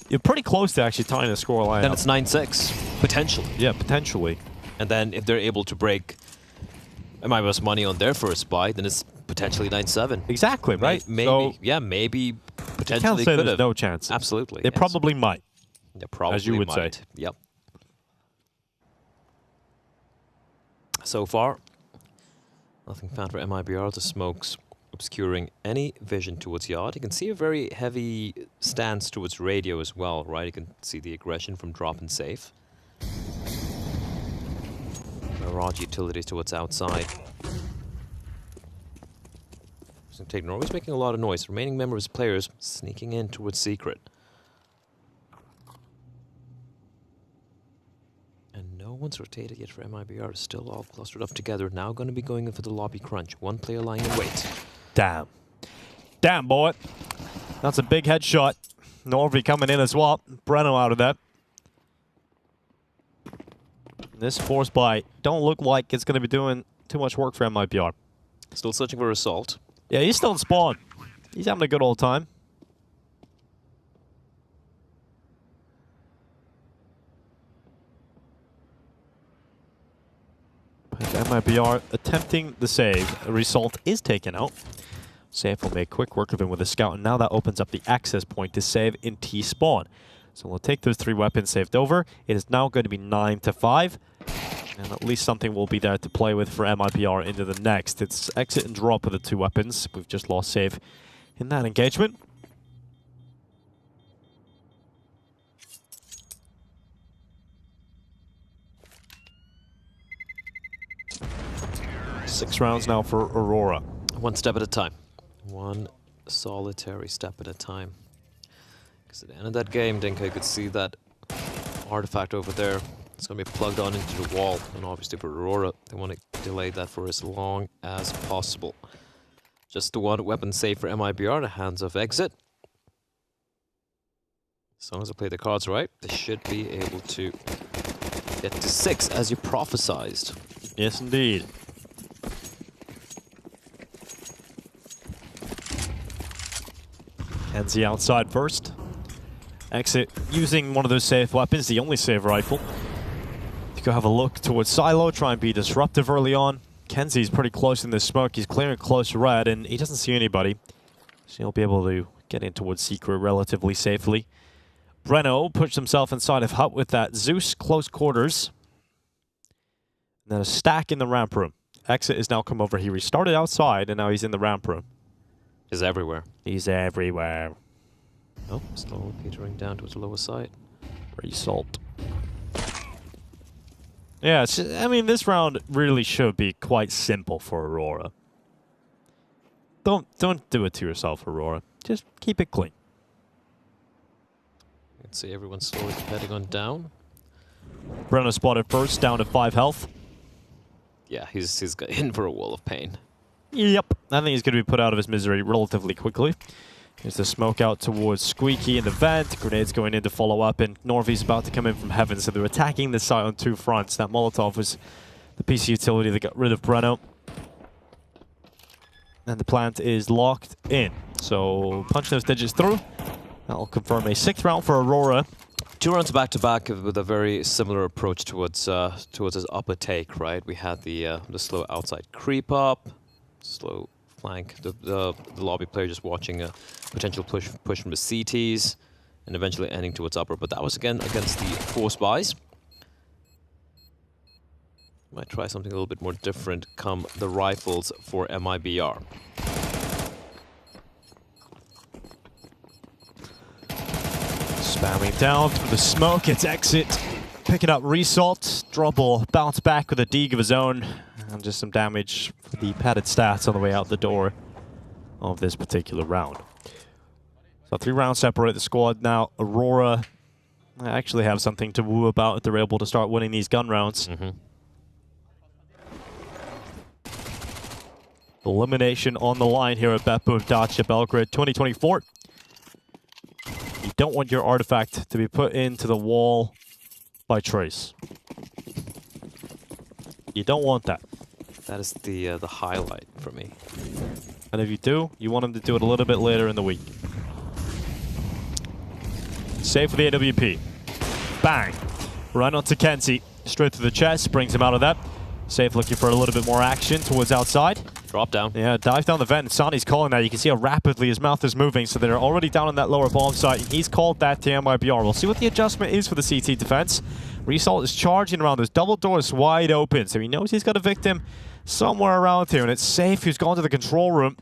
you're pretty close to actually tying the scoreline. Then it's 9-6, potentially. Yeah, potentially. And then if they're able to break MIBR's money on their first spy, then it's potentially 9-7. Exactly, right? Maybe, so yeah, maybe potentially you can't say could there's have. no chance. Absolutely. They yes. probably might. They probably as you would might. say. Yep. So far, nothing found for MIBR. The smoke's obscuring any vision towards Yard. You can see a very heavy stance towards radio as well, right? You can see the aggression from drop and safe. Mirage utilities towards outside. Take Norway's making a lot of noise. Remaining members players sneaking in towards Secret. And no one's rotated yet for MIBR. Still all clustered up together. Now going to be going in for the lobby crunch. One player lying in wait. Damn. Damn, boy. That's a big headshot. Norvey coming in as well. Breno out of that. This force buy don't look like it's going to be doing too much work for MIBR. Still searching for Assault. Yeah, he's still in spawn. He's having a good old time. But MIBR attempting the save. A Result is taken out. Safe will make quick work of him with a scout, and now that opens up the access point to save in T-spawn. So we'll take those 3 weapons saved over. It is now going to be 9-5. And at least something will be there to play with for MIBR into the next. It's exit and drop with the 2 weapons. We've just lost save in that engagement. Six rounds now for Aurora. One step at a time. One solitary step at a time. Because at the end of that game, Dinka, you could see that artifact over there. It's going to be plugged on into the wall. And obviously for Aurora, they want to delay that for as long as possible. Just the 1 weapon save for MIBR in the hands of Exit. As long as they play the cards right, they should be able to get to 6 as you prophesized. Yes, indeed. Kenzie outside first. Exit using one of those safe weapons, the only safe rifle. You go have a look towards Silo, try and be disruptive early on. Kenzie's pretty close in the smoke. He's clearing close red, and he doesn't see anybody. So he'll be able to get in towards Secret relatively safely. Breno pushed himself inside of Hut with that Zeus close quarters. And then a stack in the ramp room. Exit is now come over. He restarted outside, and now he's in the ramp room. He's everywhere. He's everywhere. Oh, slowly petering down towards the lower side. Result. Yeah, I mean, this round really should be quite simple for Aurora. Don't do it to yourself, Aurora. Just keep it clean. You can see everyone's slowly heading on down. Breno spotted first, down to 5 health. Yeah, he's got in for a wall of pain. Yep. I think he's going to be put out of his misery relatively quickly. Here's the smoke out towards Squeaky in the vent. Grenades going in to follow up, and Norvy's about to come in from heaven, so they're attacking the site on 2 fronts. That Molotov was the PC utility that got rid of Breno. And the plant is locked in. So punch those digits through. That'll confirm a 6th round for Aurora. 2 rounds back-to-back with a very similar approach towards his upper take, right? We had the slow outside creep up, slow flank, the lobby player just watching a potential push from the CTs, and eventually ending towards upper. But that was again against the 4 spies. Might try something a little bit more different come the rifles for MIBR. Spamming down through the smoke, it's Exit. Picking up Result. Trouble bounce back with a dig of his own. And just some damage for the padded stats on the way out the door of this particular round. So 3 rounds separate the squad. Now Aurora actually have something to woo about if they're able to start winning these gun rounds. Elimination on the line here at BetBoom Dacha Belgrade 2024. You don't want your artifact to be put into the wall by Trace. You don't want that. That is the highlight for me. And if you do, you want him to do it a little bit later in the week. Save for the AWP. Bang. Run onto Kenzie. Straight through the chest, brings him out of that. Safe looking for a little bit more action towards outside. Drop down. Yeah, dive down the vent. Sani's calling that. You can see how rapidly his mouth is moving, so they're already down on that lower bomb site. He's called that to MIBR. We'll see what the adjustment is for the CT defense. Result is charging around. Those double doors wide open, so he knows he's got a victim somewhere around here, and it's Safe who's gone to the control room.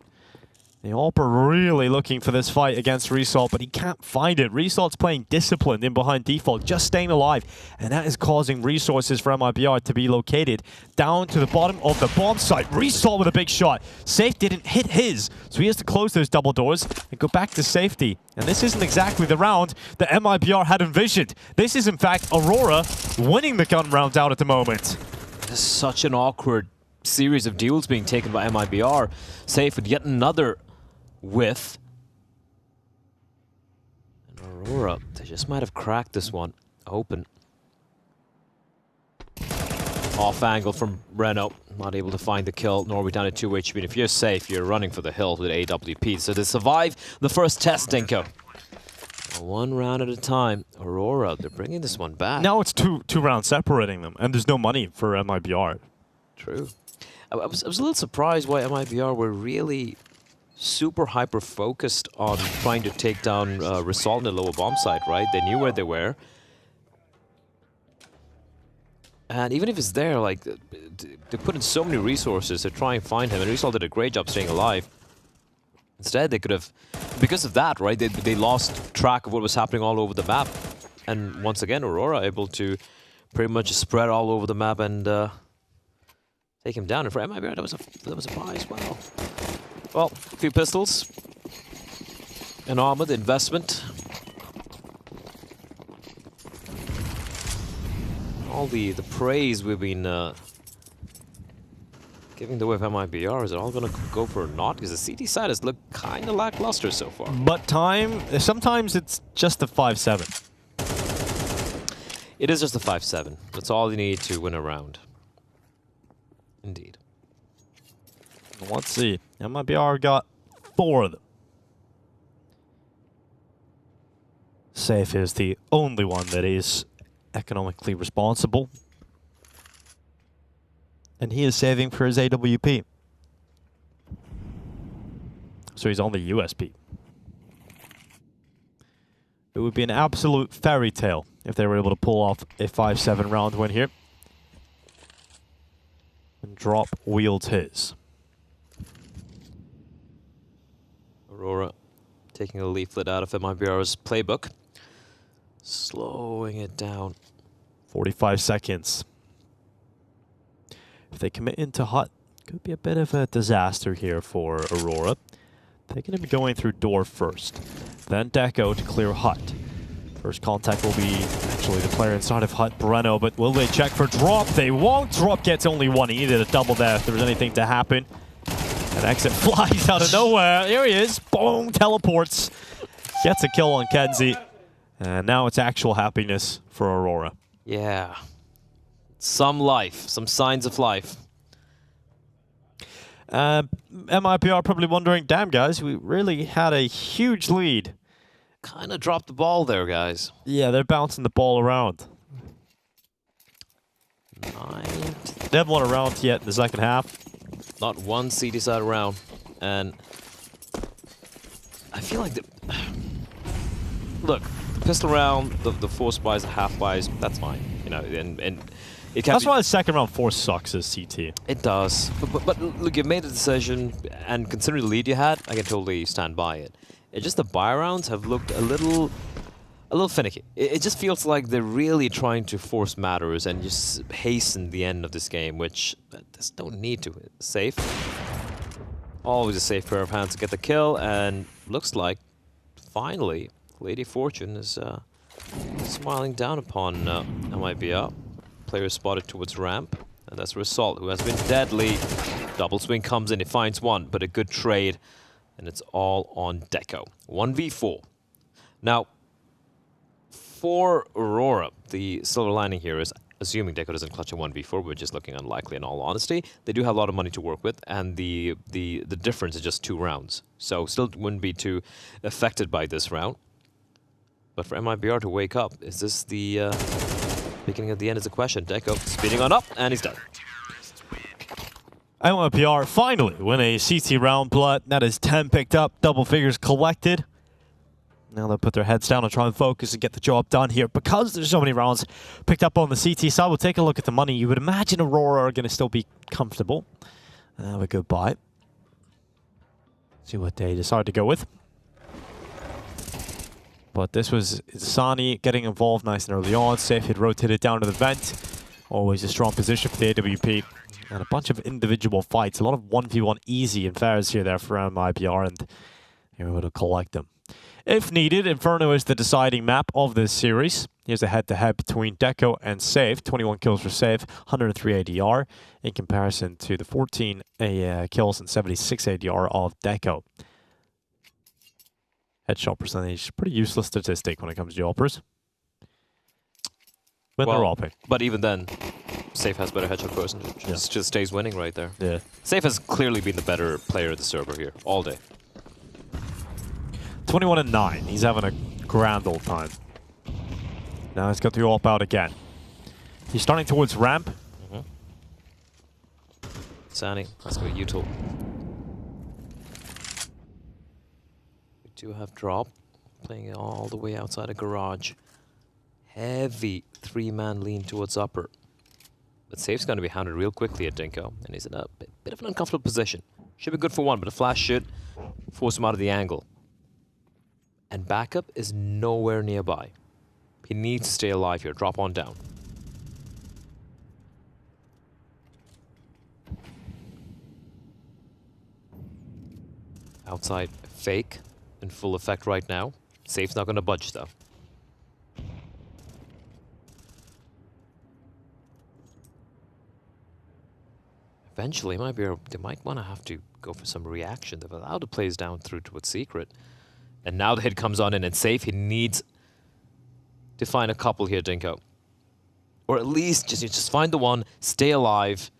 The Alper really looking for this fight against Result, but he can't find it. Result's playing disciplined in behind default, just staying alive, and that is causing resources for MIBR to be located down to the bottom of the bomb site. Result with a big shot. Safe didn't hit his, so he has to close those double doors and go back to safety. And this isn't exactly the round that MIBR had envisioned. This is, in fact, Aurora winning the gun round out at the moment. This is such an awkward series of duels being taken by MIBR. Safe with yet another with and Aurora, they just might have cracked this one open. Off angle from Breno, not able to find the kill. Norway down to 2 HP. And if you're Safe, you're running for the hill with AWP. So they survive the first test, Dinko. 1 round at a time. Aurora, they're bringing this one back. Now it's two rounds separating them, and there's no money for MIBR. True. I was a little surprised why MIBR were really super hyper-focused on trying to take down Result in the lower bomb site, right? They knew where they were. And even if it's there, like, they put in so many resources to try and find him, and Result did a great job staying alive. Instead, they could have, because of that, right, they lost track of what was happening all over the map. And once again, Aurora able to pretty much spread all over the map and take him down. And for MIBR, that was a buy as well. Well, a few pistols, an armor, the investment. All the praise we've been giving the way of MIBR, is it all going to go for a knot? Because the CT side has looked kind of lackluster so far. But sometimes it's just a 5-7. It is just a 5-7. That's all you need to win a round. Indeed. Let's see. MIBR got 4 of them. Safe is the only one that is economically responsible. And he is saving for his AWP. So he's on the USP. It would be an absolute fairy tale if they were able to pull off a 5-7 round win here. And Drop wields his. Aurora taking a leaflet out of MIBR's playbook. Slowing it down. 45 seconds. If they commit into Hut, could be a bit of a disaster here for Aurora. They're going to be going through door first. Then Deco to clear Hut. First contact will be actually the player inside of Hut, Breno, but will they check for Drop? They won't. Drop gets only one. He needed a double there if there was anything to happen. And Exit flies out of nowhere. Here he is. Boom, teleports. Gets a kill on Kenzie. And now it's actual happiness for Aurora. Yeah. Some life, some signs of life. MIBR probably wondering, damn guys, we really had a huge lead. Kind of dropped the ball there, guys. Yeah, they're bouncing the ball around. They haven't won a round yet in the second half. Not one CT side round. And I feel like look, the pistol round, the force buys, the half buys, that's fine. You know, and it can That's why the second round force sucks as CT. It does. But look, you've made a decision, and considering the lead you had, I can totally stand by it. It's just the buy rounds have looked a little finicky. It just feels like they're really trying to force matters and just hasten the end of this game, which there's no need to. Safe. Always a safe pair of hands to get the kill, and looks like, finally, Lady Fortune is smiling down upon MIBR. Player spotted towards ramp, and that's Result, who has been deadly. Double swing comes in, he finds one, but a good trade, and it's all on Deco. 1v4. Now, for Aurora, the silver lining here is, assuming Deco doesn't clutch a 1v4, which is looking unlikely in all honesty, they do have a lot of money to work with, and the difference is just 2 rounds. So still wouldn't be too affected by this round. But for MIBR to wake up, is this the beginning of the end is a question. Deco speeding on up, and he's done. MIBR finally win a CT round, but that is 10 picked up, double figures collected. Now they'll put their heads down and try and focus and get the job done here. Because there's so many rounds picked up on the CT side, we'll take a look at the money. You would imagine Aurora are going to still be comfortable. Have a good buy. See what they decide to go with. But this was Sani getting involved nice and early on. Safe had rotated down to the vent. Always a strong position for the AWP. And a bunch of individual fights. A lot of 1v1 easy and fairs here there for MIBR, and you're able to collect them. If needed, Inferno is the deciding map of this series. Here's a head-to-head between Deco and Safe. 21 kills for Safe, 103 ADR in comparison to the 14 kills and 76 ADR of Deco. Headshot percentage, pretty useless statistic when it comes to uppers. When they're opping. But even then, Safe has better headshot percentage. Yeah. Just stays winning right there. Yeah. Safe has clearly been the better player of the server here all day. 21-9. He's having a grand old time. Now he's got the AWP out again. He's starting towards ramp. Sani, let's go util. We do have Drop playing all the way outside of garage. Heavy 3-man lean towards upper. But Safe's going to be hounded real quickly at Dinko, and he's in a bit of an uncomfortable position. Should be good for one, but a flash should force him out of the angle. And backup is nowhere nearby. He needs to stay alive here. Drop on down. Outside fake in full effect right now. Safe's not going to budge though. Eventually, they might want to have to go for some reaction. They've allowed the plays down through to its secret. And now the hit comes on in and Safe. He needs to find a couple here, Dinko. Or at least just find the one, stay alive.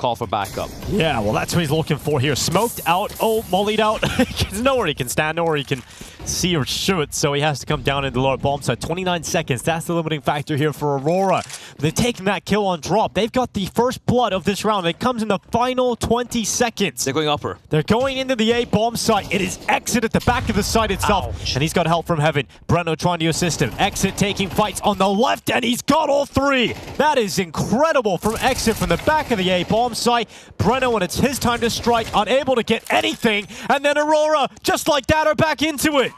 call for backup. Yeah, well, that's what he's looking for here. Smoked out. Oh, mollied out. There's nowhere he can stand, nowhere he can see or shoot, so he has to come down into the lower bomb side. 29 seconds. That's the limiting factor here for Aurora. They're taking that kill on drop. They've got the first blood of this round. It comes in the final 20 seconds. They're going upper. They're going into the A bomb site. It is Exit at the back of the site itself. Ouch. And he's got help from heaven. Breno trying to assist him. Exit taking fights on the left, and he's got all three. That is incredible from Exit from the back of the A bomb site. Breno, when it's his time to strike, unable to get anything. And then Aurora, just like that, are back into it.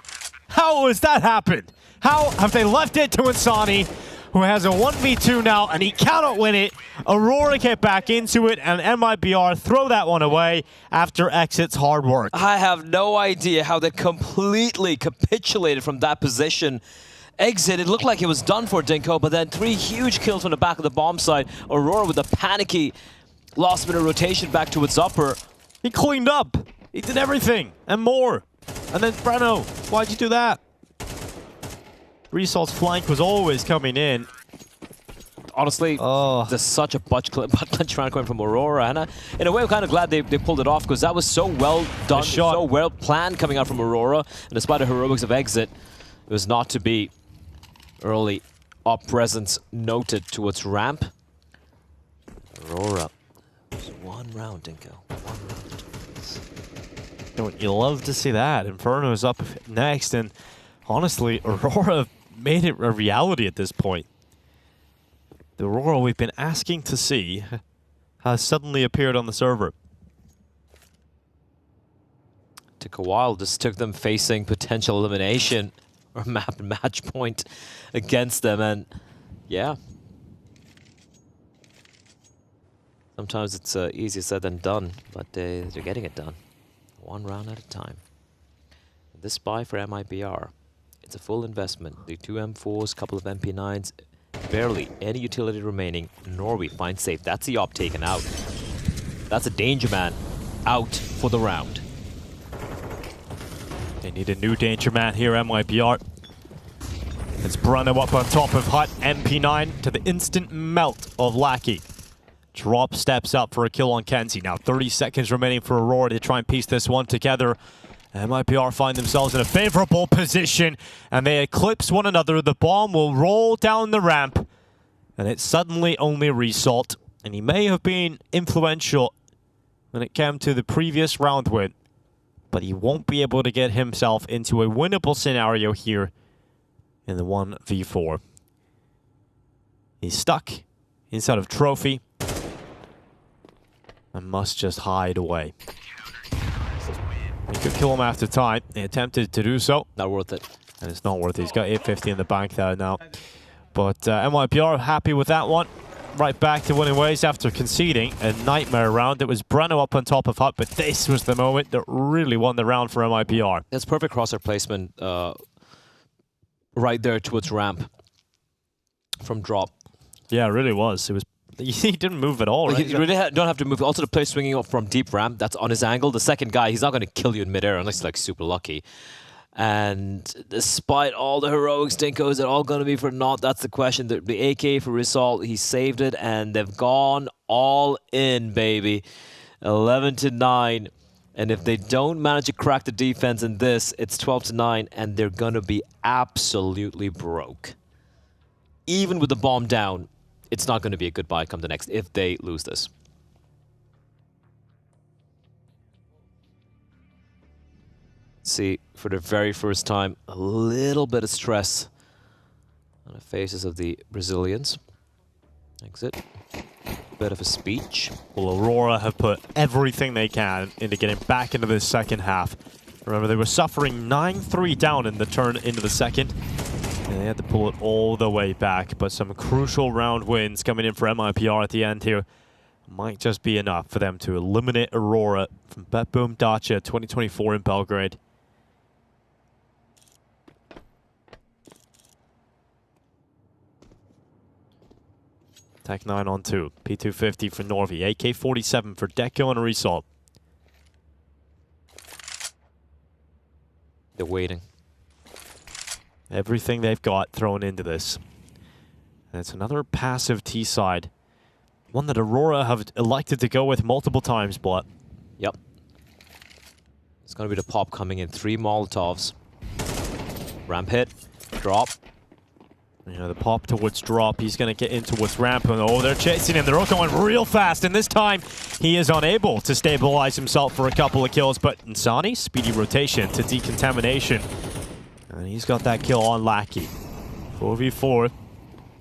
How has that happened? How have they left it to Insani, who has a 1v2 now, and he cannot win it? Aurora get back into it, and MIBR throw that one away after Exit's hard work. I have no idea how they completely capitulated from that position. Exit, it looked like it was done for Dinko, but then 3 huge kills from the back of the bomb side. Aurora with a panicky last minute rotation back to its upper. He cleaned up. He did everything and more. And then Breno, why'd you do that? Resalt's flank was always coming in. Honestly, there's such a butt clench round coming from Aurora, and in a way I'm kind of glad they pulled it off, because that was so well done, so well planned coming out from Aurora, and despite the heroics of Exit, it was not to be. Early up presence noted towards ramp. Aurora, one round, Dinko. You love to see that. Inferno's up next, and honestly, Aurora made it a reality at this point. The Aurora we've been asking to see has suddenly appeared on the server. Took a while, just took them facing potential elimination or map match point against them, and yeah. Sometimes it's easier said than done, but they're getting it done. One round at a time. This buy for MIBR, it's a full investment. The 2 M4s, couple of MP9s, barely any utility remaining, nor we find safe. That's the op taken out. That's a danger man out for the round. They need a new danger man here, MIBR. It's Breno up on top of Hut, MP9 to the instant melt of Lackey. Drop steps up for a kill on Kenzie. Now 30 seconds remaining for Aurora to try and piece this one together. MIBR find themselves in a favorable position, and they eclipse one another. The bomb will roll down the ramp, and it's suddenly only Resalt. And he may have been influential when it came to the previous round win, but he won't be able to get himself into a winnable scenario here in the 1v4. He's stuck inside of Trophy and must just hide away. He could kill him after time. They attempted to do so. Not worth it. And it's not worth it. He's got 850 in the bank there now. But MIBR happy with that one. Right back to winning ways after conceding a nightmare round. It was Breno up on top of Hut, but this was the moment that really won the round for MIBR. That's perfect crosshair placement right there towards ramp from drop. Yeah, it really was. It was. He didn't move at all, right? You really don't have to move. Also, the play swinging up from deep ramp, that's on his angle. The second guy, he's not going to kill you in midair unless he's like super lucky. And despite all the heroics, Dinko, is it all going to be for naught? That's the question. The AK for Result, he saved it, and they've gone all in, baby. 11-9. And if they don't manage to crack the defense in this, it's 12-9, and they're going to be absolutely broke. Even with the bomb down, it's not going to be a good buy come the next if they lose this. See, for the very first time, a little bit of stress on the faces of the Brazilians. Exit. Bit of a speech. Well, Aurora have put everything they can into getting back into this second half. Remember, they were suffering 9-3 down in the turn into the second. And they had to pull it all the way back. But some crucial round wins coming in for MIBR at the end here might just be enough for them to eliminate Aurora from BetBoom Dacha 2024 in Belgrade. Tech 9 on 2. P250 for Norvi. AK-47 for Deco and Resalt. They're waiting. Everything they've got thrown into this. And it's another passive T-side One that Aurora have elected to go with multiple times, but... Yep. It's going to be the pop coming in. 3 Molotovs. Ramp hit. Drop. You know, the pop towards drop. He's going to get in towards ramp. And oh, they're chasing him. They're all going real fast. And this time, he is unable to stabilize himself for a couple of kills. But Insani, speedy rotation to decontamination. And he's got that kill on Lackey. 4v4.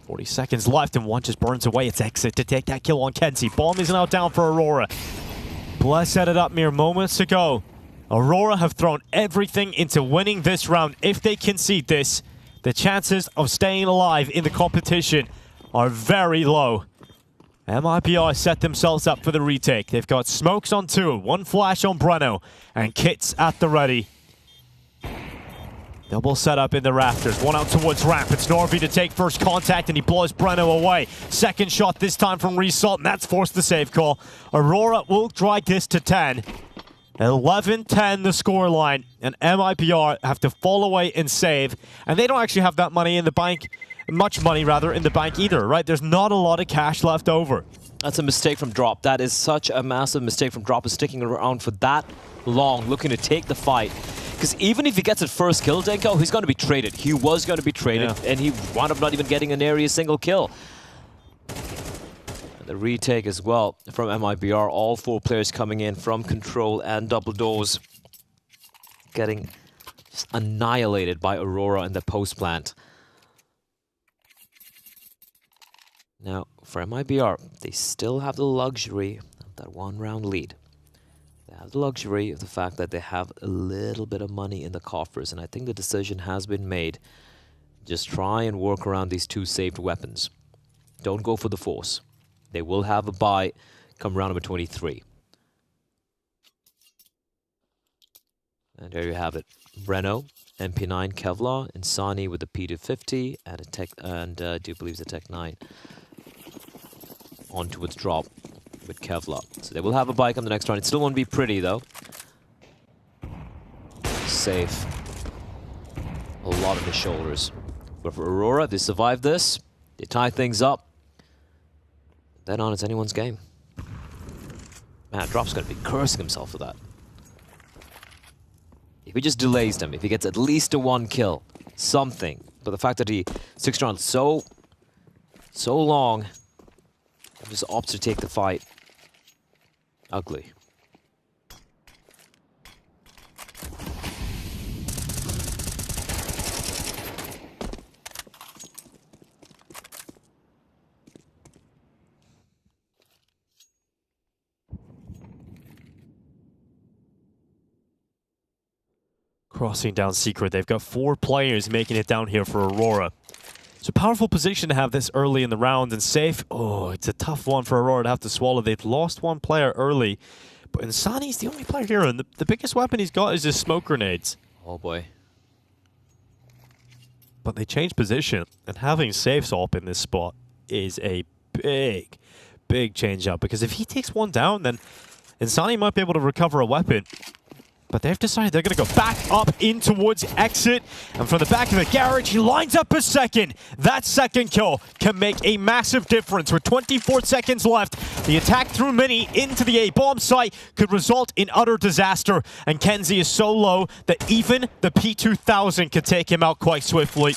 40 seconds left, and one just burns away. It's Exit to take that kill on Kenzie. Bomb is now down for Aurora. Bless set it up mere moments ago. Aurora have thrown everything into winning this round. If they concede this, the chances of staying alive in the competition are very low. MIBR set themselves up for the retake. They've got smokes on 2, 1 flash on Breno, and kits at the ready. Double setup in the rafters. One out towards ramp. It's Norby to take first contact, and he blows Breno away. Second shot this time from Result, and that's forced the save call. Aurora will drag this to 10. 11-10 the scoreline, and MIBR have to fall away and save. And they don't actually have that money in the bank, much money rather, in the bank either, right? There's not a lot of cash left over. That's a mistake from Drop. That is such a massive mistake from Drop, is sticking around for that long, looking to take the fight. Because even if he gets his first kill, Denko, he's going to be traded. He was going to be traded, and he wound up not even getting an area single kill. And the retake as well from MIBR. All 4 players coming in from Control and Double Doors. Getting just annihilated by Aurora in the post plant. Now, for MIBR, they still have the luxury of that 1-round lead. They have the luxury of the fact that they have a little bit of money in the coffers, and I think the decision has been made. Just try and work around these 2 saved weapons. Don't go for the Force. They will have a buy come round number 23. And there you have it. Breno, MP9 Kevlar, Insani with the P250, and a Tech, and I do believe it's a Tech 9. On towards Drop with Kevlar. So they will have a bike on the next round. It still won't be pretty, though. Safe. A lot on his shoulders. But for Aurora, they survive this. They tie things up. Then on, it's anyone's game. Man, Drop's going to be cursing himself for that. If he just delays them, if he gets at least a 1 kill, something. But the fact that he sticks around so long, just opts to take the fight. Ugly. Crossing down Secret. They've got 4 players making it down here for Aurora. It's a powerful position to have this early in the round, and safe. Oh, it's a tough one for Aurora to have to swallow. They've lost 1 player early, but Insani's the only player here, and the biggest weapon he's got is his smoke grenades. Oh boy. But they changed position, and having safe op in this spot is a big change up, because if he takes 1 down, then Insani might be able to recover a weapon. But they've decided they're going to go back up in towards Exit. And from the back of the garage, he lines up a second. That second kill can make a massive difference. With 24 seconds left, the attack through Mini into the A-bomb site could result in utter disaster. And Kenzie is so low that even the P2000 could take him out quite swiftly.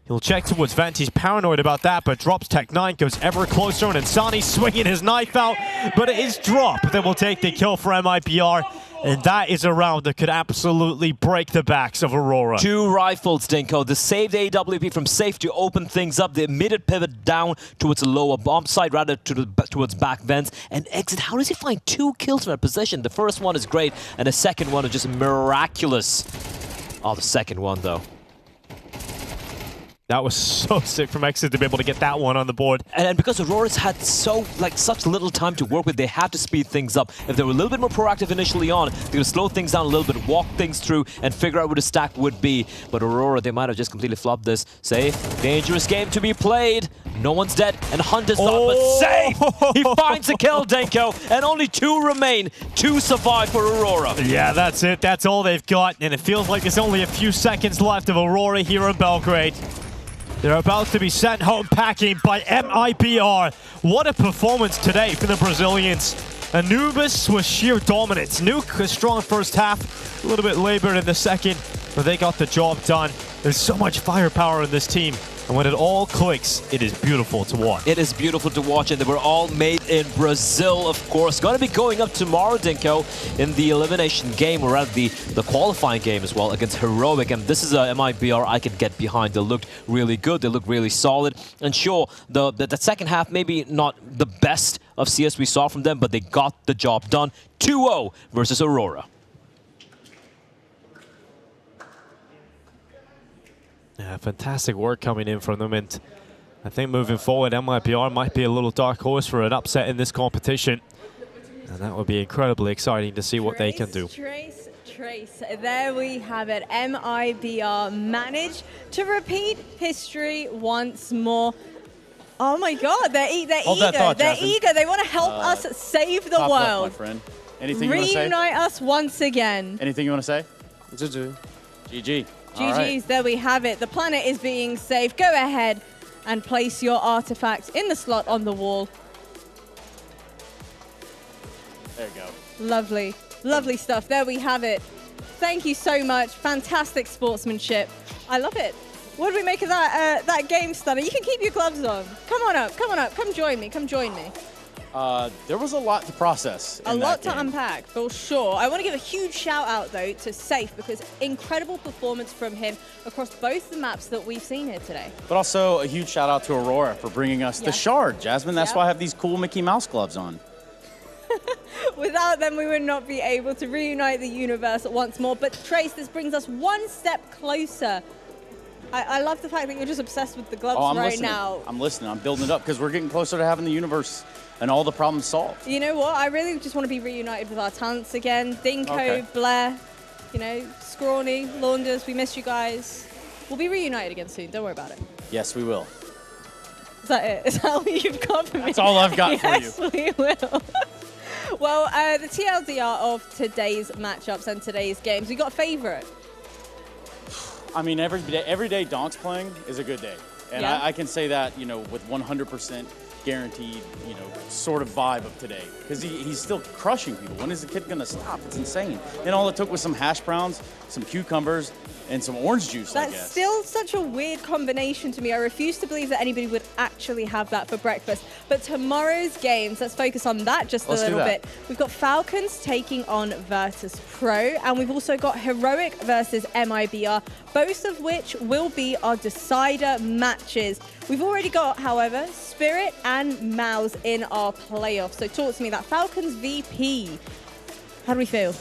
He'll check towards Vent. He's paranoid about that, but drops Tech 9, goes ever closer, and Insani swinging his knife out. But it is Drop that will take the kill for MIBR. And that is a round that could absolutely break the backs of Aurora. 2 rifles, Dinko. The saved AWP from safe to open things up. The immediate pivot down towards the lower bomb site, rather towards back vents. And Exit, how does he find 2 kills from that position? The first one is great, and the second one is just miraculous. Oh, the second one, though. That was so sick from Exit to be able to get that one on the board. And because Aurora's had such little time to work with, they have to speed things up. If they were a little bit more proactive initially on, they would slow things down a little bit, walk things through, and figure out where the stack would be. But Aurora, they might have just completely flopped this. Safe, dangerous game to be played. No one's dead, and Hunt is not, but safe! He finds the kill, Denko, and only 2 remain. 2 survive for Aurora. Yeah, that's it. That's all they've got, and it feels like there's only a few seconds left of Aurora here in Belgrade. They're about to be sent home packing by MIBR. What a performance today from the Brazilians. Anubis was sheer dominance. Nuke was strong first half, a little bit labored in the second, but they got the job done. There's so much firepower in this team. And when it all clicks, it is beautiful to watch. It is beautiful to watch, and they were all made in Brazil, of course. Going to be going up tomorrow, Dinko, in the elimination game, or rather the qualifying game as well, against Heroic. And this is a MIBR I could get behind. They looked really good. They looked really solid. And sure, the second half, maybe not the best of CS we saw from them, but they got the job done. 2-0 versus Aurora. Yeah, fantastic work coming in from them, and I think moving forward, MIBR might be a little dark horse for an upset in this competition, and that would be incredibly exciting to see what they can do. Trace. There we have it. MIBR managed to repeat history once more. Oh my God, they're eager. They're eager. They want to help us save the Top world. left, my friend. Anything you want to say? Reunite us once again. Anything you want to say? GG. GG. GG's, right. There we have it. The planet is being saved. Go ahead and place your artifact in the slot on the wall. There you go. Lovely, lovely stuff. There we have it. Thank you so much. Fantastic sportsmanship. I love it. What do we make of that game, Stunner? You can keep your gloves on. Come on up, come on up. Come join me, come join me. There was a lot to process. A lot to unpack, for sure. I want to give a huge shout out, though, to Safe, because incredible performance from him across both the maps that we've seen here today. But also a huge shout out to Aurora for bringing us the shard, Jasmine. That's why I have these cool Mickey Mouse gloves on. Without them, we would not be able to reunite the universe once more. But Trace, this brings us one step closer. I love the fact that you're just obsessed with the gloves right now. I'm listening. I'm building it up because we're getting closer to having the universe and all the problems solved. You know what? I really just want to be reunited with our talents again. Dinko, Blair, you know, Scrawny, Launders, we miss you guys. We'll be reunited again soon. Don't worry about it. Yes, we will. Is that it? Is that all you've got for me? That's all I've got for you. Yes, we will. Well, the TLDR of today's matchups and today's games, we got a favorite. I mean, every day Donk's playing is a good day. And I can say that, you know, with 100% guaranteed, you know, sort of vibe of today. Because he's still crushing people. When is the kid going to stop? It's insane. And all it took was some hash browns, some cucumbers, and some orange juice, I guess. That's still such a weird combination to me. I refuse to believe that anybody would actually have that for breakfast. But tomorrow's games, let's focus on that just a little bit. We've got Falcons taking on virtus.pro, and we've also got Heroic versus MIBR, both of which will be our decider matches. We've already got, however, Spirit and Mouse in our playoffs. So talk to me, that Falcons VP. How do we feel?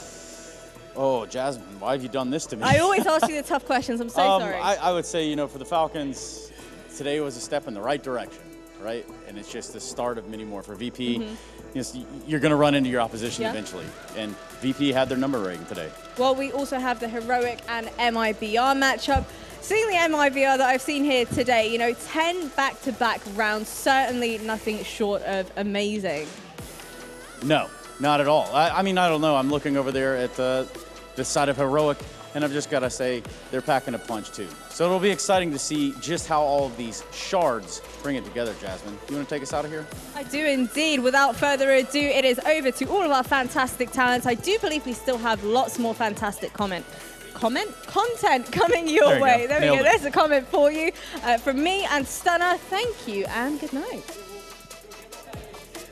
Oh, Jasmine, why have you done this to me? I always ask you the tough questions. I'm so sorry. I would say, you know, for the Falcons, today was a step in the right direction, right? And it's just the start of many more. For VP, you know, you're going to run into your opposition eventually. And VP had their number rating today. Well, we also have the Heroic and MIBR matchup. Seeing the MIBR that I've seen here today, you know, 10 back-to-back rounds, certainly nothing short of amazing. No, not at all. I mean, I don't know. I'm looking over there at the side of Heroic, and I've just got to say they're packing a punch too. So it'll be exciting to see just how all of these shards bring it together, Jasmine. You want to take us out of here? I do indeed. Without further ado, it is over to all of our fantastic talents. I do believe we still have lots more fantastic content coming your way. There we go. There's a comment for you from me and Stunner. Thank you and good night.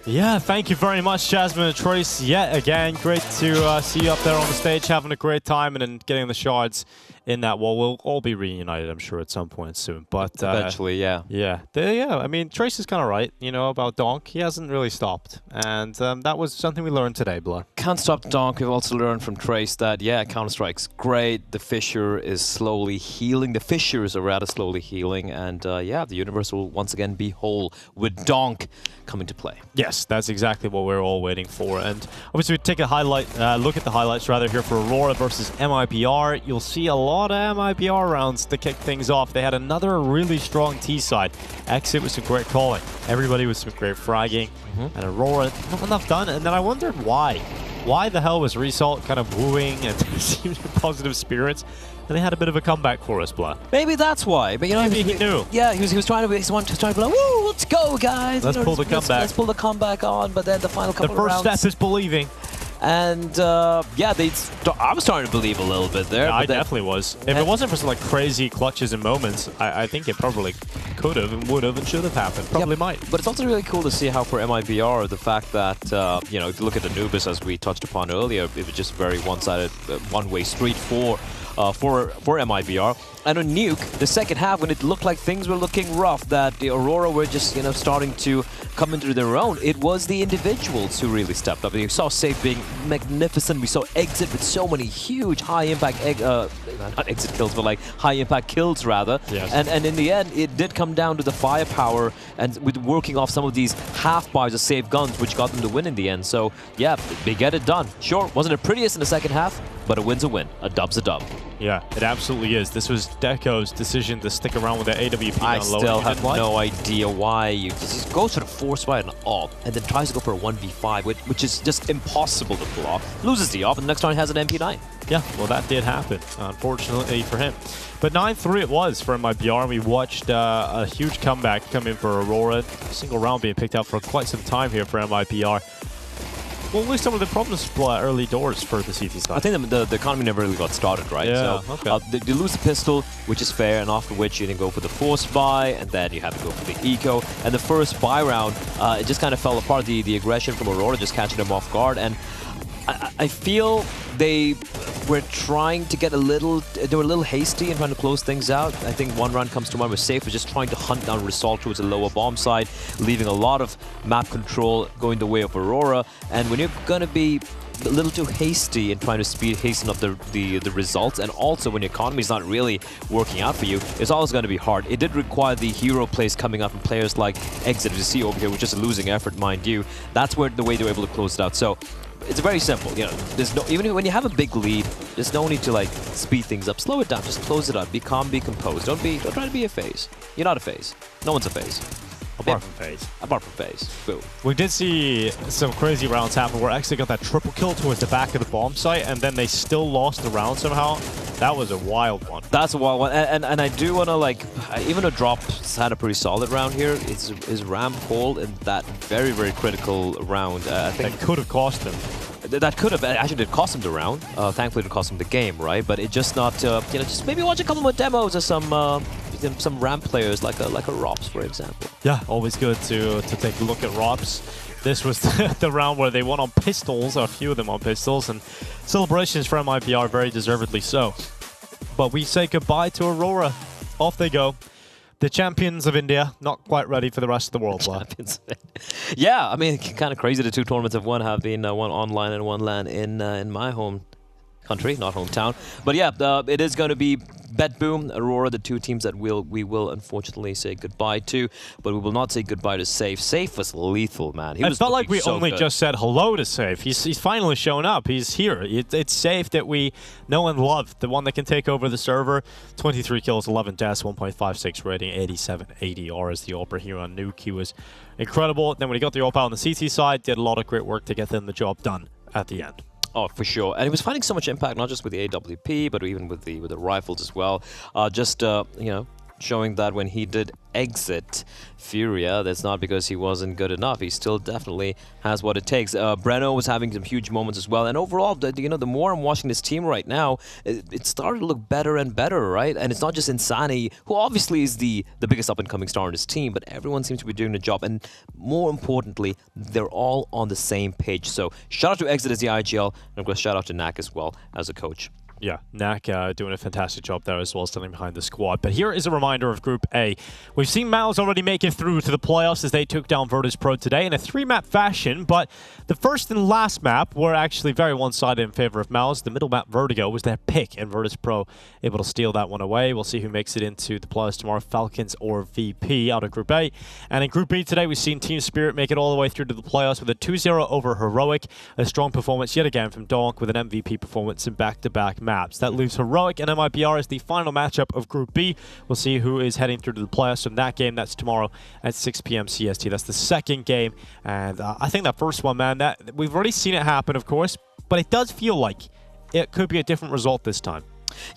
Yeah, thank you very much, Jasmine and Trace. Yet again, great to see you up there on the stage, having a great time and then getting the shards in that wall. We'll all be reunited, I'm sure, at some point soon. But eventually, yeah. Yeah, I mean, Trace is kind of right, you know, about Donk. He hasn't really stopped. And that was something we learned today, Blur. Can't stop Donk. We've also learned from Trace that, yeah, Counter-Strike's great. The fissure is slowly healing. The fissures are rather slowly healing. And, yeah, the universe will once again be whole with Donk coming to play. Yes, that's exactly what we're all waiting for. And obviously, we take a look at the highlights rather here for Aurora versus MIBR. You'll see a lot of MIBR rounds to kick things off. They had another really strong T side. Exit with some great calling. Everybody with some great fragging. And Aurora, not enough done. And then I wondered why. why the hell was Result kind of wooing and seemed in positive spirits? And they had a bit of a comeback for us, Blah. Maybe that's why. But you know, maybe he knew. Yeah, he was trying to be like, woo, let's go, guys. Let's pull the comeback. Let's pull the comeback on. But then the final couple The first of rounds, step is believing. And yeah, I was starting to believe a little bit there. Yeah, I definitely was. If it wasn't for some like crazy clutches and moments, I think it probably could have and would have and should have happened. Probably might. But it's also really cool to see how for MIBR, the fact that, you know, if you look at Anubis, as we touched upon earlier, it was just very one-sided, one-way street for MIBR. And on Nuke, the second half, when it looked like things were looking rough, that the Aurora were just, you know, starting to come into their own, it was the individuals who really stepped up. And you saw Safe being magnificent. We saw Exit with so many huge high-impact, not exit kills, but like high-impact kills, rather. Yes. And in the end, it did come down to the firepower and with working off some of these half-buys of safe guns, which got them the win in the end. So, yeah, they get it done. Sure, wasn't the prettiest in the second half, but a win's a win. A dub's a dub. Yeah, it absolutely is. This was Deco's decision to stick around with the AWP I on low. still have no idea why you just goes for the force by an AWP and then tries to go for a 1v5, which is just impossible to pull off. Loses the AWP and the next round has an MP9. Yeah, well, that did happen, unfortunately for him. But 9-3 it was for MIBR, and we watched a huge comeback come in for Aurora. Single round being picked up for quite some time here for MIBR. What were some of the problems early doors for the CT side? I think the economy never really got started, right? Yeah, so okay. they lose the pistol, which is fair, and after which you then go for the force buy, and then you have to go for the eco. And the first buy round, it just kind of fell apart. The aggression from Aurora just catching them off guard, and I feel they were trying to get they were a little hasty in trying to close things out. I think one round comes to mind where Safe was just trying to hunt down Result towards the lower bomb side, leaving a lot of map control going the way of Aurora. And when you're going to be a little too hasty in trying to hasten up the results, and also when your economy is not really working out for you, it's always going to be hard. It did require the hero plays coming up from players like Exit, as you see over here, which is a losing effort, mind you. That's where the way they were able to close it out. So it's very simple, you know. There's no, even when you have a big lead, there's no need to like speed things up. Slow it down, just close it up. Be calm, be composed. Don't try to be a phase. You're not a phase. No one's a phase. Apart from phase. Apart from phase. Boom. We did see some crazy rounds happen where Exit got that triple kill towards the back of the bomb site, and then they still lost the round somehow. That was a wild one. That's a wild one, and I do want to, like, even though Drop had a pretty solid round here, his ramp hold in that very, very critical round, I think that could have cost him. That could have actually did cost him the round. Thankfully, it didn't cost him the game, right? But it just not, you know, just maybe watch a couple more demos of some ramp players like a Rops, for example. Yeah, always good to take a look at Rops. This was the round where they won on pistols, a few of them on pistols, and celebrations for MIBR, very deservedly so. But we say goodbye to Aurora. Off they go. The champions of India, not quite ready for the rest of the world. Yeah, I mean, kind of crazy. The two tournaments have have been one online and one LAN in my home country, not hometown. But yeah, it is going to be BetBoom, Aurora, the two teams that we will unfortunately say goodbye to, but we will not say goodbye to Safe. Safe was lethal, man. It felt like we only just said hello to Safe. He's finally shown up. He's here. It's Safe that we know and love, the one that can take over the server. 23 kills, 11 deaths, 1.56 rating, 87 ADR as the Opera here on Nuke. He was incredible. Then when he got the AWP on the CT side, did a lot of great work to get them the job done at the end. Oh, for sure. And he was finding so much impact, not just with the AWP, but even with the rifles as well. You know, showing that when he did exit Furia, that's not because he wasn't good enough. He still definitely has what it takes. Breno was having some huge moments as well. And overall, you know, the more I'm watching this team right now, it started to look better and better, right? And it's not just Insani, who obviously is the biggest up-and-coming star in this team, but everyone seems to be doing the job. And more importantly, they're all on the same page. So shout out to Exit as the IGL, and of course shout out to Knack as well as a coach. Yeah, Knack doing a fantastic job there as well, standing behind the squad. But here is a reminder of Group A. We've seen Mouse already make it through to the playoffs as they took down virtus.pro today in a 3-map fashion, but the first and last map were actually very one-sided in favor of Mouse. The middle map, Vertigo, was their pick, and virtus.pro able to steal that one away. We'll see who makes it into the playoffs tomorrow, Falcons or VP out of Group A. And in Group B today, we've seen Team Spirit make it all the way through to the playoffs with a 2-0 over Heroic. A strong performance yet again from Donk with an MVP performance in back-to-back maps. That leaves Heroic and MIBR as the final matchup of Group B. We'll see who is heading through to the playoffs from that game. That's tomorrow at 6 p.m. CST. That's the second game. And I think that first one, man, that we've already seen it happen, of course. but it does feel like it could be a different result this time.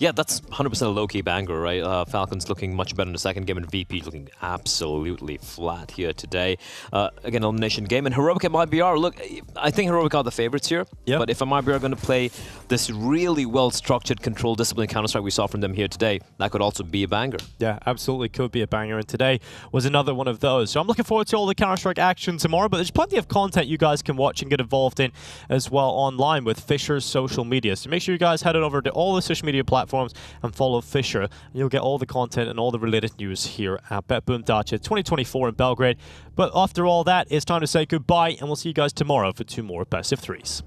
Yeah, that's 100% a low-key banger, right? Falcons looking much better in the second game, and VP looking absolutely flat here today. Again, elimination game, and Heroic at MIBR. Look, I think Heroic are the favorites here, but if MIBR are going to play this really well-structured, controlled, disciplined Counter-Strike we saw from them here today, that could also be a banger. Yeah, absolutely could be a banger, and today was another one of those. So I'm looking forward to all the Counter-Strike action tomorrow, but there's plenty of content you guys can watch and get involved in as well online with Fisher's social media. So make sure you guys head on over to all the social media platforms and follow Fisher, and you'll get all the content and all the related news here at BetBoom Dacha 2024 in Belgrade. But after all that, it's time to say goodbye, and we'll see you guys tomorrow for 2 more best of 3s.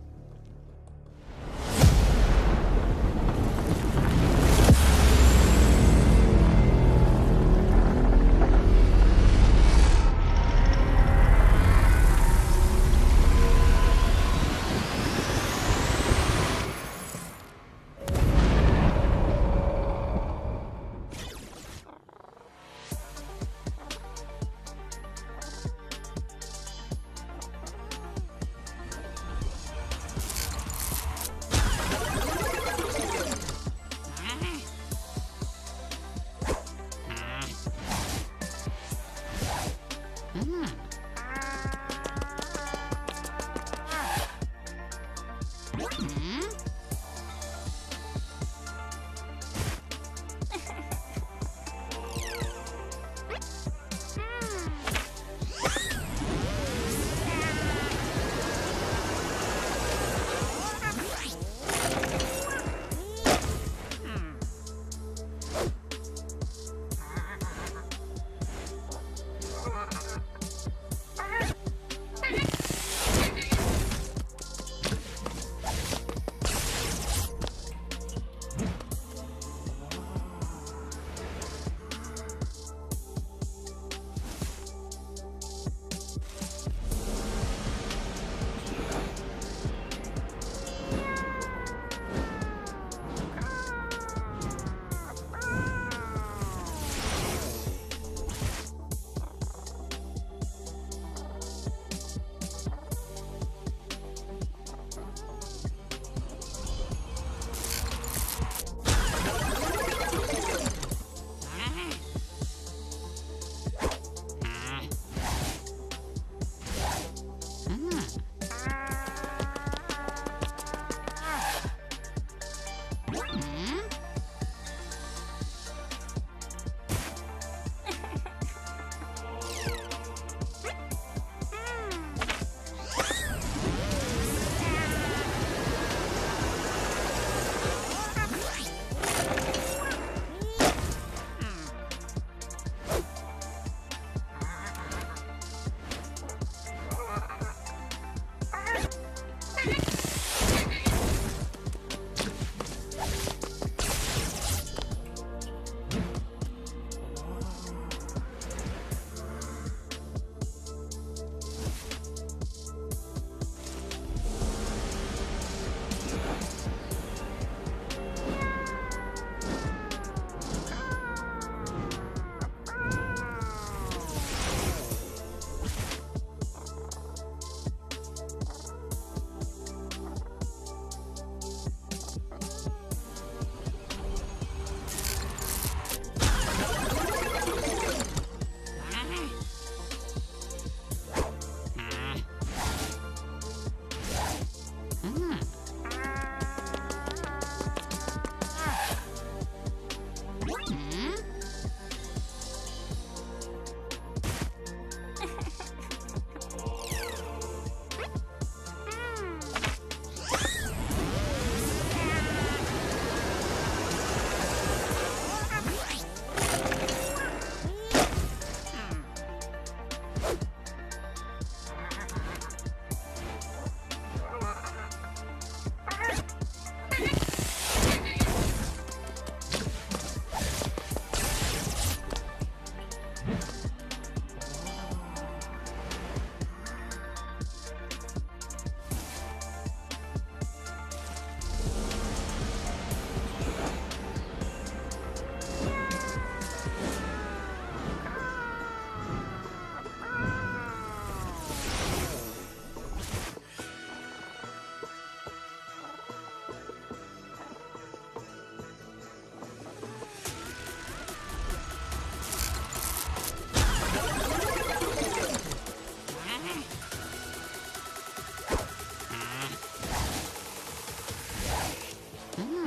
you